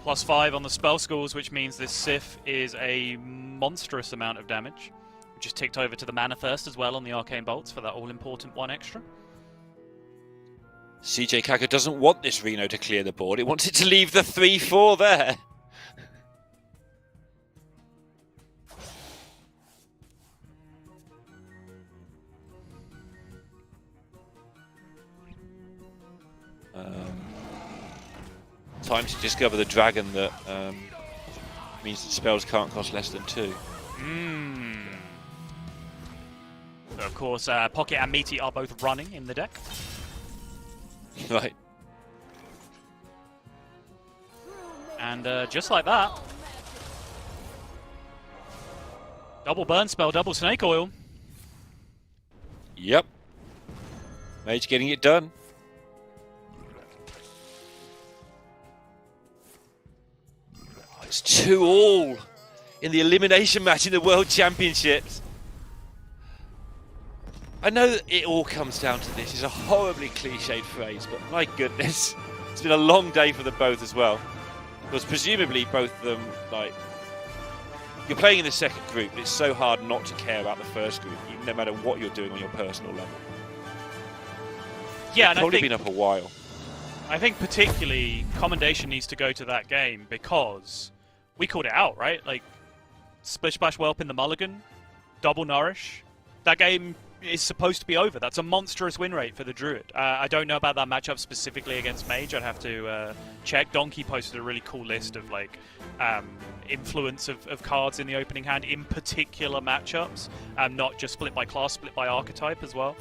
+5 on the spell scores, which means this Sif is a monstrous amount of damage. We just ticked over to the Mana Thirst as well on the Arcane Bolts for that all-important 1 extra. CJ Kaka doesn't want this Reno to clear the board. It wants it to leave the 3-4 there. Time to discover the dragon that means that spells can't cost less than 2. So of course, Pocket and Meaty are both running in the deck. Right. And just like that, double Burn spell, double Snake Oil. Yep. Mage getting it done. It's 2-all in the elimination match in the World Championships. I know that it all comes down to this. It's a horribly cliched phrase, but my goodness, it's been a long day for them both as well. Because presumably both of them, like, you're playing in the second group, but it's so hard not to care about the first group, even no matter what you're doing on your personal level. Yeah, It's and probably I think, been up a while. I think particularly commendation needs to go to that game because we called it out, right? Like, Splish Splash Whelp in the Mulligan, double Nourish. That game is supposed to be over. That's a monstrous win rate for the Druid. I don't know about that matchup specifically against Mage. I'd have to check. Donkey posted a really cool list of like influence of cards in the opening hand in particular matchups, not just split by class, split by archetype as well.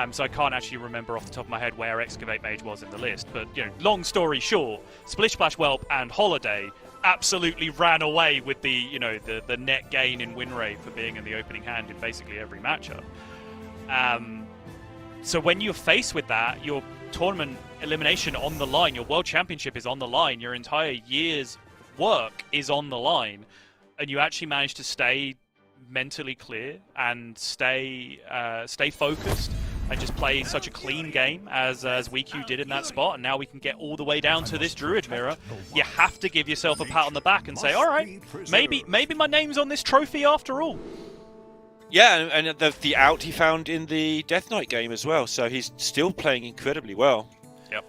So I can't actually remember off the top of my head where Excavate Mage was in the list. But you know, long story short, Splish Splash Whelp and Holiday absolutely ran away with the the net gain in win rate for being in the opening hand in basically every matchup. So when you're faced with that, your tournament elimination on the line, your world championship is on the line, your entire year's work is on the line, and you actually manage to stay mentally clear and stay focused and just play such a clean game as WeQ did in that spot, and now we can get all the way down to this Druid mirror. You have to give yourself a pat on the back and say, all right, maybe my name's on this trophy after all. Yeah, and the out he found in the Death Knight game as well, so he's still playing incredibly well. Yep.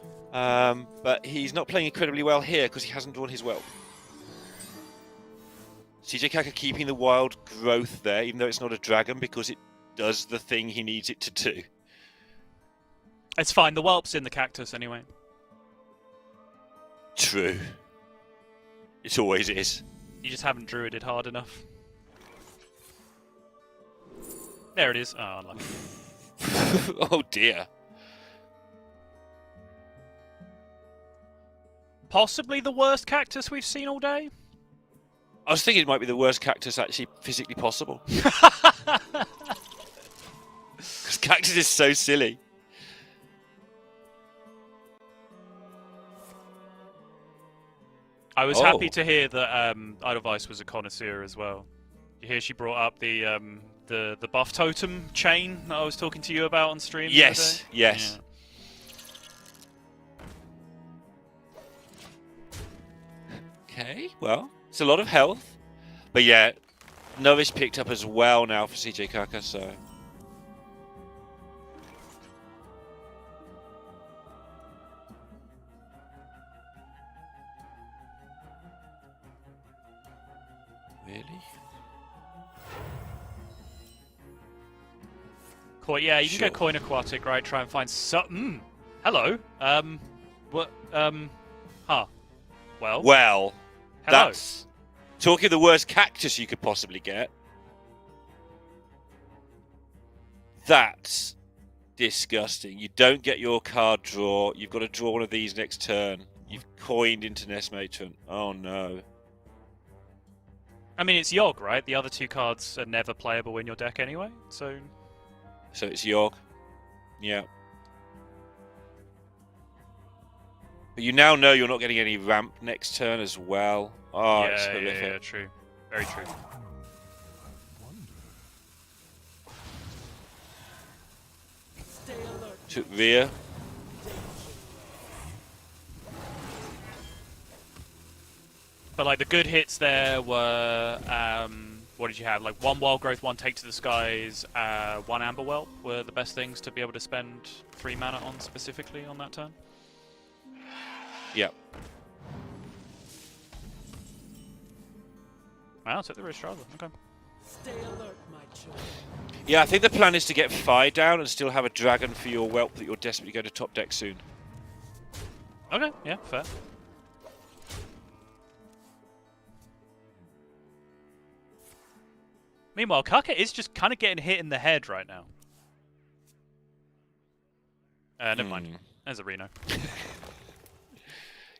But he's not playing incredibly well here because he hasn't drawn his Whelp. CJ Kaka keeping the wild growth there, even though it's not a dragon, because it does the thing he needs it to do. It's fine, the Whelp's in the cactus anyway. True. It always is. You just haven't druided hard enough. There it is. Oh, unlucky. Oh dear. Possibly the worst cactus we've seen all day? I was thinking it might be the worst cactus actually physically possible. Because cactus is so silly. I was happy to hear that Edelweiss was a connoisseur as well. You hear she brought up the buff totem chain that I was talking to you about on stream? Yes, yes. Yeah. Okay, well, it's a lot of health. But yeah, Novish picked up as well now for CJ Kaka, so... Really? Yeah, you Sure. can go Coin Aquatic, right? Try and find something. Hello. What? Huh. Well. Well, hello. that's... Talking of the worst cactus you could possibly get. That's disgusting. You don't get your card draw. You've got to draw one of these next turn. You've coined into Nest Matron. Oh no. I mean, it's Yogg, right? The other two cards are never playable in your deck anyway, so... So it's Yogg. Yeah. But you now know you're not getting any ramp next turn as well. Oh, it's horrific. Yeah, true. Very true. Took Rhea. But, like, the good hits there were... what did you have? Like, one Wild Growth, one Take to the Skies, one Amber Whelp were the best things to be able to spend 3 mana on specifically on that turn. Yep. Wow, took the risk rather. Okay. Stay alert, my children. Yeah, I think the plan is to get Fi down and still have a dragon for your Whelp that you're desperately going to top deck soon. Okay, yeah, fair. Meanwhile, Kaka is just kind of getting hit in the head right now. Never mind. There's a Reno.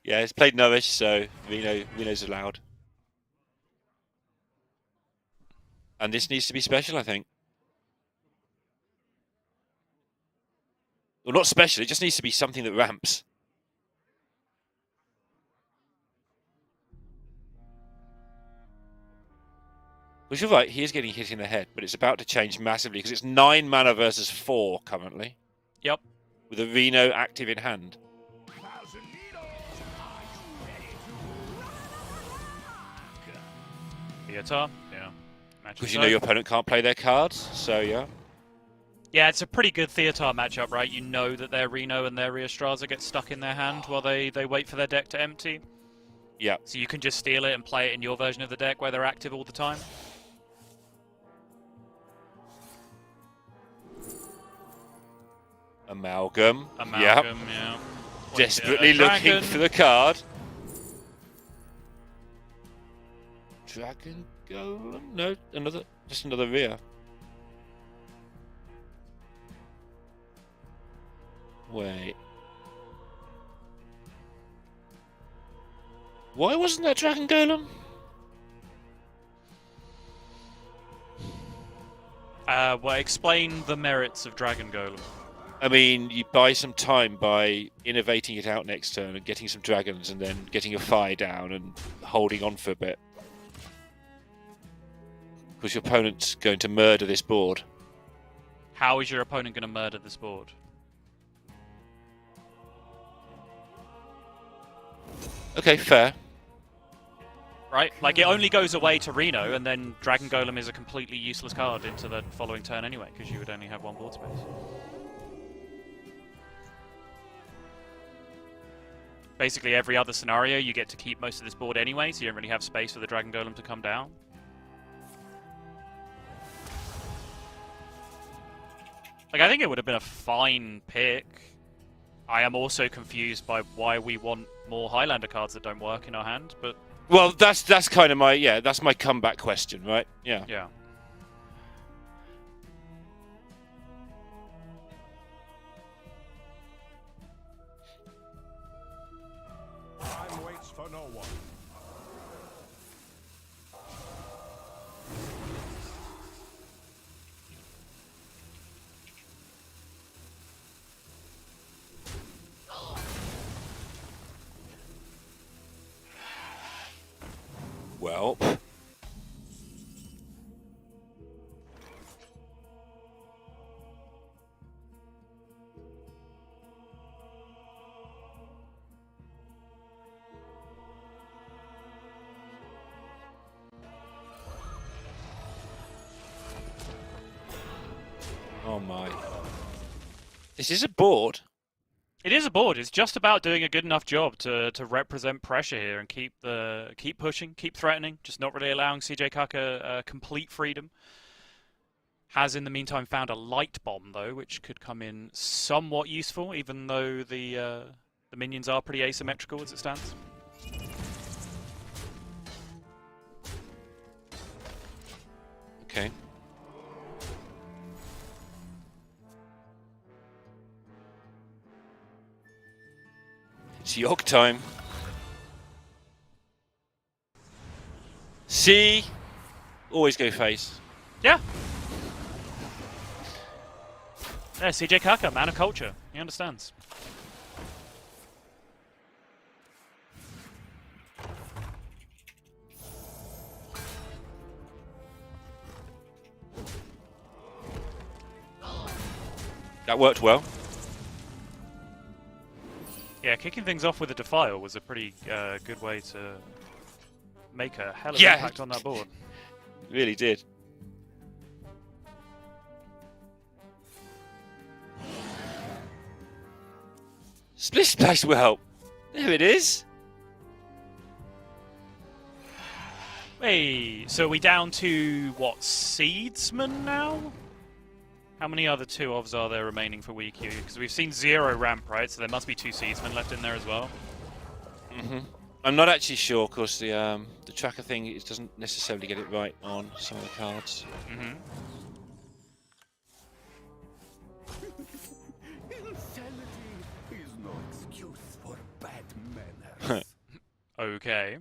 Yeah, it's played Novish, so Reno's allowed. And this needs to be special, I think. Well, not special, it just needs to be something that ramps. Because you're right, he is getting hit in the head, but it's about to change massively because it's 9 mana versus 4 currently. Yep. With a Reno active in hand. Theater, yeah. Because you know your opponent can't play their cards, so yeah. Yeah, it's a pretty good Theater matchup, right? You know that their Reno and their Rheostraza get stuck in their hand while they wait for their deck to empty. Yeah. So you can just steal it and play it in your version of the deck where they're active all the time. Amalgam. Amalgam, Yep. yeah. Desperately looking for the card. Dragon Golem? No, just another Rhea. Wait. Why wasn't that Dragon Golem? Well, explain the merits of Dragon Golem. I mean, you buy some time by innovating it out next turn and getting some dragons and then getting your fire down and holding on for a bit. Because your opponent's going to murder this board. How is your opponent going to murder this board? Okay, fair. Right? Like, it only goes away to Reno, and then Dragon Golem is a completely useless card into the following turn anyway, because you would only have 1 board space. Basically, every other scenario, you get to keep most of this board anyway, so you don't really have space for the Dragon Golem to come down. Like, I think it would have been a fine pick. I am also confused by why we want more Highlander cards that don't work in our hand, but... Well, that's kind of my, that's my comeback question, right? Yeah. Yeah. Time waits for no one. Well... Oh my. This is a board. It is a board. It's just about doing a good enough job to represent pressure here and keep pushing, keep threatening, just not really allowing CJ Kaka complete freedom. Has in the meantime found a light bomb though, which could come in somewhat useful, even though the minions are pretty asymmetrical as it stands. Okay. It's York time. C. Always go face. Yeah. Yeah, CJ Kaka, man of culture. He understands. That worked well. Yeah, kicking things off with a Defile was a pretty good way to make a hell of Yeah. an impact on that board. Really did. Split Splash will help. There it is. Hey, so are we down to, what, Seedsman now? How many other 2-ofs are there remaining for Weak U? Because we've seen 0 ramp, right? So there must be 2 Seedsmen left in there as well. I'm not actually sure because the tracker thing it doesn't necessarily get it right on some of the cards. Insanity is no excuse for bad manners. Okay.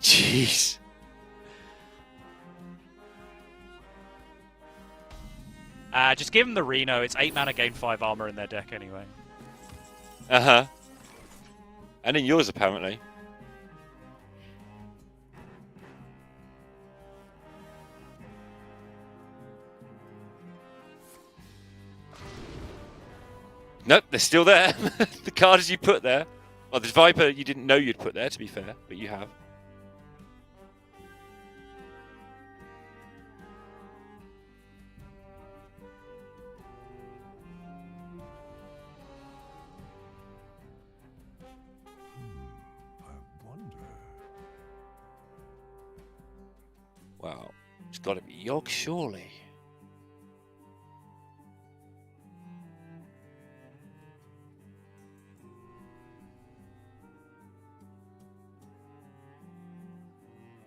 Jeez. Just give them the Reno. It's 8 mana, gain 5 armor in their deck anyway. Uh-huh. And in yours, apparently. Nope, they're still there. The cards you put there. Well, the Viper you didn't know you'd put there, to be fair, but you have. I wonder. Wow. It's got to be Yogg, surely.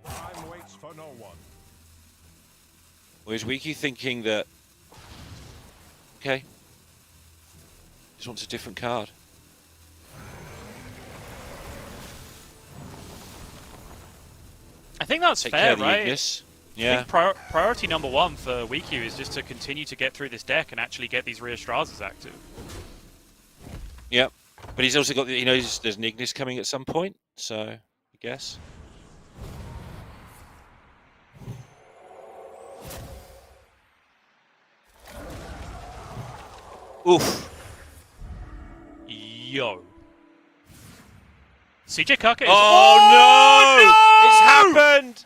Time waits for no one. Or is Wiki thinking that... Okay. Just wants a different card. I think that's Take fair, care of the right? Ignis. I Yeah. think priority number 1 for WeQ is just to continue to get through this deck and actually get these Reastrazas active. Yep. But he's also got the, he knows there's an Ignis coming at some point, so I guess. Oof. Yo. CJ Kaka is... Oh, no! It's happened!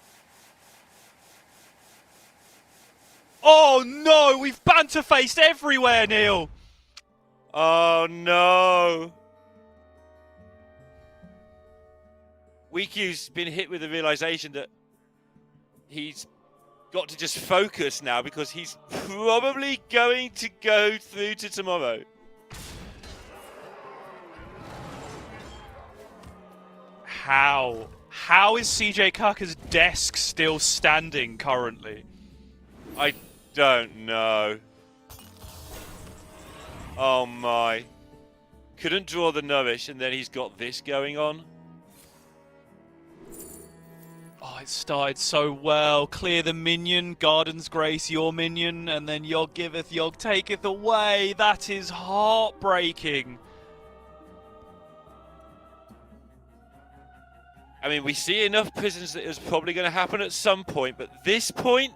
Oh no! We've banter-faced everywhere, Neil! Oh no! WeQ's been hit with the realization that he's got to just focus now because he's probably going to go through to tomorrow. How? How is CJ Kaka's desk still standing currently? I don't know. Oh my. Couldn't draw the Nourish and then he's got this going on. Oh, it started so well. Clear the minion, Garden's Grace, your minion, and then Yogg giveth, Yogg taketh away. That is heartbreaking. I mean, we see enough prisons that it was probably going to happen at some point, but this point,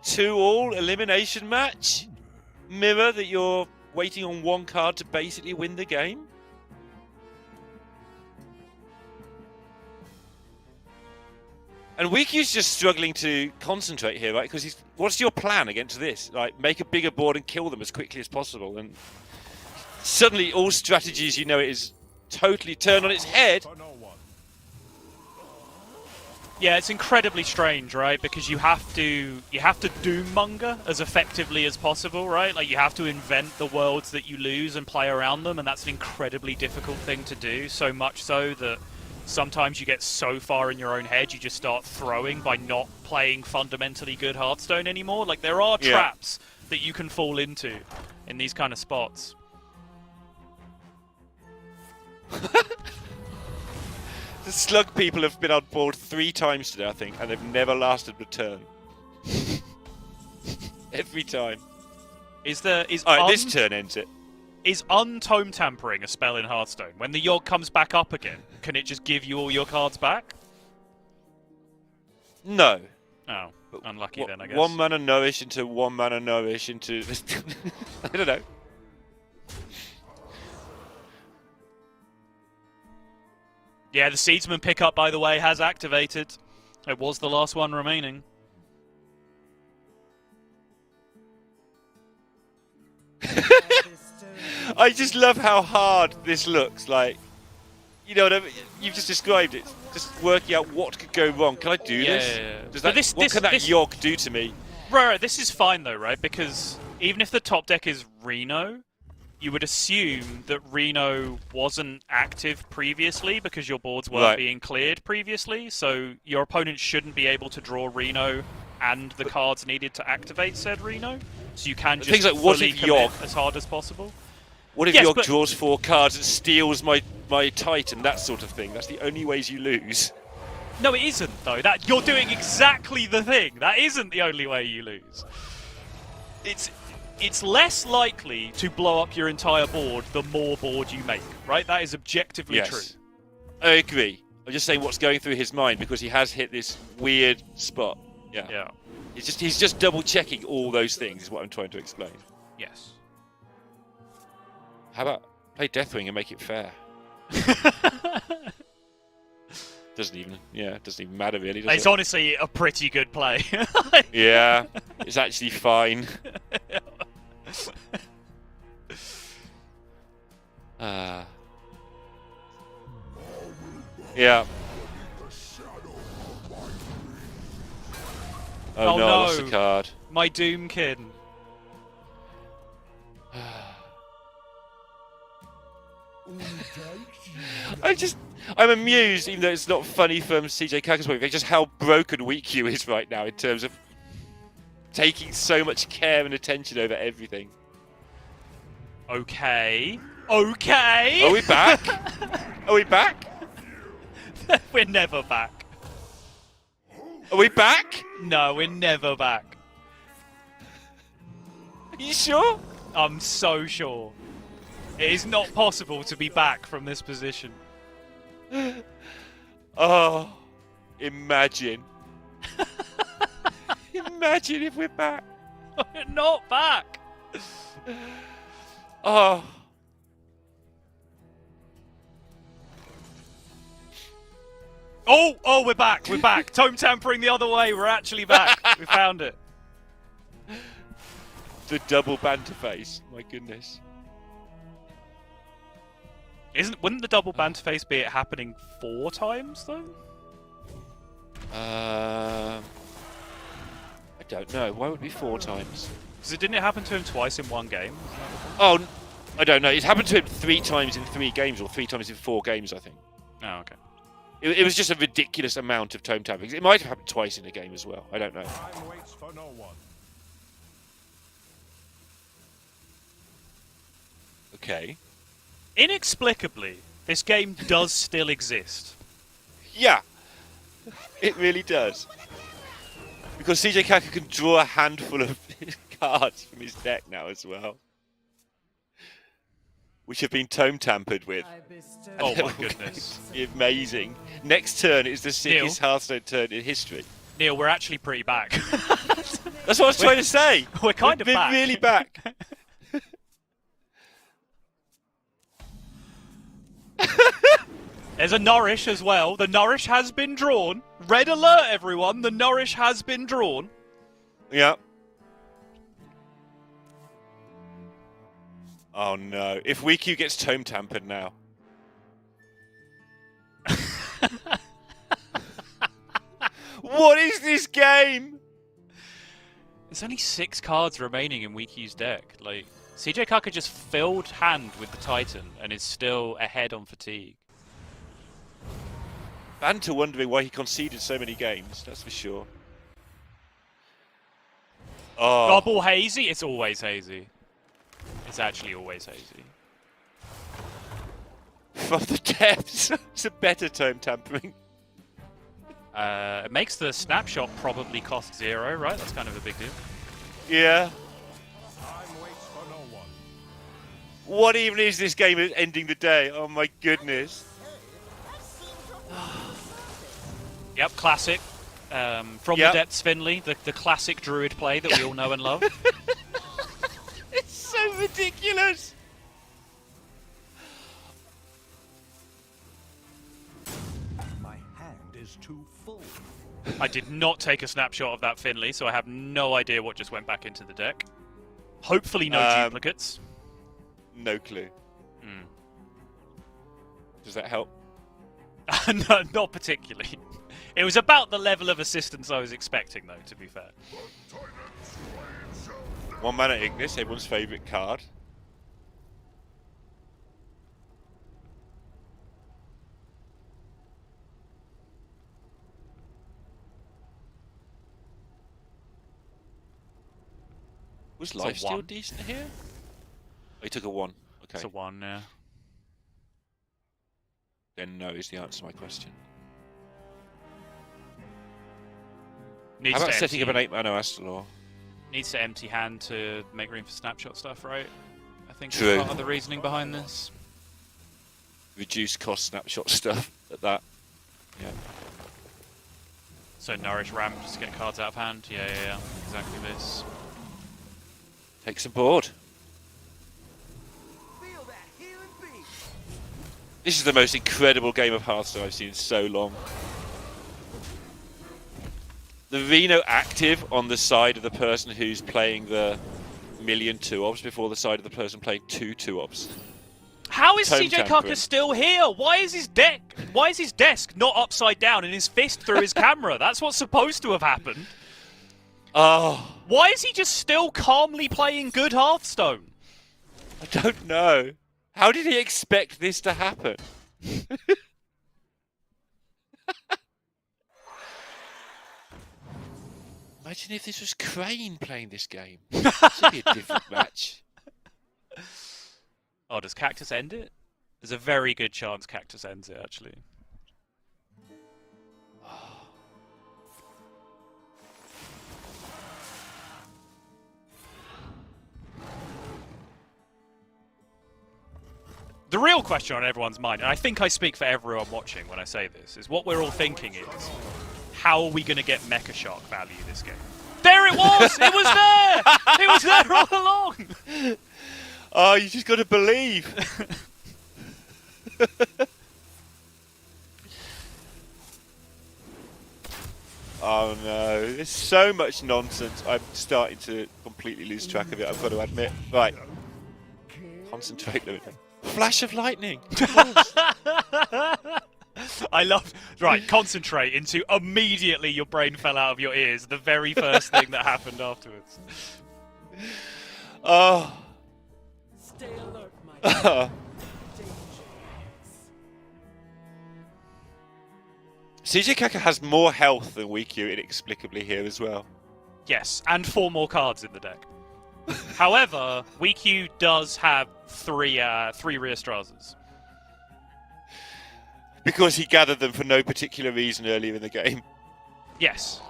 2-all elimination match? Mirror that you're waiting on one card to basically win the game? And WeQ's just struggling to concentrate here, right? Because what's your plan against this? Like, make a bigger board and kill them as quickly as possible. And suddenly, all strategies, you know, it is totally turned on its head. For no one. Yeah, it's incredibly strange, right? Because you have to doom-monger as effectively as possible, right? Like, you have to invent the worlds that you lose and play around them, and that's an incredibly difficult thing to do, so much so that sometimes you get so far in your own head you just start throwing by not playing fundamentally good Hearthstone anymore. Like, there are traps that you can fall into in these kind of spots. The slug people have been on board 3 times today, I think, and they've never lasted a turn. Every time. Alright, this turn ends it. Is Untome Tampering a spell in Hearthstone? When the Yogg comes back up again, can it just give you all your cards back? No. Oh, unlucky then, I guess. 1 mana Nourish into 1 mana Nourish into... I don't know. Yeah, the Seedsman pickup, by the way, has activated. It was the last one remaining. I just love how hard this looks. Like, you know what I mean? You've just described it. Just working out what could go wrong. Can I do this? Yeah. What can that Yogg do to me? Right, this is fine though, right? Because even if the top deck is Reno, you would assume that Reno wasn't active previously because your boards weren't being cleared previously, so your opponent shouldn't be able to draw Reno and the cards needed to activate said Reno. So you can just things like, what fully if commit Yogg- as hard as possible. What if Yes, Yogg but- draws 4 cards and steals my Titan, that sort of thing? That's the only ways you lose. No, it isn't though. That you're doing exactly the thing. That isn't the only way you lose. it's less likely to blow up your entire board the more board you make, right? That is objectively true. I agree. I'm just saying what's going through his mind because he has hit this weird spot. Yeah. He's just double checking all those things is what I'm trying to explain. Yes. How about play Deathwing and make it fair? Doesn't even matter really, does It's it? honestly a pretty good play. Yeah, it's actually fine. Yeah. Oh, no, I lost the card. My Doomkin. I'm amused, even though it's not funny from CJ Kaka's point of view, just how broken WeQ is right now in terms of taking so much care and attention over everything. Okay. Are we back? Are we back? We're never back. Are we back? No, we're never back. Are you sure? I'm so sure. It is not possible to be back from this position. Oh, imagine. Imagine if we're back. We're not back. Oh. Oh, we're back. We're back. Tome tampering the other way. We're actually back. We found it. The double banter face. My goodness. Wouldn't the double banter face be it happening 4 times though? I don't know. Why would it be 4 times? Because didn't it happen to him twice in one game? Oh, I don't know. It happened to him 3 times in 3 games, or 3 times in 4 games, I think. Oh, okay. It was just a ridiculous amount of tome tapping. It might have happened twice in a game as well. I don't know. Time waits for no one. Okay. Inexplicably, this game does still exist. Yeah. It really does. Because CJ Kaka can draw a handful of cards from his deck now as well. Which have been tome tampered with. Oh my goodness. Amazing. Next turn is the sickest Hearthstone turn in history. Neil, we're actually pretty back. That's what I was trying to say. We're kind of back. Really back. There's a Nourish as well. The Nourish has been drawn. Red alert, everyone. The Nourish has been drawn. Yeah. Oh no. If WeQ gets tome tampered now. What is this game? There's only 6 cards remaining in WeQ's deck. Like, CJ Kaka just filled hand with the Titan and is still ahead on fatigue. Banter wondering why he conceded so many games, that's for sure. Oh. Double hazy? It's always hazy. It's actually always hazy. From the depths. It's a better tome tampering. It makes the snapshot probably cost 0, right? That's kind of a big deal. Yeah. Time waits for no one. What even is this game ending the day? Oh my goodness. Yep, classic. From the depths, Finley, the classic druid play that we all know and love. It's so ridiculous. My hand is too full. I did not take a snapshot of that Finley, so I have no idea what just went back into the deck. Hopefully no duplicates. No clue. Does that help? No, not particularly. It was about the level of assistance I was expecting, though, to be fair. 1 mana Ignis, everyone's favourite card. Was It's a Lifesteal 1. decent here? Oh, he took a 1. Okay. It's a 1, yeah. Then no is the answer to my question. Needs How about to setting up empty. an 8 mana Astalor? Needs to empty hand to make room for snapshot stuff, right? I think True. that's part of the reasoning behind this. Reduce cost snapshot stuff at that. Yeah. So nourish ramp, just get cards out of hand. Yeah. Exactly this. Take some board. Feel that healing beat. This is the most incredible game of Hearthstone I've seen in so long. The Reno active on the side of the person who's playing the million 2-obs before the side of the person playing 2 2-obs. How is Tome CJ tampering. Cucker still here? Why is his desk not upside down and his fist through his camera? That's what's supposed to have happened. Oh, Why is he just still calmly playing good Hearthstone? I don't know. How did he expect this to happen? Imagine if this was Crane playing this game. This would be a different match. Oh, does Cactus end it? There's a very good chance Cactus ends it, actually. The real question on everyone's mind, and I think I speak for everyone watching when I say this, is what we're all thinking is, how are we going to get Mecha Shark value this game? There it was! It was there! It was there all along! Oh, you just got to believe. Oh no, there's so much nonsense. I'm starting to completely lose track of it, I've got to admit. Right. Concentrate, Louis. Flash of lightning. I love... Right, concentrate into immediately your brain fell out of your ears. The very first thing that happened afterwards. Oh. Stay alert, my CJ Kaka has more health than WeQ inexplicably here as well. Yes, and 4 more cards in the deck. However, WeQ does have three rear Strazas. Because he gathered them for no particular reason earlier in the game. Yes.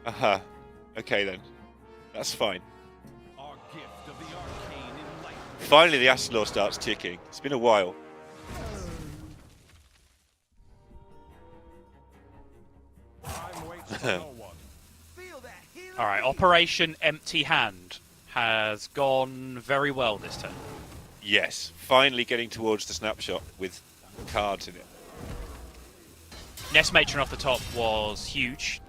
Uh-huh. Okay then. That's fine. Our gift of the arcane enlightenment. Finally the Astalor starts ticking. It's been a while. Time waits for no one. Feel that healing Alright, beat. Operation Empty Hand has gone very well this turn. Yes. Finally getting towards the snapshot with cards in it. Nest Matron off the top was huge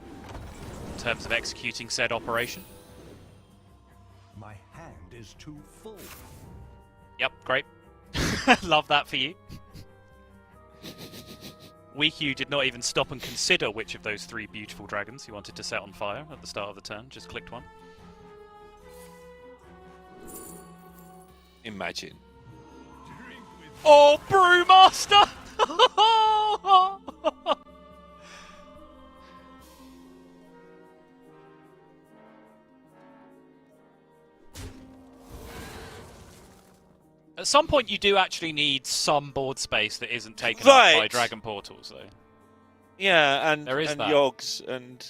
in terms of executing said operation. My hand is too full. Yep, great. Love that for you. WeQ did not even stop and consider which of those 3 beautiful dragons he wanted to set on fire at the start of the turn, just clicked one. Imagine. Oh, Brewmaster! At some point, you do actually need some board space that isn't taken up by Right. Dragon Portals, though. Yeah, and There is that. Yogs and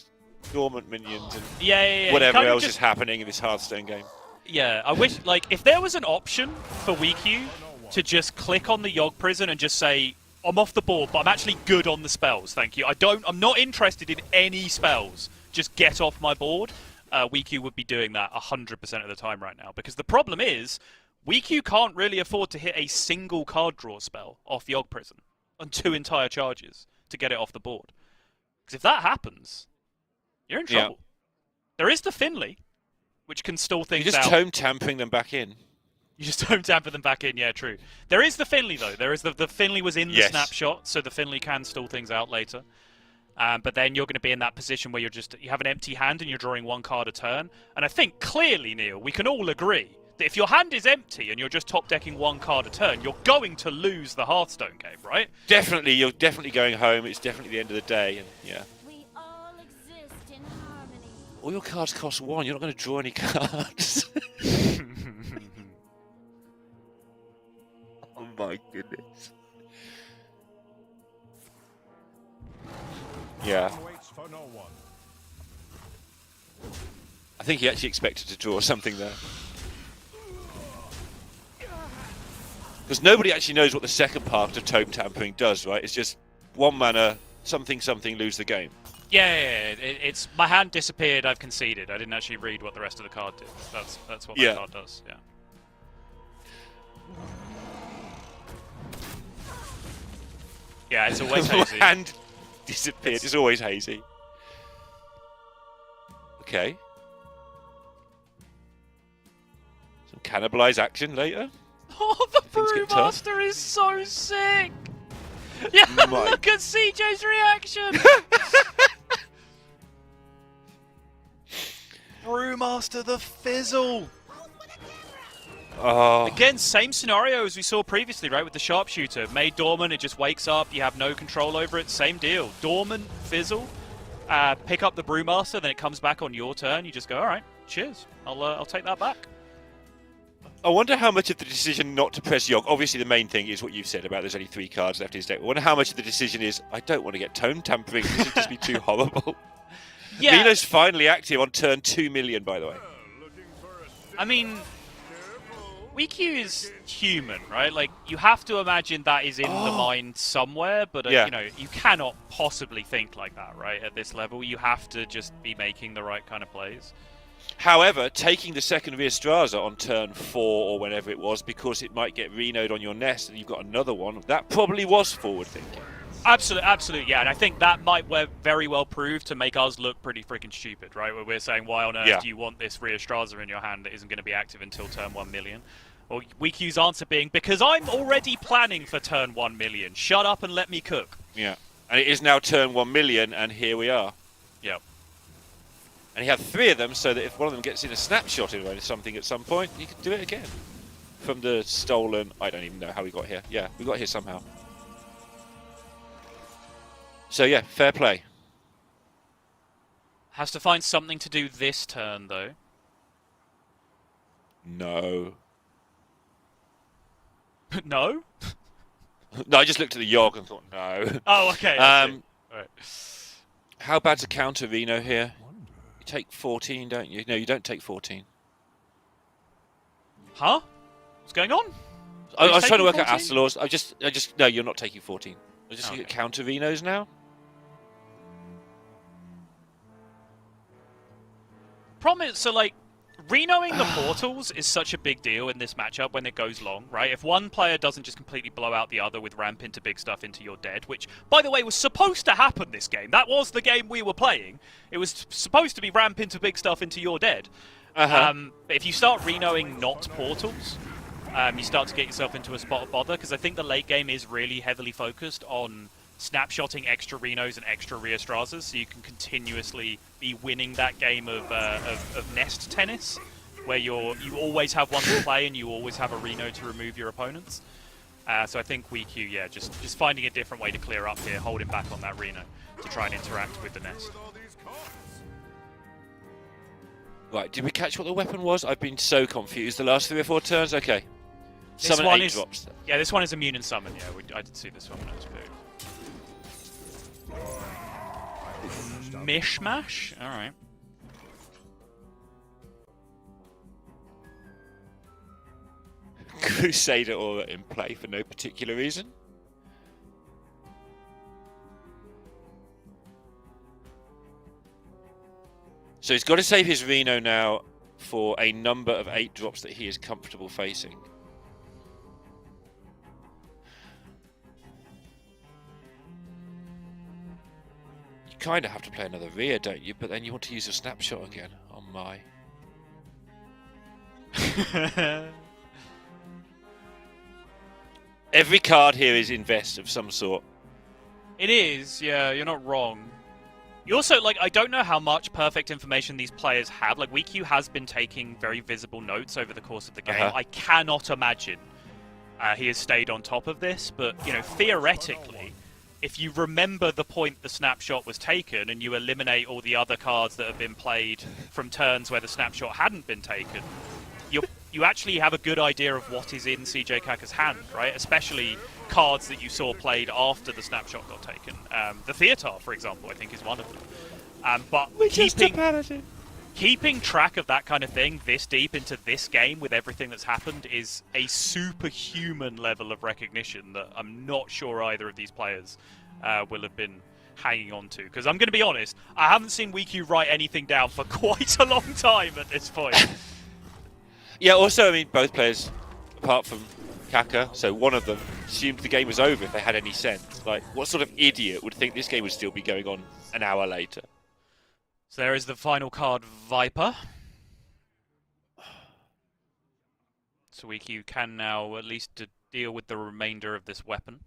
dormant minions and Yeah. whatever You kind of else just- is happening in this Hearthstone game. Yeah, I wish, like, if there was an option for WeQ to just click on the Yogg Prison and just say, I'm off the board, but I'm actually good on the spells, thank you. I'm not interested in any spells. Just get off my board. WeQ would be doing that 100% of the time right now. Because the problem is, WeQ can't really afford to hit a single card draw spell off Yogg Prison on 2 entire charges to get it off the board. Because if that happens, you're in trouble. There is the Finley, which can stall things You're just out. tome tampering them back in. You just don't tamper them back in, yeah, true. There is the Finley, though. There is the Finley was in the Yes. snapshot, so the Finley can stall things out later. But then you're going to be in that position where you have an empty hand and you're drawing 1 card a turn. And I think clearly, Neil, we can all agree that if your hand is empty and you're just top decking 1 card a turn, you're going to lose the Hearthstone game, right? Definitely, you're definitely going home. It's definitely the end of the day, and yeah. We all exist in harmony. All your cards cost 1. You're not going to draw any cards. Oh my goodness. Yeah. Time waits for for no one. I think he actually expected to draw something there. Because nobody actually knows what the second part of Tome Tampering does, right? It's just 1 mana, something, lose the game. Yeah. It's my hand disappeared. I've conceded. I didn't actually read what the rest of the card did. That's what that card does. Yeah. Yeah, it's always hazy. Hand disappeared. It's always hazy. Okay. Some cannibalize action later. Oh, the Things get tough. Brewmaster is so sick! Yeah, My- look at CJ's reaction! Brewmaster the Fizzle! Oh, Again, same scenario as we saw previously, right? With the Sharpshooter. Made dormant, it just wakes up, you have no control over it. Same deal. Dormant, Fizzle, pick up the Brewmaster, then it comes back on your turn. You just go, alright, cheers. I'll take that back. I wonder how much of the decision not to press Yogg, obviously the main thing is what you've said about there's only 3 cards left in his deck. I wonder how much of the decision is, I don't want to get Tome Tampering, this would just be too horrible. Yeah. Reno's finally active on turn 2 million, by the way. I mean, WeQ is human, right? Like, you have to imagine that is in the mind somewhere, but, Yeah. you know, you cannot possibly think like that, right? At this level, you have to just be making the right kind of plays. However, taking the second Riestraza on turn 4 or whenever it was, because it might get Reno'd on your nest and you've got another one, that probably was forward thinking. Absolutely, yeah, and I think that might very well prove to make us look pretty freaking stupid, right? Where we're saying, why on earth do you want this Riestraza in your hand that isn't going to be active until turn 1 million? Or WeQ's answer being, because I'm already planning for turn 1 million. Shut up and let me cook. Yeah. And it is now turn 1 million, and here we are. Yep. And he had 3 of them, so that if one of them gets in a snapshot or something at some point, he could do it again. From the stolen... I don't even know how we got here. Yeah, we got here somehow. So yeah, fair play. Has to find something to do this turn, though. No. No? No, I just looked at the Yogg and thought, no. Oh, okay. Alright. How bad's a counter Reno here? You take 14, don't you? No, you don't take 14. Huh? What's going on? I was trying to work 14? out Astalors. I just no, you're not taking 14. I just Okay. get counter Renos now. Problem is, so like, Renoing the portals is such a big deal in this matchup when it goes long, right? If one player doesn't just completely blow out the other with ramp into big stuff into your dead, which, by the way, was supposed to happen this game. That was the game we were playing. It was supposed to be ramp into big stuff into your dead. If you start Renoing not portals, you start to get yourself into a spot of bother, because I think the late game is really heavily focused on snapshotting extra Renos and extra Riestrazas, so you can continuously be winning that game of nest tennis, where you always have one to play and you always have a Reno to remove your opponents. So I think WeQ, yeah, just finding a different way to clear up here, holding back on that Reno to try and interact with the nest. Right, did we catch what the weapon was? I've been so confused the last 3 or 4 turns. Okay. This Summon one 8 is, drops. yeah, this one is immune and summon, yeah, I did see this one when it was big. Mishmash? Alright. Crusader Aura in play for no particular reason. So he's got to save his Reno now for a number of 8 drops that he is comfortable facing. You kind of have to play another Rhea, don't you? But then you want to use a snapshot again. Oh my. Every card here is invest of some sort. It is, yeah, you're not wrong. You also, like, I don't know how much perfect information these players have. Like, WeQ has been taking very visible notes over the course of the game. I cannot imagine he has stayed on top of this, but, you know, theoretically, if you remember the point the snapshot was taken and you eliminate all the other cards that have been played from turns where the snapshot hadn't been taken, you actually have a good idea of what is in CJ Kaka's hand, right? Especially cards that you saw played after the snapshot got taken. The Theatar, for example, I think is one of them. But keeping track of that kind of thing this deep into this game with everything that's happened is a superhuman level of recognition that I'm not sure either of these players will have been hanging on to. Because I'm going to be honest, I haven't seen WeQ write anything down for quite a long time at this point. Yeah, also, I mean, both players, apart from Kaka, so one of them assumed the game was over if they had any sense. Like, what sort of idiot would think this game would still be going on an hour later? So there is the final card, Viper. So WeQ can now at least deal with the remainder of this weapon.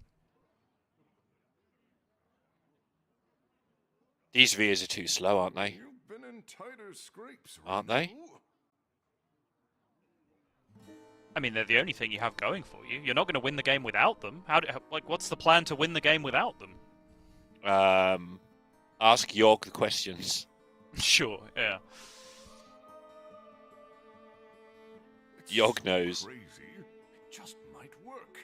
These Vias are too slow, aren't they? You've been in tighter scrapes, Aren't they? Ryu. I mean, they're the only thing you have going for you. You're not going to win the game without them. What's the plan to win the game without them? Ask Yogg the questions. Sure, yeah. Yogg knows. Crazy. It just might work.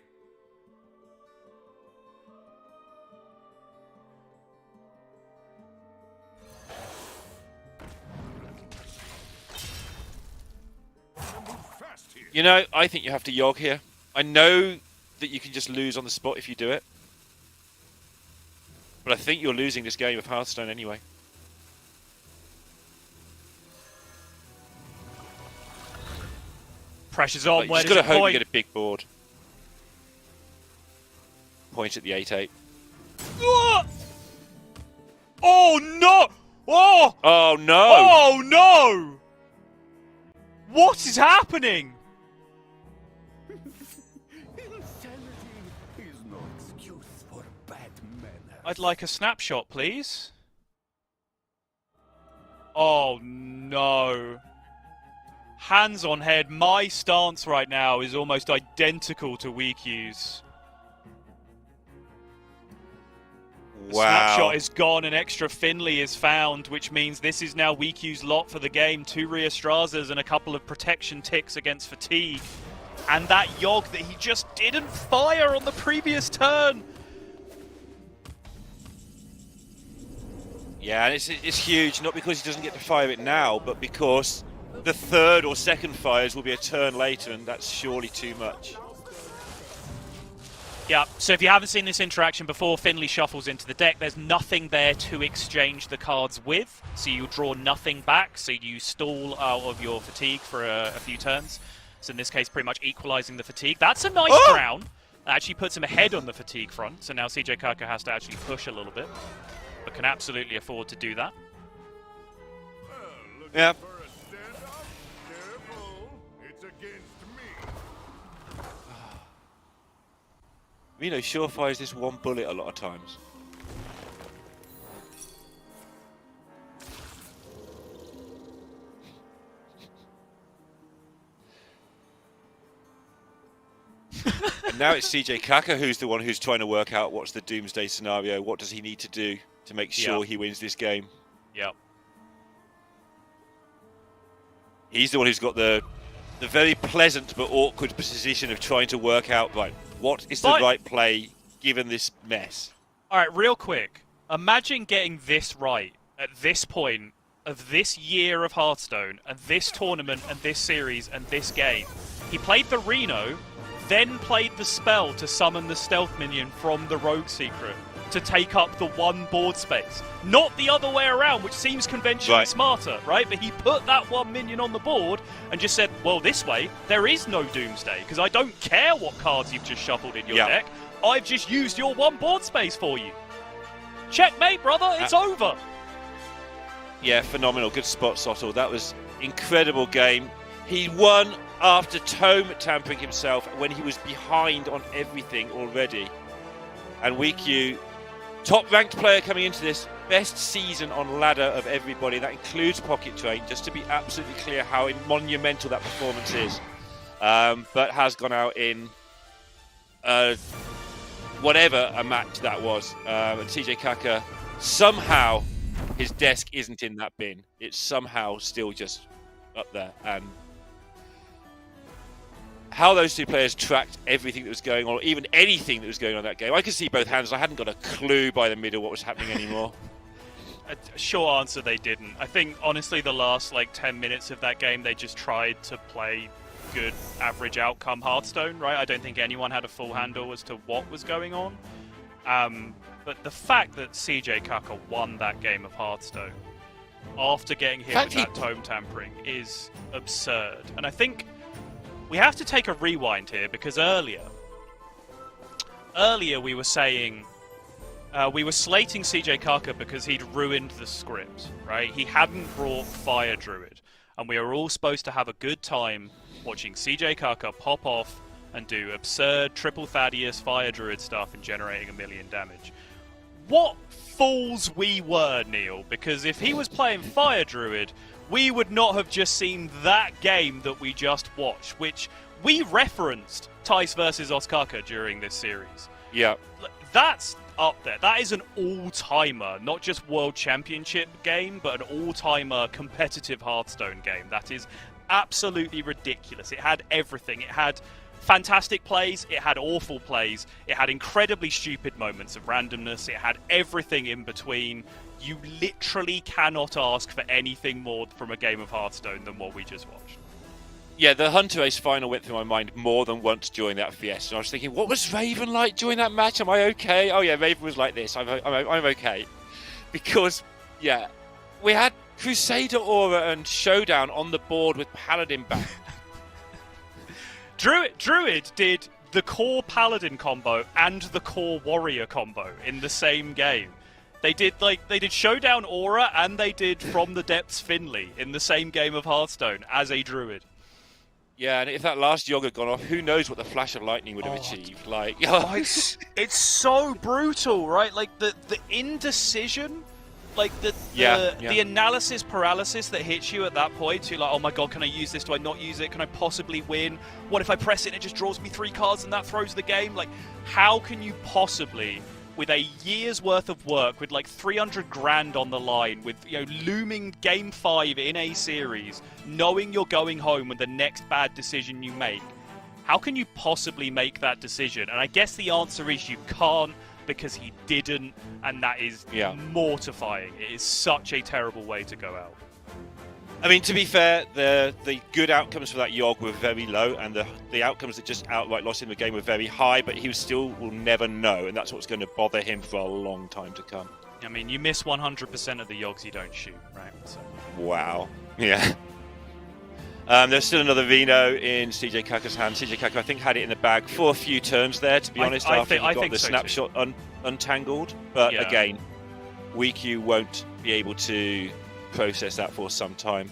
Move fast here. You know, I think you have to Yogg here. I know that you can just lose on the spot if you do it. But I think you're losing this game of Hearthstone anyway. Pressure's on. Like, Where you does just gotta it hope point? you get a big board. Point at the 8-8. Ah! Oh no! Oh! Oh no! Oh no! What is happening? Insanity is no excuse for bad manners. I'd like a snapshot, please. Oh no. Hands on head, my stance right now is almost identical to WeQ's. Wow. Snapshot is gone and extra Finley is found, which means this is now WeQ's lot for the game. 2 Riastrazas and a couple of protection ticks against fatigue. And that Yogg that he just didn't fire on the previous turn. Yeah, and it's huge, not because he doesn't get to fire it now, but because the third or second fires will be a turn later, and that's surely too much. Yeah, so if you haven't seen this interaction before, Finley shuffles into the deck. There's nothing there to exchange the cards with, so you draw nothing back, so you stall out of your fatigue for a few turns. So in this case, pretty much equalizing the fatigue. That's a nice crown. That actually puts him ahead on the fatigue front, so now CJ Kaka has to actually push a little bit, but can absolutely afford to do that. Yeah. For a standoff? Careful. It's against me. You know, surefire is this one bullet a lot of times. And now it's CJ Kaka who's the one who's trying to work out what's the doomsday scenario, what does he need to do to make sure he wins this game. Yep. He's the one who's got the very pleasant but awkward position of trying to work out, right, what is the right play given this mess? All right, real quick. Imagine getting this right at this point of this year of Hearthstone and this tournament and this series and this game. He played the Reno, then played the spell to summon the stealth minion from the Rogue Secret to take up the 1 board space. Not the other way around, which seems conventionally smarter, right? But he put that 1 minion on the board and just said, well, this way, there is no Doomsday, because I don't care what cards you've just shuffled in your deck. I've just used your 1 board space for you. Checkmate, brother, it's over. Yeah, phenomenal. Good spot, Sottle. That was incredible game. He won after tome tampering himself when he was behind on everything already. And WeQ, top-ranked player coming into this, best season on ladder of everybody. That includes Pocket Train, just to be absolutely clear how monumental that performance is. But has gone out in whatever a match that was. And CJ Kaka, somehow his desk isn't in that bin. It's somehow still just up there. And how those two players tracked everything that was going on, or even anything that was going on in that game. I could see both hands. I hadn't got a clue by the middle what was happening anymore. Short answer, they didn't. I think, honestly, the last, 10 minutes of that game, they just tried to play good, average outcome Hearthstone, right? I don't think anyone had a full handle as to what was going on. But the fact that CJ Kaka won that game of Hearthstone after getting hit with that tome tampering is absurd. And I think we have to take a rewind here, because earlier we were saying... we were slating CJ Kaka because he'd ruined the script, right? He hadn't brought Fire Druid, and we were all supposed to have a good time watching CJ Kaka pop off and do absurd triple Thaddeus Fire Druid stuff and generating 1 million damage. What fools we were, Neil, because if he was playing Fire Druid, we would not have just seen that game that we just watched, which we referenced Tice versus Ostkaka during this series. Yeah. That's up there. That is an all-timer, not just World Championship game, but an all-timer competitive Hearthstone game. That is absolutely ridiculous. It had everything. It had fantastic plays, it had awful plays, it had incredibly stupid moments of randomness, it had everything in between. You literally cannot ask for anything more from a game of Hearthstone than what we just watched. Yeah, the Hunter Ace final went through my mind more than once during that fiesta. And I was thinking, what was Raven like during that match? Am I okay? Oh yeah, Raven was like this. I'm okay. Because, yeah, we had Crusader Aura and Showdown on the board with Paladin back. Druid did the core Paladin combo and the core Warrior combo in the same game. They did Showdown Aura and they did From the Depths Finley in the same game of Hearthstone as a Druid. Yeah, and if that last Yogg had gone off, who knows what the Flash of Lightning would have achieved. It's so brutal, right? Like the indecision, like the analysis paralysis that hits you at that point. So you're like, oh my god, can I use this? Do I not use it? Can I possibly win? What if I press it and it just draws me 3 cards and that throws the game? Like, how can you possibly, with a year's worth of work, with 300 grand on the line, with looming game 5 in a series, knowing you're going home with the next bad decision you make, how can you possibly make that decision? And I guess the answer is you can't, because he didn't, and that is mortifying. It is such a terrible way to go out. I mean, to be fair, the good outcomes for that Yogg were very low, and the outcomes that just outright lost him the game were very high, but he still will never know, and that's what's going to bother him for a long time to come. I mean, you miss 100% of the Yoggs you don't shoot, right? So. Wow. Yeah. There's still another Reno in CJ Kaka's hand. CJ Kaka, I think, had it in the bag for a few turns there, to be honest, after he got the snapshot untangled. But again, WeQ won't be able to process that for some time.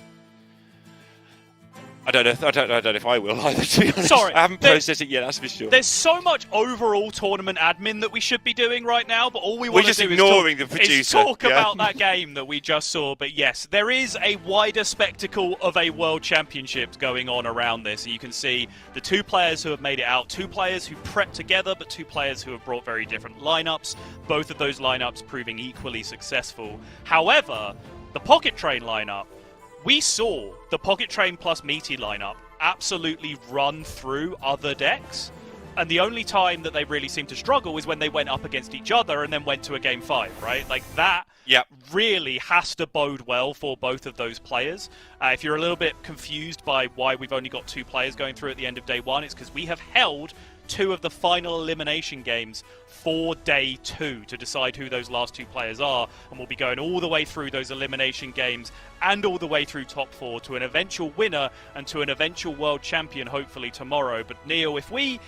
I don't know if I will either, to be honest. Sorry, I haven't processed it yet, that's for sure. There's so much overall tournament admin that we should be doing right now, but all we We're want to just do ignoring the producer. is talk about that game that we just saw. But yes, there is a wider spectacle of a World Championships going on around this. You can see the 2 players who have made it out, 2 players who prepped together, but 2 players who have brought very different lineups. Both of those lineups proving equally successful. However, the Pocket Train lineup, we saw the Pocket Train plus Meaty lineup absolutely run through other decks, and the only time that they really seemed to struggle is when they went up against each other and then went to a game 5, right? Like that really has to bode well for both of those players. If you're a little bit confused by why we've only got 2 players going through at the end of day 1, it's because we have held 2 of the final elimination games for day 2 to decide who those last 2 players are, and we'll be going all the way through those elimination games and all the way through top 4 to an eventual winner and to an eventual world champion hopefully tomorrow. But Neil, if we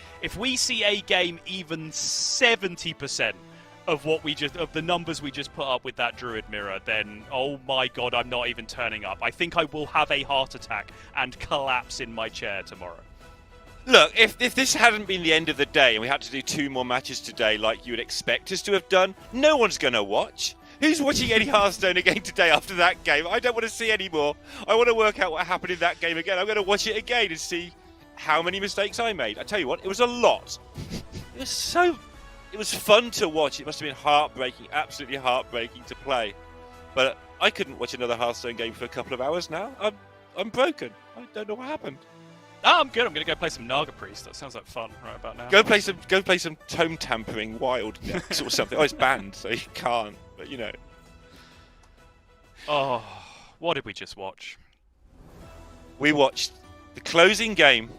see a game even 70% of the numbers we just put up with that Druid mirror, then oh my god, I'm not even turning up. I think I will have a heart attack and collapse in my chair tomorrow. Look, if this hadn't been the end of the day and we had to do 2 more matches today like you would expect us to have done, no one's going to watch. Who's watching any Hearthstone again today after that game? I don't want to see any more. I want to work out what happened in that game again. I'm going to watch it again and see how many mistakes I made. I tell you what, it was a lot. It was fun to watch. It must have been heartbreaking, absolutely heartbreaking to play. But I couldn't watch another Hearthstone game for a couple of hours now. I'm broken. I don't know what happened. Oh, I'm good. I'm going to go play some Naga Priest. That sounds like fun right about now. Go play some tome tampering wild decks or something. Oh, it's banned, so you can't. But you know. Oh, what did we just watch? We watched the closing game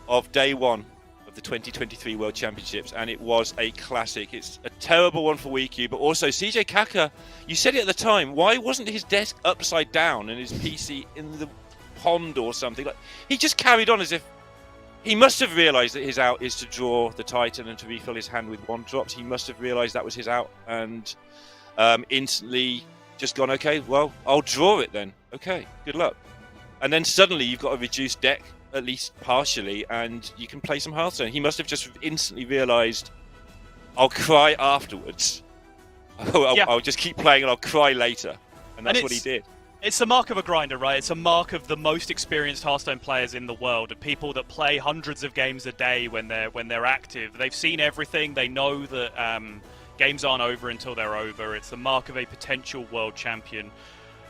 of day one of the 2023 World Championships, and it was a classic. It's a terrible one for WeQ, but also CJ Kaka. You said it at the time. Why wasn't his desk upside down and his PC in the pond or something? Like, he just carried on as if he must have realised that his out is to draw the Titan and to refill his hand with one drops. He must have realised that was his out and instantly just gone, okay, well, I'll draw it then. Okay, good luck. And then suddenly you've got a reduced deck, at least partially, and you can play some Hearthstone. He must have just instantly realised, I'll cry afterwards. I'll just keep playing and I'll cry later. And that's what he did. It's a mark of a grinder, right? It's a mark of the most experienced Hearthstone players in the world, of people that play hundreds of games a day when they're active. They've seen everything. They know that games aren't over until they're over. It's the mark of a potential world champion.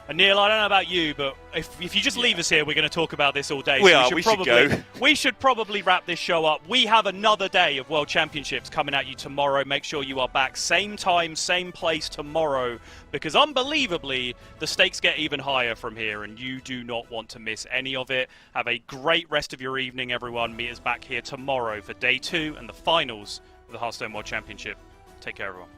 And Neil, I don't know about you, but if you just leave us here, we're going to talk about this all day. We should go. We should probably wrap this show up. We have another day of World Championships coming at you tomorrow. Make sure you are back same time, same place tomorrow, because unbelievably, the stakes get even higher from here, and you do not want to miss any of it. Have a great rest of your evening, everyone. Meet us back here tomorrow for day 2 and the finals of the Hearthstone World Championship. Take care, everyone.